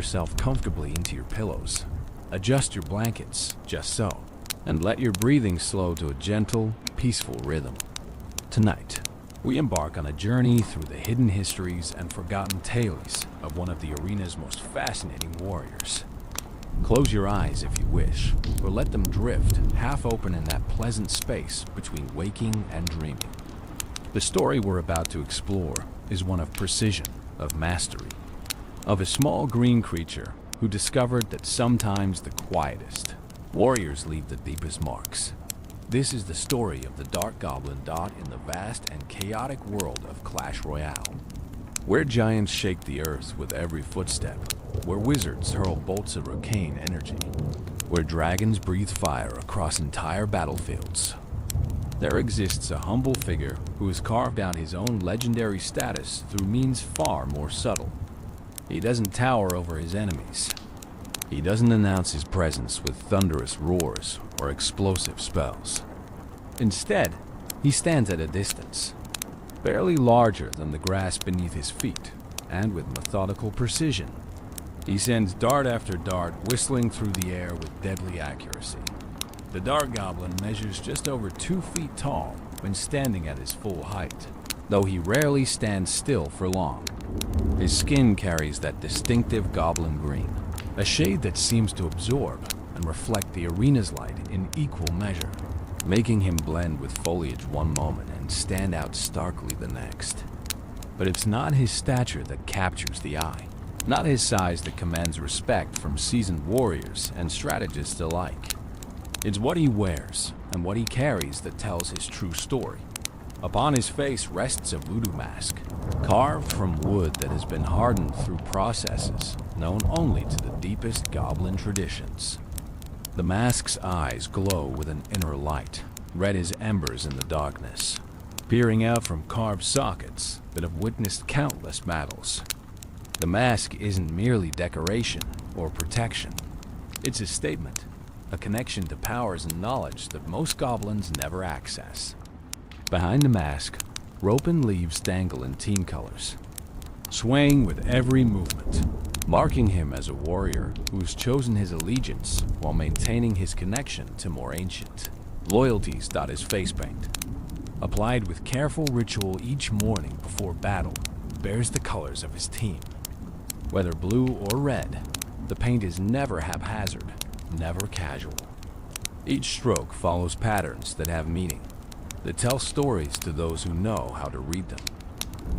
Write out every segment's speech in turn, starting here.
yourself comfortably into your pillows. Adjust your blankets, just so, and let your breathing slow to a gentle, peaceful rhythm. Tonight, we embark on a journey through the hidden histories and forgotten tales of one of the arena's most fascinating warriors. Close your eyes if you wish, or let them drift, half open in that pleasant space between waking and dreaming. The story we're about to explore is one of precision, of mastery, of a small green creature who discovered that sometimes the quietest warriors leave the deepest marks. This is the story of the Dark Goblin Dot in the vast and chaotic world of Clash Royale, where giants shake the earth with every footstep, where wizards hurl bolts of arcane energy, where dragons breathe fire across entire battlefields. There exists a humble figure who has carved out his own legendary status through means far more subtle. He doesn't tower over his enemies. He doesn't announce his presence with thunderous roars or explosive spells. Instead, he stands at a distance, barely larger than the grass beneath his feet, and with methodical precision. He sends dart after dart whistling through the air with deadly accuracy. The Dark Goblin measures just over 2 feet tall when standing at his full height, though he rarely stands still for long. His skin carries that distinctive goblin green, a shade that seems to absorb and reflect the arena's light in equal measure, making him blend with foliage one moment and stand out starkly the next. But it's not his stature that captures the eye, not his size that commands respect from seasoned warriors and strategists alike. It's what he wears and what he carries that tells his true story. Upon his face rests a voodoo mask, carved from wood that has been hardened through processes known only to the deepest goblin traditions. The mask's eyes glow with an inner light, red as embers in the darkness, peering out from carved sockets that have witnessed countless battles. The mask isn't merely decoration or protection. It's a statement, a connection to powers and knowledge that most goblins never access. Behind the mask, rope and leaves dangle in team colors, swaying with every movement, marking him as a warrior who's chosen his allegiance while maintaining his connection to more ancient loyalties. His face paint, applied with careful ritual each morning before battle, bears the colors of his team. Whether blue or red, the paint is never haphazard, never casual. Each stroke follows patterns that have meaning, that tell stories to those who know how to read them.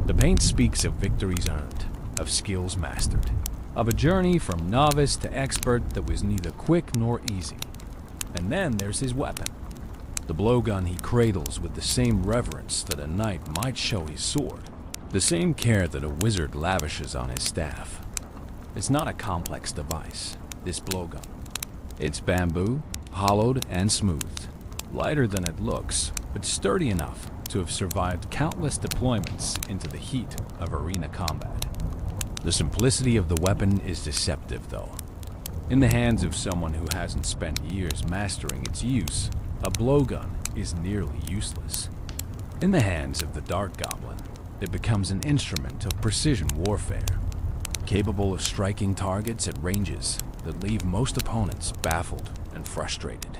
The paint speaks of victories earned, of skills mastered, of a journey from novice to expert that was neither quick nor easy. And then there's his weapon, the blowgun he cradles with the same reverence that a knight might show his sword, the same care that a wizard lavishes on his staff. It's not a complex device, this blowgun. It's bamboo, hollowed and smoothed, lighter than it looks, but sturdy enough to have survived countless deployments into the heat of arena combat. The simplicity of the weapon is deceptive, though. In the hands of someone who hasn't spent years mastering its use, a blowgun is nearly useless. In the hands of the Dark Goblin, it becomes an instrument of precision warfare, capable of striking targets at ranges that leave most opponents baffled and frustrated.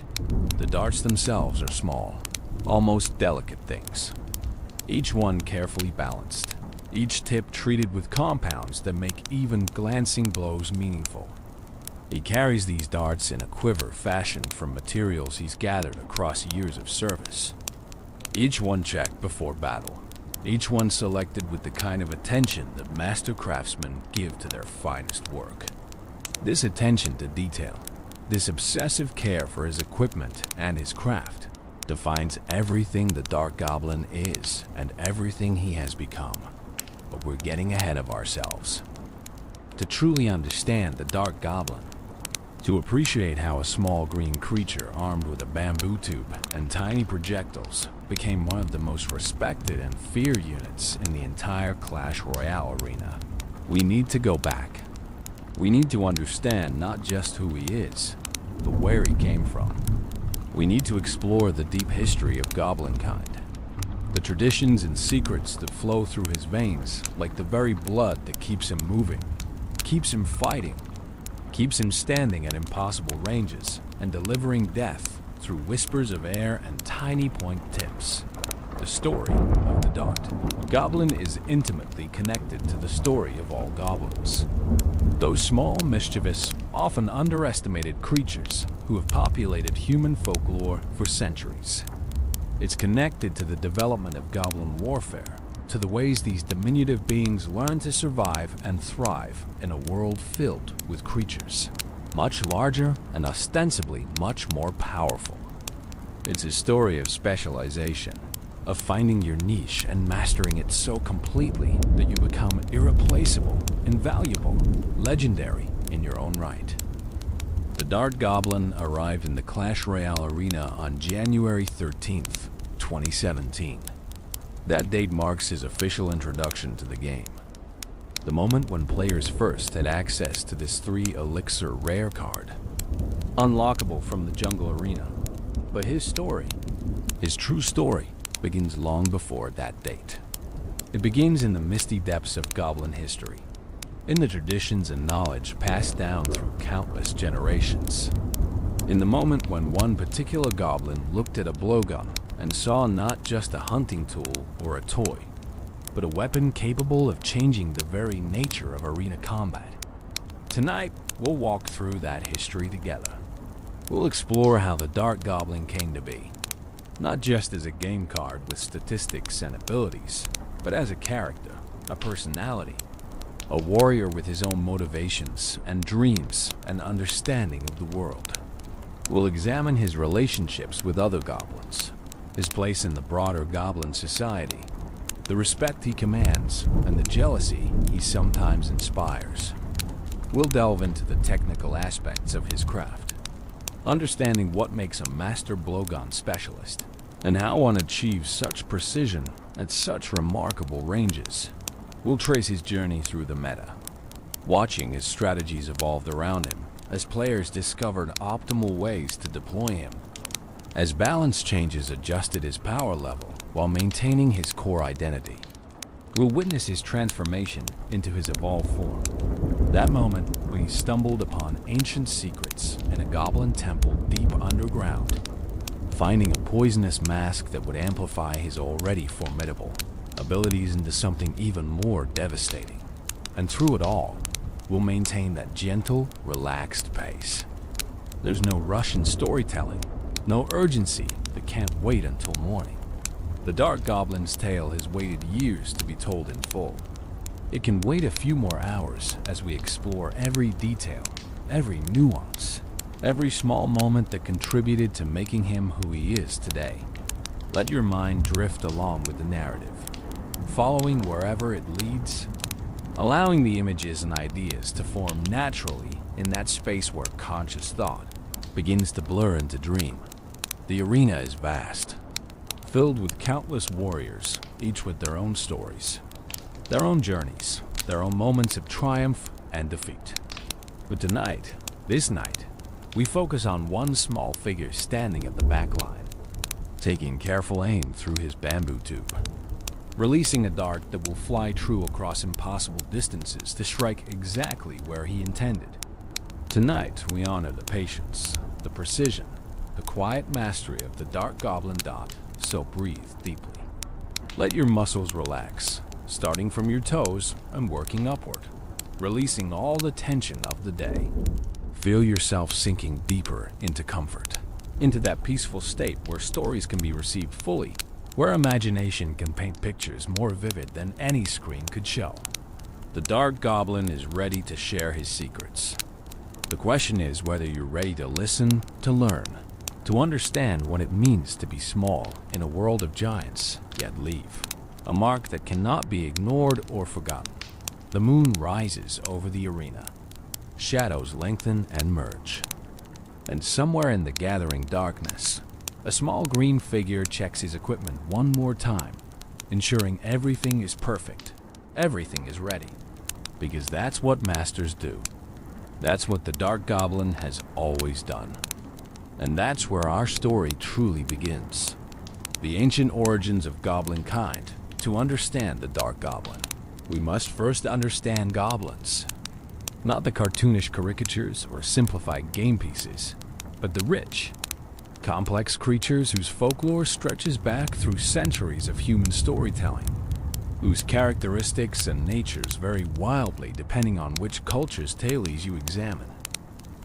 The darts themselves are small, almost delicate things, each one carefully balanced, each tip treated with compounds that make even glancing blows meaningful. He carries these darts in a quiver fashioned from materials he's gathered across years of service, each one checked before battle, each one selected with the kind of attention that master craftsmen give to their finest work. This attention to detail, this obsessive care for his equipment and his craft, defines everything the Dark Goblin is and everything he has become. But we're getting ahead of ourselves. To truly understand the Dark Goblin, to appreciate how a small green creature armed with a bamboo tube and tiny projectiles became one of the most respected and feared units in the entire Clash Royale arena, we need to go back. We need to understand not just who he is, but where he came from. We need to explore the deep history of goblinkind, the traditions and secrets that flow through his veins like the very blood that keeps him moving, keeps him fighting, keeps him standing at impossible ranges and delivering death through whispers of air and tiny point tips. The story of the dart. Goblin is intimately connected to the story of all goblins. Those small, mischievous, often underestimated creatures who have populated human folklore for centuries. It's connected to the development of goblin warfare, to the ways these diminutive beings learn to survive and thrive in a world filled with creatures much larger and ostensibly much more powerful. It's a story of specialization, of finding your niche and mastering it so completely that you become irreplaceable, invaluable, legendary in your own right. The Dart Goblin arrived in the Clash Royale arena on January 13th, 2017. That date marks his official introduction to the game. The moment when players first had access to this 3 Elixir rare card. Unlockable from the Jungle Arena. But his story, his true story, begins long before that date. It begins in the misty depths of goblin history, in the traditions and knowledge passed down through countless generations. In the moment when one particular goblin looked at a blowgun and saw not just a hunting tool or a toy, but a weapon capable of changing the very nature of arena combat. Tonight, we'll walk through that history together. We'll explore how the Dart Goblin came to be, not just as a game card with statistics and abilities, but as a character, a personality, a warrior with his own motivations and dreams and understanding of the world. We'll examine his relationships with other goblins, his place in the broader goblin society, the respect he commands, and the jealousy he sometimes inspires. We'll delve into the technical aspects of his craft, understanding what makes a master blowgun specialist, and how one achieves such precision at such remarkable ranges. We'll trace his journey through the meta, watching his strategies evolve around him as players discovered optimal ways to deploy him, as balance changes adjusted his power level while maintaining his core identity. We'll witness his transformation into his evolved form. That moment when he stumbled upon ancient secrets in a goblin temple deep underground, finding a poisonous mask that would amplify his already formidable abilities into something even more devastating. And through it all, we'll maintain that gentle, relaxed pace. There's no rush in storytelling, no urgency that can't wait until morning. The Dart Goblin's tale has waited years to be told in full. It can wait a few more hours as we explore every detail, every nuance, every small moment that contributed to making him who he is today. Let your mind drift along with the narrative, following wherever it leads, allowing the images and ideas to form naturally in that space where conscious thought begins to blur into dream. The arena is vast, filled with countless warriors, each with their own stories, their own journeys, their own moments of triumph and defeat. But tonight, this night, we focus on one small figure standing at the back line, taking careful aim through his bamboo tube, releasing a dart that will fly true across impossible distances to strike exactly where he intended. Tonight, we honor the patience, the precision, the quiet mastery of the Dart Goblin dot, so breathe deeply. Let your muscles relax, starting from your toes and working upward, releasing all the tension of the day. Feel yourself sinking deeper into comfort, into that peaceful state where stories can be received fully, where imagination can paint pictures more vivid than any screen could show. The Dart Goblin is ready to share his secrets. The question is whether you're ready to listen, to learn, to understand what it means to be small in a world of giants, yet leave a mark that cannot be ignored or forgotten. The moon rises over the arena. Shadows lengthen and merge. And somewhere in the gathering darkness, a small green figure checks his equipment one more time, ensuring everything is perfect, everything is ready. Because that's what masters do. That's what the Dart Goblin has always done. And that's where our story truly begins. The ancient origins of goblin kind. To understand the Dart Goblin, we must first understand goblins. Not the cartoonish caricatures or simplified game pieces, but the rich, complex creatures whose folklore stretches back through centuries of human storytelling, whose characteristics and natures vary wildly depending on which culture's tales you examine,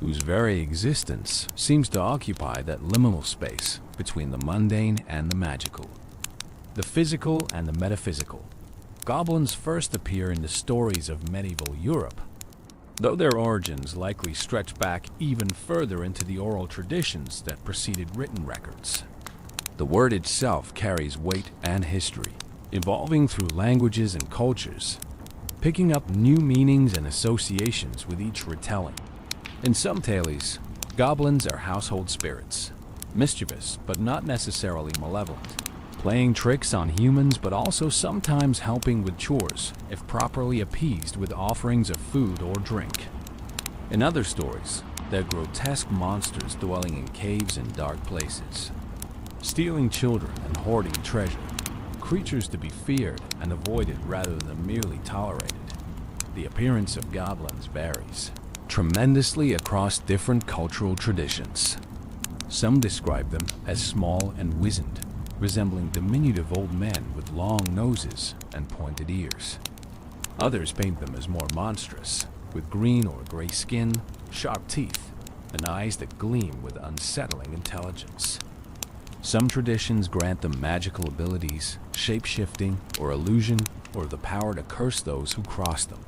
whose very existence seems to occupy that liminal space between the mundane and the magical, the physical and the metaphysical. Goblins first appear in the stories of medieval Europe, though their origins likely stretch back even further into the oral traditions that preceded written records. The word itself carries weight and history, evolving through languages and cultures, picking up new meanings and associations with each retelling. In some tales, goblins are household spirits, mischievous but not necessarily malevolent, playing tricks on humans but also sometimes helping with chores if properly appeased with offerings of food or drink. In other stories, they're grotesque monsters dwelling in caves and dark places, stealing children and hoarding treasure, creatures to be feared and avoided rather than merely tolerated. The appearance of goblins varies tremendously across different cultural traditions. Some describe them as small and wizened, resembling diminutive old men with long noses and pointed ears. Others paint them as more monstrous, with green or gray skin, sharp teeth, and eyes that gleam with unsettling intelligence. Some traditions grant them magical abilities, shape-shifting, or illusion, or the power to curse those who cross them.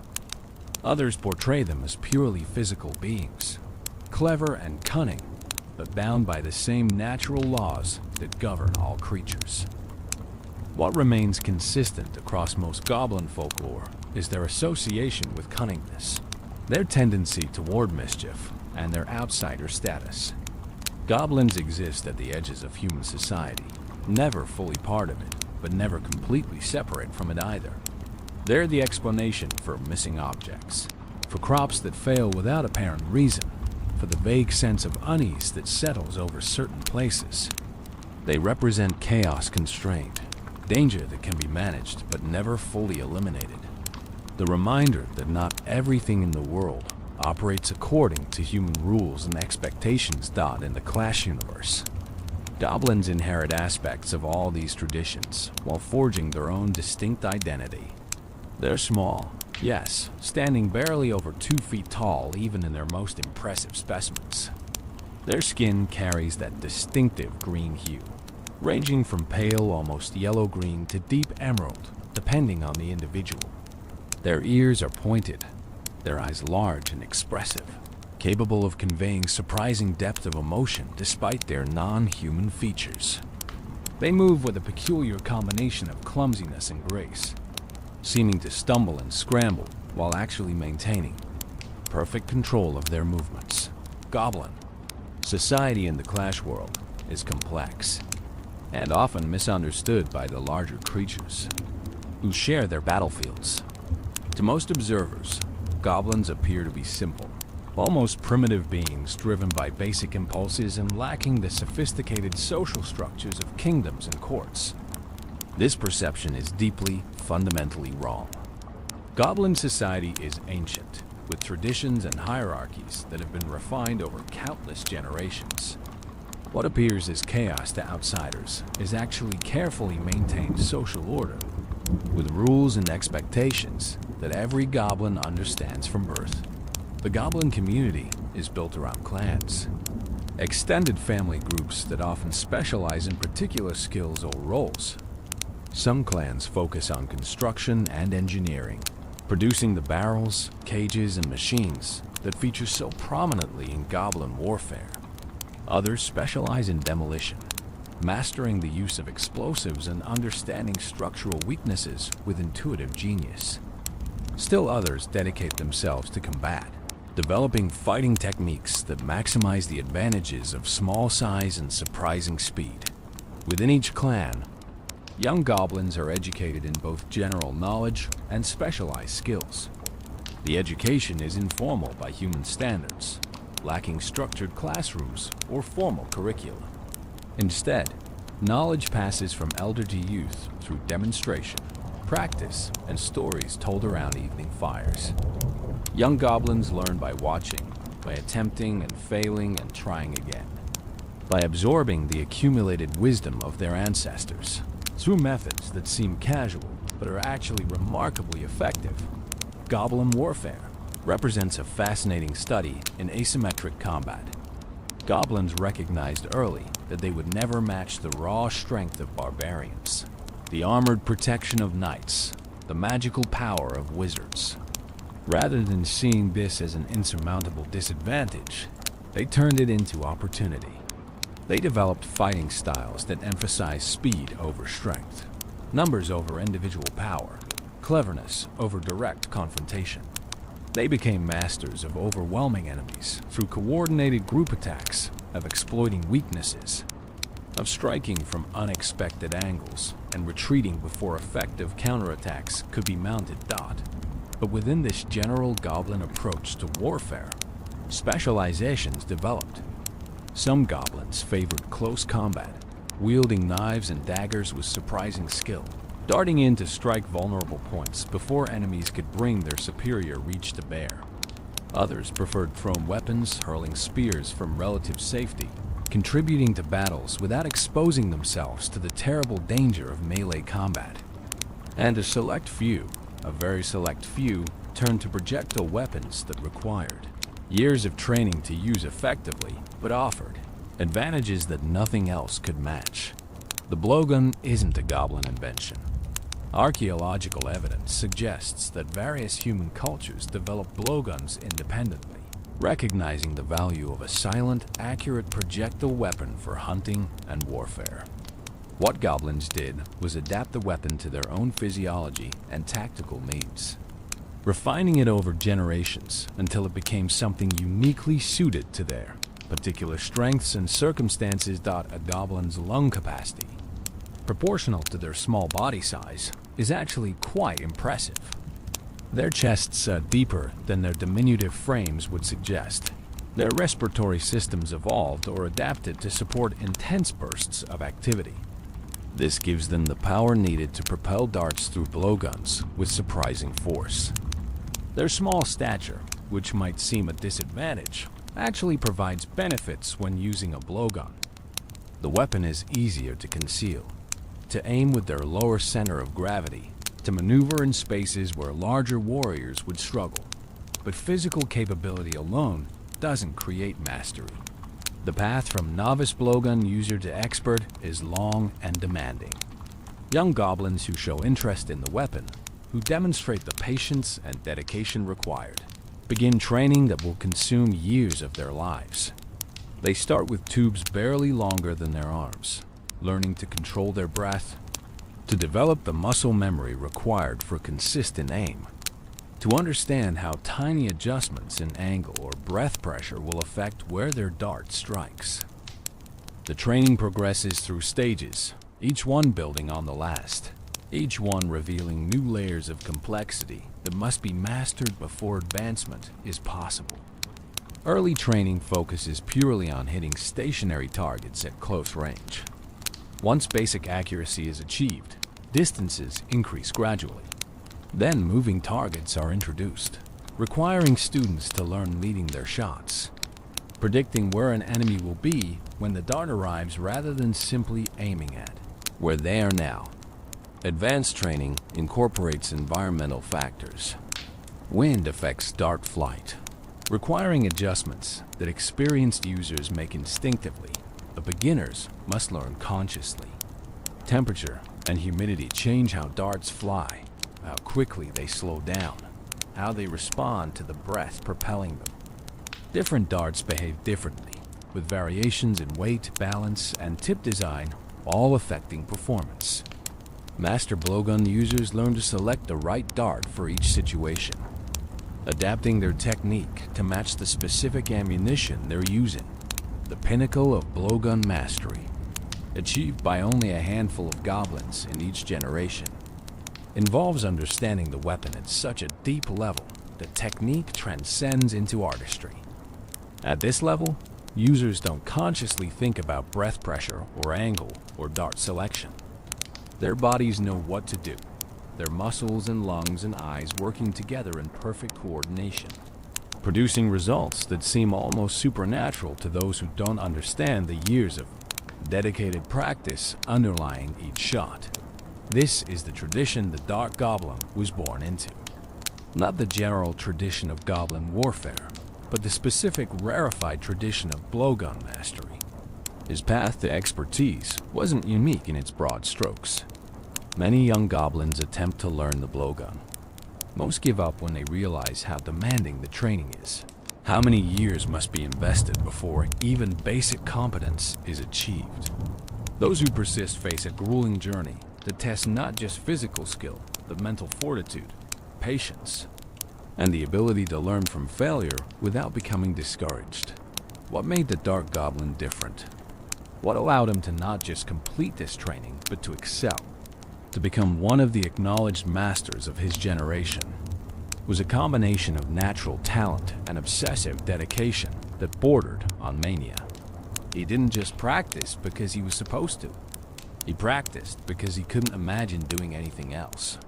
Others portray them as purely physical beings, clever and cunning, but bound by the same natural laws that govern all creatures. What remains consistent across most goblin folklore is their association with cunningness, their tendency toward mischief, and their outsider status. Goblins exist at the edges of human society, never fully part of it, but never completely separate from it either. They're the explanation for missing objects, for crops that fail without apparent reason, for the vague sense of unease that settles over certain places. They represent chaos constrained, danger that can be managed but never fully eliminated. The reminder that not everything in the world operates according to human rules and expectations. In the Clash universe, goblins inherit aspects of all these traditions while forging their own distinct identity. They're small, yes, standing barely over 2 feet tall even in their most impressive specimens. Their skin carries that distinctive green hue, ranging from pale, almost yellow-green to deep emerald, depending on the individual. Their ears are pointed, their eyes large and expressive, capable of conveying surprising depth of emotion despite their non-human features. They move with a peculiar combination of clumsiness and grace, seeming to stumble and scramble while actually maintaining perfect control of their movements. Goblin society in the Clash world is complex and often misunderstood by the larger creatures who share their battlefields. To most observers, goblins appear to be simple, almost primitive beings driven by basic impulses and lacking the sophisticated social structures of kingdoms and courts. This perception is deeply, fundamentally wrong. Goblin society is ancient, with traditions and hierarchies that have been refined over countless generations. What appears as chaos to outsiders is actually carefully maintained social order, with rules and expectations that every goblin understands from birth. The goblin community is built around clans, extended family groups that often specialize in particular skills or roles. Some clans focus on construction and engineering, producing the barrels, cages, and machines that feature so prominently in goblin warfare. Others specialize in demolition, mastering the use of explosives and understanding structural weaknesses with intuitive genius. Still others dedicate themselves to combat, developing fighting techniques that maximize the advantages of small size and surprising speed. Within each clan, young goblins are educated in both general knowledge and specialized skills. The education is informal by human standards, lacking structured classrooms or formal curricula. Instead, knowledge passes from elder to youth through demonstration, practice, and stories told around evening fires. Young goblins learn by watching, by attempting and failing and trying again, by absorbing the accumulated wisdom of their ancestors through methods that seem casual but are actually remarkably effective. Goblin warfare represents a fascinating study in asymmetric combat. Goblins recognized early that they would never match the raw strength of barbarians, the armored protection of knights, the magical power of wizards. Rather than seeing this as an insurmountable disadvantage, they turned it into opportunity. They developed fighting styles that emphasize speed over strength, numbers over individual power, cleverness over direct confrontation. They became masters of overwhelming enemies through coordinated group attacks, of exploiting weaknesses, of striking from unexpected angles, and retreating before effective counterattacks could be mounted. But within this general goblin approach to warfare, specializations developed. Some goblins favored close combat, wielding knives and daggers with surprising skill, darting in to strike vulnerable points before enemies could bring their superior reach to bear. Others preferred thrown weapons, hurling spears from relative safety, contributing to battles without exposing themselves to the terrible danger of melee combat. And a select few, a very select few, turned to projectile weapons that required years of training to use effectively, but offered advantages that nothing else could match. The blowgun isn't a goblin invention. Archaeological evidence suggests that various human cultures developed blowguns independently, recognizing the value of a silent, accurate projectile weapon for hunting and warfare. What goblins did was adapt the weapon to their own physiology and tactical needs, refining it over generations until it became something uniquely suited to their particular strengths and circumstances. A goblin's lung capacity, proportional to their small body size, is actually quite impressive. Their chests are deeper than their diminutive frames would suggest. Their respiratory systems evolved or adapted to support intense bursts of activity. This gives them the power needed to propel darts through blowguns with surprising force. Their small stature, which might seem a disadvantage, actually provides benefits when using a blowgun. The weapon is easier to conceal, to aim with their lower center of gravity, to maneuver in spaces where larger warriors would struggle. But physical capability alone doesn't create mastery. The path from novice blowgun user to expert is long and demanding. Young goblins who show interest in the weapon, who demonstrate the patience and dedication required, begin training that will consume years of their lives. They start with tubes barely longer than their arms, learning to control their breath, to develop the muscle memory required for consistent aim, to understand how tiny adjustments in angle or breath pressure will affect where their dart strikes. The training progresses through stages, each one building on the last, each one revealing new layers of complexity that must be mastered before advancement is possible. Early training focuses purely on hitting stationary targets at close range. Once basic accuracy is achieved, distances increase gradually. Then moving targets are introduced, requiring students to learn leading their shots, predicting where an enemy will be when the dart arrives rather than simply aiming at where they are now. Advanced training incorporates environmental factors. Wind affects dart flight, requiring adjustments that experienced users make instinctively, but beginners must learn consciously. Temperature and humidity change how darts fly, how quickly they slow down, how they respond to the breath propelling them. Different darts behave differently, with variations in weight, balance, and tip design all affecting performance. Master blowgun users learn to select the right dart for each situation, adapting their technique to match the specific ammunition they're using. The pinnacle of blowgun mastery, achieved by only a handful of goblins in each generation, involves understanding the weapon at such a deep level that technique transcends into artistry. At this level, users don't consciously think about breath pressure or angle or dart selection. Their bodies know what to do. their muscles and lungs and eyes working together in perfect coordination, producing results that seem almost supernatural to those who don't understand the years of dedicated practice underlying each shot. This is the tradition the Dark Goblin was born into. Not the general tradition of goblin warfare, but the specific rarefied tradition of blowgun mastery. His path to expertise wasn't unique in its broad strokes. Many young goblins attempt to learn the blowgun. Most give up when they realize how demanding the training is. How many years must be invested before even basic competence is achieved? Those who persist face a grueling journey that tests not just physical skill, but mental fortitude, patience, and the ability to learn from failure without becoming discouraged. What made the Dark Goblin different? What allowed him to not just complete this training, but to excel, to become one of the acknowledged masters of his generation, was a combination of natural talent and obsessive dedication that bordered on mania. He didn't just practice because he was supposed to. He practiced because he couldn't imagine doing anything else.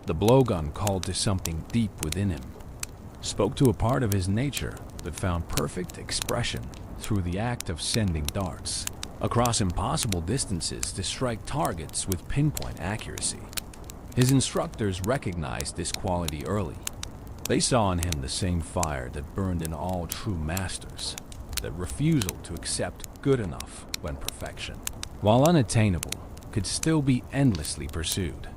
The blowgun called to something deep within him, spoke to a part of his nature that found perfect expression through the act of sending darts across impossible distances to strike targets with pinpoint accuracy. His instructors recognized this quality early. They saw in him the same fire that burned in all true masters, that refusal to accept good enough when perfection, while unattainable, could still be endlessly pursued.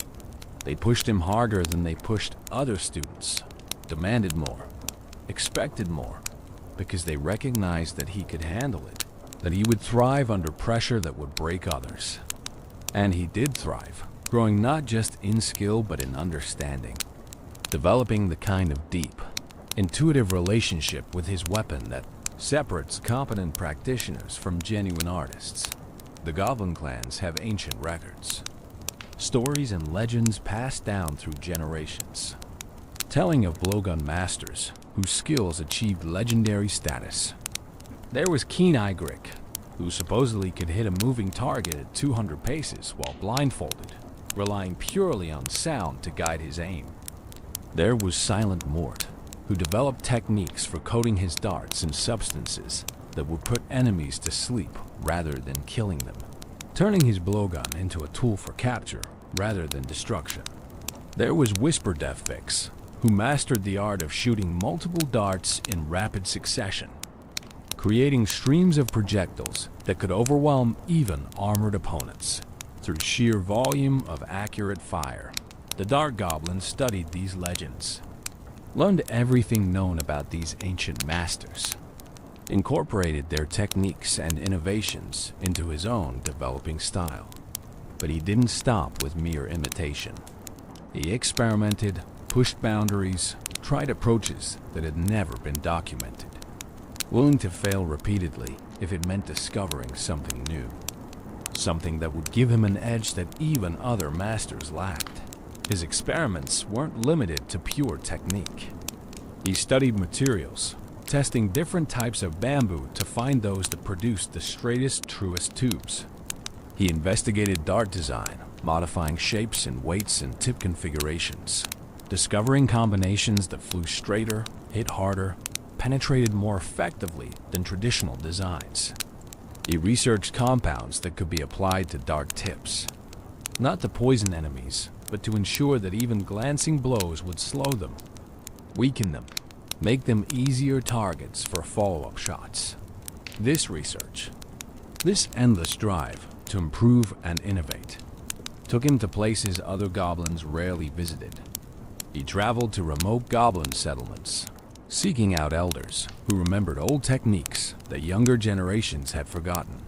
They pushed him harder than they pushed other students, demanded more, expected more, because they recognized that he could handle it, that he would thrive under pressure that would break others. And he did thrive, growing not just in skill but in understanding, developing the kind of deep, intuitive relationship with his weapon that separates competent practitioners from genuine artists. The Goblin clans have ancient records, stories and legends passed down through generations, telling of blowgun masters whose skills achieved legendary status. There was Keen-Eye Grick, who supposedly could hit a moving target at 200 paces while blindfolded, relying purely on sound to guide his aim. There was Silent Mort, who developed techniques for coating his darts in substances that would put enemies to sleep rather than killing them, turning his blowgun into a tool for capture rather than destruction. There was Whisper Deathfix, who mastered the art of shooting multiple darts in rapid succession, creating streams of projectiles that could overwhelm even armored opponents through sheer volume of accurate fire. The Dark Goblin studied these legends, learned everything known about these ancient masters, incorporated their techniques and innovations into his own developing style. But he didn't stop with mere imitation. He experimented, pushed boundaries, tried approaches that had never been documented, willing to fail repeatedly if it meant discovering something new, something that would give him an edge that even other masters lacked. His experiments weren't limited to pure technique. He studied materials, testing different types of bamboo to find those that produced the straightest, truest tubes. He investigated dart design, modifying shapes and weights and tip configurations, discovering combinations that flew straighter, hit harder, penetrated more effectively than traditional designs. He researched compounds that could be applied to dart tips, not to poison enemies, but to ensure that even glancing blows would slow them, weaken them, make them easier targets for follow-up shots. This research, this endless drive to improve and innovate, took him to places other goblins rarely visited. He traveled to remote goblin settlements, seeking out elders who remembered old techniques that younger generations had forgotten.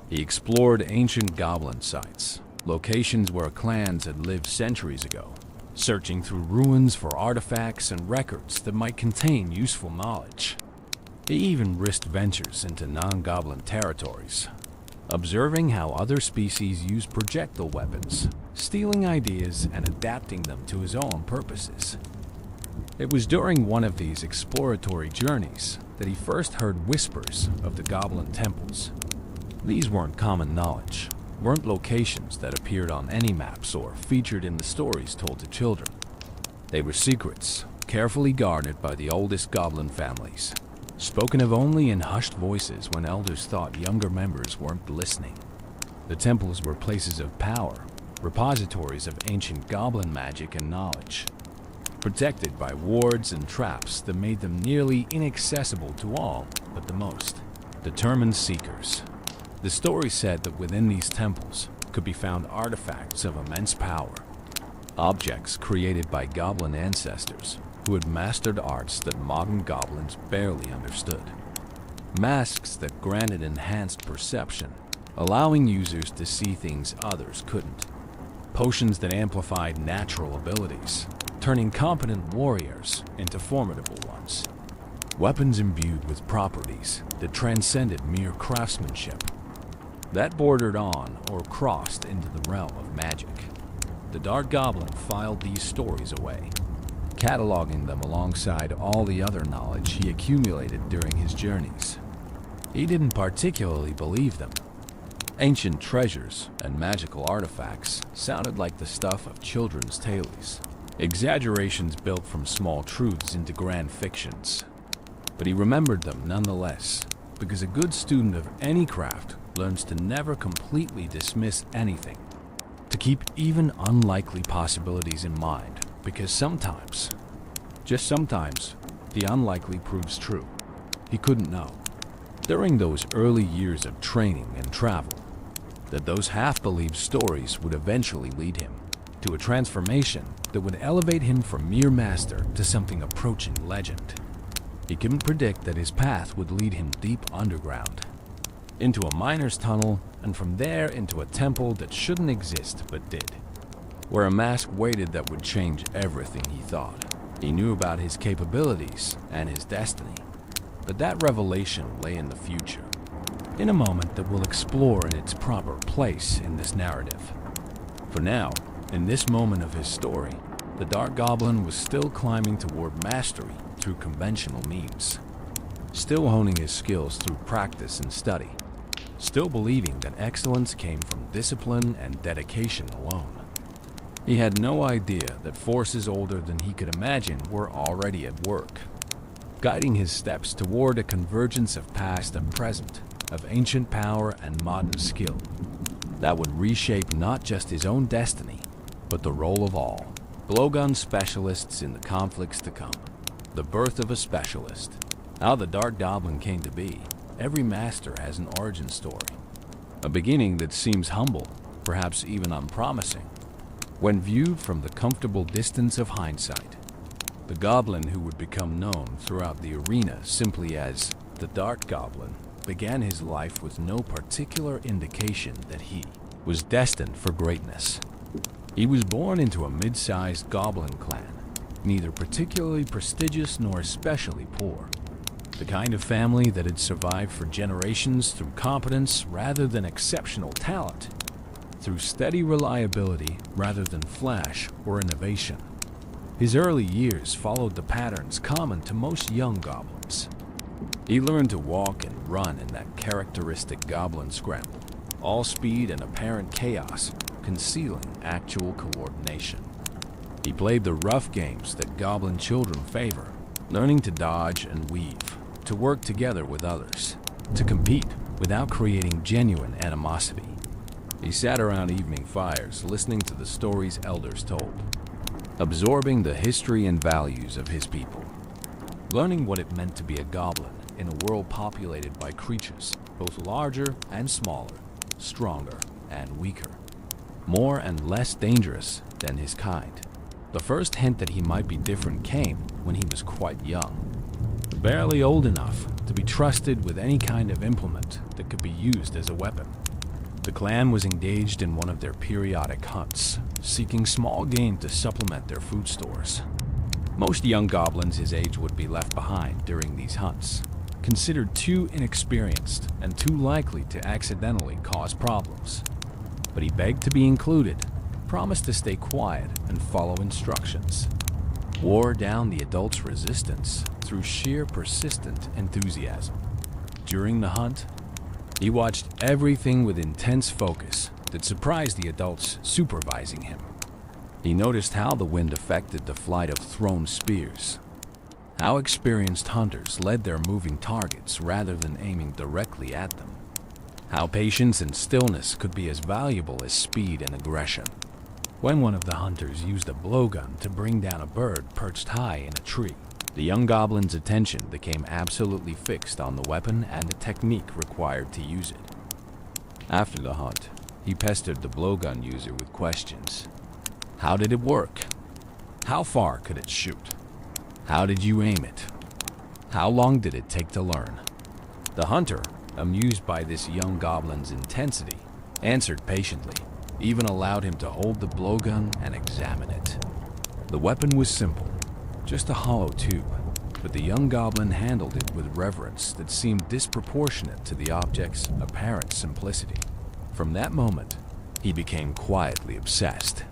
He explored ancient goblin sites, locations where clans had lived centuries ago, searching through ruins for artifacts and records that might contain useful knowledge. He even risked ventures into non-goblin territories, observing how other species used projectile weapons, stealing ideas and adapting them to his own purposes. It was during one of these exploratory journeys that he first heard whispers of the goblin temples. These weren't common knowledge. weren't locations that appeared on any maps or featured in the stories told to children. They were secrets, carefully guarded by the oldest goblin families, spoken of only in hushed voices when elders thought younger members weren't listening. The temples were places of power, repositories of ancient goblin magic and knowledge, protected by wards and traps that made them nearly inaccessible to all but the most determined seekers. The story said that within these temples could be found artifacts of immense power, objects created by goblin ancestors who had mastered arts that modern goblins barely understood, masks that granted enhanced perception, allowing users to see things others couldn't, potions that amplified natural abilities, turning competent warriors into formidable ones, weapons imbued with properties that transcended mere craftsmanship, that bordered on or crossed into the realm of magic. The Dark Goblin filed these stories away, cataloging them alongside all the other knowledge he accumulated during his journeys. He didn't particularly believe them. Ancient treasures and magical artifacts sounded like the stuff of children's tales, exaggerations built from small truths into grand fictions. But he remembered them nonetheless, because a good student of any craft learns to never completely dismiss anything, to keep even unlikely possibilities in mind, because sometimes, just sometimes, the unlikely proves true. He couldn't know, during those early years of training and travel, that those half-believed stories would eventually lead him to a transformation that would elevate him from mere master to something approaching legend. He couldn't predict that his path would lead him deep underground, into a miner's tunnel, and from there into a temple that shouldn't exist but did, where a mask waited that would change everything he thought. He knew about his capabilities and his destiny, but that revelation lay in the future, in a moment that we'll explore in its proper place in this narrative. For now, in this moment of his story, the Dark Goblin was still climbing toward mastery through conventional means, still honing his skills through practice and study, still believing that excellence came from discipline and dedication alone. He had no idea that forces older than he could imagine were already at work, guiding his steps toward a convergence of past and present, of ancient power and modern skill, that would reshape not just his own destiny, but the role of all blowgun specialists in the conflicts to come. The birth of a specialist. How the Dark Goblin came to be. Every master has an origin story, a beginning that seems humble, perhaps even unpromising, when viewed from the comfortable distance of hindsight. The goblin who would become known throughout the arena simply as the Dark Goblin began his life with no particular indication that he was destined for greatness. He was born into a mid-sized goblin clan, neither particularly prestigious nor especially poor. The kind of family that had survived for generations through competence rather than exceptional talent, through steady reliability rather than flash or innovation. His early years followed the patterns common to most young goblins. He learned to walk and run in that characteristic goblin scramble, all speed and apparent chaos, concealing actual coordination. He played the rough games that goblin children favor, learning to dodge and weave, to work together with others, to compete without creating genuine animosity. He sat around evening fires listening to the stories elders told, absorbing the history and values of his people, learning what it meant to be a goblin in a world populated by creatures both larger and smaller, stronger and weaker, more and less dangerous than his kind. The first hint that he might be different came when he was quite young, barely old enough to be trusted with any kind of implement that could be used as a weapon. The clan was engaged in one of their periodic hunts, seeking small game to supplement their food stores. Most young goblins his age would be left behind during these hunts, considered too inexperienced and too likely to accidentally cause problems. But he begged to be included, promised to stay quiet and follow instructions, wore down the adults' resistance through sheer persistent enthusiasm. During the hunt, he watched everything with intense focus, that surprised the adults supervising him. He noticed how the wind affected the flight of thrown spears, how experienced hunters led their moving targets rather than aiming directly at them, how patience and stillness could be as valuable as speed and aggression. When one of the hunters used a blowgun to bring down a bird perched high in a tree, the young goblin's attention became absolutely fixed on the weapon and the technique required to use it. After the hunt, he pestered the blowgun user with questions. How did it work? How far could it shoot? How did you aim it? How long did it take to learn? The hunter, amused by this young goblin's intensity, answered patiently, even allowed him to hold the blowgun and examine it. The weapon was simple, just a hollow tube, but the young goblin handled it with reverence that seemed disproportionate to the object's apparent simplicity. From that moment, he became quietly obsessed.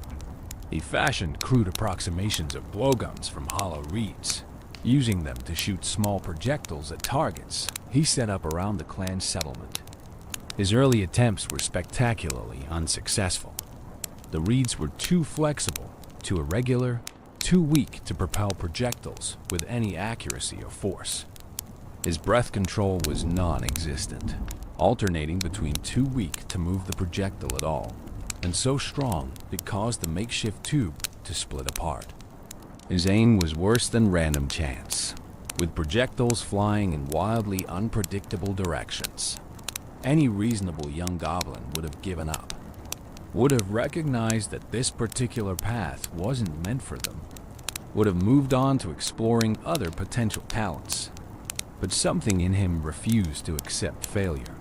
He fashioned crude approximations of blowguns from hollow reeds, using them to shoot small projectiles at targets he set up around the clan's settlement. His early attempts were spectacularly unsuccessful. The reeds were too flexible, too irregular, too weak to propel projectiles with any accuracy or force. His breath control was non-existent, alternating between too weak to move the projectile at all, and so strong it caused the makeshift tube to split apart. His aim was worse than random chance, with projectiles flying in wildly unpredictable directions. Any reasonable young goblin would have given up, would have recognized that this particular path wasn't meant for them, would have moved on to exploring other potential talents. But something in him refused to accept failure.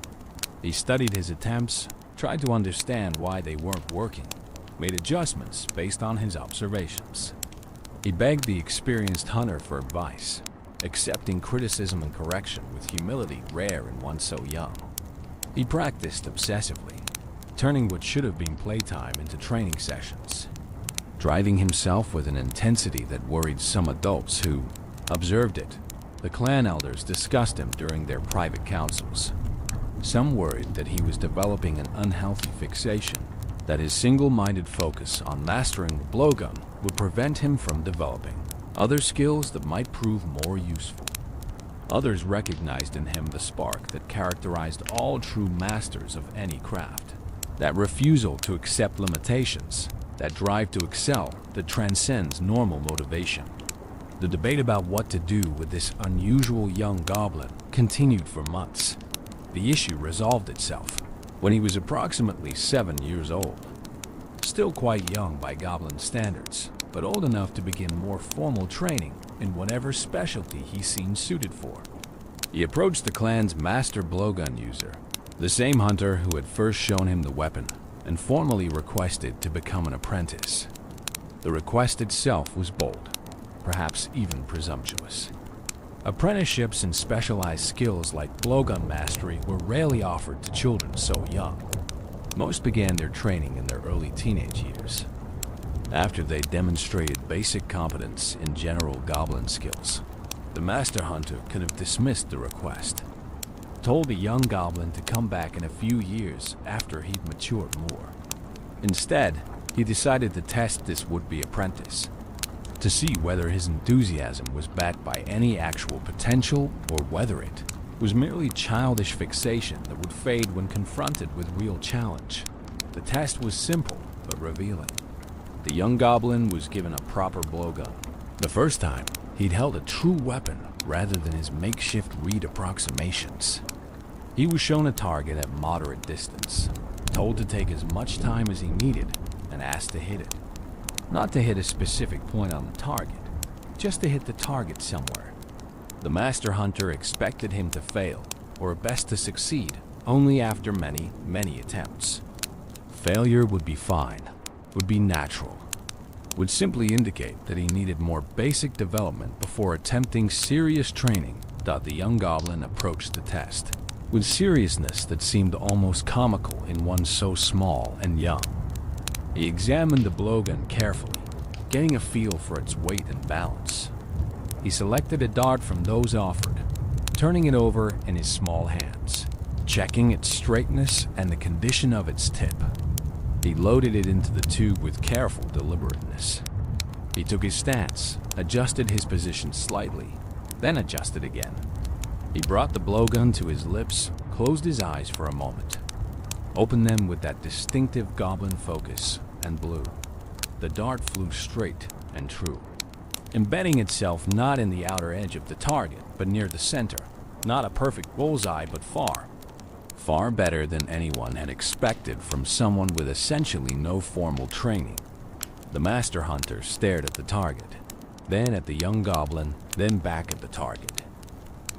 He studied his attempts, tried to understand why they weren't working, made adjustments based on his observations. He begged the experienced hunter for advice, accepting criticism and correction with humility rare in one so young. He practiced obsessively, turning what should have been playtime into training sessions, driving himself with an intensity that worried some adults who observed it. The clan elders discussed him during their private councils. Some worried that he was developing an unhealthy fixation, that his single-minded focus on mastering the blowgun would prevent him from developing other skills that might prove more useful. Others recognized in him the spark that characterized all true masters of any craft, that refusal to accept limitations, that drive to excel that transcends normal motivation. The debate about what to do with this unusual young goblin continued for months. The issue resolved itself when he was approximately 7 years old. Still quite young by goblin standards, but old enough to begin more formal training in whatever specialty he seemed suited for. He approached the clan's master blowgun user, the same hunter who had first shown him the weapon, and formally requested to become an apprentice. The request itself was bold, perhaps even presumptuous. Apprenticeships in specialized skills like blowgun mastery were rarely offered to children so young. Most began their training in their early teenage years, after they demonstrated basic competence in general goblin skills. The master hunter could have dismissed the request, told the young goblin to come back in a few years after he'd matured more. Instead, he decided to test this would-be apprentice, to see whether his enthusiasm was backed by any actual potential or whether it was merely childish fixation that would fade when confronted with real challenge. The test was simple but revealing. The young goblin was given a proper blowgun. The first time, he'd held a true weapon rather than his makeshift reed approximations. He was shown a target at moderate distance, told to take as much time as he needed, and asked to hit it. Not to hit a specific point on the target, just to hit the target somewhere. The master hunter expected him to fail, or at best to succeed, only after many, many attempts. Failure would be fine, would be natural, would simply indicate that he needed more basic development before attempting serious training. Thought the young goblin approached the test with seriousness that seemed almost comical in one so small and young. He examined the blowgun carefully, getting a feel for its weight and balance. He selected a dart from those offered, turning it over in his small hands, checking its straightness and the condition of its tip. He loaded it into the tube with careful deliberateness. He took his stance, adjusted his position slightly, then adjusted again. He brought the blowgun to his lips, closed his eyes for a moment, opened them with that distinctive goblin focus, and blew. The dart flew straight and true, embedding itself not in the outer edge of the target, but near the center. Not a perfect bullseye, but far better than anyone had expected from someone with essentially no formal training. The master hunter stared at the target, then at the young goblin, then back at the target.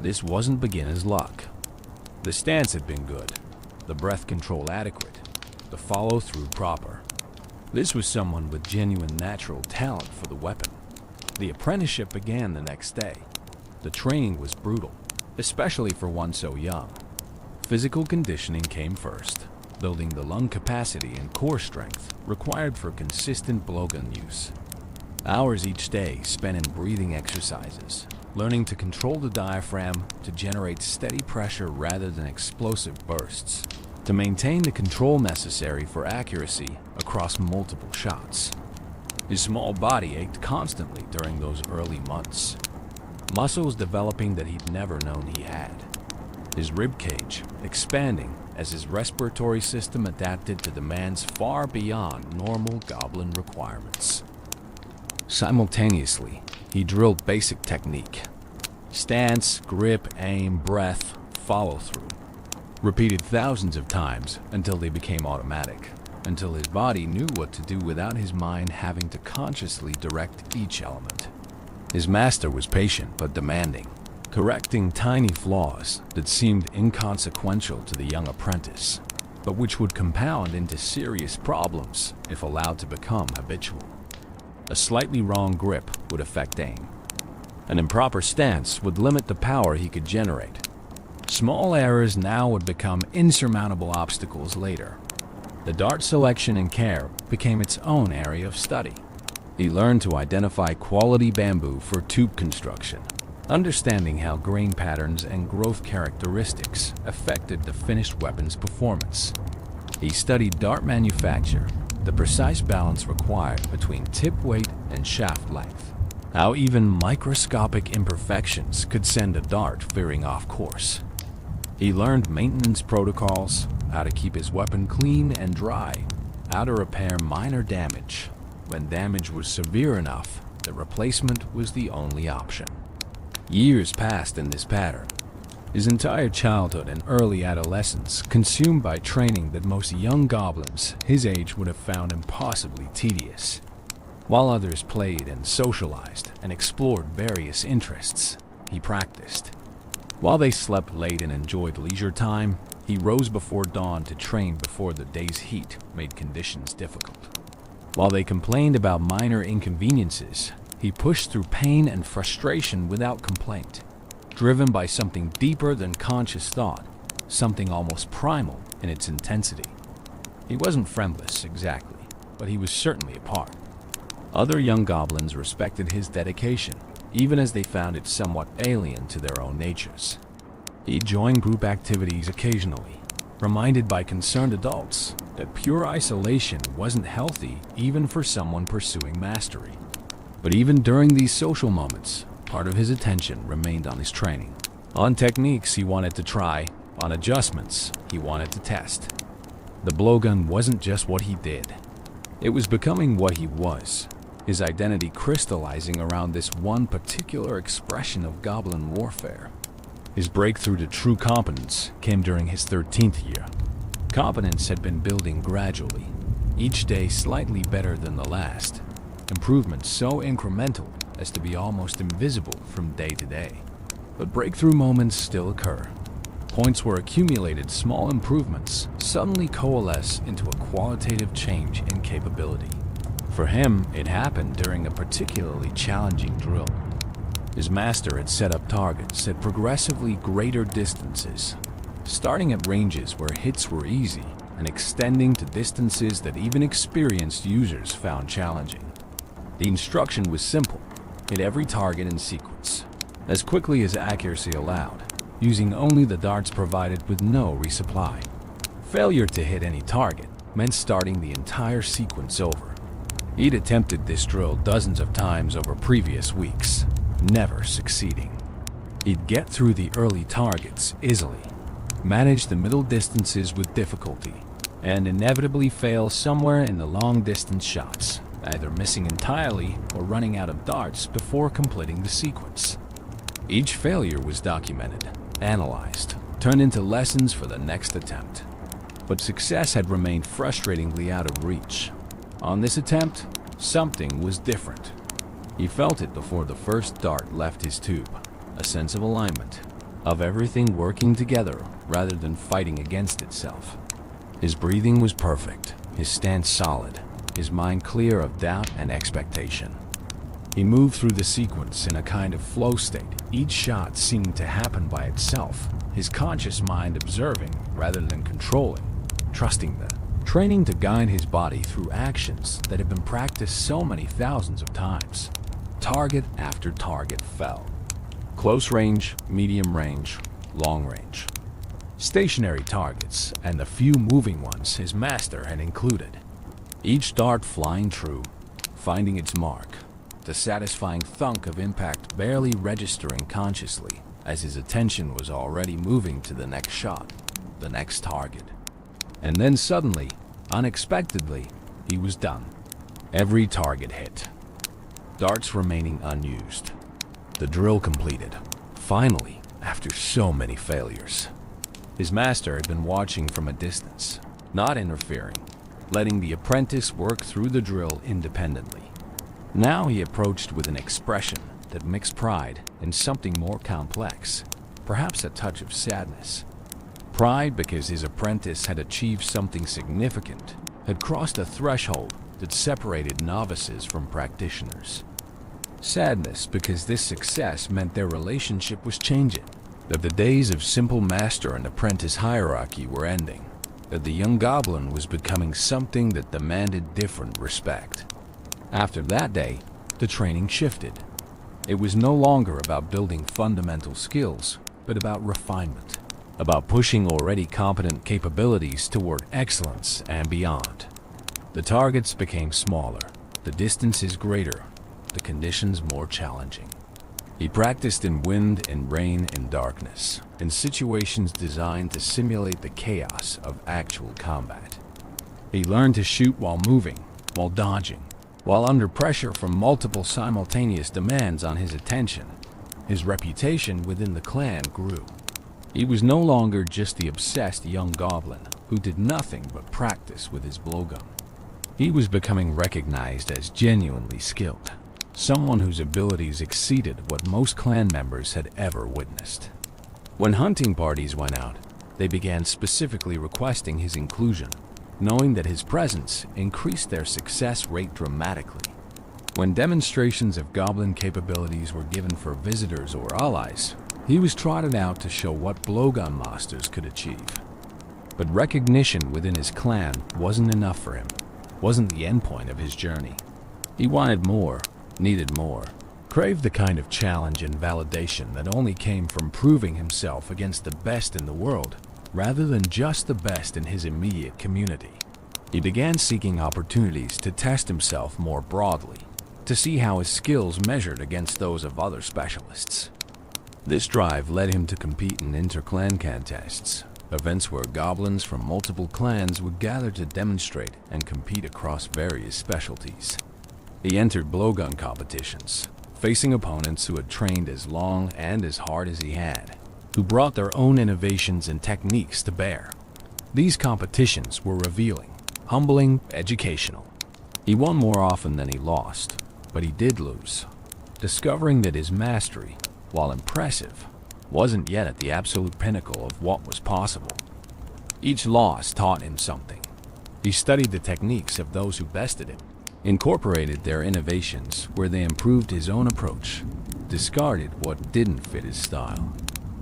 This wasn't beginner's luck. The stance had been good, the breath control adequate, the follow-through proper. This was someone with genuine natural talent for the weapon. The apprenticeship began the next day. The training was brutal, especially for one so young. Physical conditioning came first, building the lung capacity and core strength required for consistent blowgun use. Hours each day spent in breathing exercises, learning to control the diaphragm to generate steady pressure rather than explosive bursts, to maintain the control necessary for accuracy across multiple shots. His small body ached constantly during those early months, muscles developing that he'd never known he had. His ribcage expanding as his respiratory system adapted to demands far beyond normal goblin requirements. Simultaneously, he drilled basic technique. Stance, grip, aim, breath, follow-through. Repeated thousands of times until they became automatic, until his body knew what to do without his mind having to consciously direct each element. His master was patient but demanding, correcting tiny flaws that seemed inconsequential to the young apprentice, but which would compound into serious problems if allowed to become habitual. A slightly wrong grip would affect aim. An improper stance would limit the power he could generate. Small errors now would become insurmountable obstacles later. The dart selection and care became its own area of study. He learned to identify quality bamboo for tube construction, understanding how grain patterns and growth characteristics affected the finished weapon's performance. He studied dart manufacture, the precise balance required between tip weight and shaft length, how even microscopic imperfections could send a dart veering off course. He learned maintenance protocols, how to keep his weapon clean and dry, how to repair minor damage. When damage was severe enough, the replacement was the only option. Years passed in this pattern, his entire childhood and early adolescence consumed by training that most young goblins his age would have found impossibly tedious. While others played and socialized and explored various interests, he practiced. While they slept late and enjoyed leisure time, he rose before dawn to train before the day's heat made conditions difficult. While they complained about minor inconveniences, he pushed through pain and frustration without complaint, driven by something deeper than conscious thought, something almost primal in its intensity. He wasn't friendless exactly, but he was certainly apart. Other young goblins respected his dedication, even as they found it somewhat alien to their own natures. He joined group activities occasionally, reminded by concerned adults that pure isolation wasn't healthy even for someone pursuing mastery. But even during these social moments, part of his attention remained on his training. On techniques he wanted to try, on adjustments he wanted to test. The blowgun wasn't just what he did. It was becoming what he was, his identity crystallizing around this one particular expression of goblin warfare. His breakthrough to true competence came during his 13th year. Competence had been building gradually, each day slightly better than the last. Improvements so incremental as to be almost invisible from day to day. But breakthrough moments still occur. Points where accumulated small improvements suddenly coalesce into a qualitative change in capability. For him, it happened during a particularly challenging drill. His master had set up targets at progressively greater distances, starting at ranges where hits were easy and extending to distances that even experienced users found challenging. The instruction was simple: hit every target in sequence, as quickly as accuracy allowed, using only the darts provided with no resupply. Failure to hit any target meant starting the entire sequence over. He'd attempted this drill dozens of times over previous weeks, never succeeding. He'd get through the early targets easily, manage the middle distances with difficulty, and inevitably fail somewhere in the long-distance shots, either missing entirely or running out of darts before completing the sequence. Each failure was documented, analyzed, turned into lessons for the next attempt. But success had remained frustratingly out of reach. On this attempt, something was different. He felt it before the first dart left his tube, a sense of alignment, of everything working together rather than fighting against itself. His breathing was perfect, his stance solid, his mind clear of doubt and expectation. He moved through the sequence in a kind of flow state, each shot seeming to happen by itself, his conscious mind observing rather than controlling, trusting the training to guide his body through actions that had been practiced so many thousands of times. Target after target fell. Close range, medium range, long range. Stationary targets and the few moving ones his master had included. Each dart flying true, finding its mark, the satisfying thunk of impact barely registering consciously as his attention was already moving to the next shot, the next target. And then suddenly, unexpectedly, he was done. Every target hit. Darts remaining unused. The drill completed. Finally, after so many failures. His master had been watching from a distance, not interfering, letting the apprentice work through the drill independently. Now he approached with an expression that mixed pride and something more complex, perhaps a touch of sadness. Pride because his apprentice had achieved something significant, had crossed a threshold that separated novices from practitioners. Sadness because this success meant their relationship was changing, that the days of simple master and apprentice hierarchy were ending, that the young goblin was becoming something that demanded different respect. After that day, the training shifted. It was no longer about building fundamental skills, but about refinement, about pushing already competent capabilities toward excellence and beyond. The targets became smaller, the distances greater, the conditions more challenging. He practiced in wind and rain and darkness, in situations designed to simulate the chaos of actual combat. He learned to shoot while moving, while dodging, while under pressure from multiple simultaneous demands on his attention. His reputation within the clan grew. He was no longer just the obsessed young goblin who did nothing but practice with his blowgun. He was becoming recognized as genuinely skilled, someone whose abilities exceeded what most clan members had ever witnessed. When hunting parties went out, they began specifically requesting his inclusion, knowing that his presence increased their success rate dramatically. When demonstrations of goblin capabilities were given for visitors or allies, he was trotted out to show what blowgun masters could achieve. But recognition within his clan wasn't enough for him, wasn't the endpoint of his journey. He wanted more, needed more, craved the kind of challenge and validation that only came from proving himself against the best in the world, rather than just the best in his immediate community. He began seeking opportunities to test himself more broadly, to see how his skills measured against those of other specialists. This drive led him to compete in inter-clan contests, events where goblins from multiple clans would gather to demonstrate and compete across various specialties. He entered blowgun competitions, facing opponents who had trained as long and as hard as he had, who brought their own innovations and techniques to bear. These competitions were revealing, humbling, educational. He won more often than he lost, but he did lose, discovering that his mastery, while impressive, wasn't yet at the absolute pinnacle of what was possible. Each loss taught him something. He studied the techniques of those who bested him, incorporated their innovations where they improved his own approach, discarded what didn't fit his style.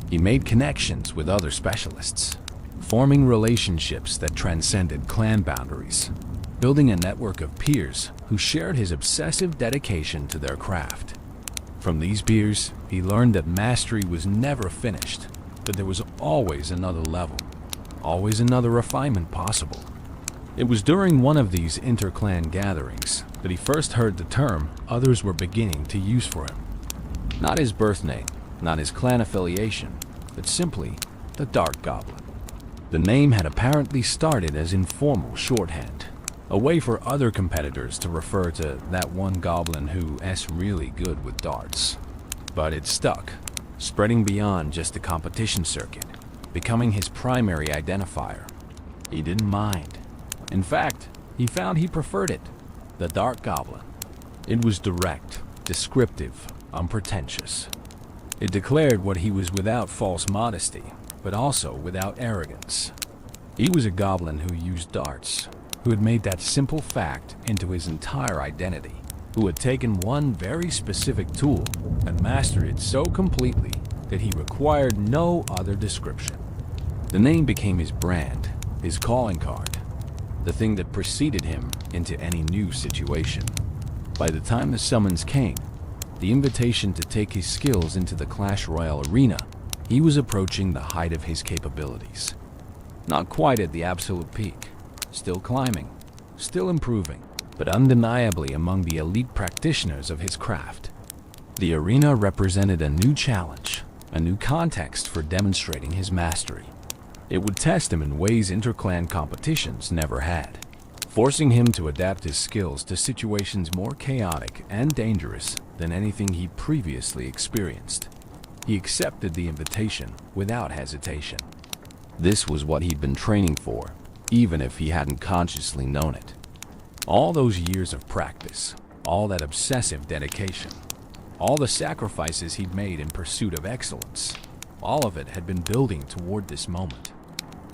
He made connections with other specialists, forming relationships that transcended clan boundaries, building a network of peers who shared his obsessive dedication to their craft. From these peers, he learned that mastery was never finished, that there was always another level, always another refinement possible. It was during one of these inter-clan gatherings that he first heard the term others were beginning to use for him. Not his birth name, not his clan affiliation, but simply the Dark Goblin. The name had apparently started as informal shorthand, a way for other competitors to refer to that one goblin who's really good with darts. But it stuck, spreading beyond just the competition circuit, becoming his primary identifier. He didn't mind. In fact, he found he preferred it, the Dark Goblin. It was direct, descriptive, unpretentious. It declared what he was without false modesty, but also without arrogance. He was a goblin who used darts, who had made that simple fact into his entire identity, who had taken one very specific tool and mastered it so completely that he required no other description. The name became his brand, his calling card, the thing that preceded him into any new situation. By the time the summons came, the invitation to take his skills into the Clash Royale arena, he was approaching the height of his capabilities. Not quite at the absolute peak, still climbing, still improving, but undeniably among the elite practitioners of his craft. The arena represented a new challenge, a new context for demonstrating his mastery. It would test him in ways inter-clan competitions never had, forcing him to adapt his skills to situations more chaotic and dangerous than anything he'd previously experienced. He accepted the invitation without hesitation. This was what he'd been training for, even if he hadn't consciously known it. All those years of practice, all that obsessive dedication, all the sacrifices he'd made in pursuit of excellence, all of it had been building toward this moment.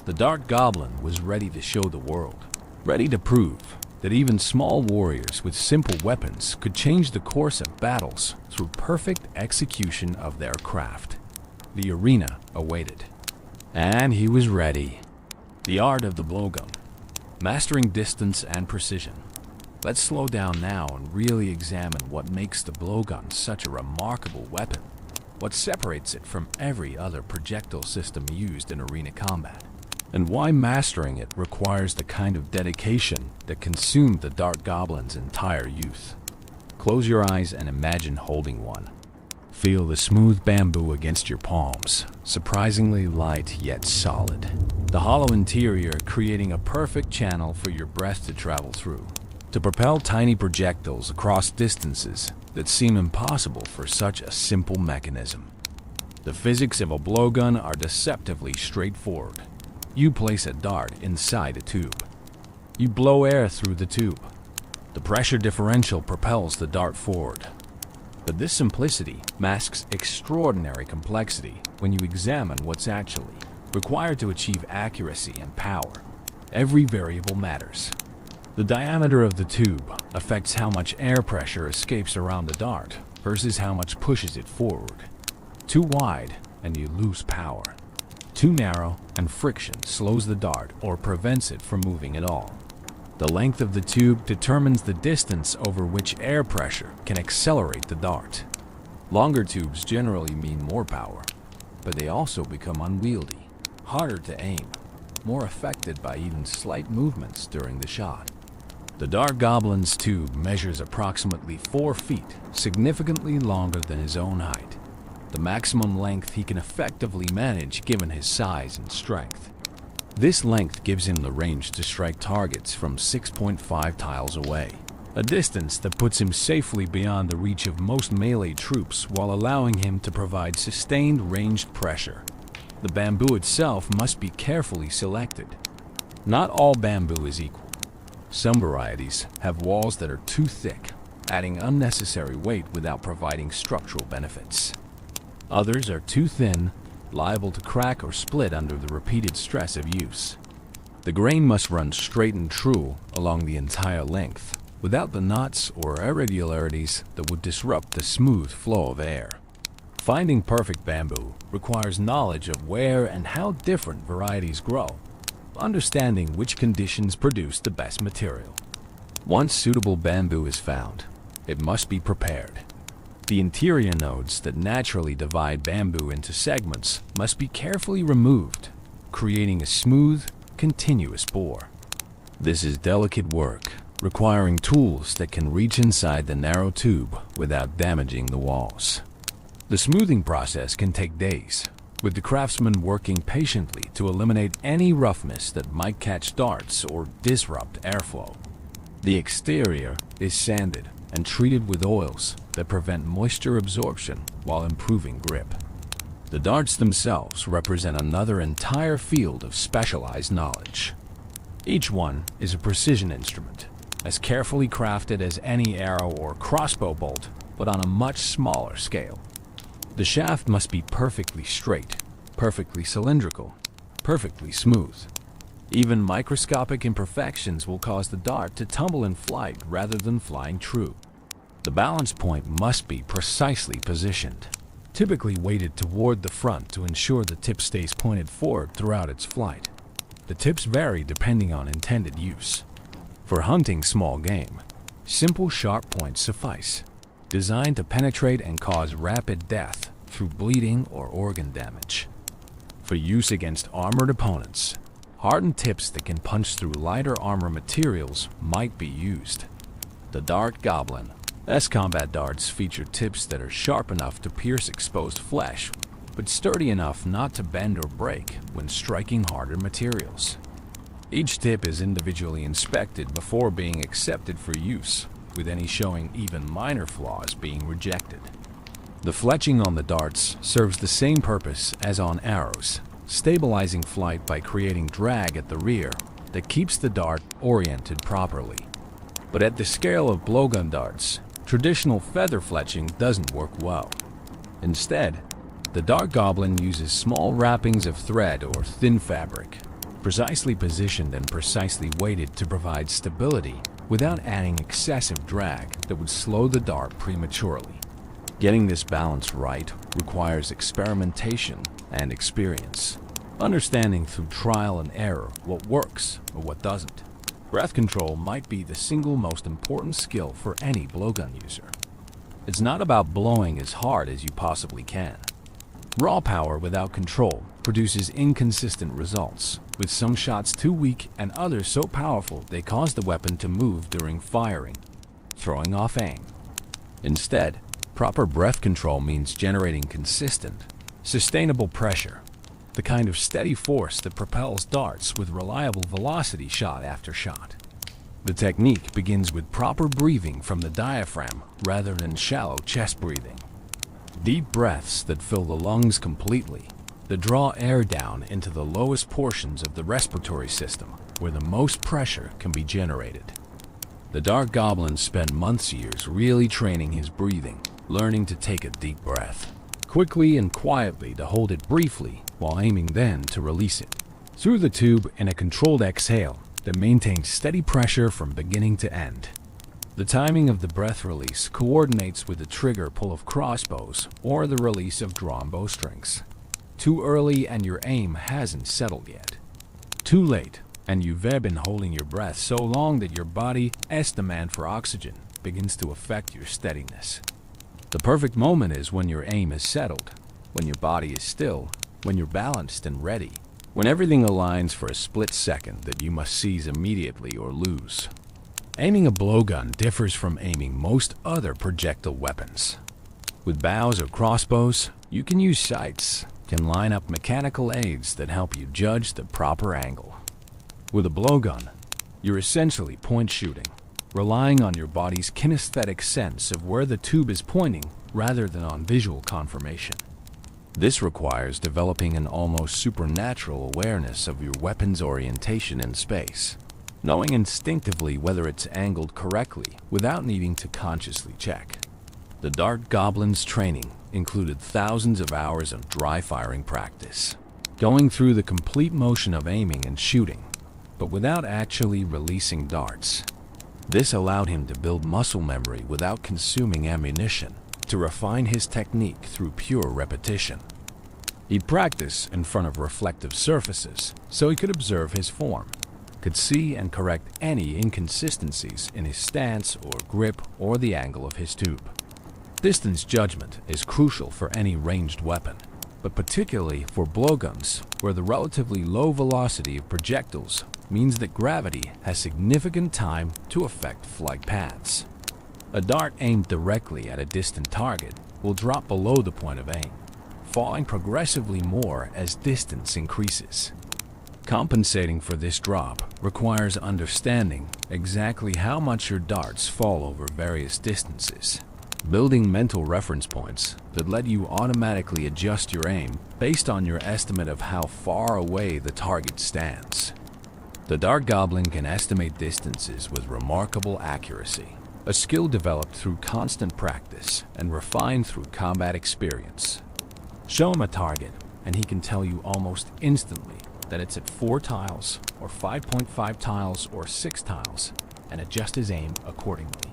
The Dark Goblin was ready to show the world, ready to prove that even small warriors with simple weapons could change the course of battles through perfect execution of their craft. The arena awaited. And he was ready. The art of the blowgun, mastering distance and precision. Let's slow down now and really examine what makes the blowgun such a remarkable weapon, what separates it from every other projectile system used in arena combat, and why mastering it requires the kind of dedication that consumed the Dark Goblin's entire youth. Close your eyes and imagine holding one. Feel the smooth bamboo against your palms, surprisingly light yet solid. The hollow interior creating a perfect channel for your breath to travel through, to propel tiny projectiles across distances that seem impossible for such a simple mechanism. The physics of a blowgun are deceptively straightforward. You place a dart inside a tube. You blow air through the tube. The pressure differential propels the dart forward. But this simplicity masks extraordinary complexity when you examine what's actually required to achieve accuracy and power. Every variable matters. The diameter of the tube affects how much air pressure escapes around the dart versus how much pushes it forward. Too wide and you lose power. Too narrow and friction slows the dart or prevents it from moving at all. The length of the tube determines the distance over which air pressure can accelerate the dart. Longer tubes generally mean more power, but they also become unwieldy, harder to aim, more affected by even slight movements during the shot. The Dark Goblin's tube measures approximately 4 feet, significantly longer than his own height, the maximum length he can effectively manage given his size and strength. This length gives him the range to strike targets from 6.5 tiles away, a distance that puts him safely beyond the reach of most melee troops while allowing him to provide sustained ranged pressure. The bamboo itself must be carefully selected. Not all bamboo is equal. Some varieties have walls that are too thick, adding unnecessary weight without providing structural benefits. Others are too thin, liable to crack or split under the repeated stress of use. The grain must run straight and true along the entire length, without the knots or irregularities that would disrupt the smooth flow of air. Finding perfect bamboo requires knowledge of where and how different varieties grow, understanding which conditions produce the best material. Once suitable bamboo is found, it must be prepared. The interior nodes that naturally divide bamboo into segments must be carefully removed, creating a smooth, continuous bore. This is delicate work, requiring tools that can reach inside the narrow tube without damaging the walls. The smoothing process can take days, with the craftsman working patiently to eliminate any roughness that might catch darts or disrupt airflow. The exterior is sanded and treated with oils that prevent moisture absorption while improving grip. The darts themselves represent another entire field of specialized knowledge. Each one is a precision instrument, as carefully crafted as any arrow or crossbow bolt, but on a much smaller scale. The shaft must be perfectly straight, perfectly cylindrical, perfectly smooth. Even microscopic imperfections will cause the dart to tumble in flight rather than flying true. The balance point must be precisely positioned, typically weighted toward the front to ensure the tip stays pointed forward throughout its flight. The tips vary depending on intended use. For hunting small game, simple sharp points suffice, designed to penetrate and cause rapid death through bleeding or organ damage. For use against armored opponents, hardened tips that can punch through lighter armor materials might be used. The Dart Goblin. Combat darts feature tips that are sharp enough to pierce exposed flesh, but sturdy enough not to bend or break when striking harder materials. Each tip is individually inspected before being accepted for use, with any showing even minor flaws being rejected. The fletching on the darts serves the same purpose as on arrows, stabilizing flight by creating drag at the rear that keeps the dart oriented properly. But at the scale of blowgun darts, traditional feather fletching doesn't work well. Instead, the Dart Goblin uses small wrappings of thread or thin fabric, precisely positioned and precisely weighted to provide stability without adding excessive drag that would slow the dart prematurely. Getting this balance right requires experimentation and experience, understanding through trial and error what works or what doesn't. Breath control might be the single most important skill for any blowgun user. It's not about blowing as hard as you possibly can. Raw power without control produces inconsistent results, with some shots too weak and others so powerful they cause the weapon to move during firing, throwing off aim. Instead, proper breath control means generating consistent, sustainable pressure, the kind of steady force that propels darts with reliable velocity shot after shot. The technique begins with proper breathing from the diaphragm rather than shallow chest breathing. Deep breaths that fill the lungs completely, that draw air down into the lowest portions of the respiratory system where the most pressure can be generated. The Dart Goblin spent years really training his breathing, learning to take a deep breath, quickly and quietly to hold it briefly while aiming, then to release it through the tube in a controlled exhale that maintains steady pressure from beginning to end. The timing of the breath release coordinates with the trigger pull of crossbows or the release of drawn bowstrings. Too early and your aim hasn't settled yet. Too late and you've been holding your breath so long that your body's demand for oxygen begins to affect your steadiness. The perfect moment is when your aim is settled, when your body is still, when you're balanced and ready, when everything aligns for a split second that you must seize immediately or lose. Aiming a blowgun differs from aiming most other projectile weapons. With bows or crossbows, you can use sights, can line up mechanical aids that help you judge the proper angle. With a blowgun, you're essentially point shooting, relying on your body's kinesthetic sense of where the tube is pointing rather than on visual confirmation. This requires developing an almost supernatural awareness of your weapon's orientation in space, knowing instinctively whether it's angled correctly without needing to consciously check. The Dart Goblin's training included thousands of hours of dry firing practice, going through the complete motion of aiming and shooting, but without actually releasing darts. This allowed him to build muscle memory without consuming ammunition, to refine his technique through pure repetition. He'd practice in front of reflective surfaces so he could observe his form, could see and correct any inconsistencies in his stance or grip or the angle of his tube. Distance judgment is crucial for any ranged weapon, but particularly for blowguns, where the relatively low velocity of projectiles means that gravity has significant time to affect flight paths. A dart aimed directly at a distant target will drop below the point of aim, falling progressively more as distance increases. Compensating for this drop requires understanding exactly how much your darts fall over various distances, building mental reference points that let you automatically adjust your aim based on your estimate of how far away the target stands. The Dart Goblin can estimate distances with remarkable accuracy, a skill developed through constant practice and refined through combat experience. Show him a target, and he can tell you almost instantly that it's at 4 tiles, or 5.5 tiles, or 6 tiles, and adjust his aim accordingly.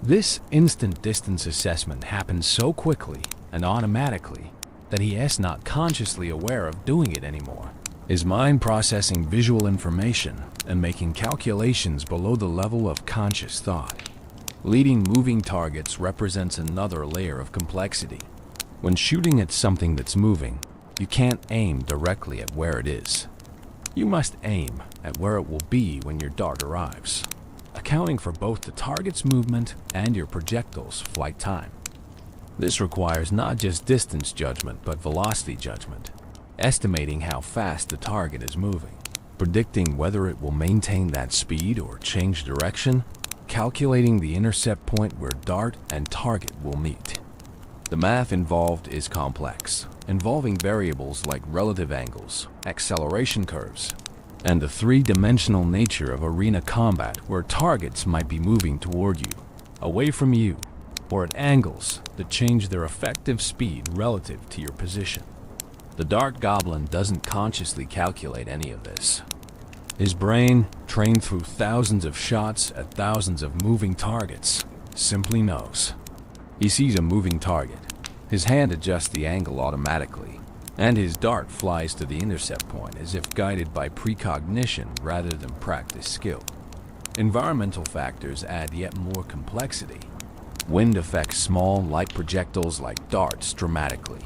This instant distance assessment happens so quickly and automatically that he is not consciously aware of doing it anymore. His mind processing visual information and making calculations below the level of conscious thought. Leading moving targets represents another layer of complexity. When shooting at something that's moving, you can't aim directly at where it is. You must aim at where it will be when your dart arrives, accounting for both the target's movement and your projectile's flight time. This requires not just distance judgment but velocity judgment, estimating how fast the target is moving, predicting whether it will maintain that speed or change direction, calculating the intercept point where dart and target will meet. The math involved is complex, involving variables like relative angles, acceleration curves, and the three-dimensional nature of arena combat where targets might be moving toward you, away from you, or at angles that change their effective speed relative to your position. The Dart Goblin doesn't consciously calculate any of this. His brain, trained through thousands of shots at thousands of moving targets, simply knows. He sees a moving target. His hand adjusts the angle automatically, and his dart flies to the intercept point as if guided by precognition rather than practice skill. Environmental factors add yet more complexity. Wind affects small, light projectiles like darts dramatically.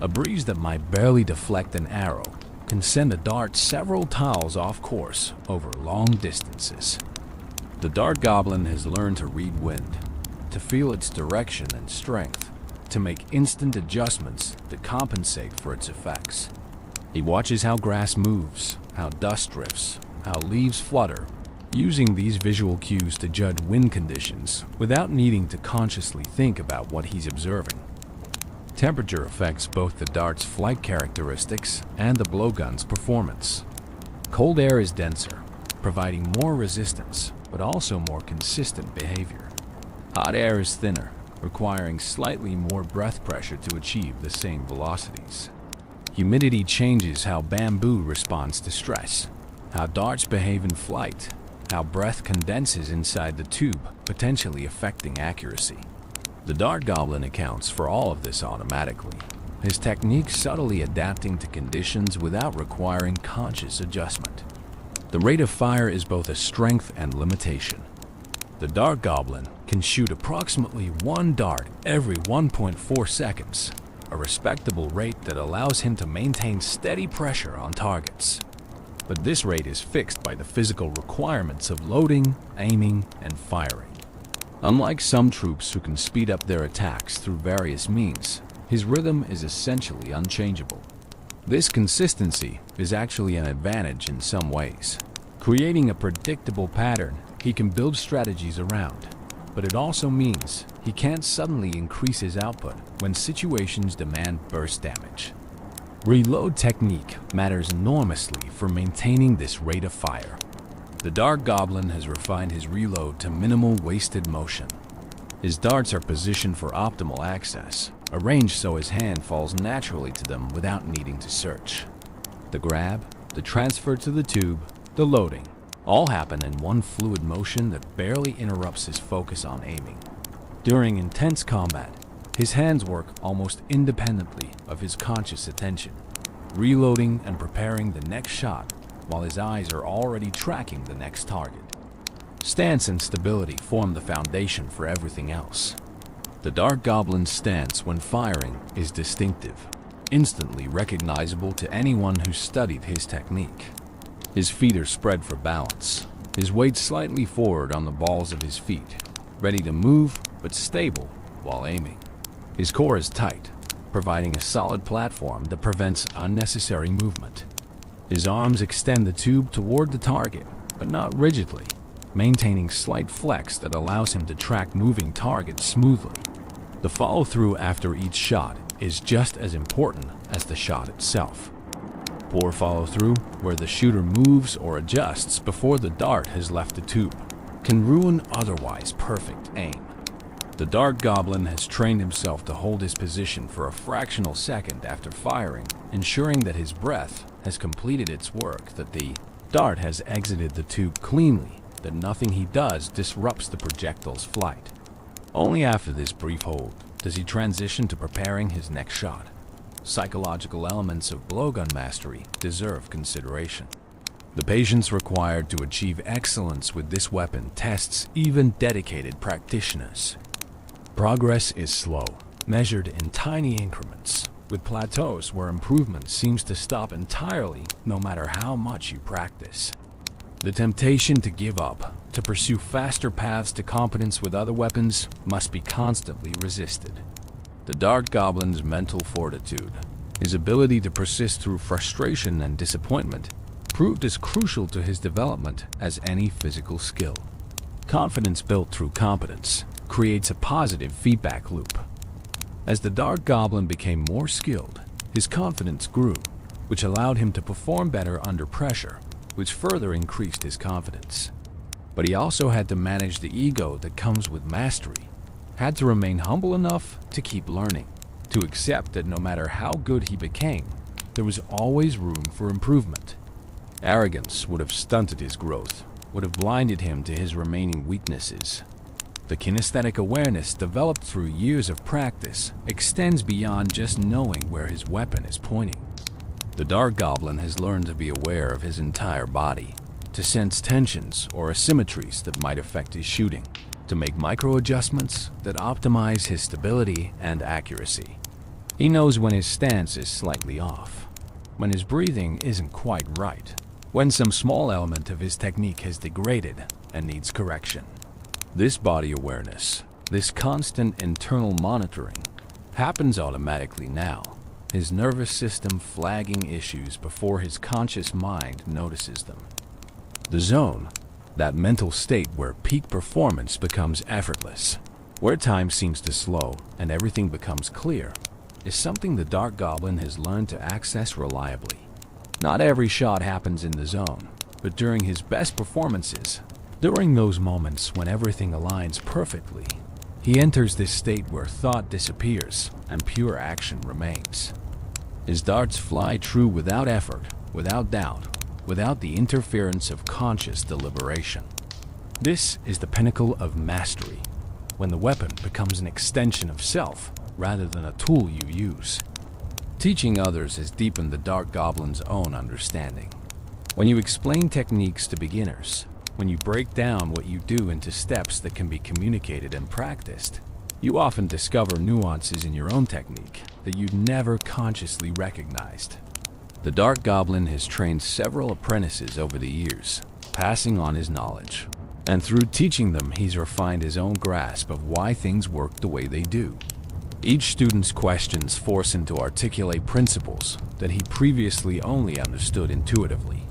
A breeze that might barely deflect an arrow can send a dart several tiles off course over long distances. The Dart Goblin has learned to read wind, to feel its direction and strength, to make instant adjustments that compensate for its effects. He watches how grass moves, how dust drifts, how leaves flutter, using these visual cues to judge wind conditions without needing to consciously think about what he's observing. Temperature affects both the dart's flight characteristics and the blowgun's performance. Cold air is denser, providing more resistance, but also more consistent behavior. Hot air is thinner, requiring slightly more breath pressure to achieve the same velocities. Humidity changes how bamboo responds to stress, how darts behave in flight, how breath condenses inside the tube, potentially affecting accuracy. The Dart Goblin accounts for all of this automatically, his technique subtly adapting to conditions without requiring conscious adjustment. The rate of fire is both a strength and limitation. The Dart Goblin can shoot approximately 1 dart every 1.4 seconds, a respectable rate that allows him to maintain steady pressure on targets. But this rate is fixed by the physical requirements of loading, aiming, and firing. Unlike some troops who can speed up their attacks through various means, his rhythm is essentially unchangeable. This consistency is actually an advantage in some ways. Creating a predictable pattern he can build strategies around, but it also means he can't suddenly increase his output when situations demand burst damage. Reload technique matters enormously for maintaining this rate of fire. The Dart Goblin has refined his reload to minimal wasted motion. His darts are positioned for optimal access, arranged so his hand falls naturally to them without needing to search. The grab, the transfer to the tube, the loading, all happen in one fluid motion that barely interrupts his focus on aiming. During intense combat, his hands work almost independently of his conscious attention, reloading and preparing the next shot while his eyes are already tracking the next target. Stance and stability form the foundation for everything else. The Dart Goblin's stance when firing is distinctive, instantly recognizable to anyone who studied his technique. His feet are spread for balance, his weight slightly forward on the balls of his feet, ready to move but stable while aiming. His core is tight, providing a solid platform that prevents unnecessary movement. His arms extend the tube toward the target, but not rigidly, maintaining slight flex that allows him to track moving targets smoothly. The follow-through after each shot is just as important as the shot itself. Poor follow-through, where the shooter moves or adjusts before the dart has left the tube, can ruin otherwise perfect aim. The Dart Goblin has trained himself to hold his position for a fractional second after firing, ensuring that his breath has completed its work, that the dart has exited the tube cleanly, that nothing he does disrupts the projectile's flight. Only after this brief hold does he transition to preparing his next shot. Psychological elements of blowgun mastery deserve consideration. The patience required to achieve excellence with this weapon tests even dedicated practitioners. Progress is slow, measured in tiny increments, with plateaus where improvement seems to stop entirely no matter how much you practice. The temptation to give up, to pursue faster paths to competence with other weapons, must be constantly resisted. The Dart Goblin's mental fortitude, his ability to persist through frustration and disappointment, proved as crucial to his development as any physical skill. Confidence built through competence creates a positive feedback loop. As the Dart Goblin became more skilled, his confidence grew, which allowed him to perform better under pressure, which further increased his confidence. But he also had to manage the ego that comes with mastery, had to remain humble enough to keep learning, to accept that no matter how good he became, there was always room for improvement. Arrogance would have stunted his growth, would have blinded him to his remaining weaknesses. The kinesthetic awareness developed through years of practice extends beyond just knowing where his weapon is pointing. The Dart Goblin has learned to be aware of his entire body, to sense tensions or asymmetries that might affect his shooting, to make micro-adjustments that optimize his stability and accuracy. He knows when his stance is slightly off, when his breathing isn't quite right, when some small element of his technique has degraded and needs correction. This body awareness, this constant internal monitoring, happens automatically now, his nervous system flagging issues before his conscious mind notices them. The zone, that mental state where peak performance becomes effortless, where time seems to slow and everything becomes clear, is something the Dart Goblin has learned to access reliably. Not every shot happens in the zone, but during his best performances, during those moments when everything aligns perfectly, he enters this state where thought disappears and pure action remains. His darts fly true without effort, without doubt, without the interference of conscious deliberation. This is the pinnacle of mastery, when the weapon becomes an extension of self rather than a tool you use. Teaching others has deepened the Dart Goblin's own understanding. When you explain techniques to beginners, when you break down what you do into steps that can be communicated and practiced, you often discover nuances in your own technique that you'd never consciously recognized. The Dart Goblin has trained several apprentices over the years, passing on his knowledge, and through teaching them he's refined his own grasp of why things work the way they do. Each student's questions force him to articulate principles that he previously only understood intuitively.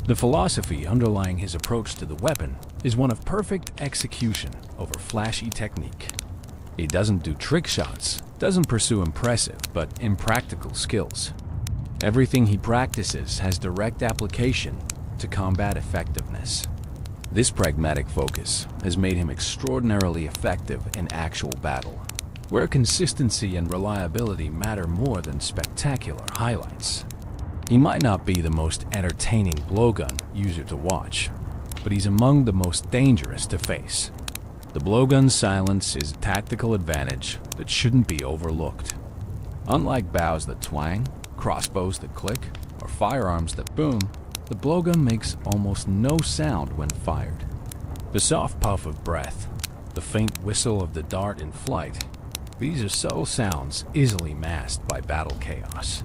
The philosophy underlying his approach to the weapon is one of perfect execution over flashy technique. He doesn't do trick shots, doesn't pursue impressive but impractical skills. Everything he practices has direct application to combat effectiveness. This pragmatic focus has made him extraordinarily effective in actual battle, where consistency and reliability matter more than spectacular highlights. He might not be the most entertaining blowgun user to watch, but he's among the most dangerous to face. The blowgun's silence is a tactical advantage that shouldn't be overlooked. Unlike bows that twang, crossbows that click, or firearms that boom, the blowgun makes almost no sound when fired. The soft puff of breath, the faint whistle of the dart in flight, these are subtle sounds easily masked by battle chaos.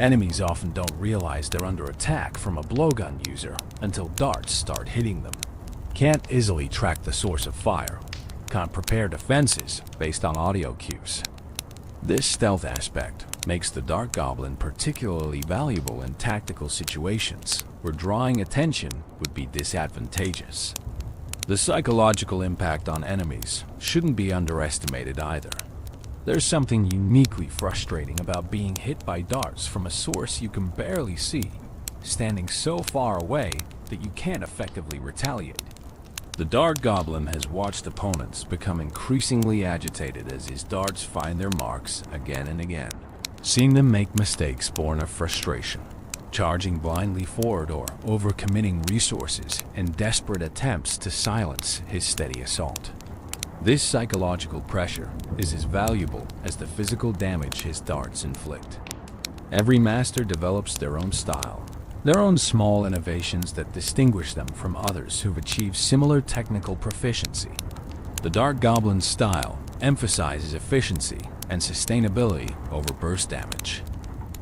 Enemies often don't realize they're under attack from a blowgun user until darts start hitting them. Can't easily track the source of fire. Can't prepare defenses based on audio cues. This stealth aspect makes the Dark Goblin particularly valuable in tactical situations where drawing attention would be disadvantageous. The psychological impact on enemies shouldn't be underestimated either. There's something uniquely frustrating about being hit by darts from a source you can barely see, standing so far away that you can't effectively retaliate. The Dark Goblin has watched opponents become increasingly agitated as his darts find their marks again and again, seeing them make mistakes born of frustration, charging blindly forward or overcommitting resources in desperate attempts to silence his steady assault. This psychological pressure is as valuable as the physical damage his darts inflict. Every master develops their own style, their own small innovations that distinguish them from others who've achieved similar technical proficiency. The Dark Goblin's style emphasizes efficiency and sustainability over burst damage.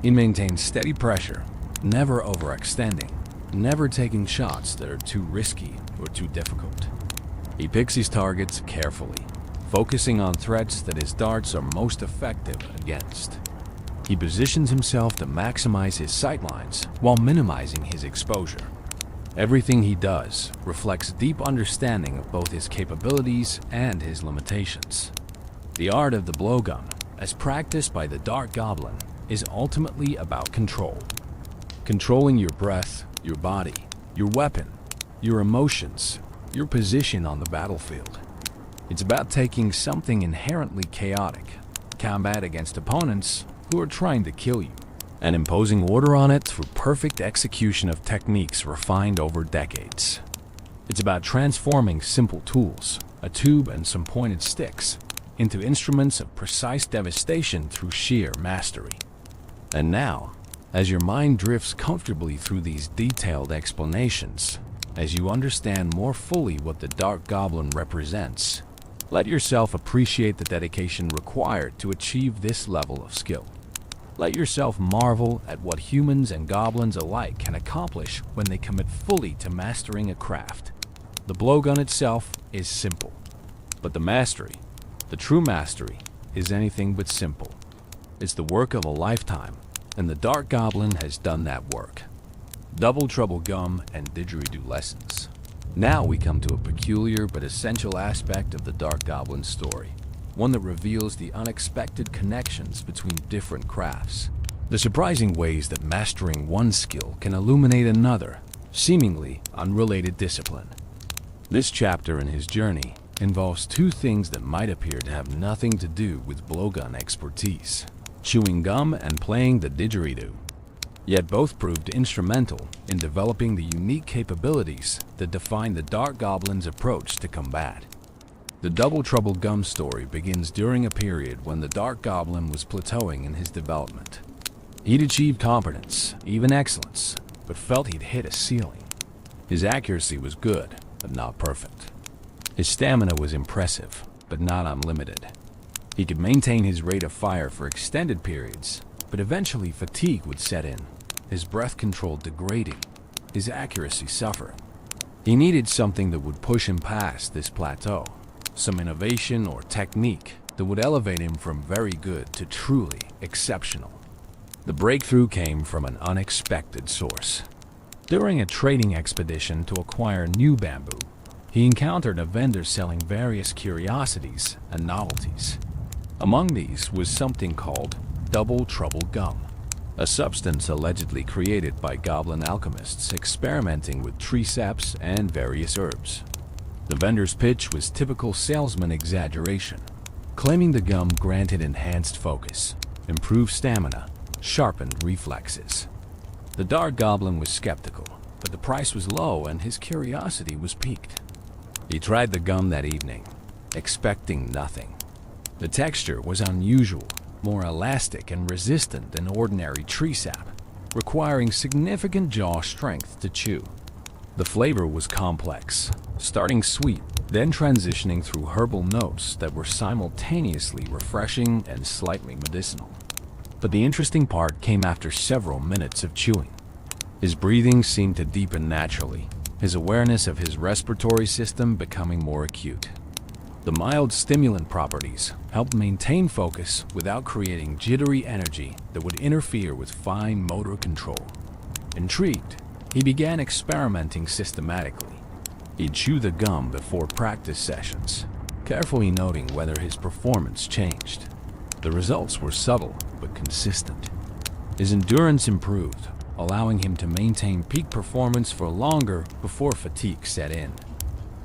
He maintains steady pressure, never overextending, never taking shots that are too risky or too difficult. He picks his targets carefully, focusing on threats that his darts are most effective against. He positions himself to maximize his sightlines while minimizing his exposure. Everything he does reflects deep understanding of both his capabilities and his limitations. The art of the blowgun, as practiced by the Dark Goblin, is ultimately about control. Controlling your breath, your body, your weapon, your emotions, your position on the battlefield. It's about taking something inherently chaotic, combat against opponents who are trying to kill you, and imposing order on it through perfect execution of techniques refined over decades. It's about transforming simple tools, a tube and some pointed sticks, into instruments of precise devastation through sheer mastery. And now, as your mind drifts comfortably through these detailed explanations, as you understand more fully what the Dark Goblin represents, let yourself appreciate the dedication required to achieve this level of skill. Let yourself marvel at what humans and goblins alike can accomplish when they commit fully to mastering a craft. The blowgun itself is simple, but the mastery, the true mastery, is anything but simple. It's the work of a lifetime, and the Dark Goblin has done that work. Double Trouble Gum and Didgeridoo lessons. Now we come to a peculiar but essential aspect of the Dark Goblin story, one that reveals the unexpected connections between different crafts, the surprising ways that mastering one skill can illuminate another, seemingly unrelated discipline. This chapter in his journey involves two things that might appear to have nothing to do with blowgun expertise: chewing gum and playing the didgeridoo. Yet both proved instrumental in developing the unique capabilities that define the Dark Goblin's approach to combat. The Double Trouble Gum story begins during a period when the Dark Goblin was plateauing in his development. He'd achieved competence, even excellence, but felt he'd hit a ceiling. His accuracy was good, but not perfect. His stamina was impressive, but not unlimited. He could maintain his rate of fire for extended periods, but eventually fatigue would set in, his breath control degrading, his accuracy suffering. He needed something that would push him past this plateau, some innovation or technique that would elevate him from very good to truly exceptional. The breakthrough came from an unexpected source. During a trading expedition to acquire new bamboo, he encountered a vendor selling various curiosities and novelties. Among these was something called Double Trouble Gum, a substance allegedly created by goblin alchemists experimenting with tree saps and various herbs. The vendor's pitch was typical salesman exaggeration, claiming the gum granted enhanced focus, improved stamina, sharpened reflexes. The Dark Goblin was skeptical, but the price was low and his curiosity was piqued. He tried the gum that evening, expecting nothing. The texture was unusual, more elastic and resistant than ordinary tree sap, requiring significant jaw strength to chew. The flavor was complex, starting sweet, then transitioning through herbal notes that were simultaneously refreshing and slightly medicinal. But the interesting part came after several minutes of chewing. His breathing seemed to deepen naturally, his awareness of his respiratory system becoming more acute. The mild stimulant properties helped maintain focus without creating jittery energy that would interfere with fine motor control. Intrigued, he began experimenting systematically. He'd chew the gum before practice sessions, carefully noting whether his performance changed. The results were subtle but consistent. His endurance improved, allowing him to maintain peak performance for longer before fatigue set in.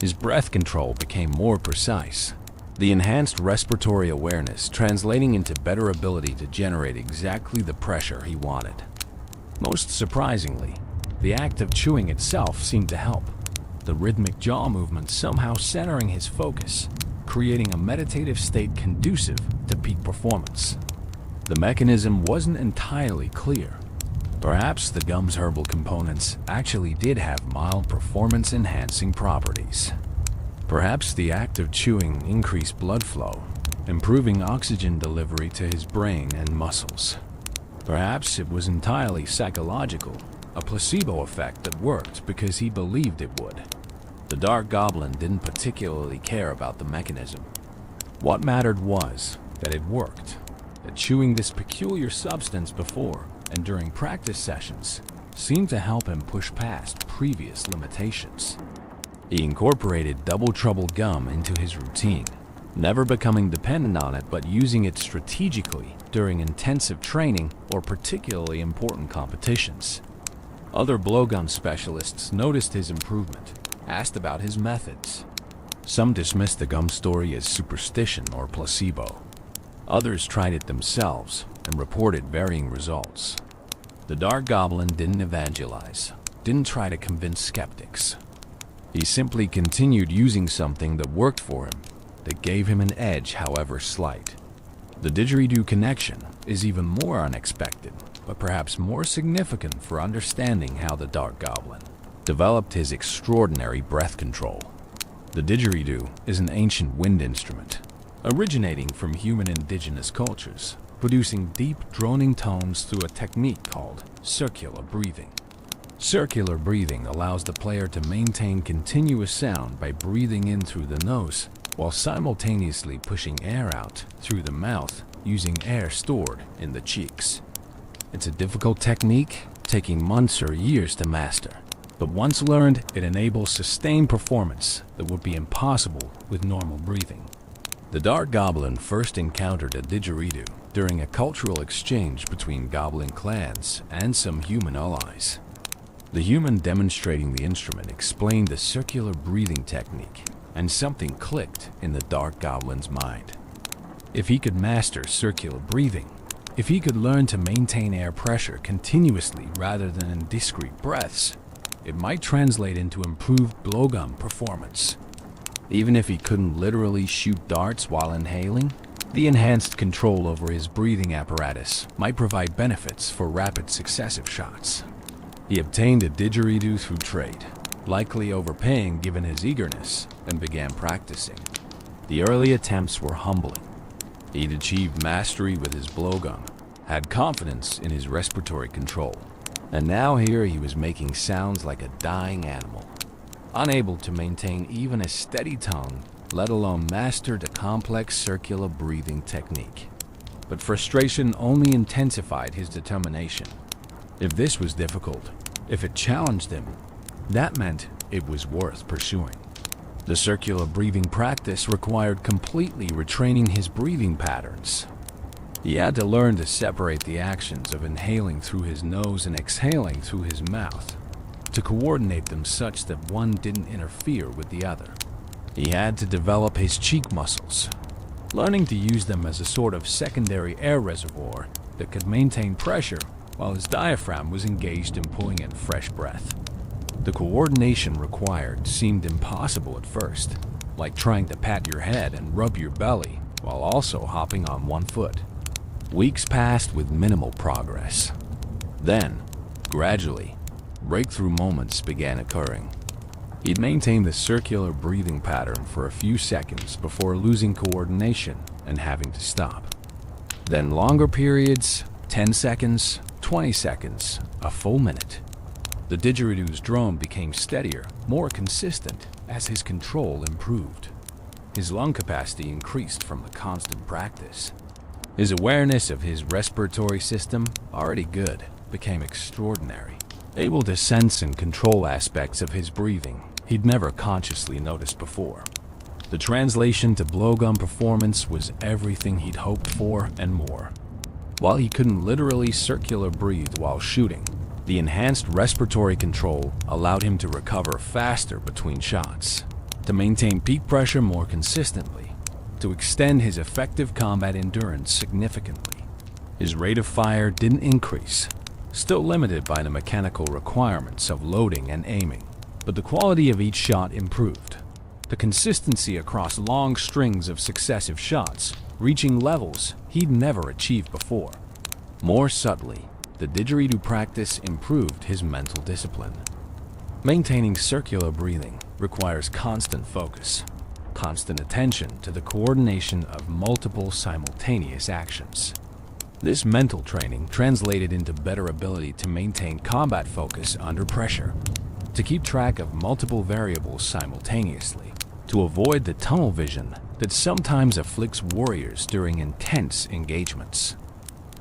His breath control became more precise, the enhanced respiratory awareness translating into better ability to generate exactly the pressure he wanted. Most surprisingly, the act of chewing itself seemed to help, the rhythmic jaw movement somehow centering his focus, creating a meditative state conducive to peak performance. The mechanism wasn't entirely clear. Perhaps the gum's herbal components actually did have mild performance-enhancing properties. Perhaps the act of chewing increased blood flow, improving oxygen delivery to his brain and muscles. Perhaps it was entirely psychological, a placebo effect that worked because he believed it would. The Dark Goblin didn't particularly care about the mechanism. What mattered was that it worked, that chewing this peculiar substance before and during practice sessions seemed to help him push past previous limitations. He incorporated Double Trouble gum into his routine, never becoming dependent on it but using it strategically during intensive training or particularly important competitions. Other blowgun specialists noticed his improvement, asked about his methods. Some dismissed the gum story as superstition or placebo. Others tried it themselves and reported varying results. The Dark Goblin didn't evangelize, didn't try to convince skeptics. He simply continued using something that worked for him, that gave him an edge however slight. The didgeridoo connection is even more unexpected, but perhaps more significant for understanding how the Dark Goblin developed his extraordinary breath control. The didgeridoo is an ancient wind instrument, originating from human indigenous cultures, producing deep droning tones through a technique called circular breathing. Circular breathing allows the player to maintain continuous sound by breathing in through the nose while simultaneously pushing air out through the mouth using air stored in the cheeks. It's a difficult technique, taking months or years to master, but once learned, it enables sustained performance that would be impossible with normal breathing. The Dark Goblin first encountered a didgeridoo during a cultural exchange between goblin clans and some human allies. The human demonstrating the instrument explained the circular breathing technique, and something clicked in the Dark Goblin's mind. If he could master circular breathing, if he could learn to maintain air pressure continuously rather than in discrete breaths, it might translate into improved blowgun performance. Even if he couldn't literally shoot darts while inhaling, the enhanced control over his breathing apparatus might provide benefits for rapid successive shots. He obtained a didgeridoo through trade, likely overpaying given his eagerness, and began practicing. The early attempts were humbling. He'd achieved mastery with his blowgun, had confidence in his respiratory control, and now here he was making sounds like a dying animal. Unable to maintain even a steady tone, let alone master the complex circular breathing technique. But frustration only intensified his determination. If this was difficult, if it challenged him, that meant it was worth pursuing. The circular breathing practice required completely retraining his breathing patterns. He had to learn to separate the actions of inhaling through his nose and exhaling through his mouth, to coordinate them such that one didn't interfere with the other. He had to develop his cheek muscles, learning to use them as a sort of secondary air reservoir that could maintain pressure while his diaphragm was engaged in pulling in fresh breath. The coordination required seemed impossible at first, like trying to pat your head and rub your belly while also hopping on one foot. Weeks passed with minimal progress. Then, gradually, breakthrough moments began occurring. He'd maintained the circular breathing pattern for a few seconds before losing coordination and having to stop. Then longer periods, 10 seconds, 20 seconds, a full minute. The didgerido's drone became steadier, more consistent as his control improved. His lung capacity increased from the constant practice. His awareness of his respiratory system, already good, became extraordinary, able to sense and control aspects of his breathing he'd never consciously noticed before. The translation to blowgun performance was everything he'd hoped for and more. While he couldn't literally circular breathe while shooting, the enhanced respiratory control allowed him to recover faster between shots, to maintain peak pressure more consistently, to extend his effective combat endurance significantly. His rate of fire didn't increase, still limited by the mechanical requirements of loading and aiming, but the quality of each shot improved. The consistency across long strings of successive shots, reaching levels he'd never achieved before. More subtly, the didgeridoo practice improved his mental discipline. Maintaining circular breathing requires constant focus, constant attention to the coordination of multiple simultaneous actions. This mental training translated into better ability to maintain combat focus under pressure, to keep track of multiple variables simultaneously, to avoid the tunnel vision that sometimes afflicts warriors during intense engagements.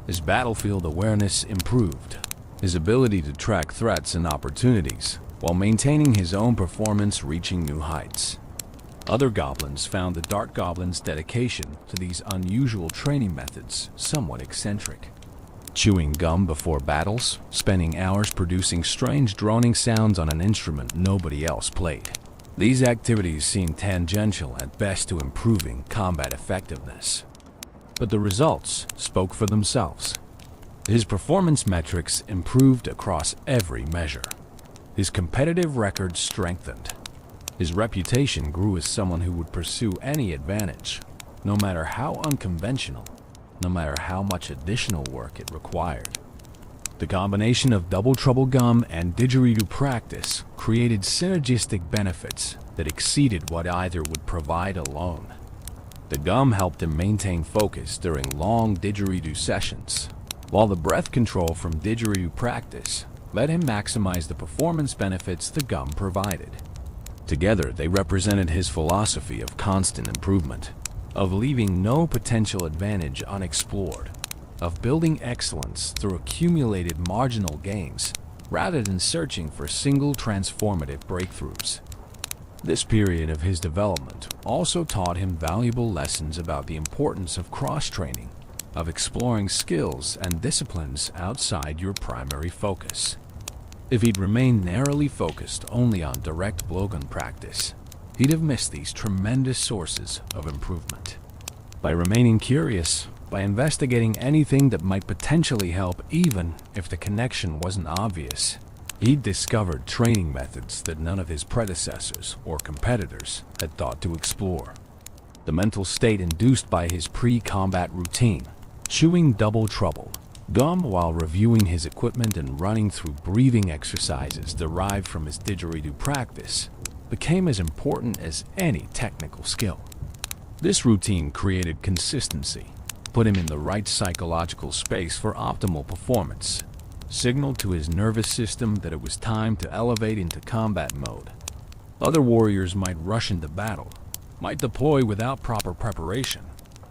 His battlefield awareness improved, his ability to track threats and opportunities, while maintaining his own performance reaching new heights. Other goblins found the Dark Goblin's dedication to these unusual training methods somewhat eccentric. Chewing gum before battles, spending hours producing strange droning sounds on an instrument nobody else played. These activities seemed tangential at best to improving combat effectiveness. But the results spoke for themselves. His performance metrics improved across every measure. His competitive record strengthened. His reputation grew as someone who would pursue any advantage, no matter how unconventional, no matter how much additional work it required. The combination of Double Trouble gum and didgeridoo practice created synergistic benefits that exceeded what either would provide alone. The gum helped him maintain focus during long didgeridoo sessions, while the breath control from didgeridoo practice let him maximize the performance benefits the gum provided. Together, they represented his philosophy of constant improvement, of leaving no potential advantage unexplored, of building excellence through accumulated marginal gains, rather than searching for single transformative breakthroughs. This period of his development also taught him valuable lessons about the importance of cross-training, of exploring skills and disciplines outside your primary focus. If he'd remained narrowly focused only on direct blowgun practice, he'd have missed these tremendous sources of improvement. By remaining curious, by investigating anything that might potentially help even if the connection wasn't obvious, he'd discovered training methods that none of his predecessors or competitors had thought to explore. The mental state induced by his pre-combat routine, chewing Double Trouble gum while reviewing his equipment and running through breathing exercises derived from his didgeridoo practice, became as important as any technical skill. This routine created consistency, put him in the right psychological space for optimal performance, signaled to his nervous system that it was time to elevate into combat mode. Other warriors might rush into battle, might deploy without proper preparation,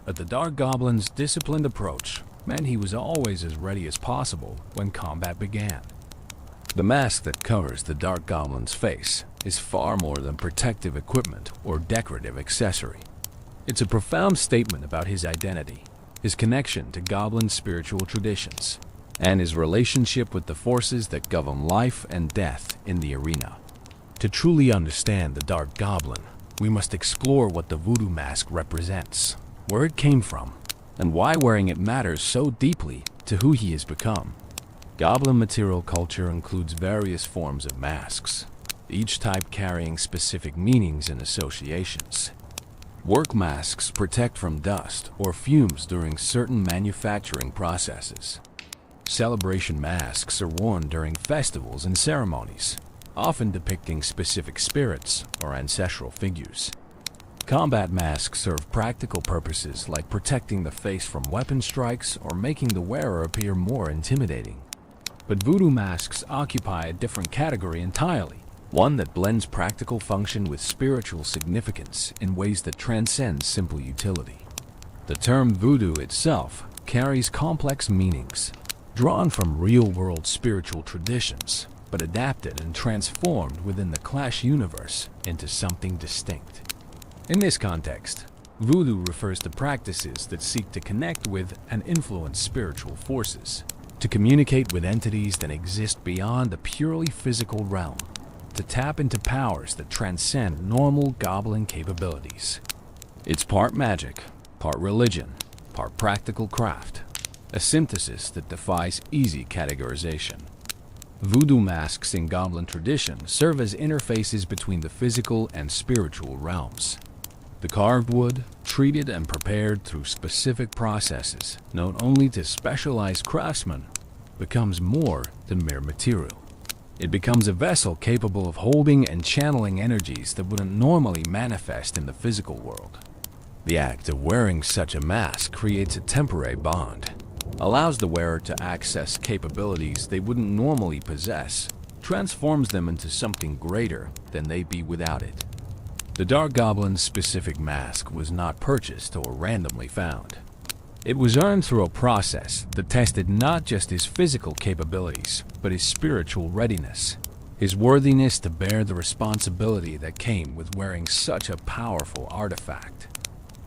but the Dark Goblin's disciplined approach meant he was always as ready as possible when combat began. The mask that covers the Dark Goblin's face is far more than protective equipment or decorative accessory. It's a profound statement about his identity, his connection to Goblin spiritual traditions, and his relationship with the forces that govern life and death in the arena. To truly understand the Dark Goblin, we must explore what the voodoo mask represents, where it came from, and why wearing it matters so deeply to who he has become. Goblin material culture includes various forms of masks, each type carrying specific meanings and associations. Work masks protect from dust or fumes during certain manufacturing processes. Celebration masks are worn during festivals and ceremonies, often depicting specific spirits or ancestral figures. Combat masks serve practical purposes like protecting the face from weapon strikes or making the wearer appear more intimidating. But voodoo masks occupy a different category entirely, one that blends practical function with spiritual significance in ways that transcend simple utility. The term voodoo itself carries complex meanings, drawn from real-world spiritual traditions, but adapted and transformed within the Clash universe into something distinct. In this context, voodoo refers to practices that seek to connect with and influence spiritual forces, to communicate with entities that exist beyond the purely physical realm, to tap into powers that transcend normal goblin capabilities. It's part magic, part religion, part practical craft, a synthesis that defies easy categorization. Voodoo masks in goblin tradition serve as interfaces between the physical and spiritual realms. The carved wood, treated and prepared through specific processes known only to specialized craftsmen, becomes more than mere material. It becomes a vessel capable of holding and channeling energies that wouldn't normally manifest in the physical world. The act of wearing such a mask creates a temporary bond, allows the wearer to access capabilities they wouldn't normally possess, transforms them into something greater than they'd be without it. The Dark Goblin's specific mask was not purchased or randomly found. It was earned through a process that tested not just his physical capabilities, but his spiritual readiness, his worthiness to bear the responsibility that came with wearing such a powerful artifact.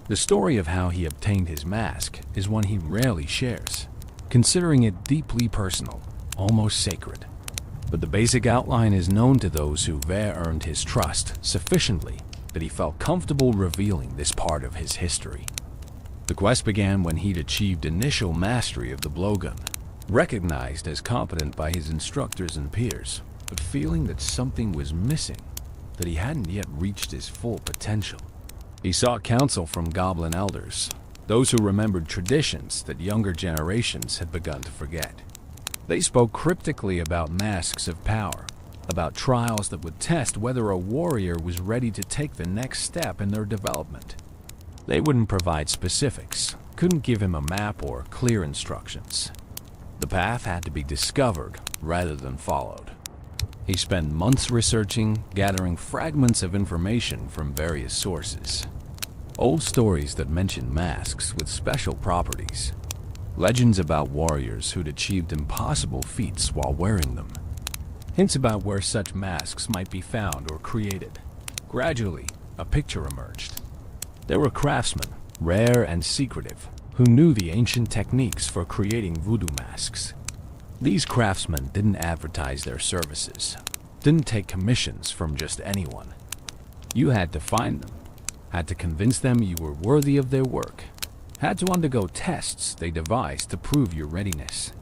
The story of how he obtained his mask is one he rarely shares, considering it deeply personal, almost sacred. But the basic outline is known to those who've earned his trust sufficiently that he felt comfortable revealing this part of his history. The quest began when he'd achieved initial mastery of the blowgun, recognized as competent by his instructors and peers, but feeling that something was missing, that he hadn't yet reached his full potential. He sought counsel from goblin elders, those who remembered traditions that younger generations had begun to forget. They spoke cryptically about masks of power, about trials that would test whether a warrior was ready to take the next step in their development. They wouldn't provide specifics, couldn't give him a map or clear instructions. The path had to be discovered rather than followed. He spent months researching, gathering fragments of information from various sources. Old stories that mentioned masks with special properties. Legends about warriors who'd achieved impossible feats while wearing them. Hints about where such masks might be found or created. Gradually, a picture emerged. There were craftsmen, rare and secretive, who knew the ancient techniques for creating voodoo masks. These craftsmen didn't advertise their services, didn't take commissions from just anyone. You had to find them, had to convince them you were worthy of their work, had to undergo tests they devised to prove your readiness.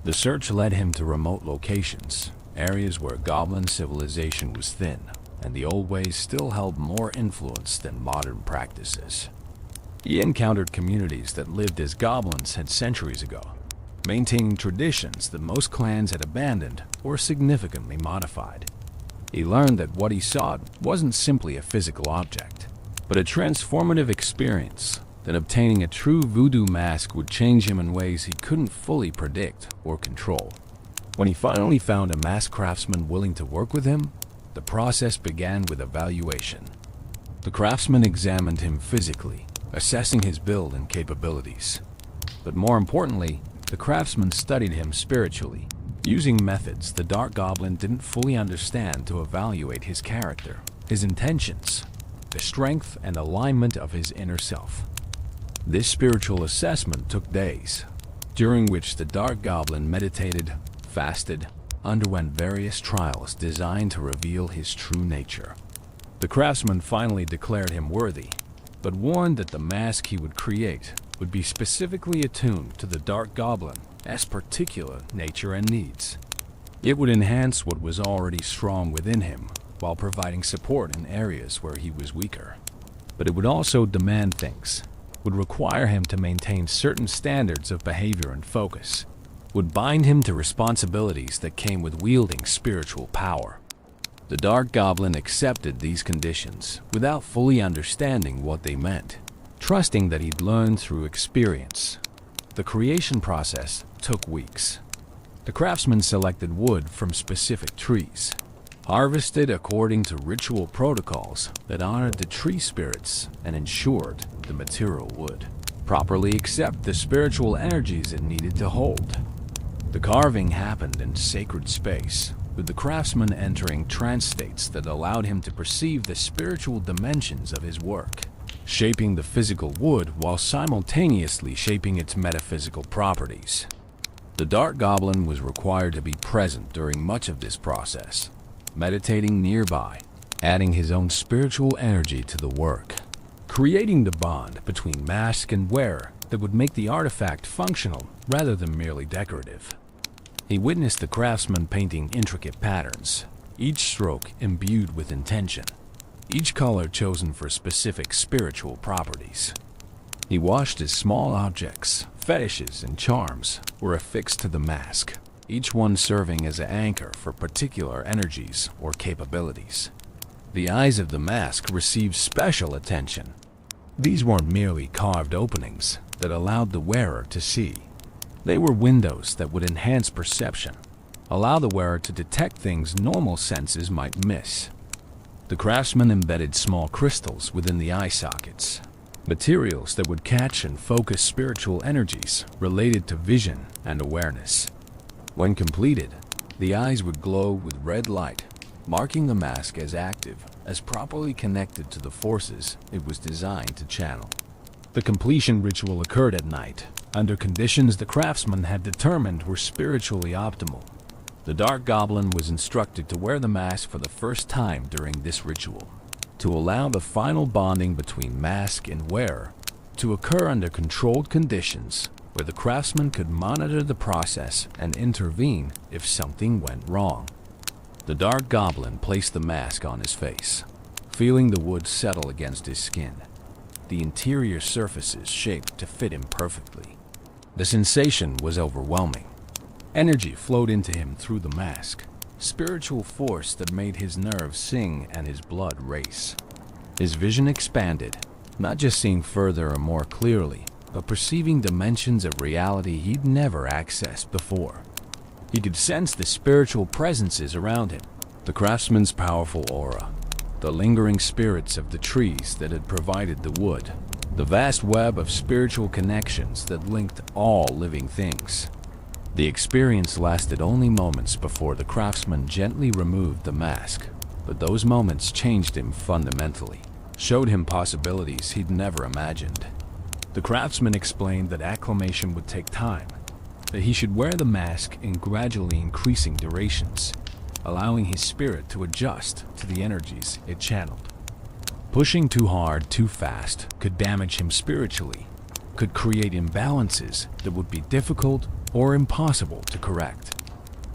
The search led him to remote locations, areas where goblin civilization was thin, and the old ways still held more influence than modern practices. He encountered communities that lived as goblins had centuries ago, maintaining traditions that most clans had abandoned or significantly modified. He learned that what he sought wasn't simply a physical object, but a transformative experience, that obtaining a true voodoo mask would change him in ways he couldn't fully predict or control. When he finally found a mask craftsman willing to work with him, the process began with evaluation. The craftsman examined him physically, assessing his build and capabilities. But more importantly, the craftsman studied him spiritually, using methods the Dark Goblin didn't fully understand to evaluate his character, his intentions, the strength and alignment of his inner self. This spiritual assessment took days, during which the Dark Goblin meditated, fasted, underwent various trials designed to reveal his true nature. The craftsman finally declared him worthy, but warned that the mask he would create would be specifically attuned to the Dark Goblin's particular nature and needs. It would enhance what was already strong within him, while providing support in areas where he was weaker. But it would also demand things, would require him to maintain certain standards of behavior and focus, would bind him to responsibilities that came with wielding spiritual power. The Dark Goblin accepted these conditions without fully understanding what they meant, trusting that he'd learn through experience. The creation process took weeks. The craftsman selected wood from specific trees, harvested according to ritual protocols that honored the tree spirits and ensured the material would properly accept the spiritual energies it needed to hold. The carving happened in sacred space, with the craftsman entering trance states that allowed him to perceive the spiritual dimensions of his work, shaping the physical wood while simultaneously shaping its metaphysical properties. The Dark Goblin was required to be present during much of this process, meditating nearby, adding his own spiritual energy to the work, creating the bond between mask and wearer that would make the artifact functional rather than merely decorative. He witnessed the craftsman painting intricate patterns, each stroke imbued with intention, each color chosen for specific spiritual properties. He watched as small objects, fetishes, and charms were affixed to the mask, each one serving as an anchor for particular energies or capabilities. The eyes of the mask received special attention. These weren't merely carved openings that allowed the wearer to see. They were windows that would enhance perception, allow the wearer to detect things normal senses might miss. The craftsman embedded small crystals within the eye sockets, materials that would catch and focus spiritual energies related to vision and awareness. When completed, the eyes would glow with red light, marking the mask as active, as properly connected to the forces it was designed to channel. The completion ritual occurred at night, under conditions the craftsman had determined were spiritually optimal. The Dark Goblin was instructed to wear the mask for the first time during this ritual, to allow the final bonding between mask and wearer to occur under controlled conditions where the craftsman could monitor the process and intervene if something went wrong. The Dark Goblin placed the mask on his face, feeling the wood settle against his skin, the interior surfaces shaped to fit him perfectly. The sensation was overwhelming. Energy flowed into him through the mask, spiritual force that made his nerves sing and his blood race. His vision expanded, not just seeing further or more clearly, but perceiving dimensions of reality he'd never accessed before. He could sense the spiritual presences around him, the craftsman's powerful aura, the lingering spirits of the trees that had provided the wood, the vast web of spiritual connections that linked all living things. The experience lasted only moments before the craftsman gently removed the mask, but those moments changed him fundamentally, showed him possibilities he'd never imagined. The craftsman explained that acclimation would take time, that he should wear the mask in gradually increasing durations, allowing his spirit to adjust to the energies it channeled. Pushing too hard, too fast, could damage him spiritually, could create imbalances that would be difficult or impossible to correct.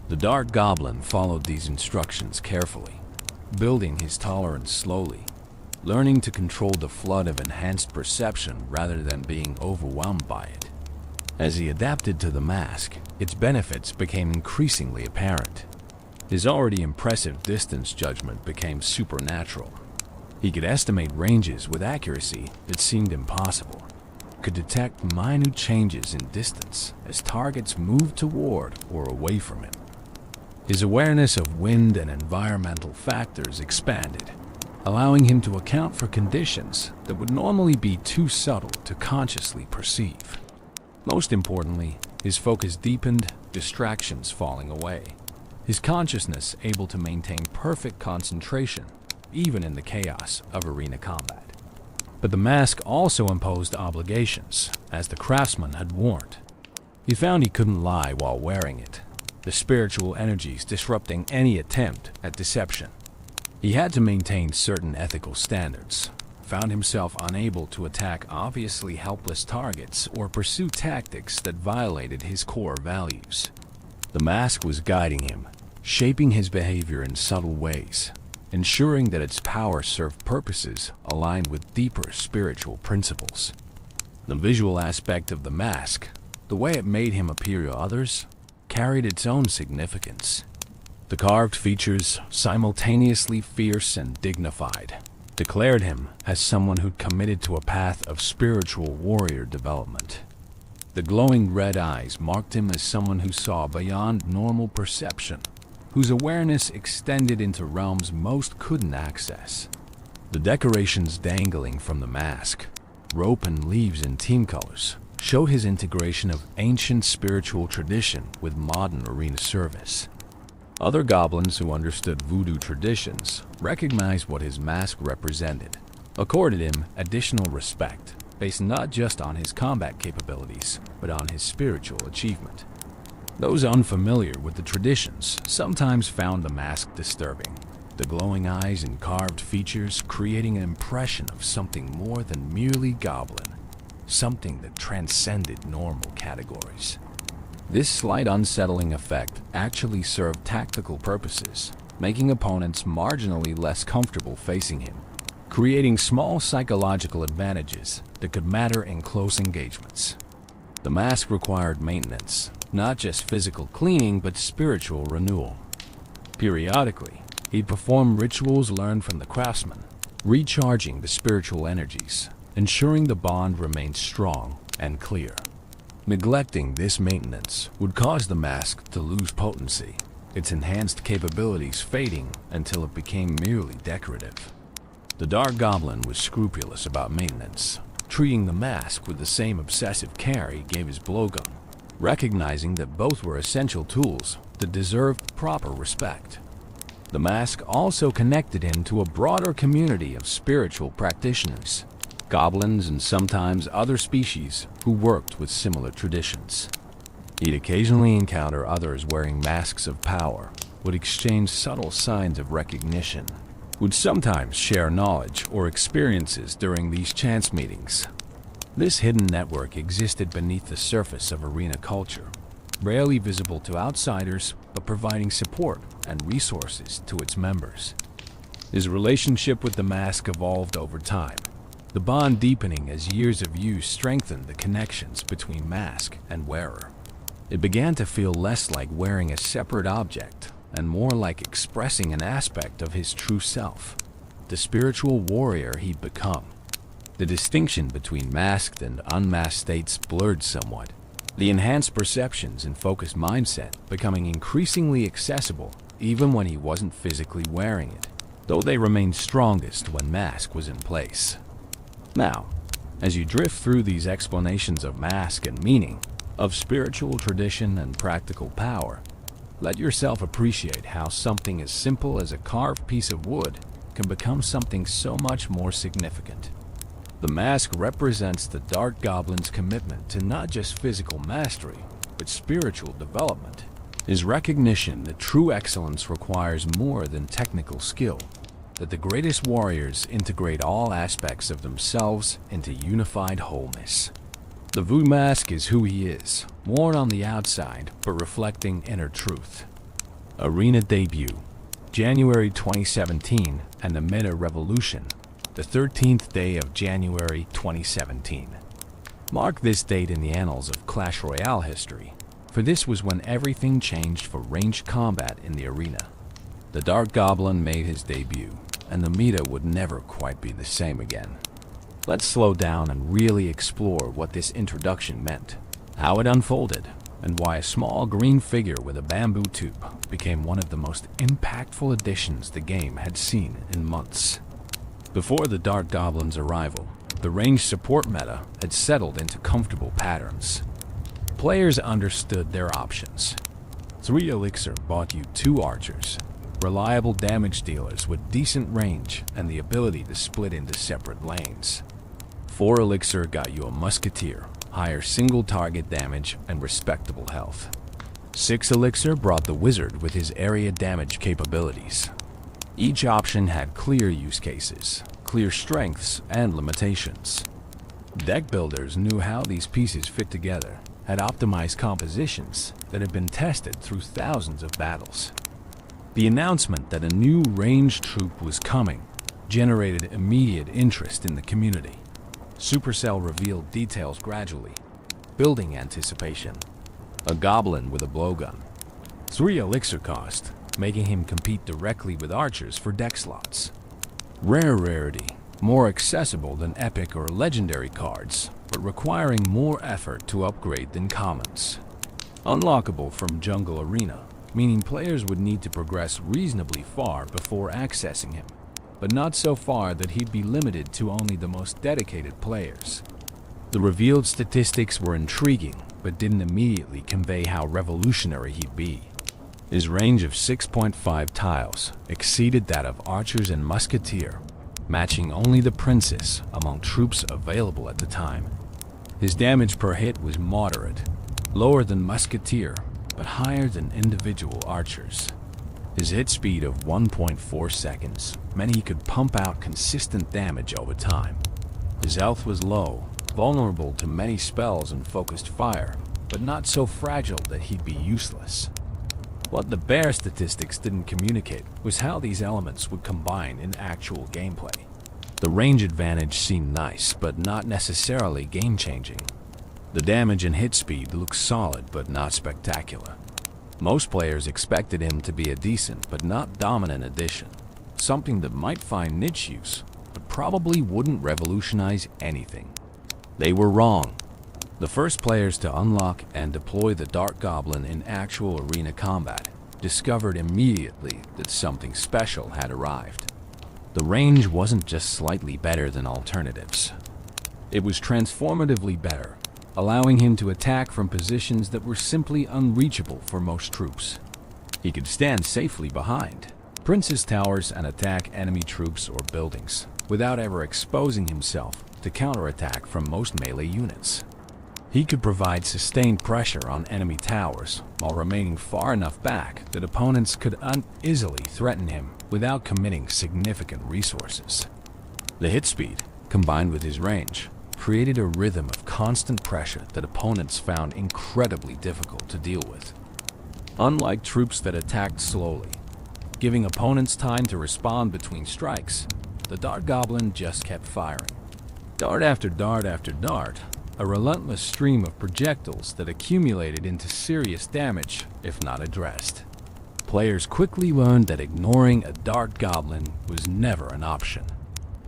The Dark Goblin followed these instructions carefully, building his tolerance slowly, learning to control the flood of enhanced perception rather than being overwhelmed by it. As he adapted to the mask, its benefits became increasingly apparent. His already impressive distance judgment became supernatural. He could estimate ranges with accuracy that seemed impossible, could detect minute changes in distance as targets moved toward or away from him. His awareness of wind and environmental factors expanded, allowing him to account for conditions that would normally be too subtle to consciously perceive. Most importantly, his focus deepened, distractions falling away, his consciousness able to maintain perfect concentration, even in the chaos of arena combat. But the mask also imposed obligations, as the craftsman had warned. He found he couldn't lie while wearing it, the spiritual energies disrupting any attempt at deception. He had to maintain certain ethical standards, found himself unable to attack obviously helpless targets or pursue tactics that violated his core values. The mask was guiding him, shaping his behavior in subtle ways, ensuring that its power served purposes aligned with deeper spiritual principles. The visual aspect of the mask, the way it made him appear to others, carried its own significance. The carved features, simultaneously fierce and dignified, declared him as someone who'd committed to a path of spiritual warrior development. The glowing red eyes marked him as someone who saw beyond normal perception, whose awareness extended into realms most couldn't access. The decorations dangling from the mask, rope and leaves in team colors, show his integration of ancient spiritual tradition with modern arena service. Other goblins who understood voodoo traditions recognized what his mask represented, accorded him additional respect, based not just on his combat capabilities, but on his spiritual achievement. Those unfamiliar with the traditions sometimes found the mask disturbing, the glowing eyes and carved features creating an impression of something more than merely goblin, something that transcended normal categories. This slight unsettling effect actually served tactical purposes, making opponents marginally less comfortable facing him, creating small psychological advantages that could matter in close engagements. The mask required maintenance, not just physical cleaning but spiritual renewal. Periodically, he'd perform rituals learned from the craftsman, recharging the spiritual energies, ensuring the bond remained strong and clear. Neglecting this maintenance would cause the mask to lose potency, its enhanced capabilities fading until it became merely decorative. The Dark Goblin was scrupulous about maintenance, treating the mask with the same obsessive care he gave his blowgun, recognizing that both were essential tools that deserved proper respect. The mask also connected him to a broader community of spiritual practitioners, goblins and sometimes other species who worked with similar traditions. He'd occasionally encounter others wearing masks of power, would exchange subtle signs of recognition, would sometimes share knowledge or experiences during these chance meetings. This hidden network existed beneath the surface of arena culture, rarely visible to outsiders but providing support and resources to its members. His relationship with the mask evolved over time, the bond deepening as years of use strengthened the connections between mask and wearer. It began to feel less like wearing a separate object and more like expressing an aspect of his true self, the spiritual warrior he'd become. The distinction between masked and unmasked states blurred somewhat, the enhanced perceptions and focused mindset becoming increasingly accessible even when he wasn't physically wearing it, though they remained strongest when mask was in place. Now, as you drift through these explanations of mask and meaning, of spiritual tradition and practical power, let yourself appreciate how something as simple as a carved piece of wood can become something so much more significant. The mask represents the Dark Goblin's commitment to not just physical mastery, but spiritual development. His recognition that true excellence requires more than technical skill, that the greatest warriors integrate all aspects of themselves into unified wholeness. The voodoo mask is who he is, worn on the outside but reflecting inner truth. Arena debut, January 2017, and the Meta Revolution, the 13th day of January 2017. Mark this date in the annals of Clash Royale history, for this was when everything changed for ranged combat in the arena. The Dark Goblin made his debut, and the meta would never quite be the same again. Let's slow down and really explore what this introduction meant, how it unfolded, and why a small green figure with a bamboo tube became one of the most impactful additions the game had seen in months. Before the Dark Goblin's arrival, the ranged support meta had settled into comfortable patterns. Players understood their options. 3 elixir bought you 2 archers, reliable damage dealers with decent range and the ability to split into separate lanes. 4 elixir got you a musketeer, higher single target damage and respectable health. 6 elixir brought the wizard with his area damage capabilities. Each option had clear use cases, clear strengths and limitations. Deck builders knew how these pieces fit together, had optimized compositions that had been tested through thousands of battles. The announcement that a new ranged troop was coming generated immediate interest in the community. Supercell revealed details gradually, building anticipation. A goblin with a blowgun, 3 elixir cost, making him compete directly with archers for deck slots. Rare rarity, more accessible than epic or legendary cards, but requiring more effort to upgrade than commons. Unlockable from Jungle Arena, meaning players would need to progress reasonably far before accessing him, but not so far that he'd be limited to only the most dedicated players. The revealed statistics were intriguing, but didn't immediately convey how revolutionary he'd be. His range of 6.5 tiles exceeded that of archers and musketeer, matching only the princess among troops available at the time. His damage per hit was moderate, lower than musketeer, but higher than individual archers. His hit speed of 1.4 seconds meant he could pump out consistent damage over time. His health was low, vulnerable to many spells and focused fire, but not so fragile that he'd be useless. What the bare statistics didn't communicate was how these elements would combine in actual gameplay. The range advantage seemed nice, but not necessarily game-changing. The damage and hit speed looked solid, but not spectacular. Most players expected him to be a decent, but not dominant addition, something that might find niche use, but probably wouldn't revolutionize anything. They were wrong. The first players to unlock and deploy the Dark Goblin in actual arena combat discovered immediately that something special had arrived. The range wasn't just slightly better than alternatives. It was transformatively better, allowing him to attack from positions that were simply unreachable for most troops. He could stand safely behind Prince's towers and attack enemy troops or buildings without ever exposing himself to counterattack from most melee units. He could provide sustained pressure on enemy towers while remaining far enough back that opponents could uneasily threaten him without committing significant resources. The hit speed, combined with his range, created a rhythm of constant pressure that opponents found incredibly difficult to deal with. Unlike troops that attacked slowly, giving opponents time to respond between strikes, the Dark Goblin just kept firing. Dart after dart after dart, a relentless stream of projectiles that accumulated into serious damage if not addressed. Players quickly learned that ignoring a Dark Goblin was never an option.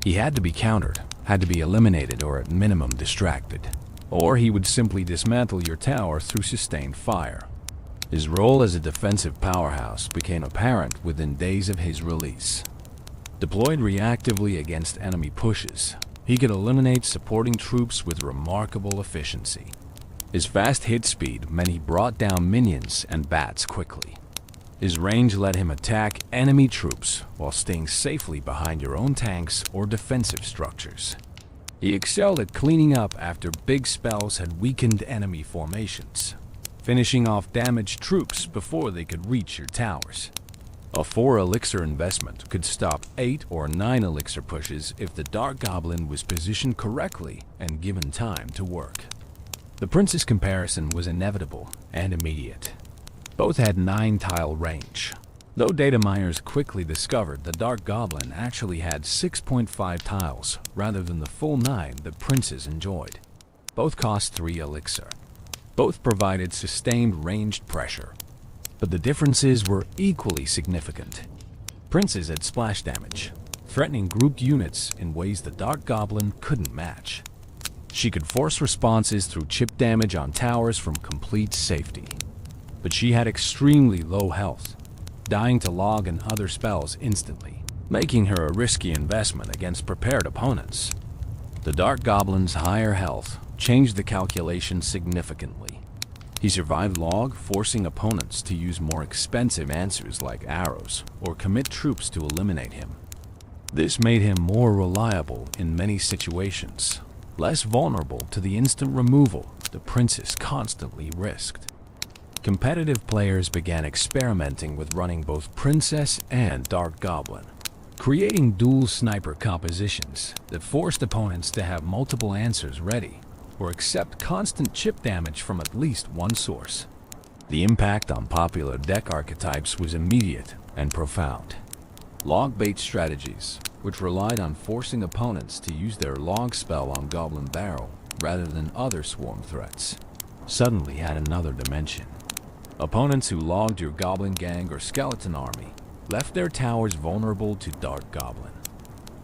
He had to be countered, had to be eliminated or at minimum distracted, or he would simply dismantle your tower through sustained fire. His role as a defensive powerhouse became apparent within days of his release. Deployed reactively against enemy pushes, he could eliminate supporting troops with remarkable efficiency. His fast hit speed meant he brought down minions and bats quickly. His range let him attack enemy troops while staying safely behind your own tanks or defensive structures. He excelled at cleaning up after big spells had weakened enemy formations, finishing off damaged troops before they could reach your towers. A 4 elixir investment could stop 8 or 9 elixir pushes if the Dark Goblin was positioned correctly and given time to work. The Prince's comparison was inevitable and immediate. Both had 9-tile range, though data miners quickly discovered the Dark Goblin actually had 6.5 tiles rather than the full 9 that Princes enjoyed. Both cost 3 elixir. Both provided sustained ranged pressure, but the differences were equally significant. Princes had splash damage, threatening grouped units in ways the Dark Goblin couldn't match. She could force responses through chip damage on towers from complete safety. But she had extremely low health, dying to log and other spells instantly, making her a risky investment against prepared opponents. The Dark Goblin's higher health changed the calculation significantly. He survived log, forcing opponents to use more expensive answers like arrows or commit troops to eliminate him. This made him more reliable in many situations, less vulnerable to the instant removal the Princess constantly risked. Competitive players began experimenting with running both Princess and Dark Goblin, creating dual sniper compositions that forced opponents to have multiple answers ready or accept constant chip damage from at least one source. The impact on popular deck archetypes was immediate and profound. Log-bait strategies, which relied on forcing opponents to use their log spell on Goblin Barrel rather than other swarm threats, suddenly had another dimension. Opponents who logged your Goblin Gang or Skeleton Army left their towers vulnerable to Dark Goblin.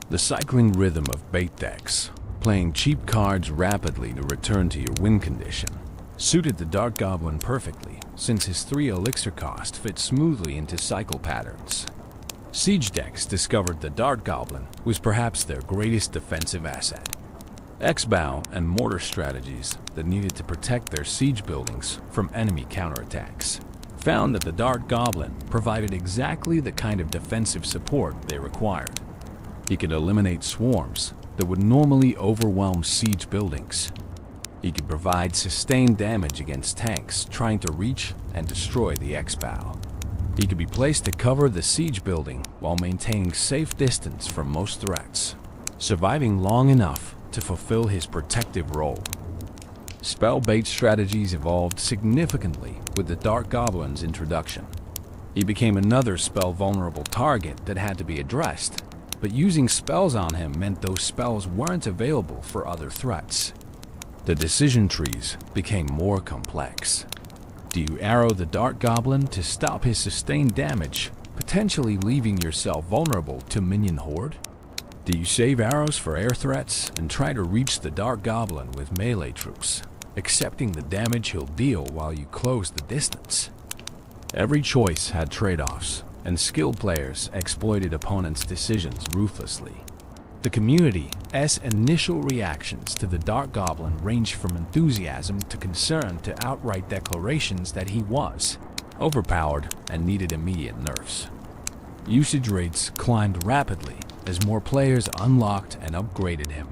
The cycling rhythm of bait decks, playing cheap cards rapidly to return to your win condition, suited the Dark Goblin perfectly, since his 3 elixir cost fit smoothly into cycle patterns. Siege decks discovered the Dark Goblin was perhaps their greatest defensive asset. X-bow and mortar strategies that needed to protect their siege buildings from enemy counterattacks found that the Dark Goblin provided exactly the kind of defensive support they required. He could eliminate swarms that would normally overwhelm siege buildings. He could provide sustained damage against tanks trying to reach and destroy the X-bow. He could be placed to cover the siege building while maintaining safe distance from most threats, surviving long enough to fulfill his protective role. Spell bait strategies evolved significantly with the Dark Goblin's introduction. He became another spell-vulnerable target that had to be addressed, but using spells on him meant those spells weren't available for other threats. The decision trees became more complex. Do you arrow the Dark Goblin to stop his sustained damage, potentially leaving yourself vulnerable to minion horde? Do you save arrows for air threats and try to reach the Dark Goblin with melee troops, accepting the damage he'll deal while you close the distance? Every choice had trade-offs, and skilled players exploited opponents' decisions ruthlessly. The community's initial reactions to the Dark Goblin ranged from enthusiasm to concern to outright declarations that he was overpowered and needed immediate nerfs. Usage rates climbed rapidly as more players unlocked and upgraded him.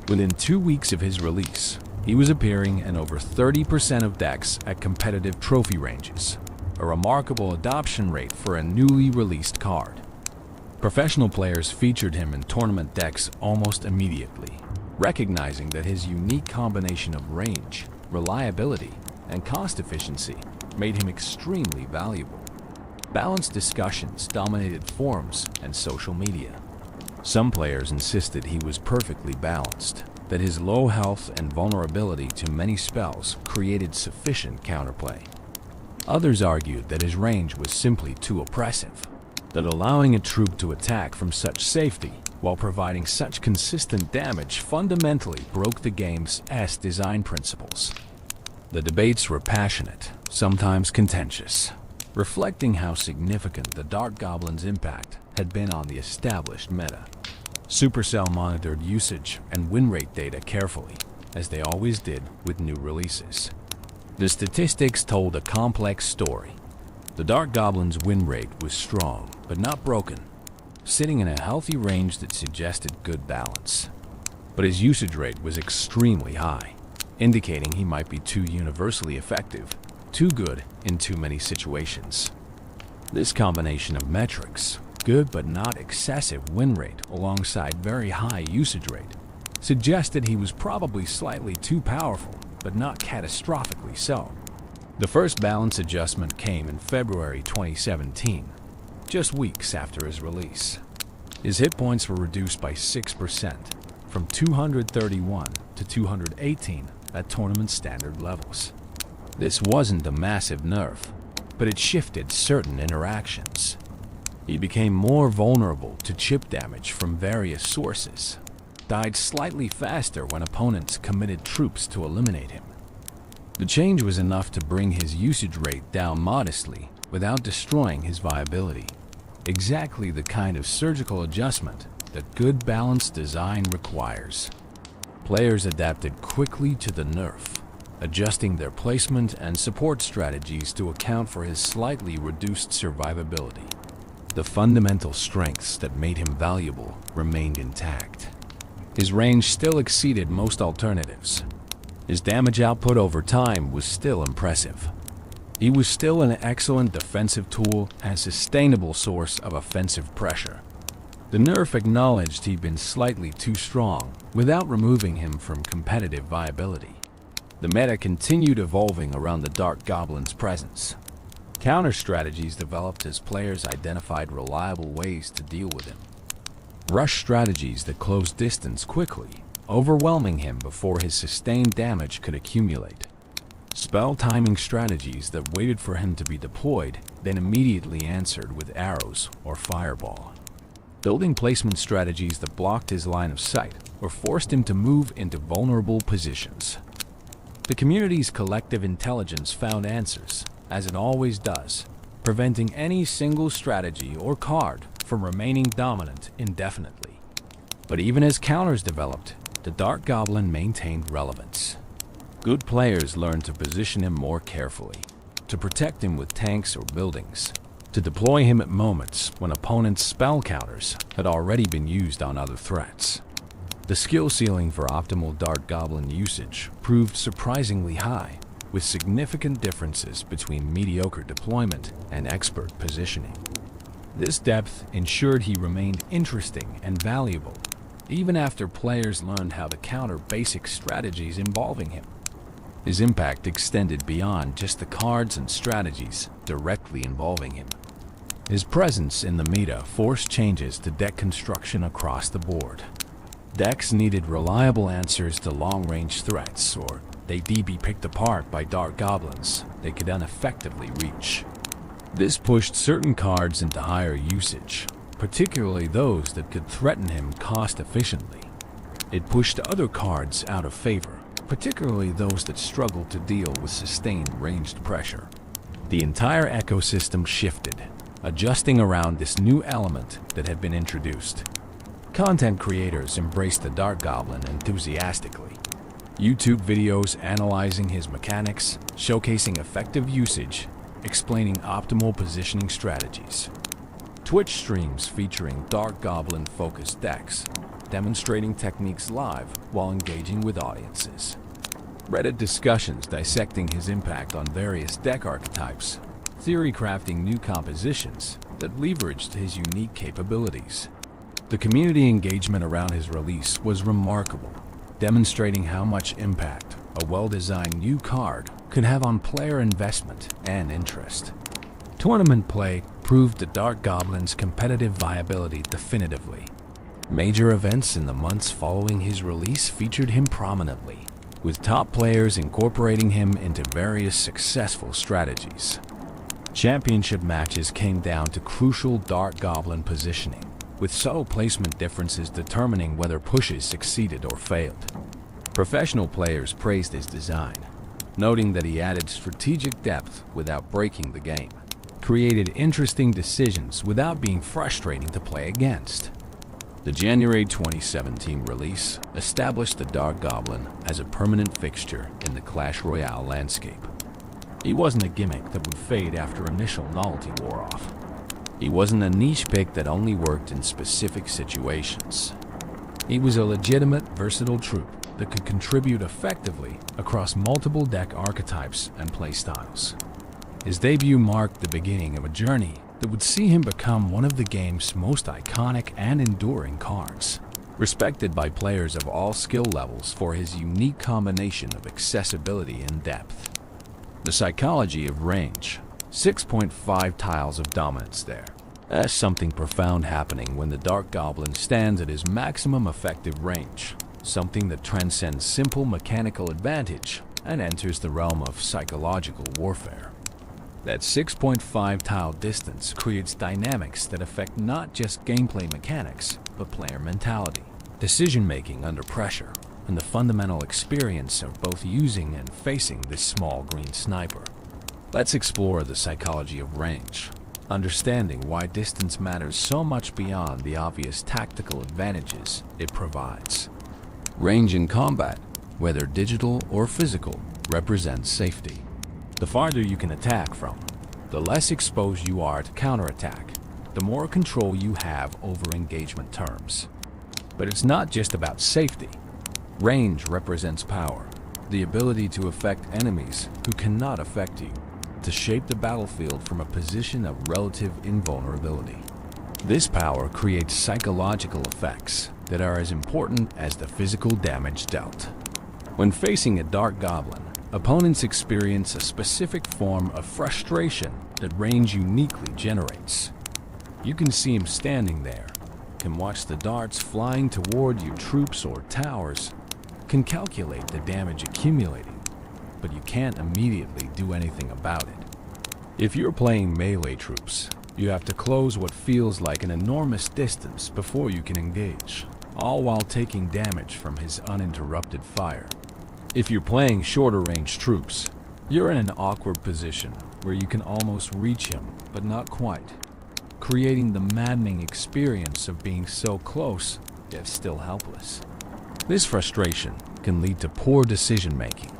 Within 2 weeks of his release, he was appearing in over 30% of decks at competitive trophy ranges, a remarkable adoption rate for a newly released card. Professional players featured him in tournament decks almost immediately, recognizing that his unique combination of range, reliability, and cost efficiency made him extremely valuable. Balanced discussions dominated forums and social media. Some players insisted he was perfectly balanced, that his low health and vulnerability to many spells created sufficient counterplay. Others argued that his range was simply too oppressive, that allowing a troop to attack from such safety while providing such consistent damage fundamentally broke the game's design principles. The debates were passionate, sometimes contentious, reflecting how significant the Dark Goblin's impact had been on the established meta. Supercell monitored usage and win rate data carefully, as they always did with new releases. The statistics told a complex story. The Dark Goblin's win rate was strong, but not broken, sitting in a healthy range that suggested good balance. But his usage rate was extremely high, indicating he might be too universally effective, too good in too many situations. This combination of metrics, good but not excessive win rate alongside very high usage rate, suggested he was probably slightly too powerful, but not catastrophically so. The first balance adjustment came in February 2017, just weeks after his release. His hit points were reduced by 6%, from 231 to 218 at tournament standard levels. This wasn't a massive nerf, but it shifted certain interactions. He became more vulnerable to chip damage from various sources, died slightly faster when opponents committed troops to eliminate him. The change was enough to bring his usage rate down modestly without destroying his viability. Exactly the kind of surgical adjustment that good balanced design requires. Players adapted quickly to the nerf, adjusting their placement and support strategies to account for his slightly reduced survivability. The fundamental strengths that made him valuable remained intact. His range still exceeded most alternatives. His damage output over time was still impressive. He was still an excellent defensive tool and a sustainable source of offensive pressure. The nerf acknowledged he'd been slightly too strong without removing him from competitive viability. The meta continued evolving around the Dark Goblin's presence. Counter strategies developed as players identified reliable ways to deal with him. Rush strategies that closed distance quickly, overwhelming him before his sustained damage could accumulate. Spell timing strategies that waited for him to be deployed, then immediately answered with arrows or fireball. building placement strategies that blocked his line of sight or forced him to move into vulnerable positions. The community's collective intelligence found answers, as it always does, preventing any single strategy or card from remaining dominant indefinitely. But even as counters developed, the Dark Goblin maintained relevance. Good players learned to position him more carefully, to protect him with tanks or buildings, to deploy him at moments when opponents' spell counters had already been used on other threats. The skill ceiling for optimal Dark Goblin usage proved surprisingly high, with significant differences between mediocre deployment and expert positioning. This depth ensured he remained interesting and valuable, even after players learned how to counter basic strategies involving him. His impact extended beyond just the cards and strategies directly involving him. His presence in the meta forced changes to deck construction across the board. Decks needed reliable answers to long-range threats, or they'd be picked apart by Dark Goblins they could ineffectively reach. This pushed certain cards into higher usage, particularly those that could threaten him cost-efficiently. It pushed other cards out of favor, particularly those that struggled to deal with sustained ranged pressure. The entire ecosystem shifted, adjusting around this new element that had been introduced. Content creators embraced the Dark Goblin enthusiastically. YouTube videos analyzing his mechanics, showcasing effective usage, explaining optimal positioning strategies. Twitch streams featuring Dark Goblin-focused decks, demonstrating techniques live while engaging with audiences. Reddit discussions dissecting his impact on various deck archetypes, theory crafting new compositions that leveraged his unique capabilities. The community engagement around his release was remarkable, demonstrating how much impact a well-designed new card could have on player investment and interest. Tournament play proved the Dark Goblin's competitive viability definitively. Major events in the months following his release featured him prominently, with top players incorporating him into various successful strategies. Championship matches came down to crucial Dark Goblin positioning, with subtle placement differences determining whether pushes succeeded or failed. Professional players praised his design, noting that he added strategic depth without breaking the game, created interesting decisions without being frustrating to play against. The January 2017 release established the Dark Goblin as a permanent fixture in the Clash Royale landscape. He wasn't a gimmick that would fade after initial novelty wore off. He wasn't a niche pick that only worked in specific situations. He was a legitimate, versatile troop that could contribute effectively across multiple deck archetypes and playstyles. His debut marked the beginning of a journey that would see him become one of the game's most iconic and enduring cards, respected by players of all skill levels for his unique combination of accessibility and depth. The psychology of range. 6.5 tiles of dominance there. That's something profound happening when the Dark Goblin stands at his maximum effective range, something that transcends simple mechanical advantage and enters the realm of psychological warfare. That 6.5 tile distance creates dynamics that affect not just gameplay mechanics, but player mentality, decision-making under pressure, and the fundamental experience of both using and facing this small green sniper. Let's explore the psychology of range, understanding why distance matters so much beyond the obvious tactical advantages it provides. Range in combat, whether digital or physical, represents safety. The farther you can attack from, the less exposed you are to counterattack, the more control you have over engagement terms. But it's not just about safety. Range represents power, the ability to affect enemies who cannot affect you, to shape the battlefield from a position of relative invulnerability. This power creates psychological effects that are as important as the physical damage dealt. When facing a Dark Goblin, opponents experience a specific form of frustration that range uniquely generates. You can see him standing there, can watch the darts flying toward your troops or towers, can calculate the damage accumulating, but you can't immediately do anything about it. If you're playing melee troops, You have to close what feels like an enormous distance before you can engage, all while taking damage from his uninterrupted fire. If you're playing shorter range troops, you're in an awkward position where you can almost reach him, but not quite, creating the maddening experience of being so close, yet still helpless. This frustration can lead to poor decision-making.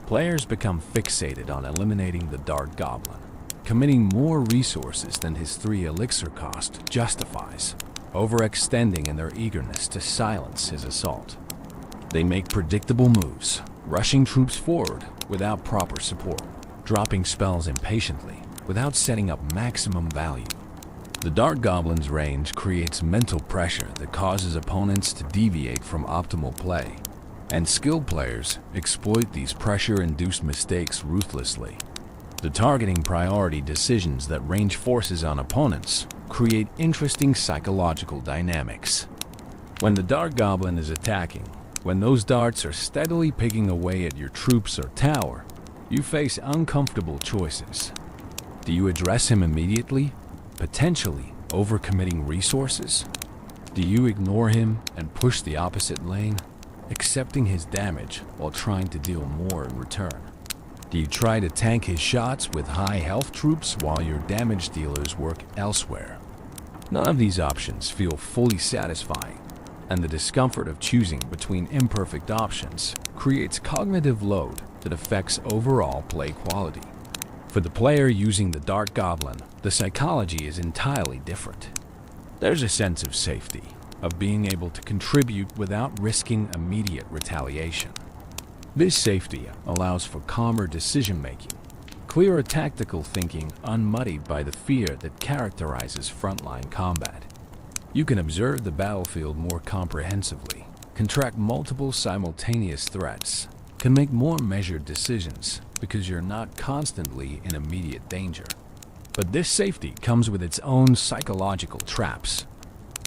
Players become fixated on eliminating the Dark Goblin, committing more resources than his 3 elixir cost justifies, overextending in their eagerness to silence his assault. They make predictable moves, rushing troops forward without proper support, dropping spells impatiently without setting up maximum value. The Dark Goblin's range creates mental pressure that causes opponents to deviate from optimal play, and skilled players exploit these pressure-induced mistakes ruthlessly. The targeting priority decisions that range forces on opponents create interesting psychological dynamics. When the Dark Goblin is attacking, when those darts are steadily picking away at your troops or tower, you face uncomfortable choices. Do you address him immediately, potentially overcommitting resources? Do you ignore him and push the opposite lane, accepting his damage while trying to deal more in return? Do you try to tank his shots with high health troops while your damage dealers work elsewhere? None of these options feel fully satisfying, and the discomfort of choosing between imperfect options creates cognitive load that affects overall play quality. For the player using the Dark Goblin, the psychology is entirely different. There's a sense of safety, of being able to contribute without risking immediate retaliation. This safety allows for calmer decision-making, clearer tactical thinking unmuddied by the fear that characterizes frontline combat. You can observe the battlefield more comprehensively, can track multiple simultaneous threats, can make more measured decisions because you're not constantly in immediate danger. But this safety comes with its own psychological traps.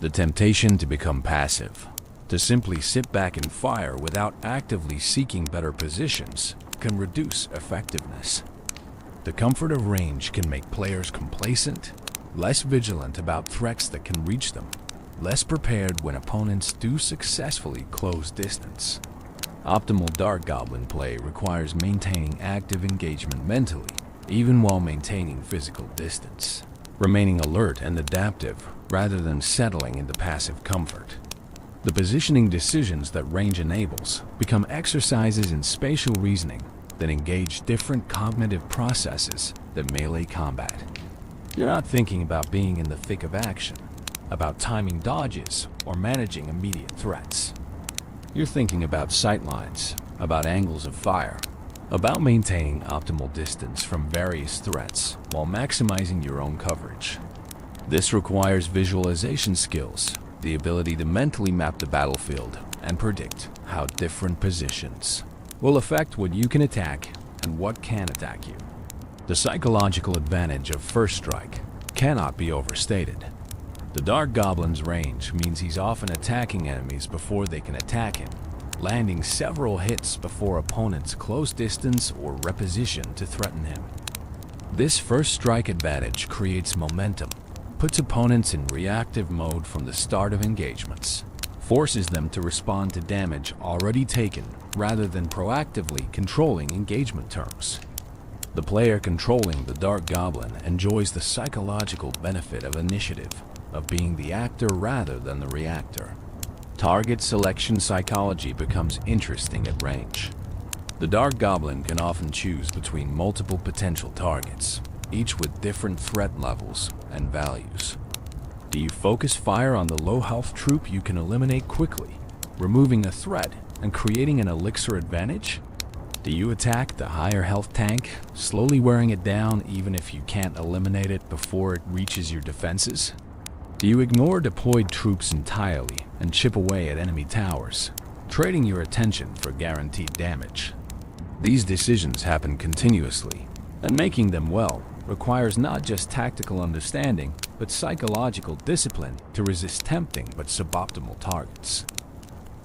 The temptation to become passive, to simply sit back and fire without actively seeking better positions, can reduce effectiveness. The comfort of range can make players complacent, less vigilant about threats that can reach them, less prepared when opponents do successfully close distance. Optimal Dark Goblin play requires maintaining active engagement mentally, even while maintaining physical distance, remaining alert and adaptive rather than settling into passive comfort. The positioning decisions that range enables become exercises in spatial reasoning that engage different cognitive processes than melee combat. You're not thinking about being in the thick of action, about timing dodges or managing immediate threats. You're thinking about sightlines, about angles of fire, about maintaining optimal distance from various threats while maximizing your own coverage. This requires visualization skills, the ability to mentally map the battlefield and predict how different positions will affect what you can attack and what can attack you. The psychological advantage of first strike cannot be overstated. The Dark Goblin's range means he's often attacking enemies before they can attack him, landing several hits before opponents close distance or reposition to threaten him. This first strike advantage creates momentum, puts opponents in reactive mode from the start of engagements, forces them to respond to damage already taken rather than proactively controlling engagement terms. The player controlling the Dark Goblin enjoys the psychological benefit of initiative, of being the actor rather than the reactor. Target selection psychology becomes interesting at range. The Dark Goblin can often choose between multiple potential targets, each with different threat levels and values. Do you focus fire on the low health troop you can eliminate quickly, removing a threat and creating an elixir advantage? Do you attack the higher health tank, slowly wearing it down even if you can't eliminate it before it reaches your defenses? Do you ignore deployed troops entirely and chip away at enemy towers, trading your attention for guaranteed damage? These decisions happen continuously, and making them well requires not just tactical understanding, but psychological discipline to resist tempting but suboptimal targets.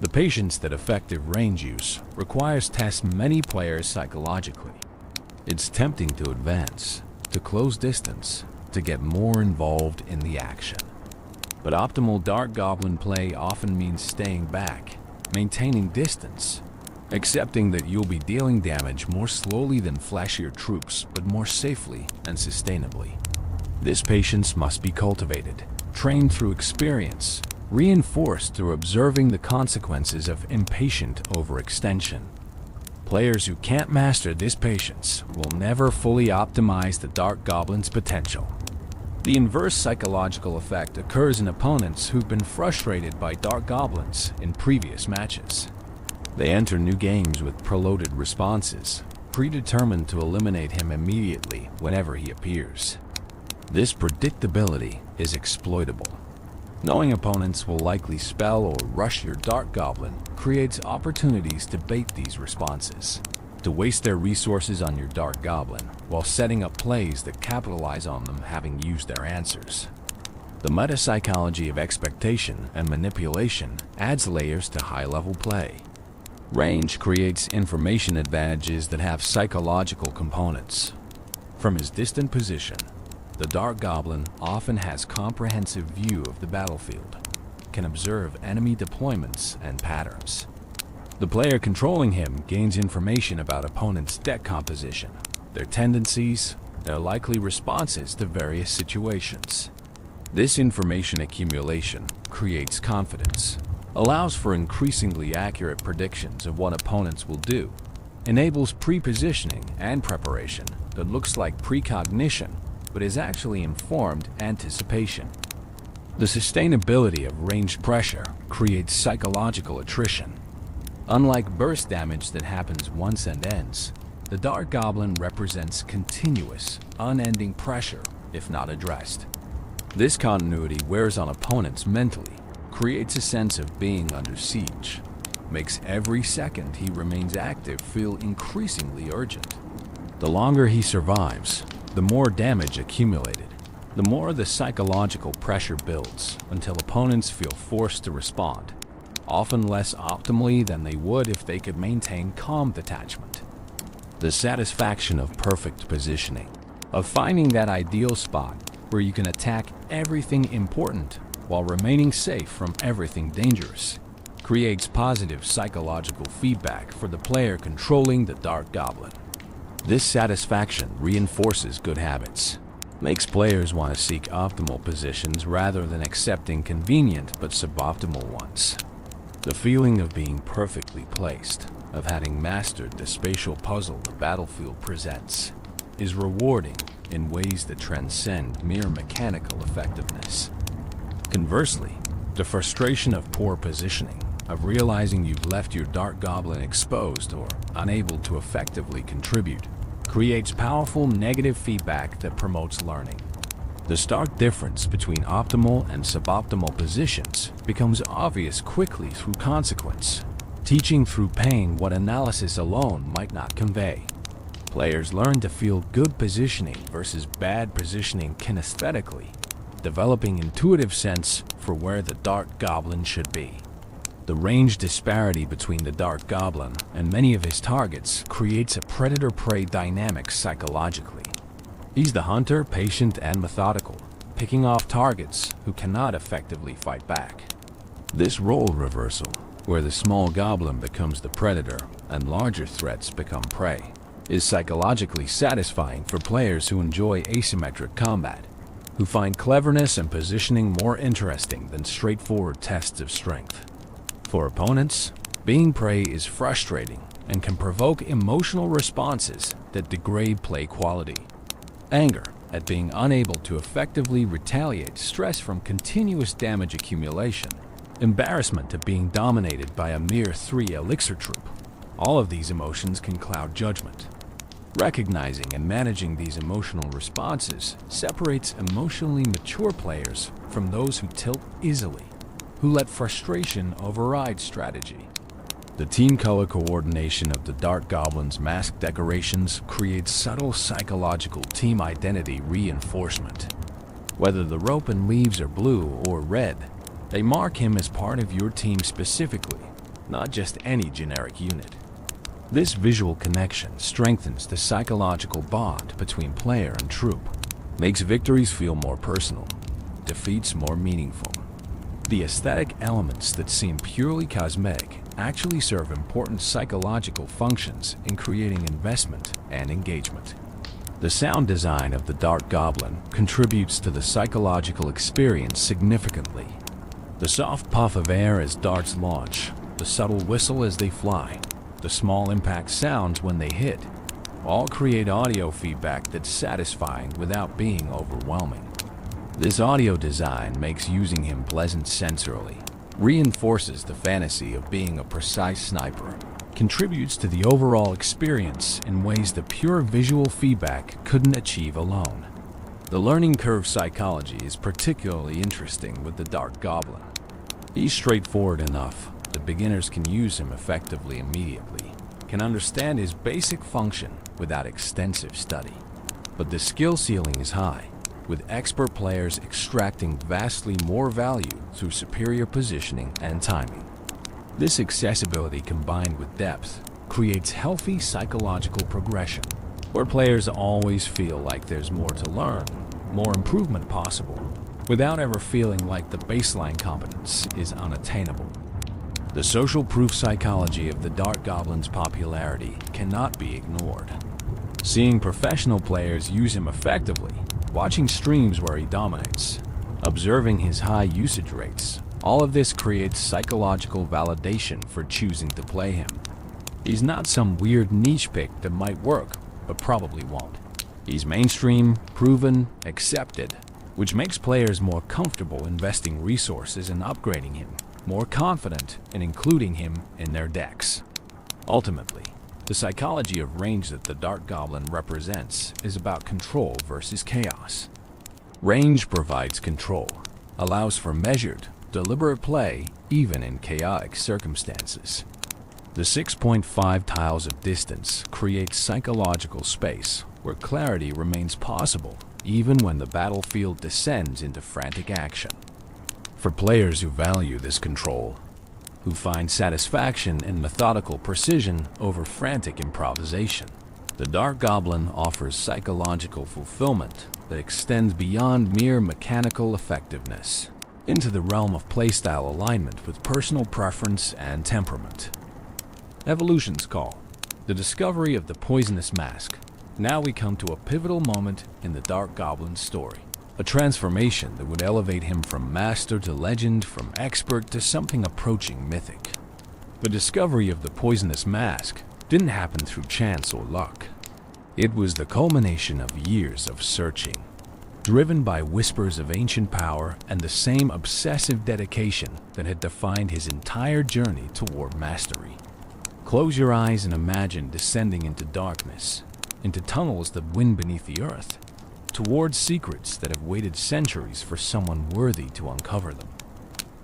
The patience that effective range use requires tests many players psychologically. It's tempting to advance, to close distance, to get more involved in the action. But optimal Dark Goblin play often means staying back, maintaining distance, accepting that you'll be dealing damage more slowly than flashier troops, but more safely and sustainably. This patience must be cultivated, trained through experience, reinforced through observing the consequences of impatient overextension. Players who can't master this patience will never fully optimize the Dark Goblin's potential. The inverse psychological effect occurs in opponents who've been frustrated by Dark Goblins in previous matches. They enter new games with preloaded responses, predetermined to eliminate him immediately whenever he appears. This predictability is exploitable. Knowing opponents will likely spell or rush your Dark Goblin creates opportunities to bait these responses, to waste their resources on your Dark Goblin while setting up plays that capitalize on them having used their answers. The meta-psychology of expectation and manipulation adds layers to high-level play. Range creates information advantages that have psychological components. From his distant position, the Dark Goblin often has comprehensive view of the battlefield, can observe enemy deployments and patterns. The player controlling him gains information about opponents' deck composition, their tendencies, their likely responses to various situations. This information accumulation creates confidence, allows for increasingly accurate predictions of what opponents will do, enables pre-positioning and preparation that looks like precognition but is actually informed anticipation. The sustainability of ranged pressure creates psychological attrition. Unlike burst damage that happens once and ends, the Dark Goblin represents continuous, unending pressure if not addressed. This continuity wears on opponents mentally, creates a sense of being under siege, makes every second he remains active feel increasingly urgent. The longer he survives, the more damage accumulated, the more the psychological pressure builds until opponents feel forced to respond, often less optimally than they would if they could maintain calm detachment. The satisfaction of perfect positioning, of finding that ideal spot where you can attack everything important while remaining safe from everything dangerous, creates positive psychological feedback for the player controlling the Dark Goblin. This satisfaction reinforces good habits, makes players want to seek optimal positions rather than accepting convenient but suboptimal ones. The feeling of being perfectly placed, of having mastered the spatial puzzle the battlefield presents, is rewarding in ways that transcend mere mechanical effectiveness. Conversely, the frustration of poor positioning, of realizing you've left your Dark Goblin exposed or unable to effectively contribute, creates powerful negative feedback that promotes learning. The stark difference between optimal and suboptimal positions becomes obvious quickly through consequence, teaching through pain what analysis alone might not convey. Players learn to feel good positioning versus bad positioning kinesthetically, developing intuitive sense for where the Dark Goblin should be. The range disparity between the Dark Goblin and many of his targets creates a predator-prey dynamic psychologically. He's the hunter, patient, and methodical, picking off targets who cannot effectively fight back. This role reversal, where the small goblin becomes the predator and larger threats become prey, is psychologically satisfying for players who enjoy asymmetric combat, who find cleverness and positioning more interesting than straightforward tests of strength. For opponents, being prey is frustrating and can provoke emotional responses that degrade play quality. Anger at being unable to effectively retaliate stress from continuous damage accumulation, embarrassment at being dominated by a mere 3 elixir troop. All of these emotions can cloud judgment. Recognizing and managing these emotional responses separates emotionally mature players from those who tilt easily, who let frustration override strategy. The team color coordination of the Dark Goblin's mask decorations creates subtle psychological team identity reinforcement. Whether the rope and leaves are blue or red, they mark him as part of your team specifically, not just any generic unit. This visual connection strengthens the psychological bond between player and troop. makes victories feel more personal, defeats more meaningful. The aesthetic elements that seem purely cosmetic actually serve important psychological functions in creating investment and engagement. The sound design of the Dark Goblin contributes to the psychological experience significantly. The soft puff of air as darts launch, the subtle whistle as they fly, the small impact sounds when they hit, all create audio feedback that's satisfying without being overwhelming. This audio design makes using him pleasant sensorily, reinforces the fantasy of being a precise sniper, contributes to the overall experience in ways that pure visual feedback couldn't achieve alone. The learning curve psychology is particularly interesting with the Dark Goblin. He's straightforward enough that beginners can use him effectively immediately, can understand his basic function without extensive study. But the skill ceiling is high, with expert players extracting vastly more value through superior positioning and timing. This accessibility combined with depth creates healthy psychological progression, where players always feel like there's more to learn, more improvement possible, without ever feeling like the baseline competence is unattainable. The social proof psychology of the Dark Goblin's popularity cannot be ignored. Seeing professional players use him effectively, watching streams where he dominates, observing his high usage rates, all of this creates psychological validation for choosing to play him. He's not some weird niche pick that might work, but probably won't. He's mainstream, proven, accepted, which makes players more comfortable investing resources in upgrading him, more confident in including him in their decks. Ultimately, the psychology of range that the Dark Goblin represents is about control versus chaos. Range provides control, allows for measured, deliberate play even in chaotic circumstances. The 6.5 tiles of distance creates psychological space where clarity remains possible even when the battlefield descends into frantic action. For players who value this control, who find satisfaction in methodical precision over frantic improvisation, the Dark Goblin offers psychological fulfillment that extends beyond mere mechanical effectiveness into the realm of playstyle alignment with personal preference and temperament. Evolution's Call, the discovery of the poisonous mask. Now we come to a pivotal moment in the Dark Goblin's story. A transformation that would elevate him from master to legend, from expert to something approaching mythic. The discovery of the poisonous mask didn't happen through chance or luck. It was the culmination of years of searching, driven by whispers of ancient power and the same obsessive dedication that had defined his entire journey toward mastery. Close your eyes and imagine descending into darkness, into tunnels that wind beneath the earth, towards secrets that have waited centuries for someone worthy to uncover them.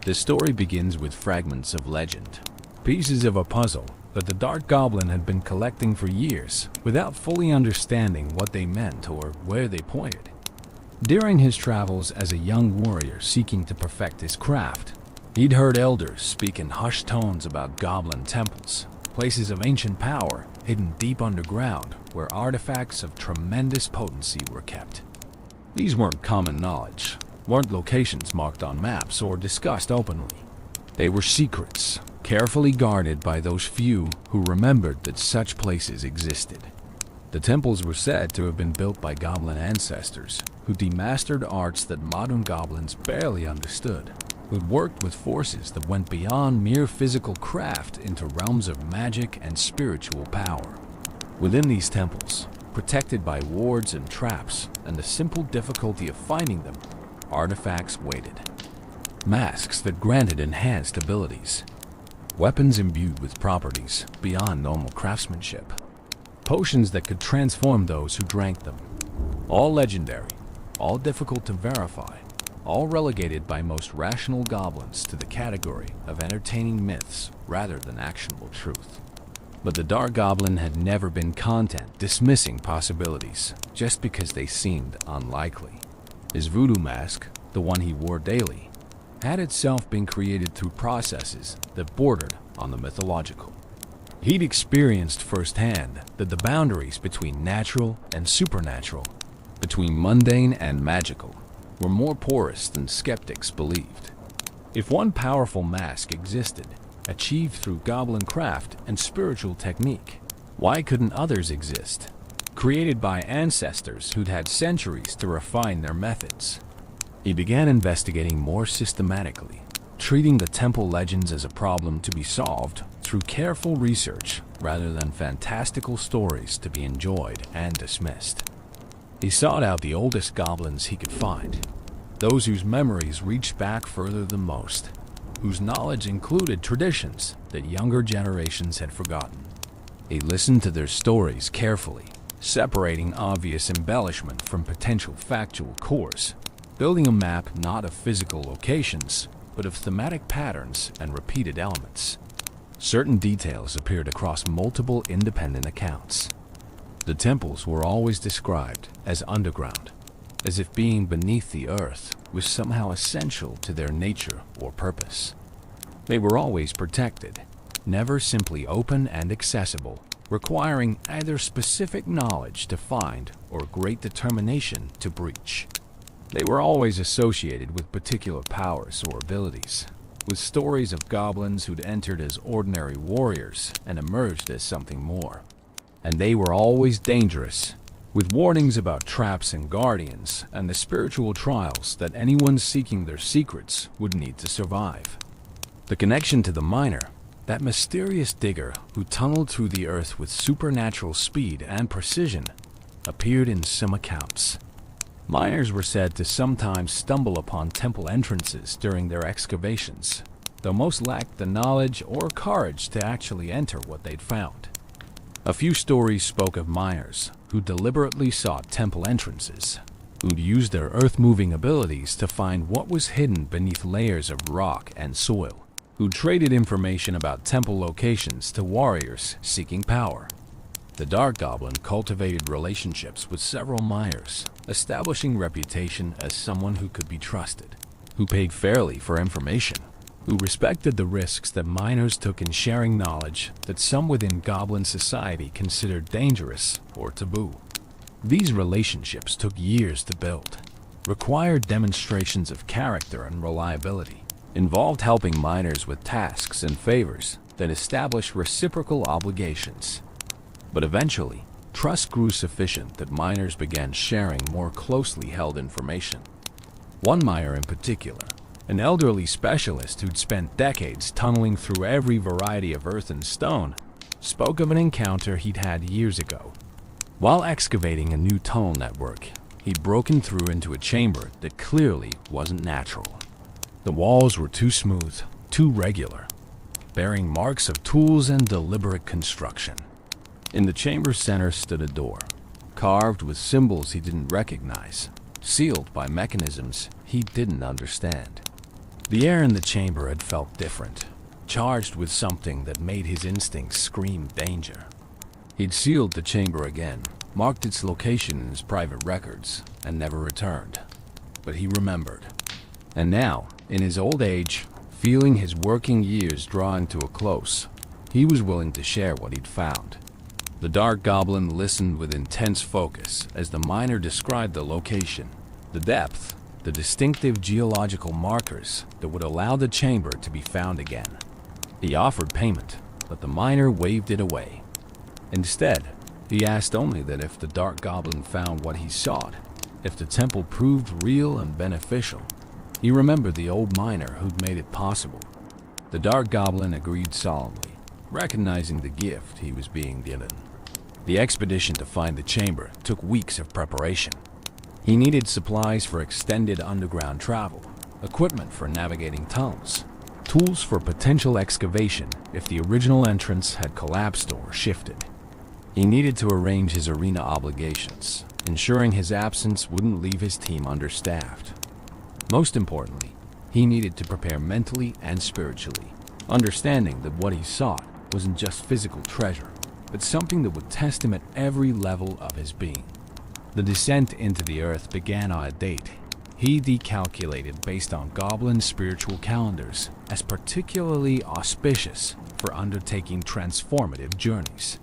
The story begins with fragments of legend, pieces of a puzzle that the Dark Goblin had been collecting for years without fully understanding what they meant or where they pointed. During his travels as a young warrior seeking to perfect his craft, he'd heard elders speak in hushed tones about goblin temples, places of ancient power hidden deep underground where artifacts of tremendous potency were kept. These weren't common knowledge, weren't locations marked on maps or discussed openly. They were secrets, carefully guarded by those few who remembered that such places existed. The temples were said to have been built by goblin ancestors who demastered arts that modern goblins barely understood, who worked with forces that went beyond mere physical craft into realms of magic and spiritual power. Within these temples, protected by wards and traps and the simple difficulty of finding them, artifacts waited. Masks that granted enhanced abilities, weapons imbued with properties beyond normal craftsmanship, potions that could transform those who drank them. All legendary, all difficult to verify, all relegated by most rational goblins to the category of entertaining myths rather than actionable truth. But the Dark Goblin had never been content dismissing possibilities just because they seemed unlikely. His voodoo mask, the one he wore daily, had itself been created through processes that bordered on the mythological. He'd experienced firsthand that the boundaries between natural and supernatural, between mundane and magical, were more porous than skeptics believed. If one powerful mask existed, achieved through goblin craft and spiritual technique, why couldn't others exist, created by ancestors who'd had centuries to refine their methods? He began investigating more systematically, treating the temple legends as a problem to be solved through careful research rather than fantastical stories to be enjoyed and dismissed. He sought out the oldest goblins he could find, those whose memories reached back further than most, whose knowledge included traditions that younger generations had forgotten. He listened to their stories carefully, separating obvious embellishment from potential factual cores, building a map not of physical locations, but of thematic patterns and repeated elements. Certain details appeared across multiple independent accounts. The temples were always described as underground, as if being beneath the earth was somehow essential to their nature or purpose. They were always protected, never simply open and accessible, requiring either specific knowledge to find or great determination to breach. They were always associated with particular powers or abilities, with stories of goblins who'd entered as ordinary warriors and emerged as something more. And they were always dangerous, with warnings about traps and guardians and the spiritual trials that anyone seeking their secrets would need to survive. The connection to the miner, that mysterious digger who tunneled through the earth with supernatural speed and precision, appeared in some accounts. Miners were said to sometimes stumble upon temple entrances during their excavations, though most lacked the knowledge or courage to actually enter what they'd found. A few stories spoke of miners who deliberately sought temple entrances, who'd used their earth-moving abilities to find what was hidden beneath layers of rock and soil, who traded information about temple locations to warriors seeking power. The Dark Goblin cultivated relationships with several miners, establishing reputation as someone who could be trusted, who paid fairly for information, who respected the risks that miners took in sharing knowledge that some within Goblin society considered dangerous or taboo. These relationships took years to build, required demonstrations of character and reliability, involved helping miners with tasks and favors that established reciprocal obligations. But eventually, trust grew sufficient that miners began sharing more closely held information. One miner in particular, an elderly specialist who'd spent decades tunneling through every variety of earth and stone, spoke of an encounter he'd had years ago. While excavating a new tunnel network, he'd broken through into a chamber that clearly wasn't natural. The walls were too smooth, too regular, bearing marks of tools and deliberate construction. In the chamber's center stood a door, carved with symbols he didn't recognize, sealed by mechanisms he didn't understand. The air in the chamber had felt different, charged with something that made his instincts scream danger. He'd sealed the chamber again, marked its location in his private records, and never returned. But he remembered. And now, in his old age, feeling his working years drawing to a close, he was willing to share what he'd found. The Dark Goblin listened with intense focus as the miner described the location, the depth, the distinctive geological markers that would allow the chamber to be found again. He offered payment, but the miner waved it away. Instead, he asked only that if the Dark Goblin found what he sought, if the temple proved real and beneficial. He remembered the old miner who'd made it possible. The Dark Goblin agreed solemnly, recognizing the gift he was being given. The expedition to find the chamber took weeks of preparation. He needed supplies for extended underground travel, equipment for navigating tunnels, tools for potential excavation if the original entrance had collapsed or shifted. He needed to arrange his arena obligations, ensuring his absence wouldn't leave his team understaffed. Most importantly, he needed to prepare mentally and spiritually, understanding that what he sought wasn't just physical treasure, but something that would test him at every level of his being. The descent into the earth began on a date he decalculated based on Goblin spiritual calendars as particularly auspicious for undertaking transformative journeys.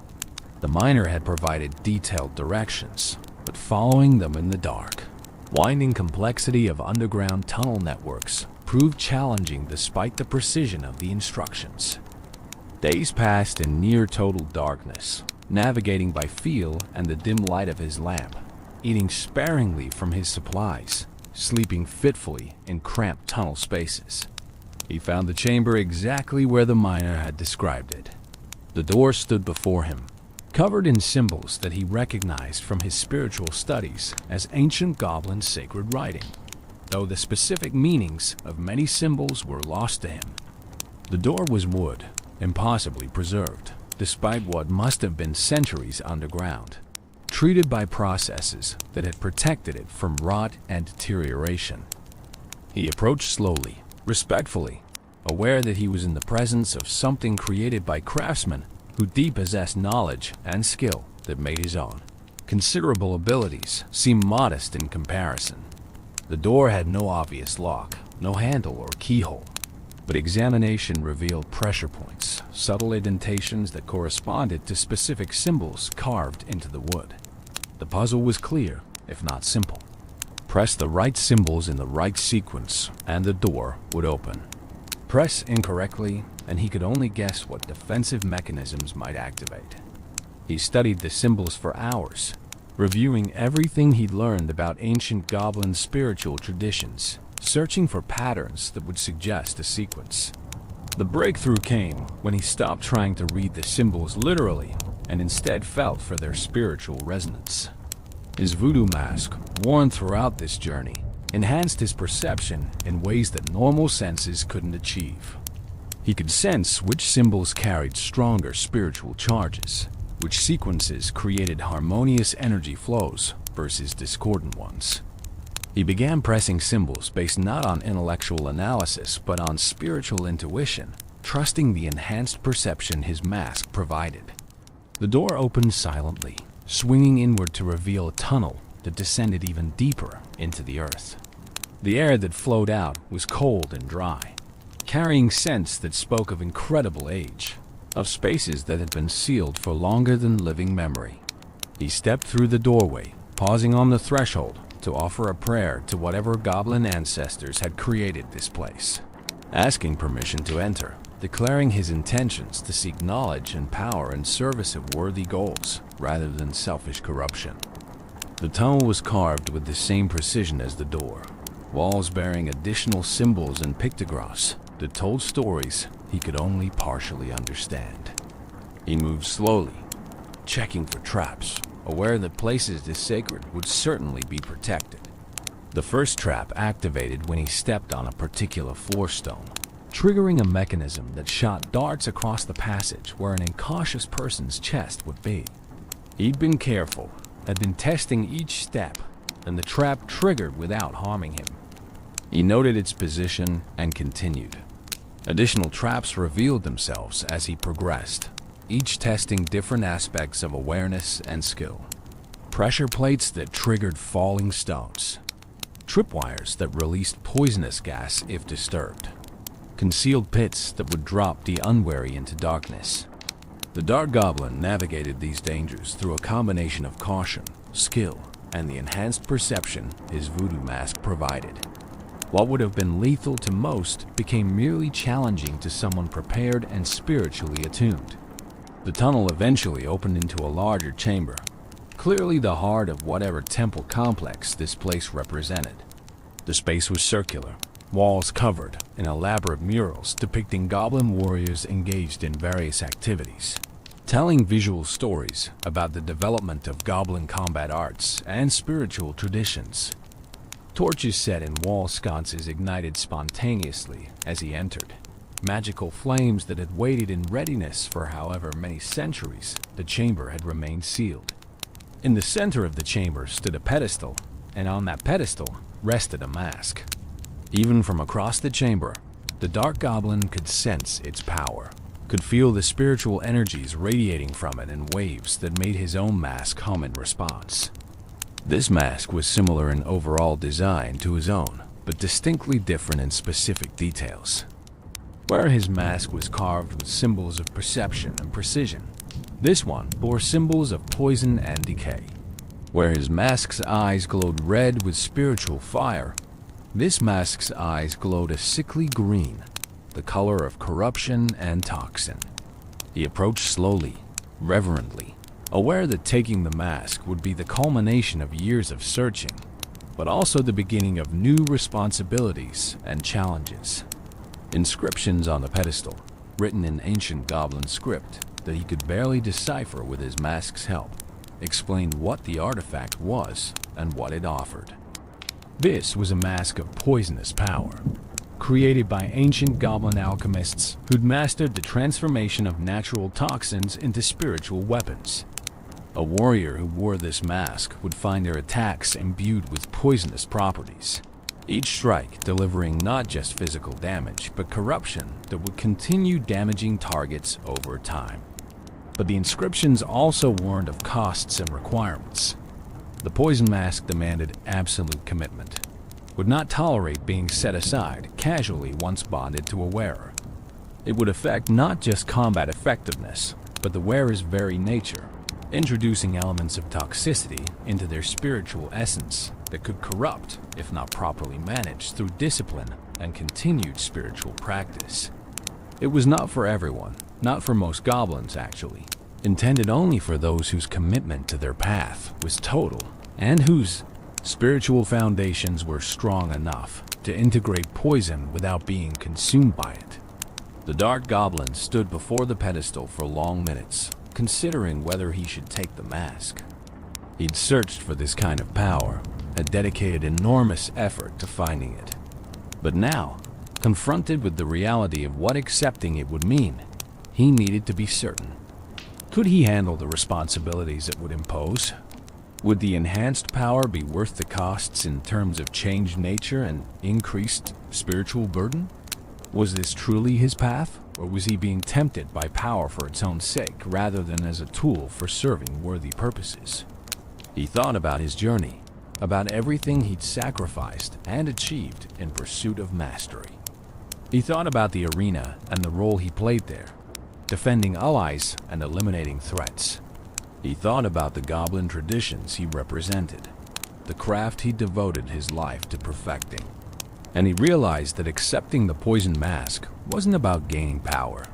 The miner had provided detailed directions, but following them in the dark. Winding complexity of underground tunnel networks proved challenging despite the precision of the instructions. Days passed in near total darkness, navigating by feel and the dim light of his lamp, eating sparingly from his supplies, sleeping fitfully in cramped tunnel spaces. He found the chamber exactly where the miner had described it. The door stood before him, covered in symbols that he recognized from his spiritual studies as ancient goblin sacred writing, though the specific meanings of many symbols were lost to him. The door was wood, impossibly preserved, despite what must have been centuries underground, treated by processes that had protected it from rot and deterioration. He approached slowly, respectfully, aware that he was in the presence of something created by craftsmen who deep possessed knowledge and skill that made his own. Considerable abilities seemed modest in comparison. The door had no obvious lock, no handle or keyhole, but examination revealed pressure points, subtle indentations that corresponded to specific symbols carved into the wood. The puzzle was clear, if not simple. Press the right symbols in the right sequence, and the door would open. Press incorrectly, and he could only guess what defensive mechanisms might activate. He studied the symbols for hours, reviewing everything he'd learned about ancient goblin spiritual traditions, searching for patterns that would suggest a sequence. The breakthrough came when he stopped trying to read the symbols literally and instead felt for their spiritual resonance. His voodoo mask, worn throughout this journey, enhanced his perception in ways that normal senses couldn't achieve. He could sense which symbols carried stronger spiritual charges, which sequences created harmonious energy flows versus discordant ones. He began pressing symbols based not on intellectual analysis but on spiritual intuition, trusting the enhanced perception his mask provided. The door opened silently, swinging inward to reveal a tunnel that descended even deeper into the earth. The air that flowed out was cold and dry, carrying scents that spoke of incredible age, of spaces that had been sealed for longer than living memory. He stepped through the doorway, pausing on the threshold to offer a prayer to whatever goblin ancestors had created this place, asking permission to enter, declaring his intentions to seek knowledge and power in service of worthy goals rather than selfish corruption. The tunnel was carved with the same precision as the door, walls bearing additional symbols and pictographs that told stories he could only partially understand. He moved slowly, checking for traps, aware that places this sacred would certainly be protected. The first trap activated when he stepped on a particular floor stone, triggering a mechanism that shot darts across the passage where an incautious person's chest would be. He'd been careful, had been testing each step, and the trap triggered without harming him. He noted its position and continued. Additional traps revealed themselves as he progressed, each testing different aspects of awareness and skill. Pressure plates that triggered falling stones, tripwires that released poisonous gas if disturbed, concealed pits that would drop the unwary into darkness. The Dark Goblin navigated these dangers through a combination of caution, skill, and the enhanced perception his voodoo mask provided. What would have been lethal to most became merely challenging to someone prepared and spiritually attuned. The tunnel eventually opened into a larger chamber, clearly the heart of whatever temple complex this place represented. The space was circular, walls covered in elaborate murals depicting goblin warriors engaged in various activities, telling visual stories about the development of goblin combat arts and spiritual traditions. Torches set in wall sconces ignited spontaneously as he entered, magical flames that had waited in readiness for however many centuries the chamber had remained sealed. In the center of the chamber stood a pedestal, and on that pedestal rested a mask. Even from across the chamber, the Dark Goblin could sense its power, could feel the spiritual energies radiating from it in waves that made his own mask hum in response. This mask was similar in overall design to his own, but distinctly different in specific details. Where his mask was carved with symbols of perception and precision, this one bore symbols of poison and decay. Where his mask's eyes glowed red with spiritual fire, this mask's eyes glowed a sickly green, the color of corruption and toxin. He approached slowly, reverently, aware that taking the mask would be the culmination of years of searching, but also the beginning of new responsibilities and challenges. Inscriptions on the pedestal, written in ancient goblin script that he could barely decipher with his mask's help, explained what the artifact was and what it offered. This was a mask of poisonous power, created by ancient goblin alchemists who'd mastered the transformation of natural toxins into spiritual weapons. A warrior who wore this mask would find their attacks imbued with poisonous properties, each strike delivering not just physical damage, but corruption that would continue damaging targets over time. But the inscriptions also warned of costs and requirements. The poison mask demanded absolute commitment, would not tolerate being set aside casually once bonded to a wearer. It would affect not just combat effectiveness, but the wearer's very nature, introducing elements of toxicity into their spiritual essence that could corrupt if not properly managed through discipline and continued spiritual practice. It was not for everyone, not for most goblins actually, intended only for those whose commitment to their path was total and whose spiritual foundations were strong enough to integrate poison without being consumed by it. The dark goblin stood before the pedestal for long minutes, considering whether he should take the mask. He'd searched for this kind of power, had dedicated enormous effort to finding it. But now, confronted with the reality of what accepting it would mean, he needed to be certain. Could he handle the responsibilities it would impose? Would the enhanced power be worth the costs in terms of changed nature and increased spiritual burden? Was this truly his path, or was he being tempted by power for its own sake rather than as a tool for serving worthy purposes? He thought about his journey, about everything he'd sacrificed and achieved in pursuit of mastery. He thought about the arena and the role he played there, defending allies and eliminating threats. He thought about the goblin traditions he represented, the craft he devoted his life to perfecting. And he realized that accepting the poison mask wasn't about gaining power.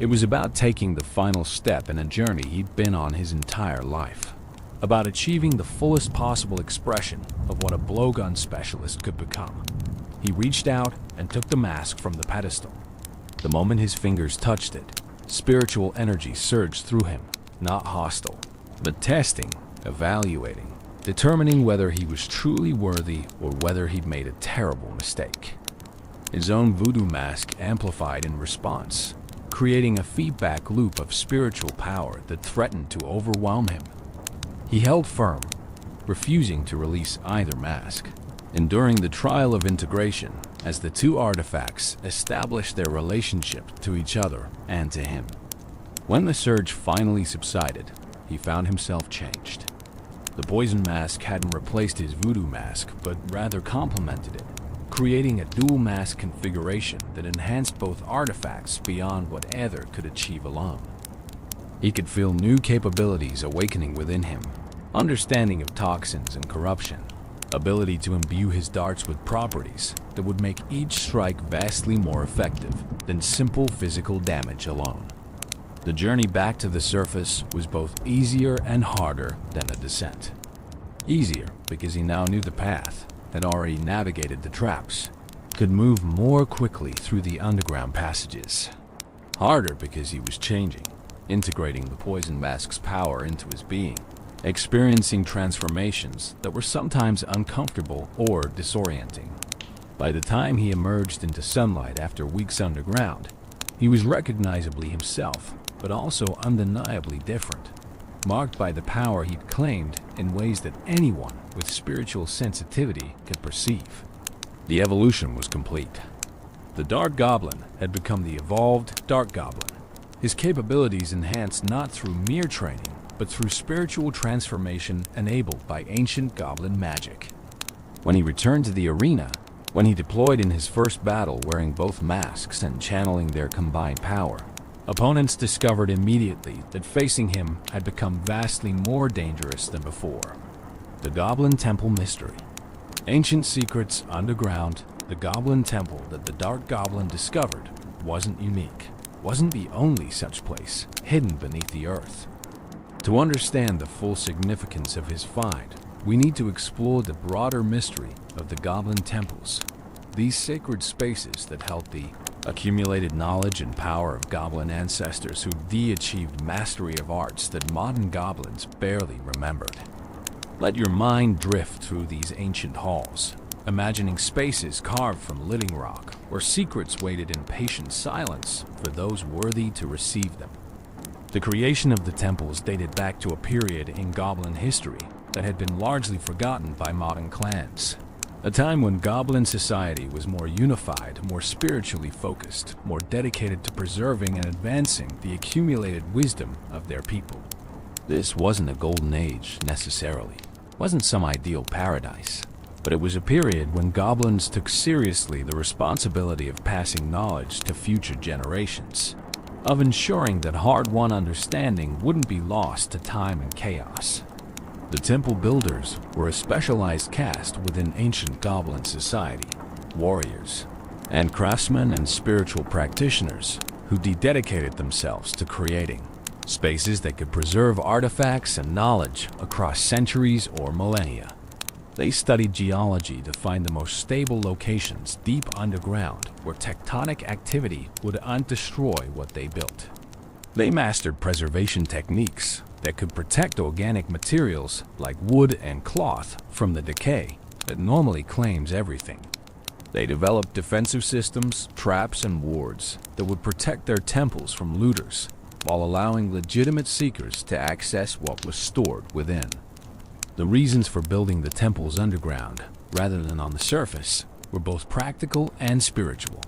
It was about taking the final step in a journey he'd been on his entire life, about achieving the fullest possible expression of what a blowgun specialist could become. He reached out and took the mask from the pedestal. The moment his fingers touched it, spiritual energy surged through him, not hostile, but testing, evaluating, determining whether he was truly worthy or whether he'd made a terrible mistake. His own voodoo mask amplified in response, creating a feedback loop of spiritual power that threatened to overwhelm him. He held firm, refusing to release either mask, enduring the trial of integration as the two artifacts established their relationship to each other and to him. When the surge finally subsided, he found himself changed. The poison mask hadn't replaced his voodoo mask, but rather complemented it, creating a dual mask configuration that enhanced both artifacts beyond what either could achieve alone. He could feel new capabilities awakening within him, understanding of toxins and corruption, ability to imbue his darts with properties that would make each strike vastly more effective than simple physical damage alone. The journey back to the surface was both easier and harder than the descent. Easier because he now knew the path, had already navigated the traps, could move more quickly through the underground passages. Harder because he was changing, integrating the poison mask's power into his being, experiencing transformations that were sometimes uncomfortable or disorienting. By the time he emerged into sunlight after weeks underground, he was recognizably himself, but also undeniably different, marked by the power he'd claimed in ways that anyone with spiritual sensitivity could perceive. The evolution was complete. The Dark Goblin had become the evolved Dark Goblin, his capabilities enhanced not through mere training, but through spiritual transformation enabled by ancient goblin magic. When he returned to the arena, when he deployed in his first battle wearing both masks and channeling their combined power, opponents discovered immediately that facing him had become vastly more dangerous than before. The Goblin Temple Mystery. Ancient secrets underground, the Goblin Temple that the Dark Goblin discovered wasn't unique, wasn't the only such place hidden beneath the earth. To understand the full significance of his find, we need to explore the broader mystery of the Goblin Temples. These sacred spaces that held the accumulated knowledge and power of goblin ancestors who achieved mastery of arts that modern goblins barely remembered. Let your mind drift through these ancient halls, imagining spaces carved from living rock where secrets waited in patient silence for those worthy to receive them. The creation of the temples dated back to a period in goblin history that had been largely forgotten by modern clans. A time when goblin society was more unified, more spiritually focused, more dedicated to preserving and advancing the accumulated wisdom of their people. This wasn't a golden age, necessarily. It wasn't some ideal paradise. But it was a period when goblins took seriously the responsibility of passing knowledge to future generations, of ensuring that hard-won understanding wouldn't be lost to time and chaos. The temple builders were a specialized caste within ancient goblin society, warriors, and craftsmen and spiritual practitioners who dedicated themselves to creating spaces that could preserve artifacts and knowledge across centuries or millennia. They studied geology to find the most stable locations deep underground where tectonic activity would undestroy what they built. They mastered preservation techniques that could protect organic materials like wood and cloth from the decay that normally claims everything. They developed defensive systems, traps, and wards that would protect their temples from looters while allowing legitimate seekers to access what was stored within. The reasons for building the temples underground, rather than on the surface, were both practical and spiritual.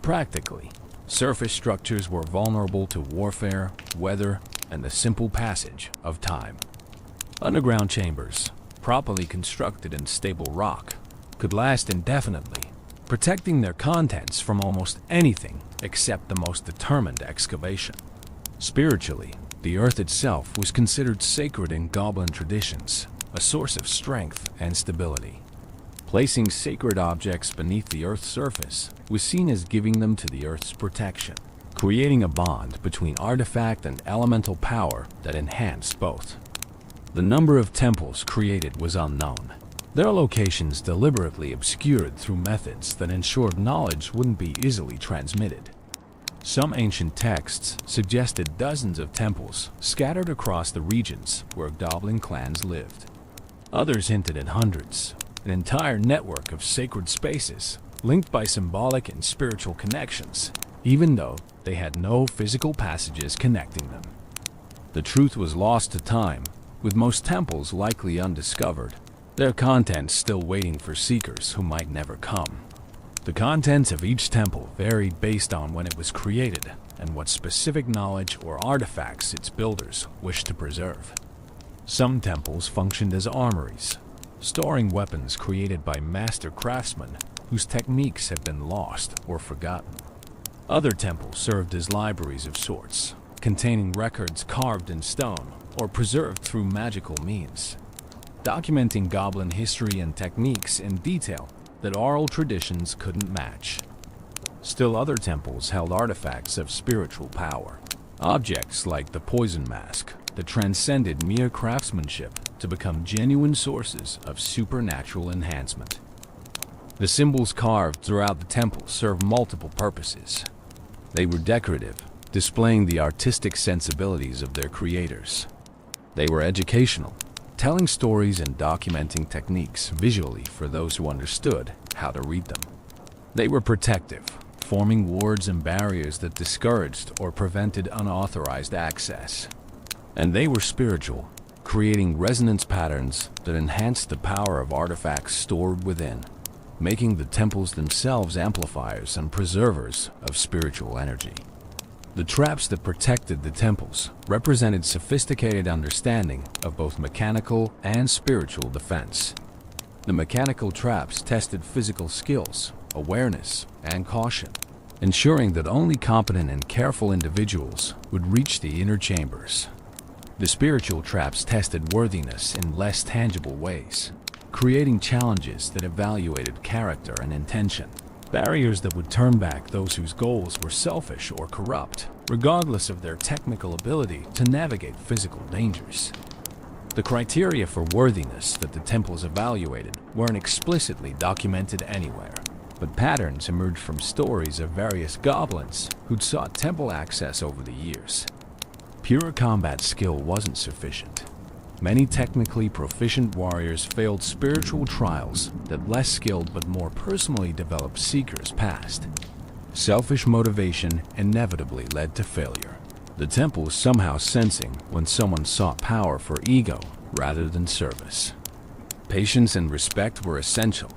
Practically, surface structures were vulnerable to warfare, weather, and the simple passage of time. Underground chambers, properly constructed in stable rock, could last indefinitely, protecting their contents from almost anything except the most determined excavation. Spiritually, the earth itself was considered sacred in goblin traditions, a source of strength and stability. Placing sacred objects beneath the earth's surface was seen as giving them to the earth's protection, creating a bond between artifact and elemental power that enhanced both. The number of temples created was unknown, their locations deliberately obscured through methods that ensured knowledge wouldn't be easily transmitted. Some ancient texts suggested dozens of temples scattered across the regions where goblin clans lived. Others hinted at hundreds, an entire network of sacred spaces linked by symbolic and spiritual connections, even though they had no physical passages connecting them. The truth was lost to time, with most temples likely undiscovered, their contents still waiting for seekers who might never come. The contents of each temple varied based on when it was created and what specific knowledge or artifacts its builders wished to preserve. Some temples functioned as armories, storing weapons created by master craftsmen whose techniques had been lost or forgotten. Other temples served as libraries of sorts, containing records carved in stone or preserved through magical means, documenting goblin history and techniques in detail that oral traditions couldn't match. Still other temples held artifacts of spiritual power, objects like the poison mask that transcended mere craftsmanship to become genuine sources of supernatural enhancement. The symbols carved throughout the temple served multiple purposes. They were decorative, displaying the artistic sensibilities of their creators. They were educational, telling stories and documenting techniques visually for those who understood how to read them. They were protective, forming wards and barriers that discouraged or prevented unauthorized access. And they were spiritual, creating resonance patterns that enhanced the power of artifacts stored within, making the temples themselves amplifiers and preservers of spiritual energy. The traps that protected the temples represented sophisticated understanding of both mechanical and spiritual defense. The mechanical traps tested physical skills, awareness, and caution, ensuring that only competent and careful individuals would reach the inner chambers. The spiritual traps tested worthiness in less tangible ways, creating challenges that evaluated character and intention. Barriers that would turn back those whose goals were selfish or corrupt, regardless of their technical ability to navigate physical dangers. The criteria for worthiness that the temples evaluated weren't explicitly documented anywhere, but patterns emerged from stories of various goblins who'd sought temple access over the years. Pure combat skill wasn't sufficient. Many technically proficient warriors failed spiritual trials that less skilled but more personally developed seekers passed. Selfish motivation inevitably led to failure. The temple was somehow sensing when someone sought power for ego rather than service. Patience and respect were essential.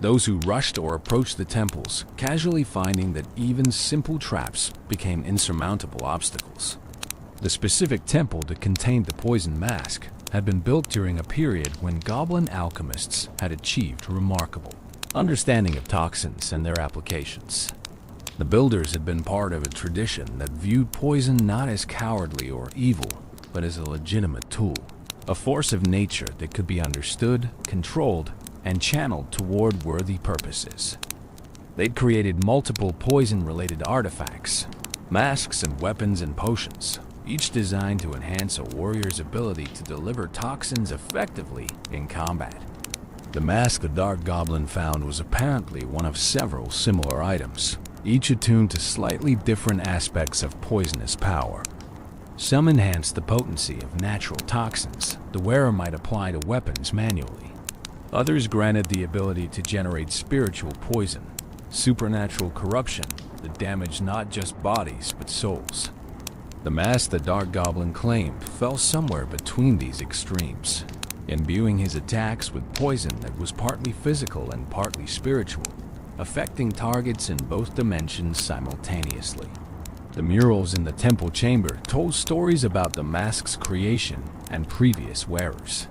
Those who rushed or approached the temples casually finding that even simple traps became insurmountable obstacles. The specific temple that contained the poison mask had been built during a period when goblin alchemists had achieved remarkable understanding of toxins and their applications. The builders had been part of a tradition that viewed poison not as cowardly or evil, but as a legitimate tool, a force of nature that could be understood, controlled, and channeled toward worthy purposes. They'd created multiple poison-related artifacts, masks and weapons and potions, each designed to enhance a warrior's ability to deliver toxins effectively in combat. The mask the Dark Goblin found was apparently one of several similar items, each attuned to slightly different aspects of poisonous power. Some enhanced the potency of natural toxins the wearer might apply to weapons manually. Others granted the ability to generate spiritual poison, supernatural corruption that damaged not just bodies but souls. The mask the Dark Goblin claimed fell somewhere between these extremes, imbuing his attacks with poison that was partly physical and partly spiritual, affecting targets in both dimensions simultaneously. The murals in the temple chamber told stories about the mask's creation and previous wearers.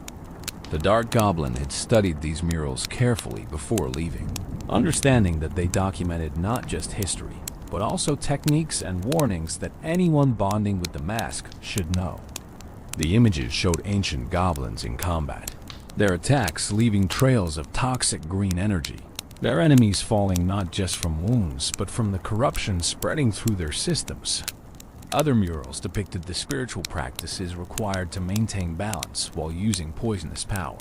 The Dark Goblin had studied these murals carefully before leaving, understanding that they documented not just history, but also techniques and warnings that anyone bonding with the mask should know. The images showed ancient goblins in combat, their attacks leaving trails of toxic green energy, their enemies falling not just from wounds, but from the corruption spreading through their systems. Other murals depicted the spiritual practices required to maintain balance while using poisonous power.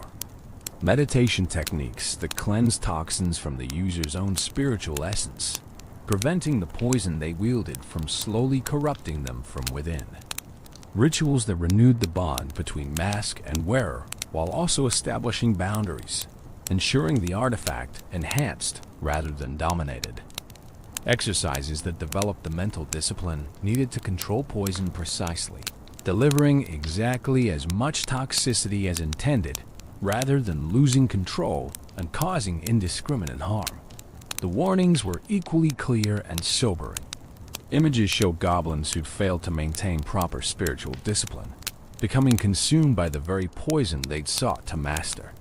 Meditation techniques that cleanse toxins from the user's own spiritual essence, preventing the poison they wielded from slowly corrupting them from within. Rituals that renewed the bond between mask and wearer while also establishing boundaries, ensuring the artifact enhanced rather than dominated. Exercises that developed the mental discipline needed to control poison precisely, delivering exactly as much toxicity as intended rather than losing control and causing indiscriminate harm. The warnings were equally clear and sobering. Images show goblins who'd failed to maintain proper spiritual discipline, becoming consumed by the very poison they'd sought to master.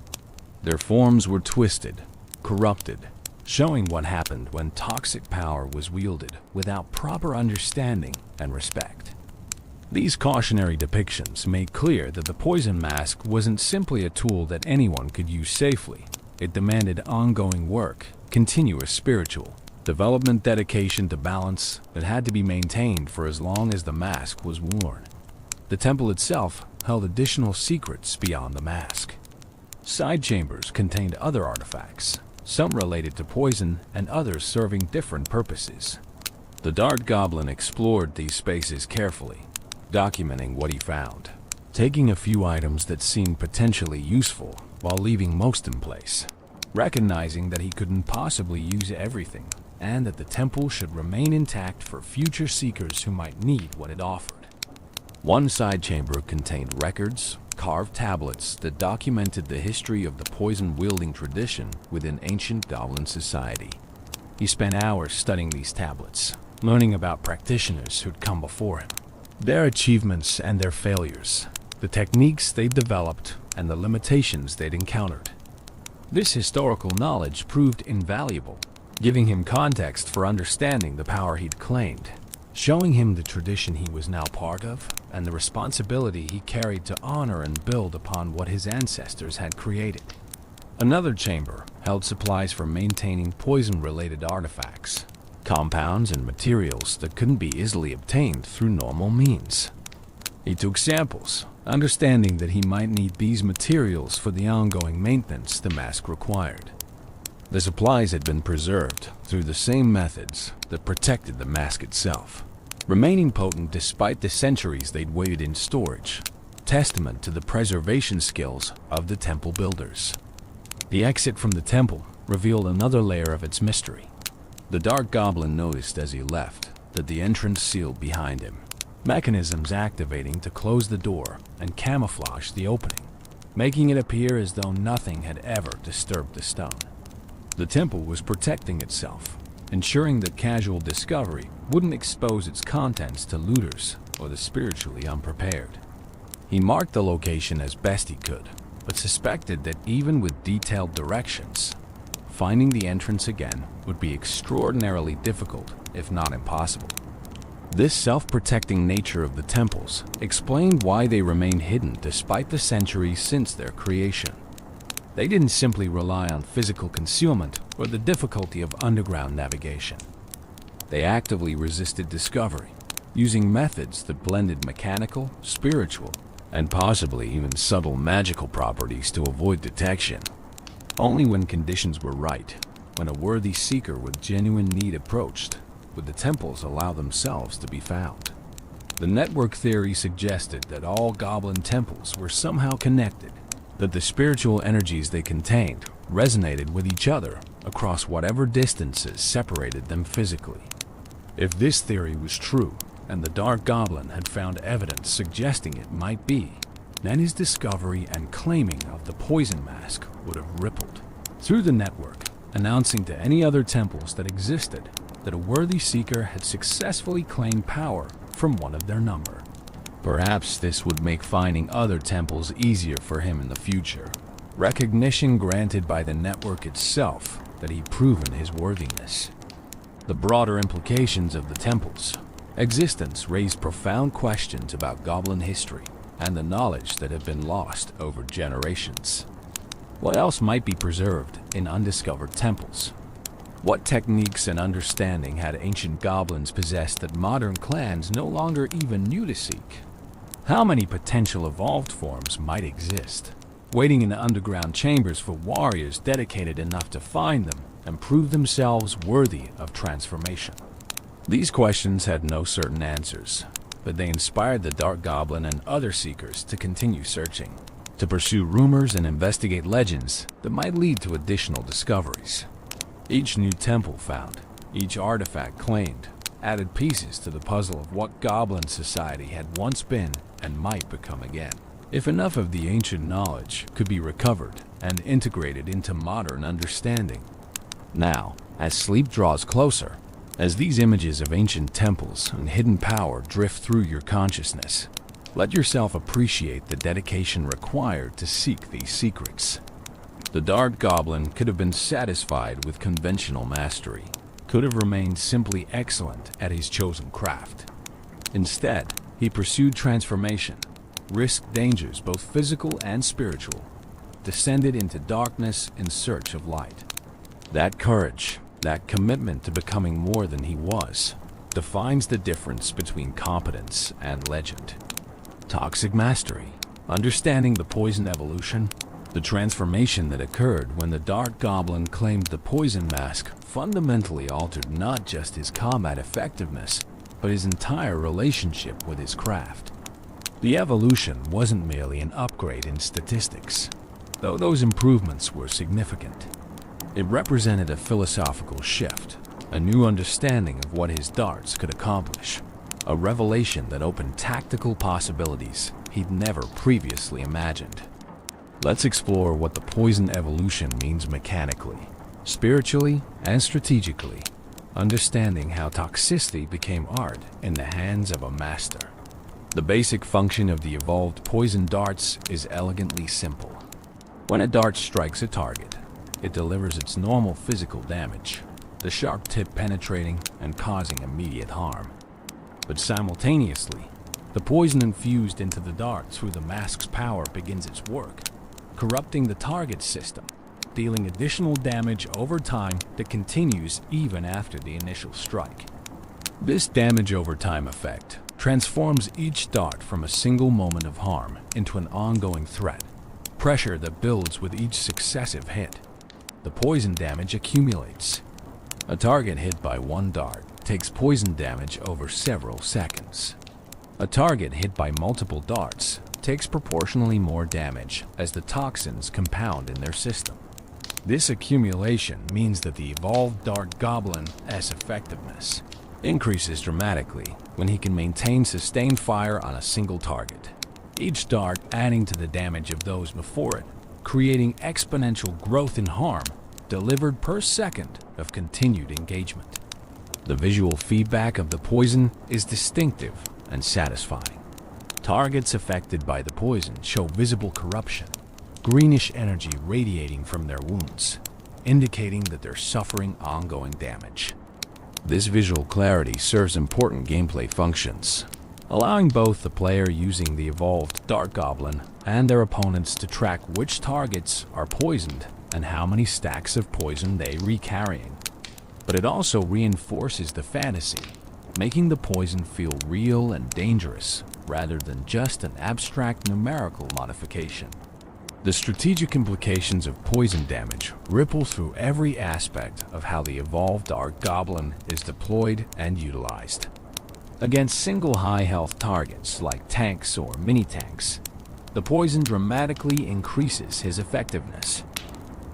Their forms were twisted, corrupted, showing what happened when toxic power was wielded without proper understanding and respect. These cautionary depictions made clear that the poison mask wasn't simply a tool that anyone could use safely. It demanded ongoing work, continuous spiritual development, dedication to balance that had to be maintained for as long as the mask was worn. The temple itself held additional secrets beyond the mask. Side chambers contained other artifacts, some related to poison and others serving different purposes. The Dark Goblin explored these spaces carefully, documenting what he found, taking a few items that seemed potentially useful while leaving most in place, recognizing that he couldn't possibly use everything and that the temple should remain intact for future seekers who might need what it offered. One side chamber contained records, carved tablets that documented the history of the poison-wielding tradition within ancient goblin society. He spent hours studying these tablets, learning about practitioners who'd come before him, their achievements and their failures, the techniques they'd developed, and the limitations they'd encountered. This historical knowledge proved invaluable, giving him context for understanding the power he'd claimed. showing him the tradition he was now part of and the responsibility he carried to honor and build upon what his ancestors had created. Another chamber held supplies for maintaining poison-related artifacts, compounds and materials that couldn't be easily obtained through normal means. He took samples, understanding that he might need these materials for the ongoing maintenance the mask required. The supplies had been preserved through the same methods that protected the mask itself, remaining potent despite the centuries they'd waited in storage, testament to the preservation skills of the temple builders. The exit from the temple revealed another layer of its mystery. The Dark Goblin noticed as he left that the entrance sealed behind him, mechanisms activating to close the door and camouflage the opening, making it appear as though nothing had ever disturbed the stone. The temple was protecting itself, ensuring that casual discovery wouldn't expose its contents to looters or the spiritually unprepared. He marked the location as best he could, but suspected that even with detailed directions, finding the entrance again would be extraordinarily difficult, if not impossible. This self-protecting nature of the temples explained why they remained hidden despite the centuries since their creation. They didn't simply rely on physical concealment or the difficulty of underground navigation. They actively resisted discovery, using methods that blended mechanical, spiritual, and possibly even subtle magical properties to avoid detection. Only when conditions were right, when a worthy seeker with genuine need approached, would the temples allow themselves to be found. The network theory suggested that all goblin temples were somehow connected, that the spiritual energies they contained resonated with each other across whatever distances separated them physically. If this theory was true, and the Dark Goblin had found evidence suggesting it might be, then his discovery and claiming of the poison mask would have rippled through the network, announcing to any other temples that existed that a worthy seeker had successfully claimed power from one of their number. Perhaps this would make finding other temples easier for him in the future, recognition granted by the network itself that he'd proven his worthiness. The broader implications of the temple's existence raised profound questions about goblin history and the knowledge that had been lost over generations. What else might be preserved in undiscovered temples? What techniques and understanding had ancient goblins possessed that modern clans no longer even knew to seek? How many potential evolved forms might exist, waiting in underground chambers for warriors dedicated enough to find them and prove themselves worthy of transformation? These questions had no certain answers, but they inspired the Dark Goblin and other seekers to continue searching, to pursue rumors and investigate legends that might lead to additional discoveries. Each new temple found, each artifact claimed, added pieces to the puzzle of what goblin society had once been and might become again. If enough of the ancient knowledge could be recovered and integrated into modern understanding. Now, as sleep draws closer, as these images of ancient temples and hidden power drift through your consciousness, let yourself appreciate the dedication required to seek these secrets. The Dark Goblin could have been satisfied with conventional mastery, could have remained simply excellent at his chosen craft. Instead, he pursued transformation, risked dangers both physical and spiritual, descended into darkness in search of light. That courage, that commitment to becoming more than he was, defines the difference between competence and legend. Toxic mastery, understanding the poison evolution, the transformation that occurred when the Dark Goblin claimed the poison mask fundamentally altered not just his combat effectiveness, but his entire relationship with his craft. The evolution wasn't merely an upgrade in statistics, though those improvements were significant. It represented a philosophical shift, a new understanding of what his darts could accomplish, a revelation that opened tactical possibilities he'd never previously imagined. Let's explore what the poison evolution means mechanically, spiritually, and strategically, understanding how toxicity became art in the hands of a master. The basic function of the evolved poison darts is elegantly simple. When a dart strikes a target, it delivers its normal physical damage, the sharp tip penetrating and causing immediate harm. But simultaneously, the poison infused into the dart through the mask's power begins its work, corrupting the target's system, dealing additional damage over time that continues even after the initial strike. This damage over time effect transforms each dart from a single moment of harm into an ongoing threat, pressure that builds with each successive hit. The poison damage accumulates. A target hit by one dart takes poison damage over several seconds. A target hit by multiple darts takes proportionally more damage as the toxins compound in their system. This accumulation means that the evolved Dart Goblin's effectiveness increases dramatically when he can maintain sustained fire on a single target, each dart adding to the damage of those before it, creating exponential growth in harm delivered per second of continued engagement. The visual feedback of the poison is distinctive and satisfying. Targets affected by the poison show visible corruption, greenish energy radiating from their wounds, indicating that they're suffering ongoing damage. This visual clarity serves important gameplay functions, allowing both the player using the evolved Dart Goblin and their opponents to track which targets are poisoned and how many stacks of poison they are carrying. But it also reinforces the fantasy, making the poison feel real and dangerous rather than just an abstract numerical modification. The strategic implications of poison damage ripple through every aspect of how the evolved Dart Goblin is deployed and utilized. Against single high-health targets like tanks or mini-tanks, the poison dramatically increases his effectiveness.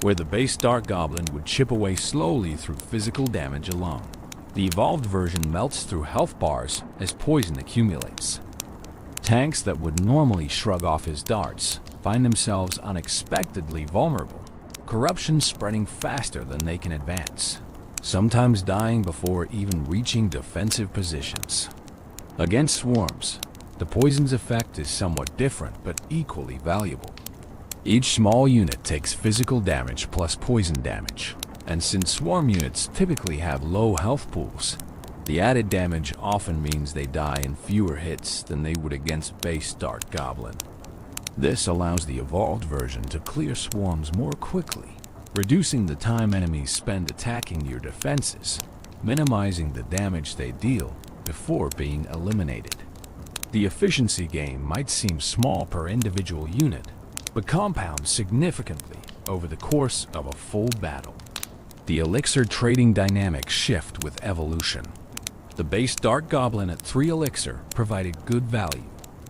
Where the base Dart Goblin would chip away slowly through physical damage alone, the evolved version melts through health bars as poison accumulates. Tanks that would normally shrug off his darts find themselves unexpectedly vulnerable, corruption spreading faster than they can advance, sometimes dying before even reaching defensive positions. Against swarms, the poison's effect is somewhat different but equally valuable. Each small unit takes physical damage plus poison damage, and since swarm units typically have low health pools, the added damage often means they die in fewer hits than they would against base Dart Goblin. This allows the evolved version to clear swarms more quickly, reducing the time enemies spend attacking your defenses, minimizing the damage they deal before being eliminated. The efficiency gain might seem small per individual unit, but compounds significantly over the course of a full battle. The elixir trading dynamics shift with evolution. The base Dart Goblin at 3 elixir provided good value,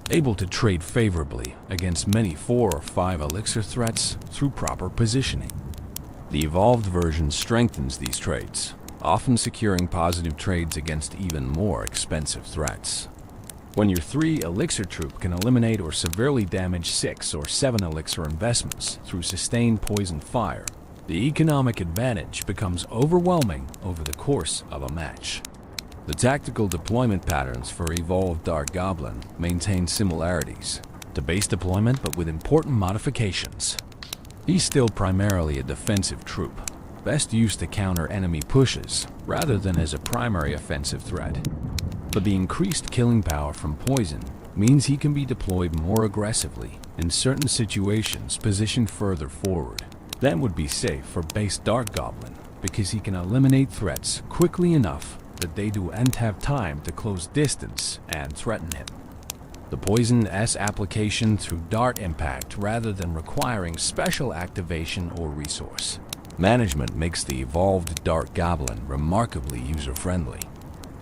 able to trade favorably against many 4 or 5 elixir threats through proper positioning. The evolved version strengthens these trades, often securing positive trades against even more expensive threats. When your 3 elixir troop can eliminate or severely damage 6 or 7 elixir investments through sustained poison fire, the economic advantage becomes overwhelming over the course of a match. The tactical deployment patterns for evolved Dart Goblin maintain similarities to base deployment but with important modifications. He's still primarily a defensive troop, best used to counter enemy pushes rather than as a primary offensive threat. But the increased killing power from poison means he can be deployed more aggressively in certain situations positioned further forward than would be safe for base Dart Goblin because he can eliminate threats quickly enough that they don't have time to close distance and threaten him. The poison S application through dart impact rather than requiring special activation or resource management makes the evolved Dart Goblin remarkably user-friendly.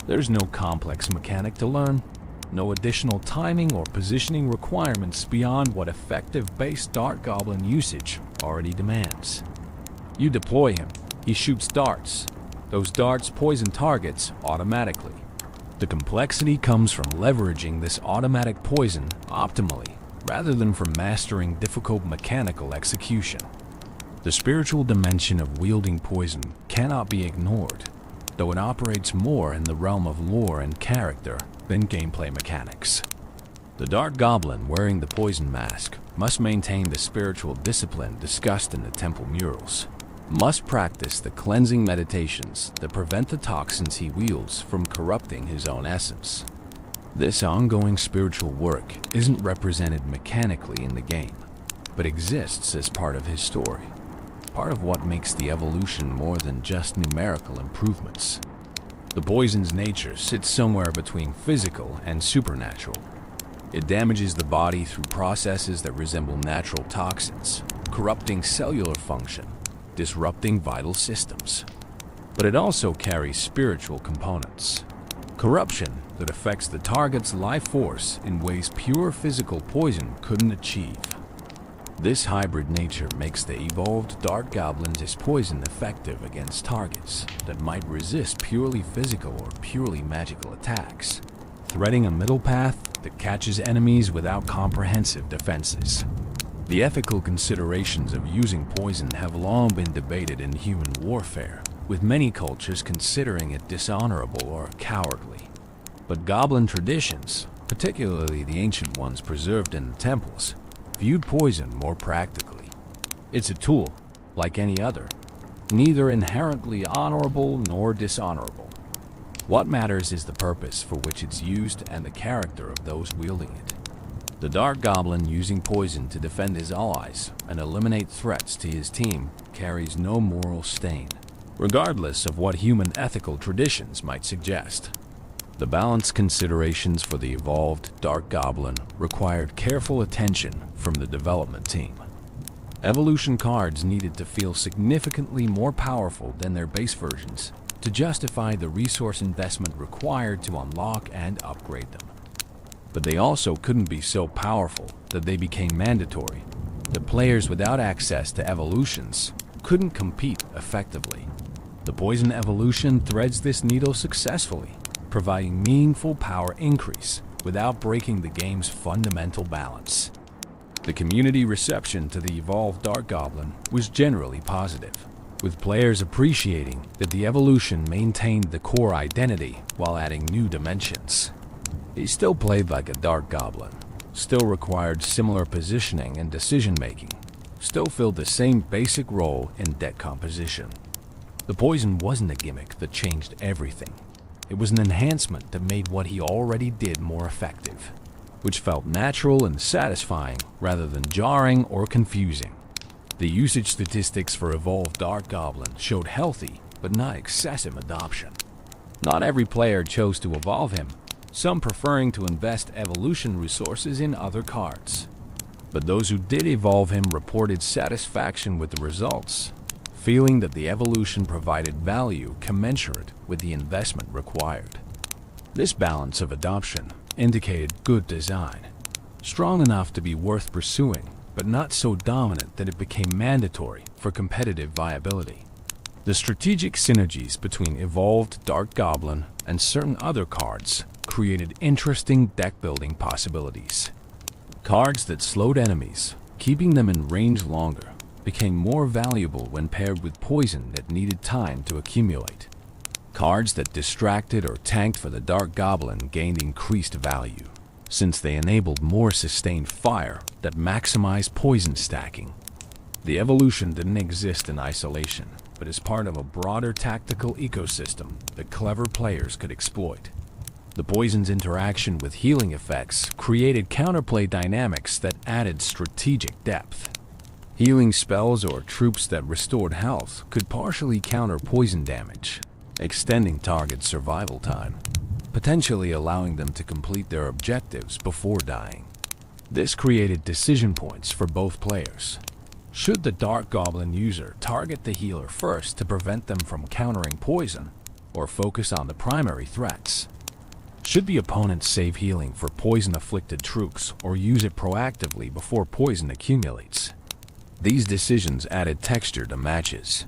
There's no complex mechanic to learn, no additional timing or positioning requirements beyond what effective base Dart Goblin usage already demands. You deploy him, he shoots darts. Those darts poison targets automatically. The complexity comes from leveraging this automatic poison optimally, rather than from mastering difficult mechanical execution. The spiritual dimension of wielding poison cannot be ignored, though it operates more in the realm of lore and character than gameplay mechanics. The Dart Goblin wearing the poison mask must maintain the spiritual discipline discussed in the temple murals, must practice the cleansing meditations that prevent the toxins he wields from corrupting his own essence, This ongoing spiritual work isn't represented mechanically in the game, but exists as part of his story, part of what makes the evolution more than just numerical improvements. The poison's nature sits somewhere between physical and supernatural. It damages the body through processes that resemble natural toxins, corrupting cellular function, disrupting vital systems. But it also carries spiritual components. Corruption that affects the target's life force in ways pure physical poison couldn't achieve. This hybrid nature makes the evolved Dark Goblin's poison effective against targets that might resist purely physical or purely magical attacks, threading a middle path that catches enemies without comprehensive defenses. The ethical considerations of using poison have long been debated in human warfare, with many cultures considering it dishonorable or cowardly. But goblin traditions, particularly the ancient ones preserved in the temples, viewed poison more practically. It's a tool, like any other, neither inherently honorable nor dishonorable. What matters is the purpose for which it's used and the character of those wielding it. The Dark Goblin using poison to defend his allies and eliminate threats to his team carries no moral stain, regardless of what human ethical traditions might suggest. The balanced considerations for the evolved Dark Goblin required careful attention from the development team. Evolution cards needed to feel significantly more powerful than their base versions to justify the resource investment required to unlock and upgrade them. But they also couldn't be so powerful that they became mandatory, that players without access to evolutions couldn't compete effectively. The poison evolution threads this needle successfully, providing meaningful power increase without breaking the game's fundamental balance. The community reception to the evolved Dark Goblin was generally positive, with players appreciating that the evolution maintained the core identity while adding new dimensions. He still played like a Dark Goblin, still required similar positioning and decision-making, still filled the same basic role in deck composition. The poison wasn't a gimmick that changed everything. It was an enhancement that made what he already did more effective, which felt natural and satisfying rather than jarring or confusing. The usage statistics for Evolved Dark Goblin showed healthy but not excessive adoption. Not every player chose to evolve him, some preferring to invest evolution resources in other cards. But those who did evolve him reported satisfaction with the results, feeling that the evolution provided value commensurate with the investment required. This balance of adoption indicated good design, strong enough to be worth pursuing, but not so dominant that it became mandatory for competitive viability. The strategic synergies between Evolved Dark Goblin and certain other cards created interesting deck-building possibilities. Cards that slowed enemies, keeping them in range longer, became more valuable when paired with poison that needed time to accumulate. Cards that distracted or tanked for the Dark Goblin gained increased value, since they enabled more sustained fire that maximized poison stacking. The evolution didn't exist in isolation, but as part of a broader tactical ecosystem that clever players could exploit. The poison's interaction with healing effects created counterplay dynamics that added strategic depth. Healing spells or troops that restored health could partially counter poison damage, extending target survival time, potentially allowing them to complete their objectives before dying. This created decision points for both players. Should the Dark Goblin user target the healer first to prevent them from countering poison, or focus on the primary threats? Should the opponent save healing for poison-afflicted troops or use it proactively before poison accumulates? These decisions added texture to matches.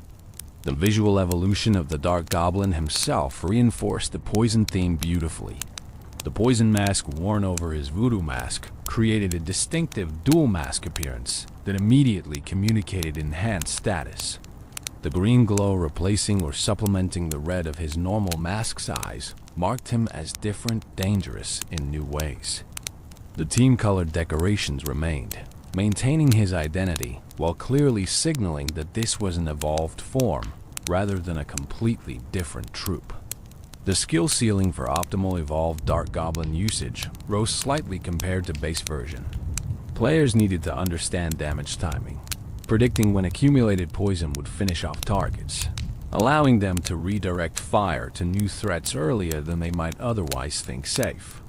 The visual evolution of the Dark Goblin himself reinforced the poison theme beautifully. The poison mask worn over his voodoo mask created a distinctive dual mask appearance that immediately communicated enhanced status. The green glow replacing or supplementing the red of his normal mask's eyes marked him as different, dangerous in new ways. The team-colored decorations remained, maintaining his identity while clearly signaling that this was an evolved form rather than a completely different troop. The skill ceiling for optimal evolved Dark Goblin usage rose slightly compared to base version. Players needed to understand damage timing, predicting when accumulated poison would finish off targets, allowing them to redirect fire to new threats earlier than they might otherwise think safe.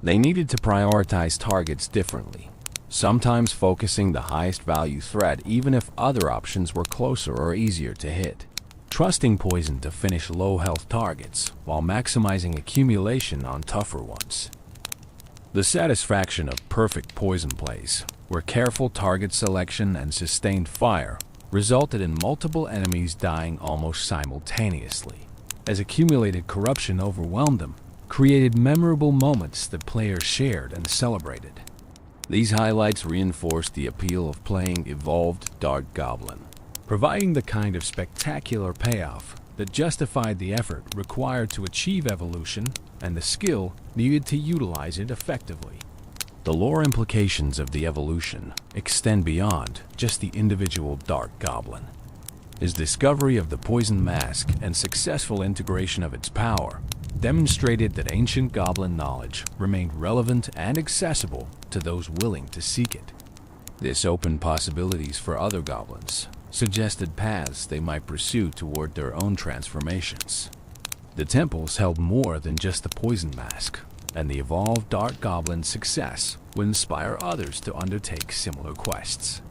They needed to prioritize targets differently, sometimes focusing the highest value threat even if other options were closer or easier to hit, trusting poison to finish low health targets while maximizing accumulation on tougher ones. The satisfaction of perfect poison plays, where careful target selection and sustained fire resulted in multiple enemies dying almost simultaneously, as accumulated corruption overwhelmed them, created memorable moments that players shared and celebrated. These highlights reinforced the appeal of playing evolved Dark Goblin, providing the kind of spectacular payoff that justified the effort required to achieve evolution and the skill needed to utilize it effectively. The lore implications of the evolution extend beyond just the individual Dark Goblin. His discovery of the poison mask and successful integration of its power demonstrated that ancient goblin knowledge remained relevant and accessible to those willing to seek it. This opened possibilities for other goblins, suggested paths they might pursue toward their own transformations. The temples held more than just the poison mask, and the evolved Dark Goblin's success would inspire others to undertake similar quests.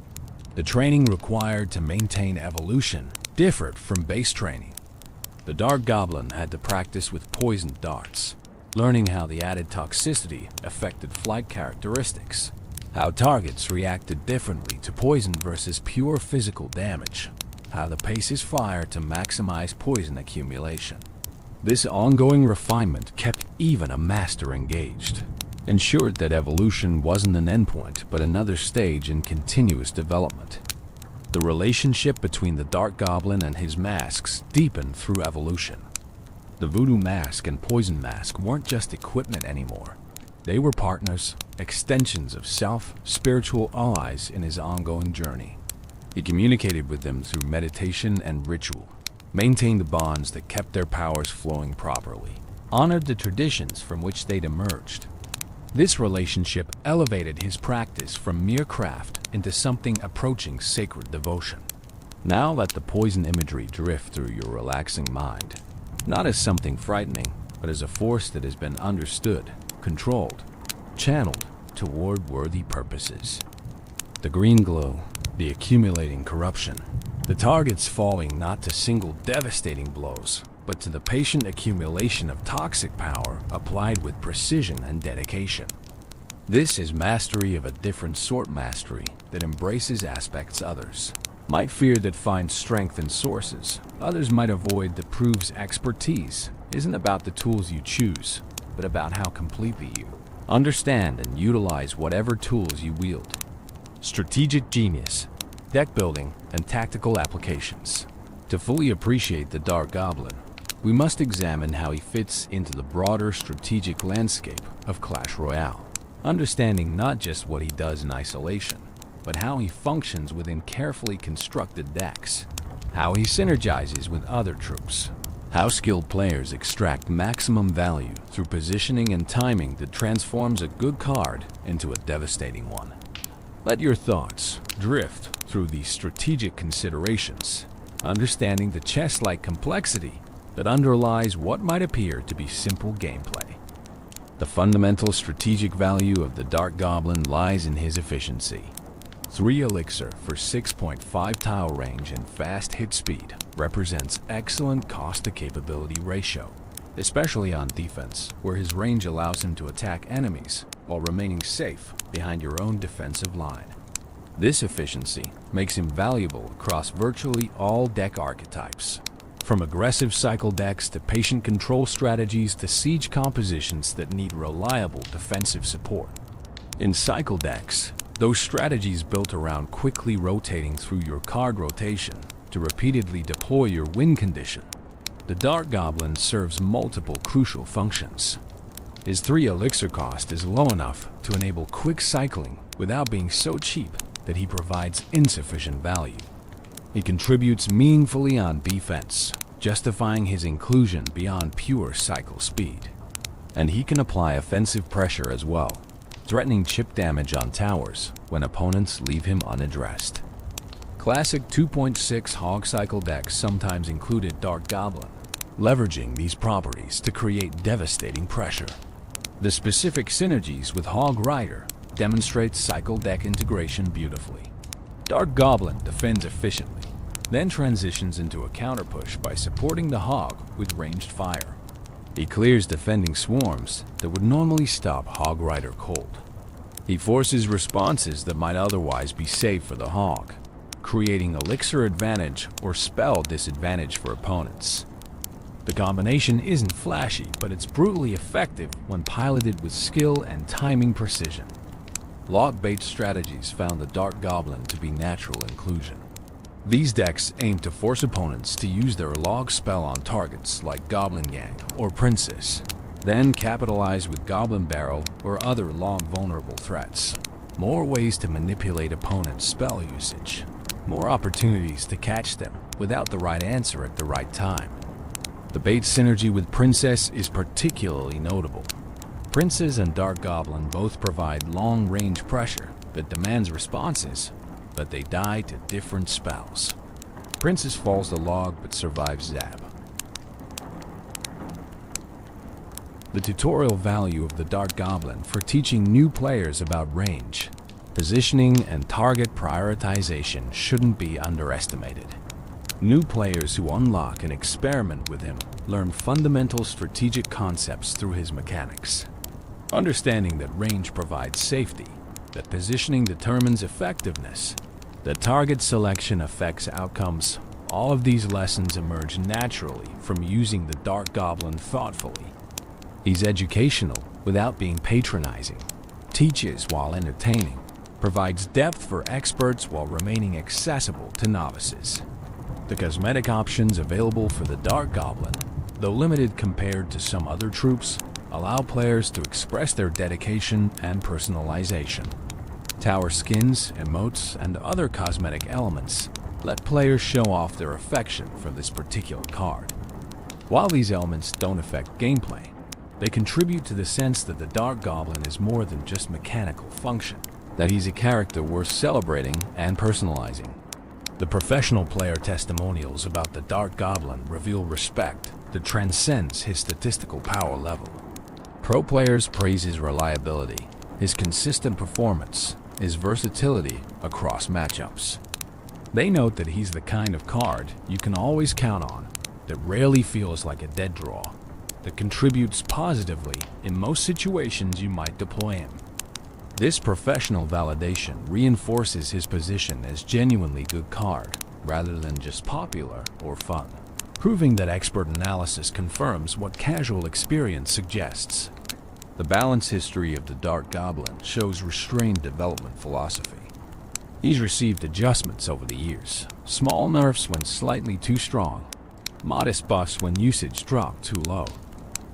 The training required to maintain evolution differed from base training. The Dark Goblin had to practice with poisoned darts, learning how the added toxicity affected flight characteristics, how targets reacted differently to poison versus pure physical damage, how to pace his fire to maximize poison accumulation. This ongoing refinement kept even a master engaged, ensured that evolution wasn't an endpoint but another stage in continuous development. The relationship between the Dark Goblin and his masks deepened through evolution. The Voodoo Mask and Poison Mask weren't just equipment anymore. They were partners, extensions of self, spiritual allies in his ongoing journey. He communicated with them through meditation and ritual, maintained the bonds that kept their powers flowing properly, honored the traditions from which they'd emerged. This relationship elevated his practice from mere craft into something approaching sacred devotion. Now let the poison imagery drift through your relaxing mind, not as something frightening, but as a force that has been understood, controlled, channeled toward worthy purposes. The green glow, the accumulating corruption, the targets falling not to single devastating blows, but to the patient accumulation of toxic power applied with precision and dedication. This is mastery of a different sort mastery that embraces aspects others might fear that finds strength in sources. Others might avoid that proves expertise isn't about the tools you choose, but about how completely you understand and utilize whatever tools you wield. Strategic genius, deck building, and tactical applications. To fully appreciate the Dark Goblin, we must examine how he fits into the broader strategic landscape of Clash Royale, understanding not just what he does in isolation, but how he functions within carefully constructed decks, how he synergizes with other troops, how skilled players extract maximum value through positioning and timing that transforms a good card into a devastating one. Let your thoughts drift through these strategic considerations, understanding the chess-like complexity that underlies what might appear to be simple gameplay. The fundamental strategic value of the Dark Goblin lies in his efficiency. 3 elixir for 6.5 tile range and fast hit speed represents excellent cost-to-capability ratio, especially on defense, where his range allows him to attack enemies while remaining safe behind your own defensive line. This efficiency makes him valuable across virtually all deck archetypes, from aggressive cycle decks to patient control strategies to siege compositions that need reliable defensive support. In cycle decks, those strategies built around quickly rotating through your card rotation to repeatedly deploy your win condition. The Dark Goblin serves multiple crucial functions. His 3 elixir cost is low enough to enable quick cycling without being so cheap that he provides insufficient value. He contributes meaningfully on defense, justifying his inclusion beyond pure cycle speed. And he can apply offensive pressure as well, threatening chip damage on towers when opponents leave him unaddressed. Classic 2.6 Hog Cycle decks sometimes included Dark Goblin, leveraging these properties to create devastating pressure. The specific synergies with Hog Rider demonstrate cycle deck integration beautifully. Dark Goblin defends efficiently, then transitions into a counterpush by supporting the Hog with ranged fire. He clears defending swarms that would normally stop Hog Rider cold. He forces responses that might otherwise be safe for the Hog, creating elixir advantage or spell disadvantage for opponents. The combination isn't flashy, but it's brutally effective when piloted with skill and timing precision. Log-based strategies found the Dark Goblin to be natural inclusion. These decks aim to force opponents to use their log spell on targets like Goblin Gang or Princess, then capitalize with Goblin Barrel or other log-vulnerable threats. More ways to manipulate opponents' spell usage. More opportunities to catch them without the right answer at the right time. The bait synergy with Princess is particularly notable. Princess and Dark Goblin both provide long-range pressure that demands responses, but they die to different spells. Princess falls the log but survives zap. The tutorial value of the Dark Goblin for teaching new players about range, positioning, and target prioritization shouldn't be underestimated. New players who unlock and experiment with him learn fundamental strategic concepts through his mechanics. Understanding that range provides safety, that positioning determines effectiveness, that target selection affects outcomes, all of these lessons emerge naturally from using the Dark Goblin thoughtfully. He's educational without being patronizing, teaches while entertaining, provides depth for experts while remaining accessible to novices. The cosmetic options available for the Dark Goblin, though limited compared to some other troops, allow players to express their dedication and personalization. Tower skins, emotes, and other cosmetic elements let players show off their affection for this particular card. While these elements don't affect gameplay, they contribute to the sense that the Dark Goblin is more than just mechanical function, that he's a character worth celebrating and personalizing. The professional player testimonials about the Dark Goblin reveal respect that transcends his statistical power level. Pro players praise his reliability, his consistent performance, his versatility across matchups. They note that he's the kind of card you can always count on, that rarely feels like a dead draw, that contributes positively in most situations you might deploy him. This professional validation reinforces his position as genuinely good card, rather than just popular or fun, proving that expert analysis confirms what casual experience suggests. The balance history of the Dark Goblin shows restrained development philosophy. He's received adjustments over the years, small nerfs when slightly too strong, modest buffs when usage dropped too low,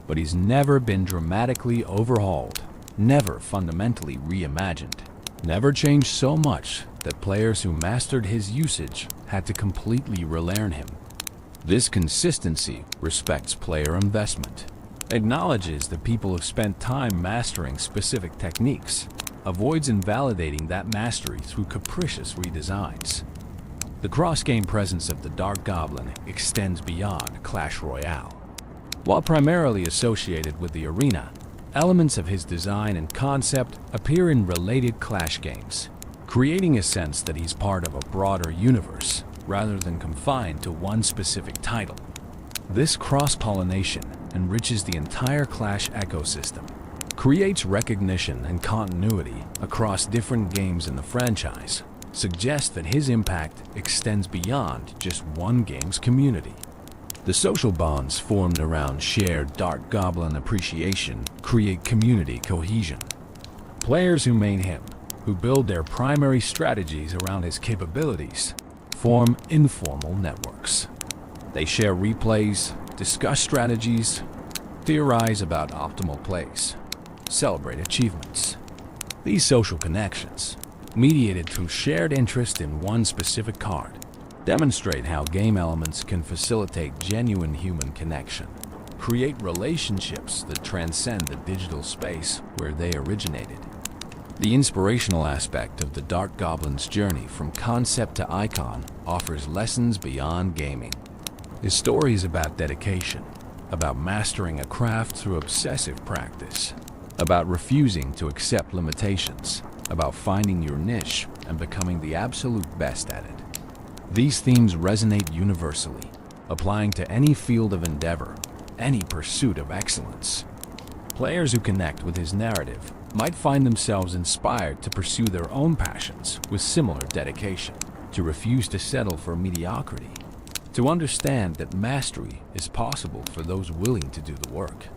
but he's never been dramatically overhauled, never fundamentally reimagined, never changed so much that players who mastered his usage had to completely relearn him. This consistency respects player investment, acknowledges that people have spent time mastering specific techniques, avoids invalidating that mastery through capricious redesigns. The cross-game presence of the Dark Goblin extends beyond Clash Royale. While primarily associated with the arena, elements of his design and concept appear in related Clash games, creating a sense that he's part of a broader universe rather than confined to one specific title. This cross-pollination enriches the entire Clash ecosystem, creates recognition and continuity across different games in the franchise, suggests that his impact extends beyond just one game's community. The social bonds formed around shared Dark Goblin appreciation create community cohesion. Players who main him, who build their primary strategies around his capabilities, form informal networks. They share replays, discuss strategies, theorize about optimal plays, celebrate achievements. These social connections, mediated through shared interest in one specific card, Demonstrate how game elements can facilitate genuine human connection. Create relationships that transcend the digital space where they originated. The inspirational aspect of the Dark Goblin's journey from concept to icon offers lessons beyond gaming. His story is about dedication, about mastering a craft through obsessive practice, about refusing to accept limitations, about finding your niche and becoming the absolute best at it. These themes resonate universally, applying to any field of endeavor, any pursuit of excellence. Players who connect with his narrative might find themselves inspired to pursue their own passions with similar dedication, to refuse to settle for mediocrity, to understand that mastery is possible for those willing to do the work.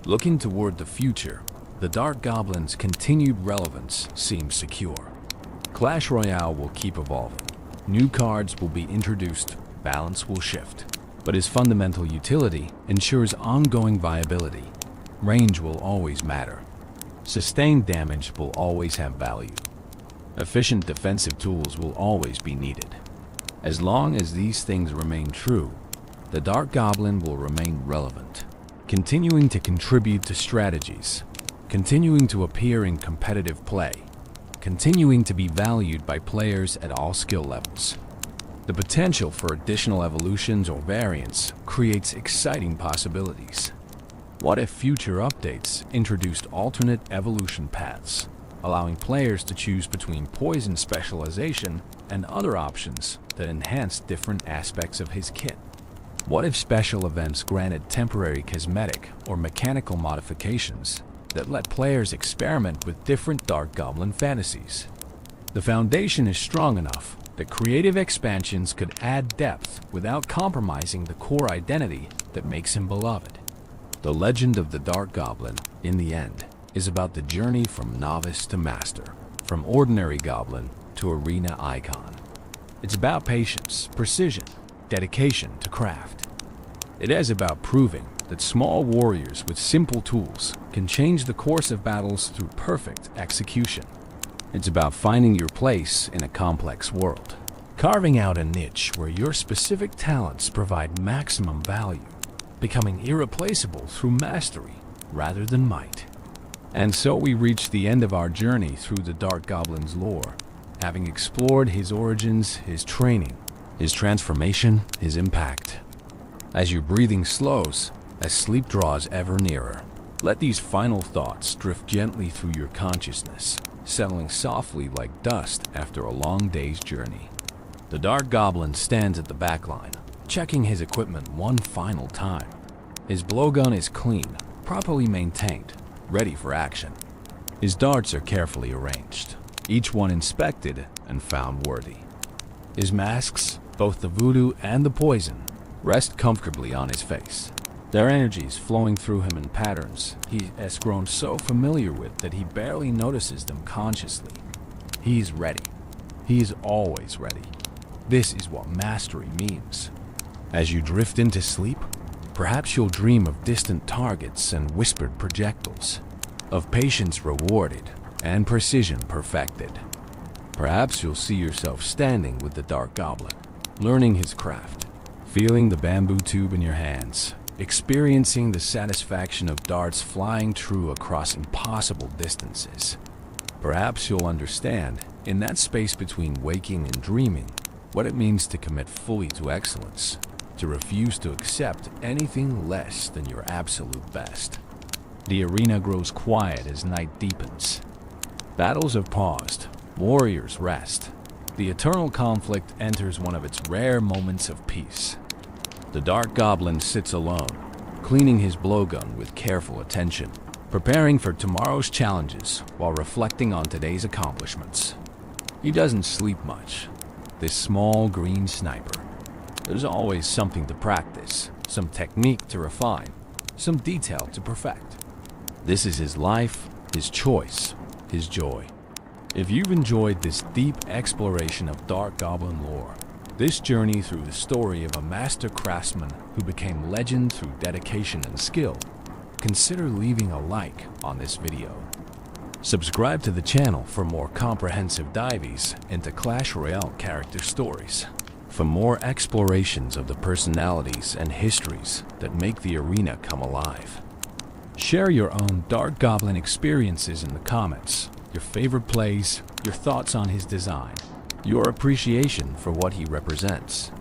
Looking toward the future, the Dark Goblin's continued relevance seems secure. Clash Royale will keep evolving. New cards will be introduced, balance will shift, but his fundamental utility ensures ongoing viability. Range will always matter. Sustained damage will always have value. Efficient defensive tools will always be needed. As long as these things remain true, the Dark Goblin will remain relevant, continuing to contribute to strategies, continuing to appear in competitive play, continuing to be valued by players at all skill levels. The potential for additional evolutions or variants creates exciting possibilities. What if future updates introduced alternate evolution paths, allowing players to choose between poison specialization and other options that enhance different aspects of his kit? What if special events granted temporary cosmetic or mechanical modifications that let players experiment with different Dark Goblin fantasies? The foundation is strong enough that creative expansions could add depth without compromising the core identity that makes him beloved. The legend of the Dark Goblin, in the end, is about the journey from novice to master, from ordinary goblin to arena icon. It's about patience, precision, dedication to craft. It is about proving that small warriors with simple tools can change the course of battles through perfect execution. It's about finding your place in a complex world, carving out a niche where your specific talents provide maximum value, becoming irreplaceable through mastery rather than might. And so we reach the end of our journey through the Dark Goblin's lore, having explored his origins, his training, his transformation, his impact. As your breathing slows, as sleep draws ever nearer, let these final thoughts drift gently through your consciousness, settling softly like dust after a long day's journey. The Dark Goblin stands at the back line, checking his equipment one final time. His blowgun is clean, properly maintained, ready for action. His darts are carefully arranged, each one inspected and found worthy. His masks, both the voodoo and the poison, rest comfortably on his face, their energies flowing through him in patterns he has grown so familiar with that he barely notices them consciously. He is ready. He is always ready. This is what mastery means. As you drift into sleep, perhaps you'll dream of distant targets and whispered projectiles, of patience rewarded and precision perfected. Perhaps you'll see yourself standing with the Dark Goblin, learning his craft, feeling the bamboo tube in your hands, experiencing the satisfaction of darts flying true across impossible distances. Perhaps you'll understand, in that space between waking and dreaming, what it means to commit fully to excellence, to refuse to accept anything less than your absolute best. The arena grows quiet as night deepens. Battles have paused, warriors rest. The eternal conflict enters one of its rare moments of peace. The Dark Goblin sits alone, cleaning his blowgun with careful attention, preparing for tomorrow's challenges while reflecting on today's accomplishments. He doesn't sleep much, this small green sniper. There's always something to practice, some technique to refine, some detail to perfect. This is his life, his choice, his joy. If you've enjoyed this deep exploration of Dark Goblin lore, this journey through the story of a master craftsman who became legend through dedication and skill, consider leaving a like on this video. Subscribe to the channel for more comprehensive dives into Clash Royale character stories. for more explorations of the personalities and histories that make the arena come alive. Share your own Dark Goblin experiences in the comments, your favorite plays, your thoughts on his design, your appreciation for what he represents.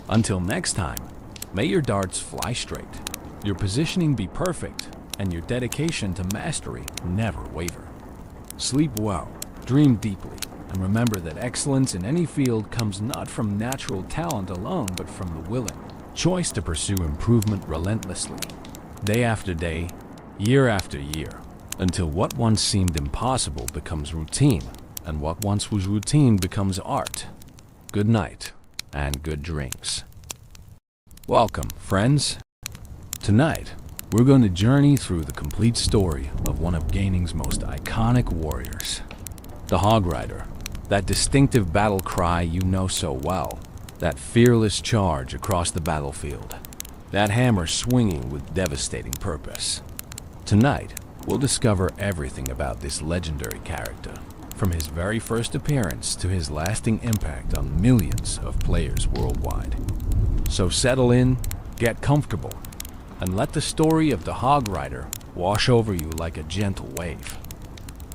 Until next time, may your darts fly straight, your positioning be perfect, and your dedication to mastery never waver. Sleep well, dream deeply, and remember that excellence in any field comes not from natural talent alone, but from the willing choice to pursue improvement relentlessly, day after day, year after year, until what once seemed impossible becomes routine, and what once was routine becomes art. Good night, and good drinks. Welcome, friends. Tonight, we're going to journey through the complete story of one of gaming's most iconic warriors, the Hog Rider, that distinctive battle cry you know so well, that fearless charge across the battlefield, that hammer swinging with devastating purpose. Tonight, we'll discover everything about this legendary character, from his very first appearance to his lasting impact on millions of players worldwide. So settle in, get comfortable, and let the story of the Hog Rider wash over you like a gentle wave.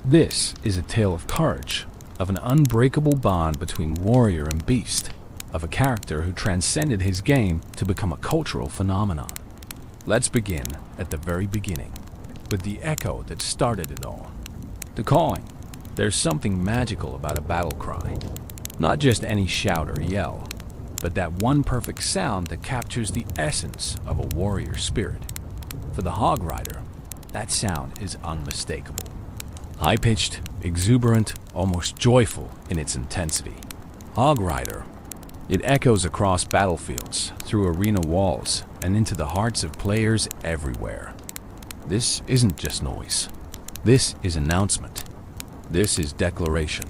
This is a tale of courage, of an unbreakable bond between warrior and beast, of a character who transcended his game to become a cultural phenomenon. Let's begin at the very beginning, with the echo that started it all. The calling. There's something magical about a battle cry. Not just any shout or yell, but that one perfect sound that captures the essence of a warrior spirit. For the Hog Rider, that sound is unmistakable. High-pitched, exuberant, almost joyful in its intensity. Hog Rider. It echoes across battlefields, through arena walls, and into the hearts of players everywhere. This isn't just noise. This is announcement. This is declaration.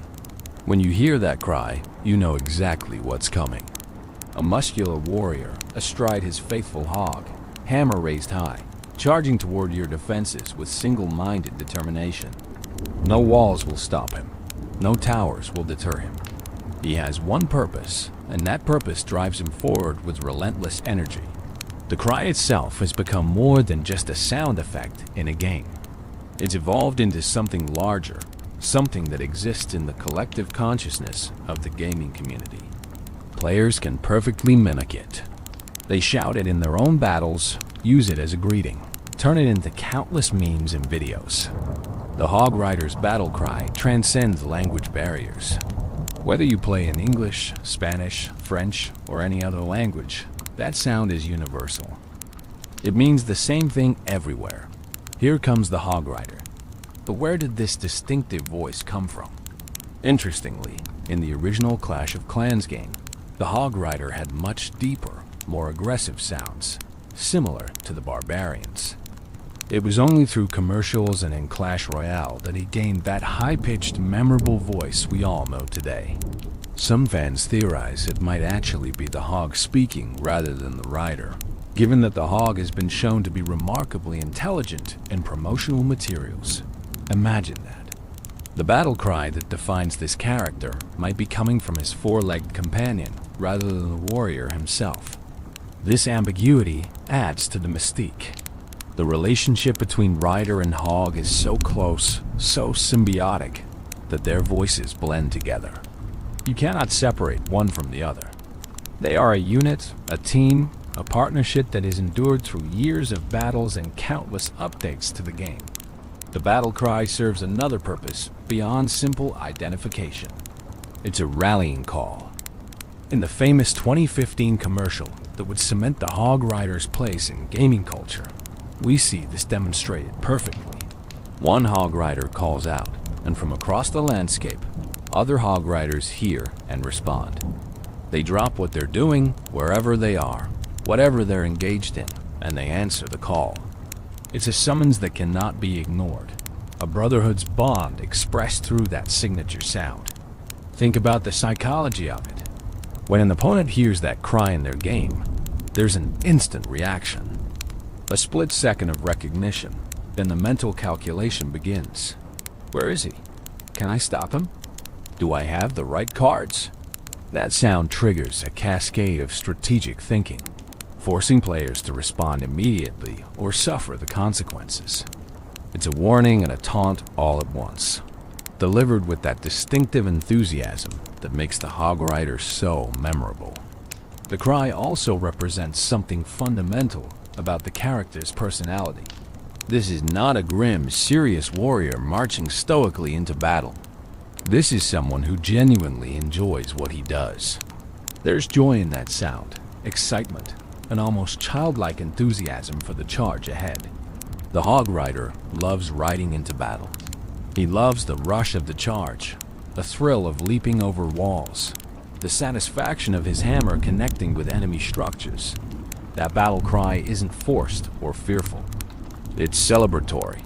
When you hear that cry, you know exactly what's coming. A muscular warrior astride his faithful hog, hammer raised high, charging toward your defenses with single-minded determination. No walls will stop him. No towers will deter him. He has one purpose, and that purpose drives him forward with relentless energy. The cry itself has become more than just a sound effect in a game. It's evolved into something larger, something that exists in the collective consciousness of the gaming community. Players can perfectly mimic it. They shout it in their own battles, use it as a greeting, turn it into countless memes and videos. The Hog Rider's battle cry transcends language barriers. Whether you play in English, Spanish, French, or any other language, that sound is universal. It means the same thing everywhere. Here comes the Hog Rider. But where did this distinctive voice come from? Interestingly, in the original Clash of Clans game, the Hog Rider had much deeper, more aggressive sounds, similar to the barbarians. It was only through commercials and in Clash Royale that he gained that high-pitched, memorable voice we all know today. Some fans theorize it might actually be the hog speaking rather than the rider, given that the hog has been shown to be remarkably intelligent in promotional materials. Imagine that. The battle cry that defines this character might be coming from his four-legged companion rather than the warrior himself. This ambiguity adds to the mystique. The relationship between rider and hog is so close, so symbiotic, that their voices blend together. You cannot separate one from the other. They are a unit, a team, a partnership that has endured through years of battles and countless updates to the game. The battle cry serves another purpose beyond simple identification. It's a rallying call. In the famous 2015 commercial that would cement the Hog Rider's place in gaming culture, we see this demonstrated perfectly. One Hog Rider calls out, and from across the landscape, other Hog Riders hear and respond. They drop what they're doing wherever they are, whatever they're engaged in, and they answer the call. It's a summons that cannot be ignored, a brotherhood's bond expressed through that signature sound. Think about the psychology of it. When an opponent hears that cry in their game, there's an instant reaction. A split second of recognition, then the mental calculation begins. Where is he? Can I stop him? Do I have the right cards? That sound triggers a cascade of strategic thinking, forcing players to respond immediately or suffer the consequences. It's a warning and a taunt all at once, delivered with that distinctive enthusiasm that makes the Hog Rider so memorable. The cry also represents something fundamental about the character's personality. This is not a grim, serious warrior marching stoically into battle. This is someone who genuinely enjoys what he does. There's joy in that sound, excitement, and almost childlike enthusiasm for the charge ahead. The Hog Rider loves riding into battle. He loves the rush of the charge, the thrill of leaping over walls, the satisfaction of his hammer connecting with enemy structures. That battle cry isn't forced or fearful. It's celebratory,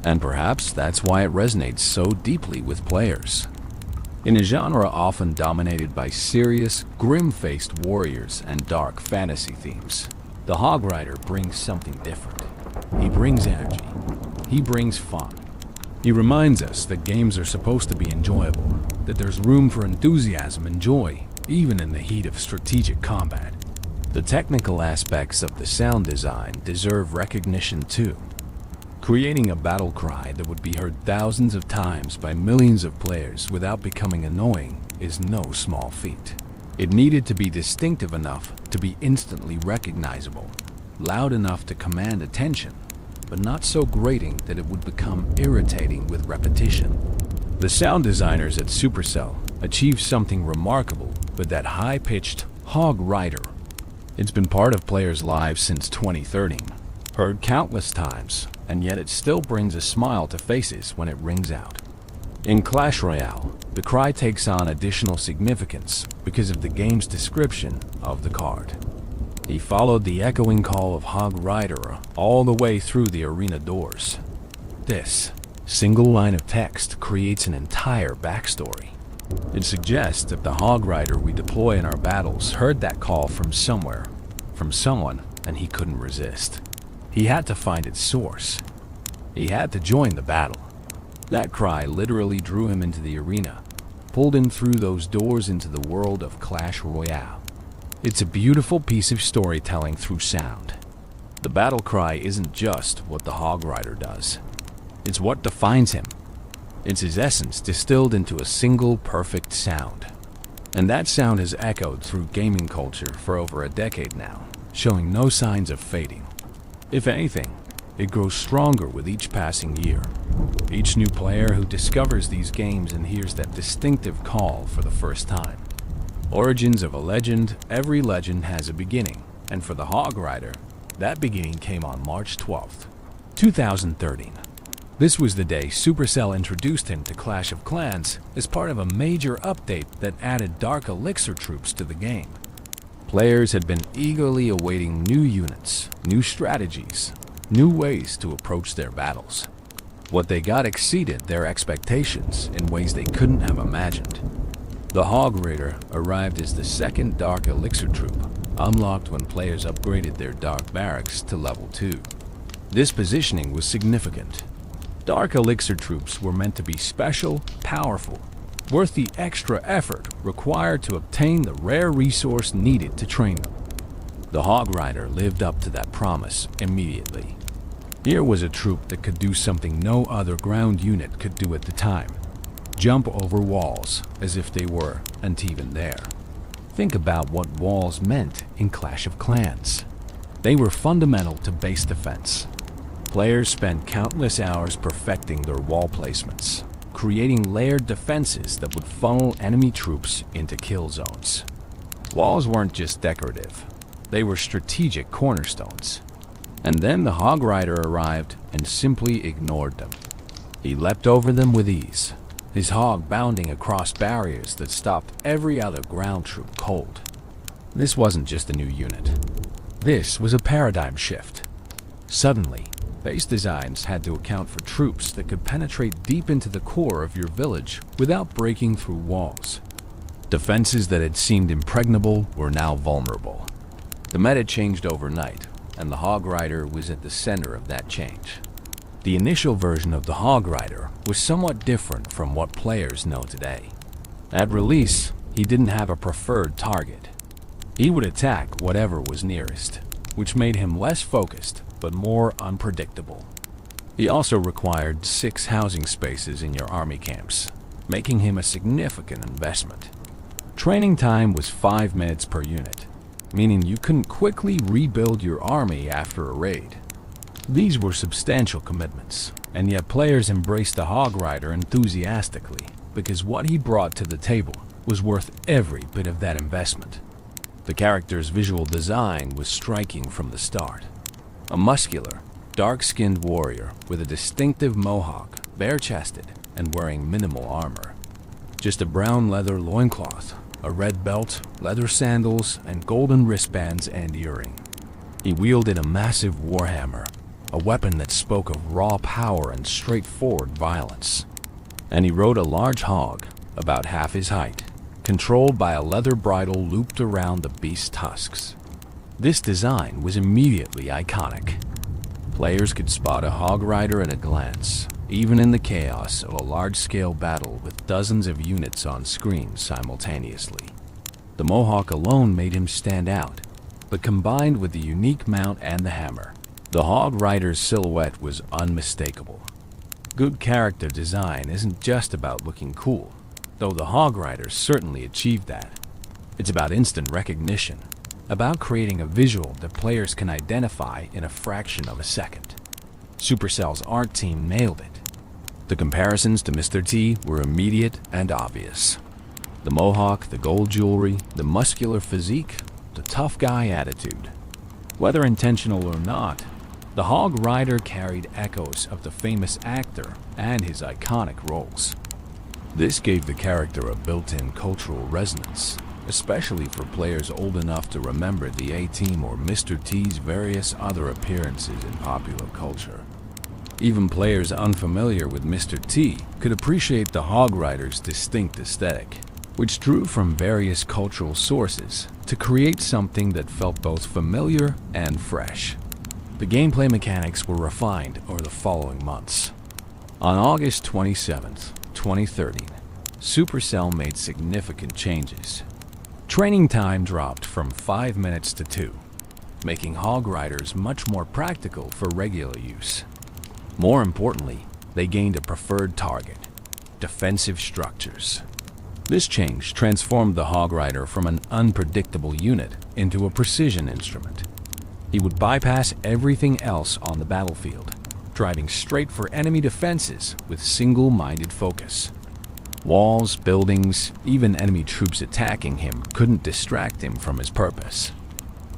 and perhaps that's why it resonates so deeply with players. In a genre often dominated by serious, grim-faced warriors and dark fantasy themes, the Hog Rider brings something different. He brings energy. He brings fun. He reminds us that games are supposed to be enjoyable, that there's room for enthusiasm and joy, even in the heat of strategic combat. The technical aspects of the sound design deserve recognition too. Creating a battle cry that would be heard thousands of times by millions of players without becoming annoying is no small feat. It needed to be distinctive enough to be instantly recognizable, loud enough to command attention, but not so grating that it would become irritating with repetition. The sound designers at Supercell achieved something remarkable with that high-pitched Hog Rider. It's been part of players' lives since 2013, heard countless times, and yet it still brings a smile to faces when it rings out. In Clash Royale, the cry takes on additional significance because of the game's description of the card. He followed the echoing call of Hog Rider all the way through the arena doors. This single line of text creates an entire backstory. It suggests that the Hog Rider we deploy in our battles heard that call from somewhere, from someone, and he couldn't resist. He had to find its source. He had to join the battle. That cry literally drew him into the arena, pulled him through those doors into the world of Clash Royale. It's a beautiful piece of storytelling through sound. The battle cry isn't just what the Hog Rider does. It's what defines him. It's his essence distilled into a single perfect sound. And that sound has echoed through gaming culture for over a decade now, showing no signs of fading. If anything, it grows stronger with each passing year. Each new player who discovers these games and hears that distinctive call for the first time. Origins of a legend, every legend has a beginning, and for the Hog Rider, that beginning came on March 12th, 2013. This was the day Supercell introduced him to Clash of Clans as part of a major update that added Dark Elixir troops to the game. Players had been eagerly awaiting new units, new strategies, new ways to approach their battles. What they got exceeded their expectations in ways they couldn't have imagined. The Hog Rider arrived as the second Dark Elixir troop, unlocked when players upgraded their Dark Barracks to level 2. This positioning was significant. Dark Elixir troops were meant to be special, powerful, worth the extra effort required to obtain the rare resource needed to train them. The Hog Rider lived up to that promise immediately. Here was a troop that could do something no other ground unit could do at the time. Jump over walls as if they weren't even there. Think about what walls meant in Clash of Clans. They were fundamental to base defense. Players spent countless hours perfecting their wall placements, creating layered defenses that would funnel enemy troops into kill zones. Walls weren't just decorative, they were strategic cornerstones. And then the Hog Rider arrived and simply ignored them. He leapt over them with ease, his hog bounding across barriers that stopped every other ground troop cold. This wasn't just a new unit. This was a paradigm shift. Suddenly, base designs had to account for troops that could penetrate deep into the core of your village without breaking through walls. Defenses that had seemed impregnable were now vulnerable. The meta changed overnight, and the Hog Rider was at the center of that change. The initial version of the Hog Rider was somewhat different from what players know today. At release, he didn't have a preferred target. He would attack whatever was nearest, which made him less focused but more unpredictable. He also required 6 housing spaces in your army camps, making him a significant investment. Training time was 5 minutes per unit, meaning you couldn't quickly rebuild your army after a raid. These were substantial commitments, and yet players embraced the Hog Rider enthusiastically because what he brought to the table was worth every bit of that investment. The character's visual design was striking from the start. A muscular, dark-skinned warrior with a distinctive mohawk, bare-chested, and wearing minimal armor. Just a brown leather loincloth, a red belt, leather sandals, and golden wristbands and earring. He wielded a massive warhammer, a weapon that spoke of raw power and straightforward violence. And he rode a large hog, about half his height, controlled by a leather bridle looped around the beast's tusks. This design was immediately iconic. Players could spot a hog rider at a glance, even in the chaos of a large-scale battle with dozens of units on screen simultaneously. The mohawk alone made him stand out, but combined with the unique mount and the hammer, the hog rider's silhouette was unmistakable. Good character design isn't just about looking cool, though the hog rider certainly achieved that. It's about instant recognition, about creating a visual that players can identify in a fraction of a second. Supercell's art team nailed it. The comparisons to Mr. T were immediate and obvious. The mohawk, the gold jewelry, the muscular physique, the tough guy attitude. Whether intentional or not, the Hog Rider carried echoes of the famous actor and his iconic roles. This gave the character a built-in cultural resonance, especially for players old enough to remember the A-Team or Mr. T's various other appearances in popular culture. Even players unfamiliar with Mr. T could appreciate the Hog Rider's distinct aesthetic, which drew from various cultural sources to create something that felt both familiar and fresh. The gameplay mechanics were refined over the following months. On August 27, 2013, Supercell made significant changes. Training time dropped from 5 minutes to 2, making Hog Riders much more practical for regular use. More importantly, they gained a preferred target: defensive structures. This change transformed the Hog Rider from an unpredictable unit into a precision instrument. He would bypass everything else on the battlefield, driving straight for enemy defenses with single-minded focus. Walls, buildings, even enemy troops attacking him couldn't distract him from his purpose.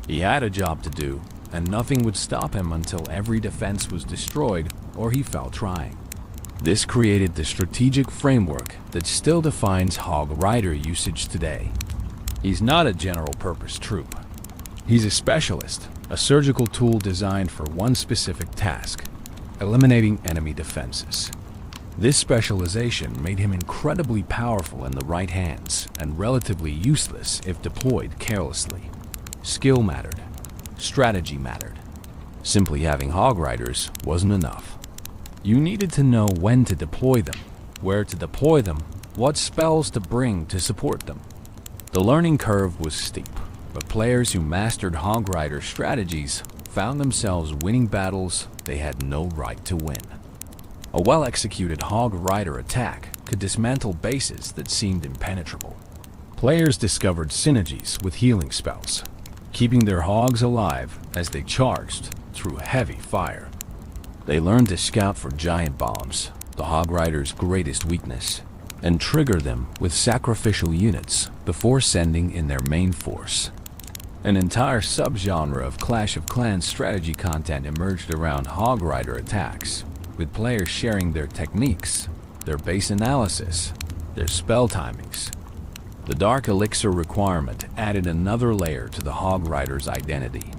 He had a job to do, and nothing would stop him until every defense was destroyed or he fell trying. This created the strategic framework that still defines Hog Rider usage today. He's not a general-purpose troop. He's a specialist, a surgical tool designed for one specific task: eliminating enemy defenses. This specialization made him incredibly powerful in the right hands and relatively useless if deployed carelessly. Skill mattered. Strategy mattered. Simply having Hog Riders wasn't enough. You needed to know when to deploy them, where to deploy them, what spells to bring to support them. The learning curve was steep, but players who mastered Hog Rider strategies found themselves winning battles they had no right to win. A well-executed Hog Rider attack could dismantle bases that seemed impenetrable. Players discovered synergies with healing spells, keeping their hogs alive as they charged through heavy fire. They learned to scout for giant bombs, the Hog Rider's greatest weakness, and trigger them with sacrificial units before sending in their main force. An entire subgenre of Clash of Clans strategy content emerged around Hog Rider attacks, with players sharing their techniques, their base analysis, their spell timings. The Dark Elixir requirement added another layer to the Hog Rider's identity.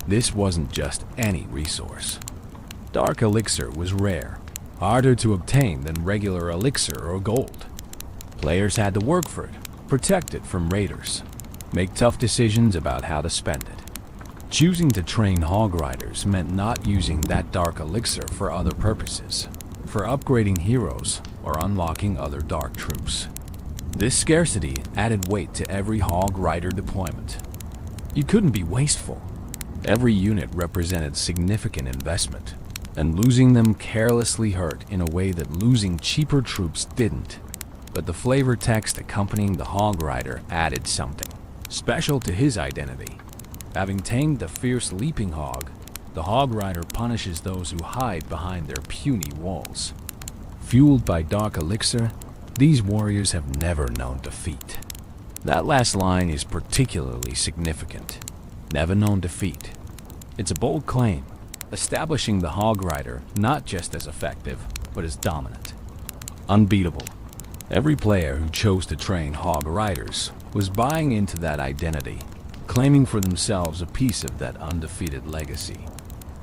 This wasn't just any resource. Dark Elixir was rare, harder to obtain than regular elixir or gold. Players had to work for it, protect it from raiders, make tough decisions about how to spend it. Choosing to train Hog Riders meant not using that Dark Elixir for other purposes, for upgrading heroes or unlocking other dark troops. This scarcity added weight to every Hog Rider deployment. You couldn't be wasteful. Every unit represented significant investment, and losing them carelessly hurt in a way that losing cheaper troops didn't. But the flavor text accompanying the Hog Rider added something special to his identity. Having tamed the fierce leaping hog, the Hog Rider punishes those who hide behind their puny walls. Fueled by dark elixir, these warriors have never known defeat. That last line is particularly significant. Never known defeat. It's a bold claim, establishing the Hog Rider not just as effective, but as dominant. Unbeatable. Every player who chose to train Hog Riders was buying into that identity, claiming for themselves a piece of that undefeated legacy.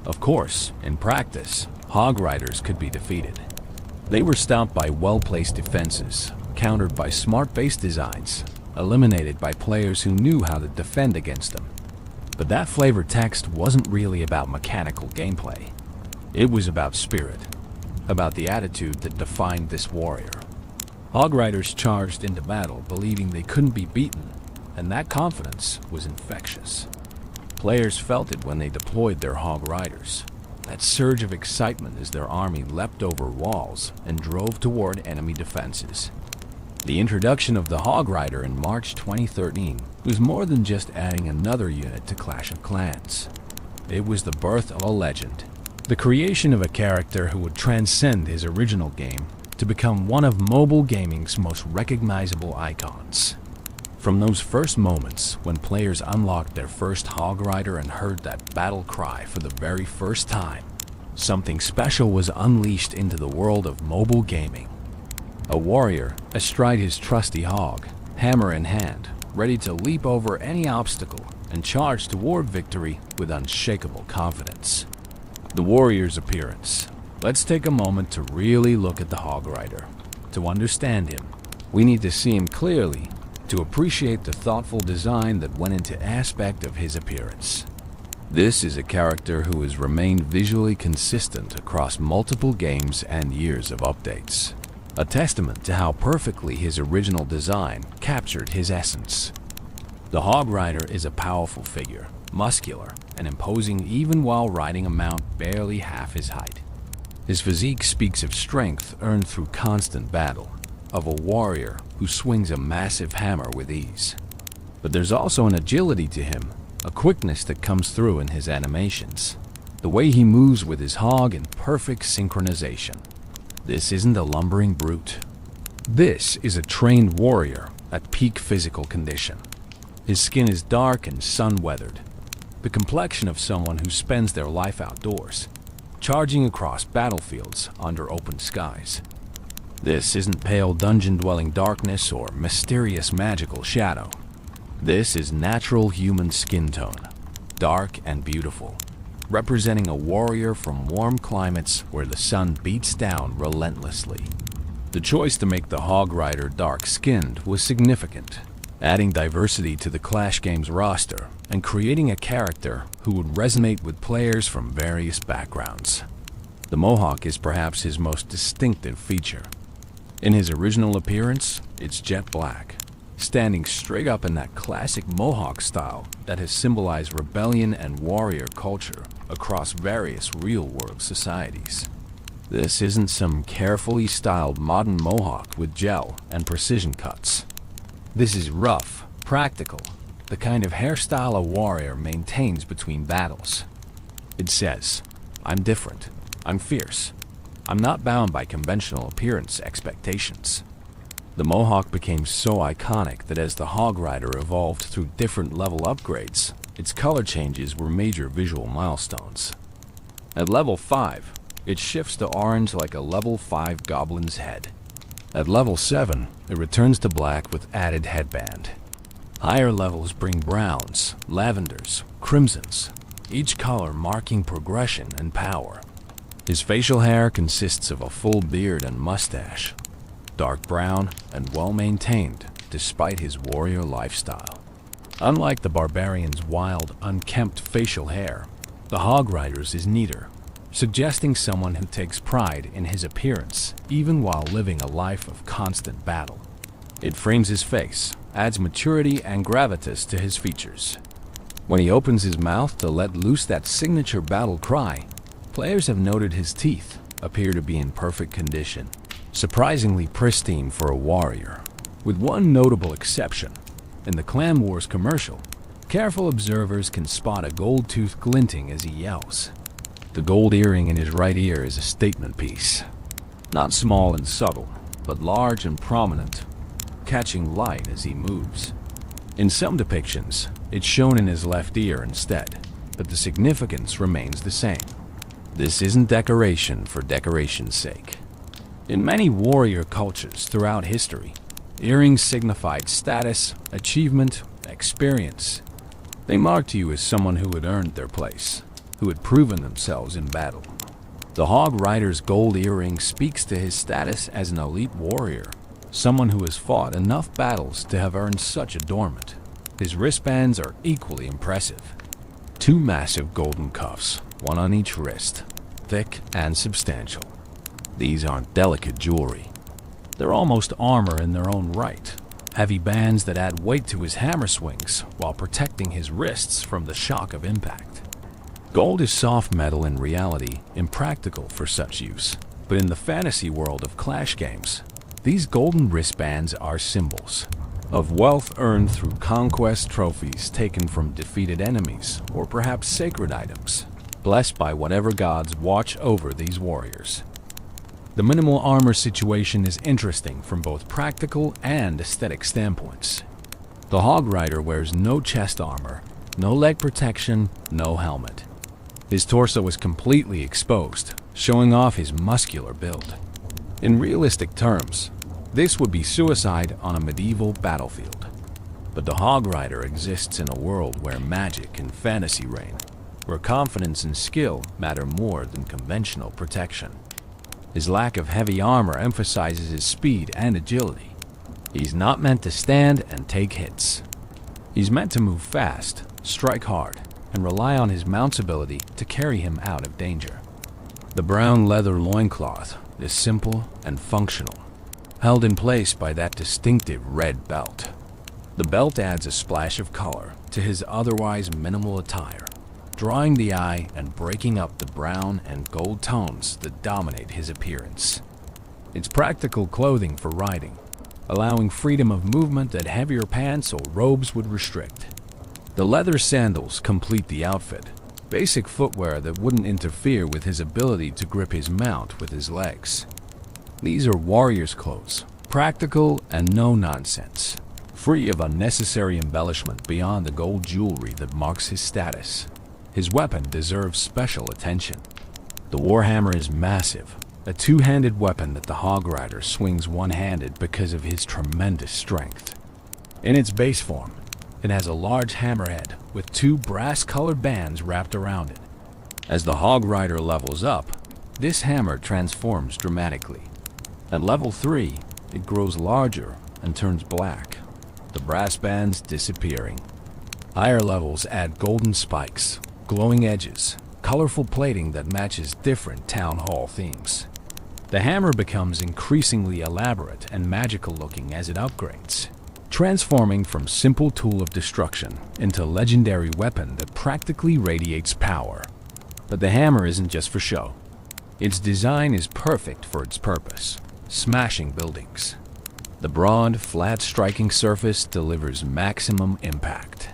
Of course, in practice, Hog Riders could be defeated. They were stopped by well-placed defenses, countered by smart base designs, eliminated by players who knew how to defend against them. But that flavor text wasn't really about mechanical gameplay. It was about spirit, about the attitude that defined this warrior. Hog Riders charged into battle believing they couldn't be beaten, and that confidence was infectious. Players felt it when they deployed their Hog Riders. That surge of excitement as their army leapt over walls and drove toward enemy defenses. The introduction of the Hog Rider in March 2013 was more than just adding another unit to Clash of Clans. It was the birth of a legend, the creation of a character who would transcend his original game to become one of mobile gaming's most recognizable icons. From those first moments when players unlocked their first Hog Rider and heard that battle cry for the very first time, something special was unleashed into the world of mobile gaming. A warrior astride his trusty hog, hammer in hand, ready to leap over any obstacle and charge toward victory with unshakable confidence. The warrior's appearance. Let's take a moment to really look at the Hog Rider. To understand him, we need to see him clearly, to appreciate the thoughtful design that went into aspect of his appearance. This is a character who has remained visually consistent across multiple games and years of updates, a testament to how perfectly his original design captured his essence. The Hog Rider is a powerful figure, muscular and imposing even while riding a mount barely half his height. His physique speaks of strength earned through constant battle, of a warrior who swings a massive hammer with ease. But there's also an agility to him, a quickness that comes through in his animations, the way he moves with his hog in perfect synchronization. This isn't a lumbering brute. This is a trained warrior at peak physical condition. His skin is dark and sun-weathered, the complexion of someone who spends their life outdoors, charging across battlefields under open skies. This isn't pale dungeon-dwelling darkness or mysterious magical shadow. This is natural human skin tone, dark and beautiful, representing a warrior from warm climates where the sun beats down relentlessly. The choice to make the Hog Rider dark-skinned was significant, adding diversity to the Clash game's roster and creating a character who would resonate with players from various backgrounds. The Mohawk is perhaps his most distinctive feature. In his original appearance, it's jet black, standing straight up in that classic Mohawk style that has symbolized rebellion and warrior culture across various real-world societies. This isn't some carefully styled modern Mohawk with gel and precision cuts. This is rough, practical, the kind of hairstyle a warrior maintains between battles. It says, "I'm different, I'm fierce, I'm not bound by conventional appearance expectations." The Mohawk became so iconic that as the Hog Rider evolved through different level upgrades, its color changes were major visual milestones. At level 5, it shifts to orange like a level 5 goblin's head. At level 7, it returns to black with added headband. Higher levels bring browns, lavenders, crimsons, each color marking progression and power. His facial hair consists of a full beard and mustache, dark brown and well-maintained despite his warrior lifestyle. Unlike the barbarian's wild, unkempt facial hair, the Hog Rider's is neater, suggesting someone who takes pride in his appearance even while living a life of constant battle. It frames his face, adds maturity and gravitas to his features. When he opens his mouth to let loose that signature battle cry, players have noted his teeth appear to be in perfect condition, surprisingly pristine for a warrior, with one notable exception. In the Clan Wars commercial, careful observers can spot a gold tooth glinting as he yells. The gold earring in his right ear is a statement piece, not small and subtle, but large and prominent, catching light as he moves. In some depictions, it's shown in his left ear instead, but the significance remains the same. This isn't decoration for decoration's sake. In many warrior cultures throughout history, earrings signified status, achievement, experience. They marked you as someone who had earned their place, who had proven themselves in battle. The Hog Rider's gold earring speaks to his status as an elite warrior, someone who has fought enough battles to have earned such adornment. His wristbands are equally impressive. 2 massive golden cuffs, one on each wrist, thick and substantial. These aren't delicate jewelry. They're almost armor in their own right. Heavy bands that add weight to his hammer swings while protecting his wrists from the shock of impact. Gold is soft metal in reality, impractical for such use. But in the fantasy world of Clash games, these golden wristbands are symbols of wealth earned through conquest trophies taken from defeated enemies, or perhaps sacred items, blessed by whatever gods watch over these warriors. The minimal armor situation is interesting from both practical and aesthetic standpoints. The Hog Rider wears no chest armor, no leg protection, no helmet. His torso is completely exposed, showing off his muscular build. In realistic terms, this would be suicide on a medieval battlefield. But the Hog Rider exists in a world where magic and fantasy reign, where confidence and skill matter more than conventional protection. His lack of heavy armor emphasizes his speed and agility. He's not meant to stand and take hits. He's meant to move fast, strike hard, and rely on his mount's ability to carry him out of danger. The brown leather loincloth is simple and functional, held in place by that distinctive red belt. The belt adds a splash of color to his otherwise minimal attire, drawing the eye and breaking up the brown and gold tones that dominate his appearance. It's practical clothing for riding, allowing freedom of movement that heavier pants or robes would restrict. The leather sandals complete the outfit, basic footwear that wouldn't interfere with his ability to grip his mount with his legs. These are warrior's clothes, practical and no nonsense, free of unnecessary embellishment beyond the gold jewelry that marks his status. His weapon deserves special attention. The Warhammer is massive, a 2-handed weapon that the Hog Rider swings one-handed because of his tremendous strength. In its base form, it has a large hammerhead with 2 brass-colored bands wrapped around it. As the Hog Rider levels up, this hammer transforms dramatically. At level 3, it grows larger and turns black, the brass bands disappearing. Higher levels add golden spikes, glowing edges, colorful plating that matches different town hall themes. The hammer becomes increasingly elaborate and magical looking as it upgrades, transforming from simple tool of destruction into legendary weapon that practically radiates power. But the hammer isn't just for show. Its design is perfect for its purpose, smashing buildings. The broad, flat striking surface delivers maximum impact.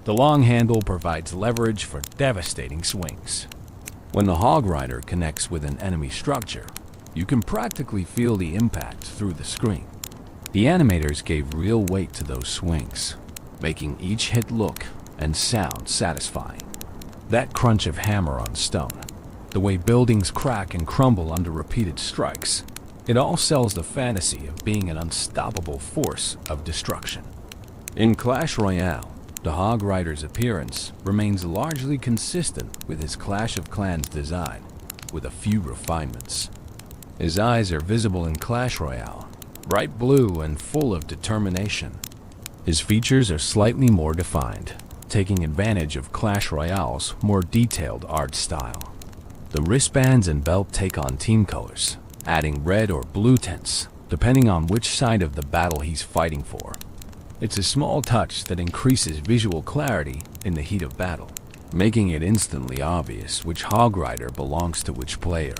The long handle provides leverage for devastating swings. When the Hog Rider connects with an enemy structure, you can practically feel the impact through the screen. The animators gave real weight to those swings, making each hit look and sound satisfying. That crunch of hammer on stone, the way buildings crack and crumble under repeated strikes, it all sells the fantasy of being an unstoppable force of destruction. In Clash Royale, the Hog Rider's appearance remains largely consistent with his Clash of Clans design, with a few refinements. His eyes are visible in Clash Royale, bright blue and full of determination. His features are slightly more defined, taking advantage of Clash Royale's more detailed art style. The wristbands and belt take on team colors, adding red or blue tints depending on which side of the battle he's fighting for. It's a small touch that increases visual clarity in the heat of battle, making it instantly obvious which hog rider belongs to which player.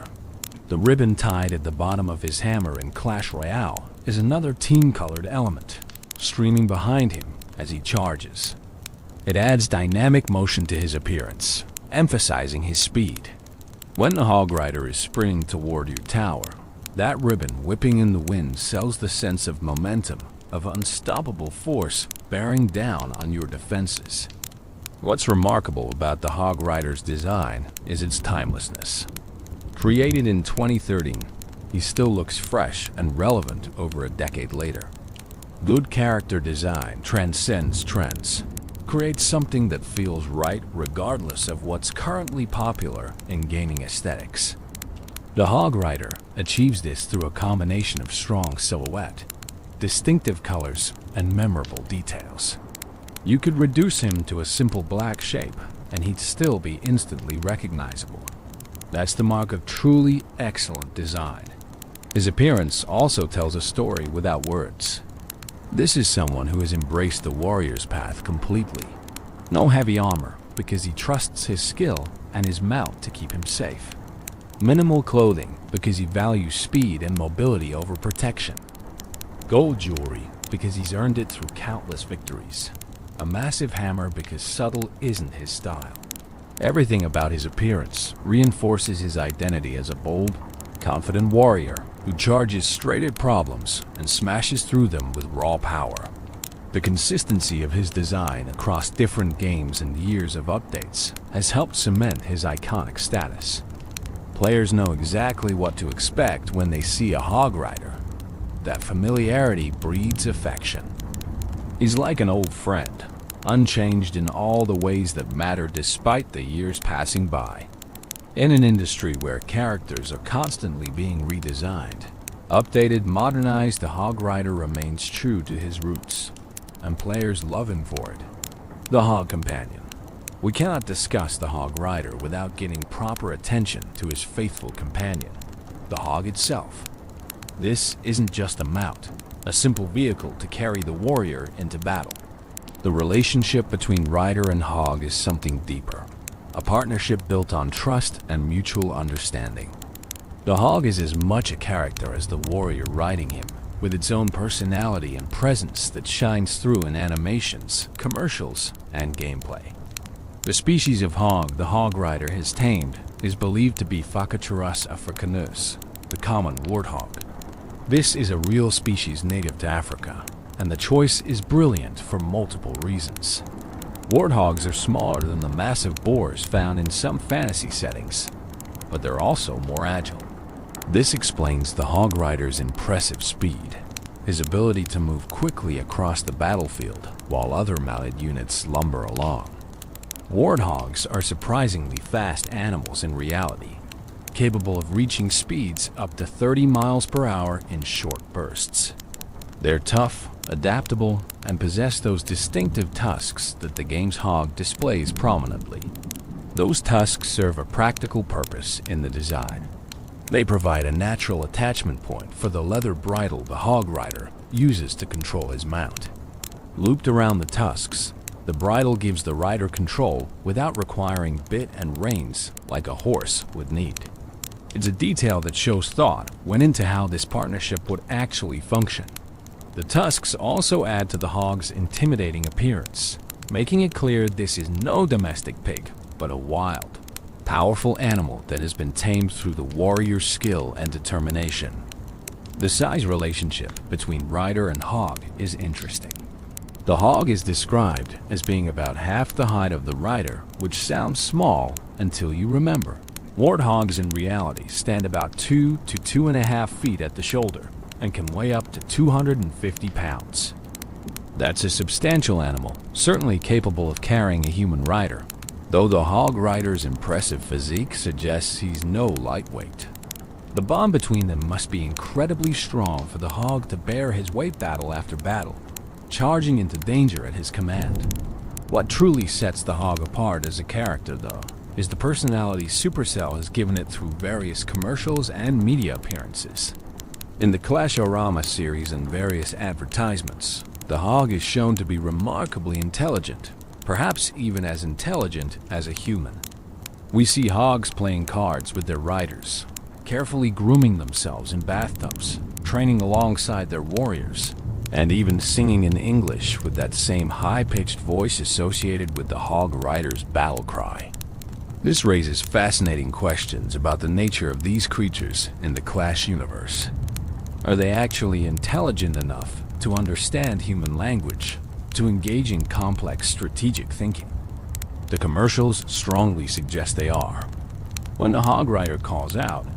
The ribbon tied at the bottom of his hammer in Clash Royale is another team-colored element, streaming behind him as he charges. It adds dynamic motion to his appearance, emphasizing his speed. When the hog rider is sprinting toward your tower, that ribbon whipping in the wind sells the sense of momentum, of unstoppable force bearing down on your defenses. What's remarkable about the hog rider's design is its timelessness. Created in 2013, he still looks fresh and relevant over a decade later. Good character design transcends trends, creates something that feels right regardless of what's currently popular in gaming aesthetics. The hog rider achieves this through a combination of strong silhouette, distinctive colors, and memorable details. You could reduce him to a simple black shape, and he'd still be instantly recognizable. That's the mark of truly excellent design. His appearance also tells a story without words. This is someone who has embraced the warrior's path completely. No heavy armor, because he trusts his skill and his mount to keep him safe. Minimal clothing, because he values speed and mobility over protection. Gold jewelry, because he's earned it through countless victories. A massive hammer, because subtle isn't his style. Everything about his appearance reinforces his identity as a bold, confident warrior who charges straight at problems and smashes through them with raw power. The consistency of his design across different games and years of updates has helped cement his iconic status. Players know exactly what to expect when they see a hog rider. That familiarity breeds affection. He's like an old friend, unchanged in all the ways that matter despite the years passing by. In an industry where characters are constantly being redesigned, updated, modernized, the hog rider remains true to his roots, and players love him for it. The Hog Companion. We cannot discuss the hog rider without giving proper attention to his faithful companion, the hog itself. This isn't just a mount, a simple vehicle to carry the warrior into battle. The relationship between rider and hog is something deeper, a partnership built on trust and mutual understanding. The hog is as much a character as the warrior riding him, with its own personality and presence that shines through in animations, commercials, and gameplay. The species of hog the hog rider has tamed is believed to be Falkyrie africanus, the common warthog. This is a real species native to Africa, and the choice is brilliant for multiple reasons. Warthogs are smaller than the massive boars found in some fantasy settings, but they're also more agile. This explains the hog rider's impressive speed, his ability to move quickly across the battlefield while other mounted units lumber along. Warthogs are surprisingly fast animals in reality, capable of reaching speeds up to 30 miles per hour in short bursts. They're tough, adaptable, and possess those distinctive tusks that the game's hog displays prominently. Those tusks serve a practical purpose in the design. They provide a natural attachment point for the leather bridle the hog rider uses to control his mount. Looped around the tusks, the bridle gives the rider control without requiring bit and reins like a horse would need. It's a detail that shows thought went into how this partnership would actually function. The tusks also add to the hog's intimidating appearance, making it clear this is no domestic pig, but a wild, powerful animal that has been tamed through the warrior's skill and determination. The size relationship between rider and hog is interesting. The hog is described as being about half the height of the rider, which sounds small until you remember. Warthogs in reality stand about 2 to 2.5 feet at the shoulder and can weigh up to 250 pounds. That's a substantial animal, certainly capable of carrying a human rider, though the hog rider's impressive physique suggests he's no lightweight. The bond between them must be incredibly strong for the hog to bear his weight battle after battle, charging into danger at his command. What truly sets the hog apart as a character, though, is the personality Supercell has given it through various commercials and media appearances. In the Clash Royale series and various advertisements, the hog is shown to be remarkably intelligent, perhaps even as intelligent as a human. We see hogs playing cards with their riders, carefully grooming themselves in bathtubs, training alongside their warriors, and even singing in English with that same high-pitched voice associated with the hog rider's battle cry. This raises fascinating questions about the nature of these creatures in the Clash universe. Are they actually intelligent enough to understand human language, to engage in complex strategic thinking? The commercials strongly suggest they are. When the hog rider calls out,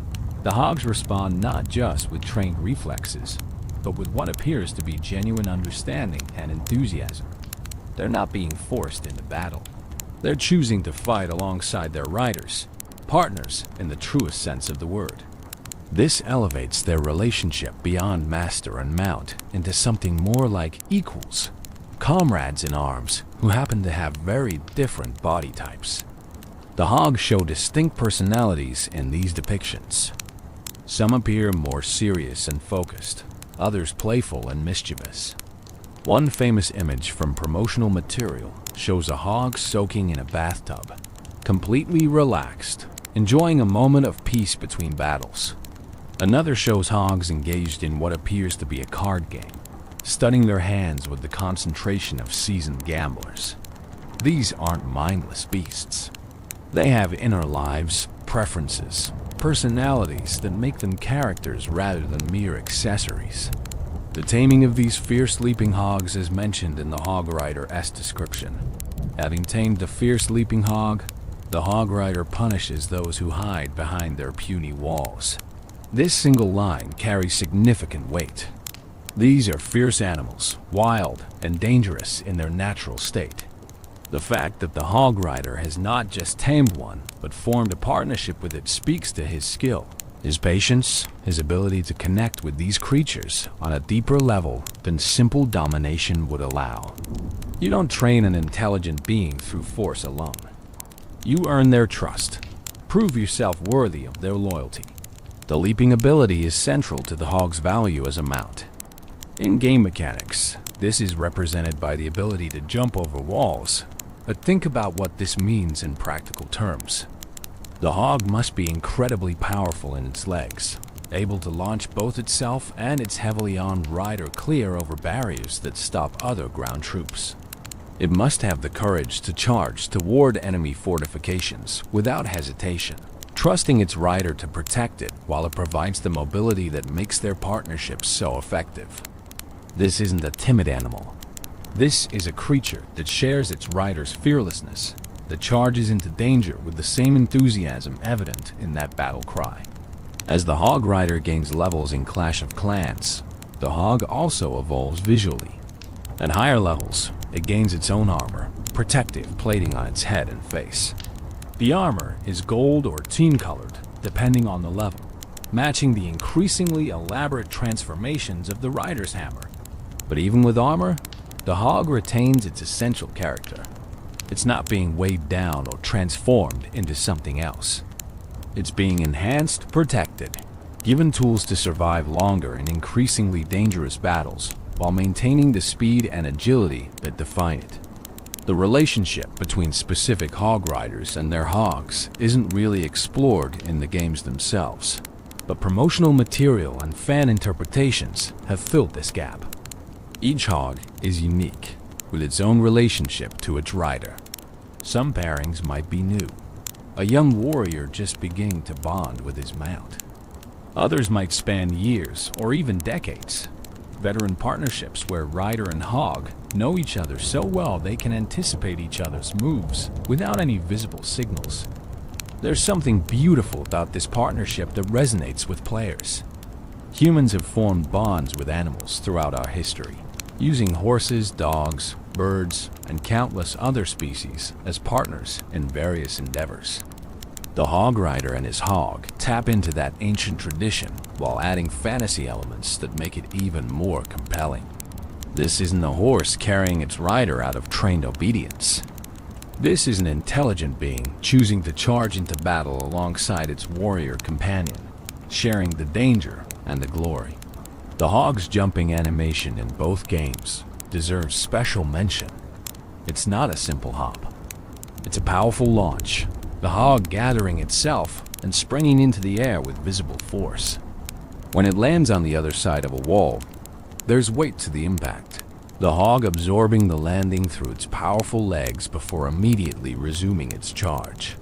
the hogs respond not just with trained reflexes, but with what appears to be genuine understanding and enthusiasm. They're not being forced into battle. They're choosing to fight alongside their riders, partners in the truest sense of the word. This elevates their relationship beyond master and mount into something more like equals, comrades in arms who happen to have very different body types. The hogs show distinct personalities in these depictions. Some appear more serious and focused, others playful and mischievous. One famous image from promotional material shows a hog soaking in a bathtub, completely relaxed, enjoying a moment of peace between battles. Another shows hogs engaged in what appears to be a card game, studying their hands with the concentration of seasoned gamblers. These aren't mindless beasts. They have inner lives, preferences, personalities that make them characters rather than mere accessories. The taming of these fierce leaping hogs is mentioned in the Hog Rider's description. Having tamed the fierce leaping hog, the Hog Rider punishes those who hide behind their puny walls. This single line carries significant weight. These are fierce animals, wild and dangerous in their natural state. The fact that the Hog Rider has not just tamed one, but formed a partnership with it speaks to his skill, his patience, his ability to connect with these creatures on a deeper level than simple domination would allow. You don't train an intelligent being through force alone. You earn their trust, prove yourself worthy of their loyalty. The leaping ability is central to the hog's value as a mount. In game mechanics, this is represented by the ability to jump over walls. But think about what this means in practical terms. The hog must be incredibly powerful in its legs, able to launch both itself and its heavily armed rider clear over barriers that stop other ground troops. It must have the courage to charge toward enemy fortifications without hesitation, trusting its rider to protect it while it provides the mobility that makes their partnership so effective. This isn't a timid animal. This is a creature that shares its rider's fearlessness, that charges into danger with the same enthusiasm evident in that battle cry. As the Hog Rider gains levels in Clash of Clans, the hog also evolves visually. At higher levels, it gains its own armor, protective plating on its head and face. The armor is gold or team-colored, depending on the level, matching the increasingly elaborate transformations of the rider's hammer. But even with armor, the hog retains its essential character. It's not being weighed down or transformed into something else. It's being enhanced, protected, given tools to survive longer in increasingly dangerous battles, while maintaining the speed and agility that define it. The relationship between specific hog riders and their hogs isn't really explored in the games themselves, but promotional material and fan interpretations have filled this gap. Each hog is unique, with its own relationship to its rider. Some pairings might be new, a young warrior just beginning to bond with his mount. Others might span years or even decades. Veteran partnerships where rider and hog know each other so well they can anticipate each other's moves without any visible signals. There's something beautiful about this partnership that resonates with players. Humans have formed bonds with animals throughout our history, using horses, dogs, birds, and countless other species as partners in various endeavors. The Hog Rider and his hog tap into that ancient tradition while adding fantasy elements that make it even more compelling. This isn't a horse carrying its rider out of trained obedience. This is an intelligent being choosing to charge into battle alongside its warrior companion, sharing the danger and the glory. The Hog's jumping animation in both games deserves special mention. It's not a simple hop. It's a powerful launch, the Hog gathering itself and springing into the air with visible force. When it lands on the other side of a wall, there's weight to the impact, the Hog absorbing the landing through its powerful legs before immediately resuming its charge.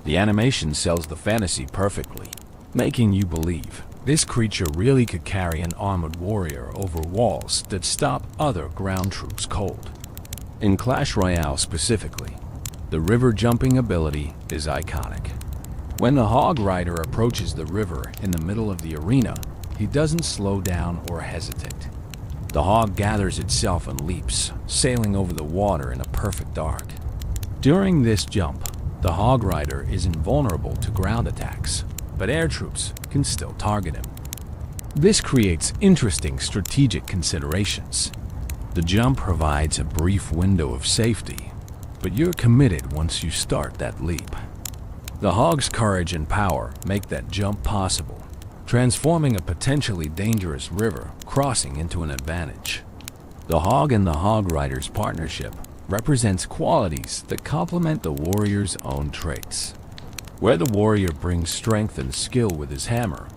The animation sells the fantasy perfectly, making you believe this creature really could carry an armored warrior over walls that stop other ground troops cold. In Clash Royale specifically, the river jumping ability is iconic. When the Hog Rider approaches the river in the middle of the arena, he doesn't slow down or hesitate. The Hog gathers itself and leaps, sailing over the water in a perfect arc. During this jump, the Hog Rider is invulnerable to ground attacks, but air troops can still target him. This creates interesting strategic considerations. The jump provides a brief window of safety, but you're committed once you start that leap. The Hog's courage and power make that jump possible, transforming a potentially dangerous river crossing into an advantage. The Hog and the Hog Rider's partnership represents qualities that complement the warrior's own traits. Where the warrior brings strength and skill with his hammer,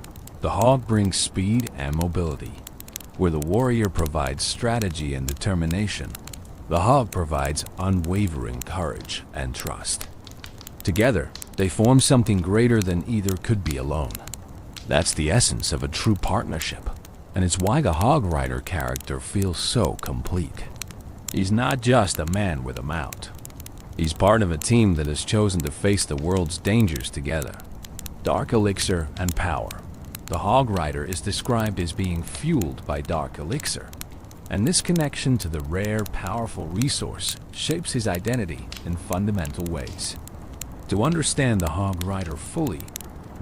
the Hog brings speed and mobility. Where the warrior provides strategy and determination, the Hog provides unwavering courage and trust. Together, they form something greater than either could be alone. That's the essence of a true partnership, and it's why the Hog Rider character feels so complete. He's not just a man with a mount. He's part of a team that has chosen to face the world's dangers together. Dark elixir and power. The Hog Rider is described as being fueled by dark elixir, and this connection to the rare, powerful resource shapes his identity in fundamental ways. To understand the Hog Rider fully,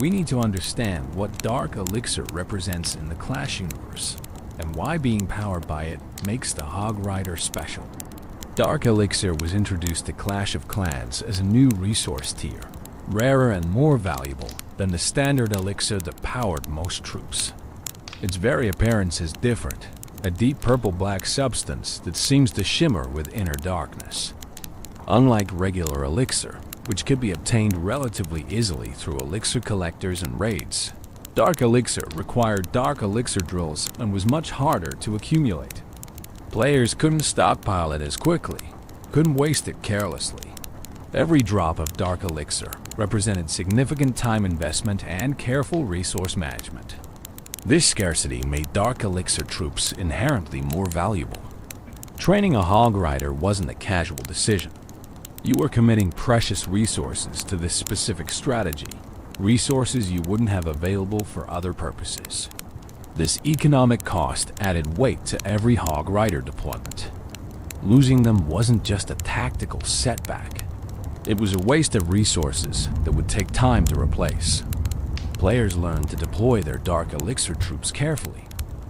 we need to understand what dark elixir represents in the Clash universe, and why being powered by it makes the Hog Rider special. Dark elixir was introduced to Clash of Clans as a new resource tier, rarer and more valuable than the standard elixir that powered most troops. Its very appearance is different, a deep purple-black substance that seems to shimmer with inner darkness. Unlike regular elixir, which could be obtained relatively easily through elixir collectors and raids, dark elixir required dark elixir drills and was much harder to accumulate. Players couldn't stockpile it as quickly, couldn't waste it carelessly. Every drop of dark elixir represented significant time investment and careful resource management. This scarcity made dark elixir troops inherently more valuable. Training a Hog Rider wasn't a casual decision. You were committing precious resources to this specific strategy, resources you wouldn't have available for other purposes. This economic cost added weight to every Hog Rider deployment. Losing them wasn't just a tactical setback. It was a waste of resources that would take time to replace. Players learned to deploy their dark elixir troops carefully,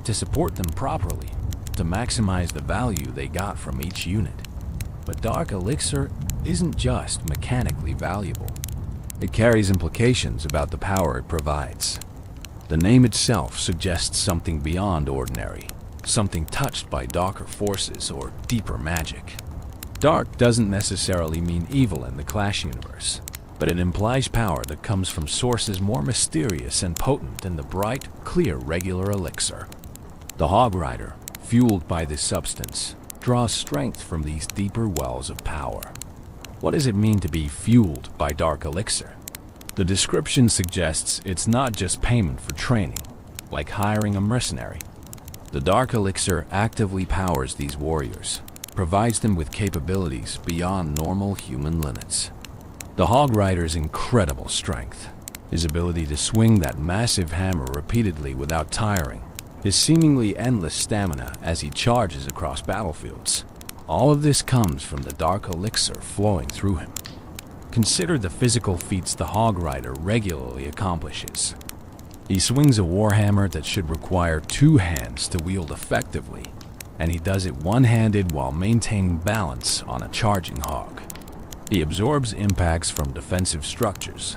to support them properly, to maximize the value they got from each unit. But dark elixir isn't just mechanically valuable. It carries implications about the power it provides. The name itself suggests something beyond ordinary, something touched by darker forces or deeper magic. Dark doesn't necessarily mean evil in the Clash universe, but it implies power that comes from sources more mysterious and potent than the bright, clear regular elixir. The Hog Rider, fueled by this substance, draws strength from these deeper wells of power. What does it mean to be fueled by dark elixir? The description suggests it's not just payment for training, like hiring a mercenary. The dark elixir actively powers these warriors, provides them with capabilities beyond normal human limits. The Hog Rider's incredible strength, his ability to swing that massive hammer repeatedly without tiring, his seemingly endless stamina as he charges across battlefields. All of this comes from the dark elixir flowing through him. Consider the physical feats the Hog Rider regularly accomplishes. He swings a warhammer that should require 2 hands to wield effectively, and he does it one-handed while maintaining balance on a charging hog. He absorbs impacts from defensive structures,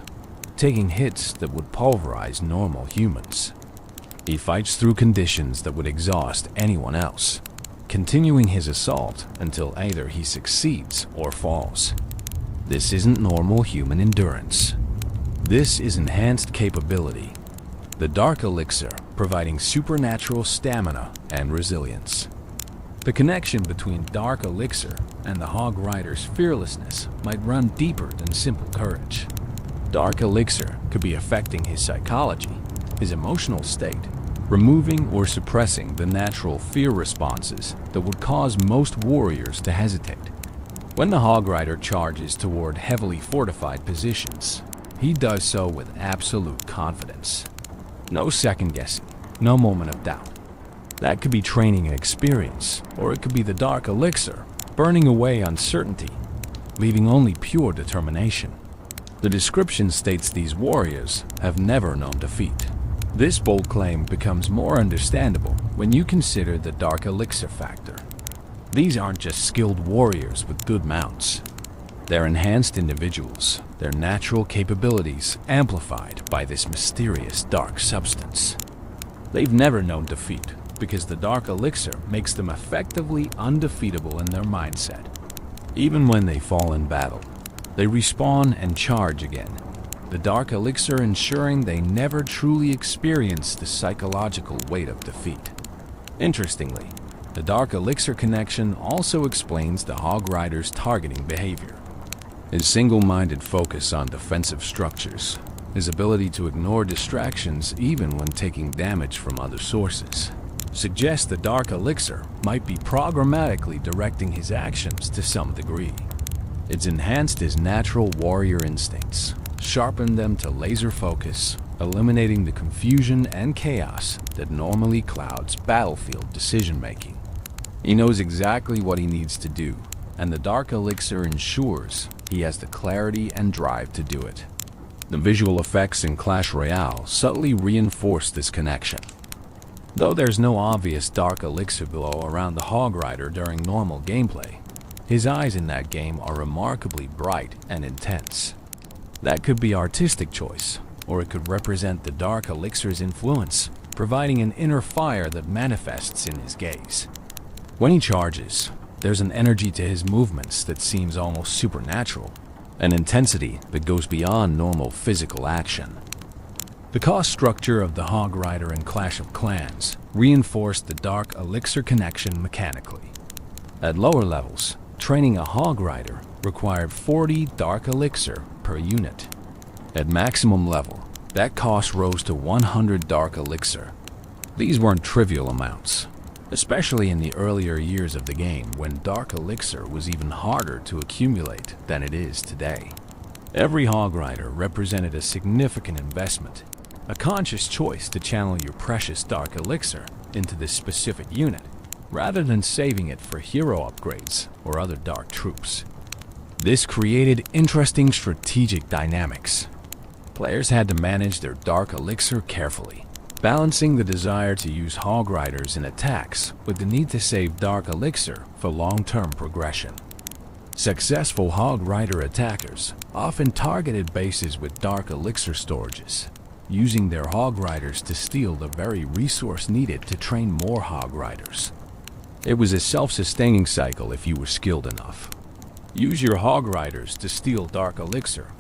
taking hits that would pulverize normal humans. He fights through conditions that would exhaust anyone else, continuing his assault until either he succeeds or falls. This isn't normal human endurance. This is enhanced capability. The Dark Elixir providing supernatural stamina and resilience. The connection between Dark Elixir and the Hog Rider's fearlessness might run deeper than simple courage. Dark Elixir could be affecting his psychology, his emotional state, removing or suppressing the natural fear responses that would cause most warriors to hesitate. When the Hog Rider charges toward heavily fortified positions, he does so with absolute confidence. No second guessing, no moment of doubt. That could be training and experience, or it could be the Dark Elixir, burning away uncertainty, leaving only pure determination. The description states these warriors have never known defeat. This bold claim becomes more understandable when you consider the Dark Elixir factor. These aren't just skilled warriors with good mounts. They're enhanced individuals, their natural capabilities amplified by this mysterious dark substance. They've never known defeat because the Dark Elixir makes them effectively undefeatable in their mindset. Even when they fall in battle, they respawn and charge again. The Dark Elixir ensuring they never truly experience the psychological weight of defeat. Interestingly, the Dark Elixir connection also explains the Hog Rider's targeting behavior. His single-minded focus on defensive structures, his ability to ignore distractions even when taking damage from other sources, suggests the Dark Elixir might be programmatically directing his actions to some degree. It's enhanced his natural warrior instincts, sharpened them to laser focus, eliminating the confusion and chaos that normally clouds battlefield decision-making. He knows exactly what he needs to do, and the Dark Elixir ensures he has the clarity and drive to do it. The visual effects in Clash Royale subtly reinforce this connection. Though there's no obvious Dark Elixir glow around the Hog Rider during normal gameplay, his eyes in that game are remarkably bright and intense. That could be artistic choice, or it could represent the Dark Elixir's influence, providing an inner fire that manifests in his gaze. When he charges, there's an energy to his movements that seems almost supernatural, an intensity that goes beyond normal physical action. The cost structure of the Hog Rider in Clash of Clans reinforced the Dark Elixir connection mechanically. At lower levels, training a Hog Rider required 40 Dark Elixir per unit. At maximum level, that cost rose to 100 Dark Elixir. These weren't trivial amounts, especially in the earlier years of the game when Dark Elixir was even harder to accumulate than it is today. Every Hog Rider represented a significant investment, a conscious choice to channel your precious Dark Elixir into this specific unit, rather than saving it for hero upgrades or other dark troops. This created interesting strategic dynamics. Players had to manage their Dark Elixir carefully, balancing the desire to use Hog Riders in attacks with the need to save Dark Elixir for long-term progression. Successful Hog Rider attackers often targeted bases with Dark Elixir storages, using their Hog Riders to steal the very resource needed to train more Hog Riders. It was a self-sustaining cycle if you were skilled enough. Use your Hog Riders to steal Dark Elixir.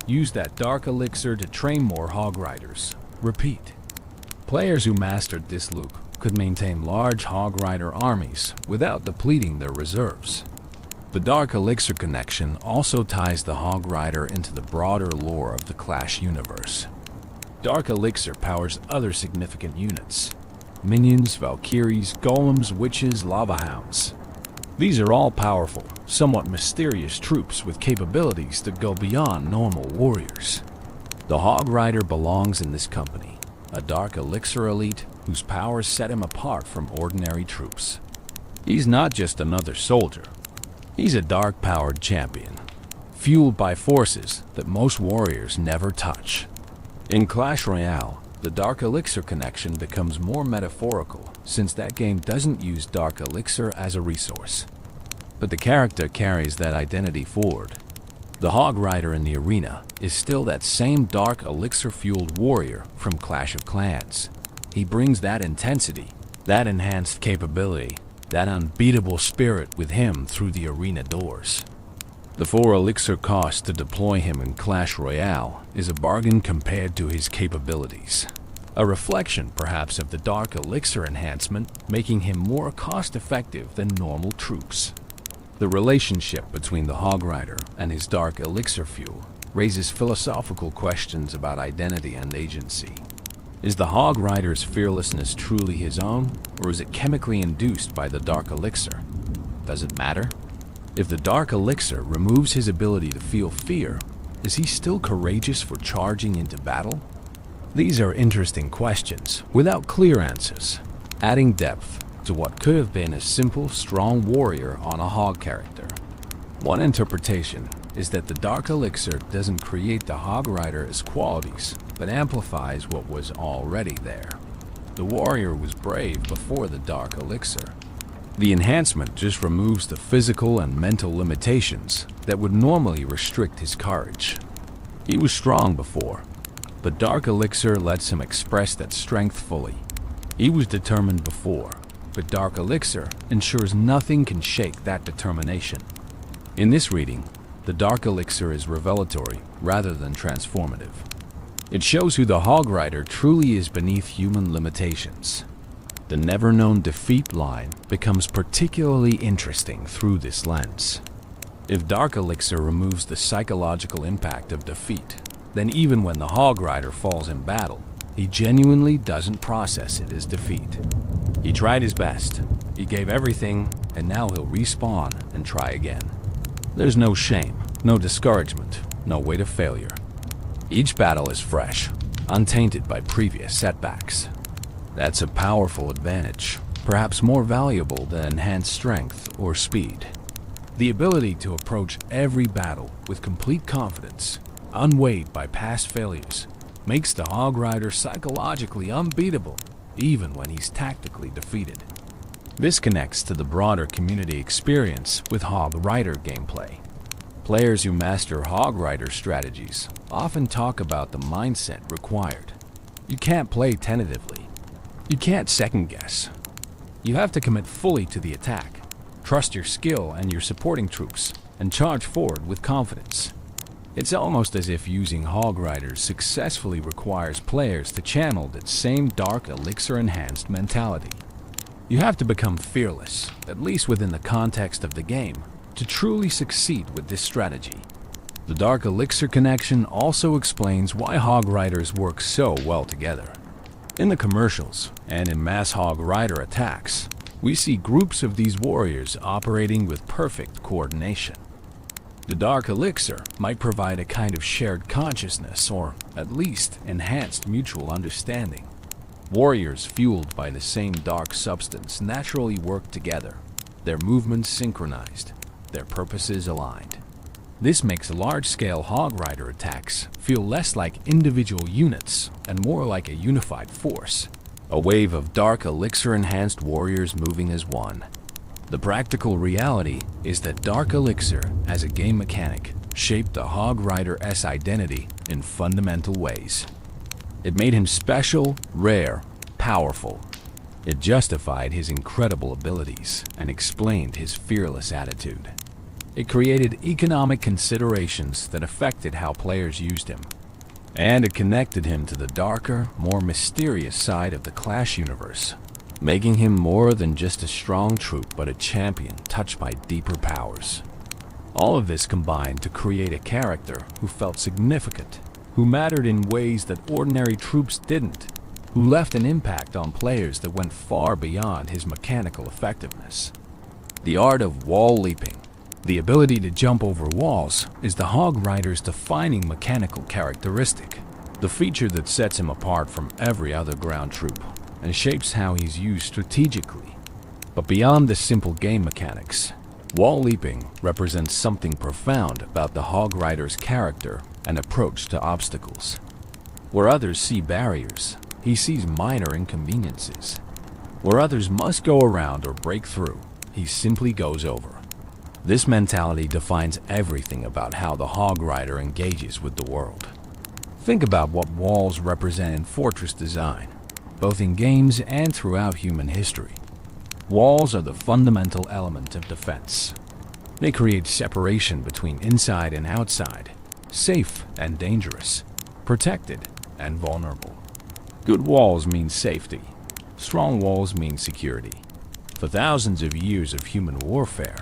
Use that Dark Elixir to train more Hog Riders. Repeat. Players who mastered this loop could maintain large Hog Rider armies without depleting their reserves. The Dark Elixir connection also ties the Hog Rider into the broader lore of the Clash universe. Dark Elixir powers other significant units: minions, Valkyries, golems, witches, lava hounds. These are all powerful, somewhat mysterious troops with capabilities that go beyond normal warriors. The Hog Rider belongs in this company, a Dark Elixir elite whose powers set him apart from ordinary troops. He's not just another soldier. He's a dark-powered champion, fueled by forces that most warriors never touch. In Clash Royale, the Dark Elixir connection becomes more metaphorical since that game doesn't use Dark Elixir as a resource. But the character carries that identity forward. The Hog Rider in the arena is still that same Dark Elixir-fueled warrior from Clash of Clans. He brings that intensity, that enhanced capability, that unbeatable spirit with him through the arena doors. The 4 elixir cost to deploy him in Clash Royale is a bargain compared to his capabilities. A reflection, perhaps, of the Dark Elixir enhancement, making him more cost-effective than normal troops. The relationship between the Hog Rider and his Dark Elixir fuel raises philosophical questions about identity and agency. Is the Hog Rider's fearlessness truly his own, or is it chemically induced by the Dark Elixir? Does it matter? If the Dark Elixir removes his ability to feel fear, is he still courageous for charging into battle? These are interesting questions without clear answers, adding depth to what could have been a simple, strong warrior on a Hog character. One interpretation is that the Dark Elixir doesn't create the Hog Rider's qualities, but amplifies what was already there. The warrior was brave before the Dark Elixir. The enhancement just removes the physical and mental limitations that would normally restrict his courage. He was strong before, but Dark Elixir lets him express that strength fully. He was determined before, but Dark Elixir ensures nothing can shake that determination. In this reading, the Dark Elixir is revelatory rather than transformative. It shows who the Hog Rider truly is beneath human limitations. The never-known defeat line becomes particularly interesting through this lens. If Dark Elixir removes the psychological impact of defeat, then even when the Hog Rider falls in battle, he genuinely doesn't process it as defeat. He tried his best, he gave everything, and now he'll respawn and try again. There's no shame, no discouragement, no way to failure. Each battle is fresh, untainted by previous setbacks. That's a powerful advantage, perhaps more valuable than enhanced strength or speed. The ability to approach every battle with complete confidence, unweighed by past failures, makes the Hog Rider psychologically unbeatable, even when he's tactically defeated. This connects to the broader community experience with Hog Rider gameplay. Players who master Hog Rider strategies often talk about the mindset required. You can't play tentatively. You can't second guess. You have to commit fully to the attack, trust your skill and your supporting troops, and charge forward with confidence. It's almost as if using Hog Riders successfully requires players to channel that same Dark Elixir-enhanced mentality. You have to become fearless, at least within the context of the game, to truly succeed with this strategy. The Dark Elixir connection also explains why Hog Riders work so well together. In the commercials and in mass Hog Rider attacks, we see groups of these warriors operating with perfect coordination. The Dark Elixir might provide a kind of shared consciousness, or at least enhanced mutual understanding. Warriors fueled by the same dark substance naturally work together, their movements synchronized, their purposes aligned. This makes large-scale Hog Rider attacks feel less like individual units and more like a unified force, a wave of Dark Elixir-enhanced warriors moving as one. The practical reality is that Dark Elixir, as a game mechanic, shaped the Hog Rider's identity in fundamental ways. It made him special, rare, powerful. It justified his incredible abilities and explained his fearless attitude. It created economic considerations that affected how players used him. And it connected him to the darker, more mysterious side of the Clash universe, making him more than just a strong troop but a champion touched by deeper powers. All of this combined to create a character who felt significant, who mattered in ways that ordinary troops didn't, who left an impact on players that went far beyond his mechanical effectiveness. The art of wall leaping, the ability to jump over walls, is the Hog Rider's defining mechanical characteristic, the feature that sets him apart from every other ground troop and shapes how he's used strategically. But beyond the simple game mechanics, wall leaping represents something profound about the Hog Rider's character and approach to obstacles. Where others see barriers, he sees minor inconveniences. Where others must go around or break through, he simply goes over. This mentality defines everything about how the Hog Rider engages with the world. Think about what walls represent in fortress design. both in games and throughout human history. Walls are the fundamental element of defense. They create separation between inside and outside, safe and dangerous, protected and vulnerable. Good walls mean safety. Strong walls mean security. For thousands of years of human warfare,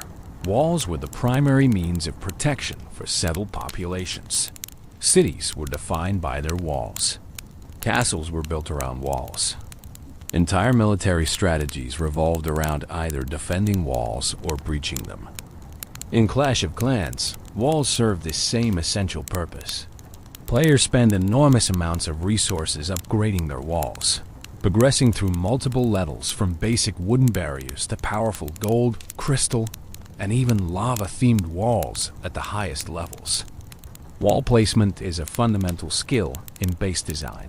walls were the primary means of protection for settled populations. Cities were defined by their walls. Castles were built around walls. Entire military strategies revolved around either defending walls or breaching them. In Clash of Clans, walls serve this same essential purpose. Players spend enormous amounts of resources upgrading their walls, progressing through multiple levels from basic wooden barriers to powerful gold, crystal, and even lava-themed walls at the highest levels. Wall placement is a fundamental skill in base design.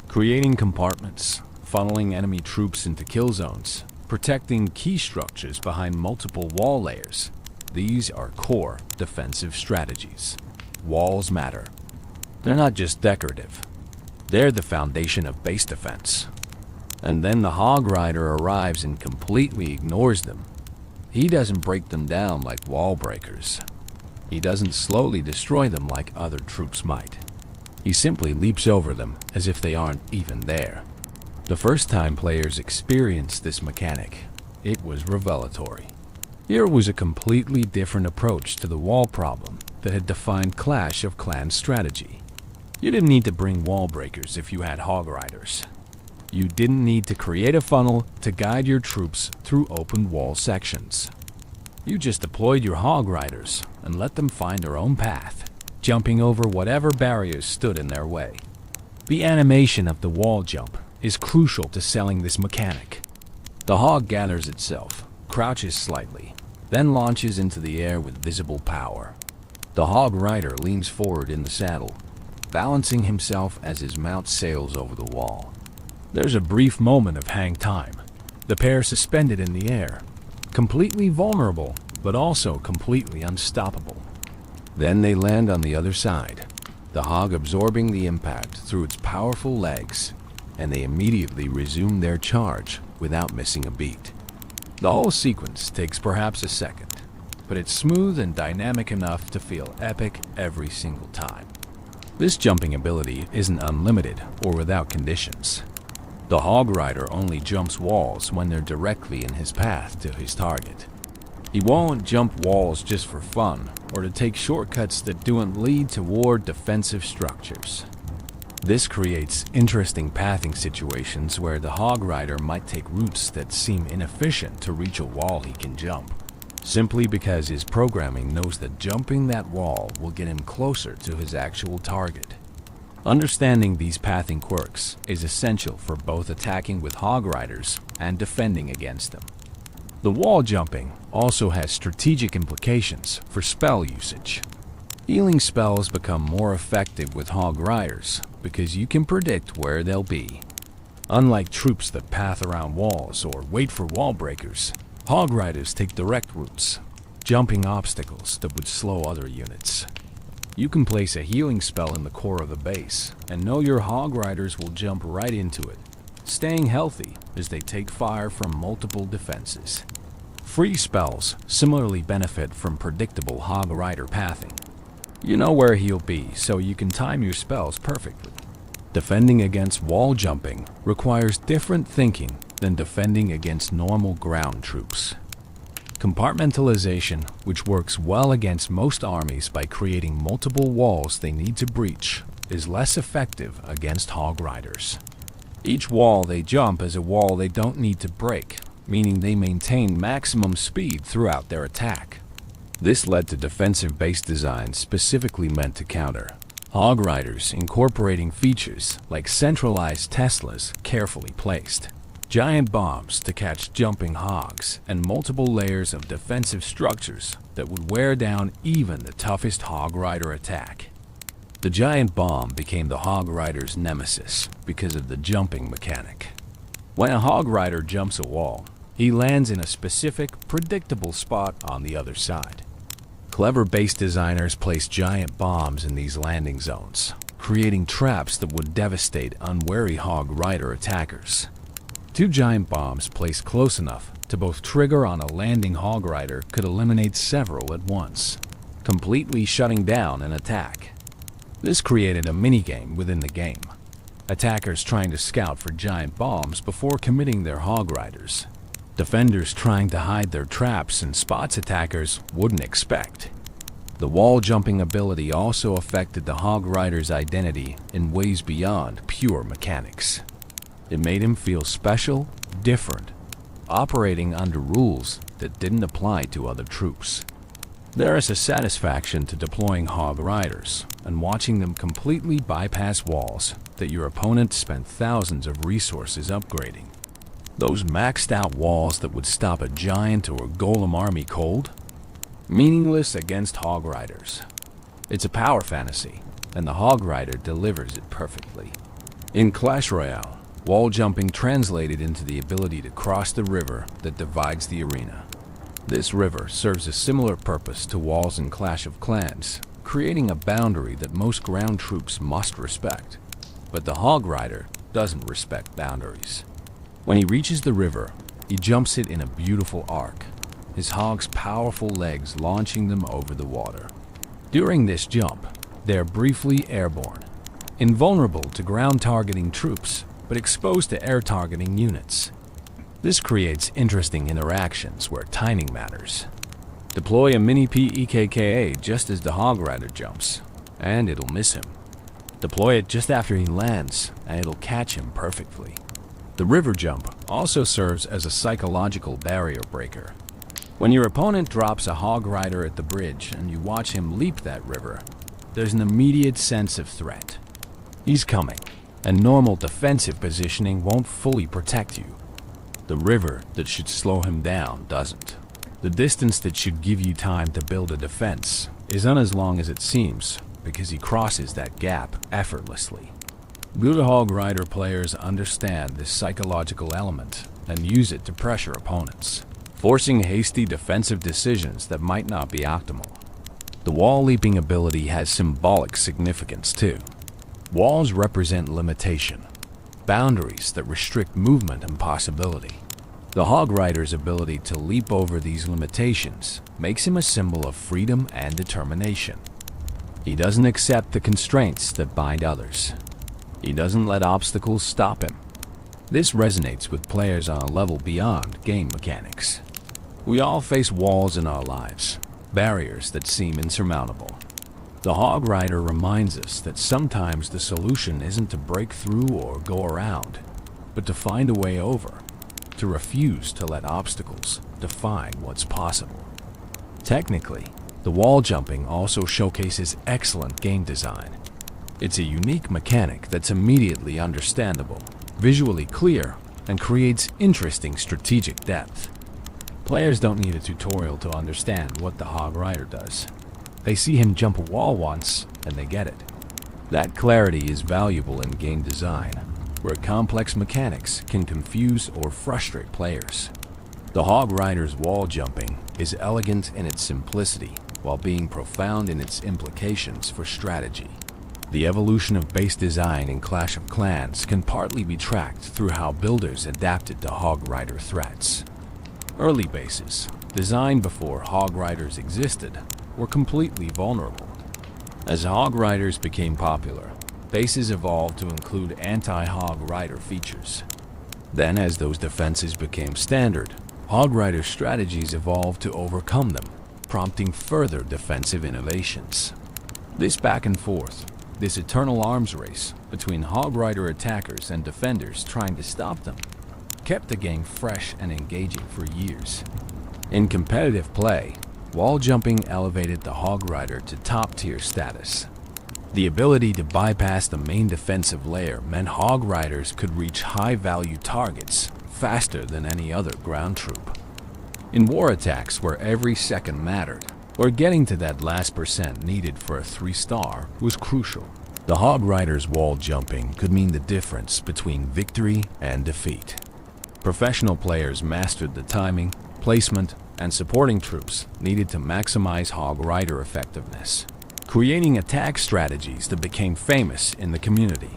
Creating compartments, funneling enemy troops into kill zones, protecting key structures behind multiple wall layers. These are core defensive strategies. Walls matter. They're not just decorative. They're the foundation of base defense. And then the Hog Rider arrives and completely ignores them. He doesn't break them down like wall breakers. He doesn't slowly destroy them like other troops might. He simply leaps over them as if they aren't even there. The first time players experienced this mechanic, it was revelatory. Here was a completely different approach to the wall problem that had defined Clash of Clans strategy. You didn't need to bring wall breakers if you had Hog Riders. You didn't need to create a funnel to guide your troops through open wall sections. You just deployed your Hog Riders and let them find their own path, jumping over whatever barriers stood in their way. The animation of the wall jump is crucial to selling this mechanic. The hog gathers itself, crouches slightly, then launches into the air with visible power. The Hog Rider leans forward in the saddle, balancing himself as his mount sails over the wall. There's a brief moment of hang time, the pair suspended in the air, completely vulnerable, but also completely unstoppable. Then they land on the other side, the hog absorbing the impact through its powerful legs, and they immediately resume their charge without missing a beat. The whole sequence takes perhaps a second, but it's smooth and dynamic enough to feel epic every single time. This jumping ability isn't unlimited or without conditions. The Hog Rider only jumps walls when they're directly in his path to his target. He won't jump walls just for fun or to take shortcuts that don't lead toward defensive structures. This creates interesting pathing situations where the Hog Rider might take routes that seem inefficient to reach a wall he can jump, simply because his programming knows that jumping that wall will get him closer to his actual target. Understanding these pathing quirks is essential for both attacking with Hog Riders and defending against them. The wall jumping also has strategic implications for spell usage. Healing spells become more effective with Hog Riders because you can predict where they'll be. Unlike troops that path around walls or wait for wall breakers, Hog Riders take direct routes, jumping obstacles that would slow other units. You can place a healing spell in the core of the base and know your Hog Riders will jump right into it, staying healthy as they take fire from multiple defenses. Free spells similarly benefit from predictable Hog Rider pathing. You know where he'll be, so you can time your spells perfectly. Defending against wall jumping requires different thinking than defending against normal ground troops. Compartmentalization, which works well against most armies by creating multiple walls they need to breach, is less effective against Hog Riders. Each wall they jump is a wall they don't need to break, meaning they maintain maximum speed throughout their attack. This led to defensive base designs specifically meant to counter Hog Riders, incorporating features like centralized Teslas carefully placed, giant bombs to catch jumping hogs, and multiple layers of defensive structures that would wear down even the toughest Hog Rider attack. The giant bomb became the Hog Rider's nemesis because of the jumping mechanic. When a Hog Rider jumps a wall, he lands in a specific, predictable spot on the other side. Clever base designers place giant bombs in these landing zones, creating traps that would devastate unwary Hog Rider attackers. Two giant bombs placed close enough to both trigger on a landing Hog Rider could eliminate several at once, completely shutting down an attack. This created a minigame within the game. Attackers trying to scout for giant bombs before committing their Hog Riders. Defenders trying to hide their traps in spots attackers wouldn't expect. The wall jumping ability also affected the Hog Rider's identity in ways beyond pure mechanics. It made him feel special, different, operating under rules that didn't apply to other troops. There is a satisfaction to deploying Hog Riders and watching them completely bypass walls that your opponent spent thousands of resources upgrading. Those maxed out walls that would stop a giant or golem army cold? Meaningless against Hog Riders. It's a power fantasy, and the Hog Rider delivers it perfectly. In Clash Royale, wall jumping translated into the ability to cross the river that divides the arena. This river serves a similar purpose to walls in Clash of Clans, creating a boundary that most ground troops must respect. But the Hog Rider doesn't respect boundaries. When he reaches the river, he jumps it in a beautiful arc, his hog's powerful legs launching them over the water. During this jump, they are briefly airborne, invulnerable to ground targeting troops, but exposed to air targeting units. This creates interesting interactions where timing matters. Deploy a mini PEKKA just as the Hog Rider jumps, and it'll miss him. Deploy it just after he lands, and it'll catch him perfectly. The river jump also serves as a psychological barrier breaker. When your opponent drops a Hog Rider at the bridge and you watch him leap that river, there's an immediate sense of threat. He's coming, and normal defensive positioning won't fully protect you. The river that should slow him down doesn't. The distance that should give you time to build a defense isn't as long as it seems because he crosses that gap effortlessly. Good Hog Rider players understand this psychological element and use it to pressure opponents, forcing hasty defensive decisions that might not be optimal. The wall leaping ability has symbolic significance too. Walls represent limitation, boundaries that restrict movement and possibility. The Hog Rider's ability to leap over these limitations makes him a symbol of freedom and determination. He doesn't accept the constraints that bind others. He doesn't let obstacles stop him. This resonates with players on a level beyond game mechanics. We all face walls in our lives, barriers that seem insurmountable. The Hog Rider reminds us that sometimes the solution isn't to break through or go around, but to find a way over, to refuse to let obstacles define what's possible. Technically, the wall jumping also showcases excellent game design. It's a unique mechanic that's immediately understandable, visually clear, and creates interesting strategic depth. Players don't need a tutorial to understand what the Hog Rider does. They see him jump a wall once, and they get it. That clarity is valuable in game design, where complex mechanics can confuse or frustrate players. The Hog Rider's wall jumping is elegant in its simplicity, while being profound in its implications for strategy. The evolution of base design in Clash of Clans can partly be tracked through how builders adapted to Hog Rider threats. Early bases, designed before Hog Riders existed, were completely vulnerable. As Hog Riders became popular, bases evolved to include anti-Hog Rider features. Then, as those defenses became standard, Hog Rider strategies evolved to overcome them, prompting further defensive innovations. This back and forth, this eternal arms race between Hog Rider attackers and defenders trying to stop them, kept the game fresh and engaging for years. In competitive play, wall jumping elevated the Hog Rider to top-tier status. The ability to bypass the main defensive layer meant Hog Riders could reach high-value targets faster than any other ground troop. In war attacks where every second mattered, or getting to that last percent needed for a 3-star was crucial. The Hog Rider's wall jumping could mean the difference between victory and defeat. Professional players mastered the timing, placement, and supporting troops needed to maximize Hog Rider effectiveness, creating attack strategies that became famous in the community.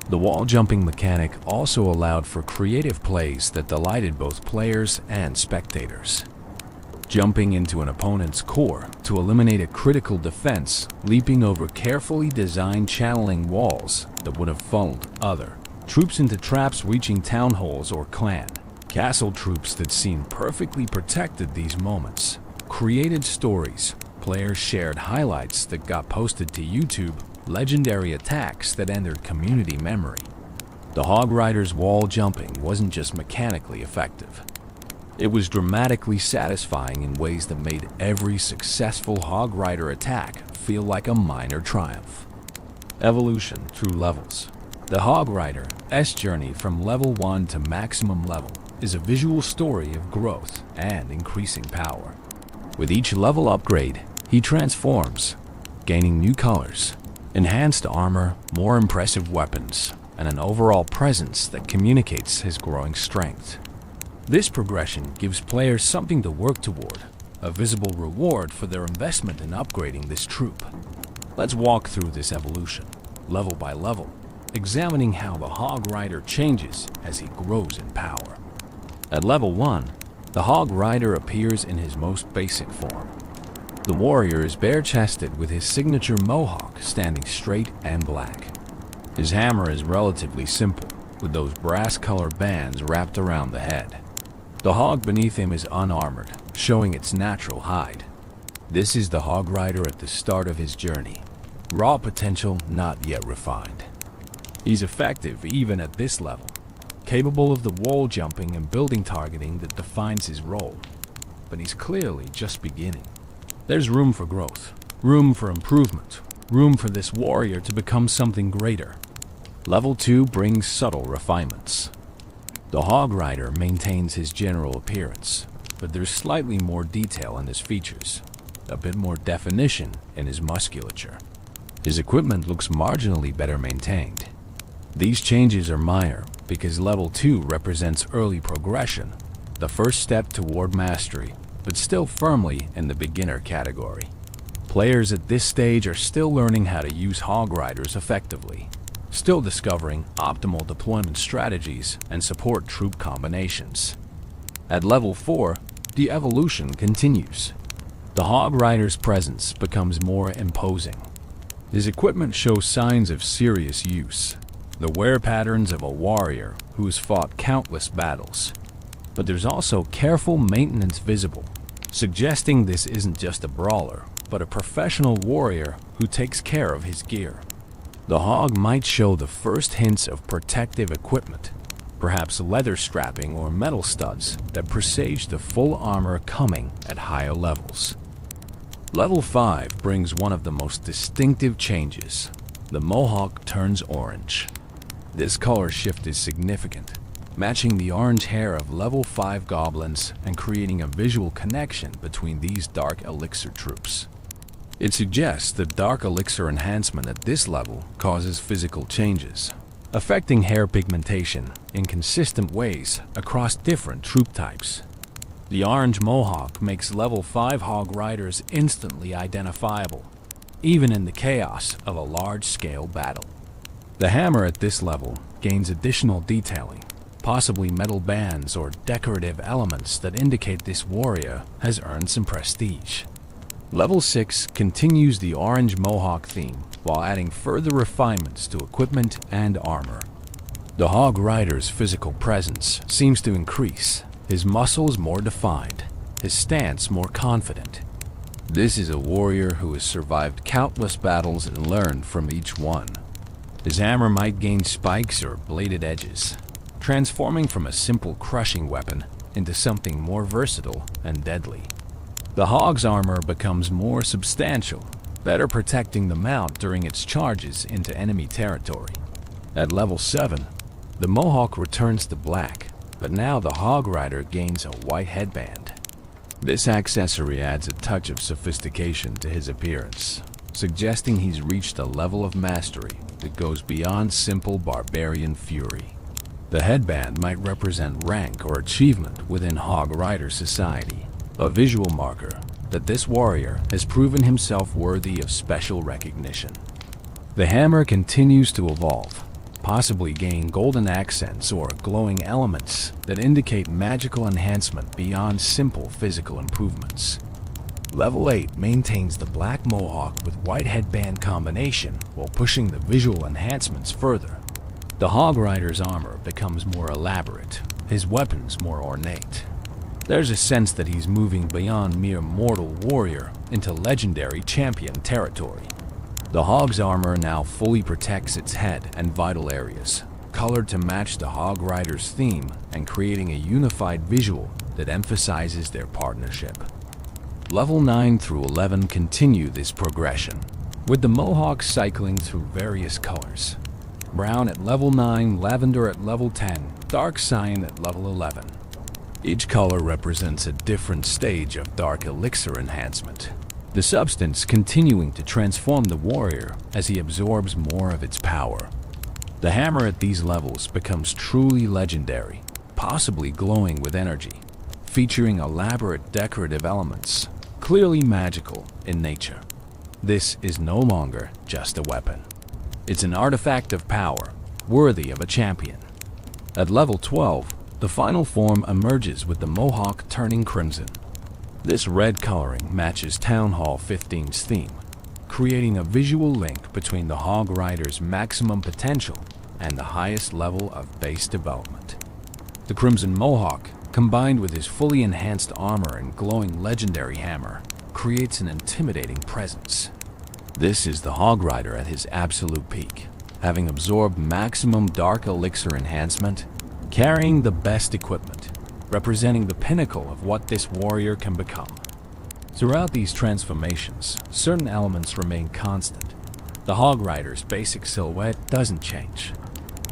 The wall jumping mechanic also allowed for creative plays that delighted both players and spectators. Jumping into an opponent's core to eliminate a critical defense, leaping over carefully designed channeling walls that would have funneled other troops into traps reaching town halls or clan. Castle troops that seemed perfectly protected these moments. Created stories, players shared highlights that got posted to YouTube, legendary attacks that entered community memory. The Hog Rider's wall jumping wasn't just mechanically effective. It was dramatically satisfying in ways that made every successful Hog Rider attack feel like a minor triumph. Evolution through levels. The Hog Rider's journey from level 1 to maximum level is a visual story of growth and increasing power. With each level upgrade, he transforms, gaining new colors, enhanced armor, more impressive weapons, and an overall presence that communicates his growing strength. This progression gives players something to work toward, a visible reward for their investment in upgrading this troop. Let's walk through this evolution, level by level, examining how the Hog Rider changes as he grows in power. At level 1, the Hog Rider appears in his most basic form. The warrior is bare-chested with his signature mohawk standing straight and black. His hammer is relatively simple, with those brass-colored bands wrapped around the head. The hog beneath him is unarmored, showing its natural hide. This is the Hog Rider at the start of his journey. Raw potential not yet refined. He's effective even at this level, capable of the wall jumping and building targeting that defines his role. But he's clearly just beginning. There's room for growth, room for improvement, room for this warrior to become something greater. Level 2 brings subtle refinements. The Hog Rider maintains his general appearance, but there's slightly more detail in his features, a bit more definition in his musculature. His equipment looks marginally better maintained. These changes are minor because level 2 represents early progression, the first step toward mastery, but still firmly in the beginner category. Players at this stage are still learning how to use Hog Riders effectively, still discovering optimal deployment strategies and support troop combinations. At level 4, the evolution continues. The Hog Rider's presence becomes more imposing. His equipment shows signs of serious use, the wear patterns of a warrior who has fought countless battles. But there's also careful maintenance visible, suggesting this isn't just a brawler, but a professional warrior who takes care of his gear. The hog might show the first hints of protective equipment, perhaps leather strapping or metal studs that presage the full armor coming at higher levels. Level 5 brings one of the most distinctive changes. The mohawk turns orange. This color shift is significant, matching the orange hair of level 5 goblins and creating a visual connection between these dark elixir troops. It suggests that dark elixir enhancement at this level causes physical changes, affecting hair pigmentation in consistent ways across different troop types. The orange mohawk makes level 5 Hog Riders instantly identifiable, even in the chaos of a large-scale battle. The hammer at this level gains additional detailing, possibly metal bands or decorative elements that indicate this warrior has earned some prestige. Level 6 continues the orange mohawk theme while adding further refinements to equipment and armor. The Hog Rider's physical presence seems to increase, his muscles more defined, his stance more confident. This is a warrior who has survived countless battles and learned from each one. His hammer might gain spikes or bladed edges, transforming from a simple crushing weapon into something more versatile and deadly. The hog's armor becomes more substantial, better protecting the mount during its charges into enemy territory. At level 7, the mohawk returns to black, but now the Hog Rider gains a white headband. This accessory adds a touch of sophistication to his appearance, suggesting he's reached a level of mastery that goes beyond simple barbarian fury. The headband might represent rank or achievement within Hog Rider society, a visual marker that this warrior has proven himself worthy of special recognition. The hammer continues to evolve, possibly gaining golden accents or glowing elements that indicate magical enhancement beyond simple physical improvements. Level 8 maintains the black mohawk with white headband combination while pushing the visual enhancements further. The Hog Rider's armor becomes more elaborate, his weapons more ornate. There's a sense that he's moving beyond mere mortal warrior into legendary champion territory. The Hog's armor now fully protects its head and vital areas, colored to match the Hog Rider's theme and creating a unified visual that emphasizes their partnership. Level 9 through 11 continue this progression, with the mohawk cycling through various colors. Brown at level 9, lavender at level 10, dark cyan at level 11. Each color represents a different stage of dark elixir enhancement, the substance continuing to transform the warrior as he absorbs more of its power. The hammer at these levels becomes truly legendary, possibly glowing with energy, featuring elaborate decorative elements, clearly magical in nature. This is no longer just a weapon. It's an artifact of power, worthy of a champion. At level 12, the final form emerges with the mohawk turning crimson. This red coloring matches Town Hall 15's theme, creating a visual link between the Hog Rider's maximum potential and the highest level of base development. The crimson mohawk, combined with his fully enhanced armor and glowing legendary hammer, creates an intimidating presence. This is the Hog Rider at his absolute peak, having absorbed maximum dark elixir enhancement, carrying the best equipment, representing the pinnacle of what this warrior can become. Throughout these transformations, certain elements remain constant. The Hog Rider's basic silhouette doesn't change.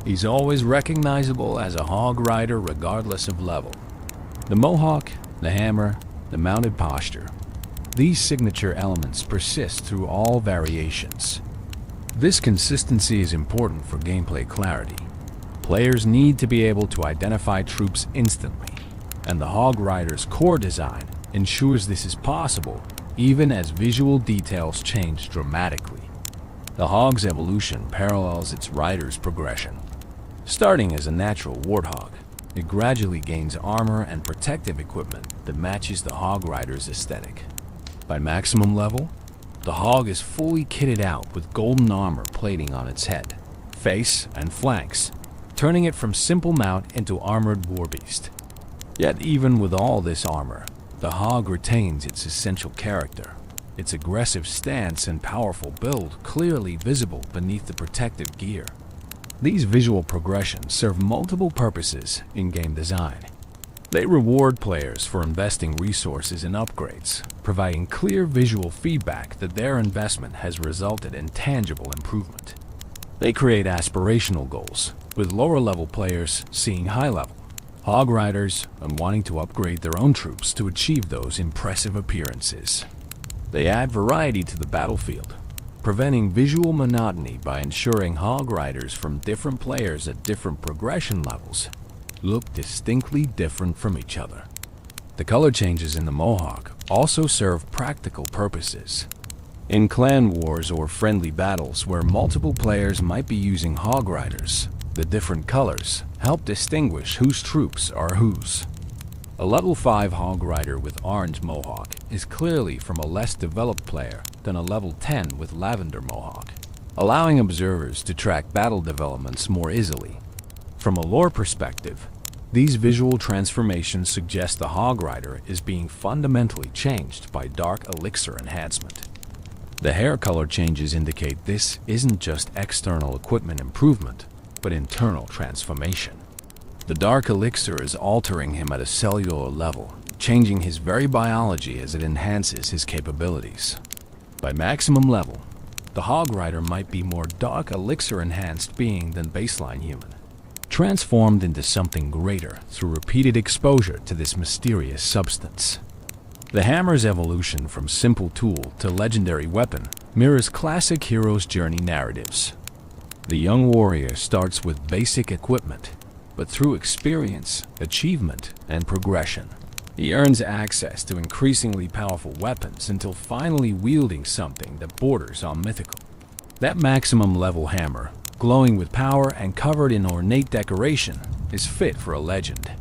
He's always recognizable as a Hog Rider regardless of level. The mohawk, the hammer, the mounted posture, these signature elements persist through all variations. This consistency is important for gameplay clarity. Players need to be able to identify troops instantly, and the Hog Rider's core design ensures this is possible even as visual details change dramatically. The Hog's evolution parallels its rider's progression. Starting as a natural warthog, it gradually gains armor and protective equipment that matches the Hog Rider's aesthetic. By maximum level, the Hog is fully kitted out with golden armor plating on its head, face, and flanks, turning it from simple mount into armored warbeast. Yet even with all this armor, the Hog retains its essential character, its aggressive stance and powerful build clearly visible beneath the protective gear. These visual progressions serve multiple purposes in game design. They reward players for investing resources in upgrades, providing clear visual feedback that their investment has resulted in tangible improvement. They create aspirational goals, with lower-level players seeing high-level Hog Riders and wanting to upgrade their own troops to achieve those impressive appearances. They add variety to the battlefield, preventing visual monotony by ensuring Hog Riders from different players at different progression levels look distinctly different from each other. The color changes in the mohawk also serve practical purposes. In clan wars or friendly battles where multiple players might be using Hog Riders, the different colors help distinguish whose troops are whose. A level 5 Hog Rider with orange mohawk is clearly from a less developed player than a level 10 with lavender mohawk, allowing observers to track battle developments more easily. From a lore perspective, these visual transformations suggest the Hog Rider is being fundamentally changed by dark elixir enhancement. The hair color changes indicate this isn't just external equipment improvement, but internal transformation. The dark elixir is altering him at a cellular level, changing his very biology as it enhances his capabilities. By maximum level, the Hog Rider might be more dark elixir enhanced being than baseline human, transformed into something greater through repeated exposure to this mysterious substance. The hammer's evolution from simple tool to legendary weapon mirrors classic hero's journey narratives. The young warrior starts with basic equipment, but through experience, achievement, and progression, He earns access to increasingly powerful weapons until finally wielding something that borders on mythical. That maximum level hammer, glowing with power and covered in ornate decoration, is fit for a legend.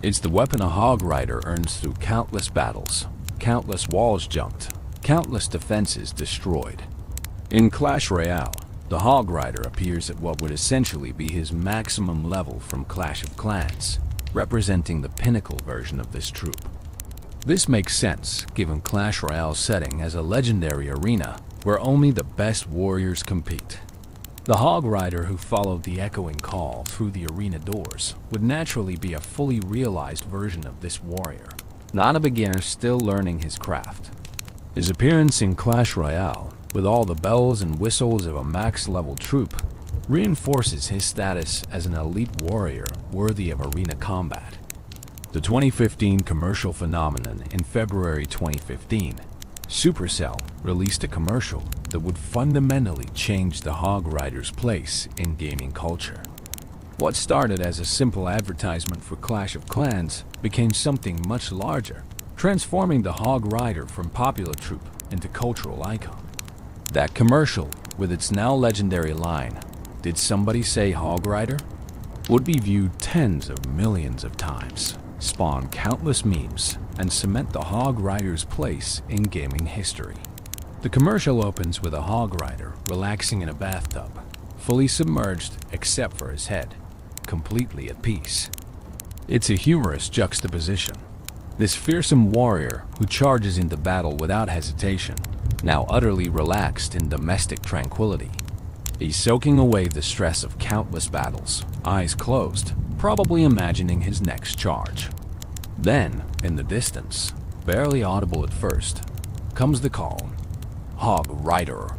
It's the weapon a hog rider earns through countless battles, countless walls jumped, countless defenses destroyed. In Clash Royale, the hog rider appears at what would essentially be his maximum level from Clash of Clans, representing the pinnacle version of this troop. This makes sense given Clash Royale's setting as a legendary arena where only the best warriors compete. The hog rider who followed the echoing call through the arena doors would naturally be a fully realized version of this warrior, not a beginner still learning his craft. His appearance in Clash Royale, with all the bells and whistles of a max-level troop, reinforces his status as an elite warrior worthy of arena combat. The 2015 commercial phenomenon in February 2015, Supercell released a commercial that would fundamentally change the hog rider's place in gaming culture. What started as a simple advertisement for Clash of Clans became something much larger, transforming the hog rider from popular troop into cultural icon. That commercial, with its now legendary line, "Did somebody say hog rider?" would be viewed tens of millions of times, spawn countless memes, and cement the hog rider's place in gaming history. The commercial opens with a hog rider relaxing in a bathtub, fully submerged except for his head, completely at peace. It's a humorous juxtaposition. This fearsome warrior who charges into battle without hesitation, now utterly relaxed in domestic tranquility. He's soaking away the stress of countless battles, eyes closed, probably imagining his next charge. Then, in the distance, barely audible at first, comes the call, "Hog Rider."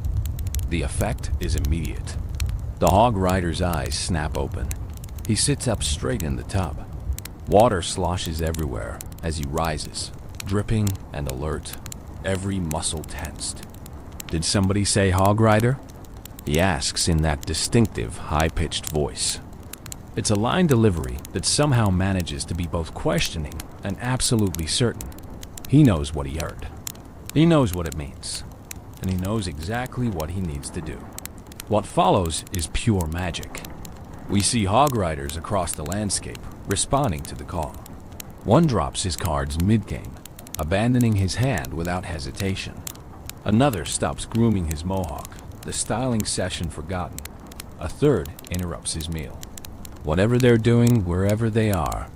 The effect is immediate. The hog rider's eyes snap open. He sits up straight in the tub. Water sloshes everywhere as he rises, dripping and alert, every muscle tensed. "Did somebody say hog rider?" he asks in that distinctive, high-pitched voice. It's a line delivery that somehow manages to be both questioning and absolutely certain. He knows what he heard. He knows what it means. And he knows exactly what he needs to do. What follows is pure magic. We see hog riders across the landscape responding to the call. One drops his cards mid-game, abandoning his hand without hesitation. Another stops grooming his mohawk, the styling session forgotten. A third interrupts his meal. Whatever they're doing, wherever they are,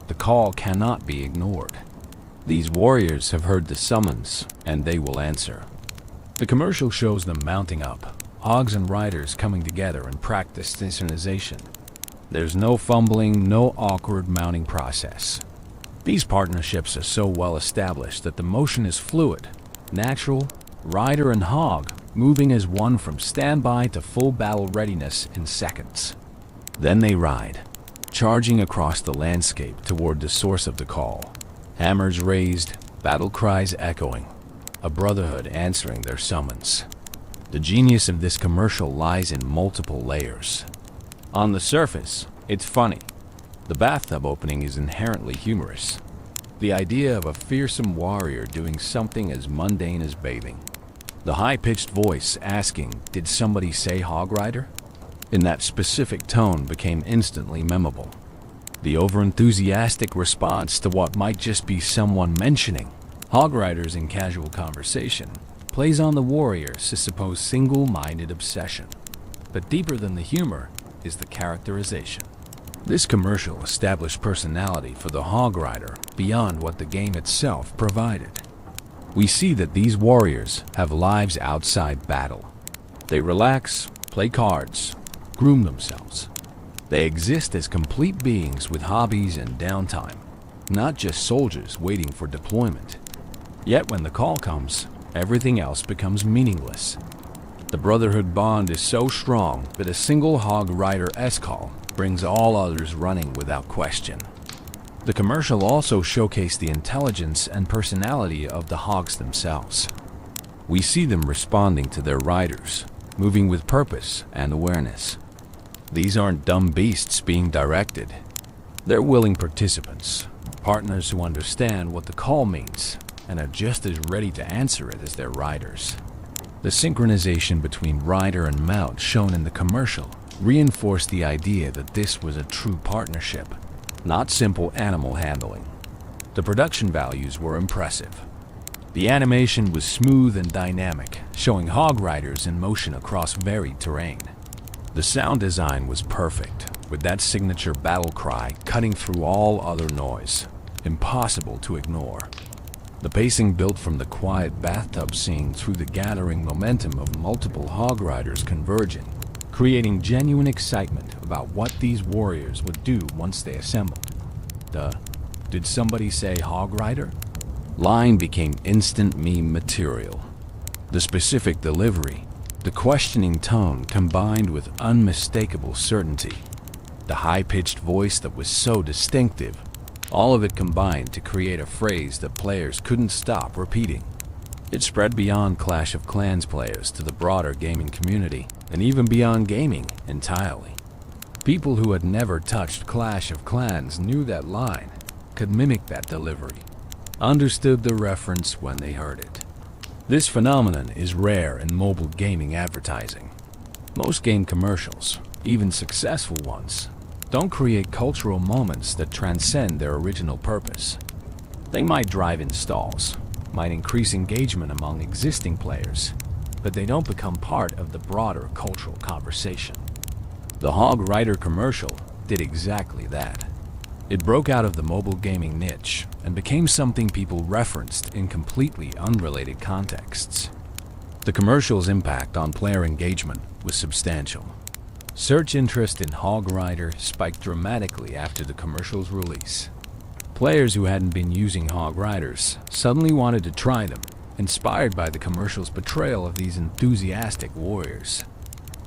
the call cannot be ignored. These warriors have heard the summons, and they will answer. The commercial shows them mounting up, hogs and riders coming together in practice synchronization. There's no fumbling, no awkward mounting process. These partnerships are so well established that the motion is fluid, natural, rider and hog moving as one from standby to full battle readiness in seconds. Then they ride, charging across the landscape toward the source of the call. Hammers raised, battle cries echoing, a brotherhood answering their summons. The genius of this commercial lies in multiple layers. On the surface, it's funny. The bathtub opening is inherently humorous. The idea of a fearsome warrior doing something as mundane as bathing. The high-pitched voice asking, "Did somebody say hog rider?" in that specific tone became instantly memorable. The over-enthusiastic response to what might just be someone mentioning hog riders in casual conversation plays on the warrior's supposed single-minded obsession. But deeper than the humor is the characterization. This commercial established personality for the hog rider beyond what the game itself provided. We see that these warriors have lives outside battle. They relax, play cards, groom themselves. They exist as complete beings with hobbies and downtime, not just soldiers waiting for deployment. Yet when the call comes, everything else becomes meaningless. The brotherhood bond is so strong that a single hog rider-esque call brings all others running without question. The commercial also showcased the intelligence and personality of the hogs themselves. We see them responding to their riders, moving with purpose and awareness. These aren't dumb beasts being directed. They're willing participants, Partners who understand what the call means and are just as ready to answer it as their riders. The synchronization between rider and mount shown in the commercial reinforced the idea that this was a true partnership, not simple animal handling. The production values were impressive. The animation was smooth and dynamic, showing hog riders in motion across varied terrain. The sound design was perfect, with that signature battle cry cutting through all other noise, impossible to ignore. The pacing built from the quiet bathtub scene through the gathering momentum of multiple hog riders converging, creating genuine excitement about what these warriors would do once they assembled. Did somebody say hog rider? Line became instant meme material. The specific delivery, the questioning tone combined with unmistakable certainty, the high-pitched voice that was so distinctive, all of it combined to create a phrase that players couldn't stop repeating. It spread beyond Clash of Clans players to the broader gaming community, and even beyond gaming entirely. People who had never touched Clash of Clans knew that line, could mimic that delivery, understood the reference when they heard it. This phenomenon is rare in mobile gaming advertising. Most game commercials, even successful ones, don't create cultural moments that transcend their original purpose. They might drive installs, might increase engagement among existing players, but they don't become part of the broader cultural conversation. The Hog Rider commercial did exactly that. It broke out of the mobile gaming niche and became something people referenced in completely unrelated contexts. The commercial's impact on player engagement was substantial. Search interest in Hog Rider spiked dramatically after the commercial's release. Players who hadn't been using Hog Riders suddenly wanted to try them, inspired by the commercial's portrayal of these enthusiastic warriors.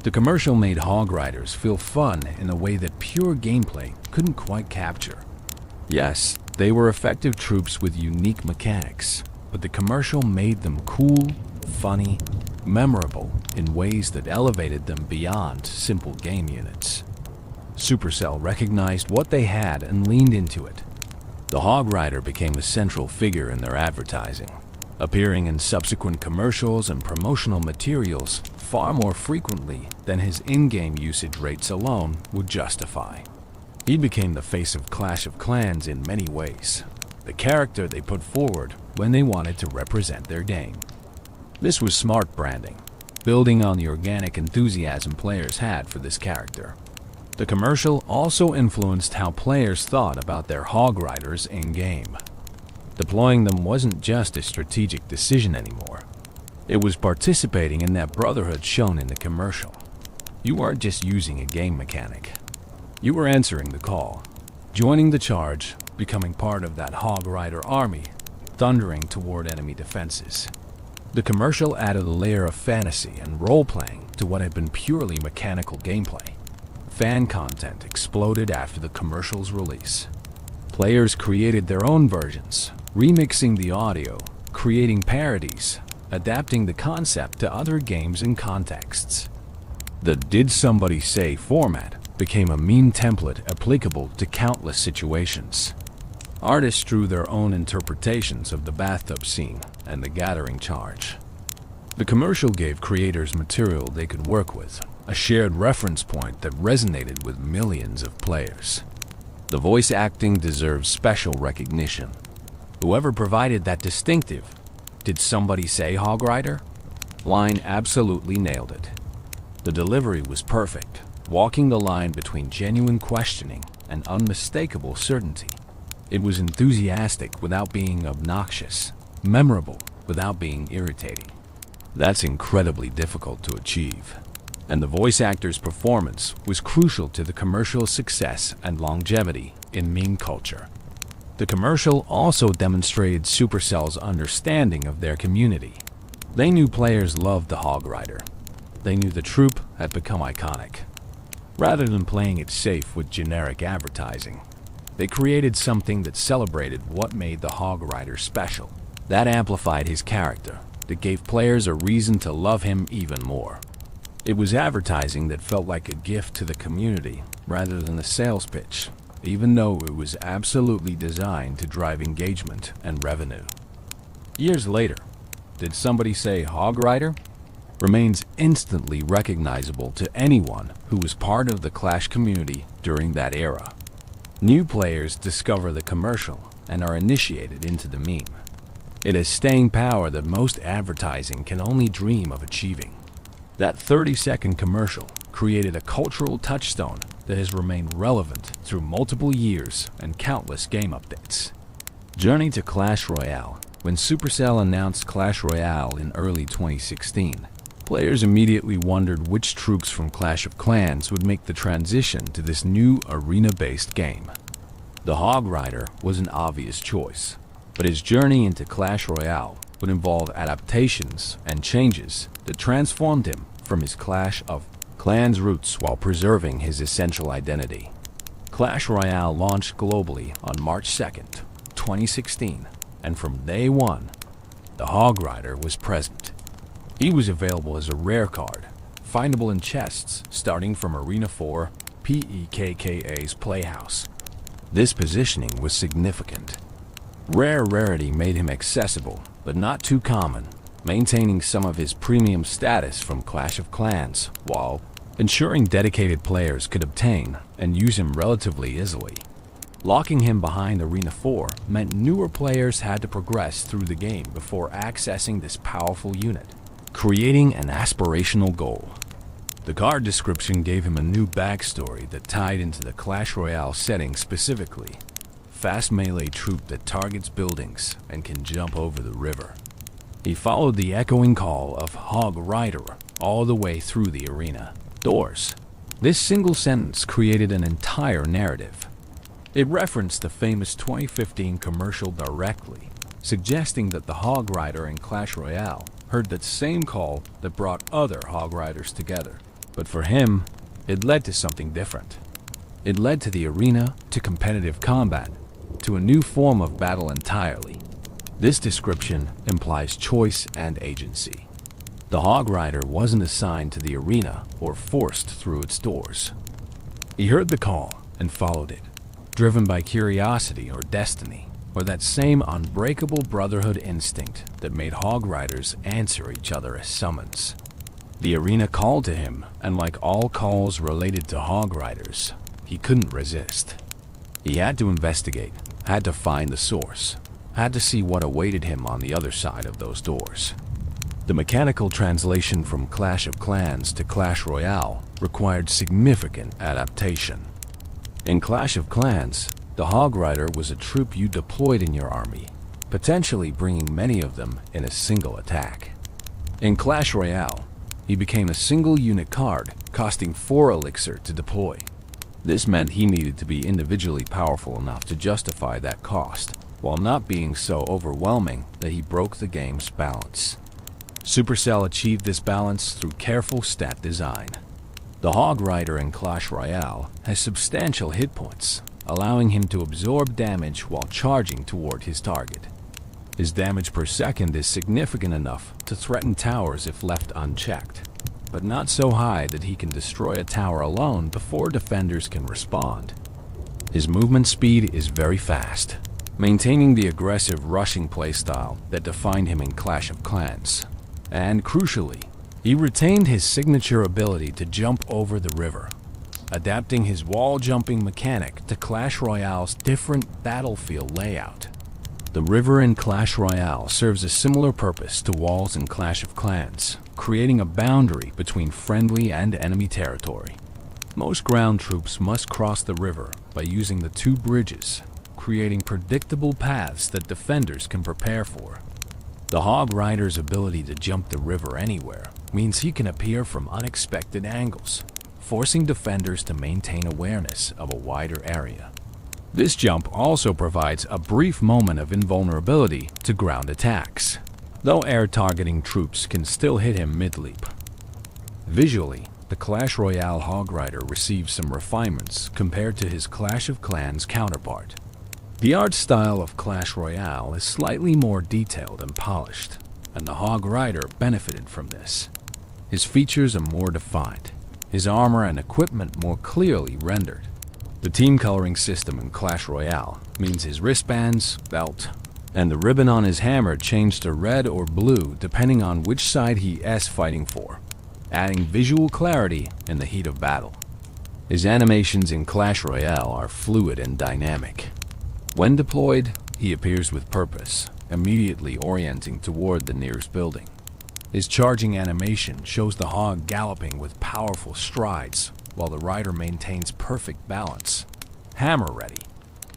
The commercial made Hog Riders feel fun in a way that pure gameplay couldn't quite capture. Yes, they were effective troops with unique mechanics, but the commercial made them cool, funny, memorable in ways that elevated them beyond simple game units. Supercell recognized what they had and leaned into it. The Hog Rider became a central figure in their advertising, appearing in subsequent commercials and promotional materials far more frequently than his in-game usage rates alone would justify. He became the face of Clash of Clans in many ways, the character they put forward when they wanted to represent their game. This was smart branding, building on the organic enthusiasm players had for this character. The commercial also influenced how players thought about their Hog Riders in-game. Deploying them wasn't just a strategic decision anymore. It was participating in that brotherhood shown in the commercial. You weren't just using a game mechanic. You were answering the call, joining the charge, becoming part of that Hog Rider army, thundering toward enemy defenses. The commercial added a layer of fantasy and role-playing to what had been purely mechanical gameplay. Fan content exploded after the commercial's release. Players created their own versions, remixing the audio, creating parodies, adapting the concept to other games and contexts. The "Did Somebody Say" format became a meme template applicable to countless situations. Artists drew their own interpretations of the bathtub scene and the gathering charge. The commercial gave creators material they could work with, a shared reference point that resonated with millions of players. The voice acting deserves special recognition. Whoever provided that distinctive "Did somebody say Hog Rider?" line absolutely nailed it. The delivery was perfect, walking the line between genuine questioning and unmistakable certainty. It was enthusiastic without being obnoxious, memorable without being irritating. That's incredibly difficult to achieve, and the voice actor's performance was crucial to the commercial's success and longevity in meme culture. The commercial also demonstrated Supercell's understanding of their community. They knew players loved the Hog Rider. They knew the troop had become iconic. Rather than playing it safe with generic advertising, they created something that celebrated what made the Hog Rider special. That amplified his character, that gave players a reason to love him even more. It was advertising that felt like a gift to the community rather than a sales pitch. even though it was absolutely designed to drive engagement and revenue. Years later, did somebody say Hog Rider? Remains instantly recognizable to anyone who was part of the Clash community during that era. New players discover the commercial and are initiated into the meme. It has staying power that most advertising can only dream of achieving. That 30-second commercial created a cultural touchstone that has remained relevant through multiple years and countless game updates. Journey to Clash Royale. When Supercell announced Clash Royale in early 2016, players immediately wondered which troops from Clash of Clans would make the transition to this new arena-based game. The Hog Rider was an obvious choice, but his journey into Clash Royale would involve adaptations and changes that transformed him from his Clash of Clans roots while preserving his essential identity. Clash Royale launched globally on March 2nd, 2016, and from day one, the Hog Rider was present. He was available as a rare card, findable in chests starting from Arena 4 PEKKA's Playhouse. This positioning was significant. Rare rarity made him accessible, but not too common, maintaining some of his premium status from Clash of Clans, while ensuring dedicated players could obtain and use him relatively easily. Locking him behind Arena 4 meant newer players had to progress through the game before accessing this powerful unit, creating an aspirational goal. The card description gave him a new backstory that tied into the Clash Royale setting specifically. Fast melee troop that targets buildings and can jump over the river. He followed the echoing call of Hog Rider all the way through the arena doors. This single sentence created an entire narrative. It referenced the famous 2015 commercial directly, suggesting that the Hog Rider in Clash Royale heard that same call that brought other Hog Riders together. But for him, it led to something different. It led to the arena, to competitive combat, to a new form of battle entirely. This description implies choice and agency. The Hog Rider wasn't assigned to the arena or forced through its doors. He heard the call and followed it, driven by curiosity or destiny, or that same unbreakable brotherhood instinct that made Hog Riders answer each other as summons. The arena called to him, and like all calls related to Hog Riders, he couldn't resist. He had to investigate, had to find the source, had to see what awaited him on the other side of those doors. The mechanical translation from Clash of Clans to Clash Royale required significant adaptation. In Clash of Clans, the Hog Rider was a troop you deployed in your army, potentially bringing many of them in a single attack. In Clash Royale, he became a single unit card, costing 4 elixir to deploy. This meant he needed to be individually powerful enough to justify that cost, while not being so overwhelming that he broke the game's balance. Supercell achieved this balance through careful stat design. The Hog Rider in Clash Royale has substantial hit points, allowing him to absorb damage while charging toward his target. His damage per second is significant enough to threaten towers if left unchecked, but not so high that he can destroy a tower alone before defenders can respond. His movement speed is very fast, maintaining the aggressive rushing playstyle that defined him in Clash of Clans. And crucially, he retained his signature ability to jump over the river, adapting his wall-jumping mechanic to Clash Royale's different battlefield layout. The river in Clash Royale serves a similar purpose to walls in Clash of Clans, creating a boundary between friendly and enemy territory. Most ground troops must cross the river by using the 2 bridges, creating predictable paths that defenders can prepare for. The Hog Rider's ability to jump the river anywhere means he can appear from unexpected angles, forcing defenders to maintain awareness of a wider area. This jump also provides a brief moment of invulnerability to ground attacks, though air-targeting troops can still hit him mid-leap. Visually, the Clash Royale Hog Rider receives some refinements compared to his Clash of Clans counterpart. The art style of Clash Royale is slightly more detailed and polished, and the Hog Rider benefited from this. His features are more defined, his armor and equipment more clearly rendered. The team coloring system in Clash Royale means his wristbands, belt, and the ribbon on his hammer change to red or blue depending on which side he is fighting for, adding visual clarity in the heat of battle. His animations in Clash Royale are fluid and dynamic. When deployed, he appears with purpose, immediately orienting toward the nearest building. His charging animation shows the hog galloping with powerful strides, while the rider maintains perfect balance, hammer ready.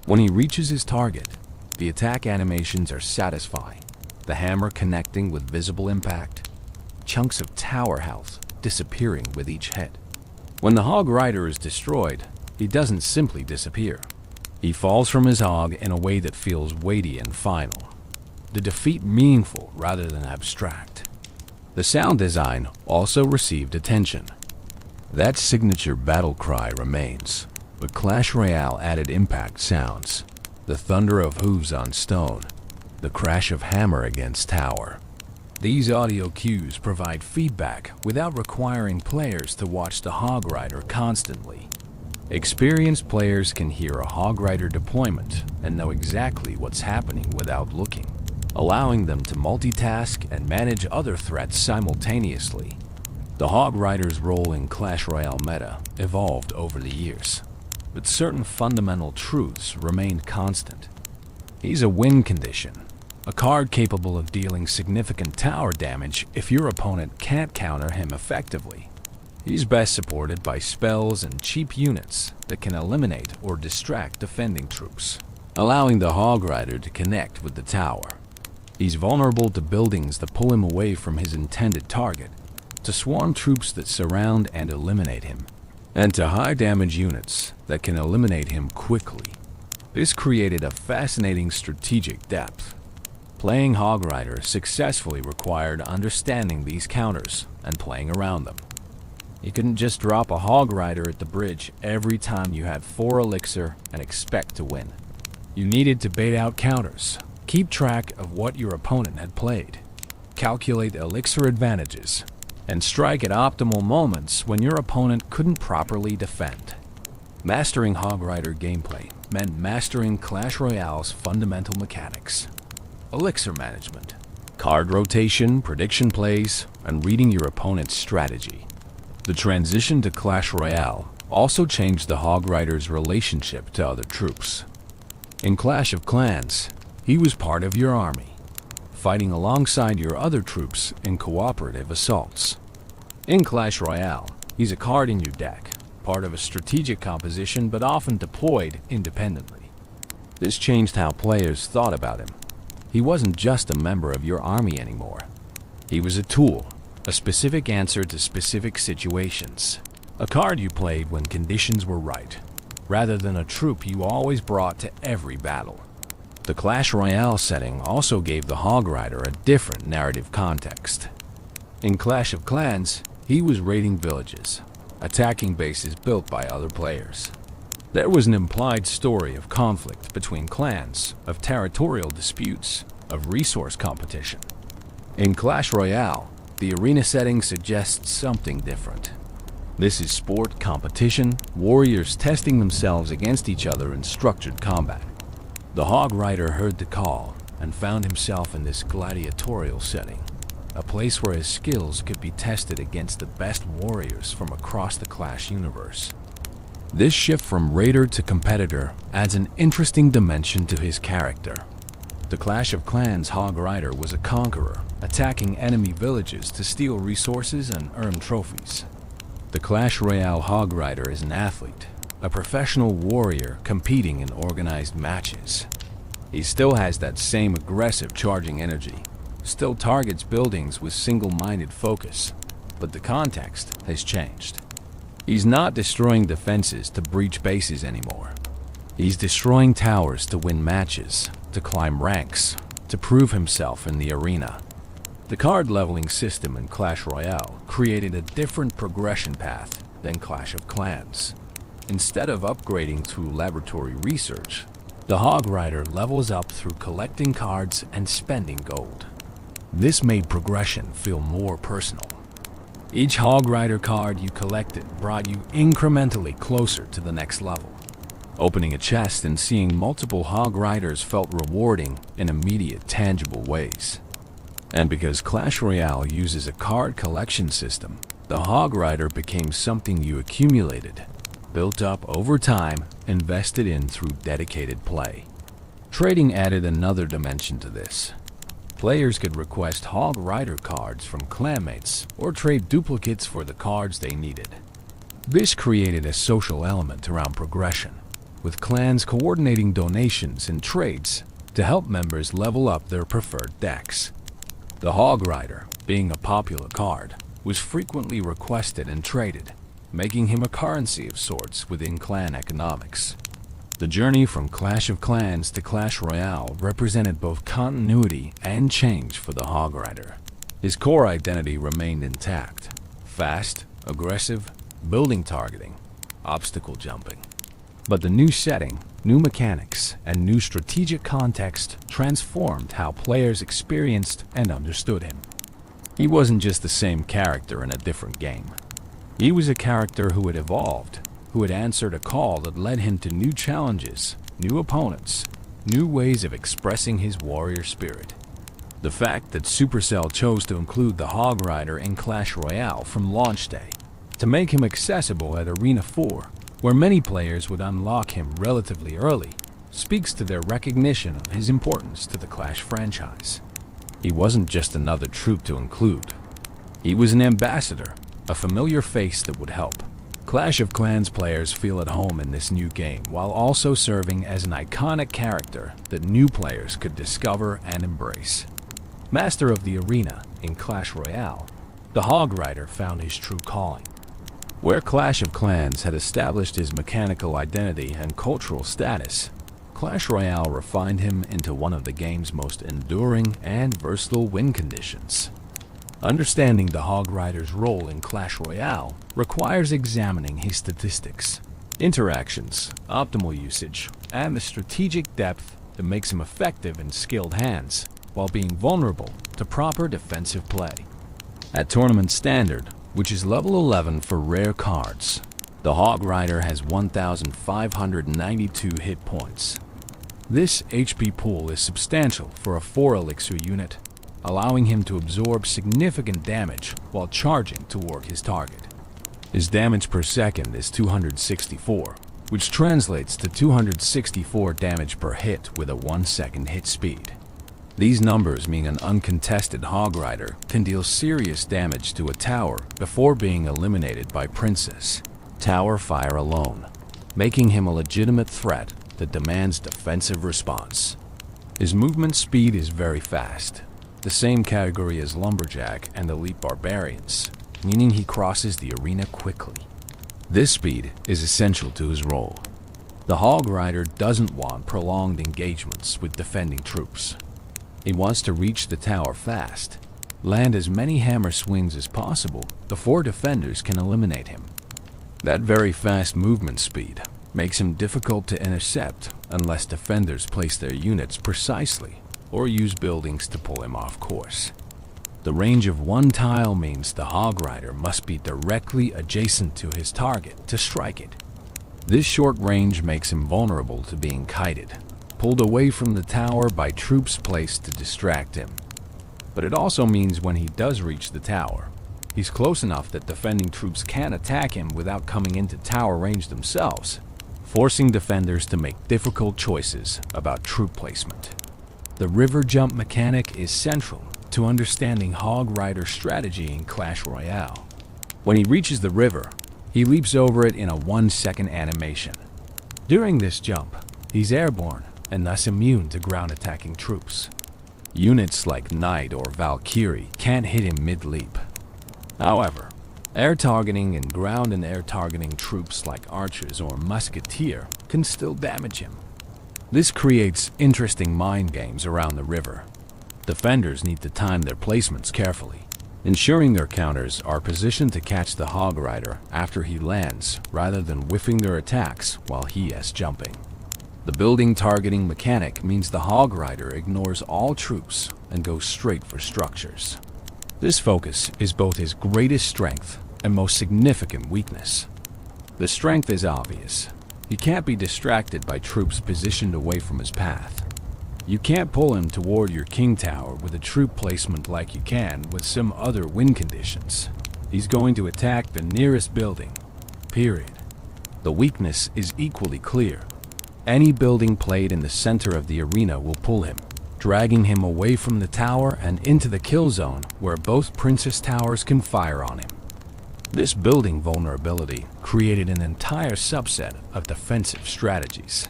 When he reaches his target, the attack animations are satisfying, the hammer connecting with visible impact, chunks of tower health disappearing with each hit. When the hog rider is destroyed, he doesn't simply disappear. He falls from his hog in a way that feels weighty and final, the defeat meaningful rather than abstract. The sound design also received attention. That signature battle cry remains, but Clash Royale added impact sounds, the thunder of hooves on stone, the crash of hammer against tower. These audio cues provide feedback without requiring players to watch the hog rider constantly. Experienced players can hear a hog rider deployment and know exactly what's happening without looking, allowing them to multitask and manage other threats simultaneously. The hog rider's role in Clash Royale meta evolved over the years, but certain fundamental truths remained constant. He's a win condition, a card capable of dealing significant tower damage if your opponent can't counter him effectively. He's best supported by spells and cheap units that can eliminate or distract defending troops, allowing the hog rider to connect with the tower. He's vulnerable to buildings that pull him away from his intended target, to swarm troops that surround and eliminate him, and to high damage units that can eliminate him quickly. This created a fascinating strategic depth. Playing Hog Rider successfully required understanding these counters and playing around them. You couldn't just drop a Hog Rider at the bridge every time you had 4 elixir and expect to win. You needed to bait out counters, keep track of what your opponent had played, calculate elixir advantages, and strike at optimal moments when your opponent couldn't properly defend. Mastering Hog Rider gameplay meant mastering Clash Royale's fundamental mechanics. Elixir management, card rotation, prediction plays, and reading your opponent's strategy. The transition to Clash Royale also changed the Hog Rider's relationship to other troops. In Clash of Clans, he was part of your army, fighting alongside your other troops in cooperative assaults. In Clash Royale, he's a card in your deck, part of a strategic composition but often deployed independently. This changed how players thought about him. He wasn't just a member of your army anymore. He was a tool, a specific answer to specific situations, a card you played when conditions were right, rather than a troop you always brought to every battle. The Clash Royale setting also gave the Hog Rider a different narrative context. In Clash of Clans, he was raiding villages, attacking bases built by other players. There was an implied story of conflict between clans, of territorial disputes, of resource competition. In Clash Royale, the arena setting suggests something different. This is sport competition, warriors testing themselves against each other in structured combat. The Hog Rider heard the call and found himself in this gladiatorial setting, a place where his skills could be tested against the best warriors from across the Clash universe. This shift from raider to competitor adds an interesting dimension to his character. The Clash of Clans Hog Rider was a conqueror, attacking enemy villages to steal resources and earn trophies. The Clash Royale Hog Rider is an athlete, a professional warrior competing in organized matches. He still has that same aggressive charging energy, still targets buildings with single-minded focus, but the context has changed. He's not destroying defenses to breach bases anymore. He's destroying towers to win matches, to climb ranks, to prove himself in the arena. The card leveling system in Clash Royale created a different progression path than Clash of Clans. Instead of upgrading through laboratory research, the Hog Rider levels up through collecting cards and spending gold. This made progression feel more personal. Each Hog Rider card you collected brought you incrementally closer to the next level. Opening a chest and seeing multiple Hog Riders felt rewarding in immediate, tangible ways. And because Clash Royale uses a card collection system, the Hog Rider became something you accumulated, built up over time, invested in through dedicated play. Trading added another dimension to this. Players could request Hog Rider cards from clanmates or trade duplicates for the cards they needed. This created a social element around progression, with clans coordinating donations and trades to help members level up their preferred decks. The Hog Rider, being a popular card, was frequently requested and traded, making him a currency of sorts within clan economics. The journey from Clash of Clans to Clash Royale represented both continuity and change for the Hog Rider. His core identity remained intact: fast, aggressive, building targeting, obstacle jumping. But the new setting, new mechanics, and new strategic context transformed how players experienced and understood him. He wasn't just the same character in a different game. He was a character who had evolved, who had answered a call that led him to new challenges, new opponents, new ways of expressing his warrior spirit. The fact that Supercell chose to include the Hog Rider in Clash Royale from launch day, to make him accessible at Arena 4, where many players would unlock him relatively early, speaks to their recognition of his importance to the Clash franchise. He wasn't just another troop to include. He was an ambassador, a familiar face that would help Clash of Clans players feel at home in this new game, while also serving as an iconic character that new players could discover and embrace. Master of the Arena in Clash Royale, the Hog Rider found his true calling. Where Clash of Clans had established his mechanical identity and cultural status, Clash Royale refined him into one of the game's most enduring and versatile win conditions. Understanding the Hog Rider's role in Clash Royale requires examining his statistics, interactions, optimal usage, and the strategic depth that makes him effective in skilled hands, while being vulnerable to proper defensive play. At tournament standard, which is level 11 for rare cards, the Hog Rider has 1,592 hit points. This HP pool is substantial for a 4 elixir unit, allowing him to absorb significant damage while charging toward his target. His damage per second is 264, which translates to 264 damage per hit with a 1-second hit speed. These numbers mean an uncontested Hog Rider can deal serious damage to a tower before being eliminated by Princess Tower Fire alone, making him a legitimate threat that demands defensive response. His movement speed is very fast, the same category as Lumberjack and Elite Barbarians, meaning he crosses the arena quickly. This speed is essential to his role. The Hog Rider doesn't want prolonged engagements with defending troops. He wants to reach the tower fast, land as many hammer swings as possible before defenders can eliminate him. That very fast movement speed makes him difficult to intercept unless defenders place their units precisely or use buildings to pull him off course. The range of one tile means the Hog Rider must be directly adjacent to his target to strike it. This short range makes him vulnerable to being kited, pulled away from the tower by troops placed to distract him. But it also means when he does reach the tower, he's close enough that defending troops can't attack him without coming into tower range themselves, forcing defenders to make difficult choices about troop placement. The river jump mechanic is central to understanding Hog Rider's strategy in Clash Royale. When he reaches the river, he leaps over it in a 1-second animation. During this jump, he's airborne and thus immune to ground attacking troops. Units like Knight or Valkyrie can't hit him mid-leap. However, air targeting and ground and air targeting troops like archers or musketeer can still damage him. This creates interesting mind games around the river. Defenders need to time their placements carefully, ensuring their counters are positioned to catch the Hog Rider after he lands rather than whiffing their attacks while he is jumping. The building targeting mechanic means the Hog Rider ignores all troops and goes straight for structures. This focus is both his greatest strength and most significant weakness. The strength is obvious. He can't be distracted by troops positioned away from his path. You can't pull him toward your king tower with a troop placement like you can with some other win conditions. He's going to attack the nearest building, period. The weakness is equally clear. Any building played in the center of the arena will pull him, dragging him away from the tower and into the kill zone where both princess towers can fire on him. This building vulnerability created an entire subset of defensive strategies.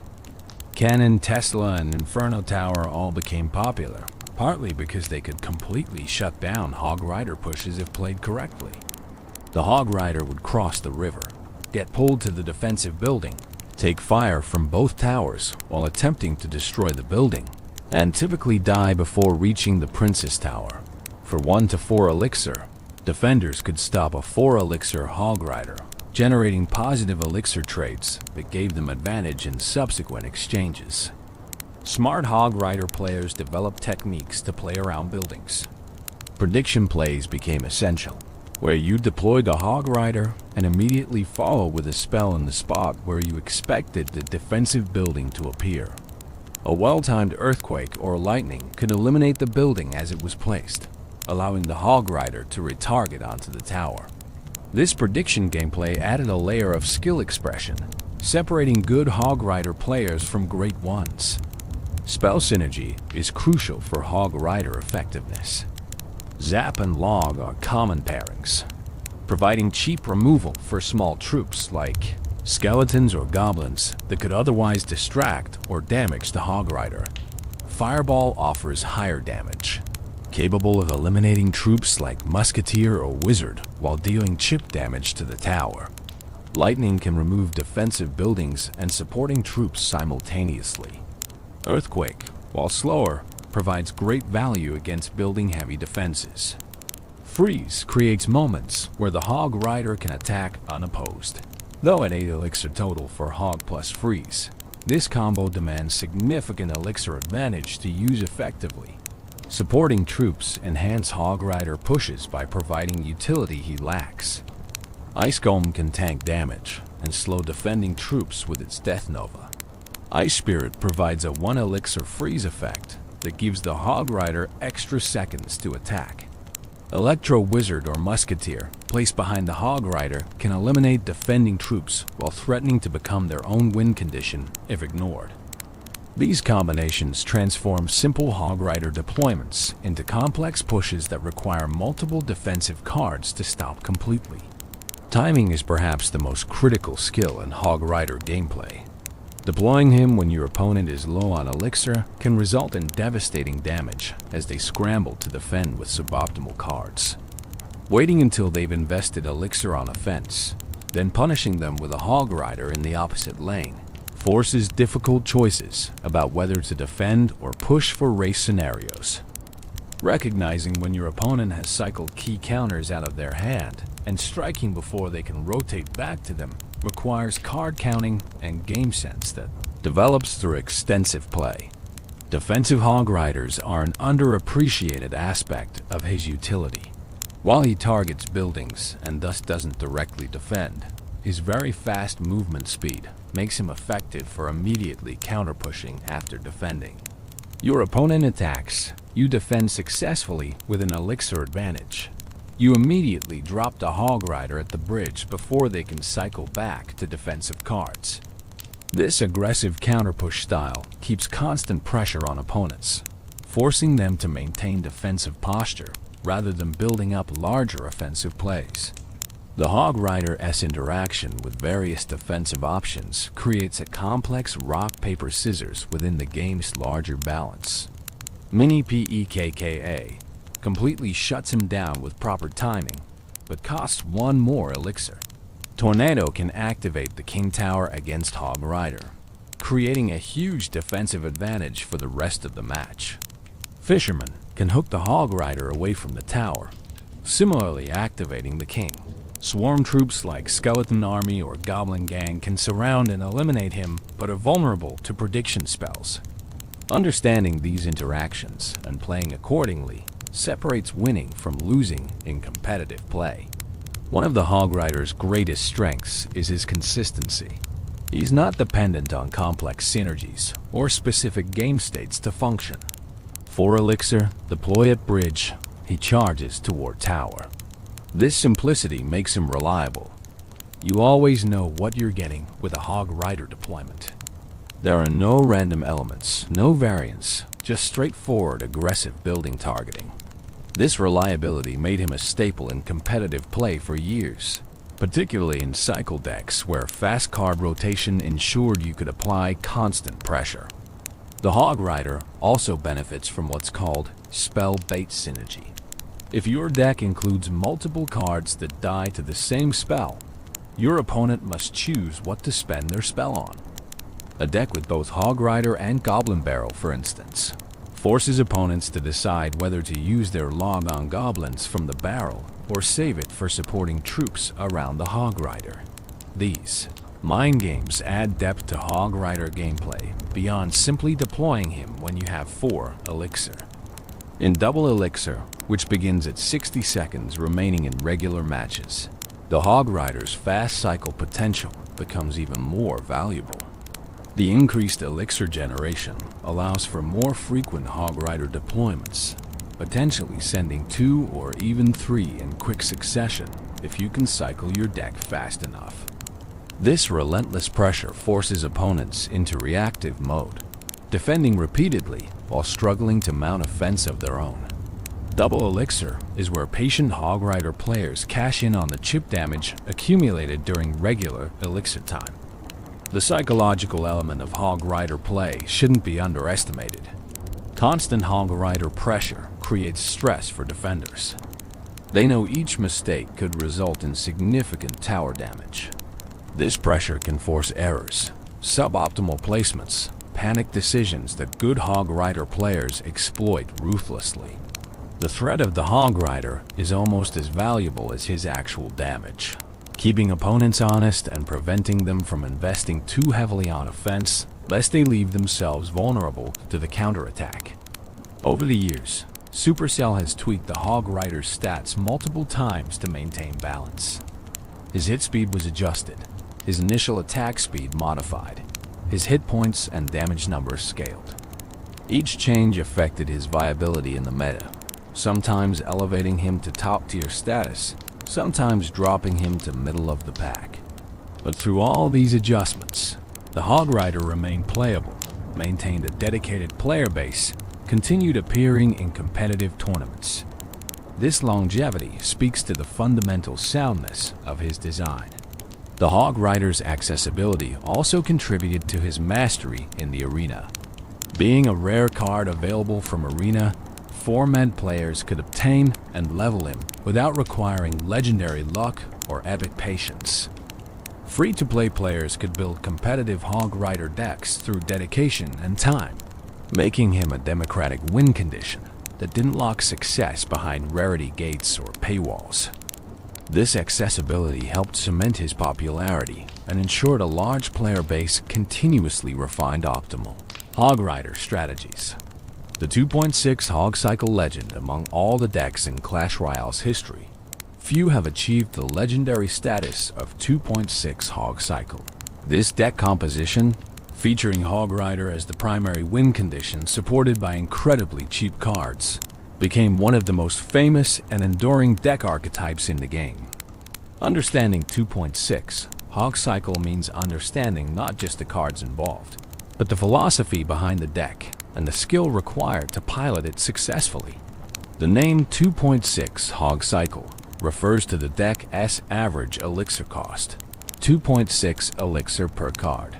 Cannon, Tesla, and Inferno Tower all became popular, partly because they could completely shut down Hog Rider pushes if played correctly. The Hog Rider would cross the river, get pulled to the defensive building, take fire from both towers while attempting to destroy the building, and typically die before reaching the Princess Tower. For 1 to 4 elixir, defenders could stop a 4 elixir Hog Rider, generating positive elixir trades that gave them advantage in subsequent exchanges. Smart Hog Rider players developed techniques to play around buildings. Prediction plays became essential, where you deployed the Hog Rider and immediately follow with a spell in the spot where you expected the defensive building to appear. A well-timed earthquake or lightning could eliminate the building as it was placed, allowing the Hog Rider to retarget onto the tower. This prediction gameplay added a layer of skill expression, separating good Hog Rider players from great ones. Spell synergy is crucial for Hog Rider effectiveness. Zap and Log are common pairings, providing cheap removal for small troops like skeletons or goblins that could otherwise distract or damage the Hog Rider. Fireball offers higher damage, capable of eliminating troops like Musketeer or Wizard while dealing chip damage to the tower. Lightning can remove defensive buildings and supporting troops simultaneously. Earthquake, while slower, provides great value against building-heavy defenses. Freeze creates moments where the Hog Rider can attack unopposed. Though at 8 elixir total for Hog plus Freeze, this combo demands significant elixir advantage to use effectively. Supporting troops enhance Hog Rider pushes by providing utility he lacks. Ice Golem can tank damage and slow defending troops with its Death Nova. Ice Spirit provides a 1 elixir freeze effect that gives the Hog Rider extra seconds to attack. Electro Wizard or Musketeer, placed behind the Hog Rider, can eliminate defending troops while threatening to become their own win condition if ignored. These combinations transform simple Hog Rider deployments into complex pushes that require multiple defensive cards to stop completely. Timing is perhaps the most critical skill in Hog Rider gameplay. Deploying him when your opponent is low on elixir can result in devastating damage as they scramble to defend with suboptimal cards. Waiting until they've invested elixir on offense, then punishing them with a Hog Rider in the opposite lane, forces difficult choices about whether to defend or push for race scenarios. Recognizing when your opponent has cycled key counters out of their hand and striking before they can rotate back to them requires card counting and game sense that develops through extensive play. Defensive Hog Riders are an underappreciated aspect of his utility. While he targets buildings and thus doesn't directly defend, his very fast movement speed makes him effective for immediately counter-pushing after defending. Your opponent attacks, you defend successfully with an elixir advantage. You immediately drop the Hog Rider at the bridge before they can cycle back to defensive cards. This aggressive counter-push style keeps constant pressure on opponents, forcing them to maintain defensive posture rather than building up larger offensive plays. The Hog Rider-S interaction with various defensive options creates a complex rock-paper-scissors within the game's larger balance. Mini PEKKA completely shuts him down with proper timing, but costs 1 more elixir. Tornado can activate the King Tower against Hog Rider, creating a huge defensive advantage for the rest of the match. Fisherman can hook the Hog Rider away from the tower, similarly activating the King. Swarm troops like Skeleton Army or Goblin Gang can surround and eliminate him, but are vulnerable to prediction spells. Understanding these interactions and playing accordingly separates winning from losing in competitive play. One of the Hog Rider's greatest strengths is his consistency. He's not dependent on complex synergies or specific game states to function. 4 elixir, deploy at bridge, he charges toward tower. This simplicity makes him reliable. You always know what you're getting with a Hog Rider deployment. There are no random elements, no variance, just straightforward aggressive building targeting. This reliability made him a staple in competitive play for years, particularly in cycle decks where fast card rotation ensured you could apply constant pressure. The Hog Rider also benefits from what's called spell bait synergy. If your deck includes multiple cards that die to the same spell, your opponent must choose what to spend their spell on. A deck with both Hog Rider and Goblin Barrel, for instance, forces opponents to decide whether to use their log on goblins from the barrel or save it for supporting troops around the Hog Rider. These mind games add depth to Hog Rider gameplay beyond simply deploying him when you have 4 elixir. In double elixir, which begins at 60 seconds remaining in regular matches, the Hog Rider's fast cycle potential becomes even more valuable. The increased elixir generation allows for more frequent Hog Rider deployments, potentially sending 2 or even 3 in quick succession if you can cycle your deck fast enough. This relentless pressure forces opponents into reactive mode, defending repeatedly while struggling to mount a fence of their own. Double elixir is where patient Hog Rider players cash in on the chip damage accumulated during regular elixir time. The psychological element of Hog Rider play shouldn't be underestimated. Constant Hog Rider pressure creates stress for defenders. They know each mistake could result in significant tower damage. This pressure can force errors, suboptimal placements, panic decisions that good Hog Rider players exploit ruthlessly. The threat of the Hog Rider is almost as valuable as his actual damage, keeping opponents honest and preventing them from investing too heavily on offense lest they leave themselves vulnerable to the counterattack. Over the years, Supercell has tweaked the Hog Rider's stats multiple times to maintain balance. His hit speed was adjusted, his initial attack speed modified, his hit points and damage numbers scaled. Each change affected his viability in the meta, sometimes elevating him to top-tier status, sometimes dropping him to middle of the pack. But through all these adjustments, the Hog Rider remained playable, maintained a dedicated player base, continued appearing in competitive tournaments. This longevity speaks to the fundamental soundness of his design. The Hog Rider's accessibility also contributed to his mastery in the arena. Being a rare card available from Arena, 4-med players could obtain and level him without requiring legendary luck or epic patience. Free-to-play players could build competitive Hog Rider decks through dedication and time, making him a democratic win condition that didn't lock success behind rarity gates or paywalls. This accessibility helped cement his popularity and ensured a large player base continuously refined optimal Hog Rider strategies. The 2.6 Hog Cycle legend among all the decks in Clash Royale's history. Few have achieved the legendary status of 2.6 Hog Cycle. This deck composition, featuring Hog Rider as the primary win condition supported by incredibly cheap cards, became one of the most famous and enduring deck archetypes in the game. Understanding 2.6 Hog Cycle means understanding not just the cards involved, but the philosophy behind the deck and the skill required to pilot it successfully. The name 2.6 Hog Cycle refers to the deck's average elixir cost, 2.6 elixir per card.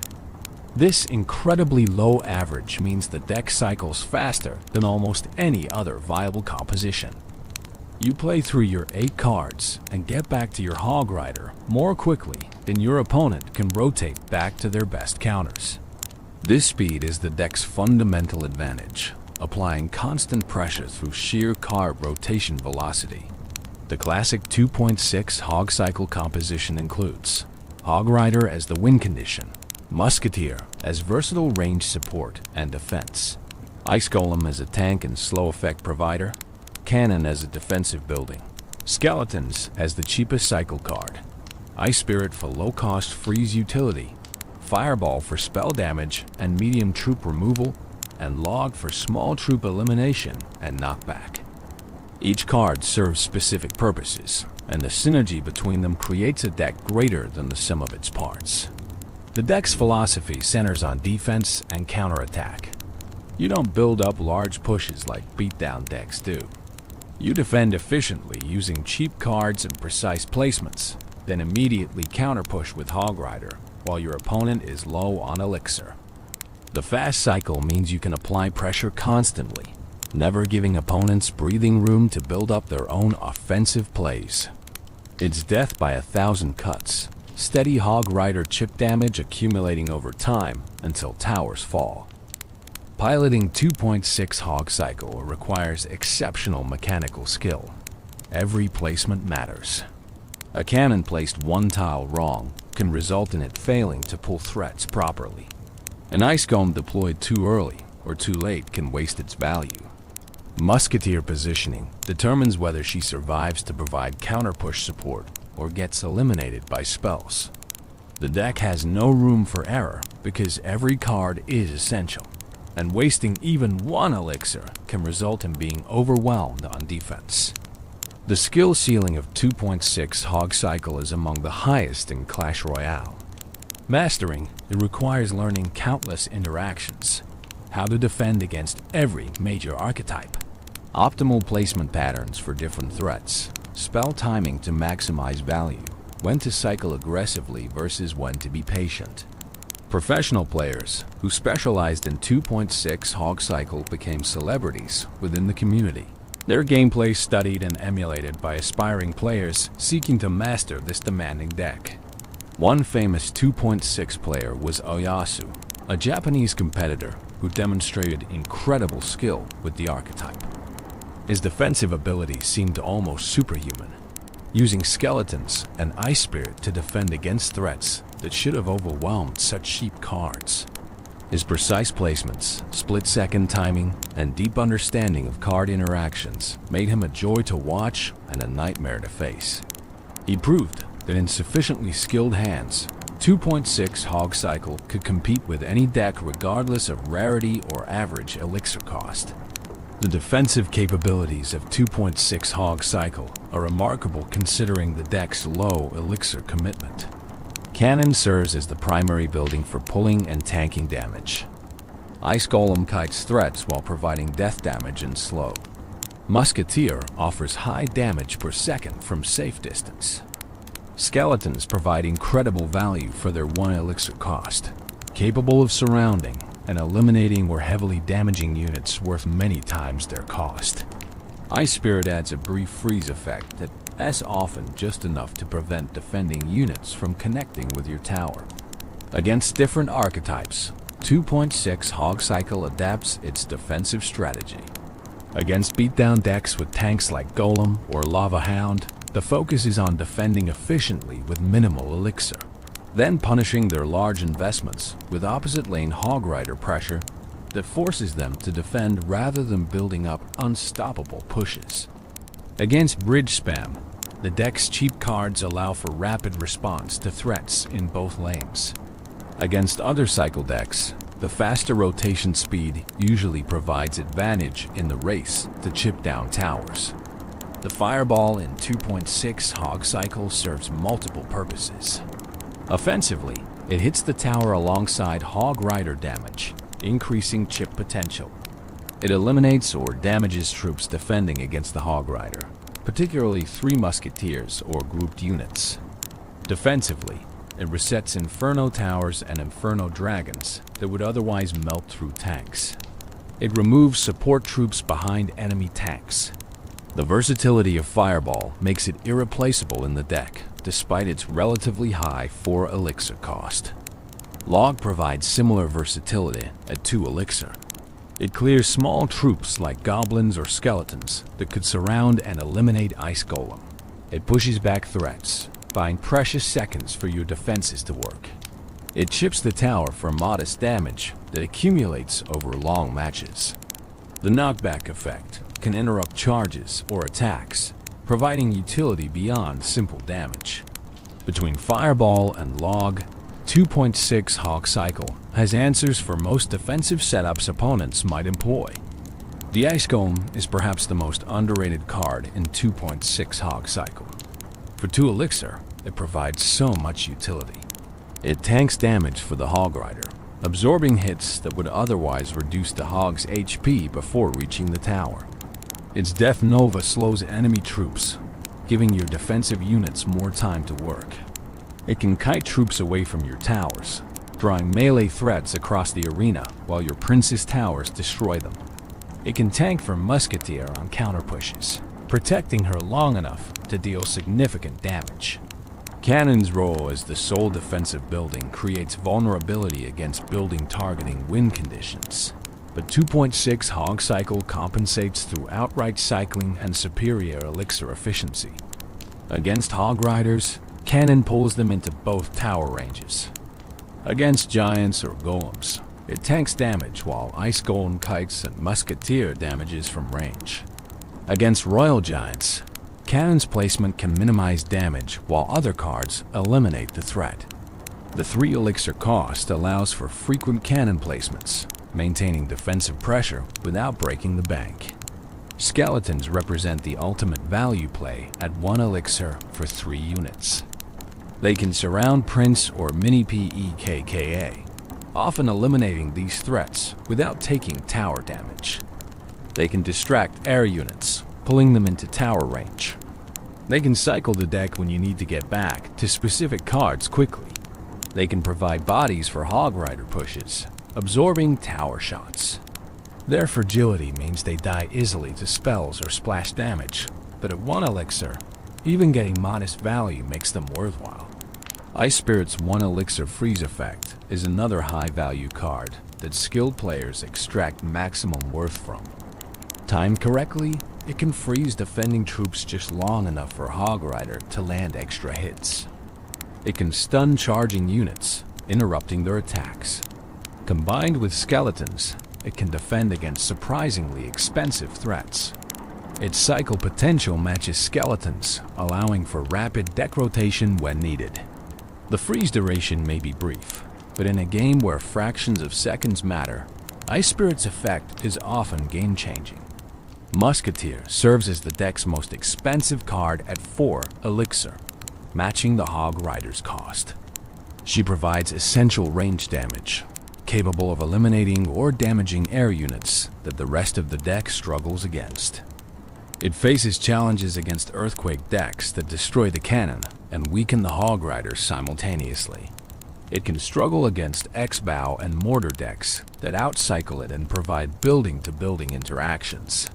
This incredibly low average means the deck cycles faster than almost any other viable composition. You play through your 8 cards and get back to your Hog Rider more quickly than your opponent can rotate back to their best counters. This speed is the deck's fundamental advantage, applying constant pressure through sheer card rotation velocity. The classic 2.6 Hog Cycle composition includes Hog Rider as the win condition, Musketeer as versatile range support and defense, Ice Golem as a tank and slow effect provider, Cannon as a defensive building, Skeletons as the cheapest cycle card, Ice Spirit for low-cost freeze utility, Fireball for spell damage and medium troop removal, and Log for small troop elimination and knockback. Each card serves specific purposes, and the synergy between them creates a deck greater than the sum of its parts. The deck's philosophy centers on defense and counterattack. You don't build up large pushes like beatdown decks do. You defend efficiently using cheap cards and precise placements, then immediately counterpush with Hog Rider while your opponent is low on elixir. The fast cycle means you can apply pressure constantly, never giving opponents breathing room to build up their own offensive plays. It's death by 1,000 cuts, steady Hog Rider chip damage accumulating over time until towers fall. Piloting 2.6 Hog Cycle requires exceptional mechanical skill. Every placement matters. A cannon placed one tile wrong can result in it failing to pull threats properly. An ice golem deployed too early or too late can waste its value. Musketeer positioning determines whether she survives to provide counterpush support or gets eliminated by spells. The deck has no room for error because every card is essential, and wasting even one elixir can result in being overwhelmed on defense. The skill ceiling of 2.6 Hog Cycle is among the highest in Clash Royale. Mastering it requires learning countless interactions, how to defend against every major archetype, optimal placement patterns for different threats, spell timing to maximize value, when to cycle aggressively versus when to be patient. Professional players who specialized in 2.6 Hog Cycle became celebrities within the community. Their gameplay studied and emulated by aspiring players seeking to master this demanding deck. One famous 2.6 player was Oyasu, a Japanese competitor who demonstrated incredible skill with the archetype. His defensive abilities seemed almost superhuman, using skeletons and Ice Spirit to defend against threats that should have overwhelmed such cheap cards. His precise placements, split-second timing, and deep understanding of card interactions made him a joy to watch and a nightmare to face. He proved that in sufficiently skilled hands, 2.6 Hog Cycle could compete with any deck regardless of rarity or average elixir cost. The defensive capabilities of 2.6 Hog Cycle are remarkable considering the deck's low elixir commitment. Cannon serves as the primary building for pulling and tanking damage. Ice Golem kites threats while providing death damage and slow. Musketeer offers high damage per second from safe distance. Skeletons provide incredible value for their 1 elixir cost, capable of surrounding and eliminating or heavily damaging units worth many times their cost. Ice Spirit adds a brief freeze effect that is often just enough to prevent defending units from connecting with your tower. Against different archetypes, 2.6 Hog Cycle adapts its defensive strategy. Against beatdown decks with tanks like Golem or Lava Hound, the focus is on defending efficiently with minimal elixir, then punishing their large investments with opposite lane Hog Rider pressure that forces them to defend rather than building up unstoppable pushes. Against bridge spam, the deck's cheap cards allow for rapid response to threats in both lanes. Against other cycle decks, the faster rotation speed usually provides advantage in the race to chip down towers. The Fireball in 2.6 Hog Cycle serves multiple purposes. Offensively, it hits the tower alongside Hog Rider damage, increasing chip potential. It eliminates or damages troops defending against the Hog Rider, particularly 3 Musketeers or grouped units. Defensively, it resets Inferno Towers and Inferno Dragons that would otherwise melt through tanks. It removes support troops behind enemy tanks. The versatility of Fireball makes it irreplaceable in the deck, despite its relatively high 4 elixir cost. Log provides similar versatility at 2 elixir. It clears small troops like goblins or skeletons that could surround and eliminate Ice Golem. It pushes back threats, buying precious seconds for your defenses to work. It chips the tower for modest damage that accumulates over long matches. The knockback effect can interrupt charges or attacks, providing utility beyond simple damage. Between Fireball and Log, 2.6 Hog Cycle has answers for most defensive setups opponents might employ. The Ice Golem is perhaps the most underrated card in 2.6 Hog Cycle. For 2 Elixir, it provides so much utility. It tanks damage for the Hog Rider, absorbing hits that would otherwise reduce the Hog's HP before reaching the tower. Its Death Nova slows enemy troops, giving your defensive units more time to work. It can kite troops away from your towers, drawing melee threats across the arena while your prince's towers destroy them. It can tank for Musketeer on counter pushes, protecting her long enough to deal significant damage. Cannon's role as the sole defensive building creates vulnerability against building targeting wind conditions, but 2.6 Hog Cycle compensates through outright cycling and superior elixir efficiency. Against Hog Riders, Cannon pulls them into both tower ranges. Against Giants or Golems, it tanks damage while Ice Golem kites and Musketeer damages from range. Against Royal Giants, Cannon's placement can minimize damage while other cards eliminate the threat. The 3 elixir cost allows for frequent cannon placements, maintaining defensive pressure without breaking the bank. Skeletons represent the ultimate value play at 1 elixir for 3 units. They can surround Prince or Mini PEKKA, often eliminating these threats without taking tower damage. They can distract air units, pulling them into tower range. They can cycle the deck when you need to get back to specific cards quickly. They can provide bodies for Hog Rider pushes, absorbing tower shots. Their fragility means they die easily to spells or splash damage, but at 1 elixir, even getting modest value makes them worthwhile. Ice Spirit's 1 elixir freeze effect is another high-value card that skilled players extract maximum worth from. Timed correctly, it can freeze defending troops just long enough for Hog Rider to land extra hits. It can stun charging units, interrupting their attacks. Combined with skeletons, it can defend against surprisingly expensive threats. Its cycle potential matches skeletons, allowing for rapid deck rotation when needed. The freeze duration may be brief, but in a game where fractions of seconds matter, Ice Spirit's effect is often game-changing. Musketeer serves as the deck's most expensive card at 4 elixir, matching the Hog Rider's cost. She provides essential range damage, capable of eliminating or damaging air units that the rest of the deck struggles against. It faces challenges against Earthquake decks that destroy the cannon and weaken the Hog Riders simultaneously. It can struggle against X-Bow and Mortar decks that outcycle it and provide building-to-building interactions.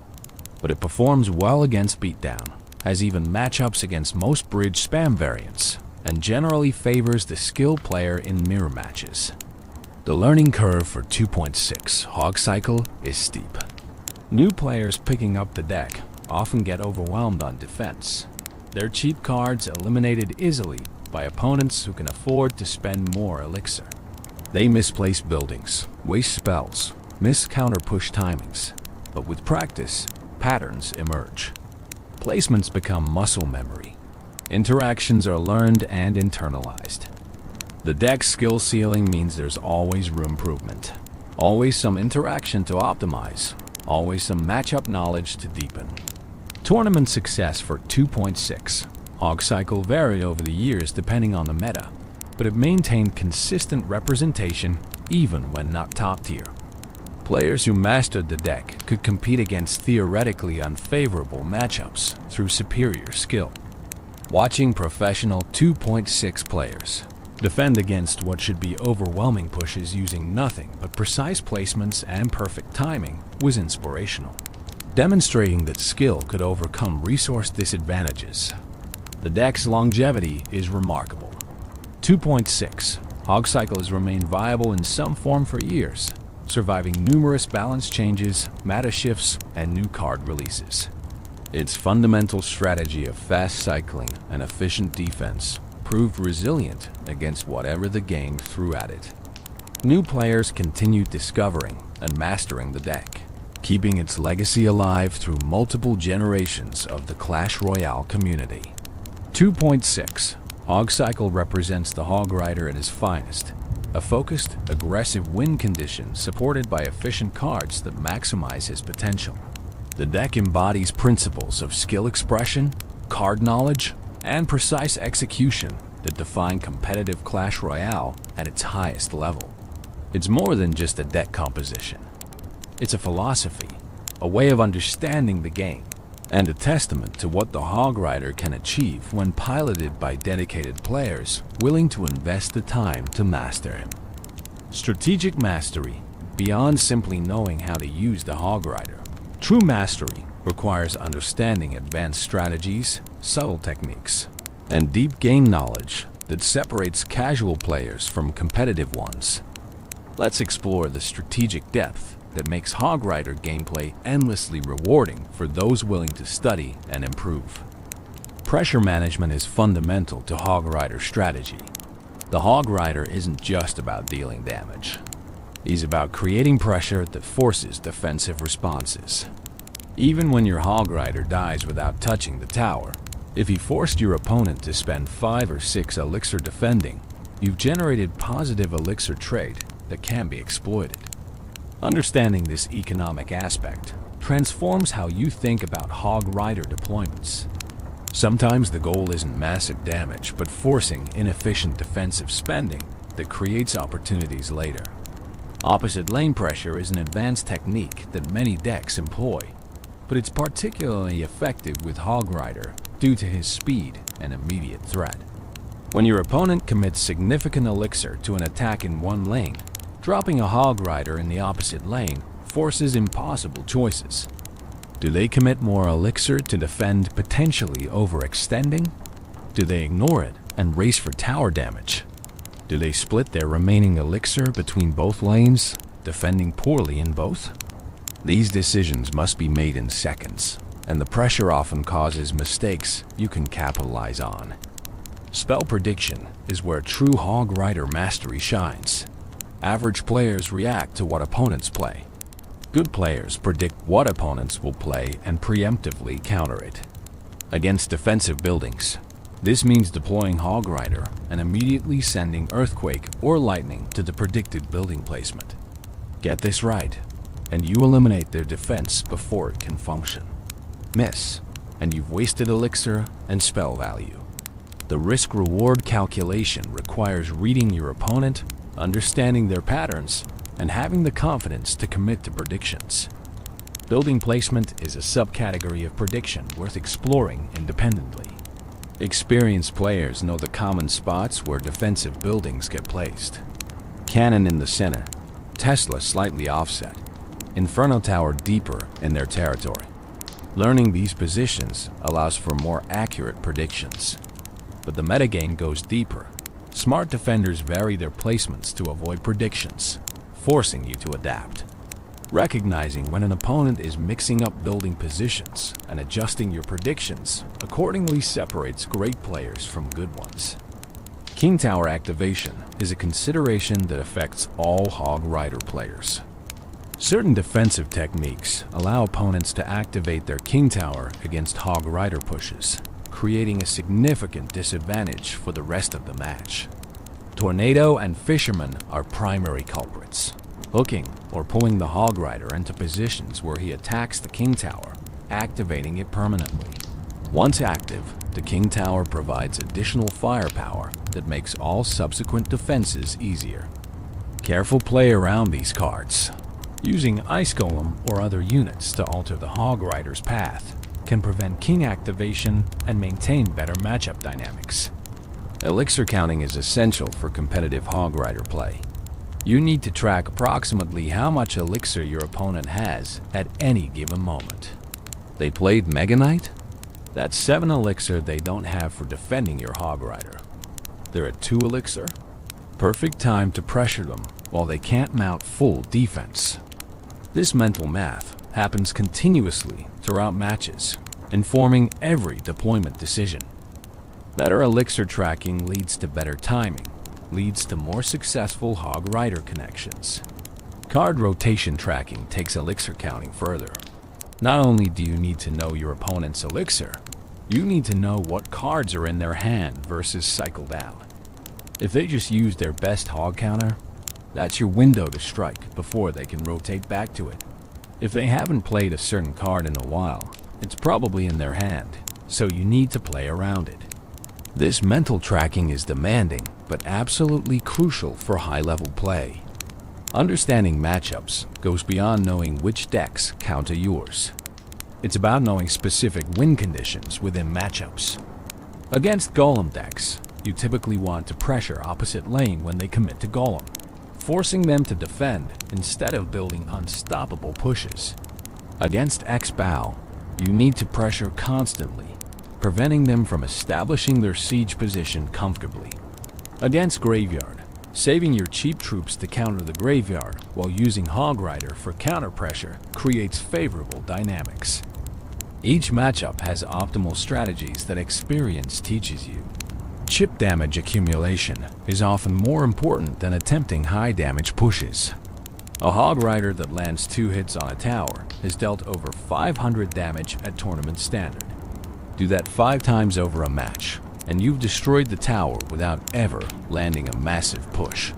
But it performs well against Beatdown, has even matchups against most bridge spam variants, and generally favors the skilled player in mirror matches. The learning curve for 2.6 Hog Cycle is steep. New players picking up the deck often get overwhelmed on defense. Their cheap cards eliminated easily by opponents who can afford to spend more elixir. They misplace buildings, waste spells, miss counter-push timings, but with practice, patterns emerge. Placements become muscle memory. Interactions are learned and internalized. The deck's skill ceiling means there's always room for improvement. Always some interaction to optimize. Always some matchup knowledge to deepen. Tournament success for 2.6 Hog Cycle varied over the years depending on the meta, but it maintained consistent representation even when not top tier. Players who mastered the deck could compete against theoretically unfavorable matchups through superior skill. Watching professional 2.6 players defend against what should be overwhelming pushes using nothing but precise placements and perfect timing was inspirational, demonstrating that skill could overcome resource disadvantages. The deck's longevity is remarkable. 2.6 Hog Cycle has remained viable in some form for years, surviving numerous balance changes, meta shifts, and new card releases. Its fundamental strategy of fast cycling and efficient defense proved resilient against whatever the game threw at it. New players continued discovering and mastering the deck, keeping its legacy alive through multiple generations of the Clash Royale community. 2.6 Hog Cycle represents the Hog Rider at his finest, a focused, aggressive win condition supported by efficient cards that maximize his potential. The deck embodies principles of skill expression, card knowledge, and precise execution that define competitive Clash Royale at its highest level. It's more than just a deck composition. It's a philosophy, a way of understanding the game, and a testament to what the Hog Rider can achieve when piloted by dedicated players willing to invest the time to master him. Strategic mastery, beyond simply knowing how to use the Hog Rider. True mastery requires understanding advanced strategies, subtle techniques, and deep game knowledge that separates casual players from competitive ones. Let's explore the strategic depth that makes Hog Rider gameplay endlessly rewarding for those willing to study and improve. Pressure management is fundamental to Hog Rider strategy. The Hog Rider isn't just about dealing damage. He's about creating pressure that forces defensive responses. Even when your Hog Rider dies without touching the tower, if he forced your opponent to spend 5 or 6 elixir defending, you've generated positive elixir trade that can be exploited. Understanding this economic aspect transforms how you think about Hog Rider deployments. Sometimes the goal isn't massive damage, but forcing inefficient defensive spending that creates opportunities later. Opposite lane pressure is an advanced technique that many decks employ, but it's particularly effective with Hog Rider due to his speed and immediate threat. When your opponent commits significant elixir to an attack in one lane, dropping a Hog Rider in the opposite lane forces impossible choices. Do they commit more elixir to defend, potentially overextending? Do they ignore it and race for tower damage? Do they split their remaining elixir between both lanes, defending poorly in both? These decisions must be made in seconds, and the pressure often causes mistakes you can capitalize on. Spell prediction is where true Hog Rider mastery shines. Average players react to what opponents play. Good players predict what opponents will play and preemptively counter it. Against defensive buildings, this means deploying Hog Rider and immediately sending Earthquake or Lightning to the predicted building placement. Get this right, and you eliminate their defense before it can function. Miss, and you've wasted elixir and spell value. The risk-reward calculation requires reading your opponent, understanding their patterns, and having the confidence to commit to predictions. Building placement is a subcategory of prediction worth exploring independently. Experienced players know the common spots where defensive buildings get placed. Cannon in the center, Tesla slightly offset, Inferno Tower deeper in their territory. Learning these positions allows for more accurate predictions. But the metagame goes deeper. Smart defenders vary their placements to avoid predictions, forcing you to adapt. Recognizing when an opponent is mixing up building positions and adjusting your predictions accordingly separates great players from good ones. King Tower activation is a consideration that affects all Hog Rider players. Certain defensive techniques allow opponents to activate their King Tower against Hog Rider pushes, creating a significant disadvantage for the rest of the match. Tornado and Fisherman are primary culprits, hooking or pulling the Hog Rider into positions where he attacks the King Tower, activating it permanently. Once active, the King Tower provides additional firepower that makes all subsequent defenses easier. Careful play around these cards. Using Ice Golem or other units to alter the Hog Rider's path can prevent King activation and maintain better matchup dynamics. Elixir counting is essential for competitive Hog Rider play. You need to track approximately how much elixir your opponent has at any given moment. They played Mega Knight? That's 7 elixir they don't have for defending your Hog Rider. They're at 2 elixir? Perfect time to pressure them while they can't mount full defense. This mental math happens continuously throughout matches, informing every deployment decision. Better elixir tracking leads to better timing, leads to more successful Hog Rider connections. Card rotation tracking takes elixir counting further. Not only do you need to know your opponent's elixir, You need to know what cards are in their hand versus cycled out. If they just use their best hog counter, that's your window to strike before they can rotate back to it. If they haven't played a certain card in a while, it's probably in their hand, so you need to play around it. This mental tracking is demanding, but absolutely crucial for high-level play. Understanding matchups goes beyond knowing which decks counter yours. It's about knowing specific win conditions within matchups. Against golem decks, you typically want to pressure opposite lane when they commit to golem, forcing them to defend instead of building unstoppable pushes. Against X-Bow, you need to pressure constantly, preventing them from establishing their siege position comfortably. Against Graveyard, saving your cheap troops to counter the graveyard while using Hog Rider for counter pressure creates favorable dynamics. Each matchup has optimal strategies that experience teaches you. Chip damage accumulation is often more important than attempting high damage pushes. A Hog Rider that lands 2 hits on a tower has dealt over 500 damage at tournament standard. Do that 5 times over a match, and you've destroyed the tower without ever landing a massive push.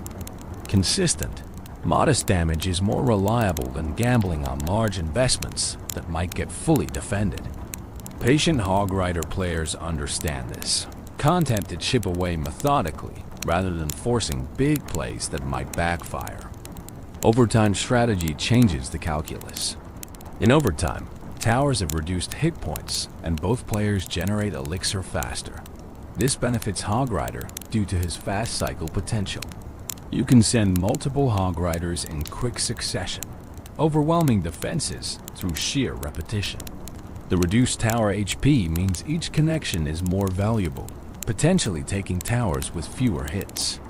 Consistent, modest damage is more reliable than gambling on large investments that might get fully defended. Patient Hog Rider players understand this. Content to chip away methodically rather than forcing big plays that might backfire. Overtime strategy changes the calculus. In overtime, towers have reduced hit points and both players generate elixir faster. This benefits Hog Rider due to his fast cycle potential. You can send multiple Hog Riders in quick succession, overwhelming defenses through sheer repetition. The reduced tower HP means each connection is more valuable, potentially taking towers with fewer hits.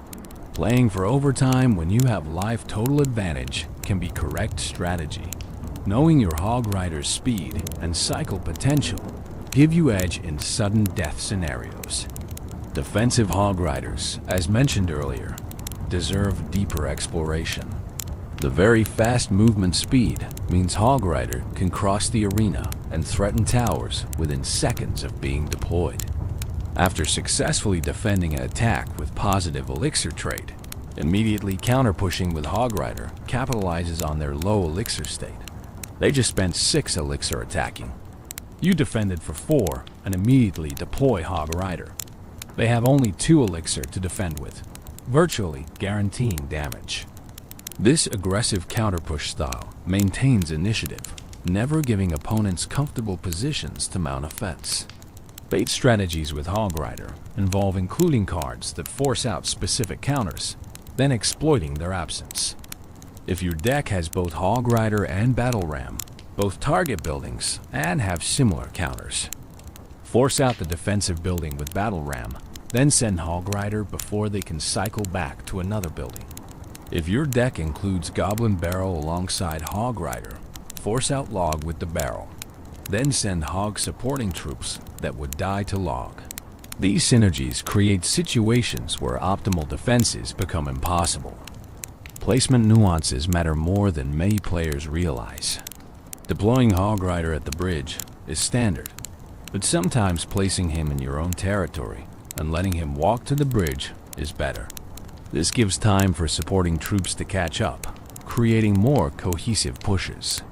Playing for overtime when you have life total advantage can be correct strategy. Knowing your Hog Rider's speed and cycle potential give you edge in sudden death scenarios. Defensive Hog Riders, as mentioned earlier, deserve deeper exploration. The very fast movement speed means Hog Rider can cross the arena and threaten towers within seconds of being deployed. After successfully defending an attack with positive elixir trade, immediately counter-pushing with Hog Rider capitalizes on their low elixir state. They just spent 6 elixir attacking. You defended for 4 and immediately deploy Hog Rider. They have only 2 elixir to defend with, virtually guaranteeing damage. This aggressive counter-push style maintains initiative, never giving opponents comfortable positions to mount offense. Bait strategies with Hog Rider involve including cards that force out specific counters, then exploiting their absence. If your deck has both Hog Rider and Battle Ram, both target buildings, and have similar counters, force out the defensive building with Battle Ram, then send Hog Rider before they can cycle back to another building. If your deck includes Goblin Barrel alongside Hog Rider, force out Log with the barrel, then send Hog supporting troops that would die to Log. These synergies create situations where optimal defenses become impossible. Placement nuances matter more than many players realize. Deploying Hog Rider at the bridge is standard, but sometimes placing him in your own territory and letting him walk to the bridge is better. This gives time for supporting troops to catch up, creating more cohesive pushes.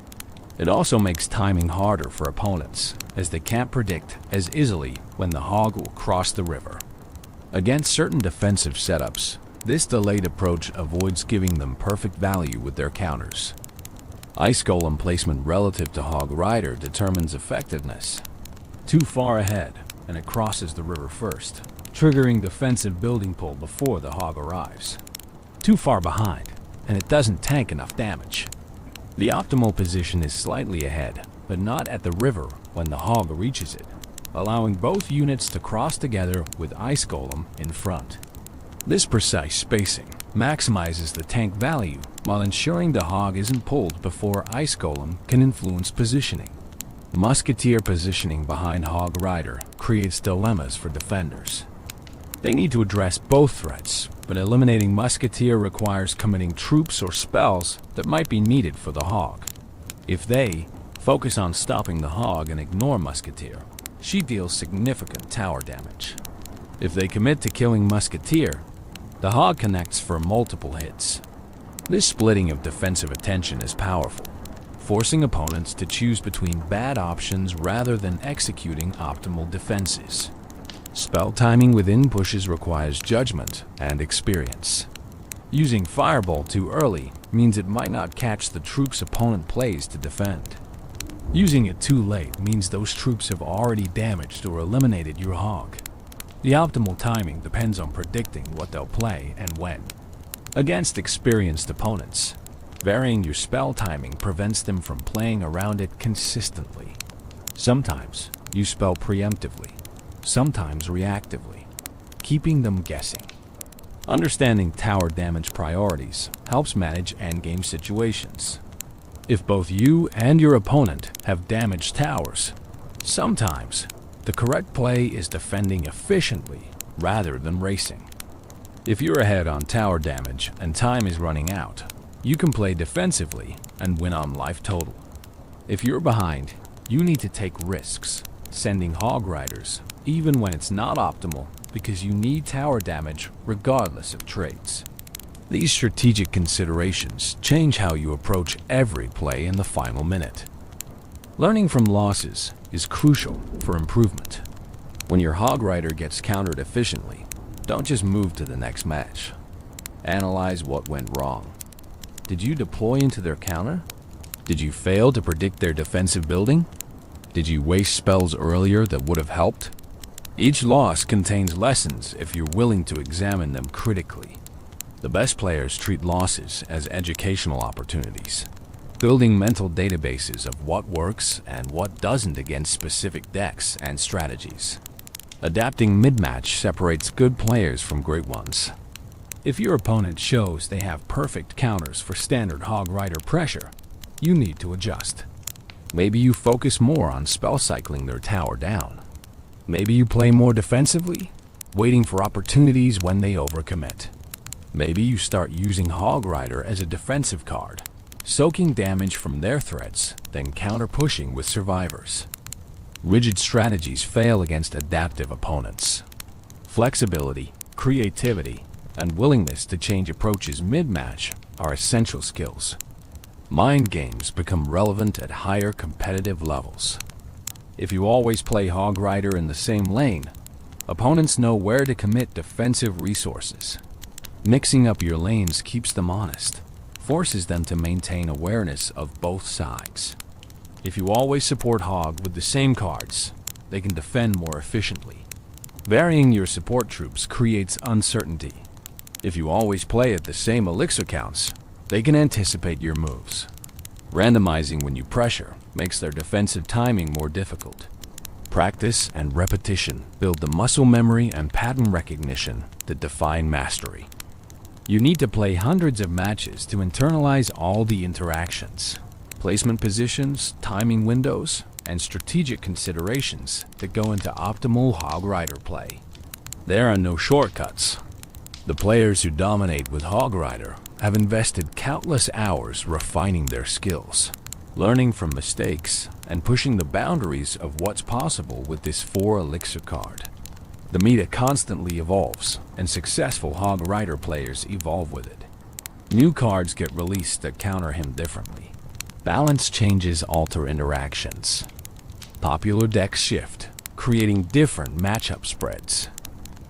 It also makes timing harder for opponents, as they can't predict as easily when the Hog will cross the river. Against certain defensive setups, this delayed approach avoids giving them perfect value with their counters. Ice Golem placement relative to Hog Rider determines effectiveness. Too far ahead, and it crosses the river first, triggering defensive building pull before the Hog arrives. Too far behind, and it doesn't tank enough damage. The optimal position is slightly ahead, but not at the river when the Hog reaches it, allowing both units to cross together with Ice Golem in front. This precise spacing maximizes the tank value while ensuring the Hog isn't pulled before Ice Golem can influence positioning. Musketeer positioning behind Hog Rider creates dilemmas for defenders. They need to address both threats, but eliminating Musketeer requires committing troops or spells that might be needed for the Hog. If they focus on stopping the Hog and ignore Musketeer, she deals significant tower damage. If they commit to killing Musketeer, the Hog connects for multiple hits. This splitting of defensive attention is powerful, forcing opponents to choose between bad options rather than executing optimal defenses. Spell timing within pushes requires judgment and experience. Using Fireball too early means it might not catch the troops opponent plays to defend. Using it too late means those troops have already damaged or eliminated your Hog. The optimal timing depends on predicting what they'll play and when. Against experienced opponents, varying your spell timing prevents them from playing around it consistently. Sometimes you spell preemptively, sometimes reactively, keeping them guessing. Understanding tower damage priorities helps manage endgame situations. If both you and your opponent have damaged towers, sometimes the correct play is defending efficiently rather than racing. If you're ahead on tower damage and time is running out, you can play defensively and win on life total. If you're behind, you need to take risks, sending Hog Riders even when it's not optimal because you need tower damage regardless of traits. These strategic considerations change how you approach every play in the final minute. Learning from losses is crucial for improvement. When your Hog Rider gets countered efficiently, don't just move to the next match. Analyze what went wrong. Did you deploy into their counter? Did you fail to predict their defensive building? Did you waste spells earlier that would have helped? Each loss contains lessons if you're willing to examine them critically. The best players treat losses as educational opportunities, building mental databases of what works and what doesn't against specific decks and strategies. Adapting mid-match separates good players from great ones. If your opponent shows they have perfect counters for standard Hog Rider pressure, you need to adjust. Maybe you focus more on spell cycling their tower down. Maybe you play more defensively, waiting for opportunities when they overcommit. Maybe you start using Hog Rider as a defensive card, soaking damage from their threats, then counter-pushing with survivors. Rigid strategies fail against adaptive opponents. Flexibility, creativity, and willingness to change approaches mid-match are essential skills. Mind games become relevant at higher competitive levels. If you always play Hog Rider in the same lane, opponents know where to commit defensive resources. Mixing up your lanes keeps them honest, forces them to maintain awareness of both sides. If you always support Hog with the same cards, they can defend more efficiently. Varying your support troops creates uncertainty. If you always play at the same elixir counts, they can anticipate your moves. Randomizing when you pressure makes their defensive timing more difficult. Practice and repetition build the muscle memory and pattern recognition that define mastery. You need to play hundreds of matches to internalize all the interactions, placement positions, timing windows, and strategic considerations that go into optimal Hog Rider play. There are no shortcuts. The players who dominate with Hog Rider have invested countless hours refining their skills, learning from mistakes, and pushing the boundaries of what's possible with this 4 elixir card. The meta constantly evolves, and successful Hog Rider players evolve with it. New cards get released that counter him differently. Balance changes alter interactions. Popular decks shift, creating different matchup spreads.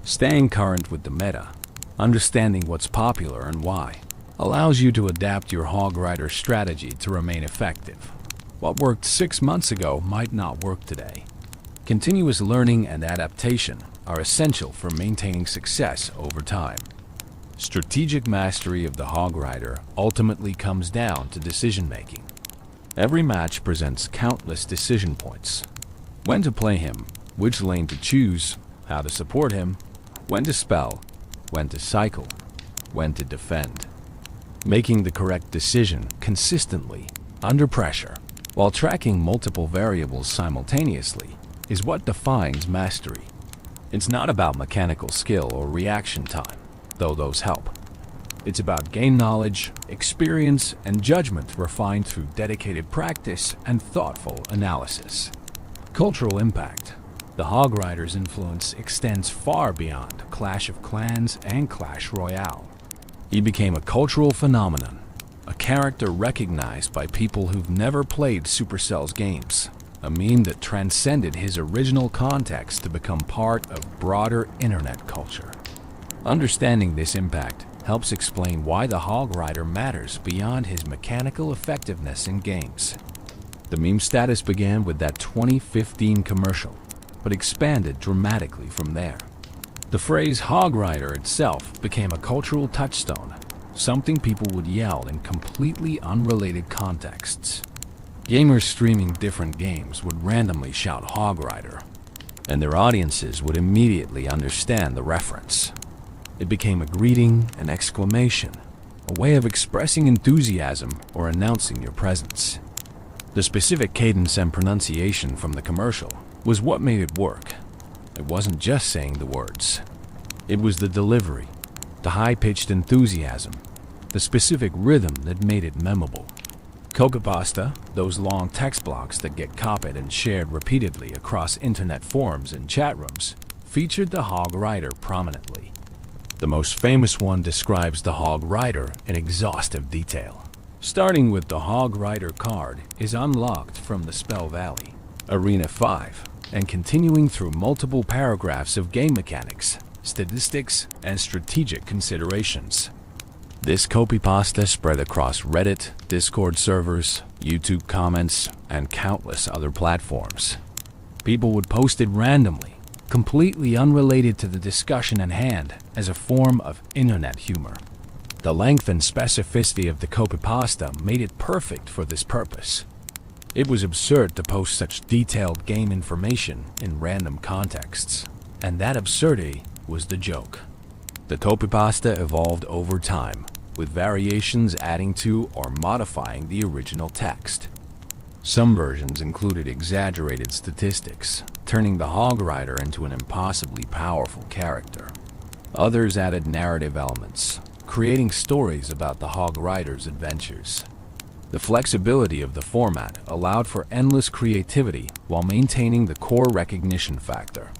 Staying current with the meta, understanding what's popular and why, allows you to adapt your Hog Rider strategy to remain effective. What worked 6 months ago might not work today. Continuous learning and adaptation are essential for maintaining success over time. Strategic mastery of the Hog Rider ultimately comes down to decision-making. Every match presents countless decision points. When to play him, which lane to choose, how to support him, when to spell, when to cycle, when to defend. Making the correct decision consistently, under pressure, while tracking multiple variables simultaneously, is what defines mastery. It's not about mechanical skill or reaction time, though those help. It's about game knowledge, experience, and judgment refined through dedicated practice and thoughtful analysis. Cultural impact. The Hog Rider's influence extends far beyond Clash of Clans and Clash Royale. He became a cultural phenomenon, a character recognized by people who've never played Supercell's games, a meme that transcended his original context to become part of broader internet culture. Understanding this impact helps explain why the Hog Rider matters beyond his mechanical effectiveness in games. The meme status began with that 2015 commercial, but expanded dramatically from there. The phrase Hog Rider itself became a cultural touchstone, something people would yell in completely unrelated contexts. Gamers streaming different games would randomly shout Hog Rider, and their audiences would immediately understand the reference. It became a greeting, an exclamation, a way of expressing enthusiasm or announcing your presence. The specific cadence and pronunciation from the commercial was what made it work. It wasn't just saying the words. It was the delivery, the high-pitched enthusiasm, the specific rhythm that made it memorable. Copypasta, those long text blocks that get copied and shared repeatedly across internet forums and chat rooms, featured the Hog Rider prominently. The most famous one describes the Hog Rider in exhaustive detail. Starting with the Hog Rider card is unlocked from the Spell Valley, Arena 5, and continuing through multiple paragraphs of game mechanics, statistics, and strategic considerations. This copypasta spread across Reddit, Discord servers, YouTube comments, and countless other platforms. People would post it randomly, completely unrelated to the discussion at hand, as a form of internet humor. The length and specificity of the copypasta made it perfect for this purpose. It was absurd to post such detailed game information in random contexts, and that absurdity was the joke. The copypasta evolved over time, with variations adding to or modifying the original text. Some versions included exaggerated statistics, turning the Hog Rider into an impossibly powerful character. Others added narrative elements, creating stories about the Hog Rider's adventures. The flexibility of the format allowed for endless creativity while maintaining the core recognition factor.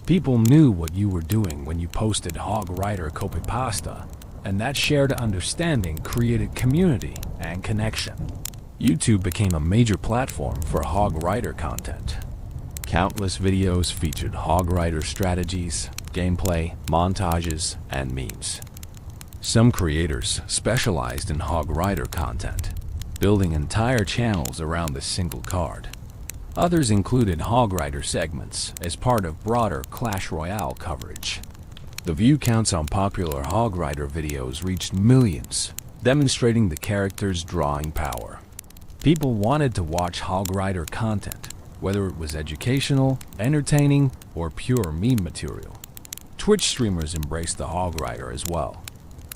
People knew what you were doing when you posted Hog Rider copypasta, and that shared understanding created community and connection. YouTube became a major platform for Hog Rider content. Countless videos featured Hog Rider strategies, gameplay, montages, and memes. Some creators specialized in Hog Rider content, building entire channels around this single card. Others included Hog Rider segments as part of broader Clash Royale coverage. The view counts on popular Hog Rider videos reached millions, demonstrating the character's drawing power. People wanted to watch Hog Rider content, whether it was educational, entertaining, or pure meme material. Twitch streamers embraced the Hog Rider as well.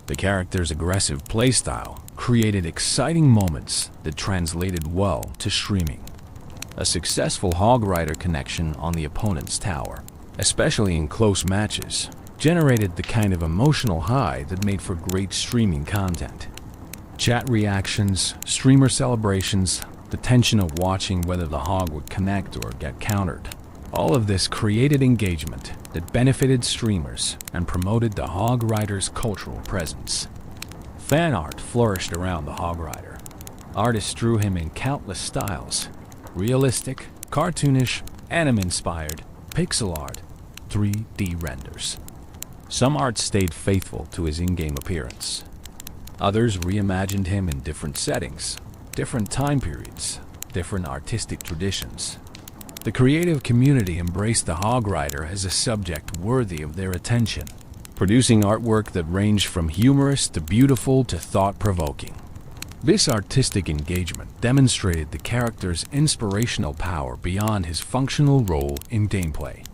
The character's aggressive playstyle created exciting moments that translated well to streaming. A successful Hog Rider connection on the opponent's tower, especially in close matches, generated the kind of emotional high that made for great streaming content. Chat reactions, streamer celebrations, the tension of watching whether the hog would connect or get countered. All of this created engagement that benefited streamers and promoted the Hog Rider's cultural presence. Fan art flourished around the Hog Rider. Artists drew him in countless styles: realistic, cartoonish, anime-inspired, pixel art, 3D renders. Some art stayed faithful to his in-game appearance. Others reimagined him in different settings, different time periods, different artistic traditions. The creative community embraced the Hog Rider as a subject worthy of their attention, producing artwork that ranged from humorous to beautiful to thought-provoking. This artistic engagement demonstrated the character's inspirational power beyond his functional role in gameplay.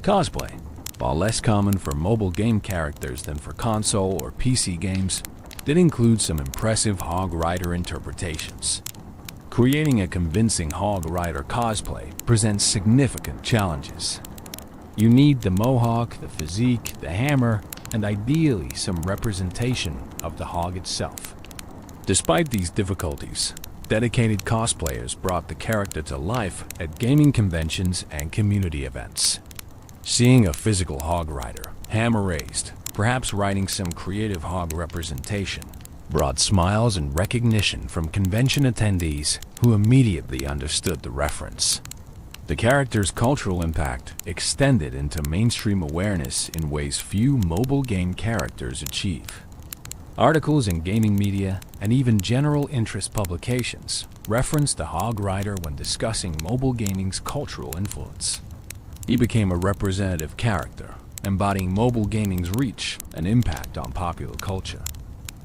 Cosplay, while less common for mobile game characters than for console or PC games, did include some impressive Hog Rider interpretations. Creating a convincing Hog Rider cosplay presents significant challenges. You need the mohawk, the physique, the hammer, and ideally some representation of the hog itself. Despite these difficulties, Dedicated cosplayers brought the character to life at gaming conventions and community events. Seeing a physical hog rider, hammer raised, perhaps riding some creative hog representation, brought smiles and recognition from convention attendees who immediately understood the reference. The character's cultural impact extended into mainstream awareness in ways few mobile game characters achieve. Articles in gaming media and even general interest publications referenced the Hog Rider when discussing mobile gaming's cultural influence. He became a representative character, embodying mobile gaming's reach and impact on popular culture.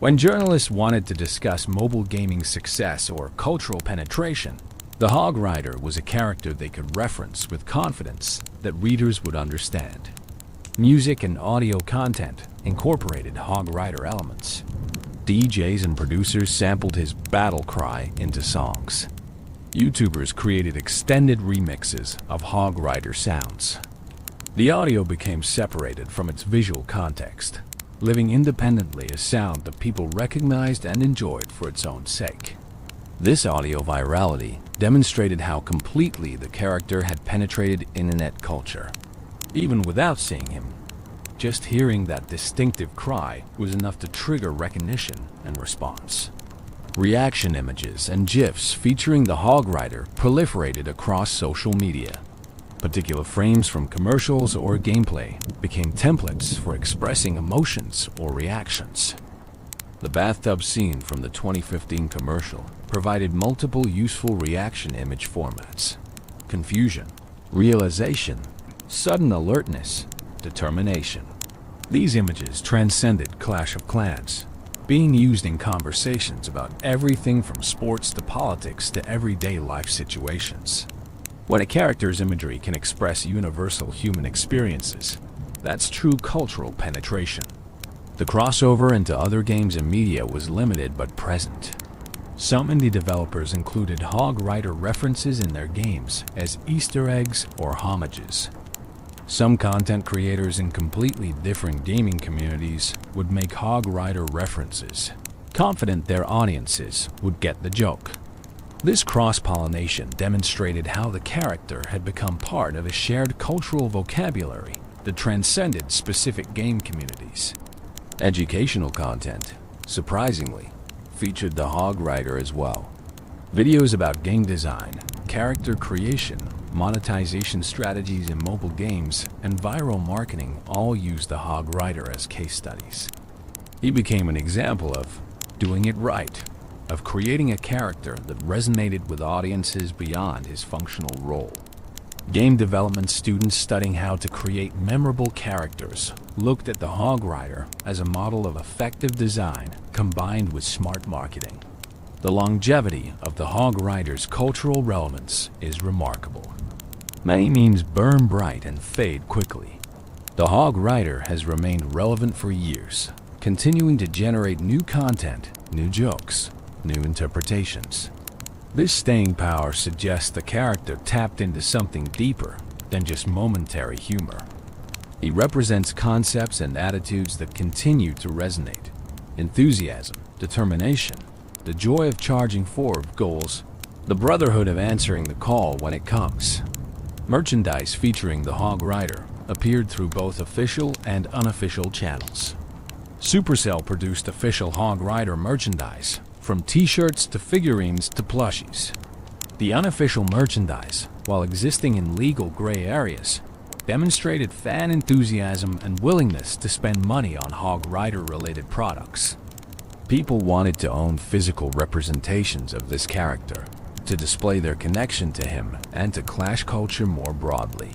When journalists wanted to discuss mobile gaming's success or cultural penetration, the Hog Rider was a character they could reference with confidence that readers would understand. Music and audio content incorporated Hog Rider elements. DJs and producers sampled his battle cry into songs. YouTubers created extended remixes of Hog Rider sounds. The audio became separated from its visual context, living independently as sound that people recognized and enjoyed for its own sake. This audio virality demonstrated how completely the character had penetrated internet culture. Even without seeing him, just hearing that distinctive cry was enough to trigger recognition and response. Reaction images and GIFs featuring the Hog Rider proliferated across social media. Particular frames from commercials or gameplay became templates for expressing emotions or reactions. The bathtub scene from the 2015 commercial provided multiple useful reaction image formats: confusion, realization, sudden alertness, determination. These images transcended Clash of Clans, being used in conversations about everything from sports to politics to everyday life situations. When a character's imagery can express universal human experiences, that's true cultural penetration. The crossover into other games and media was limited but present. Some indie developers included Hog Rider references in their games as Easter eggs or homages. Some content creators in completely different gaming communities would make Hog Rider references, confident their audiences would get the joke. This cross-pollination demonstrated how the character had become part of a shared cultural vocabulary that transcended specific game communities. Educational content, surprisingly, featured the Hog Rider as well. Videos about game design, character creation, monetization strategies in mobile games, and viral marketing all used the Hog Rider as case studies. He became an example of doing it right, of creating a character that resonated with audiences beyond his functional role. Game development students studying how to create memorable characters looked at the Hog Rider as a model of effective design combined with smart marketing. The longevity of the Hog Rider's cultural relevance is remarkable. Many memes burn bright and fade quickly. The Hog Rider has remained relevant for years, continuing to generate new content, new jokes, new interpretations. This staying power suggests the character tapped into something deeper than just momentary humor. He represents concepts and attitudes that continue to resonate: enthusiasm, determination, the joy of charging forward goals, the brotherhood of answering the call when it comes. Merchandise featuring the Hog Rider appeared through both official and unofficial channels. Supercell produced official Hog Rider merchandise, from t-shirts to figurines to plushies. The unofficial merchandise, while existing in legal gray areas, demonstrated fan enthusiasm and willingness to spend money on Hog Rider-related products. People wanted to own physical representations of this character, to display their connection to him and to Clash culture more broadly.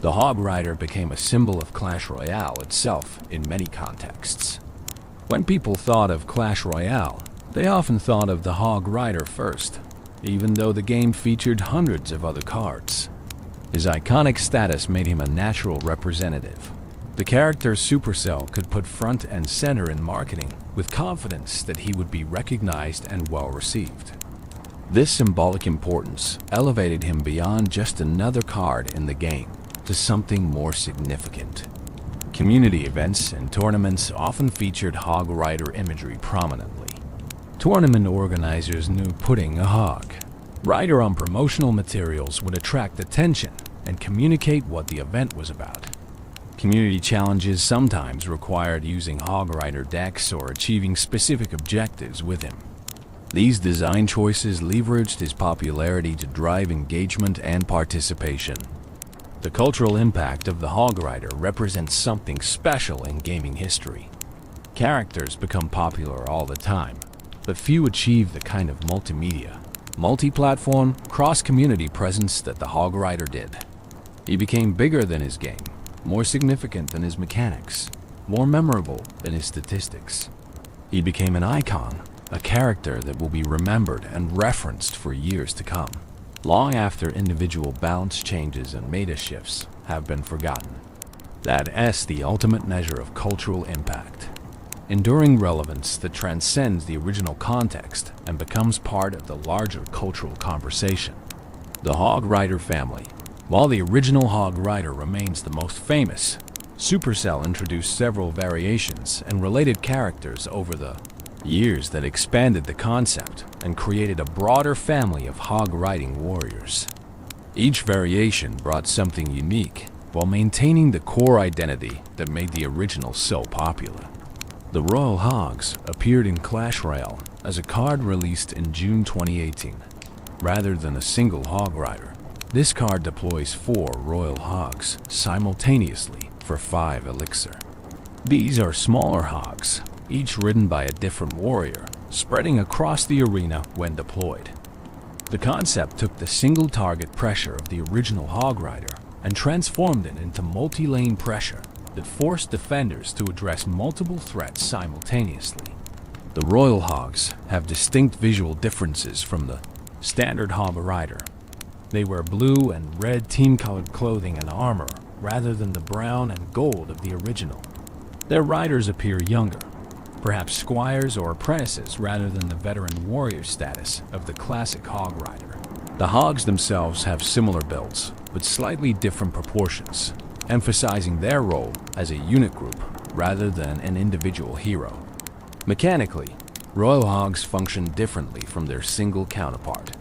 The Hog Rider became a symbol of Clash Royale itself in many contexts. When people thought of Clash Royale, they often thought of the Hog Rider first, even though the game featured hundreds of other cards. His iconic status made him a natural representative. The character Supercell could put front and center in marketing with confidence that he would be recognized and well received. This symbolic importance elevated him beyond just another card in the game to something more significant. Community events and tournaments often featured Hog Rider imagery prominently. Tournament organizers knew putting a hog rider on promotional materials would attract attention and communicate what the event was about. Community challenges sometimes required using hog rider decks or achieving specific objectives with him. These design choices leveraged his popularity to drive engagement and participation. The cultural impact of the hog rider represents something special in gaming history. Characters become popular all the time, but few achieve the kind of multimedia, multi-platform, cross-community presence that the hog rider did. He became bigger than his game, more significant than his mechanics, more memorable than his statistics. He became an icon, a character that will be remembered and referenced for years to come, long after individual balance changes and meta shifts have been forgotten. That is the ultimate measure of cultural impact. Enduring relevance that transcends the original context and becomes part of the larger cultural conversation. The Hog Rider family. While the original Hog Rider remains the most famous, Supercell introduced several variations and related characters over the years that expanded the concept and created a broader family of hog-riding warriors. Each variation brought something unique while maintaining the core identity that made the original so popular. The Royal Hogs appeared in Clash Royale as a card released in June 2018. Rather than a single hog rider, this card deploys 4 Royal Hogs simultaneously for 5 elixir. These are smaller hogs, each ridden by a different warrior, spreading across the arena when deployed. The concept took the single target pressure of the original Hog Rider and transformed it into multi-lane pressure that forced defenders to address multiple threats simultaneously. The Royal Hogs have distinct visual differences from the standard Hog Rider. They wear blue and red team-colored clothing and armor rather than the brown and gold of the original. Their riders appear younger, perhaps squires or apprentices rather than the veteran warrior status of the classic Hog Rider. The Hogs themselves have similar builds, but slightly different proportions, emphasizing their role as a unit group rather than an individual hero. Mechanically, Royal Hogs function differently from their single counterpart.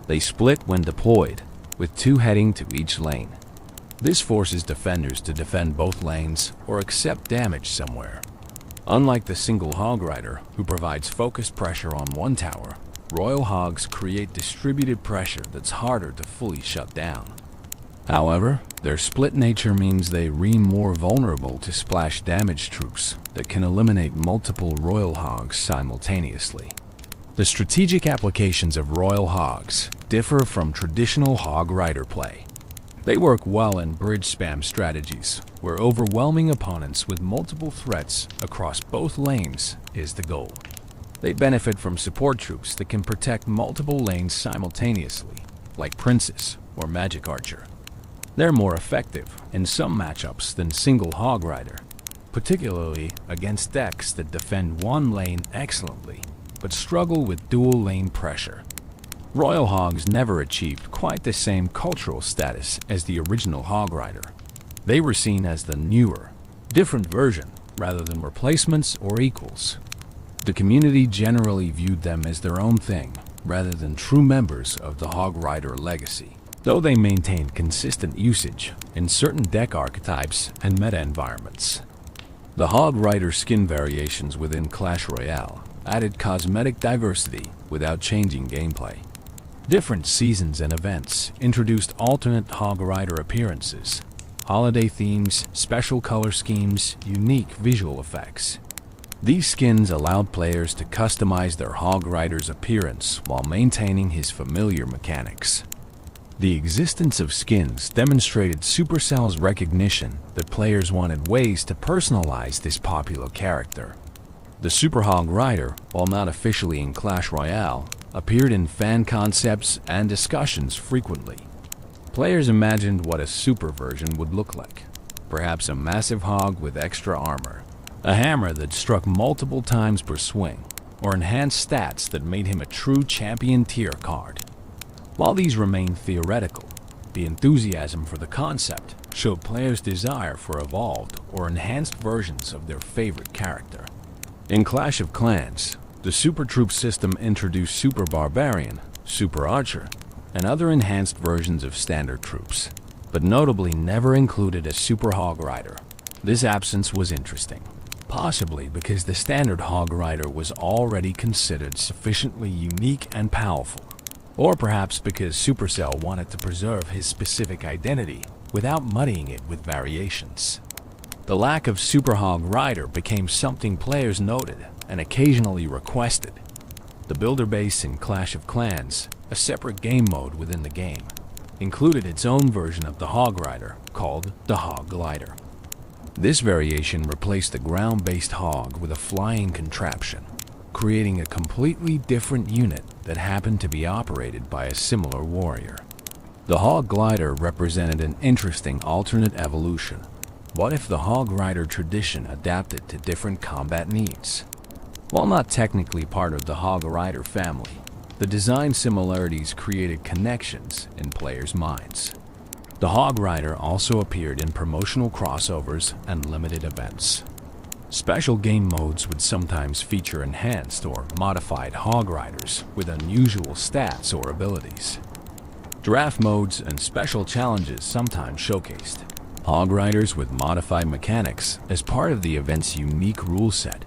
They split when deployed, with 2 heading to each lane. This forces defenders to defend both lanes or accept damage somewhere. Unlike the single Hog Rider, who provides focused pressure on one tower, Royal Hogs create distributed pressure that's harder to fully shut down. However, their split nature means they remain more vulnerable to splash damage troops that can eliminate multiple Royal Hogs simultaneously. The strategic applications of Royal Hogs differ from traditional Hog Rider play. They work well in bridge spam strategies, where overwhelming opponents with multiple threats across both lanes is the goal. They benefit from support troops that can protect multiple lanes simultaneously, like Princes or Magic Archer. They're more effective in some matchups than single Hog Rider, particularly against decks that defend one lane excellently, but struggle with dual lane pressure. Royal Hogs never achieved quite the same cultural status as the original Hog Rider. They were seen as the newer, different version rather than replacements or equals. The community generally viewed them as their own thing rather than true members of the Hog Rider legacy, though they maintained consistent usage in certain deck archetypes and meta environments. The Hog Rider skin variations within Clash Royale added cosmetic diversity without changing gameplay. Different seasons and events introduced alternate Hog Rider appearances, holiday themes, special color schemes, unique visual effects. These skins allowed players to customize their Hog Rider's appearance while maintaining his familiar mechanics. The existence of skins demonstrated Supercell's recognition that players wanted ways to personalize this popular character. The Super Hog Rider, while not officially in Clash Royale, appeared in fan concepts and discussions frequently. Players imagined what a super version would look like. Perhaps a massive hog with extra armor, a hammer that struck multiple times per swing, or enhanced stats that made him a true champion tier card. While these remain theoretical, the enthusiasm for the concept showed players' desire for evolved or enhanced versions of their favorite character. In Clash of Clans, The Super Troop system introduced Super Barbarian, Super Archer, and other enhanced versions of standard troops, but notably never included a Super Hog Rider. This absence was interesting, possibly because the standard Hog Rider was already considered sufficiently unique and powerful, or perhaps because Supercell wanted to preserve his specific identity without muddying it with variations. The lack of Super Hog Rider became something players noted and occasionally requested. The builder base in Clash of Clans, a separate game mode within the game, included its own version of the Hog Rider called the Hog Glider. This variation replaced the ground-based Hog with a flying contraption, creating a completely different unit that happened to be operated by a similar warrior. The Hog Glider represented an interesting alternate evolution. What if the Hog Rider tradition adapted to different combat needs? While not technically part of the Hog Rider family, the design similarities created connections in players' minds. The Hog Rider also appeared in promotional crossovers and limited events. Special game modes would sometimes feature enhanced or modified Hog Riders with unusual stats or abilities. Draft modes and special challenges sometimes showcased Hog Riders with modified mechanics as part of the event's unique rule set.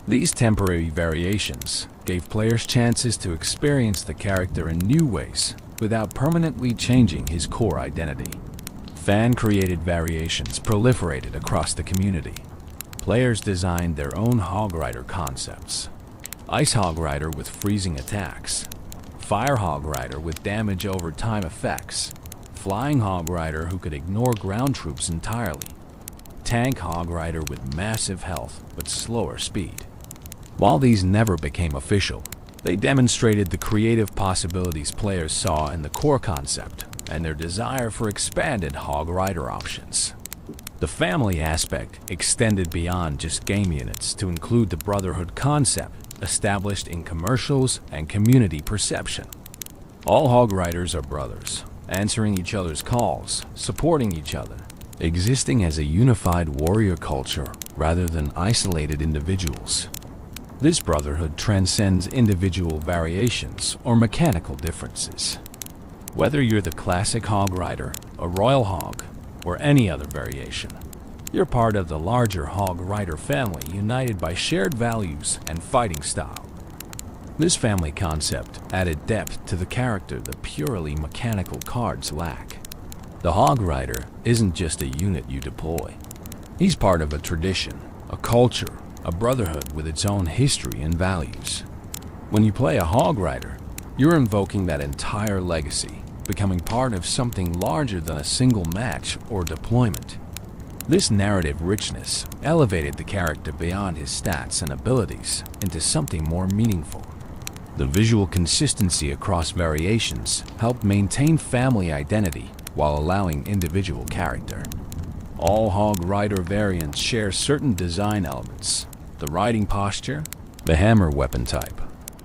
These temporary variations gave players chances to experience the character in new ways without permanently changing his core identity. Fan-created variations proliferated across the community. Players designed their own Hog Rider concepts. Ice Hog Rider with freezing attacks, Fire Hog Rider with damage over time effects, Flying Hog Rider who could ignore ground troops entirely, Tank Hog Rider with massive health but slower speed. While these never became official, they demonstrated the creative possibilities players saw in the core concept and their desire for expanded Hog Rider options. The family aspect extended beyond just game units to include the brotherhood concept established in commercials and community perception. All Hog Riders are brothers, answering each other's calls, supporting each other, existing as a unified warrior culture rather than isolated individuals. This brotherhood transcends individual variations or mechanical differences. Whether you're the classic Hog Rider, a Royal Hog, or any other variation, you're part of the larger Hog Rider family united by shared values and fighting style. This family concept added depth to the character that purely mechanical cards lack. The Hog Rider isn't just a unit you deploy. He's part of a tradition, a culture, a brotherhood with its own history and values. When you play a Hog Rider, you're invoking that entire legacy, becoming part of something larger than a single match or deployment. This narrative richness elevated the character beyond his stats and abilities into something more meaningful. The visual consistency across variations helped maintain family identity while allowing individual character. All Hog Rider variants share certain design elements: the riding posture, the hammer weapon type,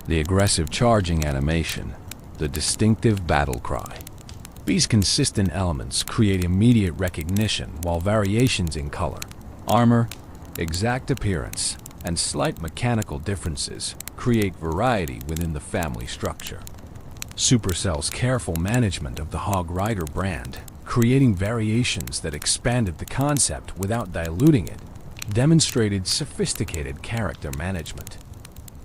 the aggressive charging animation, the distinctive battle cry. These consistent elements create immediate recognition, while variations in color, armor, exact appearance, and slight mechanical differences create variety within the family structure. Supercell's careful management of the Hog Rider brand, creating variations that expanded the concept without diluting it, demonstrated sophisticated character management.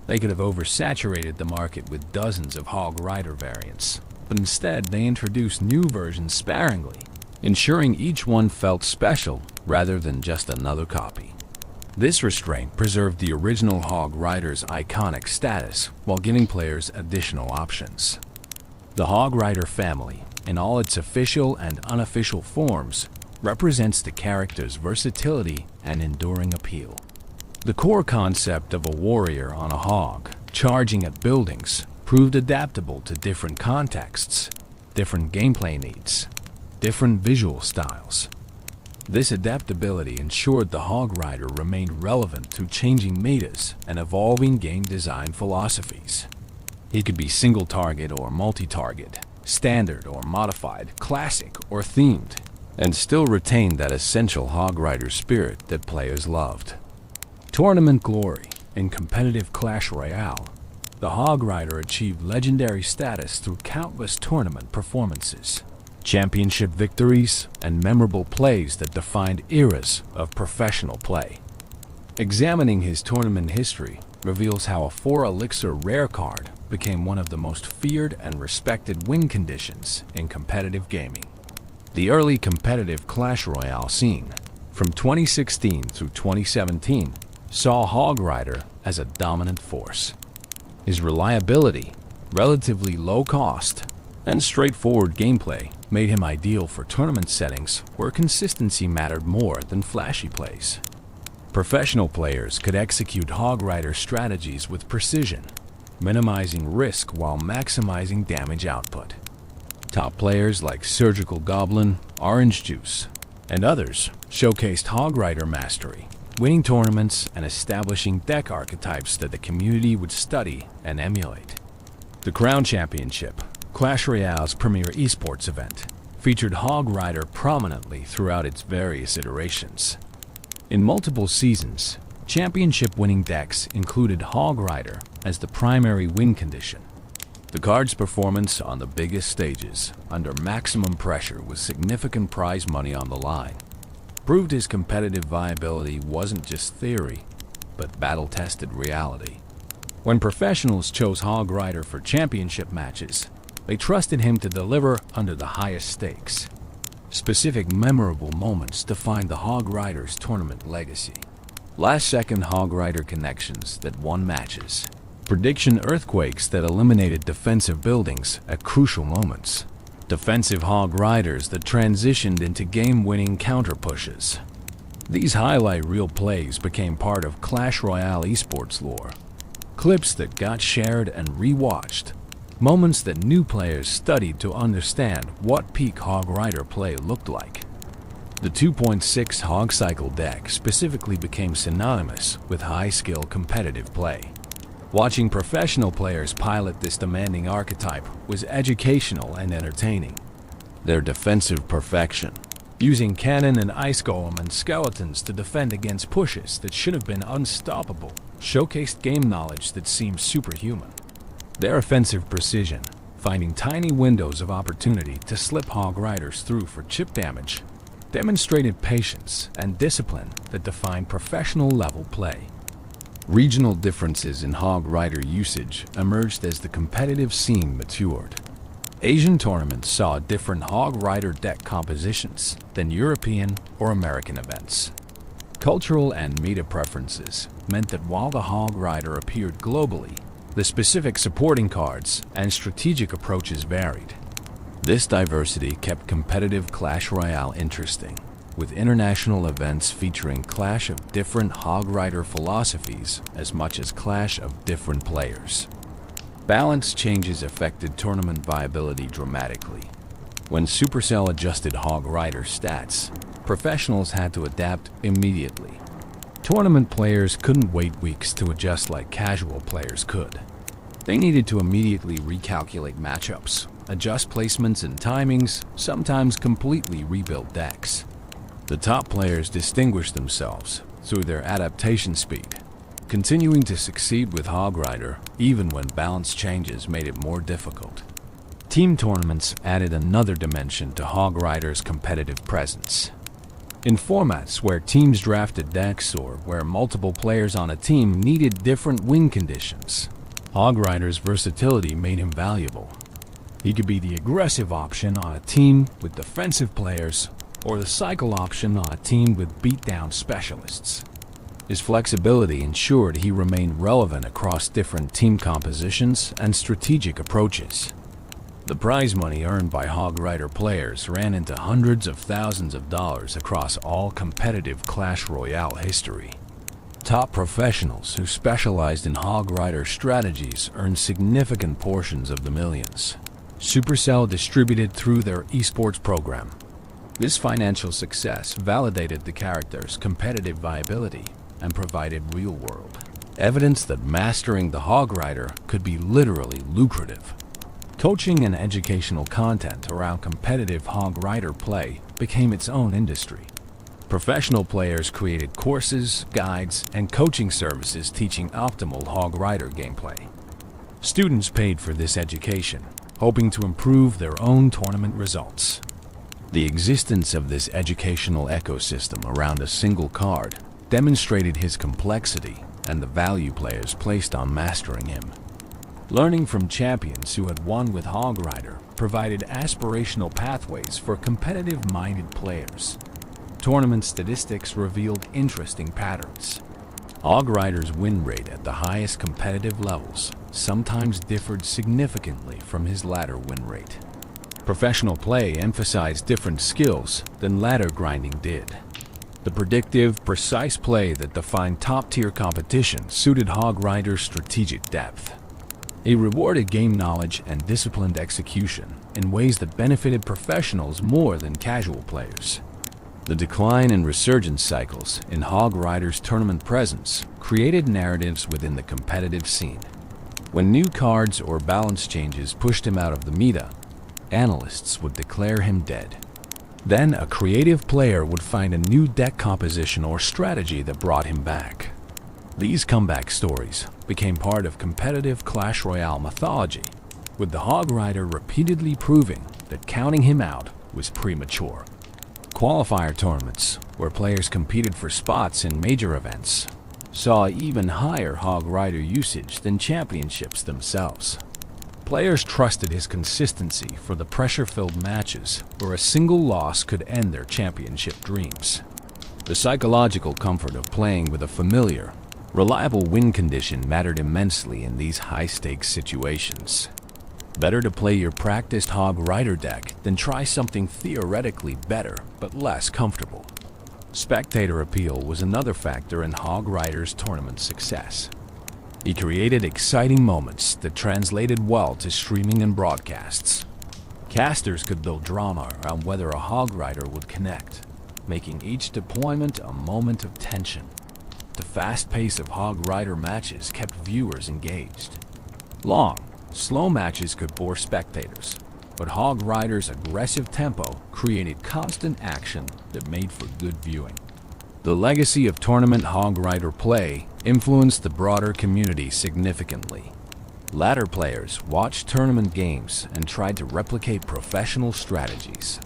They could have oversaturated the market with dozens of Hog Rider variants, but instead they introduced new versions sparingly, ensuring each one felt special rather than just another copy. This restraint preserved the original Hog Rider's iconic status while giving players additional options. The Hog Rider family, in all its official and unofficial forms, represents the character's versatility and enduring appeal. The core concept of a warrior on a hog, charging at buildings, proved adaptable to different contexts, different gameplay needs, different visual styles. This adaptability ensured the Hog Rider remained relevant to changing metas and evolving game design philosophies. He could be single-target or multi-target, standard or modified, classic or themed, and still retain that essential Hog Rider spirit that players loved. Tournament glory, In competitive Clash Royale, the Hog Rider achieved legendary status through countless tournament performances, championship victories, and memorable plays that defined eras of professional play. Examining his tournament history reveals how a 4-elixir rare card became one of the most feared and respected win conditions in competitive gaming. The early competitive Clash Royale scene, from 2016 through 2017, saw Hog Rider as a dominant force. His reliability, relatively low cost, and straightforward gameplay made him ideal for tournament settings where consistency mattered more than flashy plays. Professional players could execute Hog Rider strategies with precision, minimizing risk while maximizing damage output. Top players like Surgical Goblin, Orange Juice, and others showcased Hog Rider mastery, winning tournaments and establishing deck archetypes that the community would study and emulate. The Crown Championship, Clash Royale's premier esports event, featured Hog Rider prominently throughout its various iterations. In multiple seasons, championship-winning decks included Hog Rider as the primary win condition. The card's performance on the biggest stages, under maximum pressure with significant prize money on the line, proved his competitive viability wasn't just theory, but battle-tested reality. When professionals chose Hog Rider for championship matches, they trusted him to deliver under the highest stakes. Specific memorable moments defined the Hog Rider's tournament legacy. Last-second Hog Rider connections that won matches. Prediction earthquakes that eliminated defensive buildings at crucial moments. Defensive Hog Riders that transitioned into game-winning counter-pushes. These highlight reel plays became part of Clash Royale esports lore. Clips that got shared and rewatched. Moments that new players studied to understand what peak Hog Rider play looked like. The 2.6 Hog Cycle deck specifically became synonymous with high-skill competitive play. Watching professional players pilot this demanding archetype was educational and entertaining. Their defensive perfection, using cannon and ice golem and skeletons to defend against pushes that should have been unstoppable, showcased game knowledge that seemed superhuman. Their offensive precision, finding tiny windows of opportunity to slip Hog Riders through for chip damage, demonstrated patience and discipline that defined professional-level play. Regional differences in Hog Rider usage emerged as the competitive scene matured. Asian tournaments saw different Hog Rider deck compositions than European or American events. Cultural and meta preferences meant that while the Hog Rider appeared globally, the specific supporting cards and strategic approaches varied. This diversity kept competitive Clash Royale interesting, with international events featuring clash of different Hog Rider philosophies as much as clash of different players. Balance changes affected tournament viability dramatically. When Supercell adjusted Hog Rider stats, professionals had to adapt immediately. Tournament players couldn't wait weeks to adjust like casual players could. They needed to immediately recalculate matchups, adjust placements and timings, sometimes completely rebuild decks. The top players distinguished themselves through their adaptation speed, continuing to succeed with Hog Rider even when balance changes made it more difficult. Team tournaments added another dimension to Hog Rider's competitive presence. In formats where teams drafted decks or where multiple players on a team needed different win conditions, Hog Rider's versatility made him valuable. He could be the aggressive option on a team with defensive players or the cycle option on a team with beatdown specialists. His flexibility ensured he remained relevant across different team compositions and strategic approaches. The prize money earned by Hog Rider players ran into hundreds of thousands of dollars across all competitive Clash Royale history. Top professionals who specialized in Hog Rider strategies earned significant portions of the millions. Supercell distributed through their esports program. This financial success validated the character's competitive viability and provided real-world evidence that mastering the Hog Rider could be literally lucrative. Coaching and educational content around competitive Hog Rider play became its own industry. Professional players created courses, guides, and coaching services teaching optimal Hog Rider gameplay. Students paid for this education, hoping to improve their own tournament results. The existence of this educational ecosystem around a single card demonstrated his complexity and the value players placed on mastering him. Learning from champions who had won with Hog Rider provided aspirational pathways for competitive-minded players. Tournament statistics revealed interesting patterns. Hog Rider's win rate at the highest competitive levels sometimes differed significantly from his ladder win rate. Professional play emphasized different skills than ladder grinding did. The predictive, precise play that defined top-tier competition suited Hog Rider's strategic depth. He rewarded game knowledge and disciplined execution in ways that benefited professionals more than casual players. The decline and resurgence cycles in Hog Rider's tournament presence created narratives within the competitive scene. When new cards or balance changes pushed him out of the meta, analysts would declare him dead. Then a creative player would find a new deck composition or strategy that brought him back. These comeback stories became part of competitive Clash Royale mythology, with the Hog Rider repeatedly proving that counting him out was premature. Qualifier tournaments, where players competed for spots in major events, saw even higher Hog Rider usage than championships themselves. Players trusted his consistency for the pressure-filled matches where a single loss could end their championship dreams. The psychological comfort of playing with a familiar, reliable win condition mattered immensely in these high-stakes situations. Better to play your practiced Hog Rider deck than try something theoretically better but less comfortable. Spectator appeal was another factor in Hog Rider's tournament success. He created exciting moments that translated well to streaming and broadcasts. Casters could build drama around whether a Hog Rider would connect, making each deployment a moment of tension. The fast pace of Hog Rider matches kept viewers engaged. Long, slow matches could bore spectators, but Hog Rider's aggressive tempo created constant action that made for good viewing. The legacy of tournament Hog Rider play influenced the broader community significantly. Ladder players watched tournament games and tried to replicate professional strategies.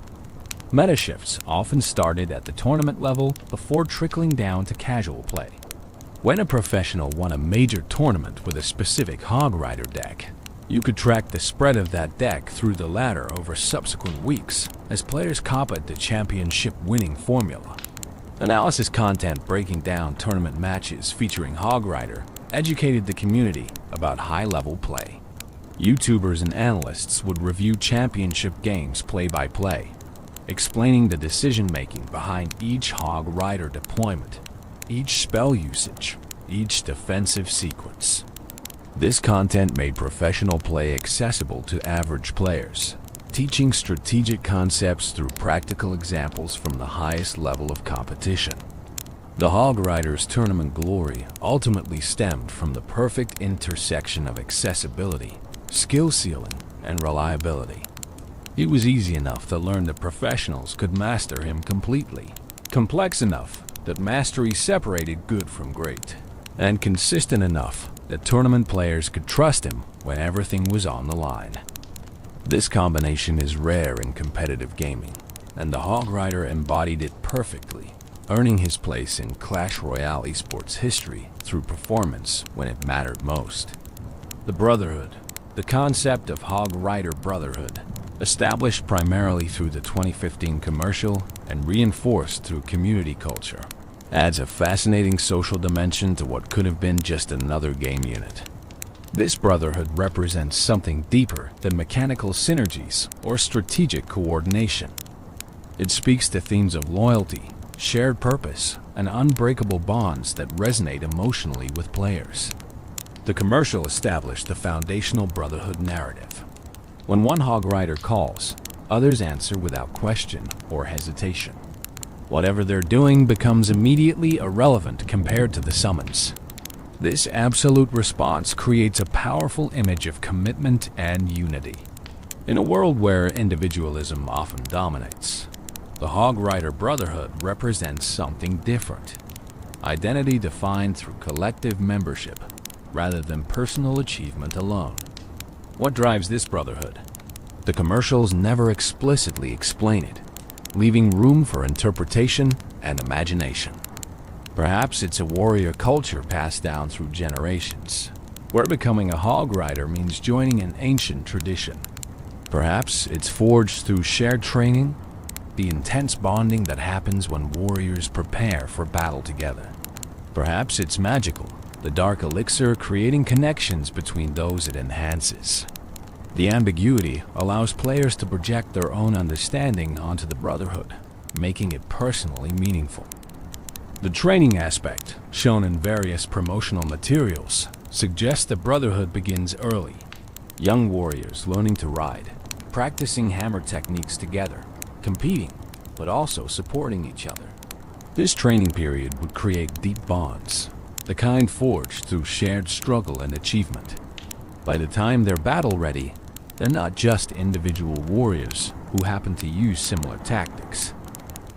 Meta shifts often started at the tournament level before trickling down to casual play. When a professional won a major tournament with a specific Hog Rider deck, you could track the spread of that deck through the ladder over subsequent weeks as players copied the championship winning formula. Analysis content breaking down tournament matches featuring Hog Rider educated the community about high-level play. YouTubers and analysts would review championship games play-by-play, explaining the decision-making behind each Hog Rider deployment, each spell usage, each defensive sequence. This content made professional play accessible to average players, teaching strategic concepts through practical examples from the highest level of competition. The Hog Rider's tournament glory ultimately stemmed from the perfect intersection of accessibility, skill ceiling, and reliability. It was easy enough to learn that professionals could master him completely, complex enough that mastery separated good from great, and consistent enough that tournament players could trust him when everything was on the line. This combination is rare in competitive gaming, and the Hog Rider embodied it perfectly, earning his place in Clash Royale esports history through performance when it mattered most. The Brotherhood, the concept of Hog Rider Brotherhood, established primarily through the 2015 commercial and reinforced through community culture, adds a fascinating social dimension to what could have been just another game unit. This brotherhood represents something deeper than mechanical synergies or strategic coordination. It speaks to themes of loyalty, shared purpose, and unbreakable bonds that resonate emotionally with players. The commercial established the foundational brotherhood narrative. When one Hog Rider calls, others answer without question or hesitation. Whatever they're doing becomes immediately irrelevant compared to the summons. This absolute response creates a powerful image of commitment and unity. In a world where individualism often dominates, The Hog Rider Brotherhood represents something different. Identity defined through collective membership, rather than personal achievement alone. What drives this brotherhood? The commercials never explicitly explain it, leaving room for interpretation and imagination. Perhaps it's a warrior culture passed down through generations, where becoming a hog rider means joining an ancient tradition. Perhaps it's forged through shared training, the intense bonding that happens when warriors prepare for battle together. Perhaps it's magical, the dark elixir creating connections between those it enhances. The ambiguity allows players to project their own understanding onto the Brotherhood, making it personally meaningful. The training aspect, shown in various promotional materials, suggests the Brotherhood begins early. Young warriors learning to ride, practicing hammer techniques together, competing, but also supporting each other. This training period would create deep bonds, the kind forged through shared struggle and achievement. By the time they're battle-ready, they're not just individual warriors who happen to use similar tactics.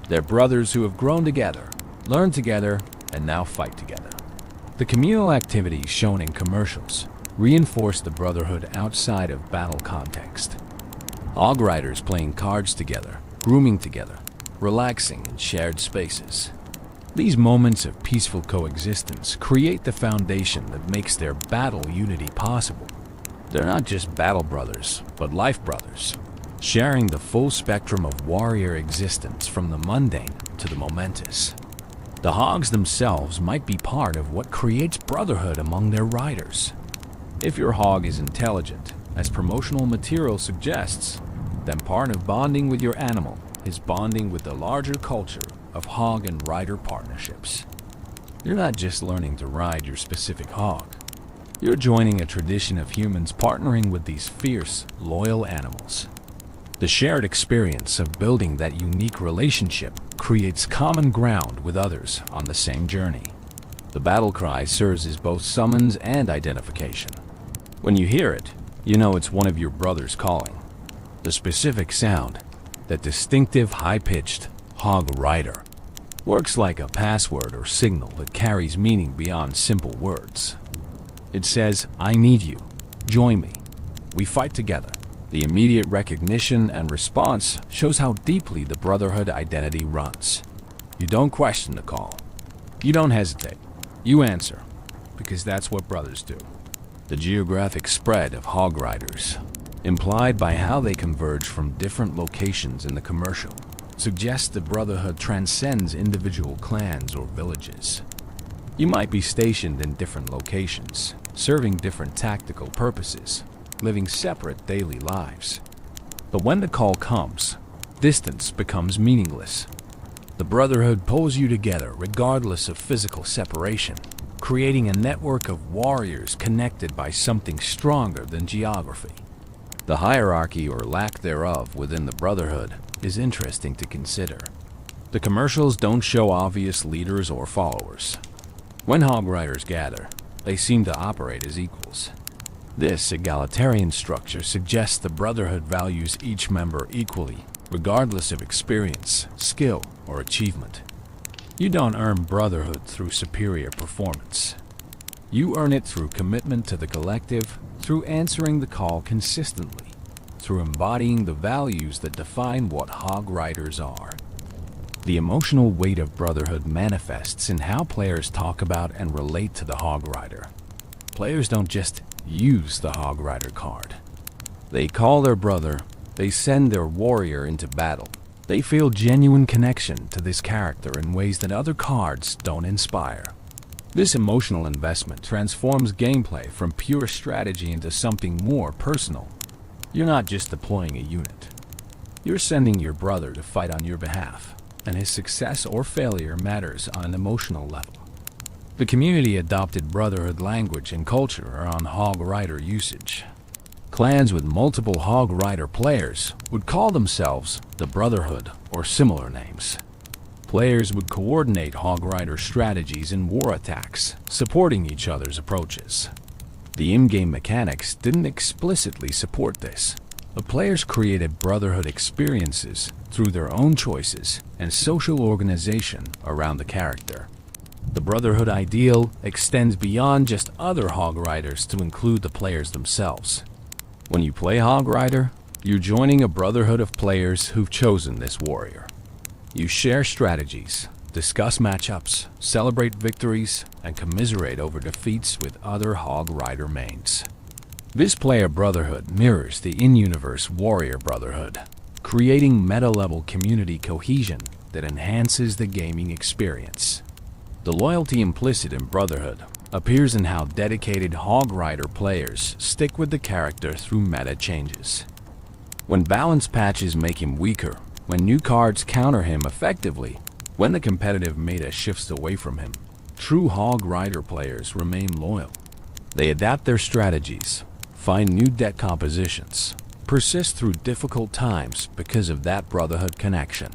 They're brothers who have grown together, learned together, and now fight together. The communal activities shown in commercials reinforce the Brotherhood outside of battle context. Hog riders playing cards together, grooming together, relaxing in shared spaces. These moments of peaceful coexistence create the foundation that makes their battle unity possible. They're not just battle brothers, but life brothers, sharing the full spectrum of warrior existence from the mundane to the momentous. The hogs themselves might be part of what creates brotherhood among their riders. If your hog is intelligent, as promotional material suggests, then part of bonding with your animal is bonding with the larger culture of hog and rider partnerships. You're not just learning to ride your specific hog. You're joining a tradition of humans partnering with these fierce, loyal animals. The shared experience of building that unique relationship creates common ground with others on the same journey. The battle cry serves as both summons and identification. When you hear it, you know it's one of your brothers calling. The specific sound, that distinctive high-pitched hog rider, works like a password or signal that carries meaning beyond simple words. It says, "I need you. Join me. We fight together." The immediate recognition and response shows how deeply the Brotherhood identity runs. You don't question the call. You don't hesitate. You answer, because that's what brothers do. The geographic spread of hog riders, implied by how they converge from different locations in the commercial, suggests the Brotherhood transcends individual clans or villages. You might be stationed in different locations, serving different tactical purposes, living separate daily lives. But when the call comes, distance becomes meaningless. The Brotherhood pulls you together regardless of physical separation, creating a network of warriors connected by something stronger than geography. The hierarchy or lack thereof within the Brotherhood is interesting to consider. The commercials don't show obvious leaders or followers. When hog riders gather, they seem to operate as equals. This egalitarian structure suggests the Brotherhood values each member equally, regardless of experience, skill, or achievement. You don't earn brotherhood through superior performance. You earn it through commitment to the collective, through answering the call consistently, through embodying the values that define what hog riders are. The emotional weight of brotherhood manifests in how players talk about and relate to the hog rider. Players don't just use the hog rider card. They call their brother, they send their warrior into battle. They feel genuine connection to this character in ways that other cards don't inspire. This emotional investment transforms gameplay from pure strategy into something more personal. You're not just deploying a unit. You're sending your brother to fight on your behalf, and his success or failure matters on an emotional level. The community adopted brotherhood language and culture around hog rider usage. Clans with multiple hog rider players would call themselves the Brotherhood or similar names. Players would coordinate hog rider strategies in war attacks, supporting each other's approaches. The in-game mechanics didn't explicitly support this, The players created brotherhood experiences through their own choices and social organization around the character. The brotherhood ideal extends beyond just other Hog Riders to include the players themselves. When you play Hog Rider, you're joining a brotherhood of players who've chosen this warrior. You share strategies, discuss matchups, celebrate victories, and commiserate over defeats with other Hog Rider mains. This player brotherhood mirrors the in-universe warrior brotherhood, creating meta-level community cohesion that enhances the gaming experience. The loyalty implicit in brotherhood appears in how dedicated Hog Rider players stick with the character through meta changes. When balance patches make him weaker, when new cards counter him effectively, when the competitive meta shifts away from him, true Hog Rider players remain loyal. They adapt their strategies, find new deck compositions, persist through difficult times because of that brotherhood connection.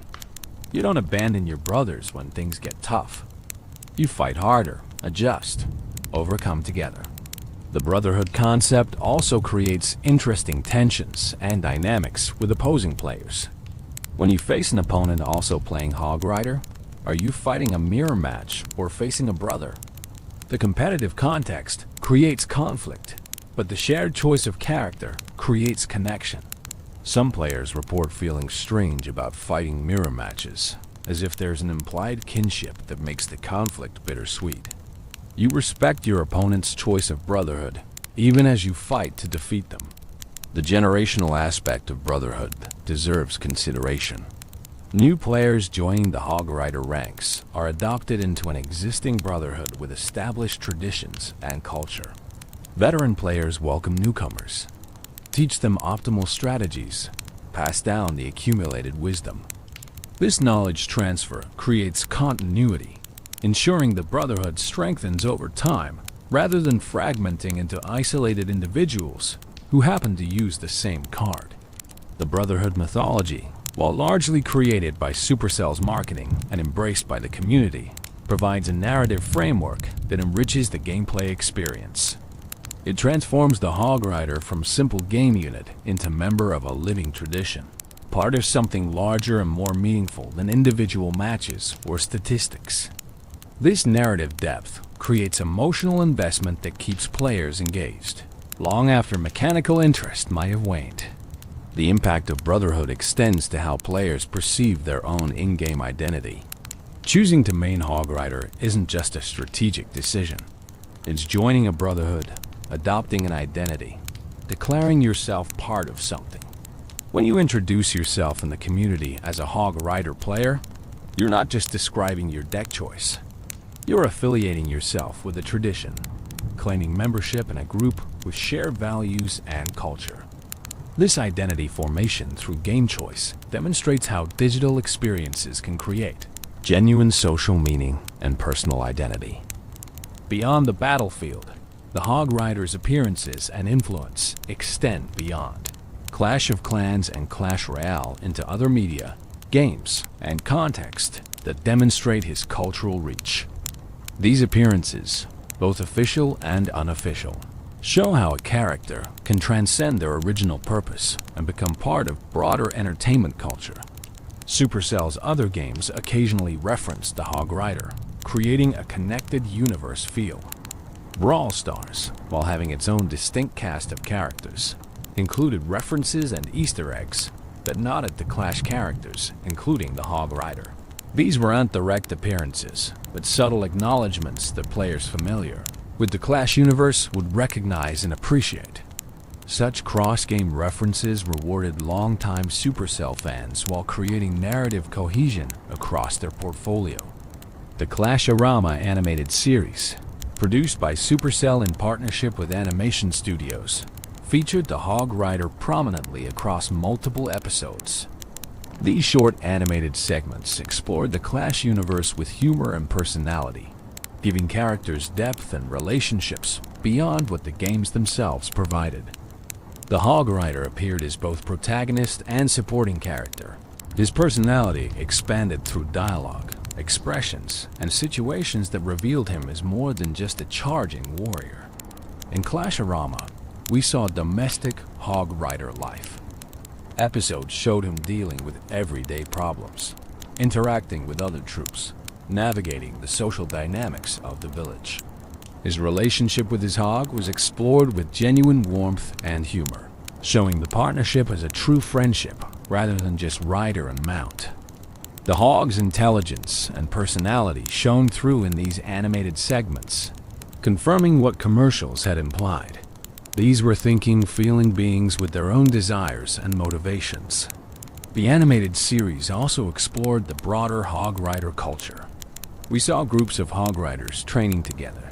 You don't abandon your brothers when things get tough. You fight harder, adjust, overcome together. The brotherhood concept also creates interesting tensions and dynamics with opposing players. When you face an opponent also playing Hog Rider, are you fighting a mirror match or facing a brother? The competitive context creates conflict, but the shared choice of character creates connection. Some players report feeling strange about fighting mirror matches, as if there's an implied kinship that makes the conflict bittersweet. You respect your opponent's choice of brotherhood, even as you fight to defeat them. The generational aspect of brotherhood deserves consideration. New players joining the Hog Rider ranks are adopted into an existing brotherhood with established traditions and culture. Veteran players welcome newcomers, teach them optimal strategies, pass down the accumulated wisdom. This knowledge transfer creates continuity, ensuring the brotherhood strengthens over time rather than fragmenting into isolated individuals who happen to use the same card. The brotherhood mythology, while largely created by Supercell's marketing and embraced by the community, provides a narrative framework that enriches the gameplay experience. It transforms the Hog Rider from simple game unit into member of a living tradition, part of something larger and more meaningful than individual matches or statistics. This narrative depth creates emotional investment that keeps players engaged, long after mechanical interest might have waned. The impact of brotherhood extends to how players perceive their own in-game identity. Choosing to main Hog Rider isn't just a strategic decision. It's joining a brotherhood, adopting an identity, declaring yourself part of something. When you introduce yourself in the community as a Hog Rider player, you're not just describing your deck choice. You're affiliating yourself with a tradition, claiming membership in a group with shared values and culture. This identity formation through game choice demonstrates how digital experiences can create genuine social meaning and personal identity. Beyond the battlefield, the Hog Rider's appearances and influence extend beyond Clash of Clans and Clash Royale into other media, games, and context that demonstrate his cultural reach. These appearances, both official and unofficial, show how a character can transcend their original purpose and become part of broader entertainment culture. Supercell's other games occasionally reference the Hog Rider, creating a connected universe feel. Brawl Stars, while having its own distinct cast of characters, included references and Easter eggs that nodded to Clash characters, including the Hog Rider. These weren't direct appearances, but subtle acknowledgments that players familiar with the Clash universe would recognize and appreciate. Such cross-game references rewarded longtime Supercell fans while creating narrative cohesion across their portfolio. The Clash-orama animated series, produced by Supercell in partnership with animation studios, featured the Hog Rider prominently across multiple episodes. These short animated segments explored the Clash universe with humor and personality, giving characters depth and relationships beyond what the games themselves provided. The Hog Rider appeared as both protagonist and supporting character. His personality expanded through dialogue, expressions, and situations that revealed him as more than just a charging warrior. In Clash-orama, we saw domestic Hog Rider life, Episodes showed him dealing with everyday problems, interacting with other troops, navigating the social dynamics of the village. His relationship with his hog was explored with genuine warmth and humor, showing the partnership as a true friendship rather than just rider and mount. The hog's intelligence and personality shone through in these animated segments, confirming what commercials had implied. These were thinking, feeling beings with their own desires and motivations. The animated series also explored the broader hog rider culture. We saw groups of hog riders training together,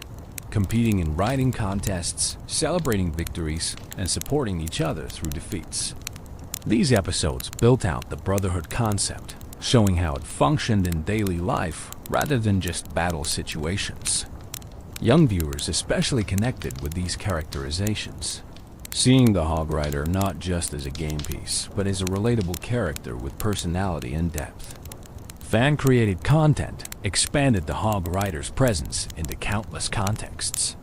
competing in riding contests, celebrating victories, and supporting each other through defeats. These episodes built out the brotherhood concept, showing how it functioned in daily life rather than just battle situations. Young viewers especially connected with these characterizations, seeing the hog rider not just as a game piece, but as a relatable character with personality and depth. Fan-created content expanded the hog rider's presence into countless contexts.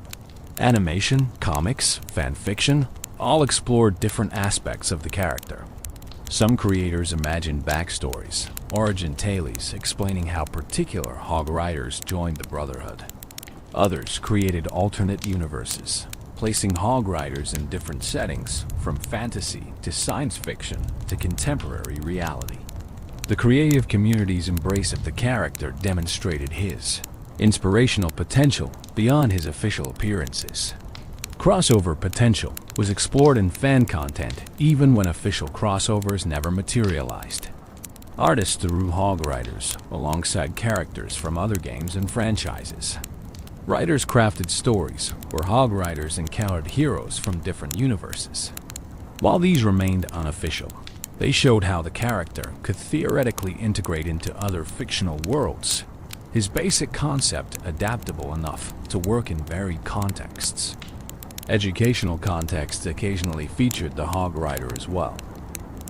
Animation, comics, fan fiction all explored different aspects of the character. Some creators imagined backstories, origin tales explaining how particular hog riders joined the Brotherhood. Others created alternate universes, placing hog riders in different settings, from fantasy to science fiction to contemporary reality. The creative community's embrace of the character demonstrated his inspirational potential beyond his official appearances. Crossover potential was explored in fan content even when official crossovers never materialized. Artists drew hog riders alongside characters from other games and franchises. Writers crafted stories where hog riders encountered heroes from different universes. While these remained unofficial, they showed how the character could theoretically integrate into other fictional worlds, his basic concept adaptable enough to work in varied contexts. Educational contexts occasionally featured the hog rider as well.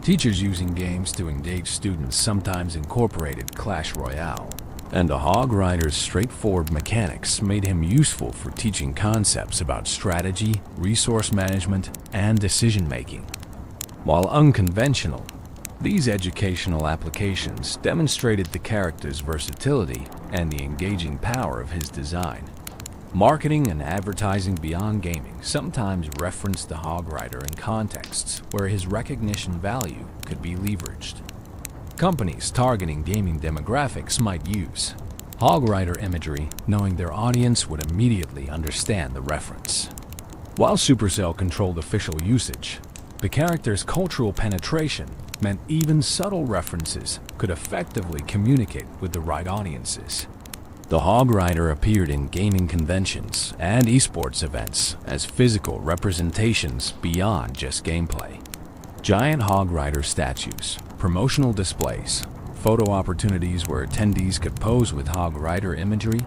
Teachers using games to engage students sometimes incorporated Clash Royale, and the hog rider's straightforward mechanics made him useful for teaching concepts about strategy, resource management, and decision-making. While unconventional, these educational applications demonstrated the character's versatility and the engaging power of his design. Marketing and advertising beyond gaming sometimes referenced the hog rider in contexts where his recognition value could be leveraged. Companies targeting gaming demographics might use hog rider imagery, knowing their audience would immediately understand the reference. While Supercell controlled official usage, the character's cultural penetration meant even subtle references could effectively communicate with the right audiences. The hog rider appeared in gaming conventions and esports events as physical representations beyond just gameplay. Giant hog rider statues, promotional displays, photo opportunities where attendees could pose with hog rider imagery,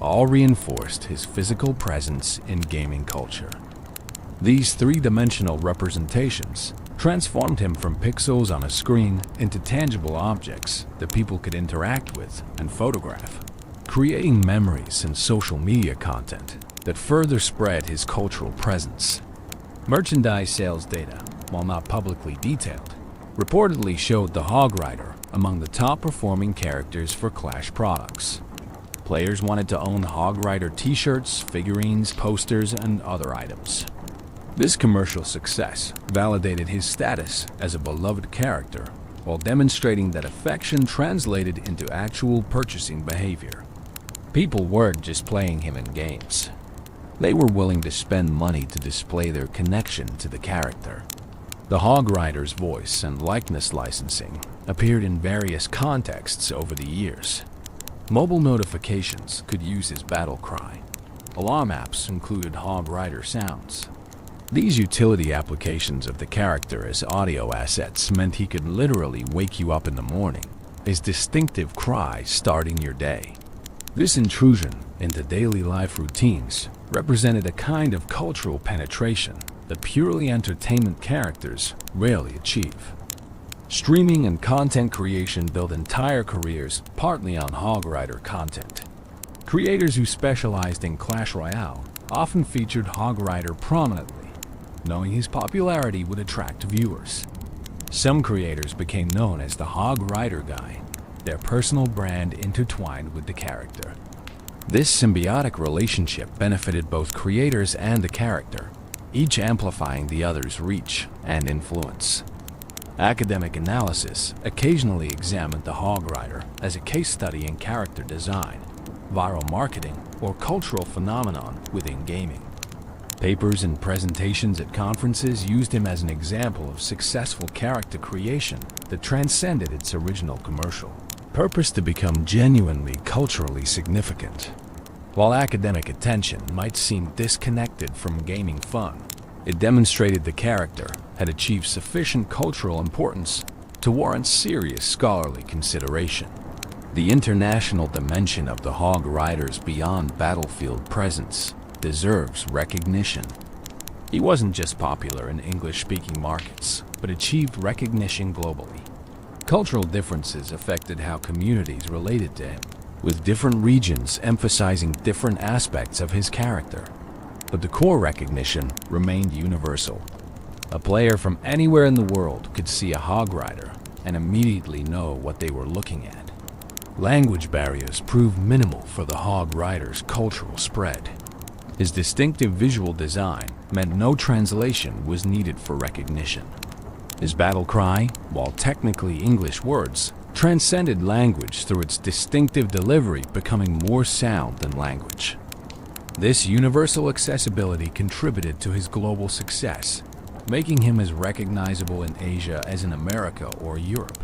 all reinforced his physical presence in gaming culture. These three-dimensional representations transformed him from pixels on a screen into tangible objects that people could interact with and photograph, creating memories and social media content that further spread his cultural presence. Merchandise sales data, while not publicly detailed, reportedly showed the hog rider among the top-performing characters for Clash products. Players wanted to own hog rider t-shirts, figurines, posters, and other items. This commercial success validated his status as a beloved character while demonstrating that affection translated into actual purchasing behavior. People weren't just playing him in games. They were willing to spend money to display their connection to the character. The hog rider's voice and likeness licensing appeared in various contexts over the years. Mobile notifications could use his battle cry. Alarm apps included hog rider sounds. These utility applications of the character as audio assets meant he could literally wake you up in the morning, his distinctive cry starting your day. This intrusion into daily life routines represented a kind of cultural penetration that purely entertainment characters rarely achieve. Streaming and content creation built entire careers partly on hog rider content. Creators who specialized in Clash Royale often featured hog rider prominently, knowing his popularity would attract viewers. Some creators became known as the Hog Rider Guy, their personal brand intertwined with the character. This symbiotic relationship benefited both creators and the character, each amplifying the other's reach and influence. Academic analysis occasionally examined the Hog Rider as a case study in character design, viral marketing, or cultural phenomenon within gaming. Papers and presentations at conferences used him as an example of successful character creation that transcended its original commercial purpose to become genuinely culturally significant. While academic attention might seem disconnected from gaming fun, it demonstrated the character had achieved sufficient cultural importance to warrant serious scholarly consideration. The international dimension of the Hog Rider's beyond battlefield presence deserves recognition. He wasn't just popular in English-speaking markets, but achieved recognition globally. Cultural differences affected how communities related to him, with different regions emphasizing different aspects of his character. But the core recognition remained universal. A player from anywhere in the world could see a Hog Rider and immediately know what they were looking at. Language barriers proved minimal for the Hog Rider's cultural spread. His distinctive visual design meant no translation was needed for recognition. His battle cry, while technically English words, transcended language through its distinctive delivery, becoming more sound than language. This universal accessibility contributed to his global success, making him as recognizable in Asia as in America or Europe.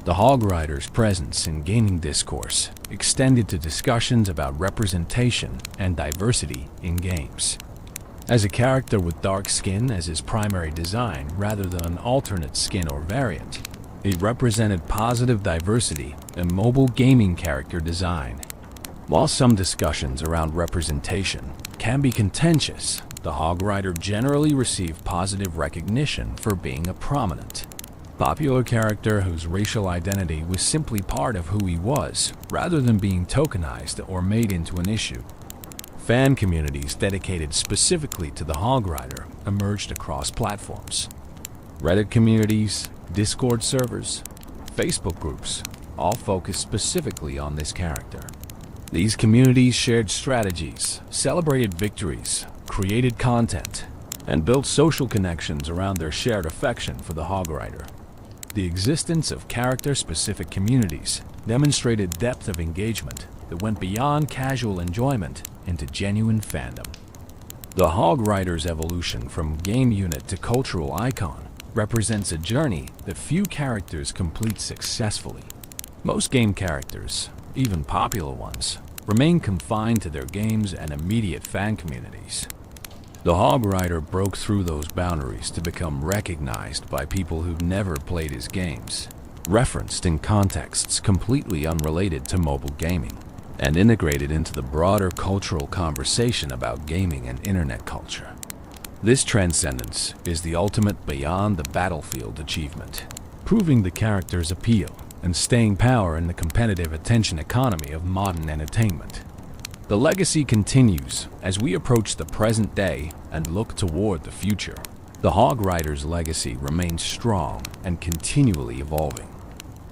The Hog Rider's presence in gaming discourse extended to discussions about representation and diversity in games. As a character with dark skin as his primary design rather than an alternate skin or variant, he represented positive diversity in mobile gaming character design. While some discussions around representation can be contentious, the Hog Rider generally received positive recognition for being a prominent, popular character whose racial identity was simply part of who he was, rather than being tokenized or made into an issue. Fan communities dedicated specifically to the Hog Rider emerged across platforms. Reddit communities, Discord servers, Facebook groups all focused specifically on this character. These communities shared strategies, celebrated victories, created content, and built social connections around their shared affection for the Hog Rider. The existence of character-specific communities demonstrated depth of engagement that went beyond casual enjoyment into genuine fandom. The Hog Rider's evolution from game unit to cultural icon represents a journey that few characters complete successfully. Most game characters, even popular ones, remain confined to their games and immediate fan communities. The Hog Rider broke through those boundaries to become recognized by people who've never played his games, referenced in contexts completely unrelated to mobile gaming, and integrated into the broader cultural conversation about gaming and internet culture. This transcendence is the ultimate beyond the battlefield achievement, proving the character's appeal and staying power in the competitive attention economy of modern entertainment. The legacy continues as we approach the present day and look toward the future. The Hog Rider's legacy remains strong and continually evolving.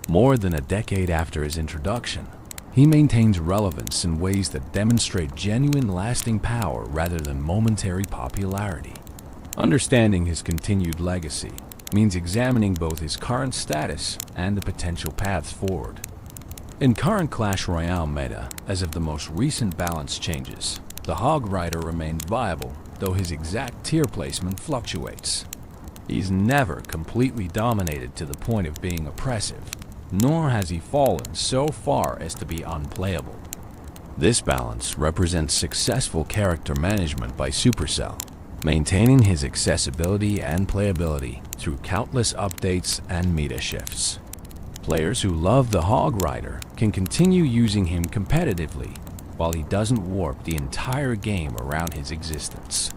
More than a decade after his introduction, he maintains relevance in ways that demonstrate genuine lasting power rather than momentary popularity. Understanding his continued legacy means examining both his current status and the potential paths forward. In current Clash Royale meta, as of the most recent balance changes, the Hog Rider remains viable, though his exact tier placement fluctuates. He's never completely dominated to the point of being oppressive, nor has he fallen so far as to be unplayable. This balance represents successful character management by Supercell, maintaining his accessibility and playability through countless updates and meta shifts. Players who love the Hog Rider can continue using him competitively, while he doesn't warp the entire game around his existence.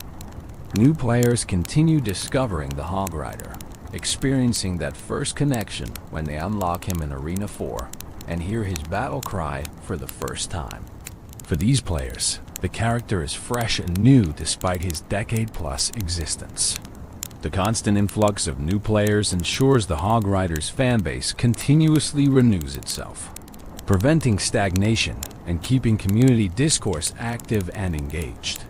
New players continue discovering the Hog Rider, experiencing that first connection when they unlock him in Arena 4 and hear his battle cry for the first time. For these players, the character is fresh and new despite his decade-plus existence. The constant influx of new players ensures the Hog Riders fanbase continuously renews itself, preventing stagnation and keeping community discourse active and engaged.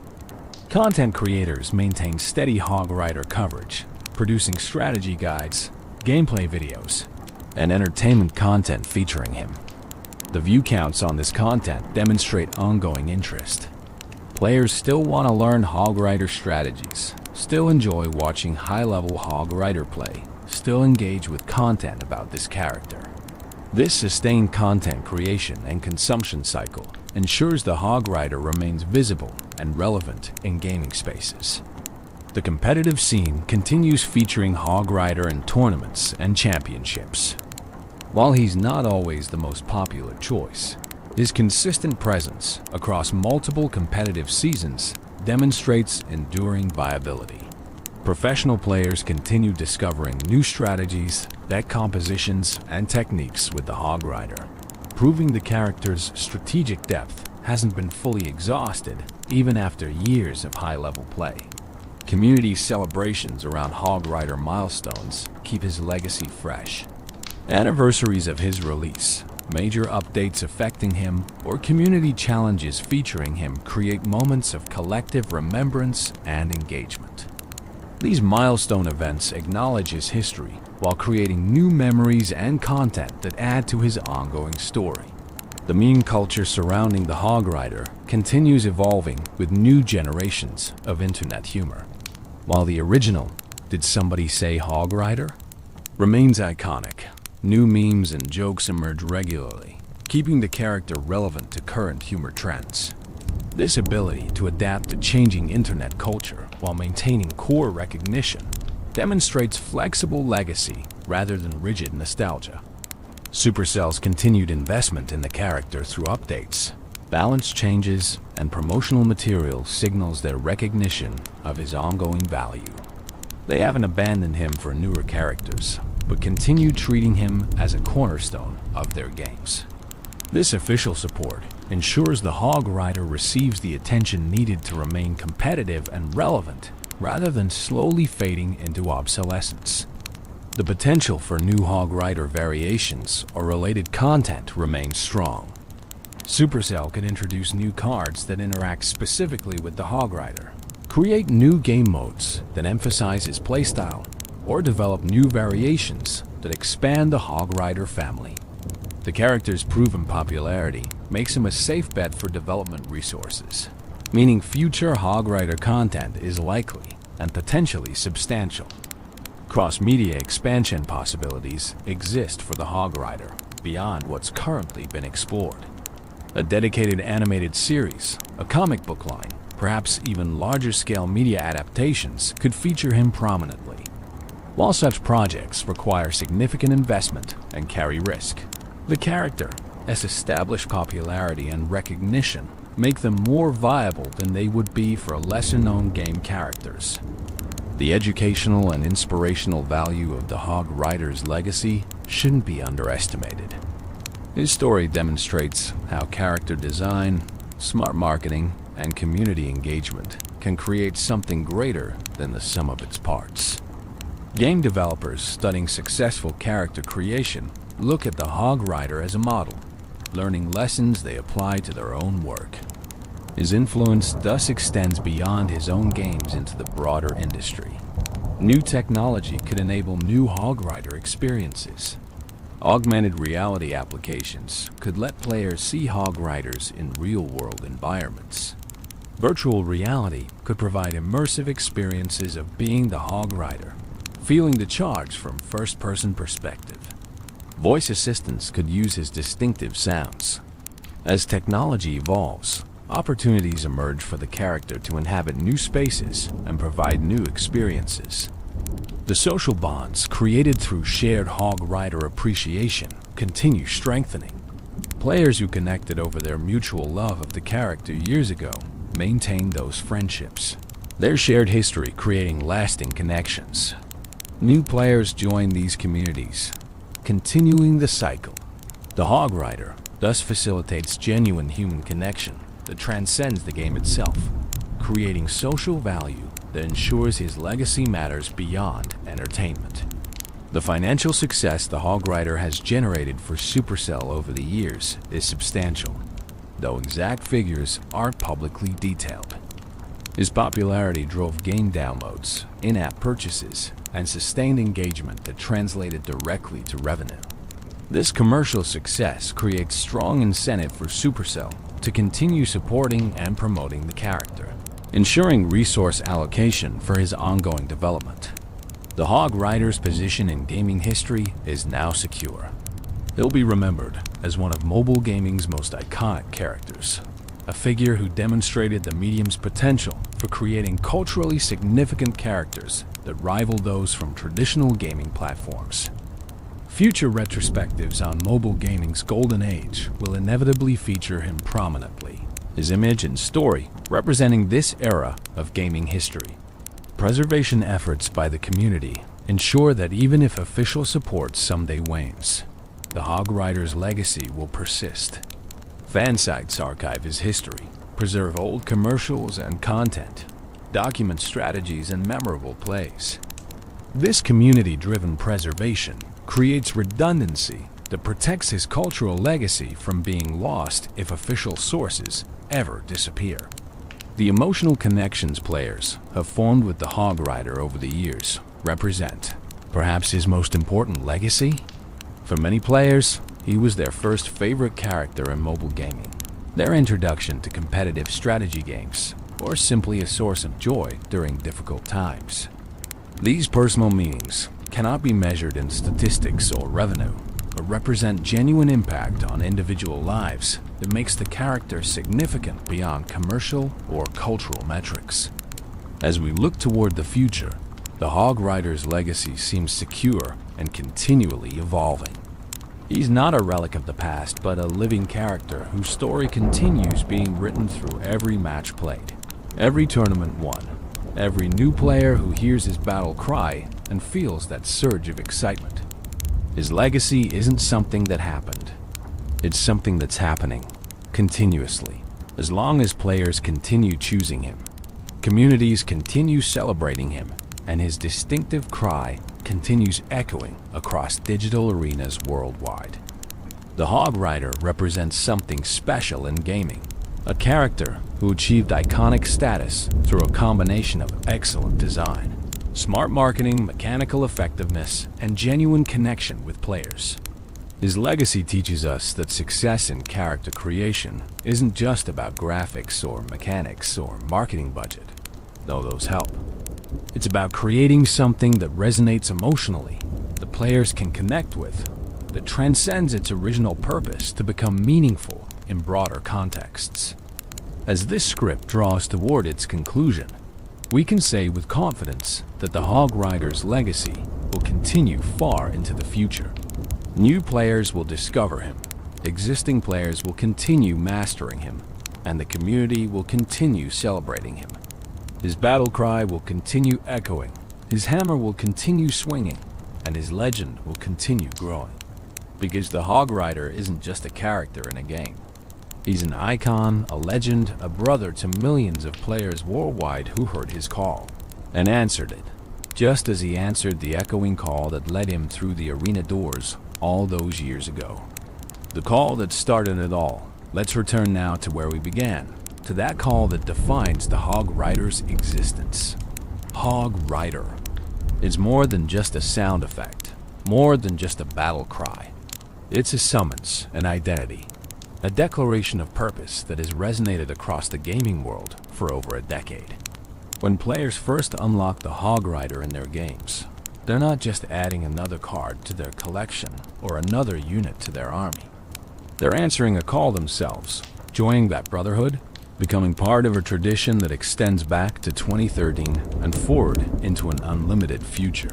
Content creators maintain steady Hog Rider coverage, producing strategy guides, gameplay videos, and entertainment content featuring him. The view counts on this content demonstrate ongoing interest. Players still want to learn Hog Rider strategies, still enjoy watching high-level Hog Rider play, still engage with content about this character. This sustained content creation and consumption cycle ensures the Hog Rider remains visible and relevant in gaming spaces. The competitive scene continues featuring Hog Rider in tournaments and championships. While he's not always the most popular choice, his consistent presence across multiple competitive seasons demonstrates enduring viability. Professional players continue discovering new strategies, deck compositions, and techniques with the Hog Rider, proving the character's strategic depth hasn't been fully exhausted even after years of high-level play. Community celebrations around Hog Rider milestones keep his legacy fresh. Anniversaries of his release, major updates affecting him, or community challenges featuring him create moments of collective remembrance and engagement. These milestone events acknowledge his history while creating new memories and content that add to his ongoing story. The meme culture surrounding the Hog Rider continues evolving with new generations of internet humor. While the original "Did Somebody Say Hog Rider?" remains iconic, new memes and jokes emerge regularly, keeping the character relevant to current humor trends. This ability to adapt to changing internet culture while maintaining core recognition demonstrates flexible legacy rather than rigid nostalgia. Supercell's continued investment in the character through updates, balance changes, and promotional material signals their recognition of his ongoing value. They haven't abandoned him for newer characters, but continue treating him as a cornerstone of their games. This official support ensures the Hog Rider receives the attention needed to remain competitive and relevant, rather than slowly fading into obsolescence. The potential for new Hog Rider variations or related content remains strong. Supercell could introduce new cards that interact specifically with the Hog Rider, create new game modes that emphasize his playstyle, or develop new variations that expand the Hog Rider family. The character's proven popularity makes him a safe bet for development resources, meaning future Hog Rider content is likely and potentially substantial. Cross-media expansion possibilities exist for the Hog Rider beyond what's currently been explored. A dedicated animated series, a comic book line, perhaps even larger-scale media adaptations could feature him prominently. While such projects require significant investment and carry risk, the character has established popularity and recognition make them more viable than they would be for lesser-known game characters. The educational and inspirational value of the Hog Rider's legacy shouldn't be underestimated. His story demonstrates how character design, smart marketing, and community engagement can create something greater than the sum of its parts. Game developers studying successful character creation look at the Hog Rider as a model, learning lessons they apply to their own work. His influence thus extends beyond his own games into the broader industry. New technology could enable new Hog Rider experiences. Augmented reality applications could let players see Hog Riders in real-world environments. Virtual reality could provide immersive experiences of being the Hog Rider, feeling the charge from first-person perspective. Voice assistants could use his distinctive sounds. As technology evolves, opportunities emerge for the character to inhabit new spaces and provide new experiences. The social bonds created through shared Hog Rider appreciation continue strengthening. Players who connected over their mutual love of the character years ago maintain those friendships, their shared history creating lasting connections. New players join these communities, continuing the cycle. The Hog Rider thus facilitates genuine human connection that transcends the game itself, creating social value that ensures his legacy matters beyond entertainment. The financial success the Hog Rider has generated for Supercell over the years is substantial, though exact figures aren't publicly detailed. His popularity drove game downloads, in-app purchases, and sustained engagement that translated directly to revenue. This commercial success creates strong incentive for Supercell to continue supporting and promoting the character, ensuring resource allocation for his ongoing development. The Hog Rider's position in gaming history is now secure. He'll be remembered as one of mobile gaming's most iconic characters, a figure who demonstrated the medium's potential for creating culturally significant characters that rival those from traditional gaming platforms. Future retrospectives on mobile gaming's golden age will inevitably feature him prominently, his image and story representing this era of gaming history. Preservation efforts by the community ensure that even if official support someday wanes, the Hog Rider's legacy will persist. Fan sites archive his history, preserve old commercials and content, document strategies and memorable plays. This community-driven preservation creates redundancy that protects his cultural legacy from being lost if official sources ever disappear. The emotional connections players have formed with the Hog Rider over the years represent perhaps his most important legacy. For many players, he was their first favorite character in mobile gaming, their introduction to competitive strategy games, or simply a source of joy during difficult times. These personal meanings cannot be measured in statistics or revenue, but represent genuine impact on individual lives that makes the character significant beyond commercial or cultural metrics. As we look toward the future, the Hog Rider's legacy seems secure and continually evolving. He's not a relic of the past, but a living character whose story continues being written through every match played, every tournament won, every new player who hears his battle cry and feels that surge of excitement. His legacy isn't something that happened. It's something that's happening continuously, as long as players continue choosing him, communities continue celebrating him, and his distinctive cry continues echoing across digital arenas worldwide. The Hog Rider represents something special in gaming, a character who achieved iconic status through a combination of excellent design, smart marketing, mechanical effectiveness, and genuine connection with players. His legacy teaches us that success in character creation isn't just about graphics or mechanics or marketing budget, though those help. It's about creating something that resonates emotionally, that players can connect with, that transcends its original purpose to become meaningful in broader contexts. As this script draws toward its conclusion, we can say with confidence that the Hog Rider's legacy will continue far into the future. New players will discover him, existing players will continue mastering him, and the community will continue celebrating him. His battle cry will continue echoing, his hammer will continue swinging, and his legend will continue growing. Because the Hog Rider isn't just a character in a game. He's an icon, a legend, a brother to millions of players worldwide who heard his call and answered it, just as he answered the echoing call that led him through the arena doors all those years ago. The call that started it all. Let's return now to where we began, to that call that defines the Hog Rider's existence. Hog Rider. It's more than just a sound effect, more than just a battle cry. It's a summons, an identity, a declaration of purpose that has resonated across the gaming world for over a decade. When players first unlock the Hog Rider in their games, they're not just adding another card to their collection or another unit to their army. They're answering a call themselves, joining that brotherhood, becoming part of a tradition that extends back to 2013 and forward into an unlimited future.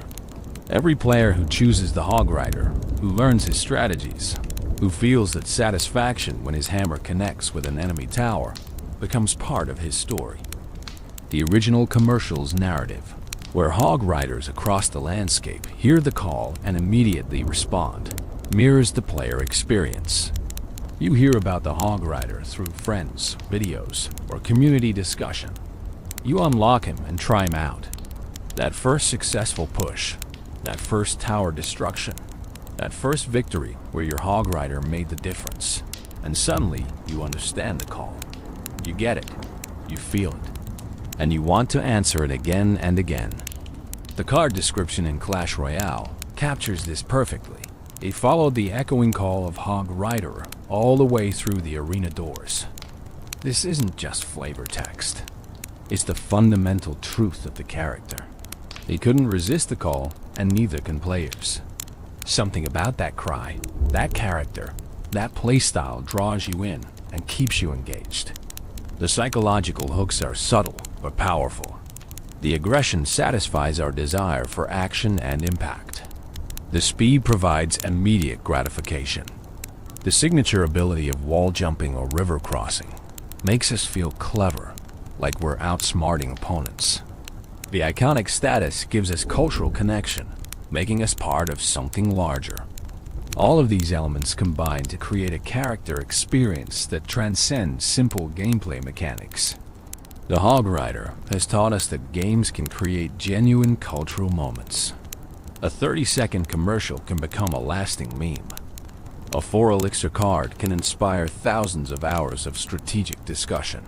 Every player who chooses the Hog Rider, who learns his strategies, who feels that satisfaction when his hammer connects with an enemy tower, becomes part of his story. The original commercial's narrative, where Hog Riders across the landscape hear the call and immediately respond, mirrors the player experience. You hear about the Hog Rider through friends, videos, or community discussion. You unlock him and try him out. That first successful push, that first tower destruction, that first victory where your Hog Rider made the difference. And suddenly, you understand the call. You get it, you feel it, and you want to answer it again and again. The card description in Clash Royale captures this perfectly. It followed the echoing call of Hog Rider all the way through the arena doors. This isn't just flavor text. It's the fundamental truth of the character. He couldn't resist the call, and neither can players. Something about that cry, that character, that playstyle draws you in and keeps you engaged. The psychological hooks are subtle but powerful. The aggression satisfies our desire for action and impact. The speed provides immediate gratification. The signature ability of wall jumping or river crossing makes us feel clever, like we're outsmarting opponents. The iconic status gives us cultural connection, making us part of something larger. All of these elements combine to create a character experience that transcends simple gameplay mechanics. The Hog Rider has taught us that games can create genuine cultural moments. A 30-second commercial can become a lasting meme. A 4-elixir card can inspire thousands of hours of strategic discussion.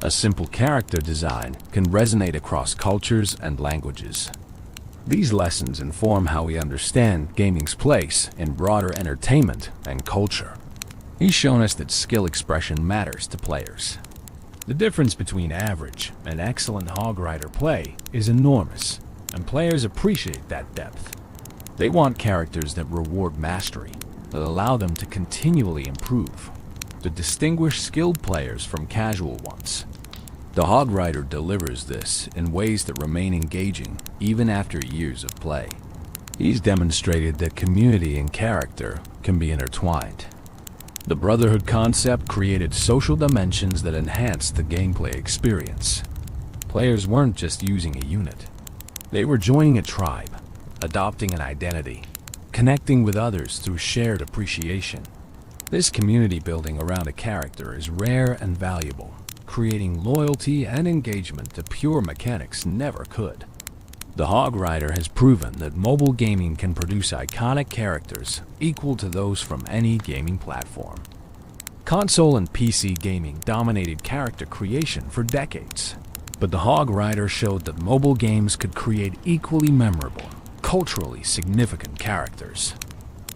A simple character design can resonate across cultures and languages. These lessons inform how we understand gaming's place in broader entertainment and culture. He's shown us that skill expression matters to players. The difference between average and excellent Hog Rider play is enormous, and players appreciate that depth. They want characters that reward mastery, that allow them to continually improve, to distinguish skilled players from casual ones. The Hog Rider delivers this in ways that remain engaging even after years of play. He's demonstrated that community and character can be intertwined. The Brotherhood concept created social dimensions that enhanced the gameplay experience. Players weren't just using a unit. They were joining a tribe, adopting an identity, connecting with others through shared appreciation. This community building around a character is rare and valuable, creating loyalty and engagement that pure mechanics never could. The Hog Rider has proven that mobile gaming can produce iconic characters equal to those from any gaming platform. Console and PC gaming dominated character creation for decades, but the Hog Rider showed that mobile games could create equally memorable, culturally significant characters.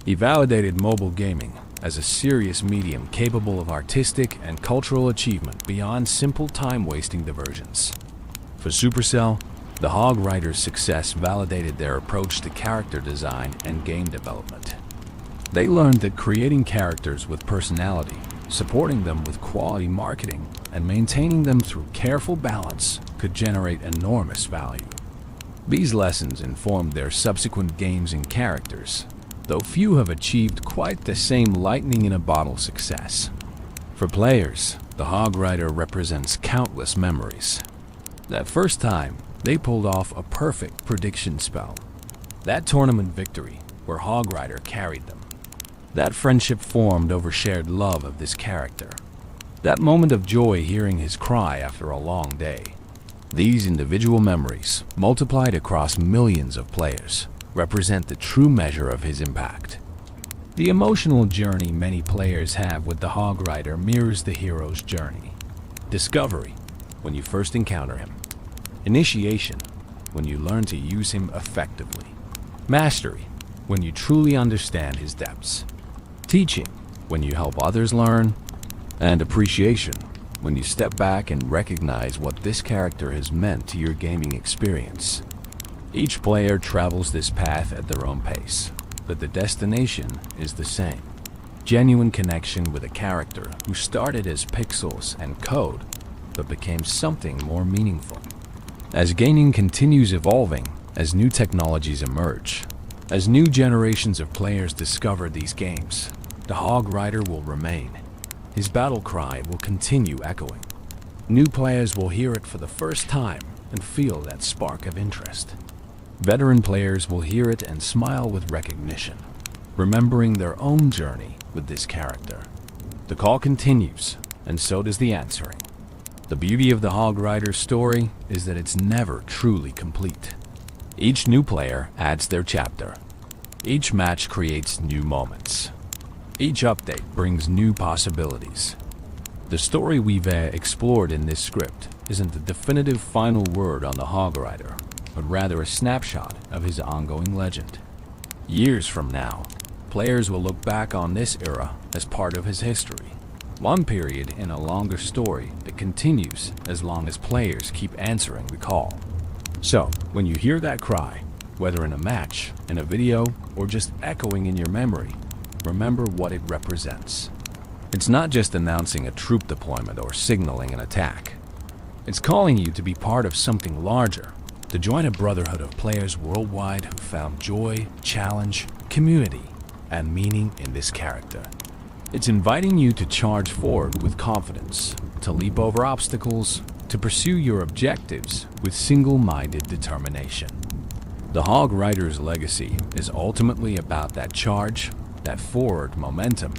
He validated mobile gaming as a serious medium capable of artistic and cultural achievement beyond simple time-wasting diversions. For Supercell, the Hog Rider's success validated their approach to character design and game development. They learned that creating characters with personality, supporting them with quality marketing, and maintaining them through careful balance could generate enormous value. These lessons informed their subsequent games and characters, though few have achieved quite the same lightning-in-a-bottle success. For players, the Hog Rider represents countless memories. That first time, they pulled off a perfect prediction spell. That tournament victory, where Hog Rider carried them. That friendship formed over shared love of this character. That moment of joy hearing his cry after a long day. These individual memories, multiplied across millions of players, represent the true measure of his impact. The emotional journey many players have with the Hog Rider mirrors the hero's journey. Discovery, when you first encounter him. Initiation, when you learn to use him effectively. Mastery, when you truly understand his depths. Teaching, when you help others learn. And appreciation, when you step back and recognize what this character has meant to your gaming experience. Each player travels this path at their own pace, but the destination is the same. Genuine connection with a character who started as pixels and code, but became something more meaningful. As gaming continues evolving, as new technologies emerge, as new generations of players discover these games, the Hog Rider will remain. His battle cry will continue echoing. New players will hear it for the first time and feel that spark of interest. Veteran players will hear it and smile with recognition, remembering their own journey with this character. The call continues, and so does the answering. The beauty of the Hog Rider story is that it's never truly complete. Each new player adds their chapter. Each match creates new moments. Each update brings new possibilities. The story we've explored in this script isn't the definitive final word on the Hog Rider, but rather a snapshot of his ongoing legend. Years from now, players will look back on this era as part of his history. One period in a longer story that continues as long as players keep answering the call. So, when you hear that cry, whether in a match, in a video, or just echoing in your memory, remember what it represents. It's not just announcing a troop deployment or signaling an attack. It's calling you to be part of something larger, to join a brotherhood of players worldwide who found joy, challenge, community, and meaning in this character. It's inviting you to charge forward with confidence, to leap over obstacles, to pursue your objectives with single-minded determination. The Hog Rider's legacy is ultimately about that charge, that forward momentum,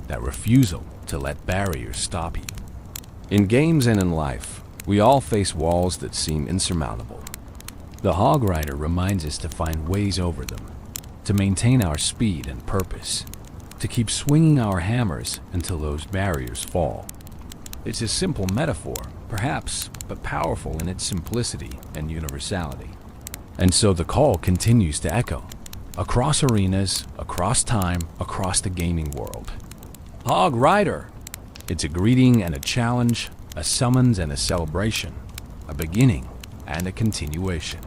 that refusal to let barriers stop you. In games and in life, we all face walls that seem insurmountable. The Hog Rider reminds us to find ways over them, to maintain our speed and purpose, to keep swinging our hammers until those barriers fall. It's a simple metaphor, perhaps, but powerful in its simplicity and universality. And so the call continues to echo, across arenas, across time, across the gaming world. Hog Rider! It's a greeting and a challenge, a summons and a celebration, a beginning and a continuation.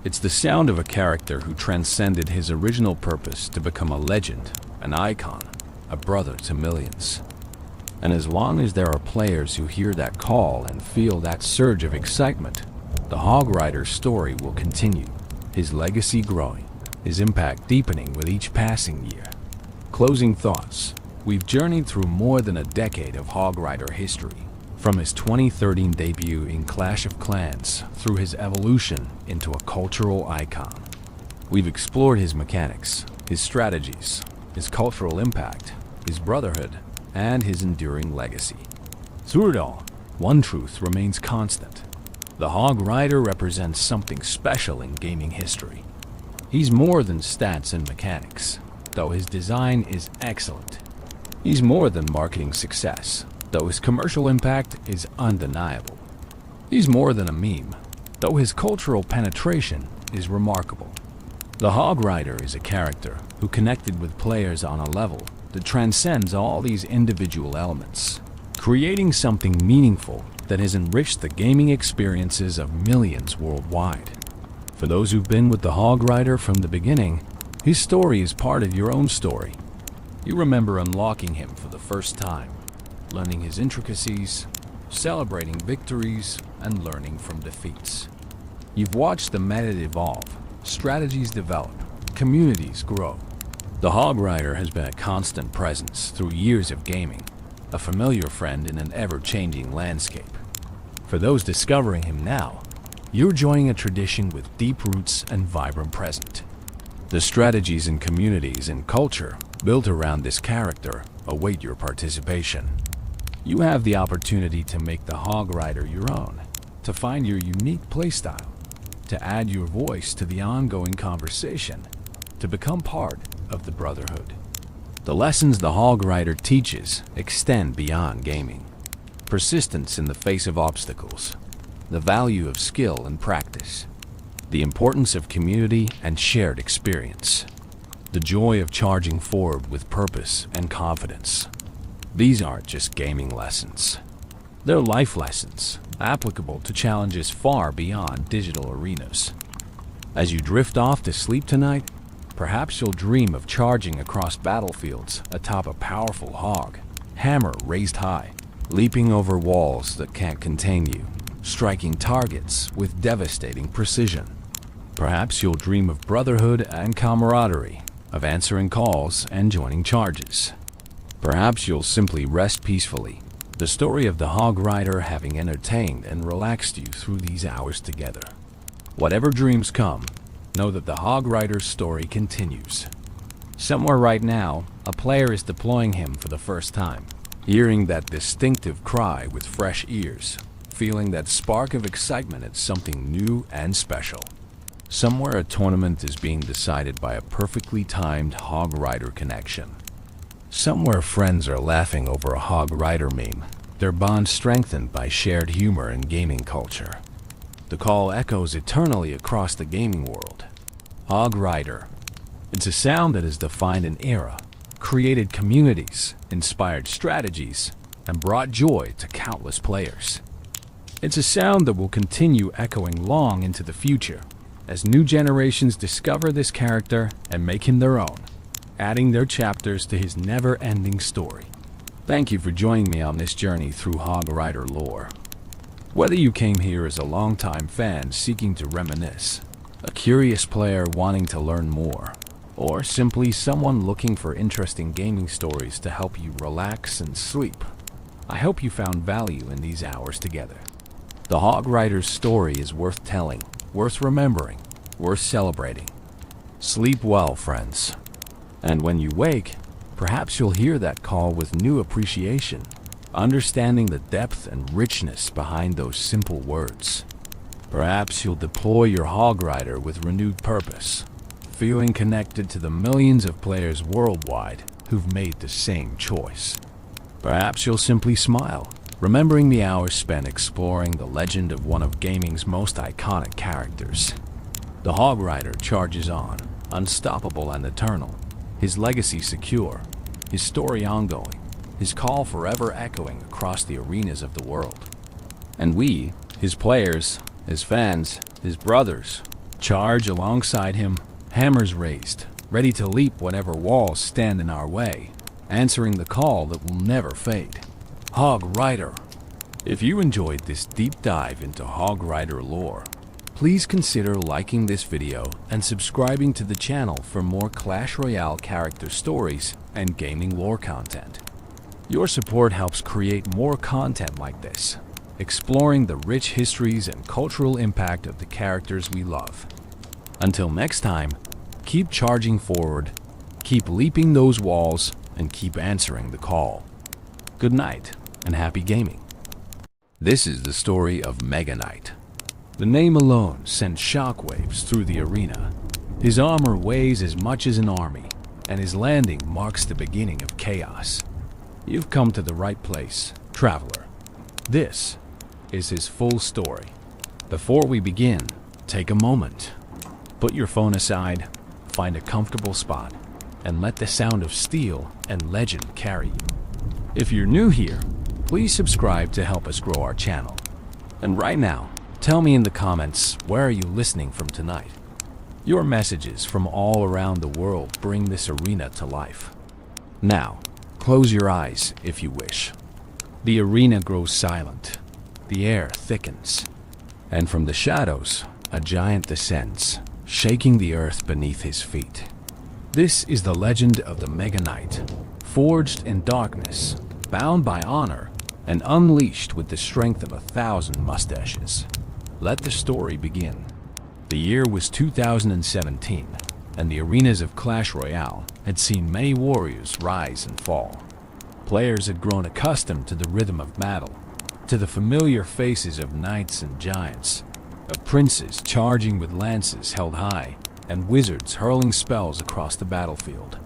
It's the sound of a character who transcended his original purpose to become a legend, an icon, a brother to millions. And as long as there are players who hear that call and feel that surge of excitement, the Hog Rider's story will continue, his legacy growing, his impact deepening with each passing year. Closing thoughts. We've journeyed through more than a decade of Hog Rider history, from his 2013 debut in Clash of Clans through his evolution into a cultural icon. We've explored his mechanics, his strategies, his cultural impact, his brotherhood, and his enduring legacy. Through it all, one truth remains constant. The Hog Rider represents something special in gaming history. He's more than stats and mechanics, though his design is excellent. He's more than marketing success, though his commercial impact is undeniable. He's more than a meme, though his cultural penetration is remarkable. The Hog Rider is a character who connected with players on a level that transcends all these individual elements, creating something meaningful that has enriched the gaming experiences of millions worldwide. For those who've been with the Hog Rider from the beginning, his story is part of your own story. You remember unlocking him for the first time, learning his intricacies, celebrating victories, and learning from defeats. You've watched the meta evolve, strategies develop, communities grow. The Hog Rider has been a constant presence through years of gaming, a familiar friend in an ever-changing landscape. For those discovering him now, you're joining a tradition with deep roots and vibrant present. The strategies and communities and culture built around this character await your participation. You have the opportunity to make the Hog Rider your own, to find your unique playstyle, to add your voice to the ongoing conversation, to become part of the Brotherhood. The lessons the Hog Rider teaches extend beyond gaming. Persistence in the face of obstacles, the value of skill and practice, the importance of community and shared experience, the joy of charging forward with purpose and confidence. These aren't just gaming lessons. They're life lessons, applicable to challenges far beyond digital arenas. As you drift off to sleep tonight, perhaps you'll dream of charging across battlefields atop a powerful hog, hammer raised high, leaping over walls that can't contain you, striking targets with devastating precision. Perhaps you'll dream of brotherhood and camaraderie, of answering calls and joining charges. Perhaps you'll simply rest peacefully, the story of the Hog Rider having entertained and relaxed you through these hours together. Whatever dreams come, know that the Hog Rider's story continues. Somewhere right now, a player is deploying him for the first time, hearing that distinctive cry with fresh ears, feeling that spark of excitement at something new and special. Somewhere a tournament is being decided by a perfectly timed Hog Rider connection. Somewhere friends are laughing over a Hog Rider meme, their bond strengthened by shared humor and gaming culture. The call echoes eternally across the gaming world. Hog Rider. It's a sound that has defined an era, created communities, inspired strategies, and brought joy to countless players. It's a sound that will continue echoing long into the future, as new generations discover this character and make him their own, adding their chapters to his never-ending story. Thank you for joining me on this journey through Hog Rider lore. Whether you came here as a longtime fan seeking to reminisce, a curious player wanting to learn more, or simply someone looking for interesting gaming stories to help you relax and sleep, I hope you found value in these hours together. The Hog Rider's story is worth telling, worth remembering, worth celebrating. Sleep well, friends. And when you wake, perhaps you'll hear that call with new appreciation, understanding the depth and richness behind those simple words. Perhaps you'll deploy your Hog Rider with renewed purpose, feeling connected to the millions of players worldwide who've made the same choice. Perhaps you'll simply smile, remembering the hours spent exploring the legend of one of gaming's most iconic characters. The Hog Rider charges on, unstoppable and eternal, his legacy secure, his story ongoing, his call forever echoing across the arenas of the world. And we, his players, his fans, his brothers, charge alongside him, hammers raised, ready to leap whatever walls stand in our way, answering the call that will never fade. Hog Rider. If you enjoyed this deep dive into Hog Rider lore, please consider liking this video and subscribing to the channel for more Clash Royale character stories and gaming lore content. Your support helps create more content like this, exploring the rich histories and cultural impact of the characters we love. Until next time, keep charging forward, keep leaping those walls, and keep answering the call. Good night, and happy gaming. This is the story of Mega Knight. The name alone sends shockwaves through the arena. His armor weighs as much as an army, and his landing marks the beginning of chaos. You've come to the right place, traveler. This is his full story. Before we begin, take a moment. Put your phone aside, find a comfortable spot, and let the sound of steel and legend carry you. If you're new here, please subscribe to help us grow our channel. And right now, tell me in the comments, where are you listening from tonight? Your messages from all around the world bring this arena to life. Now, close your eyes if you wish. The arena grows silent. The air thickens. And from the shadows, a giant descends, shaking the earth beneath his feet. This is the legend of the Mega Knight, forged in darkness, bound by honor, and unleashed with the strength of 1,000 mustaches. Let the story begin. The year was 2017, and the arenas of Clash Royale had seen many warriors rise and fall. Players had grown accustomed to the rhythm of battle, to the familiar faces of knights and giants, of princes charging with lances held high, and wizards hurling spells across the battlefield.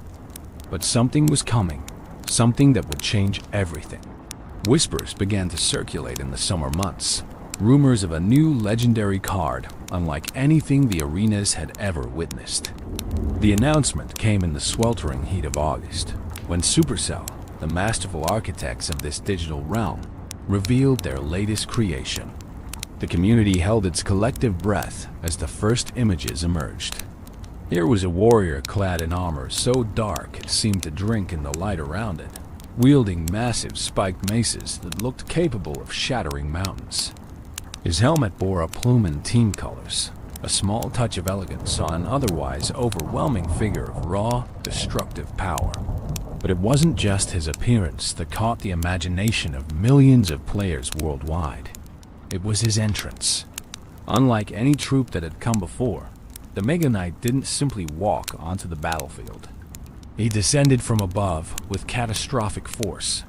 But something was coming, something that would change everything. Whispers began to circulate in the summer months, rumors of a new legendary card unlike anything the arenas had ever witnessed. The announcement came in the sweltering heat of August, when Supercell, the masterful architects of this digital realm, revealed their latest creation. The community held its collective breath as the first images emerged. Here was a warrior clad in armor so dark it seemed to drink in the light around it, wielding massive spiked maces that looked capable of shattering mountains. His helmet bore a plume in team colors, a small touch of elegance on an otherwise overwhelming figure of raw, destructive power. But it wasn't just his appearance that caught the imagination of millions of players worldwide. It was his entrance. Unlike any troop that had come before, the Mega Knight didn't simply walk onto the battlefield. He descended from above with catastrophic force.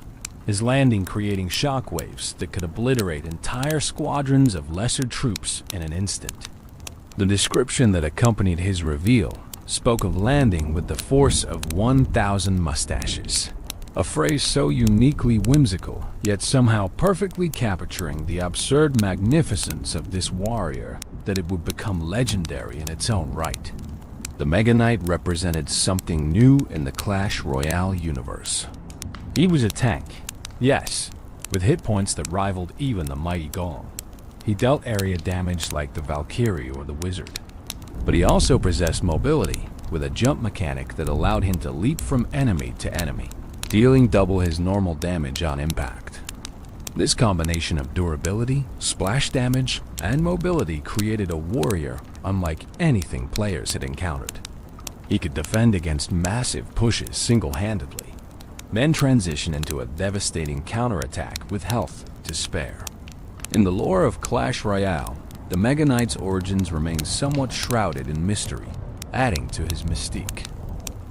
his landing creating shockwaves that could obliterate entire squadrons of lesser troops in an instant. The description that accompanied his reveal spoke of landing with the force of 1,000 mustaches, a phrase so uniquely whimsical, yet somehow perfectly capturing the absurd magnificence of this warrior that it would become legendary in its own right. The Mega Knight represented something new in the Clash Royale universe. He was a tank, yes, with hit points that rivaled even the mighty Golem. He dealt area damage like the Valkyrie or the Wizard. But he also possessed mobility, with a jump mechanic that allowed him to leap from enemy to enemy, dealing double his normal damage on impact. This combination of durability, splash damage, and mobility created a warrior unlike anything players had encountered. He could defend against massive pushes single-handedly, then transition into a devastating counterattack with health to spare. In the lore of Clash Royale, the Mega Knight's origins remain somewhat shrouded in mystery, adding to his mystique.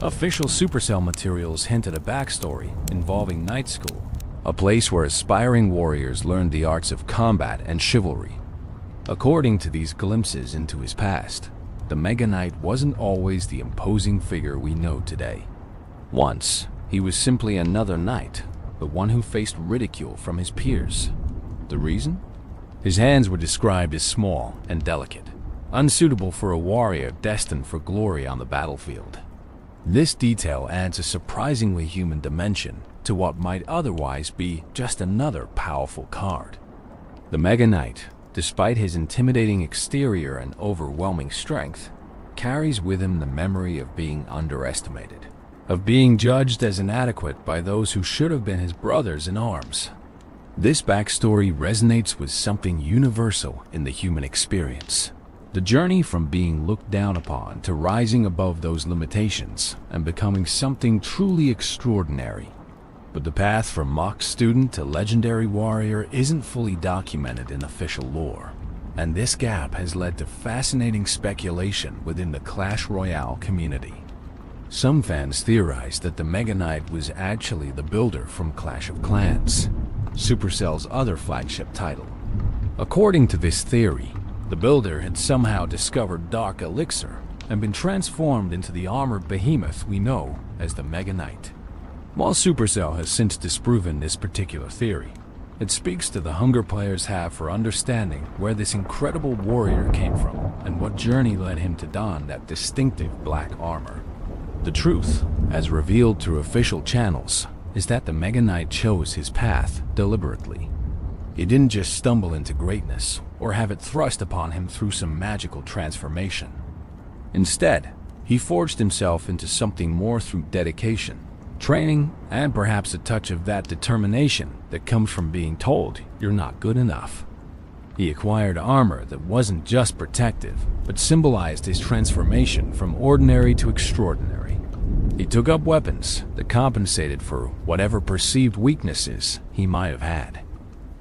Official Supercell materials hint at a backstory involving Knight School, a place where aspiring warriors learned the arts of combat and chivalry. According to these glimpses into his past, the Mega Knight wasn't always the imposing figure we know today. Once, he was simply another knight, but one who faced ridicule from his peers. The reason? His hands were described as small and delicate, unsuitable for a warrior destined for glory on the battlefield. This detail adds a surprisingly human dimension to what might otherwise be just another powerful card. The Mega Knight, despite his intimidating exterior and overwhelming strength, carries with him the memory of being underestimated, of being judged as inadequate by those who should have been his brothers in arms. This backstory resonates with something universal in the human experience. The journey from being looked down upon to rising above those limitations and becoming something truly extraordinary. But the path from mock student to legendary warrior isn't fully documented in official lore, and this gap has led to fascinating speculation within the Clash Royale community. Some fans theorize that the Mega Knight was actually the builder from Clash of Clans, Supercell's other flagship title. According to this theory, the builder had somehow discovered Dark Elixir and been transformed into the armored behemoth we know as the Mega Knight. While Supercell has since disproven this particular theory, it speaks to the hunger players have for understanding where this incredible warrior came from and what journey led him to don that distinctive black armor. The truth, as revealed through official channels, is that the Mega Knight chose his path deliberately. He didn't just stumble into greatness or have it thrust upon him through some magical transformation. Instead, he forged himself into something more through dedication, training, and perhaps a touch of that determination that comes from being told you're not good enough. He acquired armor that wasn't just protective, but symbolized his transformation from ordinary to extraordinary. He took up weapons that compensated for whatever perceived weaknesses he might have had.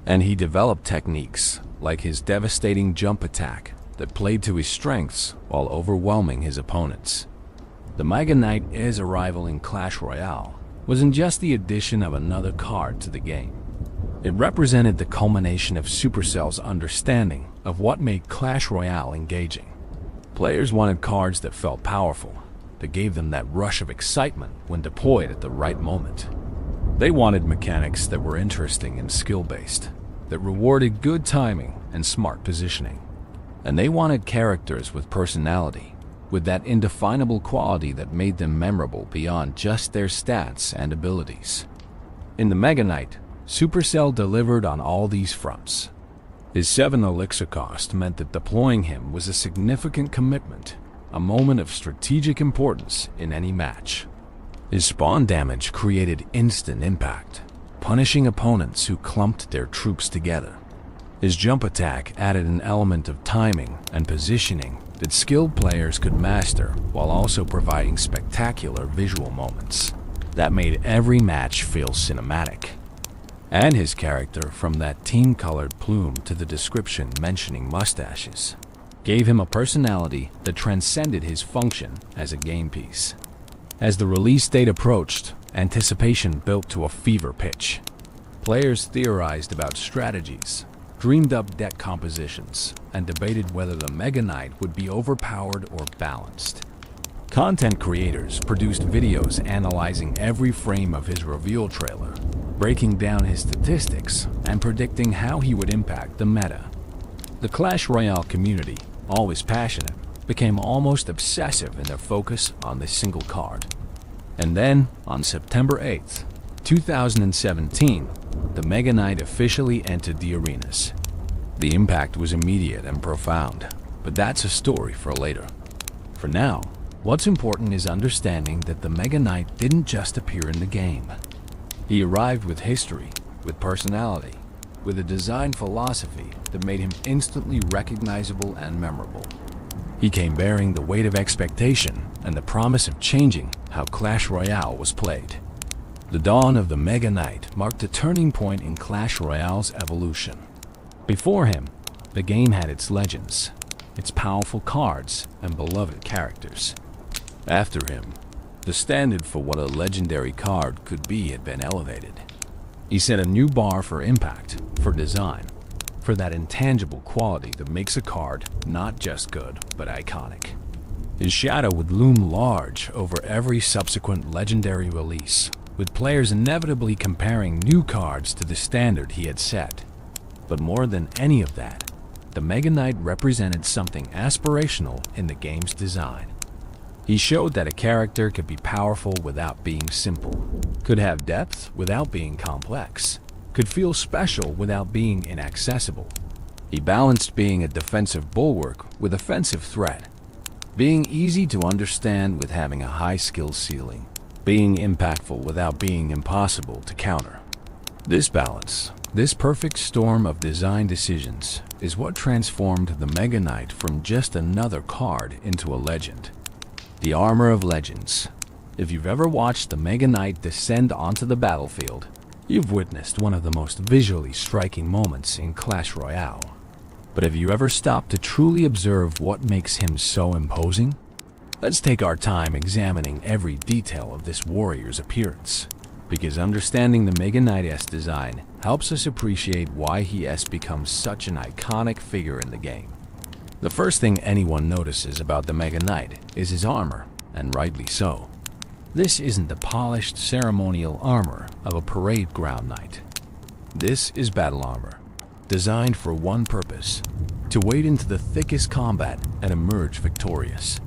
And he developed techniques like his devastating jump attack that played to his strengths while overwhelming his opponents. The Mega Knight's arrival in Clash Royale wasn't just the addition of another card to the game. It represented the culmination of Supercell's understanding of what made Clash Royale engaging. Players wanted cards that felt powerful, that gave them that rush of excitement when deployed at the right moment. They wanted mechanics that were interesting and skill-based, that rewarded good timing and smart positioning. And they wanted characters with personality, with that indefinable quality that made them memorable beyond just their stats and abilities. In the Mega Knight, Supercell delivered on all these fronts. His 7 elixir cost meant that deploying him was a significant commitment, a moment of strategic importance in any match. His spawn damage created instant impact, punishing opponents who clumped their troops together. His jump attack added an element of timing and positioning that skilled players could master while also providing spectacular visual moments that made every match feel cinematic. And his character, from that team-colored plume to the description mentioning mustaches, gave him a personality that transcended his function as a game piece. As the release date approached, anticipation built to a fever pitch. Players theorized about strategies, dreamed up deck compositions, and debated whether the Mega Knight would be overpowered or balanced. Content creators produced videos analyzing every frame of his reveal trailer, breaking down his statistics and predicting how he would impact the meta. The Clash Royale community, always passionate, became almost obsessive in their focus on this single card. And then, on September 8th, 2017, the Mega Knight officially entered the arenas. The impact was immediate and profound, but that's a story for later. For now, what's important is understanding that the Mega Knight didn't just appear in the game. He arrived with history, with personality, with a design philosophy that made him instantly recognizable and memorable. He came bearing the weight of expectation and the promise of changing how Clash Royale was played. The dawn of the Mega Knight marked a turning point in Clash Royale's evolution. Before him, the game had its legends, its powerful cards, and beloved characters. After him, the standard for what a legendary card could be had been elevated. He set a new bar for impact, for design, for that intangible quality that makes a card not just good, but iconic. His shadow would loom large over every subsequent legendary release, with players inevitably comparing new cards to the standard he had set. But more than any of that, the Mega Knight represented something aspirational in the game's design. He showed that a character could be powerful without being simple, could have depth without being complex, could feel special without being inaccessible. He balanced being a defensive bulwark with offensive threat, being easy to understand with having a high skill ceiling, being impactful without being impossible to counter. This balance, this perfect storm of design decisions, is what transformed the Mega Knight from just another card into a legend. The armor of legends. If you've ever watched the Mega Knight descend onto the battlefield, you've witnessed one of the most visually striking moments in Clash Royale. But have you ever stopped to truly observe what makes him so imposing? Let's take our time examining every detail of this warrior's appearance, because understanding the Mega Knight's design helps us appreciate why he has become such an iconic figure in the game. The first thing anyone notices about the Mega Knight is his armor, and rightly so. This isn't the polished ceremonial armor of a parade ground knight. This is battle armor, designed for one purpose: to wade into the thickest combat and emerge victorious.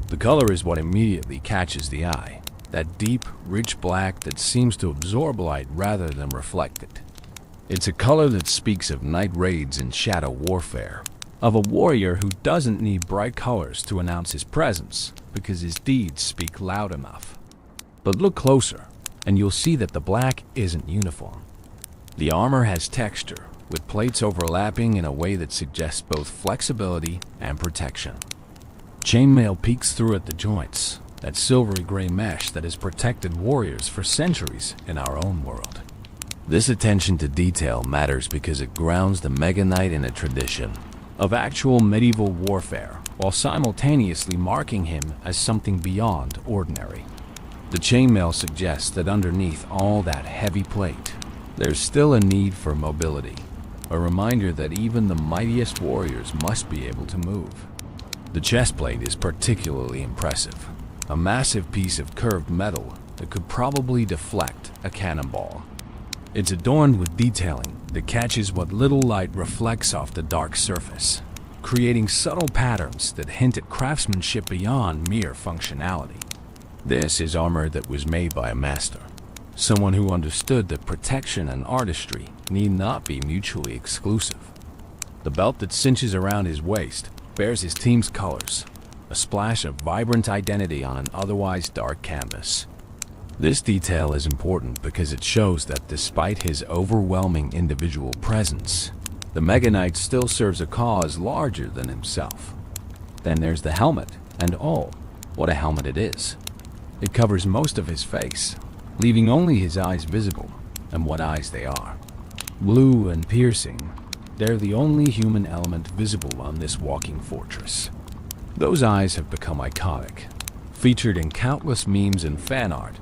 The color is what immediately catches the eye, that deep, rich black that seems to absorb light rather than reflect it. It's a color that speaks of night raids and shadow warfare, of a warrior who doesn't need bright colors to announce his presence because his deeds speak loud enough. But look closer, and you'll see that the black isn't uniform. The armor has texture, with plates overlapping in a way that suggests both flexibility and protection. Chainmail peeks through at the joints, that silvery gray mesh that has protected warriors for centuries in our own world. This attention to detail matters because it grounds the Mega Knight in a tradition of actual medieval warfare, while simultaneously marking him as something beyond ordinary. The chainmail suggests that underneath all that heavy plate, there's still a need for mobility, a reminder that even the mightiest warriors must be able to move. The chest plate is particularly impressive, a massive piece of curved metal that could probably deflect a cannonball. It's adorned with detailing that catches what little light reflects off the dark surface, creating subtle patterns that hint at craftsmanship beyond mere functionality. This is armor that was made by a master, someone who understood that protection and artistry need not be mutually exclusive. The belt that cinches around his waist bears his team's colors, a splash of vibrant identity on an otherwise dark canvas. This detail is important because it shows that despite his overwhelming individual presence, the Mega Knight still serves a cause larger than himself. Then there's the helmet, and oh, what a helmet it is. It covers most of his face, leaving only his eyes visible, and what eyes they are. Blue and piercing, they're the only human element visible on this walking fortress. Those eyes have become iconic, featured in countless memes and fan art,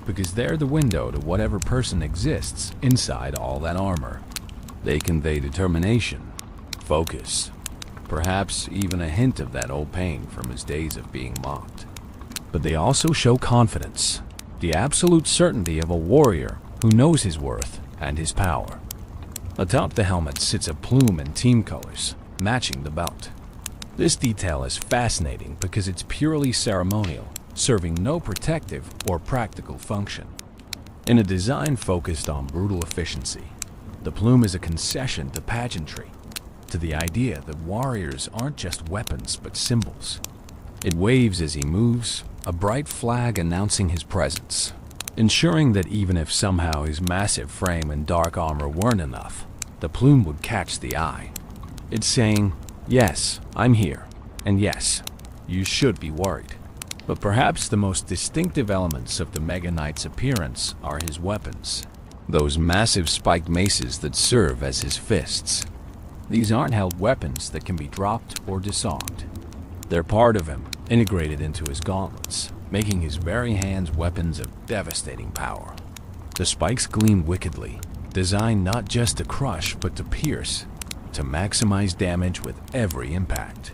because they're the window to whatever person exists inside all that armor. They convey determination, focus, perhaps even a hint of that old pain from his days of being mocked. But they also show confidence, the absolute certainty of a warrior who knows his worth and his power. Atop the helmet sits a plume in team colors, matching the belt. This detail is fascinating because it's purely ceremonial, serving no protective or practical function. In a design focused on brutal efficiency, the plume is a concession to pageantry, to the idea that warriors aren't just weapons but symbols. It waves as he moves, a bright flag announcing his presence, ensuring that even if somehow his massive frame and dark armor weren't enough, the plume would catch the eye. It's saying, yes, I'm here, and yes, you should be worried. But perhaps the most distinctive elements of the Mega Knight's appearance are his weapons, those massive spiked maces that serve as his fists. These aren't held weapons that can be dropped or disarmed. They're part of him, integrated into his gauntlets, making his very hands weapons of devastating power. The spikes gleam wickedly, designed not just to crush but to pierce, to maximize damage with every impact.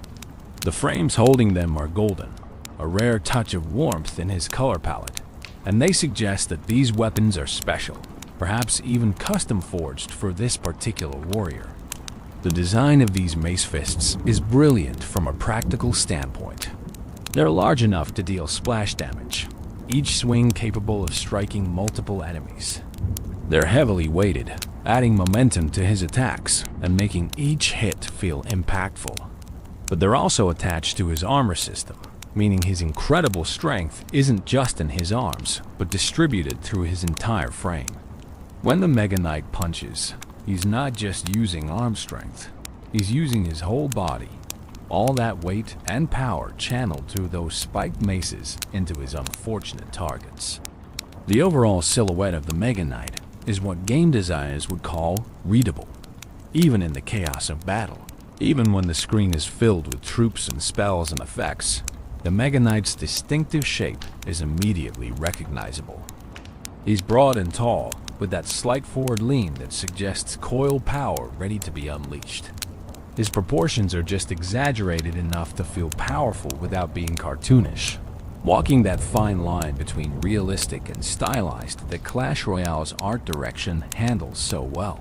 The frames holding them are golden, a rare touch of warmth in his color palette, and they suggest that these weapons are special, perhaps even custom forged for this particular warrior. The design of these mace fists is brilliant from a practical standpoint. They're large enough to deal splash damage, each swing capable of striking multiple enemies. They're heavily weighted, adding momentum to his attacks and making each hit feel impactful. But they're also attached to his armor system, meaning his incredible strength isn't just in his arms, but distributed through his entire frame. When the Mega Knight punches, he's not just using arm strength, he's using his whole body, all that weight and power channeled through those spiked maces into his unfortunate targets. The overall silhouette of the Mega Knight is what game designers would call readable, even in the chaos of battle. Even when the screen is filled with troops and spells and effects, the Mega Knight's distinctive shape is immediately recognizable. He's broad and tall, with that slight forward lean that suggests coiled power ready to be unleashed. His proportions are just exaggerated enough to feel powerful without being cartoonish, walking that fine line between realistic and stylized that Clash Royale's art direction handles so well.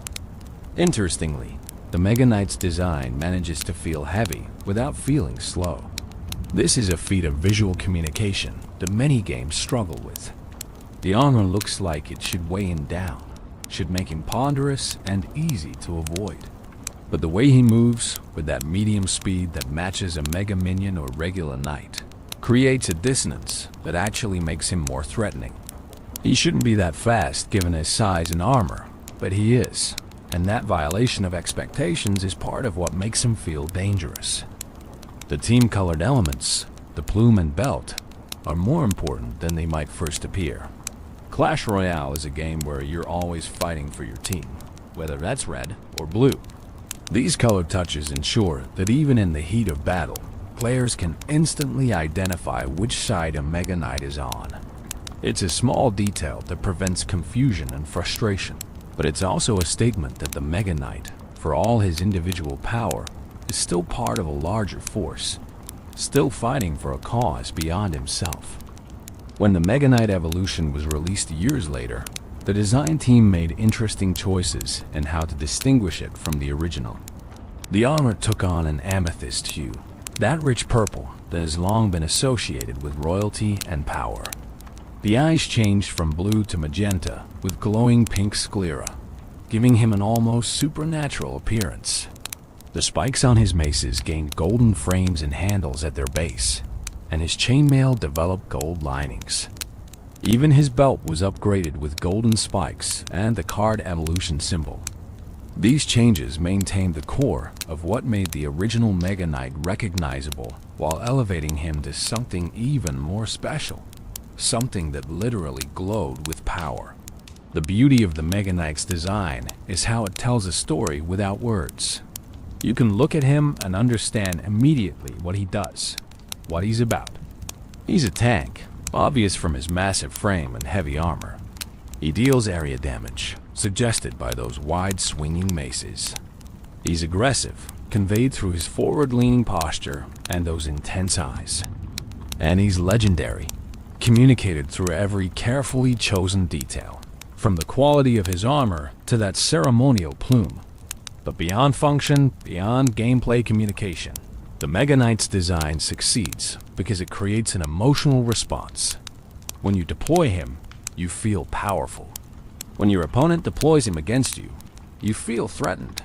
Interestingly, the Mega Knight's design manages to feel heavy without feeling slow. This is a feat of visual communication that many games struggle with. The armor looks like it should weigh him down, should make him ponderous and easy to avoid. But the way he moves, with that medium speed that matches a Mega Minion or regular Knight, creates a dissonance that actually makes him more threatening. He shouldn't be that fast given his size and armor, but he is, and that violation of expectations is part of what makes him feel dangerous. The team-colored elements, the plume and belt, are more important than they might first appear. Clash Royale is a game where you're always fighting for your team, whether that's red or blue. These color touches ensure that even in the heat of battle, players can instantly identify which side a Mega Knight is on. It's a small detail that prevents confusion and frustration, but it's also a statement that the Mega Knight, for all his individual power, is still part of a larger force, still fighting for a cause beyond himself. When the Mega Knight Evolution was released years later, the design team made interesting choices in how to distinguish it from the original. The armor took on an amethyst hue, that rich purple that has long been associated with royalty and power. The eyes changed from blue to magenta with glowing pink sclera, giving him an almost supernatural appearance. The spikes on his maces gained golden frames and handles at their base, and his chainmail developed gold linings. Even his belt was upgraded with golden spikes and the card evolution symbol. These changes maintained the core of what made the original Mega Knight recognizable while elevating him to something even more special, something that literally glowed with power. The beauty of the Mega Knight's design is how it tells a story without words. You can look at him and understand immediately what he does, what he's about. He's a tank, obvious from his massive frame and heavy armor. He deals area damage, suggested by those wide swinging maces. He's aggressive, conveyed through his forward-leaning posture and those intense eyes. And he's legendary, communicated through every carefully chosen detail, from the quality of his armor to that ceremonial plume. But beyond function, beyond gameplay communication, the Mega Knight's design succeeds because it creates an emotional response. When you deploy him, you feel powerful. When your opponent deploys him against you, you feel threatened.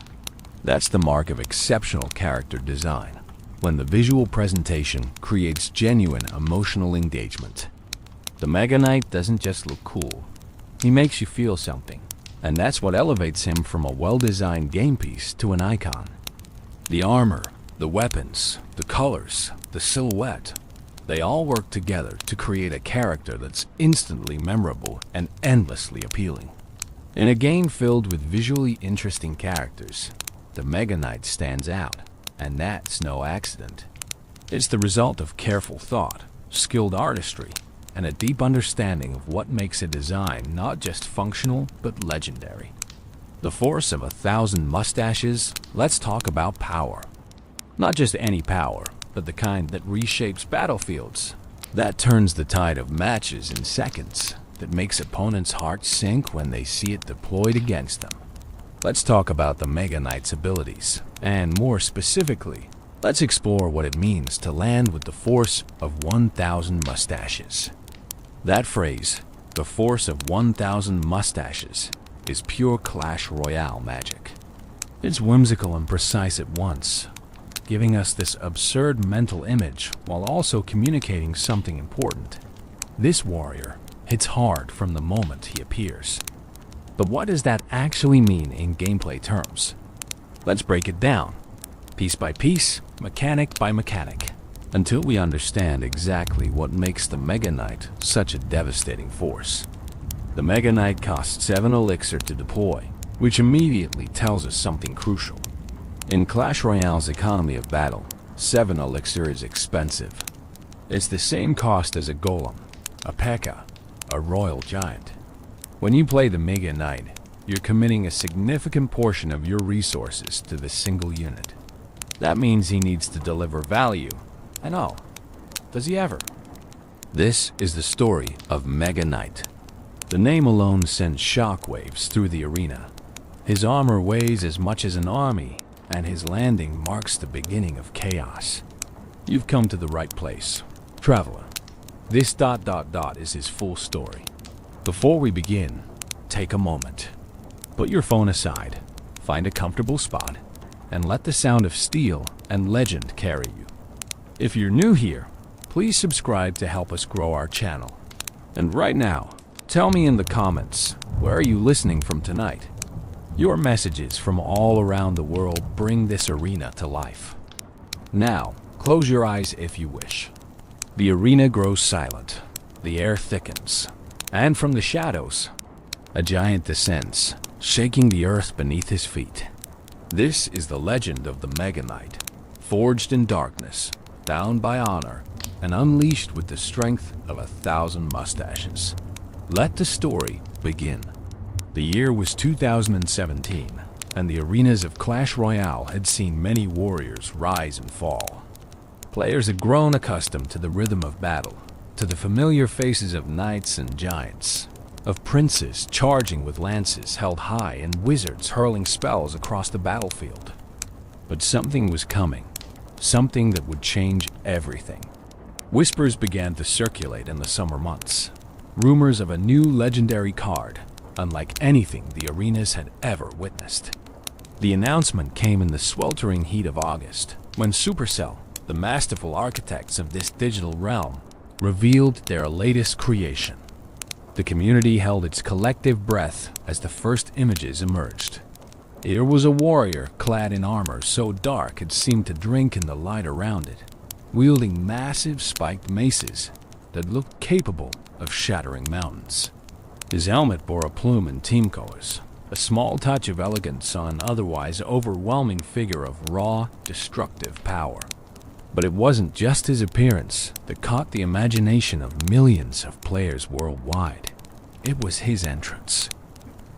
That's the mark of exceptional character design, when the visual presentation creates genuine emotional engagement. The Mega Knight doesn't just look cool, he makes you feel something, and that's what elevates him from a well-designed game piece to an icon. The armor, the weapons, the colors, the silhouette, they all work together to create a character that's instantly memorable and endlessly appealing. In a game filled with visually interesting characters, the Mega Knight stands out, and that's no accident. It's the result of careful thought, skilled artistry, and a deep understanding of what makes a design not just functional, but legendary. The force of 1,000 mustaches, let's talk about power. Not just any power, but the kind that reshapes battlefields, that turns the tide of matches in seconds, that makes opponents' hearts sink when they see it deployed against them. Let's talk about the Mega Knight's abilities, and more specifically, let's explore what it means to land with the force of 1,000 mustaches. That phrase, the force of 1,000 mustaches, is pure Clash Royale magic. It's whimsical and precise at once, giving us this absurd mental image while also communicating something important. This warrior hits hard from the moment he appears. But what does that actually mean in gameplay terms? Let's break it down, piece by piece, mechanic by mechanic, until we understand exactly what makes the Mega Knight such a devastating force. The Mega Knight costs 7 elixir to deploy, which immediately tells us something crucial. In Clash Royale's economy of battle, 7 elixir is expensive. It's the same cost as a golem, a P.E.K.K.A., a royal giant. When you play the Mega Knight, you're committing a significant portion of your resources to this single unit. That means he needs to deliver value. And oh, does he ever? This is the story of Mega Knight. The name alone sends shockwaves through the arena. His armor weighs as much as an army, and his landing marks the beginning of chaos. You've come to the right place, traveler. This ... is his full story. Before we begin, take a moment. Put your phone aside, find a comfortable spot, and let the sound of steel and legend carry you. If you're new here, please subscribe to help us grow our channel. And right now, tell me in the comments, where are you listening from tonight? Your messages from all around the world bring this arena to life. Now, close your eyes if you wish. The arena grows silent, the air thickens, and from the shadows, a giant descends, shaking the earth beneath his feet. This is the legend of the Mega Knight, forged in darkness, bound by honor, and unleashed with the strength of 1,000 mustaches. Let the story begin. The year was 2017, and the arenas of Clash Royale had seen many warriors rise and fall. Players had grown accustomed to the rhythm of battle, to the familiar faces of knights and giants, of princes charging with lances held high and wizards hurling spells across the battlefield. But something was coming, something that would change everything. Whispers began to circulate in the summer months, rumors of a new legendary card, unlike anything the arenas had ever witnessed. The announcement came in the sweltering heat of August, when Supercell, the masterful architects of this digital realm, revealed their latest creation. The community held its collective breath as the first images emerged. Here was a warrior clad in armor so dark it seemed to drink in the light around it, wielding massive spiked maces that looked capable of shattering mountains. His helmet bore a plume and team colors, a small touch of elegance on an otherwise overwhelming figure of raw, destructive power. But it wasn't just his appearance that caught the imagination of millions of players worldwide. It was his entrance.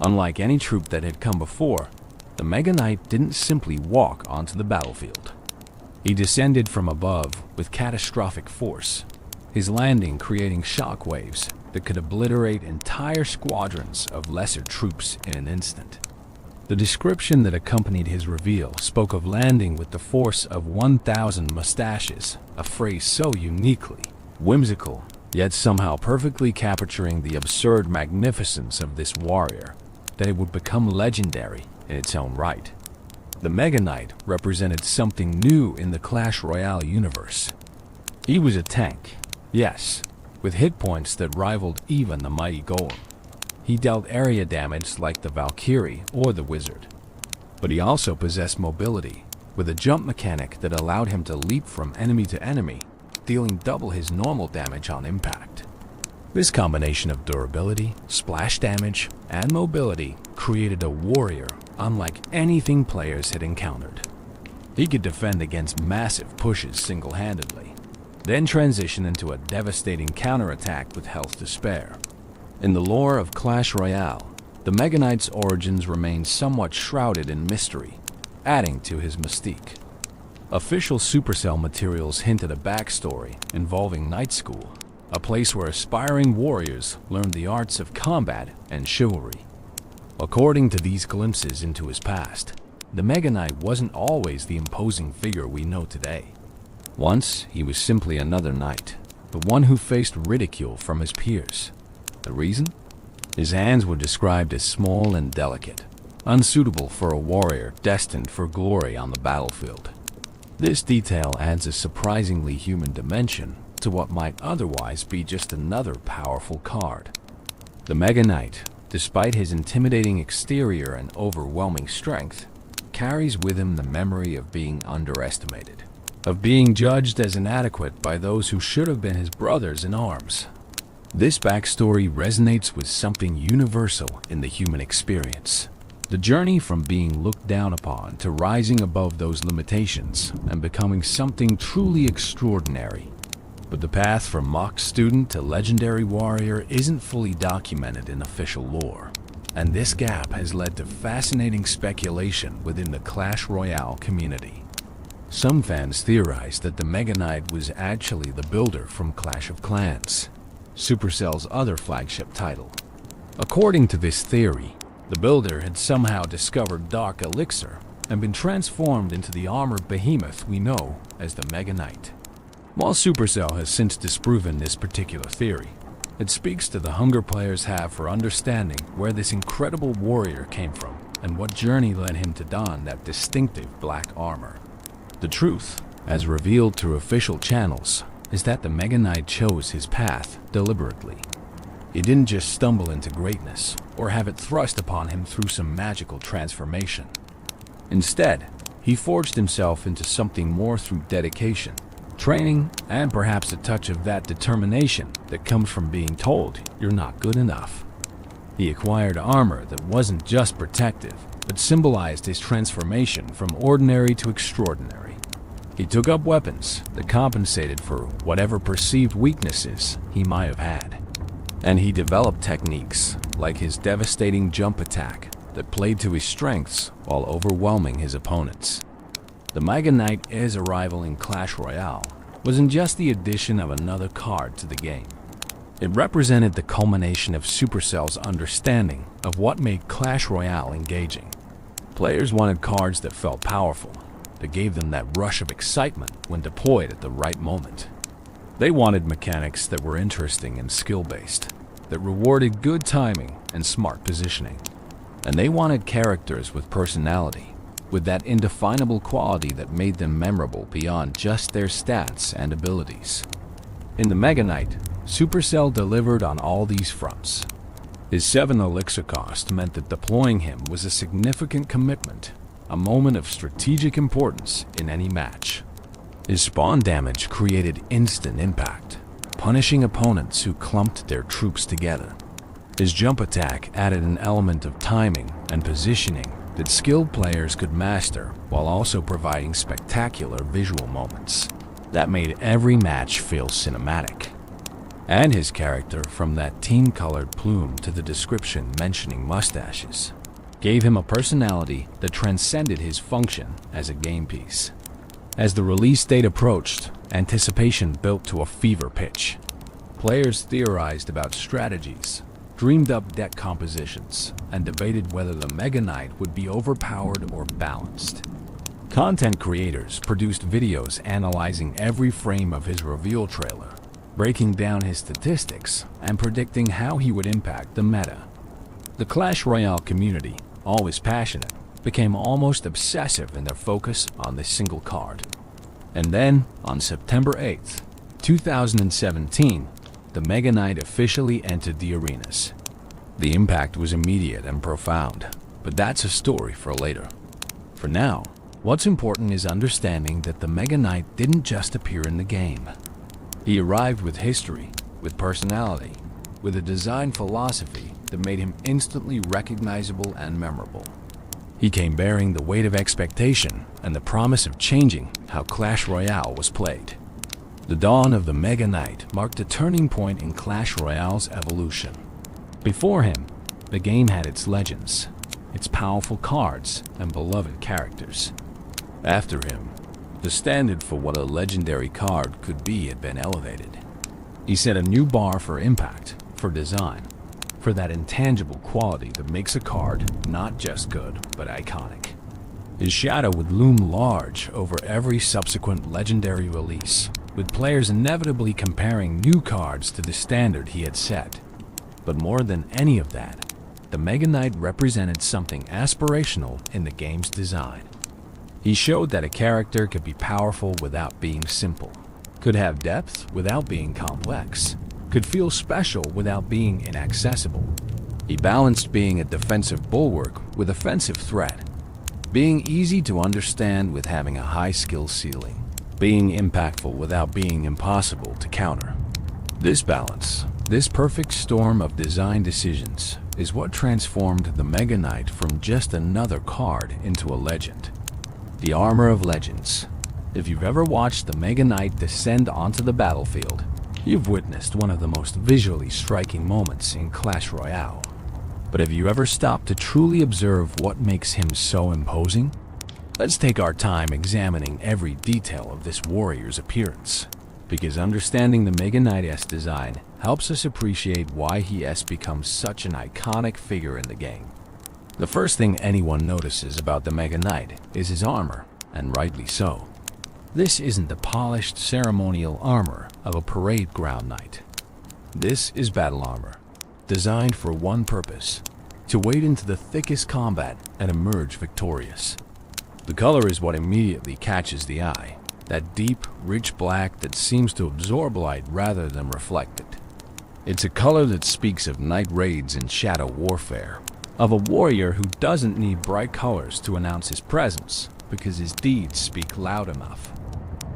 Unlike any troop that had come before, the Mega Knight didn't simply walk onto the battlefield. He descended from above with catastrophic force, his landing creating shockwaves that could obliterate entire squadrons of lesser troops in an instant. The description that accompanied his reveal spoke of landing with the force of 1,000 mustaches, a phrase so uniquely whimsical, yet somehow perfectly capturing the absurd magnificence of this warrior, that it would become legendary in its own right. The Mega Knight represented something new in the Clash Royale universe. He was a tank, yes, with hit points that rivaled even the mighty Golem. He dealt area damage like the Valkyrie or the Wizard. But he also possessed mobility, with a jump mechanic that allowed him to leap from enemy to enemy, dealing double his normal damage on impact. This combination of durability, splash damage, and mobility created a warrior unlike anything players had encountered. He could defend against massive pushes single-handedly, then transition into a devastating counterattack with health to spare. In the lore of Clash Royale, the Mega Knight's origins remain somewhat shrouded in mystery, adding to his mystique. Official Supercell materials hint at a backstory involving Night School, a place where aspiring warriors learned the arts of combat and chivalry. According to these glimpses into his past, the Mega Knight wasn't always the imposing figure we know today. Once, he was simply another knight, but one who faced ridicule from his peers. The reason? His hands were described as small and delicate, unsuitable for a warrior destined for glory on the battlefield. This detail adds a surprisingly human dimension to what might otherwise be just another powerful card. The Mega Knight, despite his intimidating exterior and overwhelming strength, carries with him the memory of being underestimated, of being judged as inadequate by those who should have been his brothers in arms. This backstory resonates with something universal in the human experience. The journey from being looked down upon to rising above those limitations and becoming something truly extraordinary. But the path from mock student to legendary warrior isn't fully documented in official lore, and this gap has led to fascinating speculation within the Clash Royale community. Some fans theorize that the Mega Knight was actually the builder from Clash of Clans, Supercell's other flagship title. According to this theory, the builder had somehow discovered Dark Elixir and been transformed into the armored behemoth we know as the Mega Knight. While Supercell has since disproven this particular theory, it speaks to the hunger players have for understanding where this incredible warrior came from and what journey led him to don that distinctive black armor. The truth, as revealed through official channels, is that the Mega Knight chose his path deliberately. He didn't just stumble into greatness or have it thrust upon him through some magical transformation. Instead, he forged himself into something more through dedication, training, and perhaps a touch of that determination that comes from being told you're not good enough. He acquired armor that wasn't just protective, but symbolized his transformation from ordinary to extraordinary. He took up weapons that compensated for whatever perceived weaknesses he might have had. And he developed techniques like his devastating jump attack that played to his strengths while overwhelming his opponents. The Mega Knight's arrival in Clash Royale wasn't just the addition of another card to the game. It represented the culmination of Supercell's understanding of what made Clash Royale engaging. Players wanted cards that felt powerful, that gave them that rush of excitement when deployed at the right moment. They wanted mechanics that were interesting and skill-based, that rewarded good timing and smart positioning. And they wanted characters with personality, with that indefinable quality that made them memorable beyond just their stats and abilities. In the Mega Knight, Supercell delivered on all these fronts. His 7 elixir cost meant that deploying him was a significant commitment, a moment of strategic importance in any match. His spawn damage created instant impact, punishing opponents who clumped their troops together. His jump attack added an element of timing and positioning that skilled players could master while also providing spectacular visual moments. that made every match feel cinematic. And his character, from that team-colored plume to the description mentioning mustaches, gave him a personality that transcended his function as a game piece. As the release date approached, anticipation built to a fever pitch. Players theorized about strategies, dreamed up deck compositions, and debated whether the Mega Knight would be overpowered or balanced. Content creators produced videos analyzing every frame of his reveal trailer, breaking down his statistics and predicting how he would impact the meta. The Clash Royale community, always passionate, became almost obsessive in their focus on this single card. And then, on September 8th, 2017, the Mega Knight officially entered the arenas. The impact was immediate and profound, but that's a story for later. For now, what's important is understanding that the Mega Knight didn't just appear in the game. He arrived with history, with personality, with a design philosophy that made him instantly recognizable and memorable. He came bearing the weight of expectation and the promise of changing how Clash Royale was played. The dawn of the Mega Knight marked a turning point in Clash Royale's evolution. Before him, the game had its legends, its powerful cards, and beloved characters. After him, the standard for what a legendary card could be had been elevated. He set a new bar for impact, for design, for that intangible quality that makes a card not just good, but iconic. His shadow would loom large over every subsequent legendary release, with players inevitably comparing new cards to the standard he had set. But more than any of that, the Mega Knight represented something aspirational in the game's design. He showed that a character could be powerful without being simple, could have depth without being complex, could feel special without being inaccessible. He balanced being a defensive bulwark with offensive threat, being easy to understand with having a high skill ceiling, being impactful without being impossible to counter. This balance, this perfect storm of design decisions, is what transformed the Mega Knight from just another card into a legend. The armor of legends. If you've ever watched the Mega Knight descend onto the battlefield, you've witnessed one of the most visually striking moments in Clash Royale. But have you ever stopped to truly observe what makes him so imposing? Let's take our time examining every detail of this warrior's appearance, because understanding the Mega Knight's design helps us appreciate why he has become such an iconic figure in the game. The first thing anyone notices about the Mega Knight is his armor, and rightly so. This isn't the polished ceremonial armor of a parade ground knight. This is battle armor, designed for one purpose: to wade into the thickest combat and emerge victorious. The color is what immediately catches the eye, that deep, rich black that seems to absorb light rather than reflect it. It's a color that speaks of night raids and shadow warfare, of a warrior who doesn't need bright colors to announce his presence because his deeds speak loud enough.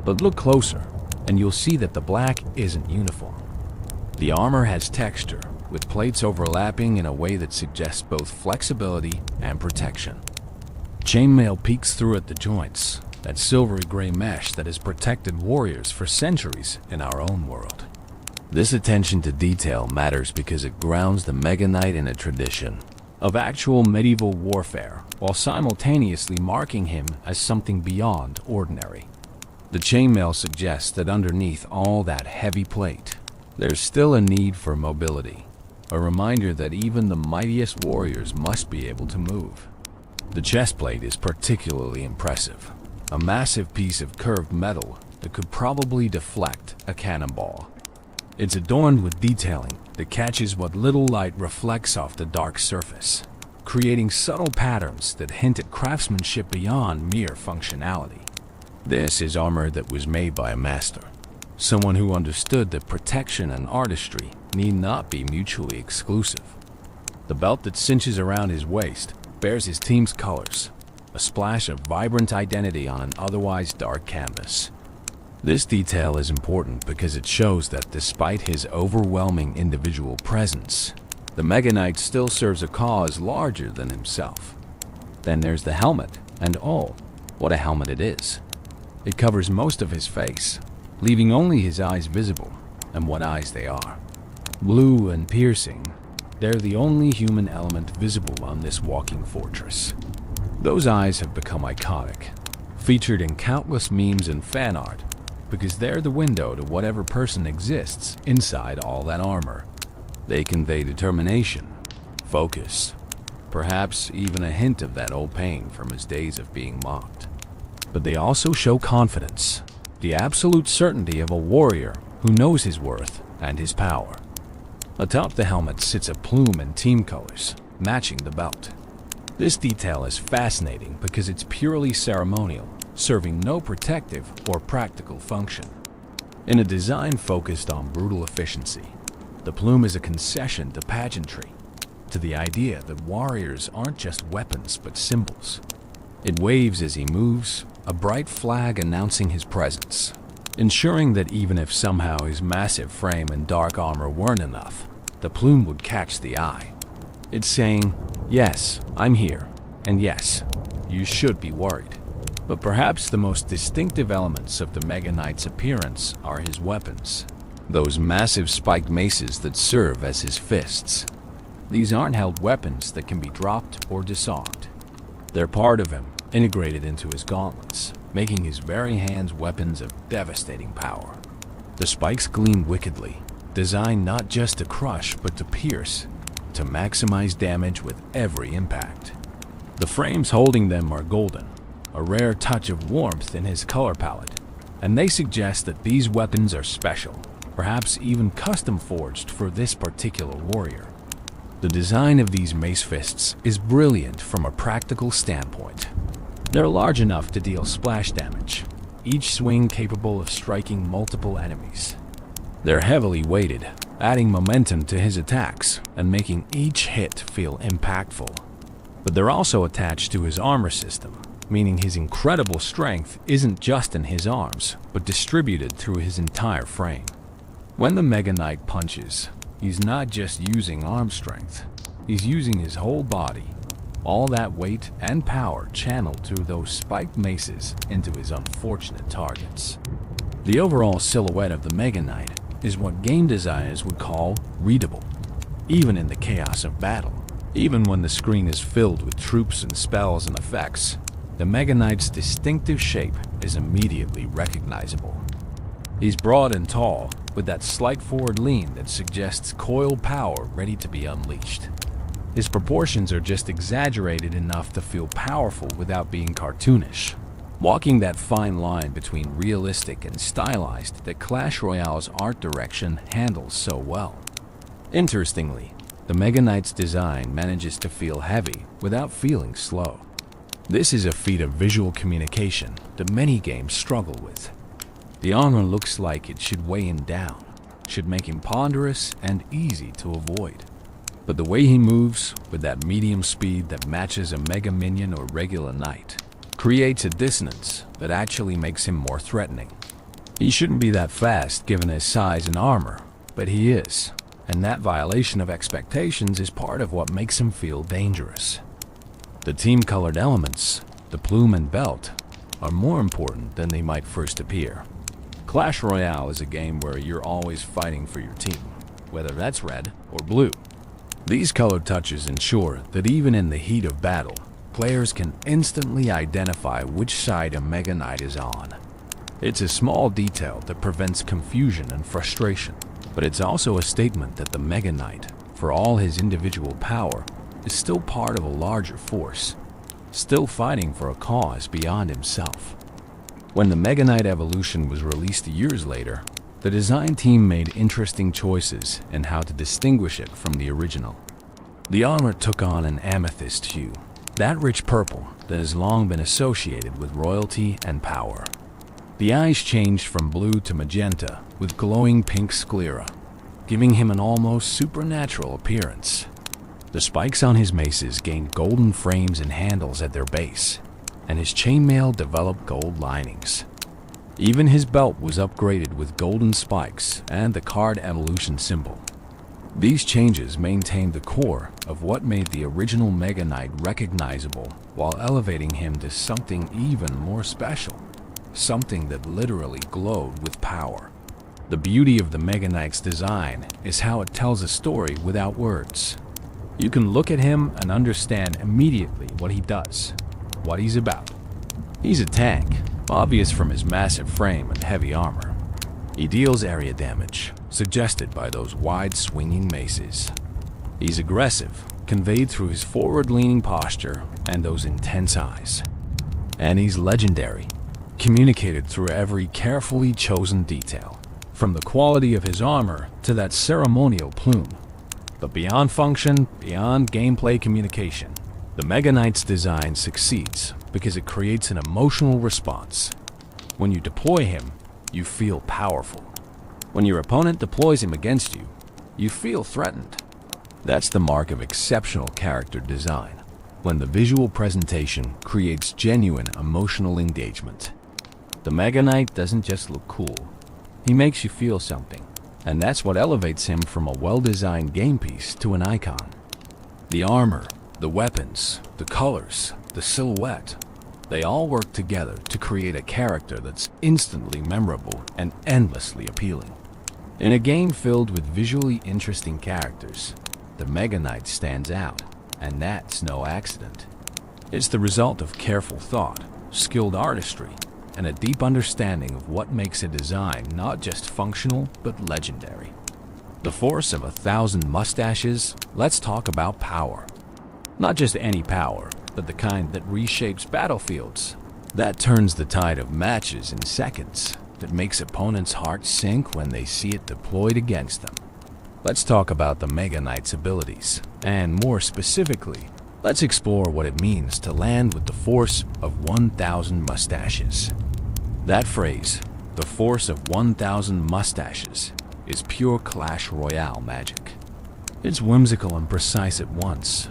But look closer, and you'll see that the black isn't uniform. The armor has texture, with plates overlapping in a way that suggests both flexibility and protection. Chainmail peeks through at the joints, that silvery gray mesh that has protected warriors for centuries in our own world. This attention to detail matters because it grounds the Mega Knight in a tradition of actual medieval warfare, while simultaneously marking him as something beyond ordinary. The chainmail suggests that underneath all that heavy plate, there's still a need for mobility, a reminder that even the mightiest warriors must be able to move. The chest plate is particularly impressive, a massive piece of curved metal that could probably deflect a cannonball. It's adorned with detailing that catches what little light reflects off the dark surface, creating subtle patterns that hint at craftsmanship beyond mere functionality. This is armor that was made by a master, someone who understood that protection and artistry need not be mutually exclusive. The belt that cinches around his waist bears his team's colors, a splash of vibrant identity on an otherwise dark canvas. This detail is important because it shows that despite his overwhelming individual presence, the Mega Knight still serves a cause larger than himself. Then there's the helmet, and oh, what a helmet it is. It covers most of his face, leaving only his eyes visible, and what eyes they are. Blue and piercing, they're the only human element visible on this walking fortress. Those eyes have become iconic, featured in countless memes and fan art, because they're the window to whatever person exists inside all that armor. They convey determination, focus, perhaps even a hint of that old pain from his days of being mocked. But they also show confidence, the absolute certainty of a warrior who knows his worth and his power. Atop the helmet sits a plume in team colors, matching the belt. This detail is fascinating because it's purely ceremonial, serving no protective or practical function. In a design focused on brutal efficiency, the plume is a concession to pageantry, to the idea that warriors aren't just weapons but symbols. It waves as he moves, a bright flag announcing his presence, ensuring that even if somehow his massive frame and dark armor weren't enough, the plume would catch the eye. It's saying, yes, I'm here, and yes, you should be worried. But perhaps the most distinctive elements of the Mega Knight's appearance are his weapons, those massive spiked maces that serve as his fists. These aren't held weapons that can be dropped or disarmed. They're part of him, integrated into his gauntlets, making his very hands weapons of devastating power. The spikes gleam wickedly, designed not just to crush but to pierce, to maximize damage with every impact. The frames holding them are golden, a rare touch of warmth in his color palette, and they suggest that these weapons are special, perhaps even custom forged for this particular warrior. The design of these mace fists is brilliant from a practical standpoint. They're large enough to deal splash damage, each swing capable of striking multiple enemies. They're heavily weighted, adding momentum to his attacks and making each hit feel impactful. But they're also attached to his armor system, meaning his incredible strength isn't just in his arms, but distributed through his entire frame. When the Mega Knight punches, he's not just using arm strength, he's using his whole body, all that weight and power channeled through those spiked maces into his unfortunate targets. The overall silhouette of the Mega Knight is what game designers would call readable, even in the chaos of battle. Even when the screen is filled with troops and spells and effects, the Mega Knight's distinctive shape is immediately recognizable. He's broad and tall, with that slight forward lean that suggests coiled power ready to be unleashed. His proportions are just exaggerated enough to feel powerful without being cartoonish, walking that fine line between realistic and stylized that Clash Royale's art direction handles so well. Interestingly, the Mega Knight's design manages to feel heavy without feeling slow. This is a feat of visual communication that many games struggle with. The armor looks like it should weigh him down, should make him ponderous and easy to avoid. But the way he moves, with that medium speed that matches a Mega Minion or regular Knight, creates a dissonance that actually makes him more threatening. He shouldn't be that fast given his size and armor, but he is, and that violation of expectations is part of what makes him feel dangerous. The team-colored elements, the plume and belt, are more important than they might first appear. Clash Royale is a game where you're always fighting for your team, whether that's red or blue. These color touches ensure that even in the heat of battle, players can instantly identify which side a Mega Knight is on. It's a small detail that prevents confusion and frustration, but it's also a statement that the Mega Knight, for all his individual power, is still part of a larger force, still fighting for a cause beyond himself. When the Mega Knight Evolution was released years later, the design team made interesting choices in how to distinguish it from the original. The armor took on an amethyst hue, that rich purple that has long been associated with royalty and power. The eyes changed from blue to magenta with glowing pink sclera, giving him an almost supernatural appearance. The spikes on his maces gained golden frames and handles at their base, and his chainmail developed gold linings. Even his belt was upgraded with golden spikes and the card evolution symbol. These changes maintained the core of what made the original Mega Knight recognizable while elevating him to something even more special. something that literally glowed with power. The beauty of the Mega Knight's design is how it tells a story without words. You can look at him and understand immediately what he does, what he's about. He's a tank, obvious from his massive frame and heavy armor. He deals area damage, suggested by those wide swinging maces. He's aggressive, conveyed through his forward-leaning posture and those intense eyes. And he's legendary, communicated through every carefully chosen detail, from the quality of his armor to that ceremonial plume. But beyond function, beyond gameplay communication, the Mega Knight's design succeeds because it creates an emotional response. When you deploy him, you feel powerful. When your opponent deploys him against you, you feel threatened. That's the mark of exceptional character design, when the visual presentation creates genuine emotional engagement. The Mega Knight doesn't just look cool, he makes you feel something, and that's what elevates him from a well-designed game piece to an icon. The armor, the weapons, the colors, the silhouette, they all work together to create a character that's instantly memorable and endlessly appealing. In a game filled with visually interesting characters, the Mega Knight stands out, and that's no accident. It's the result of careful thought, skilled artistry, and a deep understanding of what makes a design not just functional, but legendary. The force of 1,000 mustaches, let's talk about power. Not just any power, but the kind that reshapes battlefields, that turns the tide of matches in seconds, that makes opponents' hearts sink when they see it deployed against them. Let's talk about the Mega Knight's abilities, and more specifically, let's explore what it means to land with the force of 1,000 mustaches. That phrase, the force of 1,000 mustaches, is pure Clash Royale magic. It's whimsical and precise at once,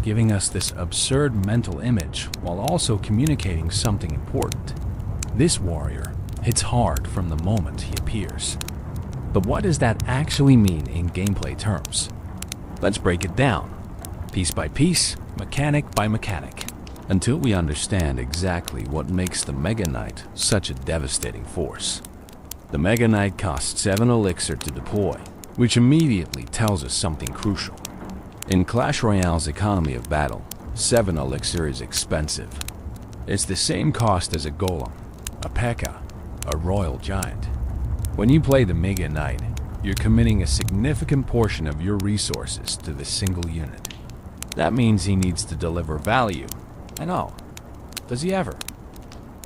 giving us this absurd mental image while also communicating something important. This warrior hits hard from the moment he appears. But what does that actually mean in gameplay terms? Let's break it down, piece by piece, mechanic by mechanic, until we understand exactly what makes the Mega Knight such a devastating force. The Mega Knight costs 7 elixir to deploy, which immediately tells us something crucial. In Clash Royale's economy of battle, 7 elixir is expensive. It's the same cost as a golem, a P.E.K.K.A., a royal giant. When you play the Mega Knight, you're committing a significant portion of your resources to this single unit. That means he needs to deliver value. I know. Does he ever?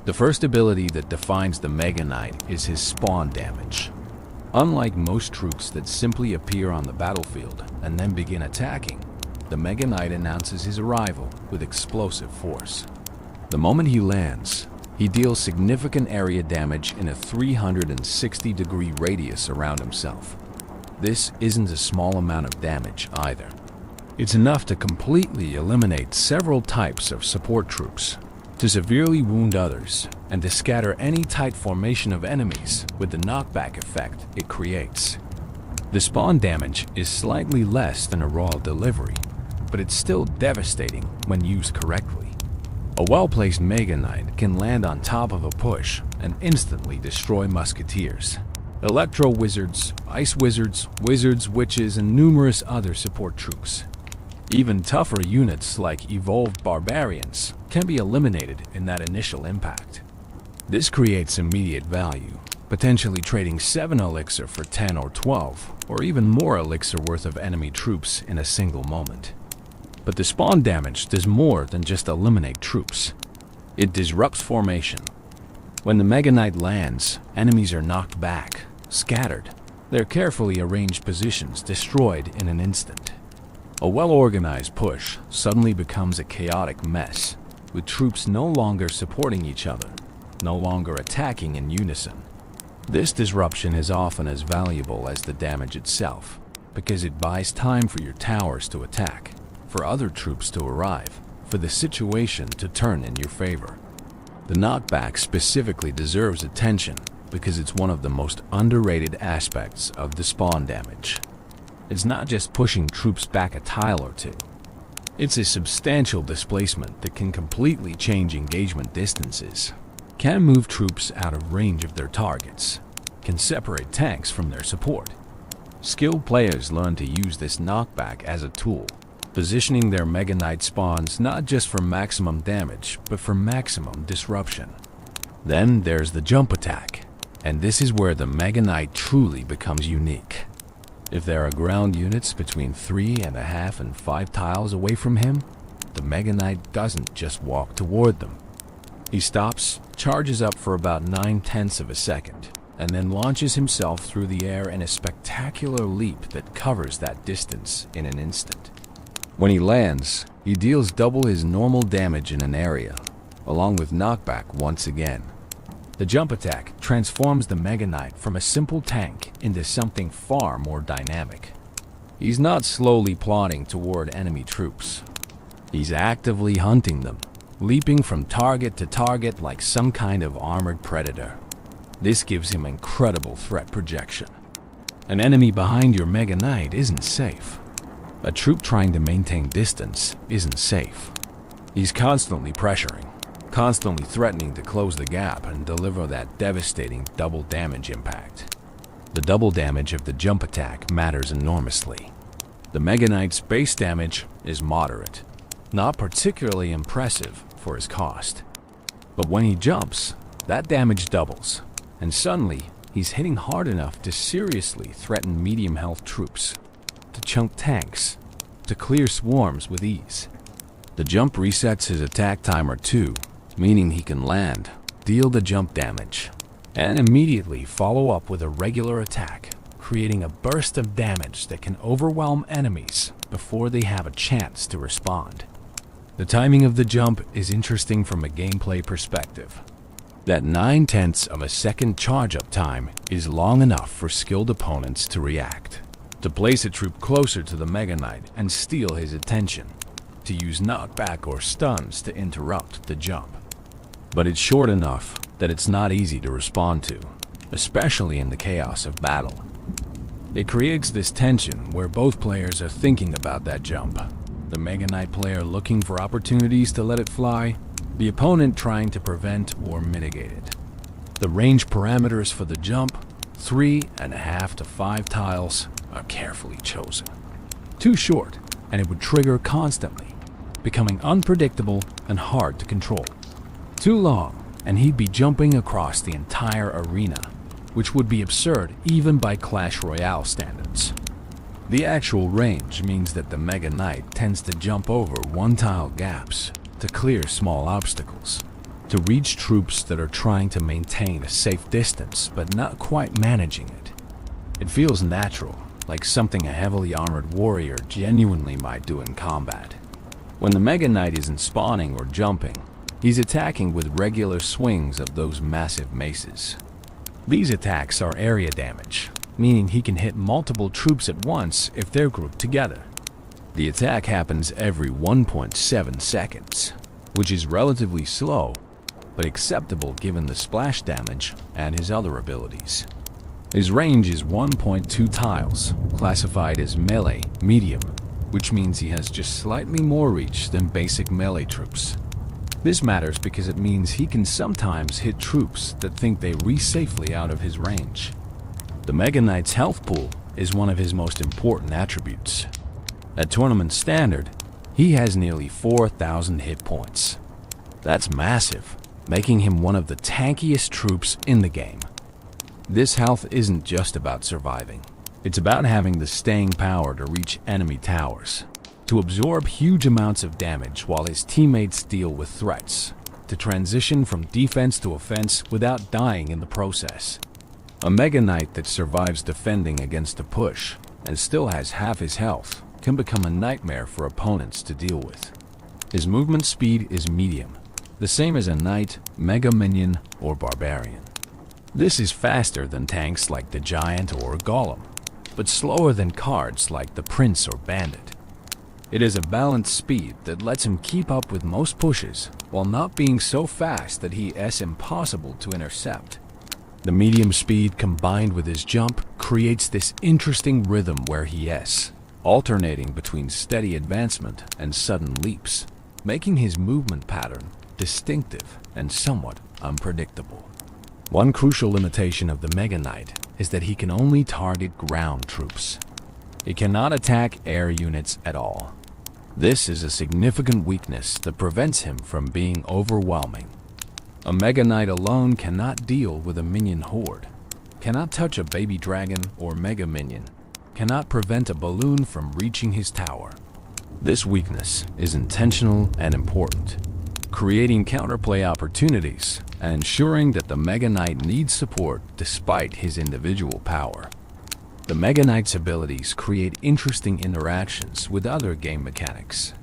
The first ability that defines the Mega Knight is his spawn damage. Unlike most troops that simply appear on the battlefield and then begin attacking, the Mega Knight announces his arrival with explosive force. The moment he lands, he deals significant area damage in a 360-degree radius around himself. This isn't a small amount of damage either. It's enough to completely eliminate several types of support troops, to severely wound others, and to scatter any tight formation of enemies with the knockback effect it creates. The spawn damage is slightly less than a raw delivery, but it's still devastating when used correctly. A well-placed Mega Knight can land on top of a push and instantly destroy musketeers, electro wizards, ice wizards, wizards, witches, and numerous other support troops. Even tougher units like evolved barbarians can be eliminated in that initial impact. This creates immediate value, potentially trading 7 elixir for 10 or 12, or even more elixir worth of enemy troops in a single moment. But the spawn damage does more than just eliminate troops. It disrupts formation. When the Mega Knight lands, enemies are knocked back, scattered, their carefully arranged positions destroyed in an instant. A well-organized push suddenly becomes a chaotic mess, with troops no longer supporting each other, no longer attacking in unison. This disruption is often as valuable as the damage itself, because it buys time for your towers to attack, for other troops to arrive, for the situation to turn in your favor. The knockback specifically deserves attention because it's one of the most underrated aspects of the spawn damage. It's not just pushing troops back a tile or two. It's a substantial displacement that can completely change engagement distances, can move troops out of range of their targets, can separate tanks from their support. Skilled players learn to use this knockback as a tool, positioning their Mega Knight spawns not just for maximum damage, but for maximum disruption. Then there's the jump attack, and this is where the Mega Knight truly becomes unique. If there are ground units between 3.5 and 5 tiles away from him, the Mega Knight doesn't just walk toward them. He stops, charges up for about 9/10 of a second, and then launches himself through the air in a spectacular leap that covers that distance in an instant. When he lands, he deals double his normal damage in an area, along with knockback once again. The jump attack transforms the Mega Knight from a simple tank into something far more dynamic. He's not slowly plodding toward enemy troops. He's actively hunting them, leaping from target to target like some kind of armored predator. This gives him incredible threat projection. An enemy behind your Mega Knight isn't safe. A troop trying to maintain distance isn't safe. He's constantly pressuring, constantly threatening to close the gap and deliver that devastating double damage impact. The double damage of the jump attack matters enormously. The Mega Knight's base damage is moderate, not particularly impressive for his cost. But when he jumps, that damage doubles, and suddenly he's hitting hard enough to seriously threaten medium health troops, to chunk tanks, to clear swarms with ease. The jump resets his attack timer too, meaning he can land, deal the jump damage, and immediately follow up with a regular attack, creating a burst of damage that can overwhelm enemies before they have a chance to respond. The timing of the jump is interesting from a gameplay perspective. That 9/10 of a second charge-up time is long enough for skilled opponents to react, to place a troop closer to the Mega Knight and steal his attention, to use knockback or stuns to interrupt the jump. But it's short enough that it's not easy to respond to, especially in the chaos of battle. It creates this tension where both players are thinking about that jump. The Mega Knight player looking for opportunities to let it fly, the opponent trying to prevent or mitigate it. The range parameters for the jump, 3.5 to 5 tiles, are carefully chosen. Too short, and it would trigger constantly, becoming unpredictable and hard to control. Too long, and he'd be jumping across the entire arena, which would be absurd even by Clash Royale standards. The actual range means that the Mega Knight tends to jump over one-tile gaps, to clear small obstacles, to reach troops that are trying to maintain a safe distance but not quite managing it. It feels natural, like something a heavily armored warrior genuinely might do in combat. When the Mega Knight isn't spawning or jumping, he's attacking with regular swings of those massive maces. These attacks are area damage, meaning he can hit multiple troops at once if they're grouped together. The attack happens every 1.7 seconds, which is relatively slow, but acceptable given the splash damage and his other abilities. His range is 1.2 tiles, classified as melee medium, which means he has just slightly more reach than basic melee troops. This matters because it means he can sometimes hit troops that think they safely out of his range. The Mega Knight's health pool is one of his most important attributes. At tournament standard, he has nearly 4,000 hit points. That's massive, making him one of the tankiest troops in the game. This health isn't just about surviving. It's about having the staying power to reach enemy towers, to absorb huge amounts of damage while his teammates deal with threats, to transition from defense to offense without dying in the process. A Mega Knight that survives defending against a push and still has half his health can become a nightmare for opponents to deal with. His movement speed is medium, the same as a knight, mega minion, or barbarian. This is faster than tanks like the giant or golem, but slower than cards like the prince or bandit. It is a balanced speed that lets him keep up with most pushes while not being so fast that he is impossible to intercept. The medium speed combined with his jump creates this interesting rhythm where he is alternating between steady advancement and sudden leaps, making his movement pattern distinctive and somewhat unpredictable. One crucial limitation of the Mega Knight is that he can only target ground troops. He cannot attack air units at all. This is a significant weakness that prevents him from being overwhelming. A Mega Knight alone cannot deal with a minion horde, cannot touch a baby dragon or mega minion, cannot prevent a balloon from reaching his tower. This weakness is intentional and important, creating counterplay opportunities and ensuring that the Mega Knight needs support despite his individual power. The Mega Knight's abilities create interesting interactions with other game mechanics.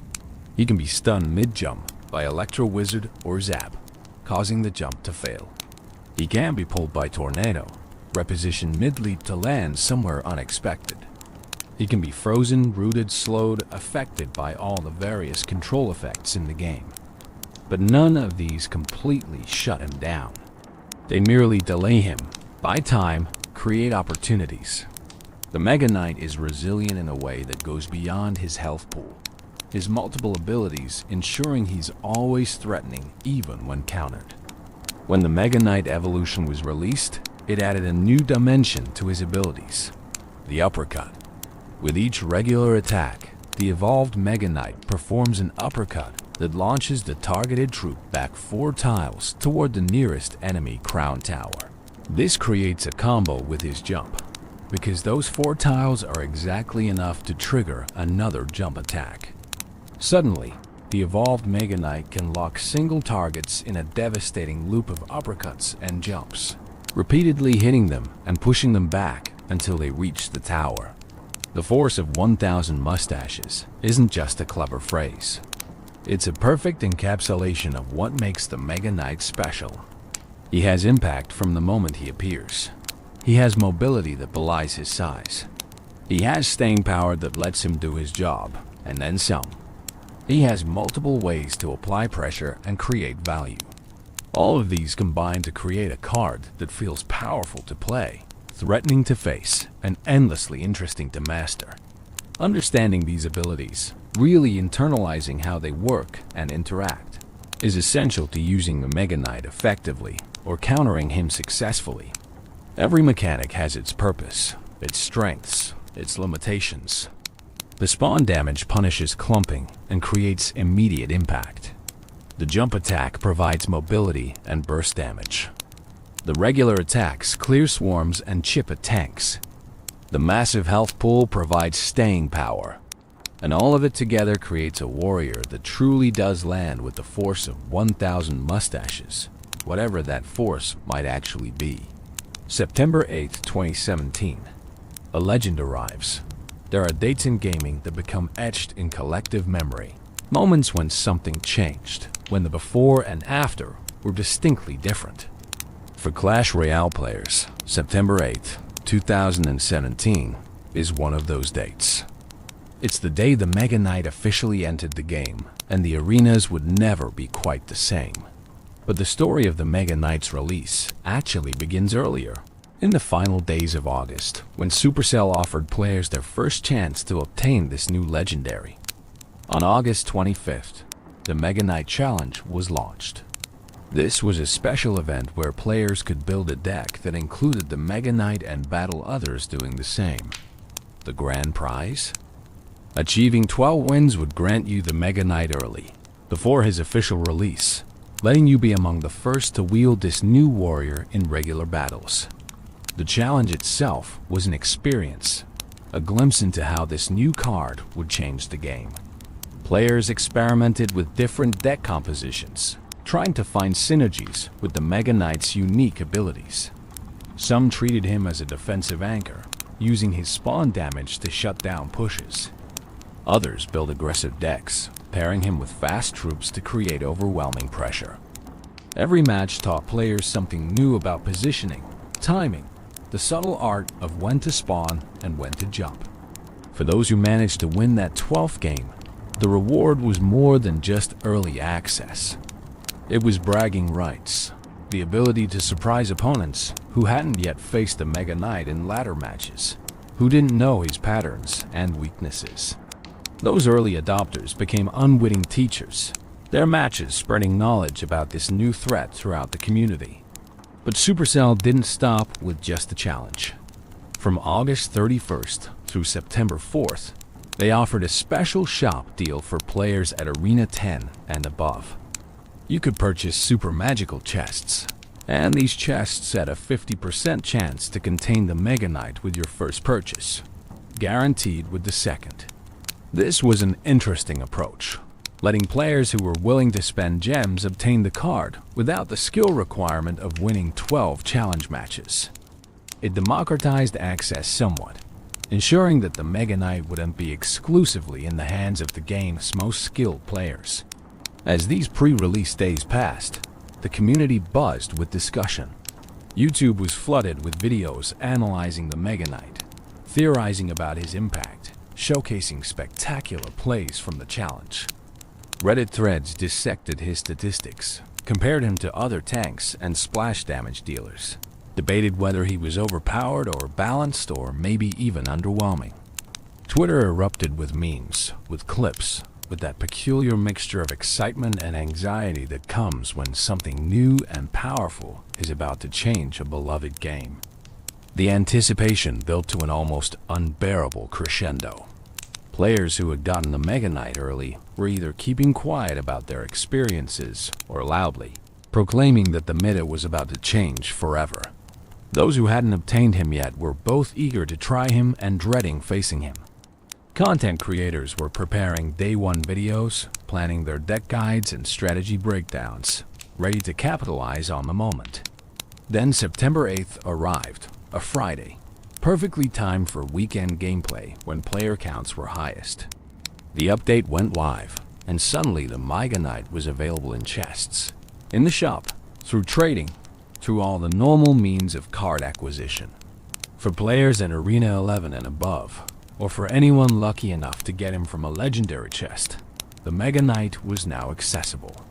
He can be stunned mid-jump by Electro Wizard or Zap, causing the jump to fail. He can be pulled by Tornado, repositioned mid-leap to land somewhere unexpected. He can be frozen, rooted, slowed, affected by all the various control effects in the game. But none of these completely shut him down. They merely delay him, buy time, create opportunities. The Mega Knight is resilient in a way that goes beyond his health pool, his multiple abilities ensuring he's always threatening even when countered. When the Mega Knight evolution was released, it added a new dimension to his abilities, the uppercut. With each regular attack, the evolved Mega Knight performs an uppercut that launches the targeted troop back 4 tiles toward the nearest enemy crown tower. This creates a combo with his jump, because those 4 tiles are exactly enough to trigger another jump attack. Suddenly, the evolved Mega Knight can lock single targets in a devastating loop of uppercuts and jumps, repeatedly hitting them and pushing them back until they reach the tower. The force of 1,000 mustaches isn't just a clever phrase. It's a perfect encapsulation of what makes the Mega Knight special. He has impact from the moment he appears. He has mobility that belies his size. He has staying power that lets him do his job, and then some. He has multiple ways to apply pressure and create value. All of these combine to create a card that feels powerful to play, threatening to face, and endlessly interesting to master. Understanding these abilities, really internalizing how they work and interact, is essential to using the Mega Knight effectively or countering him successfully. Every mechanic has its purpose, its strengths, its limitations. The spawn damage punishes clumping and creates immediate impact. The jump attack provides mobility and burst damage. The regular attacks clear swarms and chip at tanks. The massive health pool provides staying power. And all of it together creates a warrior that truly does land with the force of 1,000 mustaches, whatever that force might actually be. September 8, 2017. A legend arrives. There are dates in gaming that become etched in collective memory. Moments when something changed, when the before and after were distinctly different. For Clash Royale players, September 8, 2017 is one of those dates. It's the day the Mega Knight officially entered the game, and the arenas would never be quite the same. But the story of the Mega Knight's release actually begins earlier, in the final days of August, when Supercell offered players their first chance to obtain this new legendary. On August 25th, the Mega Knight Challenge was launched. This was a special event where players could build a deck that included the Mega Knight and battle others doing the same. The grand prize? Achieving 12 wins would grant you the Mega Knight early, before his official release, letting you be among the first to wield this new warrior in regular battles. The challenge itself was an experience, a glimpse into how this new card would change the game. Players experimented with different deck compositions, trying to find synergies with the Mega Knight's unique abilities. Some treated him as a defensive anchor, using his spawn damage to shut down pushes. Others built aggressive decks, pairing him with fast troops to create overwhelming pressure. Every match taught players something new about positioning, timing, the subtle art of when to spawn and when to jump. For those who managed to win that 12th game, the reward was more than just early access. It was bragging rights, the ability to surprise opponents who hadn't yet faced the Mega Knight in ladder matches, who didn't know his patterns and weaknesses. Those early adopters became unwitting teachers, their matches spreading knowledge about this new threat throughout the community. But Supercell didn't stop with just the challenge. From August 31st through September 4th, they offered a special shop deal for players at Arena 10 and above. You could purchase super magical chests, and these chests had a 50% chance to contain the Mega Knight with your first purchase, guaranteed with the second. This was an interesting approach, letting players who were willing to spend gems obtain the card without the skill requirement of winning 12 challenge matches. It democratized access somewhat, ensuring that the Mega Knight wouldn't be exclusively in the hands of the game's most skilled players. As these pre-release days passed, the community buzzed with discussion. YouTube was flooded with videos analyzing the Mega Knight, theorizing about his impact, showcasing spectacular plays from the challenge. Reddit threads dissected his statistics, compared him to other tanks and splash damage dealers, debated whether he was overpowered or balanced or maybe even underwhelming. Twitter erupted with memes, with clips, with that peculiar mixture of excitement and anxiety that comes when something new and powerful is about to change a beloved game. The anticipation built to an almost unbearable crescendo. Players who had gotten the Mega Knight early were either keeping quiet about their experiences or loudly proclaiming that the meta was about to change forever. Those who hadn't obtained him yet were both eager to try him and dreading facing him. Content creators were preparing day one videos, planning their deck guides and strategy breakdowns, ready to capitalize on the moment. Then September 8th arrived, a Friday, perfectly timed for weekend gameplay when player counts were highest. The update went live, and suddenly the Mega Knight was available in chests, in the shop, through trading, through all the normal means of card acquisition. For players in Arena 11 and above, or for anyone lucky enough to get him from a legendary chest, the Mega Knight was now accessible.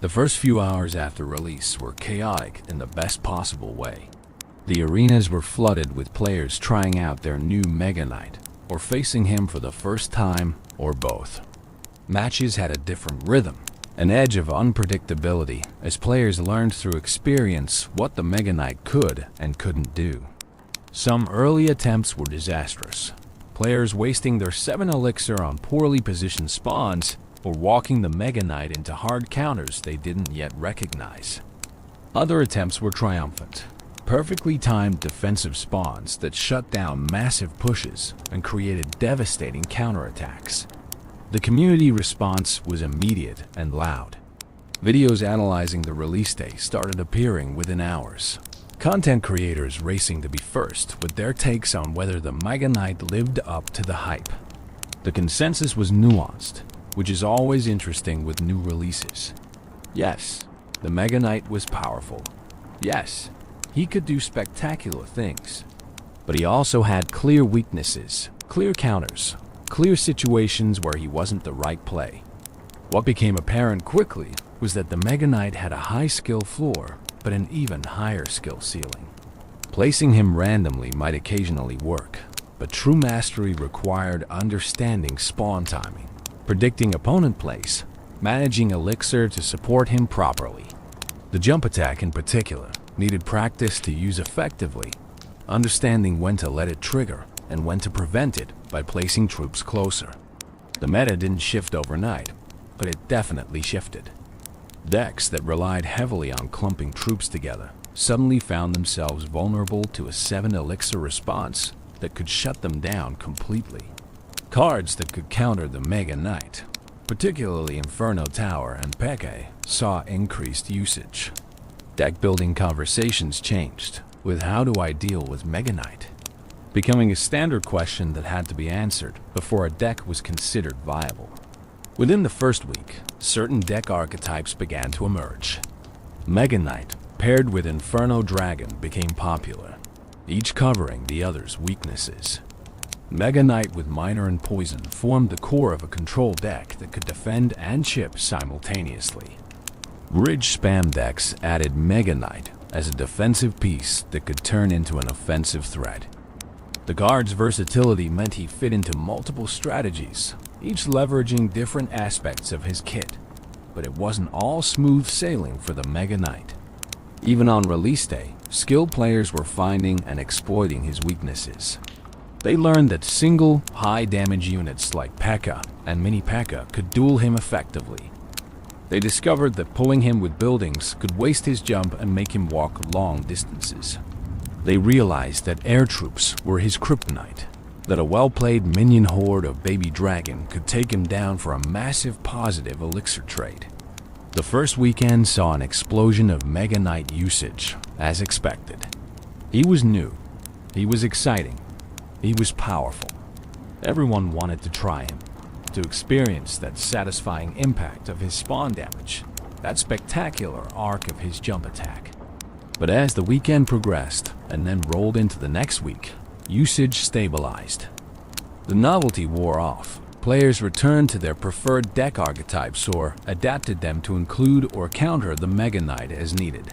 The first few hours after release were chaotic in the best possible way. The arenas were flooded with players trying out their new Mega Knight, or facing him for the first time, or both. Matches had a different rhythm, an edge of unpredictability, as players learned through experience what the Mega Knight could and couldn't do. Some early attempts were disastrous, players wasting their 7 elixir on poorly positioned spawns or walking the Mega Knight into hard counters they didn't yet recognize. Other attempts were triumphant, perfectly timed defensive spawns that shut down massive pushes and created devastating counterattacks. The community response was immediate and loud. Videos analyzing the release day started appearing within hours. Content creators racing to be first with their takes on whether the Mega Knight lived up to the hype. The consensus was nuanced, which is always interesting with new releases. Yes, the Mega Knight was powerful. Yes, he could do spectacular things. But he also had clear weaknesses, clear counters, clear situations where he wasn't the right play. What became apparent quickly was that the Mega Knight had a high skill floor, but an even higher skill ceiling. Placing him randomly might occasionally work, but true mastery required understanding spawn timing, predicting opponent place, managing elixir to support him properly. The jump attack in particular needed practice to use effectively, understanding when to let it trigger and when to prevent it by placing troops closer. The meta didn't shift overnight, but it definitely shifted. Decks that relied heavily on clumping troops together suddenly found themselves vulnerable to a 7 elixir response that could shut them down completely. Cards that could counter the Mega Knight, particularly Inferno Tower and Peke, saw increased usage. Deck building conversations changed, with how do I deal with Mega Knight becoming a standard question that had to be answered before a deck was considered viable. Within the first week, certain deck archetypes began to emerge. Mega Knight paired with Inferno Dragon became popular, each covering the other's weaknesses. Mega Knight with Miner and Poison formed the core of a control deck that could defend and chip simultaneously. Bridge spam decks added Mega Knight as a defensive piece that could turn into an offensive threat. The guard's versatility meant he fit into multiple strategies, each leveraging different aspects of his kit. but it wasn't all smooth sailing for the Mega Knight. Even on release day, skilled players were finding and exploiting his weaknesses. They learned that single, high-damage units like P.E.K.K.A. and Mini P.E.K.K.A. could duel him effectively. They discovered that pulling him with buildings could waste his jump and make him walk long distances. They realized that air troops were his kryptonite, that a well-played minion horde of Baby Dragon could take him down for a massive positive elixir trade. The first weekend saw an explosion of Mega Knight usage, as expected. He was new, he was exciting, he was powerful. Everyone wanted to try him, to experience that satisfying impact of his spawn damage, that spectacular arc of his jump attack. But as the weekend progressed and then rolled into the next week, usage stabilized. The novelty wore off. Players returned to their preferred deck archetypes or adapted them to include or counter the Mega Knight as needed.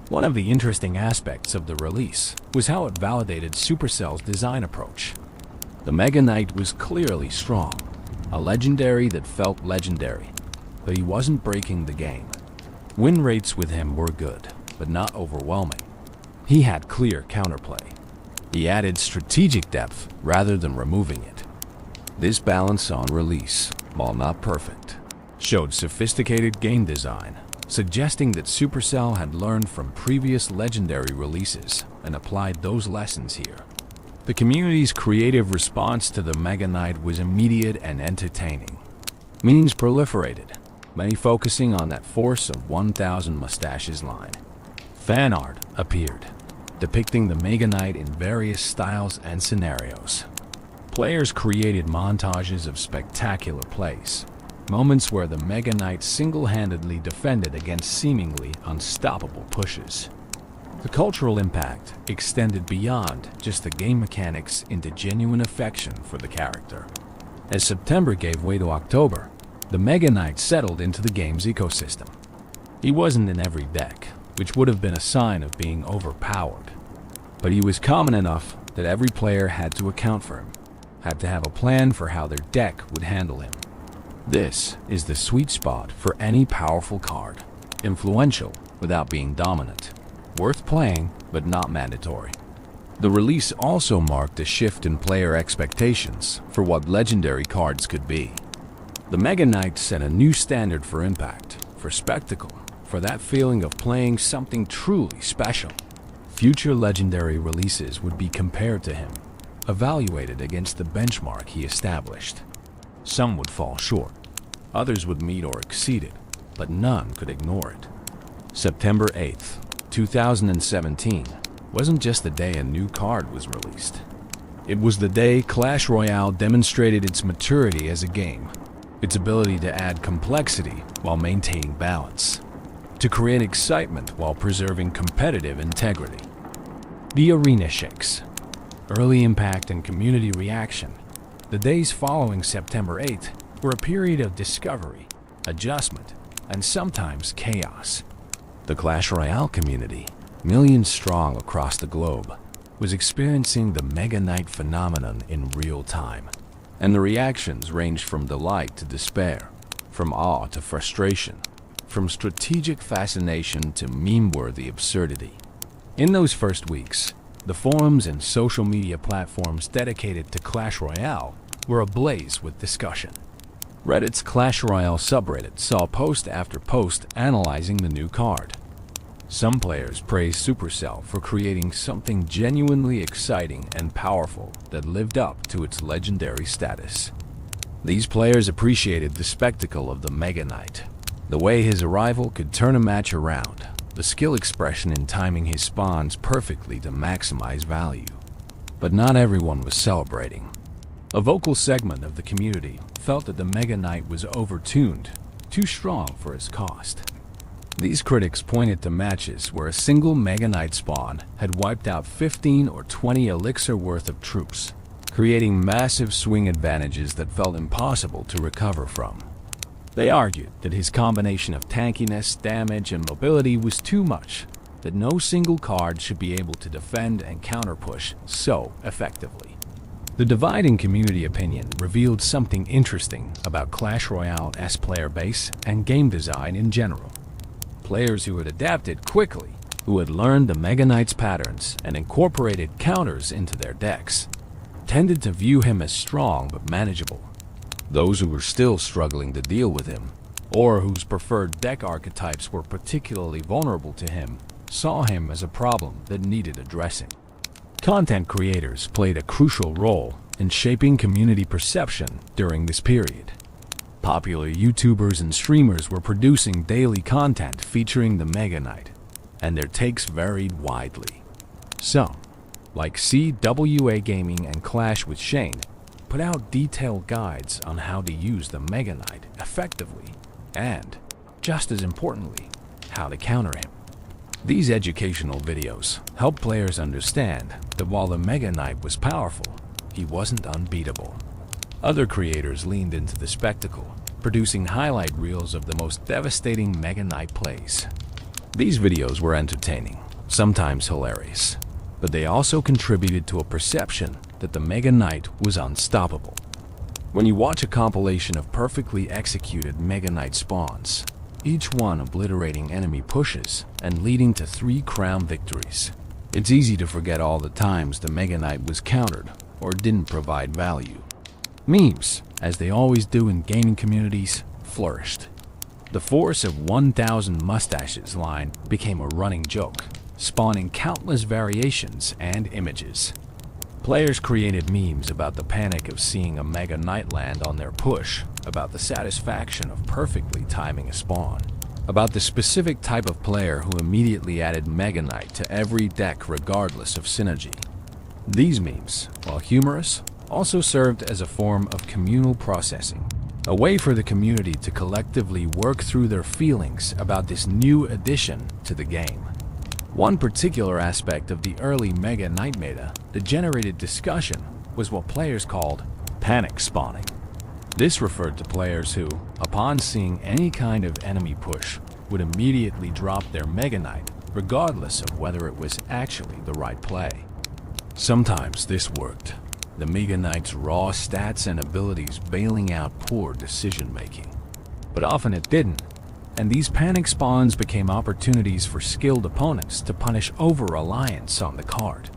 One of the interesting aspects of the release was how it validated Supercell's design approach. The Mega Knight was clearly strong, a legendary that felt legendary, but he wasn't breaking the game. Win rates with him were good, but not overwhelming. He had clear counterplay. He added strategic depth rather than removing it. This balance on release, while not perfect, showed sophisticated game design, suggesting that Supercell had learned from previous legendary releases and applied those lessons here. The community's creative response to the Mega Knight was immediate and entertaining. Memes proliferated, many focusing on that Force of 1,000 Mustaches line. Fan art appeared, depicting the Mega Knight in various styles and scenarios. Players created montages of spectacular plays, moments where the Mega Knight single-handedly defended against seemingly unstoppable pushes. The cultural impact extended beyond just the game mechanics into genuine affection for the character. As September gave way to October, the Mega Knight settled into the game's ecosystem. He wasn't in every deck, which would have been a sign of being overpowered. But he was common enough that every player had to account for him, had to have a plan for how their deck would handle him. This is the sweet spot for any powerful card, influential without being dominant, worth playing but not mandatory. The release also marked a shift in player expectations for what legendary cards could be. The Mega Knight set a new standard for impact, for spectacle, for that feeling of playing something truly special. Future legendary releases would be compared to him, evaluated against the benchmark he established. Some would fall short, others would meet or exceed it, but none could ignore it. September 8th, 2017 wasn't just the day a new card was released. It was the day Clash Royale demonstrated its maturity as a game, its ability to add complexity while maintaining balance, to create excitement while preserving competitive integrity. The arena shakes, early impact and community reaction. The days following September 8th were a period of discovery, adjustment, and sometimes chaos. The Clash Royale community, millions strong across the globe, was experiencing the Mega Knight phenomenon in real time, and the reactions ranged from delight to despair, from awe to frustration, from strategic fascination to meme-worthy absurdity. In those first weeks, the forums and social media platforms dedicated to Clash Royale were ablaze with discussion. Reddit's Clash Royale subreddit saw post after post analyzing the new card. Some players praised Supercell for creating something genuinely exciting and powerful that lived up to its legendary status. These players appreciated the spectacle of the Mega Knight, the way his arrival could turn a match around, the skill expression in timing his spawns perfectly to maximize value. But not everyone was celebrating. A vocal segment of the community felt that the Mega Knight was overtuned, too strong for his cost. These critics pointed to matches where a single Mega Knight spawn had wiped out 15 or 20 elixir worth of troops, creating massive swing advantages that felt impossible to recover from. They argued that his combination of tankiness, damage, and mobility was too much, that no single card should be able to defend and counterpush so effectively. The dividing community opinion revealed something interesting about Clash Royale's player base and game design in general. Players who had adapted quickly, who had learned the Mega Knight's patterns and incorporated counters into their decks, tended to view him as strong but manageable. Those who were still struggling to deal with him, or whose preferred deck archetypes were particularly vulnerable to him, saw him as a problem that needed addressing. Content creators played a crucial role in shaping community perception during this period. Popular YouTubers and streamers were producing daily content featuring the Mega Knight, and their takes varied widely. Some, like CWA Gaming and Clash with Shane, put out detailed guides on how to use the Mega Knight effectively and, just as importantly, how to counter him. These educational videos help players understand that while the Mega Knight was powerful, he wasn't unbeatable. Other creators leaned into the spectacle, producing highlight reels of the most devastating Mega Knight plays. These videos were entertaining, sometimes hilarious, but they also contributed to a perception that the Mega Knight was unstoppable. When you watch a compilation of perfectly executed Mega Knight spawns, each one obliterating enemy pushes and leading to 3 crown victories, it's easy to forget all the times the Mega Knight was countered or didn't provide value. Memes, as they always do in gaming communities, flourished. The force of 1,000 mustaches line became a running joke, spawning countless variations and images. Players created memes about the panic of seeing a Mega Knight land on their push, about the satisfaction of perfectly timing a spawn, about the specific type of player who immediately added Mega Knight to every deck regardless of synergy. These memes, while humorous, also served as a form of communal processing, a way for the community to collectively work through their feelings about this new addition to the game. One particular aspect of the early Mega Knight meta that generated discussion was what players called panic spawning. This referred to players who, upon seeing any kind of enemy push, would immediately drop their Mega Knight, regardless of whether it was actually the right play. Sometimes this worked, the Mega Knight's raw stats and abilities bailing out poor decision-making. But often it didn't, and these panic spawns became opportunities for skilled opponents to punish over-reliance on the card.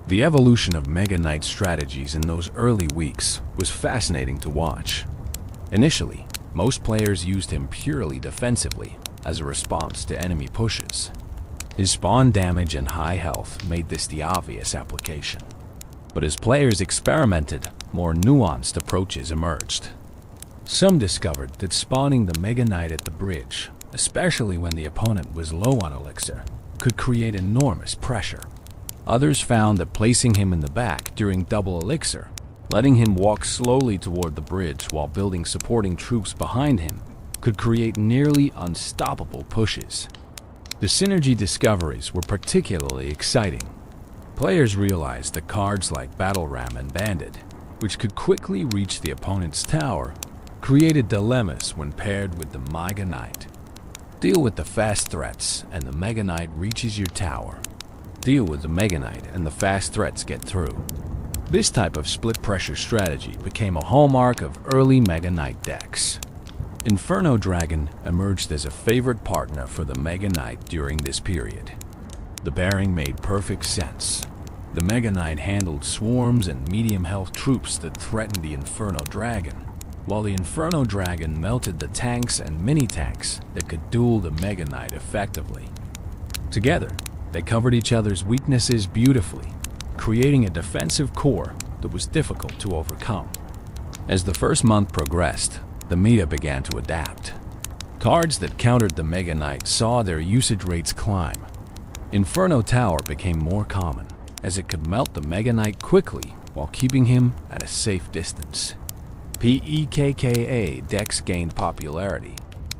The evolution of Mega Knight strategies in those early weeks was fascinating to watch. Initially, most players used him purely defensively as a response to enemy pushes. His spawn damage and high health made this the obvious application. But as players experimented, more nuanced approaches emerged. Some discovered that spawning the Mega Knight at the bridge, especially when the opponent was low on elixir, could create enormous pressure. Others found that placing him in the back during double elixir, letting him walk slowly toward the bridge while building supporting troops behind him, could create nearly unstoppable pushes. The synergy discoveries were particularly exciting. Players realized that cards like Battle Ram and Bandit, which could quickly reach the opponent's tower, created dilemmas when paired with the Mega Knight. Deal with the fast threats and the Mega Knight reaches your tower. Deal with the Mega Knight and the fast threats get through. This type of split pressure strategy became a hallmark of early Mega Knight decks. Inferno Dragon emerged as a favorite partner for the Mega Knight during this period. The pairing made perfect sense. The Mega Knight handled swarms and medium health troops that threatened the Inferno Dragon, while the Inferno Dragon melted the tanks and mini-tanks that could duel the Mega Knight effectively. Together, they covered each other's weaknesses beautifully, creating a defensive core that was difficult to overcome. As the first month progressed, the meta began to adapt. Cards that countered the Mega Knight saw their usage rates climb. Inferno Tower became more common, as it could melt the Mega Knight quickly while keeping him at a safe distance. PEKKA decks gained popularity,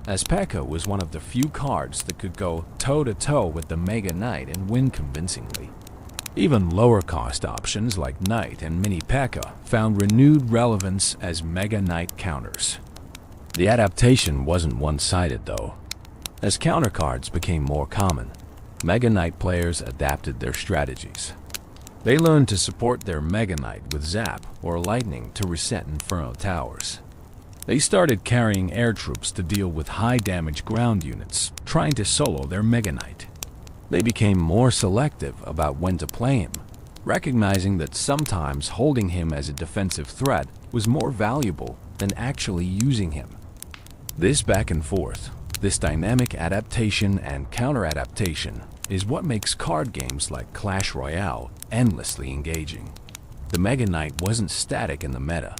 as P.E.K.K.A. was one of the few cards that could go toe-to-toe with the Mega Knight and win convincingly. Even lower-cost options like Knight and Mini P.E.K.K.A. found renewed relevance as Mega Knight counters. The adaptation wasn't one-sided, though. As counter cards became more common, Mega Knight players adapted their strategies. They learned to support their Mega Knight with Zap or Lightning to reset Inferno towers. They started carrying air troops to deal with high-damage ground units, trying to solo their Mega Knight. They became more selective about when to play him, recognizing that sometimes holding him as a defensive threat was more valuable than actually using him. This back and forth, this dynamic adaptation and counter-adaptation is what makes card games like Clash Royale endlessly engaging. The Mega Knight wasn't static in the meta.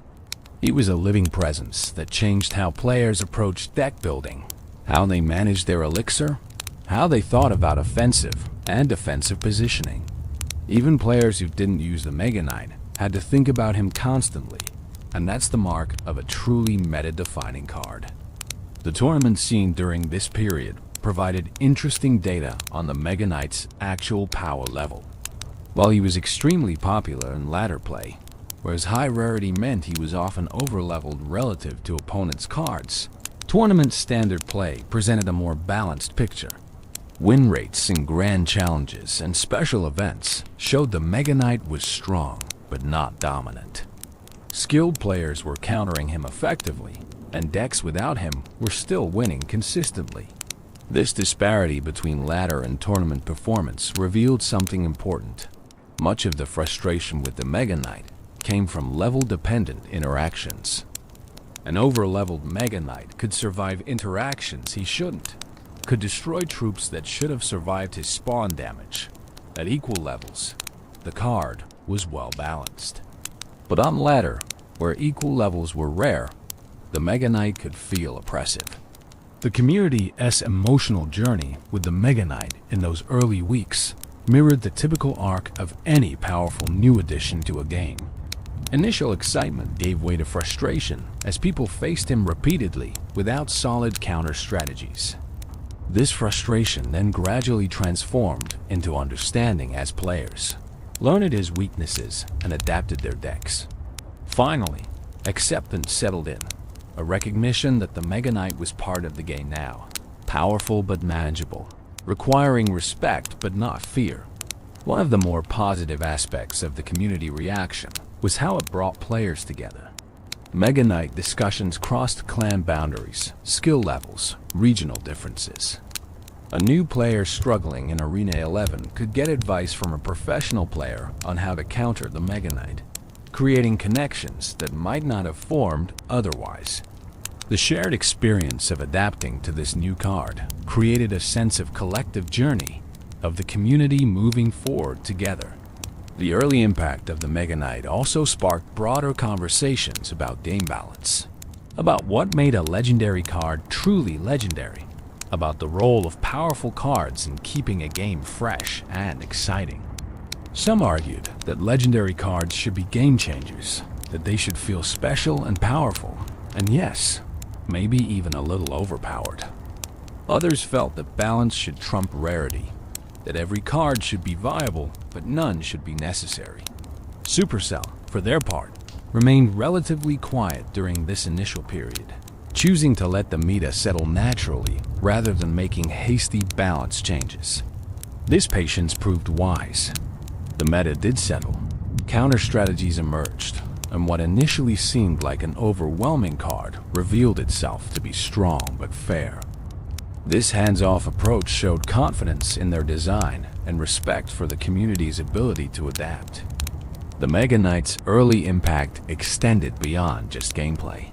He was a living presence that changed how players approached deck building, how they managed their elixir, how they thought about offensive and defensive positioning. Even players who didn't use the Mega Knight had to think about him constantly, and that's the mark of a truly meta-defining card. The tournament scene during this period provided interesting data on the Mega Knight's actual power level. While he was extremely popular in ladder play, whereas high rarity meant he was often overleveled relative to opponents' cards, tournament standard play presented a more balanced picture. Win rates in grand challenges and special events showed the Mega Knight was strong, but not dominant. Skilled players were countering him effectively, and decks without him were still winning consistently. This disparity between ladder and tournament performance revealed something important. Much of the frustration with the Mega Knight came from level-dependent interactions. An over-leveled Mega Knight could survive interactions he shouldn't, could destroy troops that should have survived his spawn damage. At equal levels, the card was well balanced. But on ladder, where equal levels were rare, the Mega Knight could feel oppressive. The community's emotional journey with the Mega Knight in those early weeks mirrored the typical arc of any powerful new addition to a game. Initial excitement gave way to frustration as people faced him repeatedly without solid counter strategies. This frustration then gradually transformed into understanding as players, learned his weaknesses, and adapted their decks. Finally, acceptance settled in, a recognition that the Mega Knight was part of the game now, powerful but manageable, requiring respect but not fear. One of the more positive aspects of the community reaction was how it brought players together. Mega Knight discussions crossed clan boundaries, skill levels, regional differences. A new player struggling in Arena 11 could get advice from a professional player on how to counter the Mega Knight, creating connections that might not have formed otherwise. The shared experience of adapting to this new card created a sense of collective journey, of the community moving forward together. The early impact of the Mega Knight also sparked broader conversations about game balance, about what made a legendary card truly legendary, about the role of powerful cards in keeping a game fresh and exciting. Some argued that legendary cards should be game changers, that they should feel special and powerful, and yes, maybe even a little overpowered. Others felt that balance should trump rarity, that every card should be viable, but none should be necessary. Supercell, for their part, remained relatively quiet during this initial period, choosing to let the meta settle naturally rather than making hasty balance changes. This patience proved wise. The meta did settle, counter strategies emerged, and what initially seemed like an overwhelming card revealed itself to be strong but fair. This hands-off approach showed confidence in their design and respect for the community's ability to adapt. The Mega Knight's early impact extended beyond just gameplay.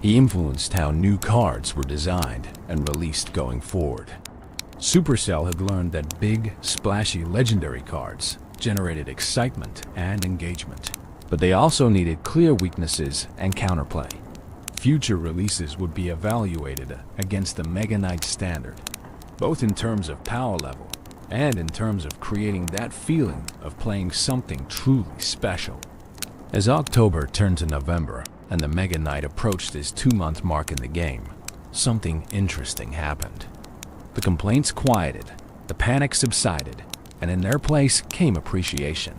He influenced how new cards were designed and released going forward. Supercell had learned that big, splashy legendary cards generated excitement and engagement, but they also needed clear weaknesses and counterplay. Future releases would be evaluated against the Mega Knight standard, both in terms of power level and in terms of creating that feeling of playing something truly special. As October turned to November and the Mega Knight approached his 2-month mark in the game, something interesting happened. The complaints quieted, the panic subsided, and in their place came appreciation.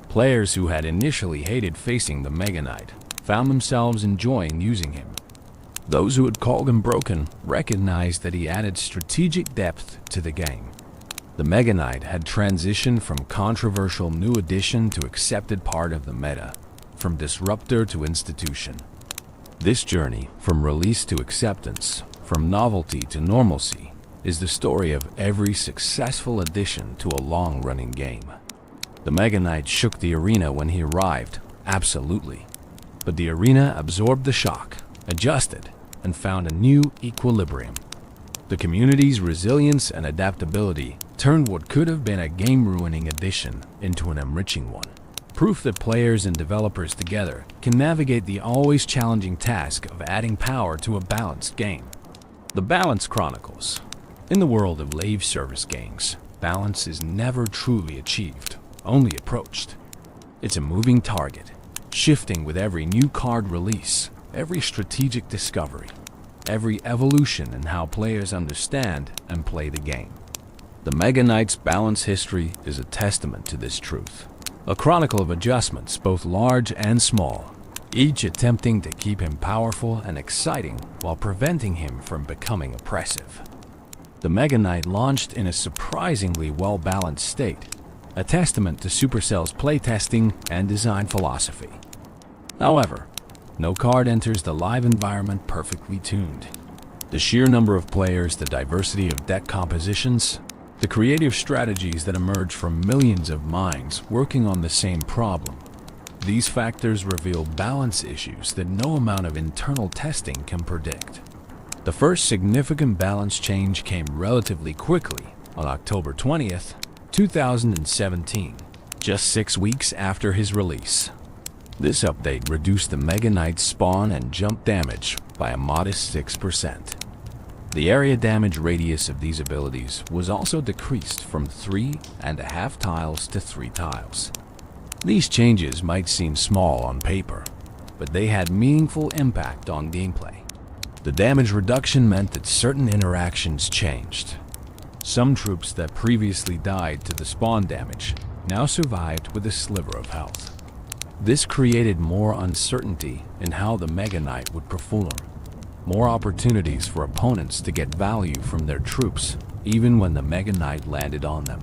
Players who had initially hated facing the Mega Knight found themselves enjoying using him. Those who had called him broken recognized that he added strategic depth to the game. The Mega Knight had transitioned from controversial new addition to accepted part of the meta, from disruptor to institution. This journey, from release to acceptance, from novelty to normalcy, is the story of every successful addition to a long-running game. The Mega Knight shook the arena when he arrived, absolutely. But the arena absorbed the shock, adjusted, and found a new equilibrium. The community's resilience and adaptability turned what could have been a game-ruining addition into an enriching one. Proof that players and developers together can navigate the always challenging task of adding power to a balanced game. The Balance Chronicles. In the world of live service games, balance is never truly achieved, only approached. It's a moving target, shifting with every new card release, every strategic discovery, every evolution in how players understand and play the game. The Mega Knight's balance history is a testament to this truth. A chronicle of adjustments, both large and small, each attempting to keep him powerful and exciting while preventing him from becoming oppressive. The Mega Knight launched in a surprisingly well-balanced state, a testament to Supercell's playtesting and design philosophy. However, no card enters the live environment perfectly tuned. The sheer number of players, the diversity of deck compositions, the creative strategies that emerge from millions of minds working on the same problem. These factors reveal balance issues that no amount of internal testing can predict. The first significant balance change came relatively quickly on October 20th, 2017, just 6 weeks after his release. This update reduced the Mega Knight's spawn and jump damage by a modest 6%. The area damage radius of these abilities was also decreased from 3.5 tiles to 3 tiles. These changes might seem small on paper, but they had meaningful impact on gameplay. The damage reduction meant that certain interactions changed. Some troops that previously died to the spawn damage now survived with a sliver of health. This created more uncertainty in how the Mega Knight would perform, more opportunities for opponents to get value from their troops, even when the Mega Knight landed on them.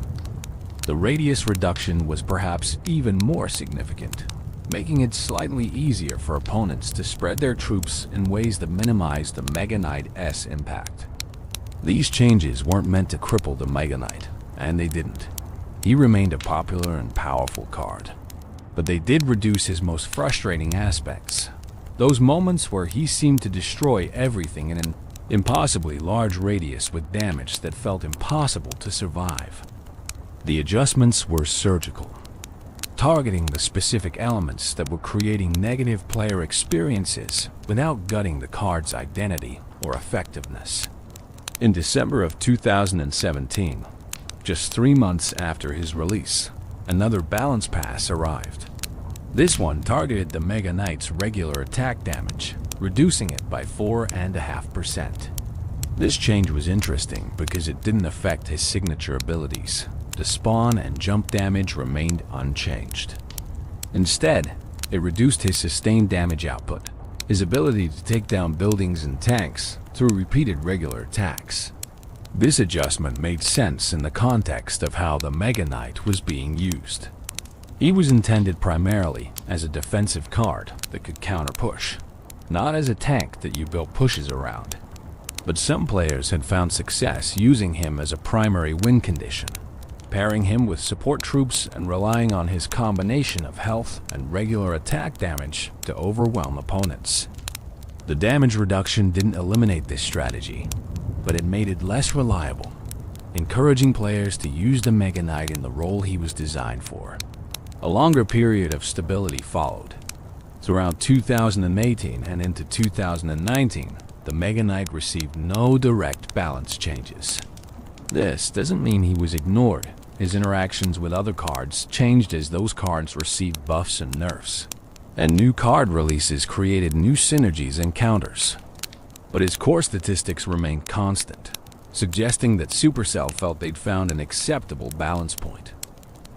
The radius reduction was perhaps even more significant, making it slightly easier for opponents to spread their troops in ways that minimized the Mega Knight's impact. These changes weren't meant to cripple the Mega Knight, and they didn't. He remained a popular and powerful card. But they did reduce his most frustrating aspects. Those moments where he seemed to destroy everything in an impossibly large radius with damage that felt impossible to survive. The adjustments were surgical, targeting the specific elements that were creating negative player experiences without gutting the card's identity or effectiveness. In December of 2017, just 3 months after his release, another balance pass arrived. This one targeted the Mega Knight's regular attack damage, reducing it by 4.5%. This change was interesting because it didn't affect his signature abilities. The spawn and jump damage remained unchanged. Instead, it reduced his sustained damage output, his ability to take down buildings and tanks through repeated regular attacks. This adjustment made sense in the context of how the Mega Knight was being used. He was intended primarily as a defensive card that could counter-push, not as a tank that you built pushes around. But some players had found success using him as a primary win condition, pairing him with support troops and relying on his combination of health and regular attack damage to overwhelm opponents. The damage reduction didn't eliminate this strategy, but it made it less reliable, encouraging players to use the Mega Knight in the role he was designed for. A longer period of stability followed. Throughout 2018 and into 2019, the Mega Knight received no direct balance changes. This doesn't mean he was ignored. His interactions with other cards changed as those cards received buffs and nerfs, and new card releases created new synergies and counters. But his core statistics remained constant, suggesting that Supercell felt they'd found an acceptable balance point.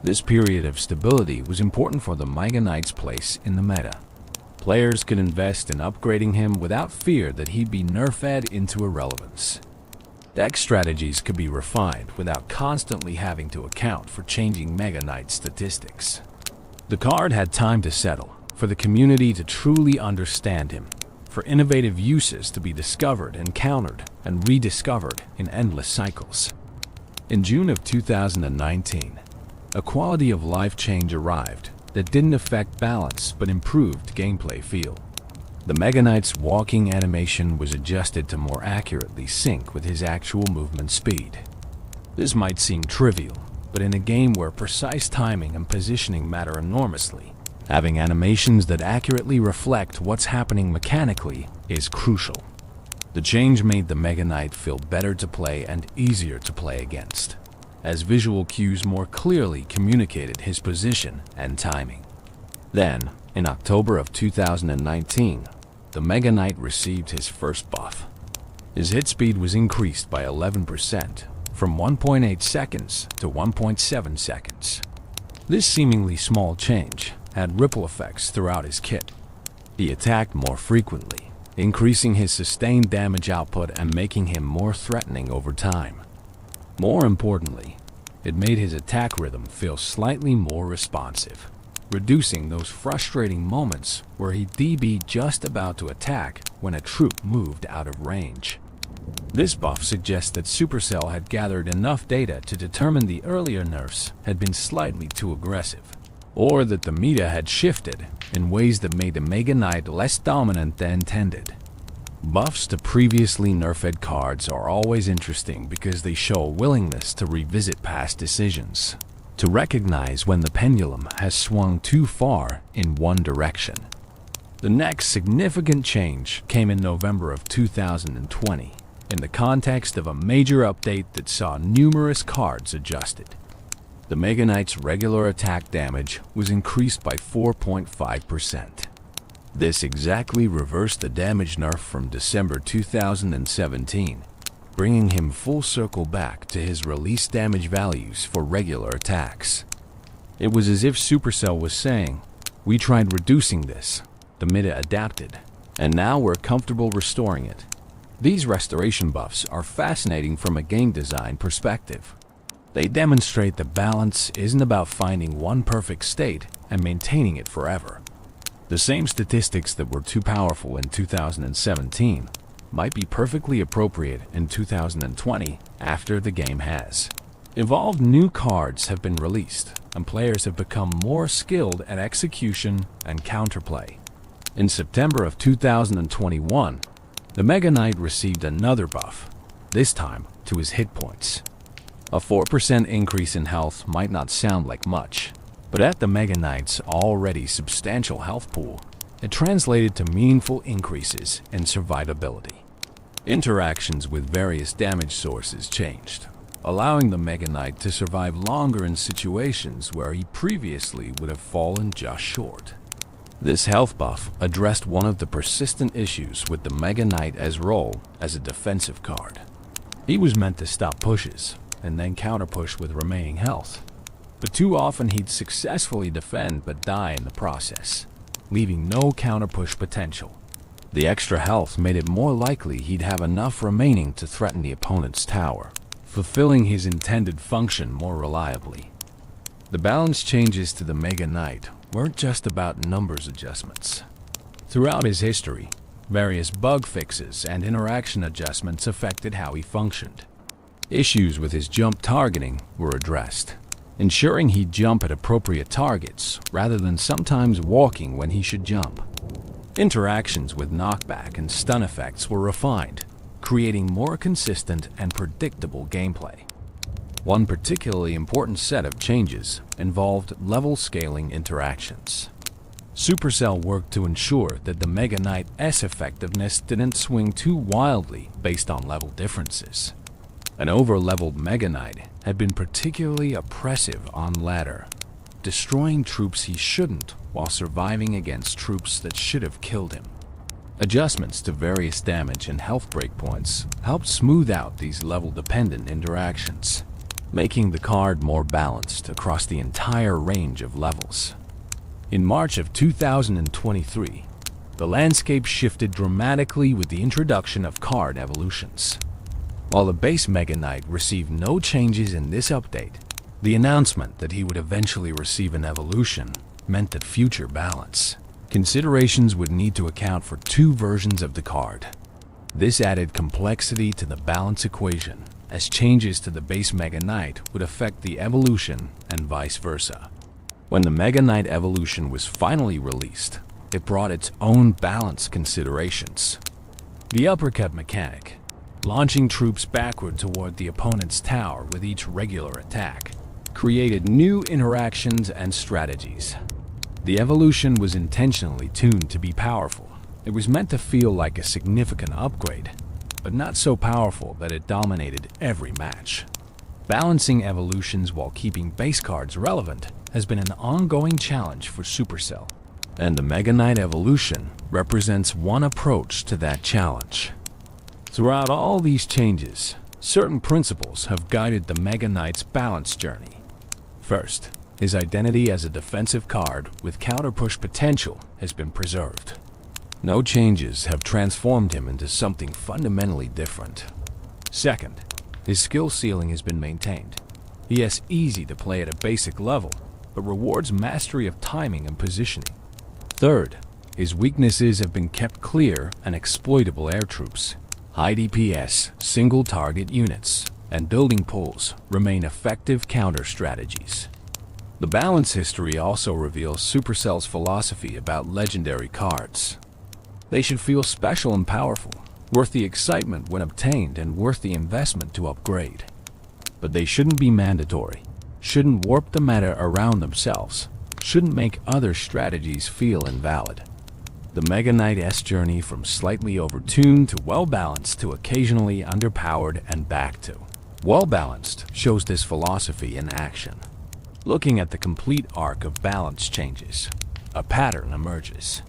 This period of stability was important for the Mega Knight's place in the meta. Players could invest in upgrading him without fear that he'd be nerfed into irrelevance. Deck strategies could be refined without constantly having to account for changing Mega Knight's statistics. The card had time to settle, for the community to truly understand him, for innovative uses to be discovered and countered and rediscovered in endless cycles. In June of 2019, a quality of life change arrived that didn't affect balance but improved gameplay feel. The Mega Knight's walking animation was adjusted to more accurately sync with his actual movement speed. This might seem trivial, but in a game where precise timing and positioning matter enormously, having animations that accurately reflect what's happening mechanically is crucial. The change made the Mega Knight feel better to play and easier to play against, as visual cues more clearly communicated his position and timing. Then, in October of 2019, the Mega Knight received his first buff. His hit speed was increased by 11%, from 1.8 seconds to 1.7 seconds. This seemingly small change had ripple effects throughout his kit. He attacked more frequently, increasing his sustained damage output and making him more threatening over time. More importantly, it made his attack rhythm feel slightly more responsive, reducing those frustrating moments where he'd be just about to attack when a troop moved out of range. This buff suggests that Supercell had gathered enough data to determine the earlier nerfs had been slightly too aggressive, or that the meta had shifted in ways that made the Mega Knight less dominant than intended. Buffs to previously nerfed cards are always interesting because they show a willingness to revisit past decisions, to recognize when the pendulum has swung too far in one direction. The next significant change came in November of 2020, in the context of a major update that saw numerous cards adjusted. The Mega Knight's regular attack damage was increased by 4.5%. This exactly reversed the damage nerf from December 2017, bringing him full circle back to his release damage values for regular attacks. It was as if Supercell was saying, "We tried reducing this, the meta adapted, and now we're comfortable restoring it." These restoration buffs are fascinating from a game design perspective. They demonstrate that balance isn't about finding one perfect state and maintaining it forever. The same statistics that were too powerful in 2017 might be perfectly appropriate in 2020 after the game has evolved. New cards have been released, and players have become more skilled at execution and counterplay. In September of 2021, the Mega Knight received another buff, this time to his hit points. A 4% increase in health might not sound like much, but at the Mega Knight's already substantial health pool, it translated to meaningful increases in survivability. Interactions with various damage sources changed, allowing the Mega Knight to survive longer in situations where he previously would have fallen just short. This health buff addressed one of the persistent issues with the Mega Knight's role as a defensive card. He was meant to stop pushes and then counterpush with remaining health, but too often he'd successfully defend but die in the process, leaving no counterpush potential. The extra health made it more likely he'd have enough remaining to threaten the opponent's tower, fulfilling his intended function more reliably. The balance changes to the Mega Knight weren't just about numbers adjustments. Throughout his history, various bug fixes and interaction adjustments affected how he functioned. Issues with his jump targeting were addressed, ensuring he'd jump at appropriate targets rather than sometimes walking when he should jump. Interactions with knockback and stun effects were refined, creating more consistent and predictable gameplay. One particularly important set of changes involved level scaling interactions. Supercell worked to ensure that the Mega Knight's effectiveness didn't swing too wildly based on level differences. An over-leveled Mega Knight had been particularly oppressive on ladder, destroying troops he shouldn't while surviving against troops that should have killed him. Adjustments to various damage and health breakpoints helped smooth out these level-dependent interactions, making the card more balanced across the entire range of levels. In March of 2023, the landscape shifted dramatically with the introduction of card evolutions. While the base Mega Knight received no changes in this update, the announcement that he would eventually receive an evolution meant that future balance considerations would need to account for two versions of the card. This added complexity to the balance equation, as changes to the base Mega Knight would affect the evolution and vice versa. When the Mega Knight evolution was finally released, it brought its own balance considerations. The uppercut mechanic, launching troops backward toward the opponent's tower with each regular attack, created new interactions and strategies. The evolution was intentionally tuned to be powerful. It was meant to feel like a significant upgrade, but not so powerful that it dominated every match. Balancing evolutions while keeping base cards relevant has been an ongoing challenge for Supercell, and the Mega Knight evolution represents one approach to that challenge. Throughout all these changes, certain principles have guided the Mega Knight's balance journey. First, his identity as a defensive card with counter-push potential has been preserved. No changes have transformed him into something fundamentally different. Second, his skill ceiling has been maintained. He is easy to play at a basic level, but rewards mastery of timing and positioning. Third, his weaknesses have been kept clear and exploitable air troops. High DPS, single-target units, and building pulls remain effective counter strategies. The balance history also reveals Supercell's philosophy about legendary cards. They should feel special and powerful, worth the excitement when obtained and worth the investment to upgrade. But they shouldn't be mandatory, shouldn't warp the meta around themselves, shouldn't make other strategies feel invalid. The Mega Knight's journey from slightly overtuned to well-balanced to occasionally underpowered and back to well-balanced shows this philosophy in action. Looking at the complete arc of balance changes, a pattern emerges.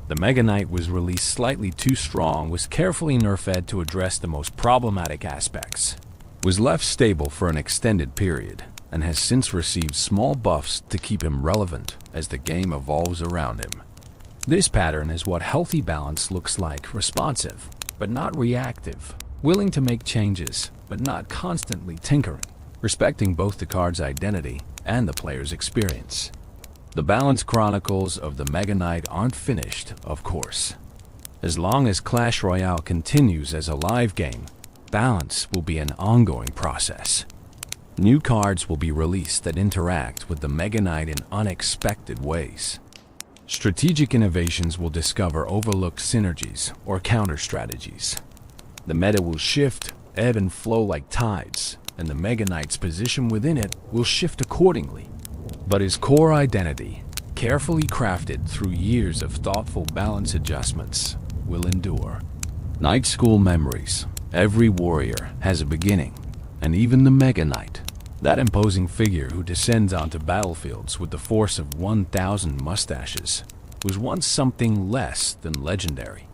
The Mega Knight was released slightly too strong, was carefully nerfed to address the most problematic aspects, was left stable for an extended period, and has since received small buffs to keep him relevant as the game evolves around him. This pattern is what healthy balance looks like: responsive, but not reactive, willing to make changes, but not constantly tinkering, respecting both the card's identity and the player's experience. The balance chronicles of the Mega Knight aren't finished, of course. As long as Clash Royale continues as a live game, balance will be an ongoing process. New cards will be released that interact with the Mega Knight in unexpected ways. Strategic innovations will discover overlooked synergies or counter strategies. The meta will shift, ebb and flow like tides, and the Mega Knight's position within it will shift accordingly. But his core identity, carefully crafted through years of thoughtful balance adjustments, will endure. Knight School memories. Every warrior has a beginning, and even the Mega Knight, that imposing figure who descends onto battlefields with the force of 1,000 mustaches, was once something less than legendary.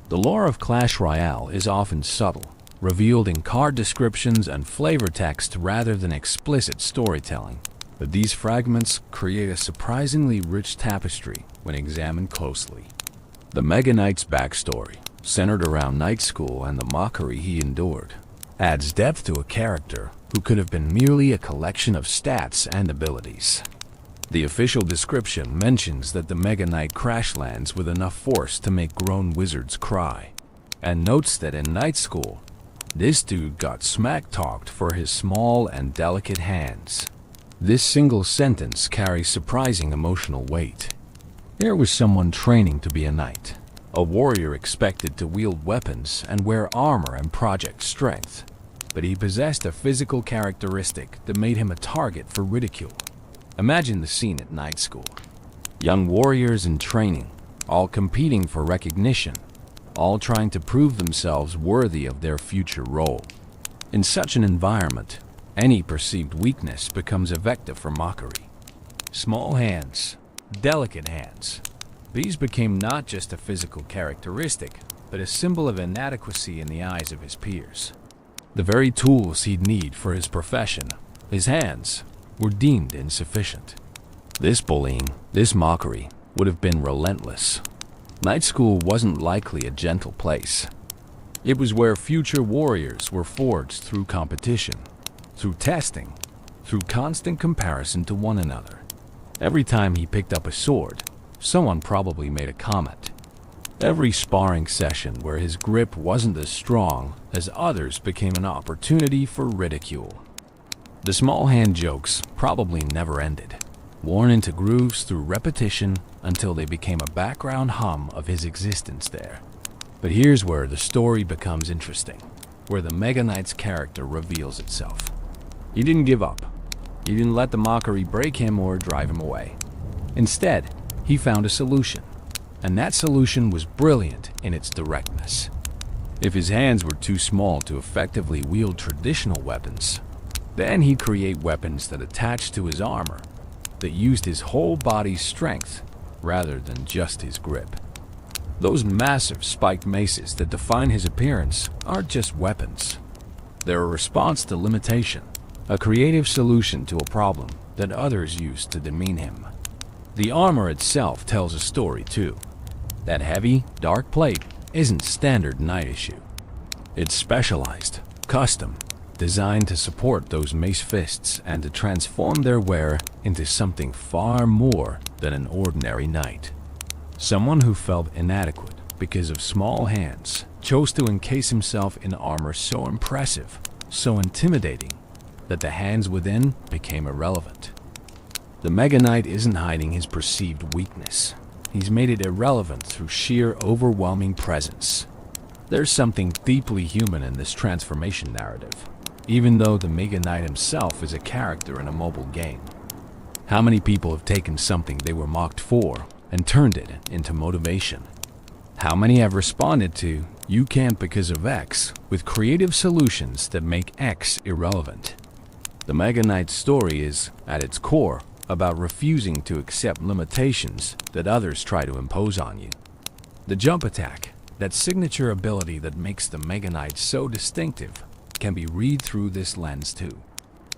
The lore of Clash Royale is often subtle, revealed in card descriptions and flavor text rather than explicit storytelling. But these fragments create a surprisingly rich tapestry when examined closely. The Mega Knight's backstory, centered around Knight School and the mockery he endured, adds depth to a character who could have been merely a collection of stats and abilities. The official description mentions that the Mega Knight crash lands with enough force to make grown wizards cry, and notes that in Knight School, this dude got smack-talked for his small and delicate hands. This single sentence carries surprising emotional weight. Here was someone training to be a knight, a warrior expected to wield weapons and wear armor and project strength, but he possessed a physical characteristic that made him a target for ridicule. Imagine the scene at Knight School. Young warriors in training, all competing for recognition, all trying to prove themselves worthy of their future role. In such an environment, any perceived weakness becomes a vector for mockery. Small hands, delicate hands. These became not just a physical characteristic, but a symbol of inadequacy in the eyes of his peers. The very tools he'd need for his profession, his hands, were deemed insufficient. This bullying, this mockery, would have been relentless. Knight School wasn't likely a gentle place. It was where future warriors were forged through competition, through testing, through constant comparison to one another. Every time he picked up a sword, someone probably made a comment. Every sparring session where his grip wasn't as strong as others became an opportunity for ridicule. The small hand jokes probably never ended, worn into grooves through repetition until they became a background hum of his existence there. But here's where the story becomes interesting, where the Mega Knight's character reveals itself. He didn't give up. He didn't let the mockery break him or drive him away. Instead, he found a solution, and that solution was brilliant in its directness. If his hands were too small to effectively wield traditional weapons, then he'd create weapons that attached to his armor, that used his whole body's strength rather than just his grip. Those massive spiked maces that define his appearance aren't just weapons. They're a response to limitation, a creative solution to a problem that others used to demean him. The armor itself tells a story too. That heavy, dark plate isn't standard knight issue. It's specialized, custom, designed to support those mace fists and to transform their wearer into something far more than an ordinary knight. Someone who felt inadequate because of small hands chose to encase himself in armor so impressive, so intimidating, that the hands within became irrelevant. The Mega Knight isn't hiding his perceived weakness. He's made it irrelevant through sheer overwhelming presence. There's something deeply human in this transformation narrative, even though the Mega Knight himself is a character in a mobile game. How many people have taken something they were mocked for and turned it into motivation? How many have responded to "you can't because of X" with creative solutions that make X irrelevant? The Mega Knight's story is, at its core, about refusing to accept limitations that others try to impose on you. The jump attack, that signature ability that makes the Mega Knight so distinctive, can be read through this lens too.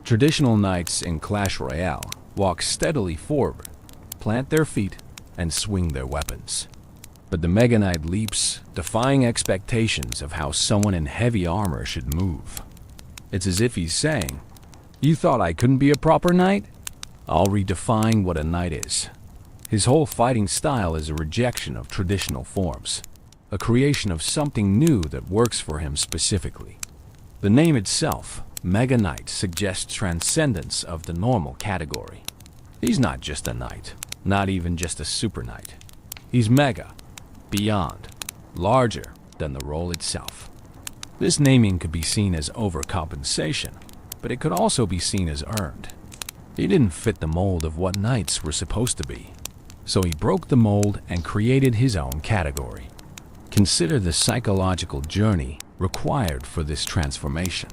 Traditional knights in Clash Royale walk steadily forward, plant their feet, and swing their weapons. But the Mega Knight leaps, defying expectations of how someone in heavy armor should move. It's as if he's saying, "You thought I couldn't be a proper knight? I'll redefine what a knight is." His whole fighting style is a rejection of traditional forms, a creation of something new that works for him specifically. The name itself, Mega Knight, suggests transcendence of the normal category. He's not just a knight, not even just a super knight. He's mega, beyond, larger than the role itself. This naming could be seen as overcompensation, but it could also be seen as earned. He didn't fit the mold of what knights were supposed to be, so he broke the mold and created his own category. Consider the psychological journey required for this transformation.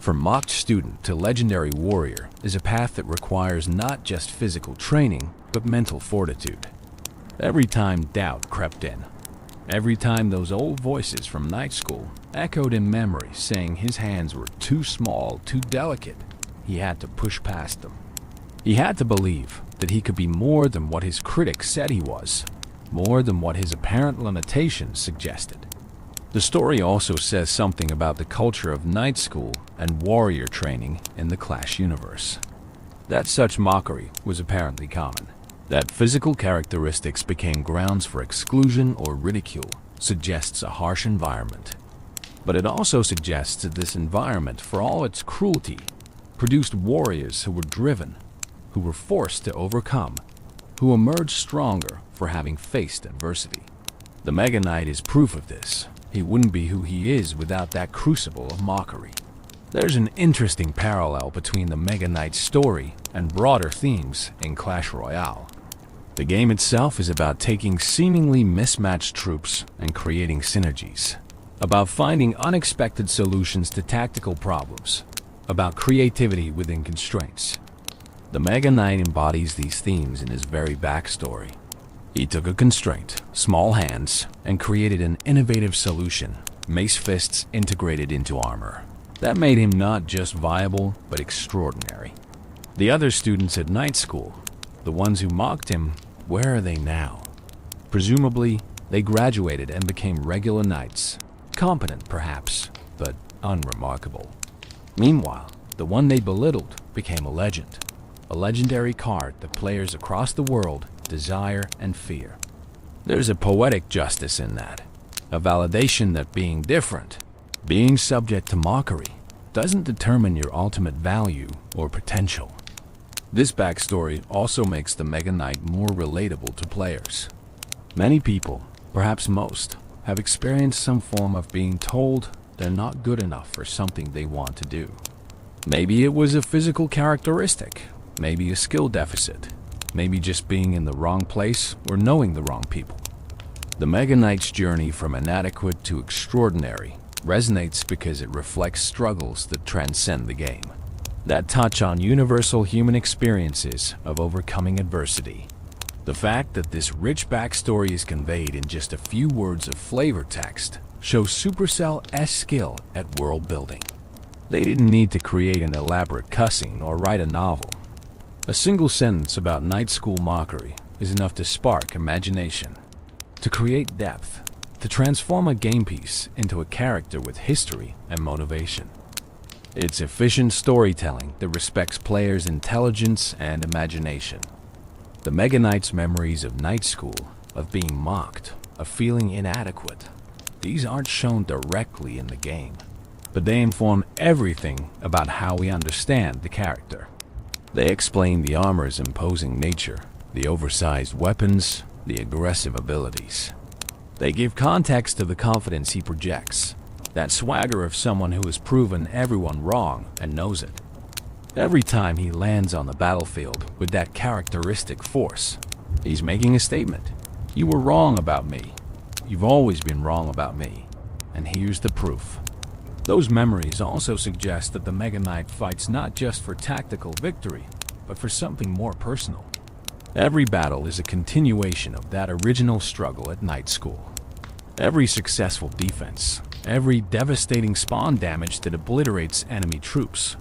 From mocked student to legendary warrior is a path that requires not just physical training, but mental fortitude. Every time doubt crept in, every time those old voices from night school echoed in memory saying his hands were too small, too delicate, he had to push past them. He had to believe that he could be more than what his critics said he was, more than what his apparent limitations suggested. The story also says something about the culture of night school and warrior training in the Clash universe. That such mockery was apparently common, that physical characteristics became grounds for exclusion or ridicule, suggests a harsh environment. But it also suggests that this environment, for all its cruelty, produced warriors who were driven, who were forced to overcome, who emerged stronger for having faced adversity. The Mega Knight is proof of this. He wouldn't be who he is without that crucible of mockery. There's an interesting parallel between the Mega Knight's story and broader themes in Clash Royale. The game itself is about taking seemingly mismatched troops and creating synergies, about finding unexpected solutions to tactical problems, about creativity within constraints. The Mega Knight embodies these themes in his very backstory. He took a constraint, small hands, and created an innovative solution, mace fists integrated into armor. That made him not just viable, but extraordinary. The other students at night school, the ones who mocked him, where are they now? Presumably, they graduated and became regular knights, competent perhaps, but unremarkable. Meanwhile, the one they belittled became a legend, a legendary card that players across the world desire and fear. There's a poetic justice in that, a validation that being different, being subject to mockery, doesn't determine your ultimate value or potential. This backstory also makes the Mega Knight more relatable to players. Many people, perhaps most, have experienced some form of being told they're not good enough for something they want to do. Maybe it was a physical characteristic, maybe a skill deficit, maybe just being in the wrong place or knowing the wrong people. The Mega Knight's journey from inadequate to extraordinary resonates because it reflects struggles that transcend the game, that touch on universal human experiences of overcoming adversity. The fact that this rich backstory is conveyed in just a few words of flavor text shows Supercell's skill at world building. They didn't need to create an elaborate cutscene or write a novel. A single sentence about night school mockery is enough to spark imagination, to create depth, to transform a game piece into a character with history and motivation. It's efficient storytelling that respects players' intelligence and imagination. The Mega Knight's memories of night school, of being mocked, of feeling inadequate, these aren't shown directly in the game, but they inform everything about how we understand the character. They explain the armor's imposing nature, the oversized weapons, the aggressive abilities. They give context to the confidence he projects, that swagger of someone who has proven everyone wrong and knows it. Every time he lands on the battlefield with that characteristic force, he's making a statement. You were wrong about me. You've always been wrong about me. And here's the proof. Those memories also suggest that the Mega Knight fights not just for tactical victory, but for something more personal. Every battle is a continuation of that original struggle at night school. Every successful defense, every devastating spawn damage that obliterates enemy troops,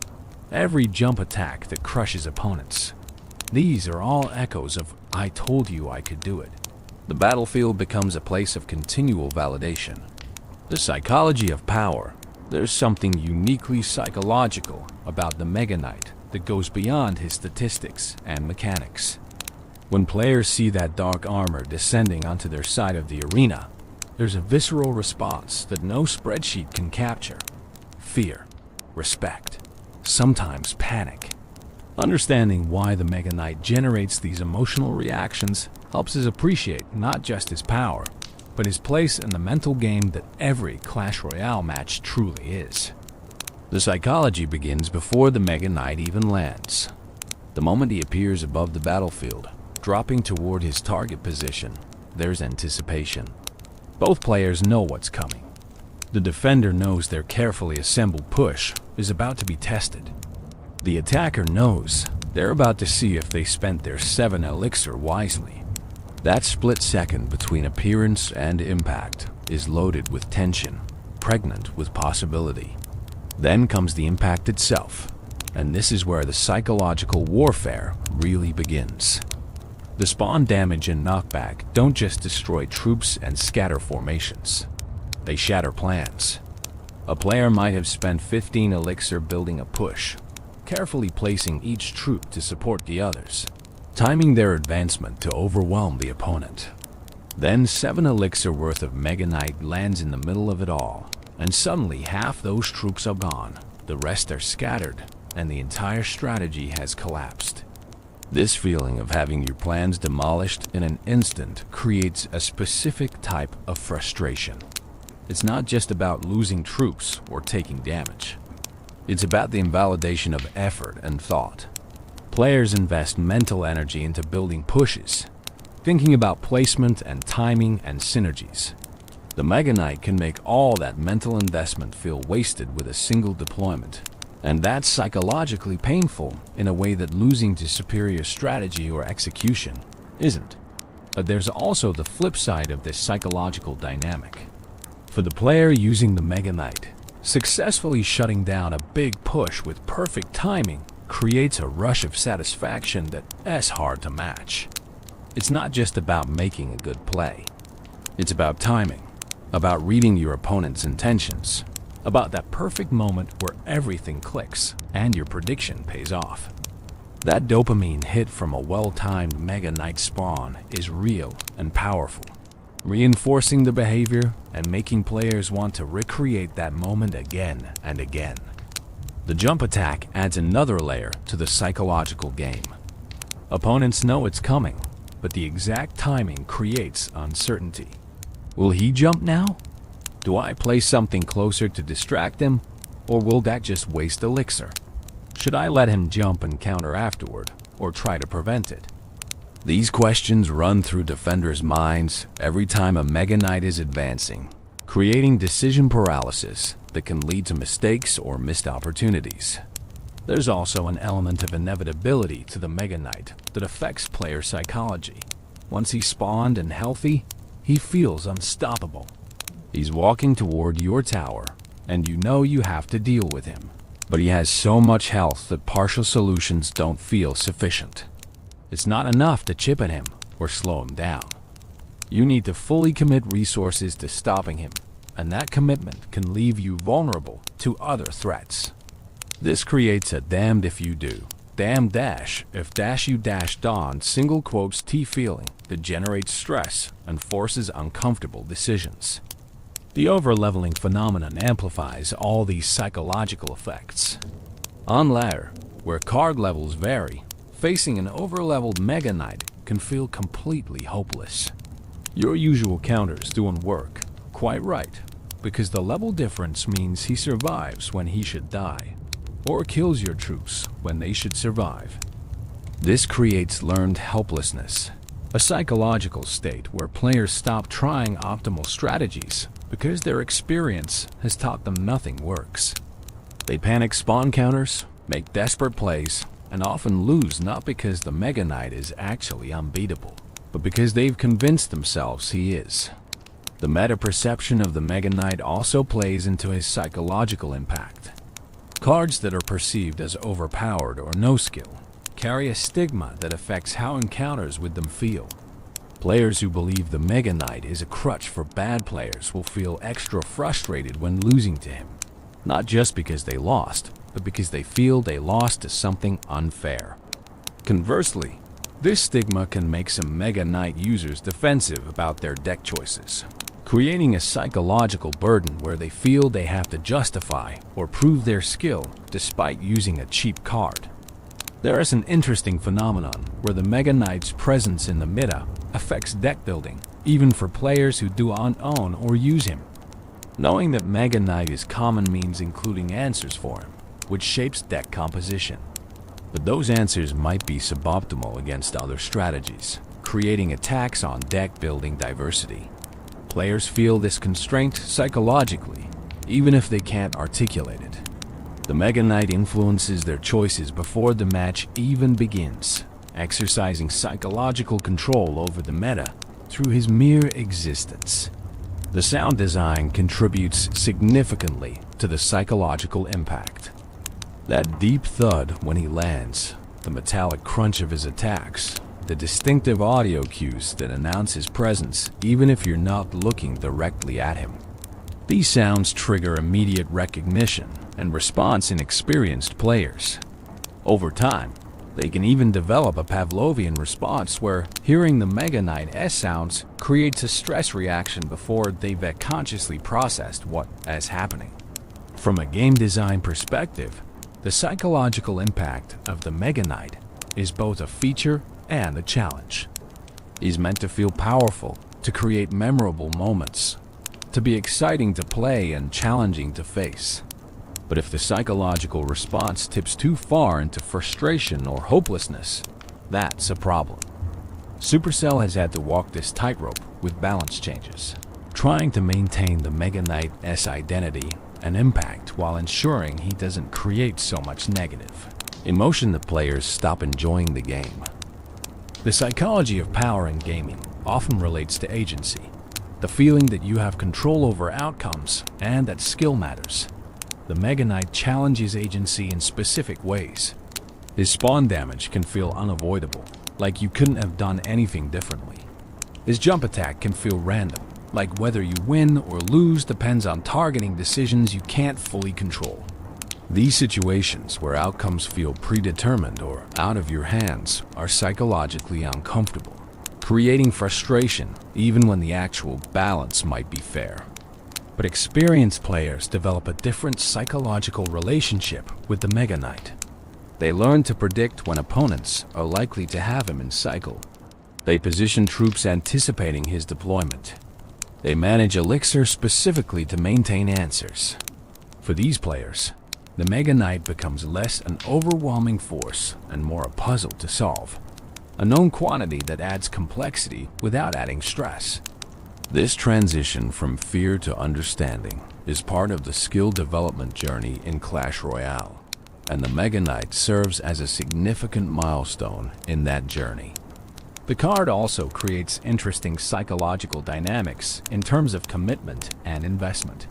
every jump attack that crushes opponents. These are all echoes of "I told you I could do it." The battlefield becomes a place of continual validation. The psychology of power. There's something uniquely psychological about the Mega Knight that goes beyond his statistics and mechanics. When players see that dark armor descending onto their side of the arena, there's a visceral response that no spreadsheet can capture. Fear, respect, sometimes panic. Understanding why the Mega Knight generates these emotional reactions helps us appreciate not just his power, but his place in the mental game that every Clash Royale match truly is. The psychology begins before the Mega Knight even lands. The moment he appears above the battlefield, dropping toward his target position, there's anticipation. Both players know what's coming. The defender knows their carefully assembled push is about to be tested. The attacker knows they're about to see if they spent their 7 elixir wisely. That split second between appearance and impact is loaded with tension, pregnant with possibility. Then comes the impact itself, and this is where the psychological warfare really begins. The spawn damage and knockback don't just destroy troops and scatter formations. They shatter plans. A player might have spent 15 elixir building a push, carefully placing each troop to support the others, timing their advancement to overwhelm the opponent. Then 7 elixir worth of Mega Knight lands in the middle of it all, and suddenly half those troops are gone, the rest are scattered, and the entire strategy has collapsed. This feeling of having your plans demolished in an instant creates a specific type of frustration. It's not just about losing troops or taking damage. It's about the invalidation of effort and thought. Players invest mental energy into building pushes, thinking about placement and timing and synergies. The Mega Knight can make all that mental investment feel wasted with a single deployment. And that's psychologically painful in a way that losing to superior strategy or execution isn't. But there's also the flip side of this psychological dynamic. For the player using the Mega Knight, successfully shutting down a big push with perfect timing creates a rush of satisfaction that's hard to match. It's not just about making a good play. It's about timing, about reading your opponent's intentions, about that perfect moment where everything clicks and your prediction pays off. That dopamine hit from a well-timed Mega Knight spawn is real and powerful, reinforcing the behavior and making players want to recreate that moment again and again. The jump attack adds another layer to the psychological game. Opponents know it's coming, but the exact timing creates uncertainty. Will he jump now? Do I place something closer to distract him, or will that just waste elixir? Should I let him jump and counter afterward, or try to prevent it? These questions run through defenders' minds every time a Mega Knight is advancing, creating decision paralysis that can lead to mistakes or missed opportunities. There's also an element of inevitability to the Mega Knight that affects player psychology. Once he's spawned and healthy, he feels unstoppable. He's walking toward your tower, and you know you have to deal with him. But he has so much health that partial solutions don't feel sufficient. It's not enough to chip at him or slow him down. You need to fully commit resources to stopping him, and that commitment can leave you vulnerable to other threats. This creates a damned if you do, damned dash if dash you dashed on single quotes T feeling that generates stress and forces uncomfortable decisions. The overleveling phenomenon amplifies all these psychological effects. On layer, where card levels vary, facing an overleveled Mega Knight can feel completely hopeless. Your usual counters don't work, quite right, because the level difference means he survives when he should die, or kills your troops when they should survive. This creates learned helplessness, a psychological state where players stop trying optimal strategies because their experience has taught them nothing works. They panic spawn counters, make desperate plays, and often lose not because the Mega Knight is actually unbeatable, but because they've convinced themselves he is. The meta-perception of the Mega Knight also plays into his psychological impact. Cards that are perceived as overpowered or no skill carry a stigma that affects how encounters with them feel. Players who believe the Mega Knight is a crutch for bad players will feel extra frustrated when losing to him, not just because they lost, but because they feel they lost to something unfair. Conversely, this stigma can make some Mega Knight users defensive about their deck choices, creating a psychological burden where they feel they have to justify or prove their skill despite using a cheap card. There is an interesting phenomenon where the Mega Knight's presence in the meta affects deck building, even for players who do not own or use him. Knowing that Mega Knight is common means including answers for him, which shapes deck composition. But those answers might be suboptimal against other strategies, creating attacks on deck building diversity. Players feel this constraint psychologically, even if they can't articulate it. The Mega Knight influences their choices before the match even begins, exercising psychological control over the meta through his mere existence. The sound design contributes significantly to the psychological impact. That deep thud when he lands, the metallic crunch of his attacks, the distinctive audio cues that announce his presence even if you're not looking directly at him. These sounds trigger immediate recognition and response in experienced players. Over time, they can even develop a Pavlovian response where hearing the Mega Knight S sounds creates a stress reaction before they've consciously processed what is happening. From a game design perspective, the psychological impact of the Mega Knight is both a feature and a challenge. He's meant to feel powerful, to create memorable moments, to be exciting to play and challenging to face. But if the psychological response tips too far into frustration or hopelessness, that's a problem. Supercell has had to walk this tightrope with balance changes, trying to maintain the Mega Knight S identity and impact while ensuring he doesn't create so much negative emotion that players stop enjoying the game. The psychology of power in gaming often relates to agency, the feeling that you have control over outcomes and that skill matters. The Mega Knight challenges agency in specific ways. His spawn damage can feel unavoidable, like you couldn't have done anything differently. His jump attack can feel random, like whether you win or lose depends on targeting decisions you can't fully control. These situations where outcomes feel predetermined or out of your hands are psychologically uncomfortable, creating frustration even when the actual balance might be fair. But experienced players develop a different psychological relationship with the Mega Knight. They learn to predict when opponents are likely to have him in cycle. They position troops anticipating his deployment. They manage elixir specifically to maintain answers. For these players, the Mega Knight becomes less an overwhelming force and more a puzzle to solve, a known quantity that adds complexity without adding stress. This transition from fear to understanding is part of the skill development journey in Clash Royale, and the Mega Knight serves as a significant milestone in that journey. The card also creates interesting psychological dynamics in terms of commitment and investment.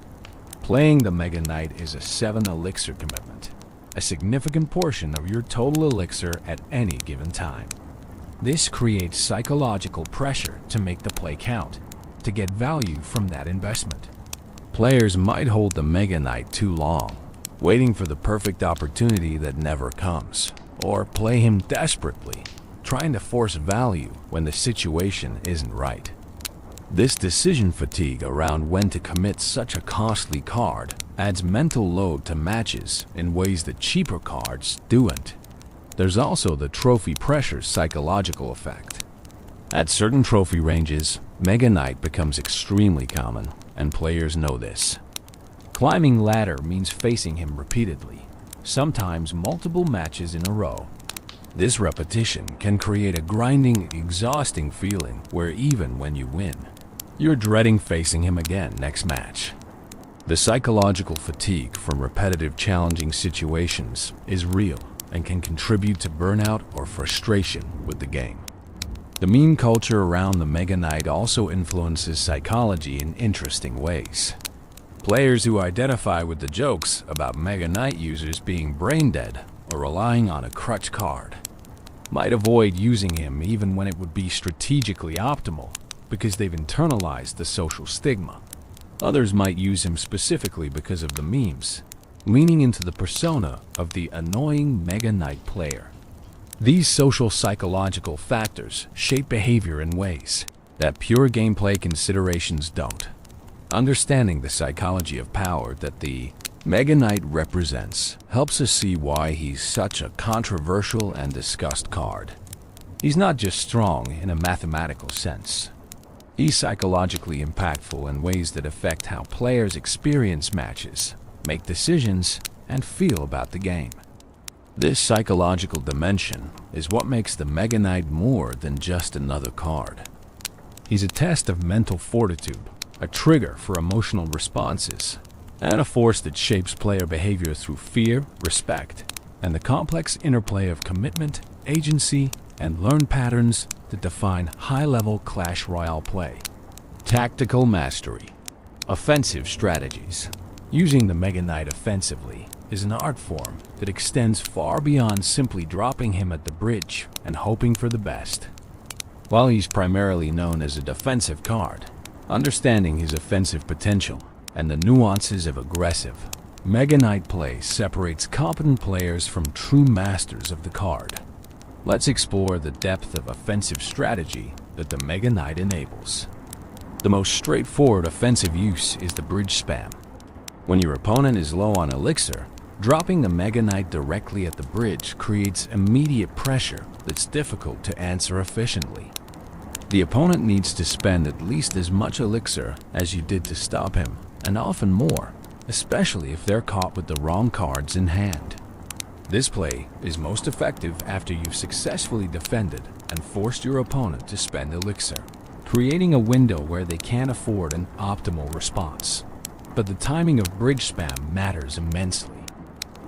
Playing the Mega Knight is a 7 elixir commitment, a significant portion of your total elixir at any given time. This creates psychological pressure to make the play count, to get value from that investment. Players might hold the Mega Knight too long, waiting for the perfect opportunity that never comes, or play him desperately, trying to force value when the situation isn't right. This decision fatigue around when to commit such a costly card adds mental load to matches in ways that cheaper cards don't. There's also the trophy pressure psychological effect. At certain trophy ranges, Mega Knight becomes extremely common, and players know this. Climbing ladder means facing him repeatedly, sometimes multiple matches in a row. This repetition can create a grinding, exhausting feeling where even when you win, you're dreading facing him again next match. The psychological fatigue from repetitive challenging situations is real and can contribute to burnout or frustration with the game. The meme culture around the Mega Knight also influences psychology in interesting ways. Players who identify with the jokes about Mega Knight users being brain dead or relying on a crutch card might avoid using him even when it would be strategically optimal because they've internalized the social stigma. Others might use him specifically because of the memes, leaning into the persona of the annoying Mega Knight player. These social psychological factors shape behavior in ways that pure gameplay considerations don't. Understanding the psychology of power that the Mega Knight represents helps us see why he's such a controversial and discussed card. He's not just strong in a mathematical sense. He's psychologically impactful in ways that affect how players experience matches, make decisions, and feel about the game. This psychological dimension is what makes the Mega Knight more than just another card. He's a test of mental fortitude, a trigger for emotional responses, and a force that shapes player behavior through fear, respect, and the complex interplay of commitment, agency, and learned patterns that define high-level Clash Royale play. Tactical mastery. Offensive strategies. Using the Mega Knight offensively is an art form that extends far beyond simply dropping him at the bridge and hoping for the best. While he's primarily known as a defensive card, understanding his offensive potential and the nuances of aggressive Mega Knight play separates competent players from true masters of the card. Let's explore the depth of offensive strategy that the Mega Knight enables. The most straightforward offensive use is the bridge spam. When your opponent is low on elixir, dropping the Mega Knight directly at the bridge creates immediate pressure that's difficult to answer efficiently. The opponent needs to spend at least as much elixir as you did to stop him, and often more, especially if they're caught with the wrong cards in hand. This play is most effective after you've successfully defended and forced your opponent to spend elixir, creating a window where they can't afford an optimal response. But the timing of bridge spam matters immensely.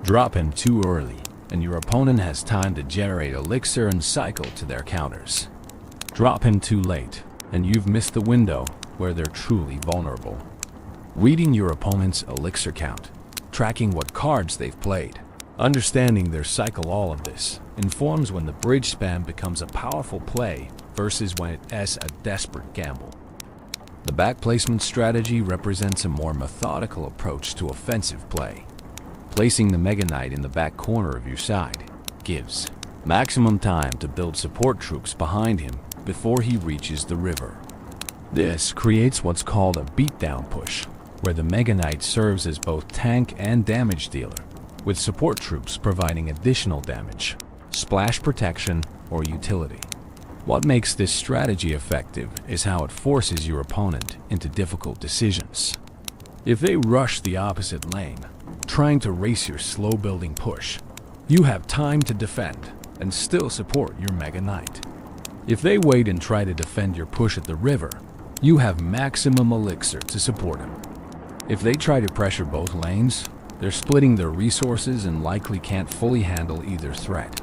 Drop him too early, and your opponent has time to generate elixir and cycle to their counters. Drop him too late, and you've missed the window where they're truly vulnerable. Reading your opponent's elixir count, tracking what cards they've played, understanding their cycle, all of this informs when the bridge spam becomes a powerful play versus when it is a desperate gamble. The back placement strategy represents a more methodical approach to offensive play. Placing the Mega Knight in the back corner of your side gives maximum time to build support troops behind him before he reaches the river. This creates what's called a beatdown push, where the Mega Knight serves as both tank and damage dealer, with support troops providing additional damage, splash protection, or utility. What makes this strategy effective is how it forces your opponent into difficult decisions. If they rush the opposite lane, trying to race your slow-building push, you have time to defend and still support your Mega Knight. If they wait and try to defend your push at the river, you have maximum elixir to support him. If they try to pressure both lanes, they're splitting their resources and likely can't fully handle either threat.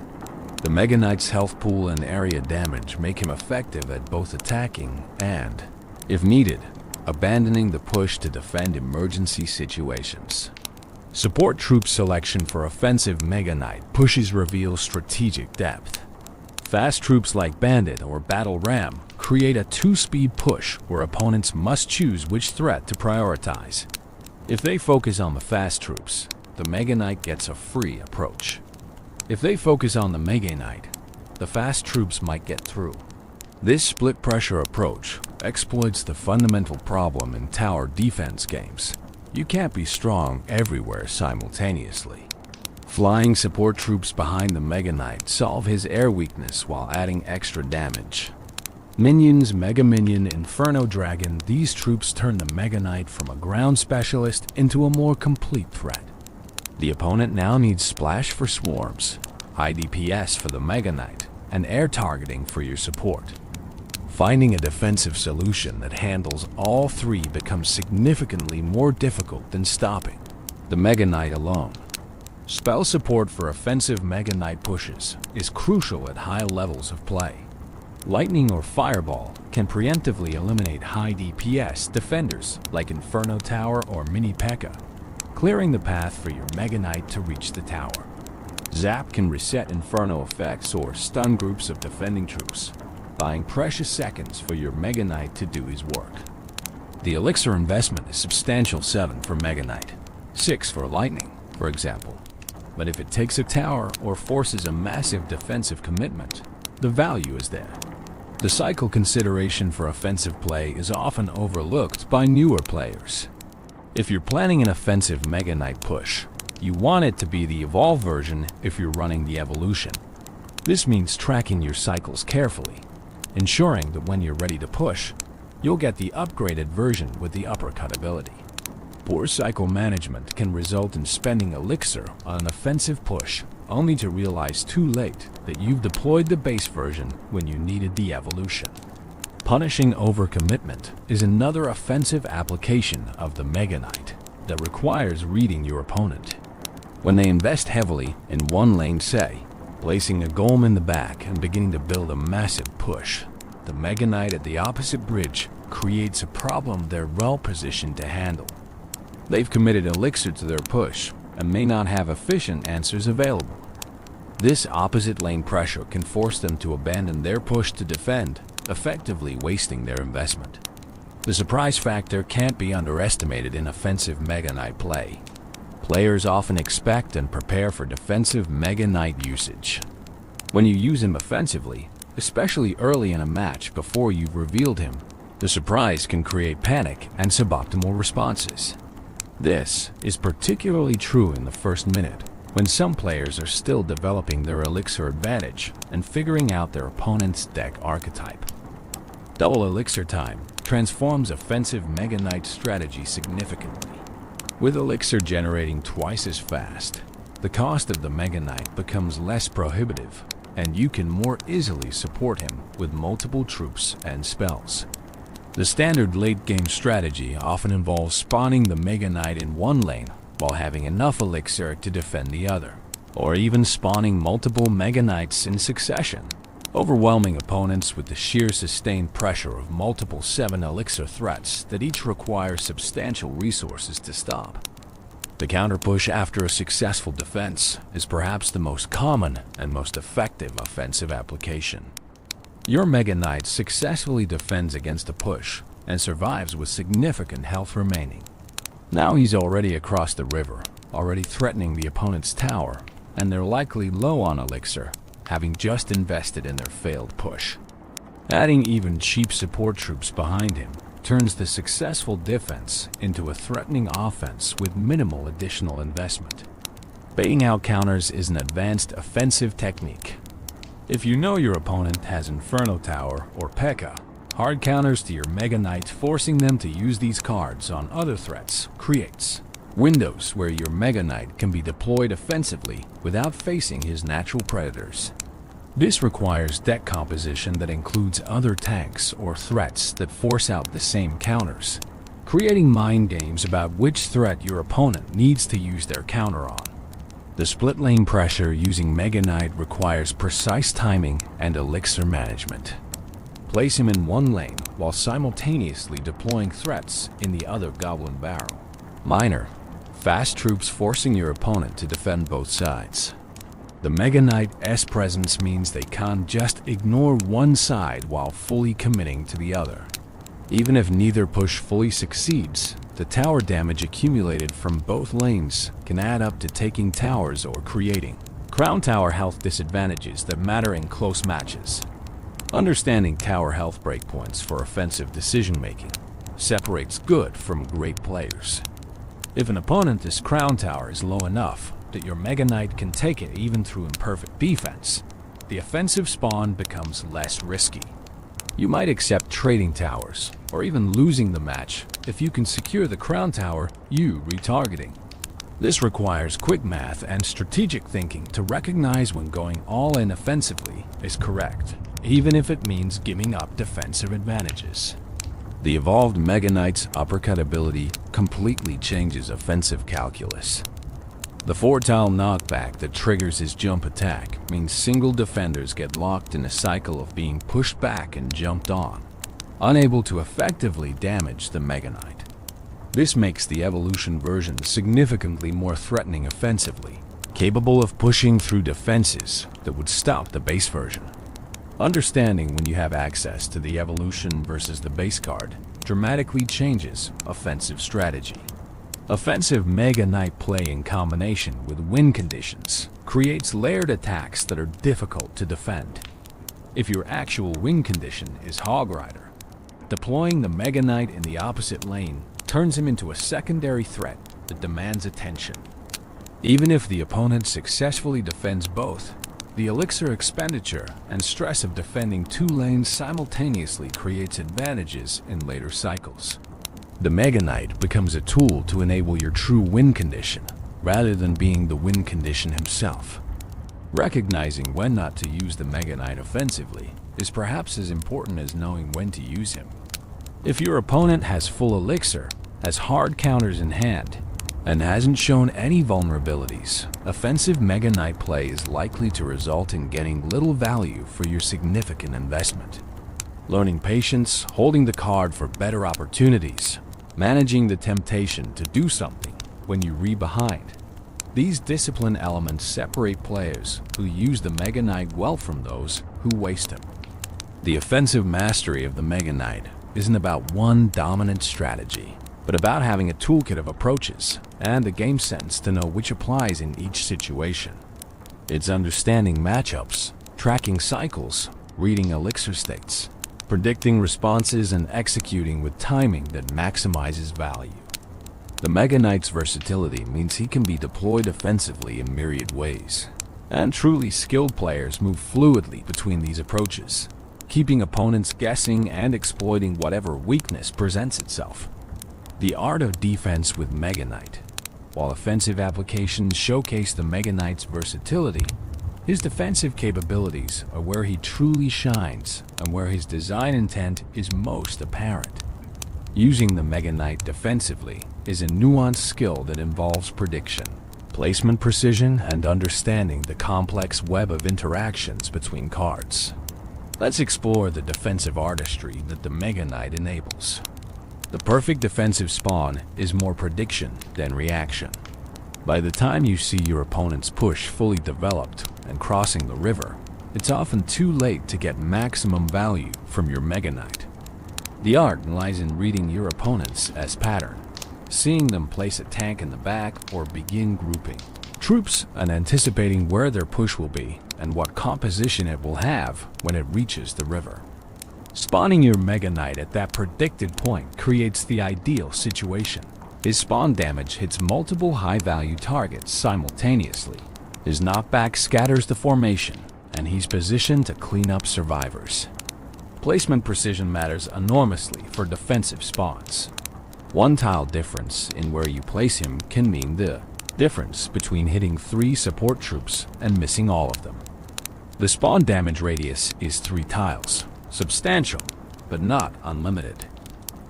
The Mega Knight's health pool and area damage make him effective at both attacking and, if needed, abandoning the push to defend emergency situations. Support troop selection for offensive Mega Knight pushes reveal strategic depth. Fast troops like Bandit or Battle Ram create a two-speed push where opponents must choose which threat to prioritize. If they focus on the fast troops, the Mega Knight gets a free approach. If they focus on the Mega Knight, the fast troops might get through. This split pressure approach exploits the fundamental problem in tower defense games. You can't be strong everywhere simultaneously. Flying support troops behind the Mega Knight solve his air weakness while adding extra damage. Minions, Mega Minion, Inferno Dragon, these troops turn the Mega Knight from a ground specialist into a more complete threat. The opponent now needs splash for swarms, high DPS for the Mega Knight, and air targeting for your support. Finding a defensive solution that handles all three becomes significantly more difficult than stopping the Mega Knight alone. Spell support for offensive Mega Knight pushes is crucial at high levels of play. Lightning or Fireball can preemptively eliminate high DPS defenders like Inferno Tower or Mini P.E.K.K.A., clearing the path for your Mega Knight to reach the tower. Zap can reset Inferno effects or stun groups of defending troops, buying precious seconds for your Mega Knight to do his work. The elixir investment is substantial 7 for Mega Knight, 6 for Lightning, for example. But if it takes a tower or forces a massive defensive commitment, the value is there. The cycle consideration for offensive play is often overlooked by newer players. If you're planning an offensive Mega Knight push, you want it to be the evolved version if you're running the evolution. This means tracking your cycles carefully, ensuring that when you're ready to push, you'll get the upgraded version with the uppercut ability. Poor cycle management can result in spending elixir on an offensive push only to realize too late that you've deployed the base version when you needed the evolution. Punishing overcommitment is another offensive application of the Mega Knight that requires reading your opponent. When they invest heavily in one lane, say, placing a golem in the back and beginning to build a massive push, the Mega Knight at the opposite bridge creates a problem they're well positioned to handle. They've committed elixir to their push and may not have efficient answers available. This opposite lane pressure can force them to abandon their push to defend, effectively wasting their investment. The surprise factor can't be underestimated in offensive Mega Knight play. Players often expect and prepare for defensive Mega Knight usage. When you use him offensively, especially early in a match before you've revealed him, the surprise can create panic and suboptimal responses. This is particularly true in the first minute, when some players are still developing their elixir advantage and figuring out their opponent's deck archetype. Double elixir time transforms offensive Mega Knight strategy significantly. With elixir generating twice as fast, the cost of the Mega Knight becomes less prohibitive, and you can more easily support him with multiple troops and spells. The standard late-game strategy often involves spawning the Mega Knight in one lane while having enough elixir to defend the other, or even spawning multiple Mega Knights in succession, overwhelming opponents with the sheer sustained pressure of multiple 7 elixir threats that each require substantial resources to stop. The counter-push after a successful defense is perhaps the most common and most effective offensive application. Your Mega Knight successfully defends against a push and survives with significant health remaining. Now he's already across the river, already threatening the opponent's tower, and they're likely low on elixir, having just invested in their failed push. Adding even cheap support troops behind him turns the successful defense into a threatening offense with minimal additional investment. Baiting out counters is an advanced offensive technique. If you know your opponent has Inferno Tower or P.E.K.K.A., hard counters to your Mega Knight, forcing them to use these cards on other threats, creates windows where your Mega Knight can be deployed offensively without facing his natural predators. This requires deck composition that includes other tanks or threats that force out the same counters, creating mind games about which threat your opponent needs to use their counter on. The split lane pressure using Mega Knight requires precise timing and elixir management. Place him in one lane while simultaneously deploying threats in the other Goblin Barrel. Minor, fast troops forcing your opponent to defend both sides. The Mega Knight's presence means they can't just ignore one side while fully committing to the other. Even if neither push fully succeeds, the tower damage accumulated from both lanes can add up to taking towers or creating crown tower health disadvantages that matter in close matches. Understanding tower health breakpoints for offensive decision-making separates good from great players. If an opponent's crown tower is low enough that your Mega Knight can take it even through imperfect defense, the offensive spawn becomes less risky. You might accept trading towers, or even losing the match if you can secure the crown tower you retargeting. This requires quick math and strategic thinking to recognize when going all in offensively is correct, even if it means giving up defensive advantages. The evolved Mega Knight's uppercut ability completely changes offensive calculus. The 4-tile knockback that triggers his jump attack means single defenders get locked in a cycle of being pushed back and jumped on, unable to effectively damage the Mega Knight. This makes the evolution version significantly more threatening offensively, capable of pushing through defenses that would stop the base version. Understanding when you have access to the evolution versus the base card dramatically changes offensive strategy. Offensive Mega Knight play in combination with win conditions creates layered attacks that are difficult to defend. If your actual win condition is Hog Rider, deploying the Mega Knight in the opposite lane turns him into a secondary threat that demands attention. Even if the opponent successfully defends both, the elixir expenditure and stress of defending two lanes simultaneously creates advantages in later cycles. The Mega Knight becomes a tool to enable your true win condition, rather than being the win condition himself. Recognizing when not to use the Mega Knight offensively is perhaps as important as knowing when to use him. If your opponent has full elixir, has hard counters in hand, and hasn't shown any vulnerabilities, offensive Mega Knight play is likely to result in getting little value for your significant investment. Learning patience, holding the card for better opportunities, managing the temptation to do something when you re-behind. These discipline elements separate players who use the Mega Knight well from those who waste him. The offensive mastery of the Mega Knight isn't about one dominant strategy, but about having a toolkit of approaches and the game sense to know which applies in each situation. It's understanding matchups, tracking cycles, reading elixir states, predicting responses, and executing with timing that maximizes value. The Mega Knight's versatility means he can be deployed offensively in myriad ways, and truly skilled players move fluidly between these approaches, keeping opponents guessing and exploiting whatever weakness presents itself. The art of defense with Mega Knight. While offensive applications showcase the Mega Knight's versatility, his defensive capabilities are where he truly shines and where his design intent is most apparent. Using the Mega Knight defensively is a nuanced skill that involves prediction, placement precision, and understanding the complex web of interactions between cards. Let's explore the defensive artistry that the Mega Knight enables. The perfect defensive spawn is more prediction than reaction. By the time you see your opponent's push fully developed and crossing the river, it's often too late to get maximum value from your Mega Knight. The art lies in reading your opponents as pattern, seeing them place a tank in the back or begin grouping troops and anticipating where their push will be and what composition it will have when it reaches the river. Spawning your Mega Knight at that predicted point creates the ideal situation. His spawn damage hits multiple high-value targets simultaneously. His knockback scatters the formation, and he's positioned to clean up survivors. Placement precision matters enormously for defensive spawns. One tile difference in where you place him can mean the difference between hitting 3 support troops and missing all of them. The spawn damage radius is 3 tiles, substantial, but not unlimited.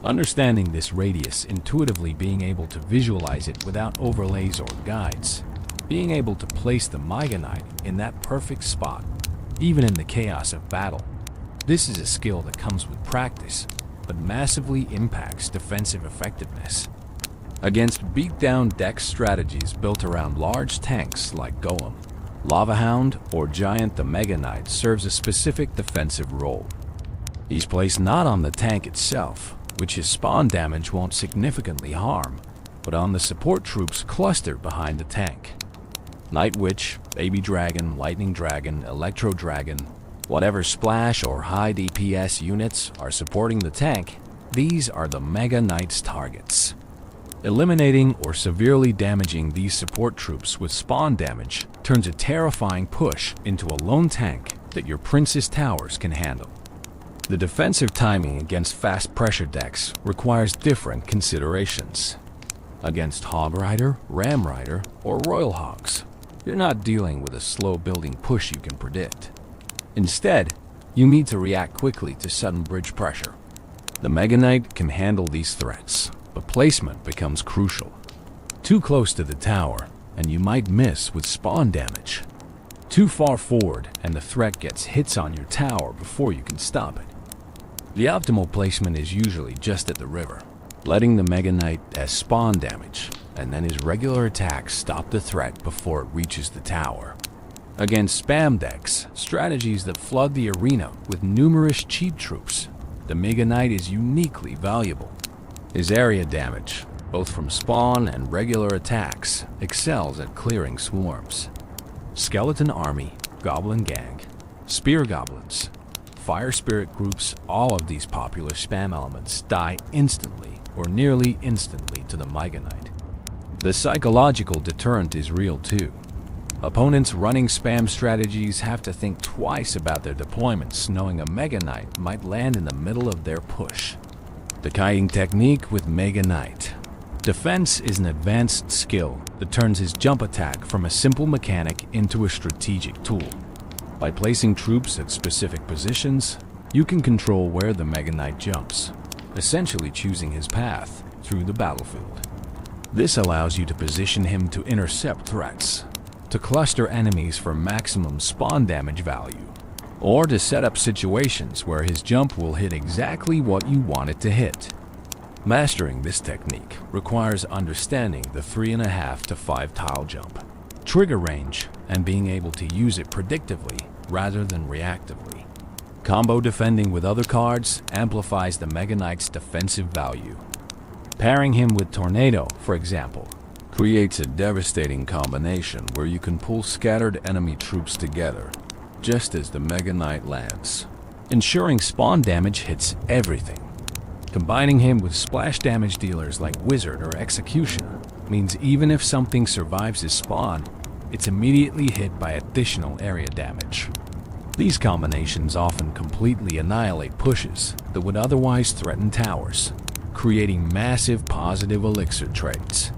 Understanding this radius intuitively, being able to visualize it without overlays or guides, being able to place the Mega Knight in that perfect spot, even in the chaos of battle. This is a skill that comes with practice, but massively impacts defensive effectiveness. Against beat-down deck strategies built around large tanks like Golem, Lava Hound, or Giant, the Mega Knight serves a specific defensive role. He's placed not on the tank itself, which his spawn damage won't significantly harm, but on the support troops clustered behind the tank. Night Witch, Baby Dragon, Lightning Dragon, Electro Dragon, whatever splash or high DPS units are supporting the tank, these are the Mega Knight's targets. Eliminating or severely damaging these support troops with spawn damage turns a terrifying push into a lone tank that your Princess Towers can handle. The defensive timing against fast pressure decks requires different considerations. Against Hog Rider, Ram Rider, or Royal Hogs, you're not dealing with a slow building push you can predict. Instead, you need to react quickly to sudden bridge pressure. The Mega Knight can handle these threats, but placement becomes crucial. Too close to the tower, and you might miss with spawn damage. Too far forward, and the threat gets hits on your tower before you can stop it. The optimal placement is usually just at the river, letting the Mega Knight as spawn damage, and then his regular attacks stop the threat before it reaches the tower. Against spam decks, strategies that flood the arena with numerous cheap troops, the Mega Knight is uniquely valuable. His area damage, both from spawn and regular attacks, excels at clearing swarms. Skeleton Army, Goblin Gang, Spear Goblins, Fire Spirit groups, all of these popular spam elements die instantly or nearly instantly to the Mega Knight. The psychological deterrent is real too. Opponents running spam strategies have to think twice about their deployments, knowing a Mega Knight might land in the middle of their push. The kiting technique with Mega Knight. Defense is an advanced skill that turns his jump attack from a simple mechanic into a strategic tool. By placing troops at specific positions, you can control where the Mega Knight jumps, essentially choosing his path through the battlefield. This allows you to position him to intercept threats, to cluster enemies for maximum spawn damage value, or to set up situations where his jump will hit exactly what you want it to hit. Mastering this technique requires understanding the 3.5 to 5 tile jump, trigger range, and being able to use it predictively rather than reactively. Combo defending with other cards amplifies the Mega Knight's defensive value. Pairing him with Tornado, for example, creates a devastating combination where you can pull scattered enemy troops together just as the Mega Knight lands, ensuring spawn damage hits everything. Combining him with splash damage dealers like Wizard or Executioner means even if something survives his spawn, it's immediately hit by additional area damage. These combinations often completely annihilate pushes that would otherwise threaten towers, creating massive positive elixir trades.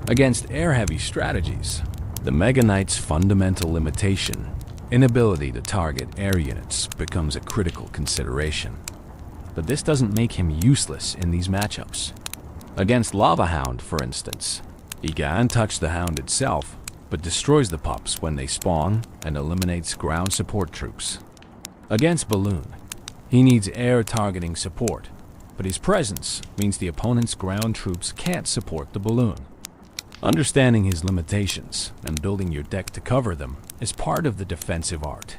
Against air-heavy strategies, the Mega Knight's fundamental limitation, inability to target air units, becomes a critical consideration. But this doesn't make him useless in these matchups. Against Lava Hound, for instance, he can touch the Hound itself, but destroys the pups when they spawn and eliminates ground support troops. Against Balloon, he needs air targeting support, but his presence means the opponent's ground troops can't support the Balloon. Understanding his limitations and building your deck to cover them is part of the defensive art.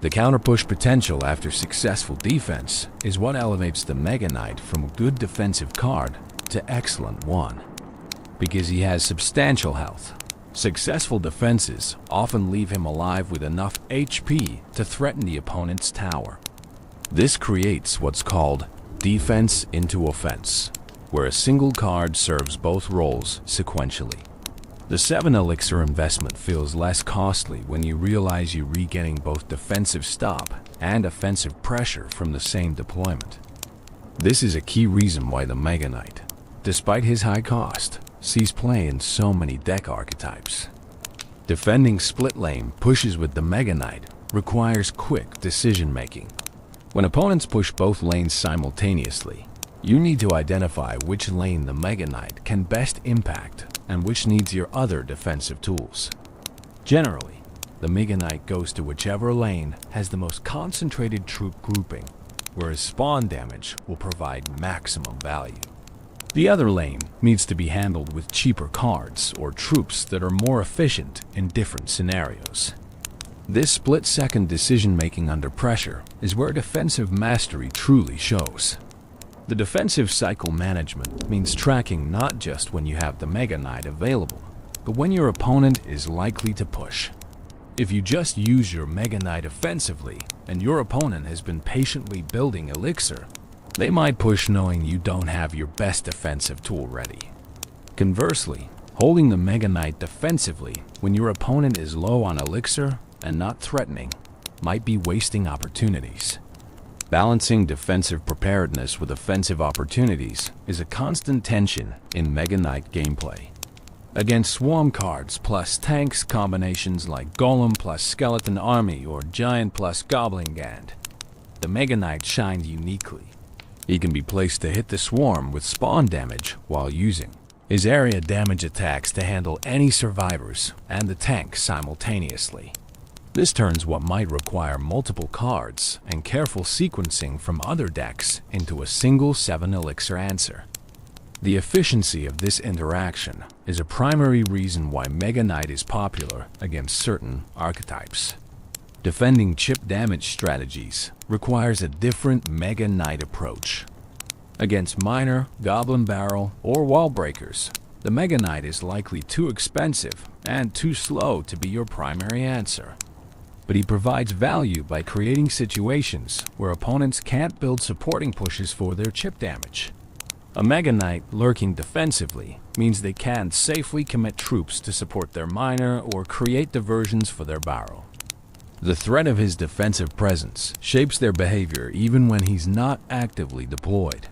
The counter-push potential after successful defense is what elevates the Mega Knight from a good defensive card to excellent one. Because he has substantial health, successful defenses often leave him alive with enough HP to threaten the opponent's tower. This creates what's called defense into offense, where a single card serves both roles sequentially. The 7 elixir investment feels less costly when you realize you're regaining both defensive stop and offensive pressure from the same deployment. This is a key reason why the Mega Knight, despite his high cost, sees play in so many deck archetypes. Defending split lane pushes with the Mega Knight requires quick decision making. When opponents push both lanes simultaneously, you need to identify which lane the Mega Knight can best impact and which needs your other defensive tools. Generally, the Mega Knight goes to whichever lane has the most concentrated troop grouping, whereas spawn damage will provide maximum value. The other lane needs to be handled with cheaper cards or troops that are more efficient in different scenarios. This split-second decision-making under pressure is where defensive mastery truly shows. The defensive cycle management means tracking not just when you have the Mega Knight available, but when your opponent is likely to push. If you just use your Mega Knight offensively and your opponent has been patiently building elixir, they might push knowing you don't have your best defensive tool ready. Conversely, holding the Mega Knight defensively when your opponent is low on elixir and not threatening might be wasting opportunities. Balancing defensive preparedness with offensive opportunities is a constant tension in Mega Knight gameplay. Against swarm cards plus tanks combinations like Golem plus Skeleton Army or Giant plus Goblin Gand, the Mega Knight shined uniquely. He can be placed to hit the swarm with spawn damage while using his area damage attacks to handle any survivors and the tank simultaneously. This turns what might require multiple cards and careful sequencing from other decks into a single 7 elixir answer. The efficiency of this interaction is a primary reason why Mega Knight is popular against certain archetypes. Defending chip damage strategies requires a different Mega Knight approach. Against Miner, Goblin Barrel, or Wall Breakers, the Mega Knight is likely too expensive and too slow to be your primary answer. But he provides value by creating situations where opponents can't build supporting pushes for their chip damage. A Mega Knight lurking defensively means they can safely commit troops to support their miner or create diversions for their barrel. The threat of his defensive presence shapes their behavior even when he's not actively deployed.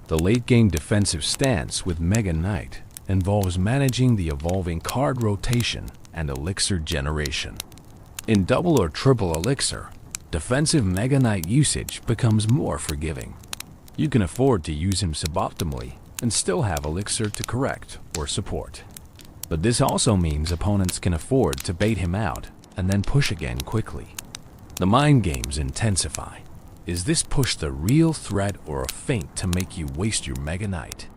The late-game defensive stance with Mega Knight involves managing the evolving card rotation and elixir generation. In double or triple elixir, defensive Mega Knight usage becomes more forgiving. You can afford to use him suboptimally and still have elixir to correct or support. But this also means opponents can afford to bait him out and then push again quickly. The mind games intensify. Is this push the real threat or a feint to make you waste your Mega Knight?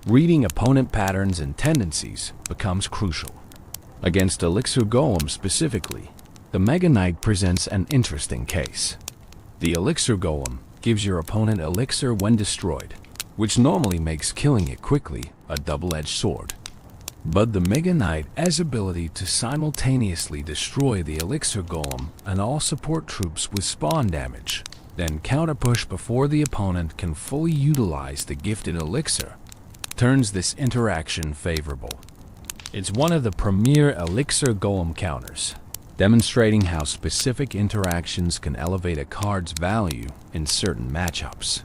Reading opponent patterns and tendencies becomes crucial. Against Elixir Golem specifically, the Mega Knight presents an interesting case. The Elixir Golem gives your opponent elixir when destroyed, which normally makes killing it quickly a double-edged sword. But the Mega Knight has ability to simultaneously destroy the Elixir Golem and all support troops with spawn damage, then counter-push before the opponent can fully utilize the gifted elixir, turns this interaction favorable. It's one of the premier Elixir Golem counters, demonstrating how specific interactions can elevate a card's value in certain matchups.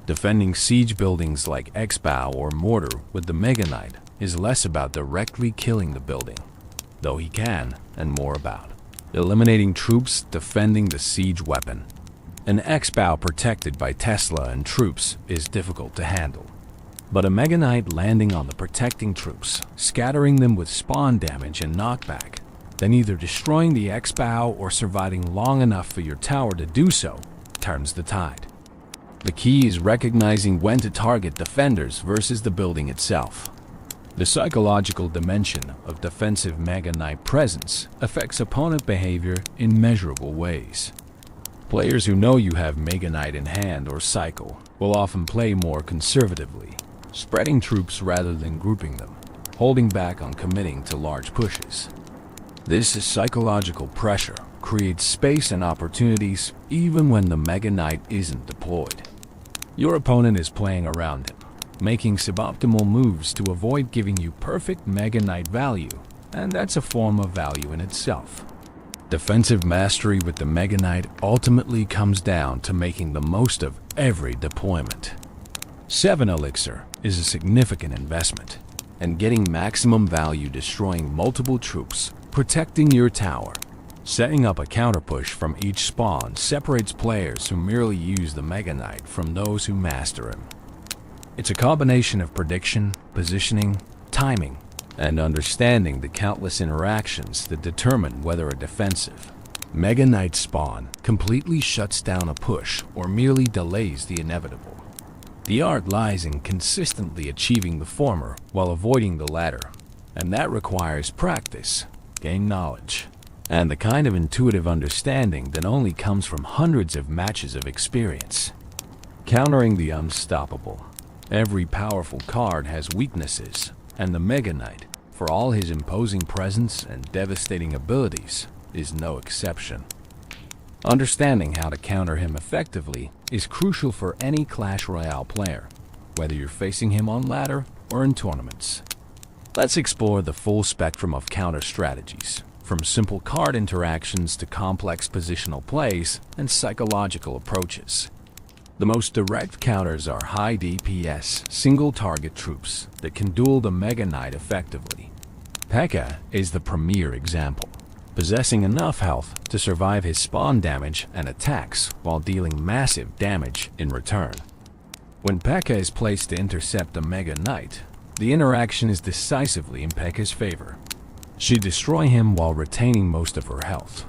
Defending siege buildings like X-Bow or Mortar with the Mega Knight is less about directly killing the building, though he can, and more about eliminating troops defending the siege weapon. An X-Bow protected by Tesla and troops is difficult to handle, but a Mega Knight landing on the protecting troops, scattering them with spawn damage and knockback, then either destroying the X-Bow or surviving long enough for your tower to do so, turns the tide. The key is recognizing when to target defenders versus the building itself. The psychological dimension of defensive Mega Knight presence affects opponent behavior in measurable ways. Players who know you have Mega Knight in hand or cycle will often play more conservatively, spreading troops rather than grouping them, holding back on committing to large pushes. This psychological pressure creates space and opportunities even when the Mega Knight isn't deployed. Your opponent is playing around him, making suboptimal moves to avoid giving you perfect Mega Knight value, and that's a form of value in itself. Defensive mastery with the Mega Knight ultimately comes down to making the most of every deployment. 7 Elixir is a significant investment, and getting maximum value destroying multiple troops, protecting your tower. Setting up a counterpush from each spawn separates players who merely use the Mega Knight from those who master him. It's a combination of prediction, positioning, timing, and understanding the countless interactions that determine whether a defensive Mega Knight spawn completely shuts down a push or merely delays the inevitable. The art lies in consistently achieving the former while avoiding the latter, and that requires practice, gain knowledge, and the kind of intuitive understanding that only comes from hundreds of matches of experience. Countering the unstoppable. Every powerful card has weaknesses, and the Mega Knight, for all his imposing presence and devastating abilities, is no exception. Understanding how to counter him effectively is crucial for any Clash Royale player, whether you're facing him on ladder or in tournaments. Let's explore the full spectrum of counter strategies, from simple card interactions to complex positional plays and psychological approaches. The most direct counters are high DPS, single-target troops that can duel the Mega Knight effectively. P.E.K.K.A. is the premier example, possessing enough health to survive his spawn damage and attacks while dealing massive damage in return. When P.E.K.K.A. is placed to intercept the Mega Knight, the interaction is decisively in P.E.K.K.A.'s favor. She destroys him while retaining most of her health,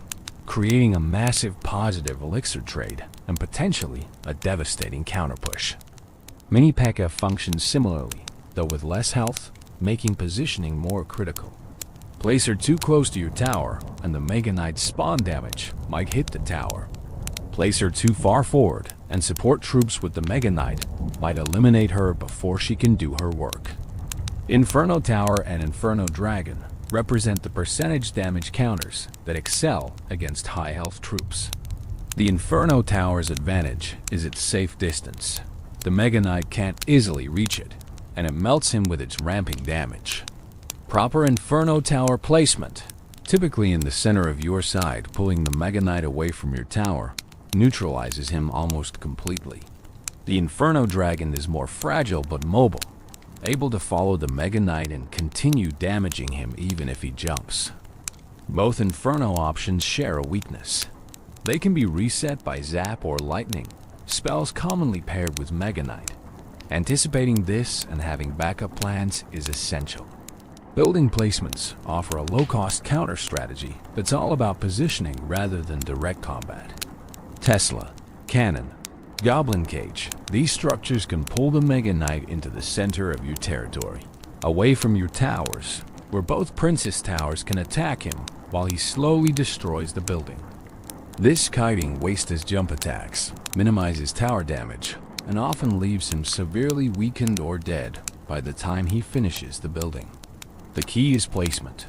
creating a massive positive elixir trade and potentially a devastating counterpush. Mini P.E.K.K.A. functions similarly, though with less health, making positioning more critical. Place her too close to your tower, and the Mega Knight's spawn damage might hit the tower. Place her too far forward, and support troops with the Mega Knight might eliminate her before she can do her work. Inferno Tower and Inferno Dragon represent the percentage damage counters that excel against high health troops. The Inferno Tower's advantage is its safe distance. The Mega Knight can't easily reach it, and it melts him with its ramping damage. Proper Inferno Tower placement, typically in the center of your side, pulling the Mega Knight away from your tower, neutralizes him almost completely. The Inferno Dragon is more fragile but mobile, able to follow the Mega Knight and continue damaging him even if he jumps. Both Inferno options share a weakness. They can be reset by Zap or Lightning, spells commonly paired with Mega Knight. Anticipating this and having backup plans is essential. Building placements offer a low-cost counter strategy that's all about positioning rather than direct combat. Tesla, Cannon, Goblin Cage, these structures can pull the Mega Knight into the center of your territory, away from your towers, where both Princess Towers can attack him while he slowly destroys the building. This kiting wastes his jump attacks, minimizes tower damage, and often leaves him severely weakened or dead by the time he finishes the building. The key is placement.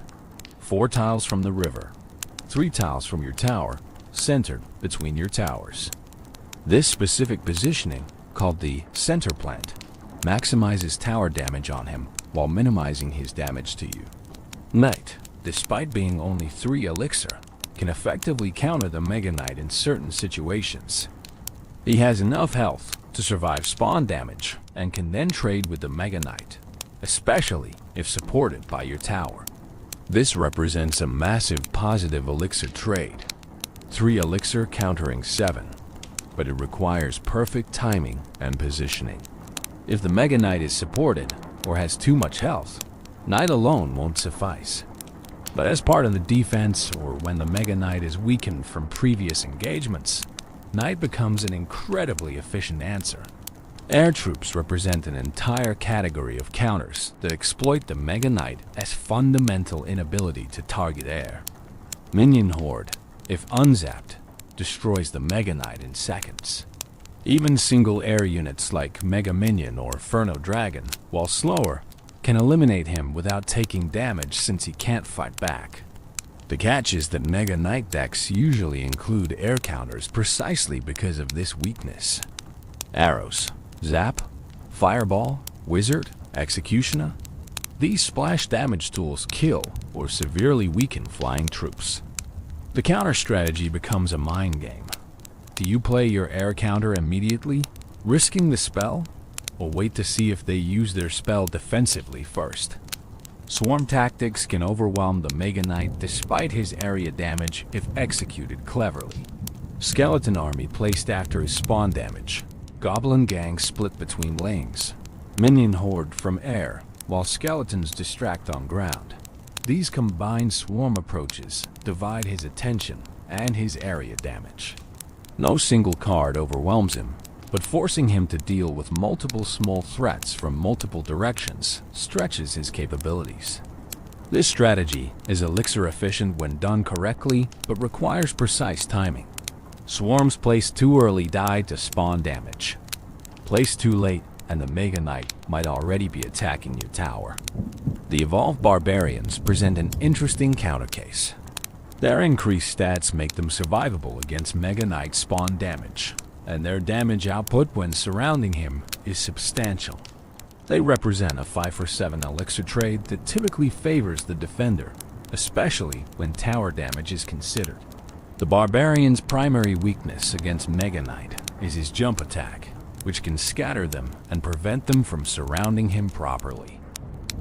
4 tiles from the river, 3 tiles from your tower, centered between your towers. This specific positioning, called the center plant, maximizes tower damage on him while minimizing his damage to you. Knight, despite being only 3 elixir, can effectively counter the Mega Knight in certain situations. He has enough health to survive spawn damage and can then trade with the Mega Knight, especially if supported by your tower. This represents a massive positive elixir trade. 3 elixir countering 7, but it requires perfect timing and positioning. If the Mega Knight is supported or has too much health, Knight alone won't suffice. But as part of the defense or when the Mega Knight is weakened from previous engagements, Knight becomes an incredibly efficient answer. Air troops represent an entire category of counters that exploit the Mega Knight as fundamental inability to target air. Minion Horde, if unzapped, destroys the Mega Knight in seconds. Even single air units like Mega Minion or Ferno Dragon, while slower, can eliminate him without taking damage since he can't fight back. The catch is that Mega Knight decks usually include air counters precisely because of this weakness. Arrows, Zap, Fireball, Wizard, Executioner. These splash damage tools kill or severely weaken flying troops. The counter strategy becomes a mind game. Do you play your air counter immediately, risking the spell, or wait to see if they use their spell defensively first? Swarm tactics can overwhelm the Mega Knight despite his area damage if executed cleverly. Skeleton army placed after his spawn damage. Goblin gang split between lanes. Minion horde from air, while skeletons distract on ground. These combined swarm approaches divide his attention and his area damage. No single card overwhelms him, but forcing him to deal with multiple small threats from multiple directions stretches his capabilities. This strategy is elixir efficient when done correctly, but requires precise timing. Swarms placed too early die to spawn damage. Placed too late, and the Mega Knight might already be attacking your tower. The evolved barbarians present an interesting counter case. Their increased stats make them survivable against Mega Knight spawn damage, and their damage output when surrounding him is substantial. They represent a 5-for-7 elixir trade that typically favors the defender, especially when tower damage is considered. The barbarian's primary weakness against Mega Knight is his jump attack, which can scatter them and prevent them from surrounding him properly.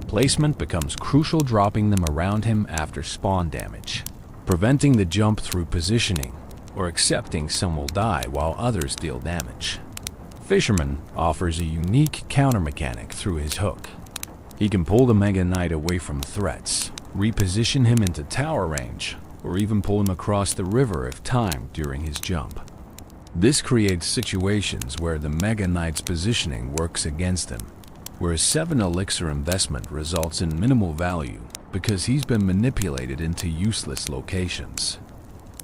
Placement becomes crucial, dropping them around him after spawn damage, preventing the jump through positioning, or accepting some will die while others deal damage. Fisherman offers a unique counter mechanic through his hook. He can pull the Mega Knight away from threats, reposition him into tower range, or even pull him across the river if timed during his jump. This creates situations where the Mega Knight's positioning works against him, whereas 7 elixir investment results in minimal value because he's been manipulated into useless locations.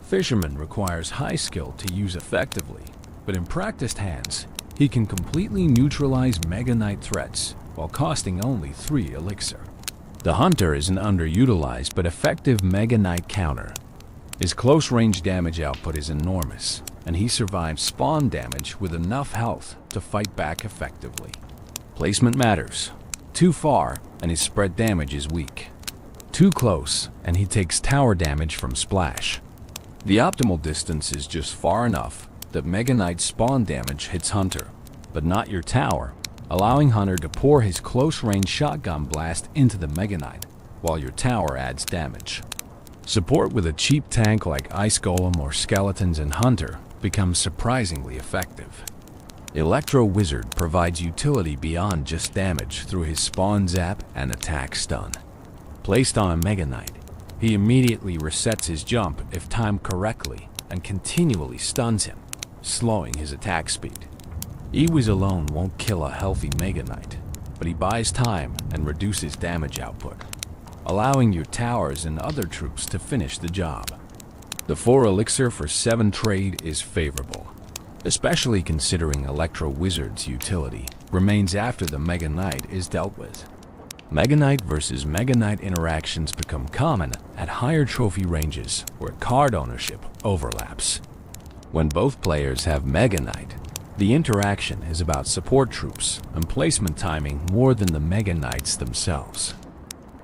Fisherman requires high skill to use effectively, but in practiced hands, he can completely neutralize Mega Knight threats while costing only 3 elixir. The Hunter is an underutilized but effective Mega Knight counter. His close-range damage output is enormous, and he survives spawn damage with enough health to fight back effectively. Placement matters. Too far, and his spread damage is weak. Too close, and he takes tower damage from splash. The optimal distance is just far enough that Mega Knight's spawn damage hits Hunter, but not your tower, allowing Hunter to pour his close-range shotgun blast into the Mega Knight, while your tower adds damage. Support with a cheap tank like Ice Golem or Skeletons and Hunter becomes surprisingly effective. Electro Wizard provides utility beyond just damage through his spawn zap and attack stun. Placed on a Mega Knight, he immediately resets his jump if timed correctly and continually stuns him, slowing his attack speed. Ewiz alone won't kill a healthy Mega Knight, but he buys time and reduces damage output, allowing your towers and other troops to finish the job. The 4 elixir for 7 trade is favorable, especially considering Electro Wizard's utility remains after the Mega Knight is dealt with. Mega Knight versus Mega Knight interactions become common at higher trophy ranges where card ownership overlaps. When both players have Mega Knight, the interaction is about support troops and placement timing more than the Mega Knights themselves.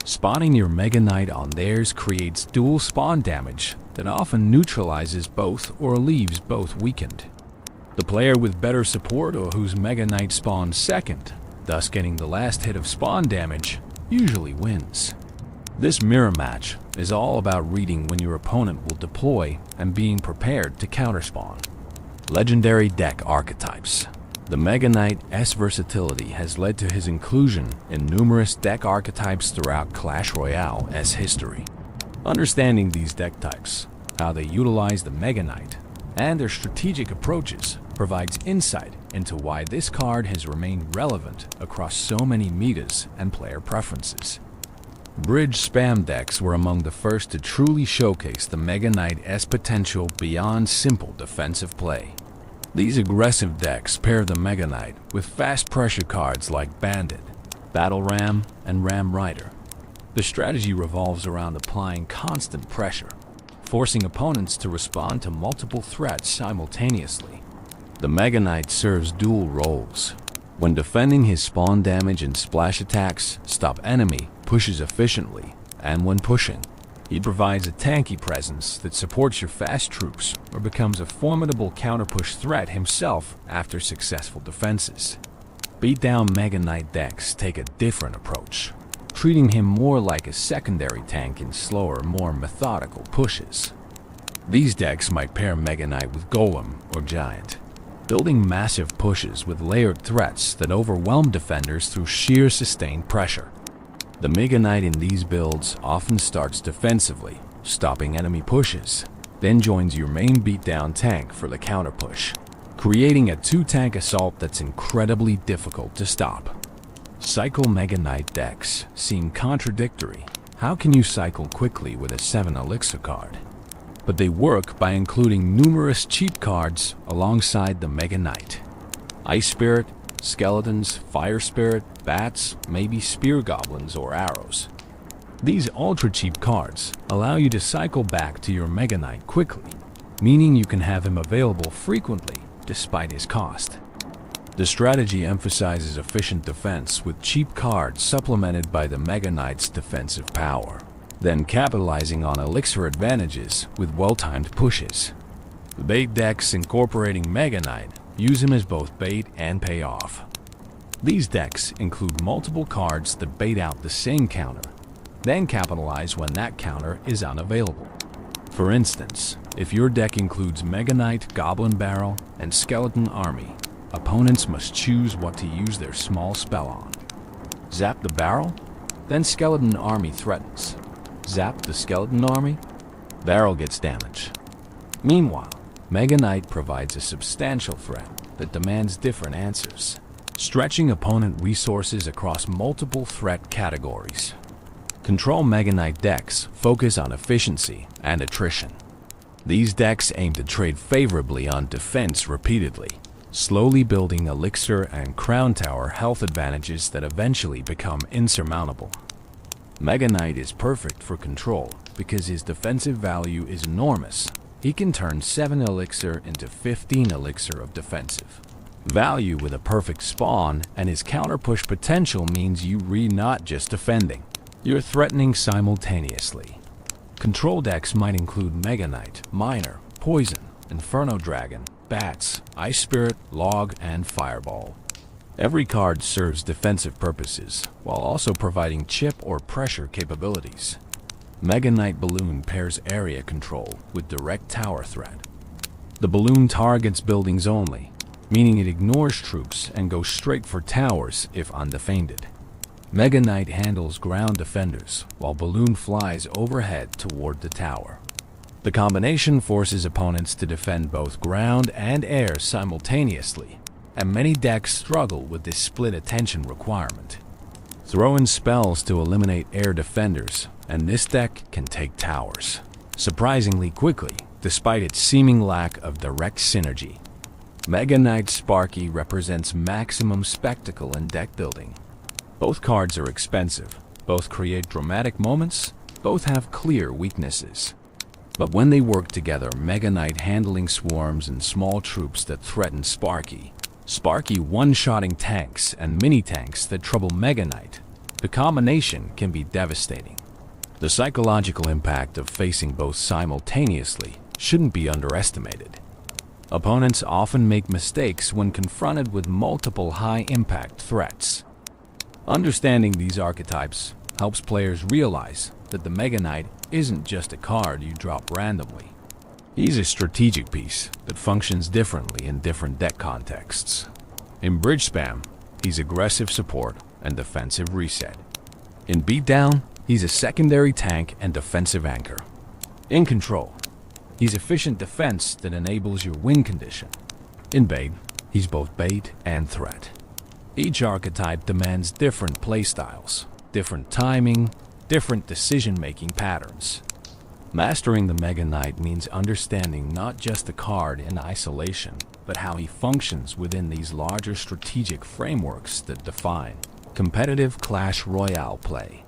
Spawning your Mega Knight on theirs creates dual spawn damage that often neutralizes both or leaves both weakened. The player with better support or whose Mega Knight spawns second, thus getting the last hit of spawn damage, usually wins. This mirror match is all about reading when your opponent will deploy and being prepared to counterspawn. Legendary deck archetypes. The Mega Knight's versatility has led to his inclusion in numerous deck archetypes throughout Clash Royale's history. Understanding these deck types, how they utilize the Mega Knight, and their strategic approaches provides insight into why this card has remained relevant across so many metas and player preferences. Bridge spam decks were among the first to truly showcase the Mega Knight's potential beyond simple defensive play. These aggressive decks pair the Mega Knight with fast pressure cards like Bandit, Battle Ram, and Ram Rider. The strategy revolves around applying constant pressure, forcing opponents to respond to multiple threats simultaneously. The Mega Knight serves dual roles. When defending, his spawn damage and splash attacks stop enemy pushes efficiently, and when pushing, he provides a tanky presence that supports your fast troops or becomes a formidable counter-push threat himself after successful defenses. Beatdown Mega Knight decks take a different approach, treating him more like a secondary tank in slower, more methodical pushes. These decks might pair Mega Knight with Golem or Giant, building massive pushes with layered threats that overwhelm defenders through sheer sustained pressure. The Mega Knight in these builds often starts defensively, stopping enemy pushes, then joins your main beatdown tank for the counter push, creating a two-tank assault that's incredibly difficult to stop. Cycle Mega Knight decks seem contradictory. How can you cycle quickly with a 7 elixir card? But they work by including numerous cheap cards alongside the Mega Knight. Ice Spirit, Skeletons, Fire Spirit, Bats, maybe Spear Goblins or Arrows. These ultra-cheap cards allow you to cycle back to your Mega Knight quickly, meaning you can have him available frequently despite his cost. The strategy emphasizes efficient defense with cheap cards supplemented by the Mega Knight's defensive power, then capitalizing on elixir advantages with well-timed pushes. The bait decks incorporating Mega Knight use him as both bait and payoff. These decks include multiple cards that bait out the same counter, then capitalize when that counter is unavailable. For instance, if your deck includes Mega Knight, Goblin Barrel, and Skeleton Army, opponents must choose what to use their small spell on. Zap the barrel? Then Skeleton Army threatens. Zap the Skeleton Army? Barrel gets damage. Meanwhile, Mega Knight provides a substantial threat that demands different answers, stretching opponent resources across multiple threat categories. Control Mega Knight decks focus on efficiency and attrition. These decks aim to trade favorably on defense repeatedly, slowly building elixir and crown tower health advantages that eventually become insurmountable. Mega Knight is perfect for control because his defensive value is enormous. He can turn 7 elixir into 15 elixir of defensive value with a perfect spawn, and his counter-push potential means you're not just defending, you're threatening simultaneously. Control decks might include Mega Knight, Miner, Poison, Inferno Dragon, Bats, Ice Spirit, Log, and Fireball. Every card serves defensive purposes, while also providing chip or pressure capabilities. Mega Knight Balloon pairs area control with direct tower threat. The balloon targets buildings only, meaning it ignores troops and goes straight for towers if undefended. Mega Knight handles ground defenders, while Balloon flies overhead toward the tower. The combination forces opponents to defend both ground and air simultaneously, and many decks struggle with this split attention requirement. Throw in spells to eliminate air defenders, and this deck can take towers surprisingly quickly, despite its seeming lack of direct synergy. Mega Knight Sparky represents maximum spectacle in deck building. Both cards are expensive, both create dramatic moments, both have clear weaknesses. But when they work together, Mega Knight handling swarms and small troops that threaten Sparky, Sparky one-shotting tanks and mini-tanks that trouble Mega Knight, the combination can be devastating. The psychological impact of facing both simultaneously shouldn't be underestimated. Opponents often make mistakes when confronted with multiple high-impact threats. Understanding these archetypes helps players realize that the Mega Knight isn't just a card you drop randomly. He's a strategic piece that functions differently in different deck contexts. In bridge spam, he's aggressive support and defensive reset. In beatdown, he's a secondary tank and defensive anchor. In control, he's efficient defense that enables your win condition. In bait, he's both bait and threat. Each archetype demands different playstyles, different timing, different decision-making patterns. Mastering the Mega Knight means understanding not just the card in isolation, but how he functions within these larger strategic frameworks that define competitive Clash Royale play.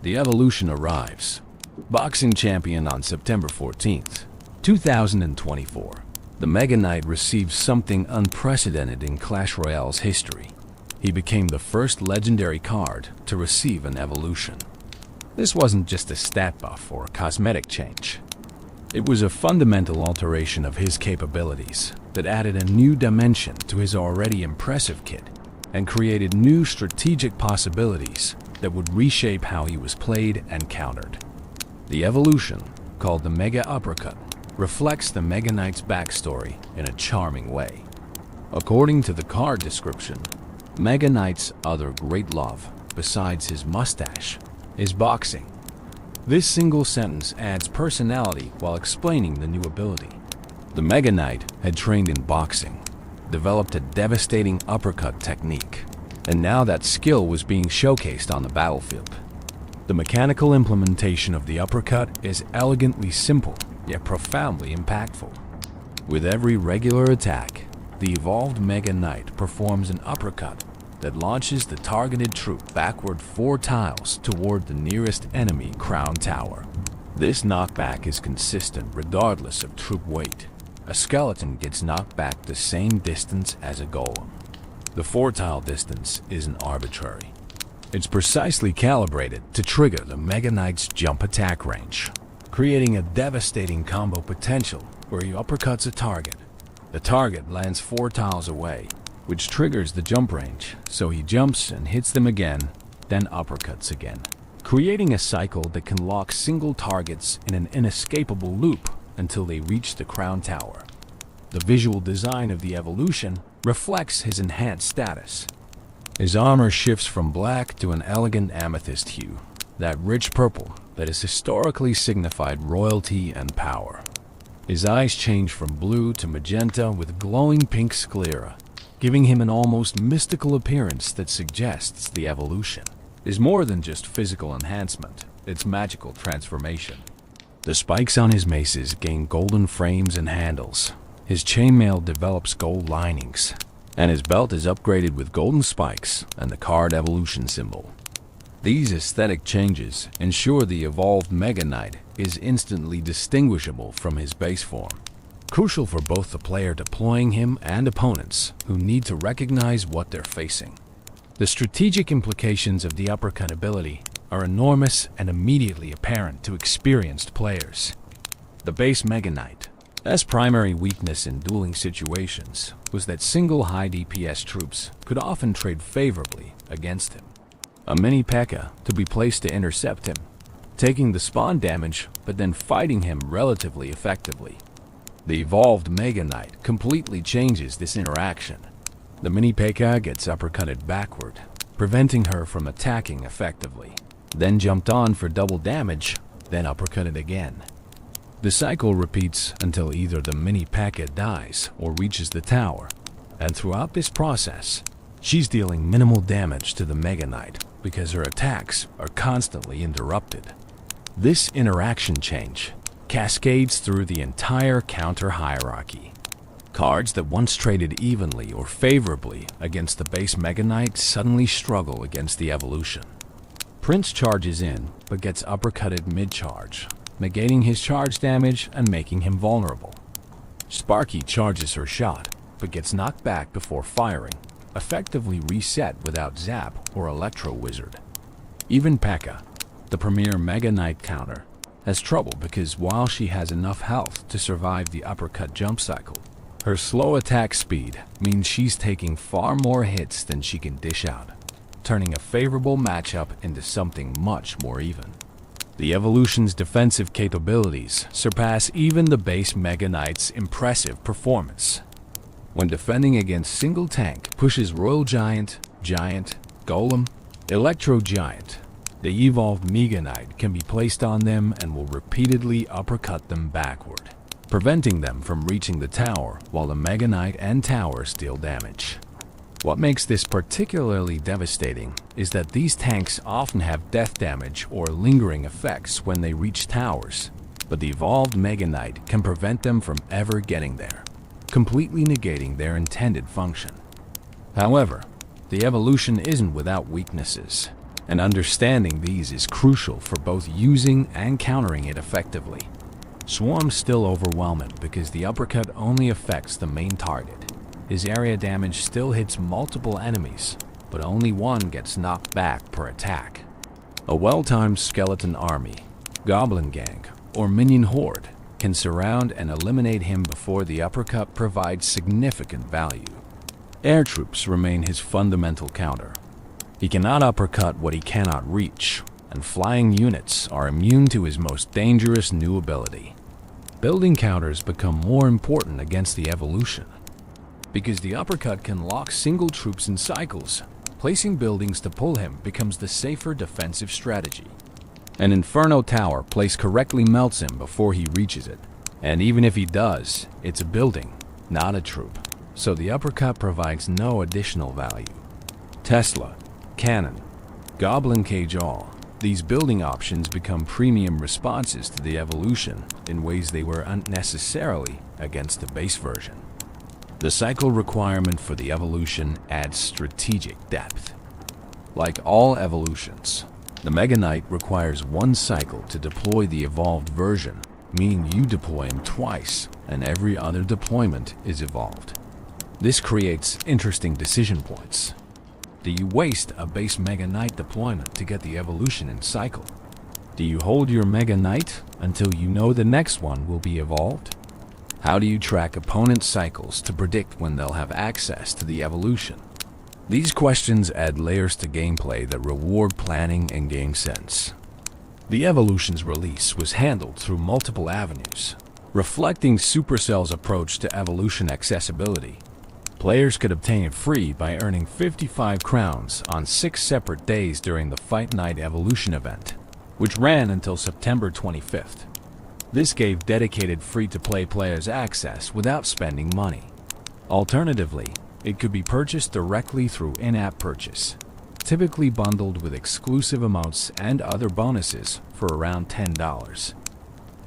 The evolution arrives. Boxing champion on September 14th, 2024. The Mega Knight received something unprecedented in Clash Royale's history. He became the first legendary card to receive an evolution. This wasn't just a stat buff or a cosmetic change. It was a fundamental alteration of his capabilities that added a new dimension to his already impressive kit and created new strategic possibilities that would reshape how he was played and countered. The evolution, called the Mega Uppercut, reflects the Mega Knight's backstory in a charming way. According to the card description, Mega Knight's other great love, besides his mustache, is boxing. This single sentence adds personality while explaining the new ability. The Mega Knight had trained in boxing, developed a devastating uppercut technique, and now that skill was being showcased on the battlefield. The mechanical implementation of the uppercut is elegantly simple, yet profoundly impactful. With every regular attack, the evolved Mega Knight performs an uppercut that launches the targeted troop backward 4 tiles toward the nearest enemy crown tower. This knockback is consistent regardless of troop weight. A skeleton gets knocked back the same distance as a golem. The 4-tile distance isn't arbitrary. It's precisely calibrated to trigger the Mega Knight's jump attack range, creating a devastating combo potential where he uppercuts a target. The target lands 4 tiles away, which triggers the jump range, so he jumps and hits them again, then uppercuts again, creating a cycle that can lock single targets in an inescapable loop until they reach the crown tower. The visual design of the evolution reflects his enhanced status. His armor shifts from black to an elegant amethyst hue, that rich purple that has historically signified royalty and power. His eyes change from blue to magenta with glowing pink sclera, giving him an almost mystical appearance that suggests the evolution is more than just physical enhancement, it's magical transformation. The spikes on his maces gain golden frames and handles. His chainmail develops gold linings, and his belt is upgraded with golden spikes and the card evolution symbol. These aesthetic changes ensure the evolved Mega Knight is instantly distinguishable from his base form, crucial for both the player deploying him and opponents who need to recognize what they're facing. The strategic implications of the uppercut ability are enormous and immediately apparent to experienced players. The base Mega Knight, his primary weakness in dueling situations was that single high DPS troops could often trade favorably against him. A mini P.E.K.K.A. to be placed to intercept him, taking the spawn damage but then fighting him relatively effectively. The evolved Mega Knight completely changes this interaction. The mini P.E.K.K.A. gets uppercutted backward, preventing her from attacking effectively, then jumped on for double damage, then uppercutted again. The cycle repeats until either the mini P.E.K.K.A. dies or reaches the tower, and throughout this process, she's dealing minimal damage to the Mega Knight because her attacks are constantly interrupted. This interaction change cascades through the entire counter hierarchy. Cards that once traded evenly or favorably against the base Mega Knight suddenly struggle against the evolution. Prince charges in but gets uppercutted mid-charge, negating his charge damage and making him vulnerable. Sparky charges her shot but gets knocked back before firing, effectively reset without Zap or Electro Wizard. Even P.E.K.K.A., the premier Mega Knight counter, has trouble because while she has enough health to survive the uppercut jump cycle, her slow attack speed means she's taking far more hits than she can dish out, turning a favorable matchup into something much more even. The evolution's defensive capabilities surpass even the base Mega Knight's impressive performance. When defending against single tank pushes Royal Giant, Giant, Golem, Electro Giant, the evolved Mega Knight can be placed on them and will repeatedly uppercut them backward, preventing them from reaching the tower while the Mega Knight and towers deal damage. What makes this particularly devastating is that these tanks often have death damage or lingering effects when they reach towers, but the evolved Mega Knight can prevent them from ever getting there, completely negating their intended function. However, the evolution isn't without weaknesses, and understanding these is crucial for both using and countering it effectively. Swarm's still overwhelming because the uppercut only affects the main target. His area damage still hits multiple enemies, but only one gets knocked back per attack. A well-timed skeleton army, goblin gang, or minion horde can surround and eliminate him before the uppercut provides significant value. Air troops remain his fundamental counter. He cannot uppercut what he cannot reach, and flying units are immune to his most dangerous new ability. Building counters become more important against the evolution. Because the uppercut can lock single troops in cycles, placing buildings to pull him becomes the safer defensive strategy. An Inferno Tower placed correctly melts him before he reaches it, and even if he does, it's a building, not a troop, so the uppercut provides no additional value. Tesla, Cannon, Goblin Cage all, these building options become premium responses to the evolution in ways they were unnecessarily against the base version. The cycle requirement for the evolution adds strategic depth. Like all evolutions, the Mega Knight requires one cycle to deploy the evolved version, meaning you deploy him twice, and every other deployment is evolved. This creates interesting decision points. Do you waste a base Mega Knight deployment to get the evolution in cycle? Do you hold your Mega Knight until you know the next one will be evolved? How do you track opponent cycles to predict when they'll have access to the evolution? These questions add layers to gameplay that reward planning and game sense. The evolution's release was handled through multiple avenues, reflecting Supercell's approach to evolution accessibility. Players could obtain it free by earning 55 crowns on 6 separate days during the Fight Night Evolution event, which ran until September 25th. This gave dedicated free-to-play players access without spending money. Alternatively, it could be purchased directly through in-app purchase, typically bundled with exclusive emotes and other bonuses for around $10.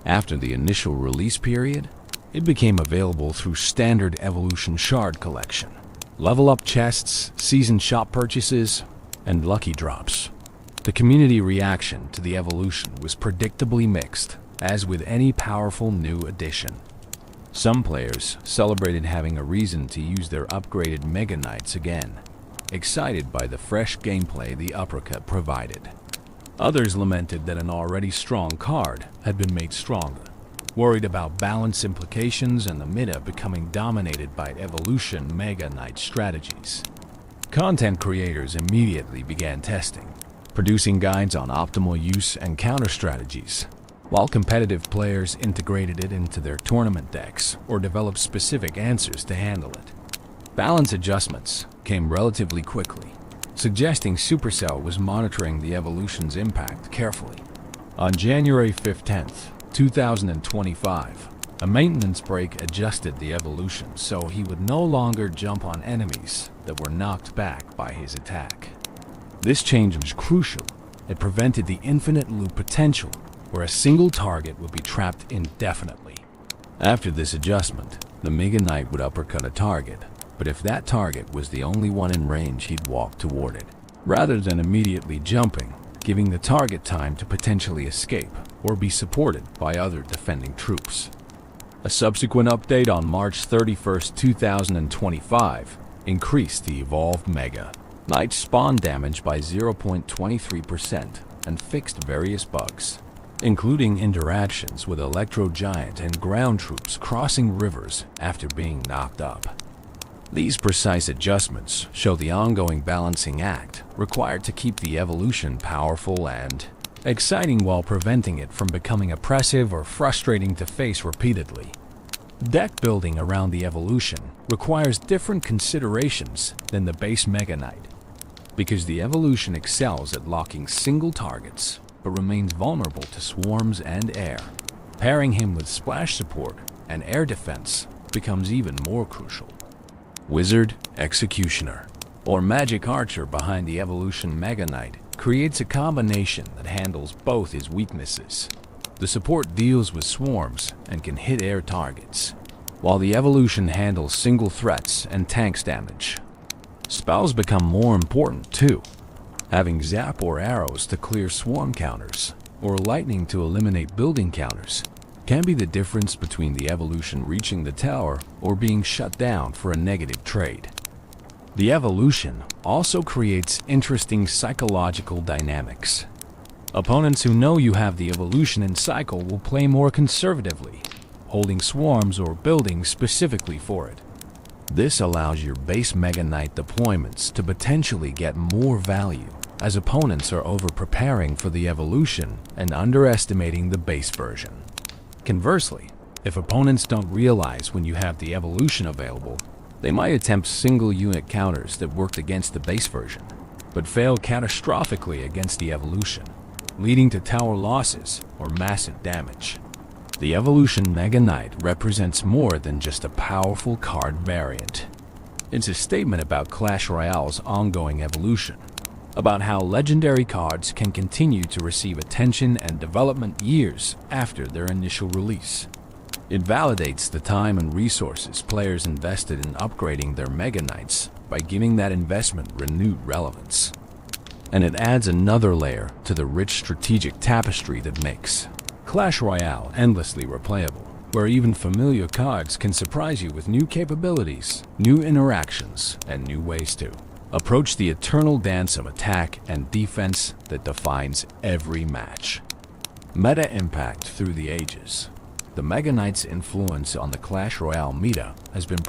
After the initial release period, it became available through standard Evolution Shard collection, level up chests, season shop purchases, and lucky drops. The community reaction to the evolution was predictably mixed, as with any powerful new addition. Some players celebrated having a reason to use their upgraded Mega Knights again, excited by the fresh gameplay the uppercut provided. Others lamented that an already strong card had been made stronger, worried about balance implications and the meta becoming dominated by evolution Mega Knight strategies. Content creators immediately began testing, producing guides on optimal use and counter strategies, while competitive players integrated it into their tournament decks or developed specific answers to handle it. Balance adjustments came relatively quickly, suggesting Supercell was monitoring the evolution's impact carefully. On January 15, 2025, a maintenance break adjusted the evolution so he would no longer jump on enemies that were knocked back by his attack. This change was crucial. It prevented the infinite loop potential, where a single target would be trapped indefinitely. After this adjustment, the Mega Knight would uppercut a target, but if that target was the only one in range, he'd walk toward it, rather than immediately jumping, giving the target time to potentially escape or be supported by other defending troops. A subsequent update on March 31, 2025, increased the evolved Mega Knight's spawn damage by 0.23% and fixed various bugs, including interactions with Electro Giant and ground troops crossing rivers after being knocked up. These precise adjustments show the ongoing balancing act required to keep the evolution powerful and exciting while preventing it from becoming oppressive or frustrating to face repeatedly. Deck building around the evolution requires different considerations than the base Mega Knight, because the evolution excels at locking single targets but remains vulnerable to swarms and air. Pairing him with splash support and air defense becomes even more crucial. Wizard Executioner, or Magic Archer behind the evolution Mega Knight, creates a combination that handles both his weaknesses. The support deals with swarms and can hit air targets, while the evolution handles single threats and tanks damage. Spells become more important too. Having zap or arrows to clear swarm counters, or lightning to eliminate building counters, can be the difference between the evolution reaching the tower or being shut down for a negative trade. The evolution also creates interesting psychological dynamics. Opponents who know you have the evolution in cycle will play more conservatively, holding swarms or buildings specifically for it. This allows your base Mega Knight deployments to potentially get more value, as opponents are over-preparing for the evolution and underestimating the base version. Conversely, if opponents don't realize when you have the evolution available, they might attempt single-unit counters that worked against the base version, but fail catastrophically against the evolution, leading to tower losses or massive damage. The evolution Mega Knight represents more than just a powerful card variant. It's a statement about Clash Royale's ongoing evolution, about how legendary cards can continue to receive attention and development years after their initial release. It validates the time and resources players invested in upgrading their Mega Knights by giving that investment renewed relevance. And it adds another layer to the rich strategic tapestry that makes Clash Royale endlessly replayable, where even familiar cards can surprise you with new capabilities, new interactions, and new ways to approach the eternal dance of attack and defense that defines every match. Meta impact through the ages. The Mega Knight's influence on the Clash Royale meta has been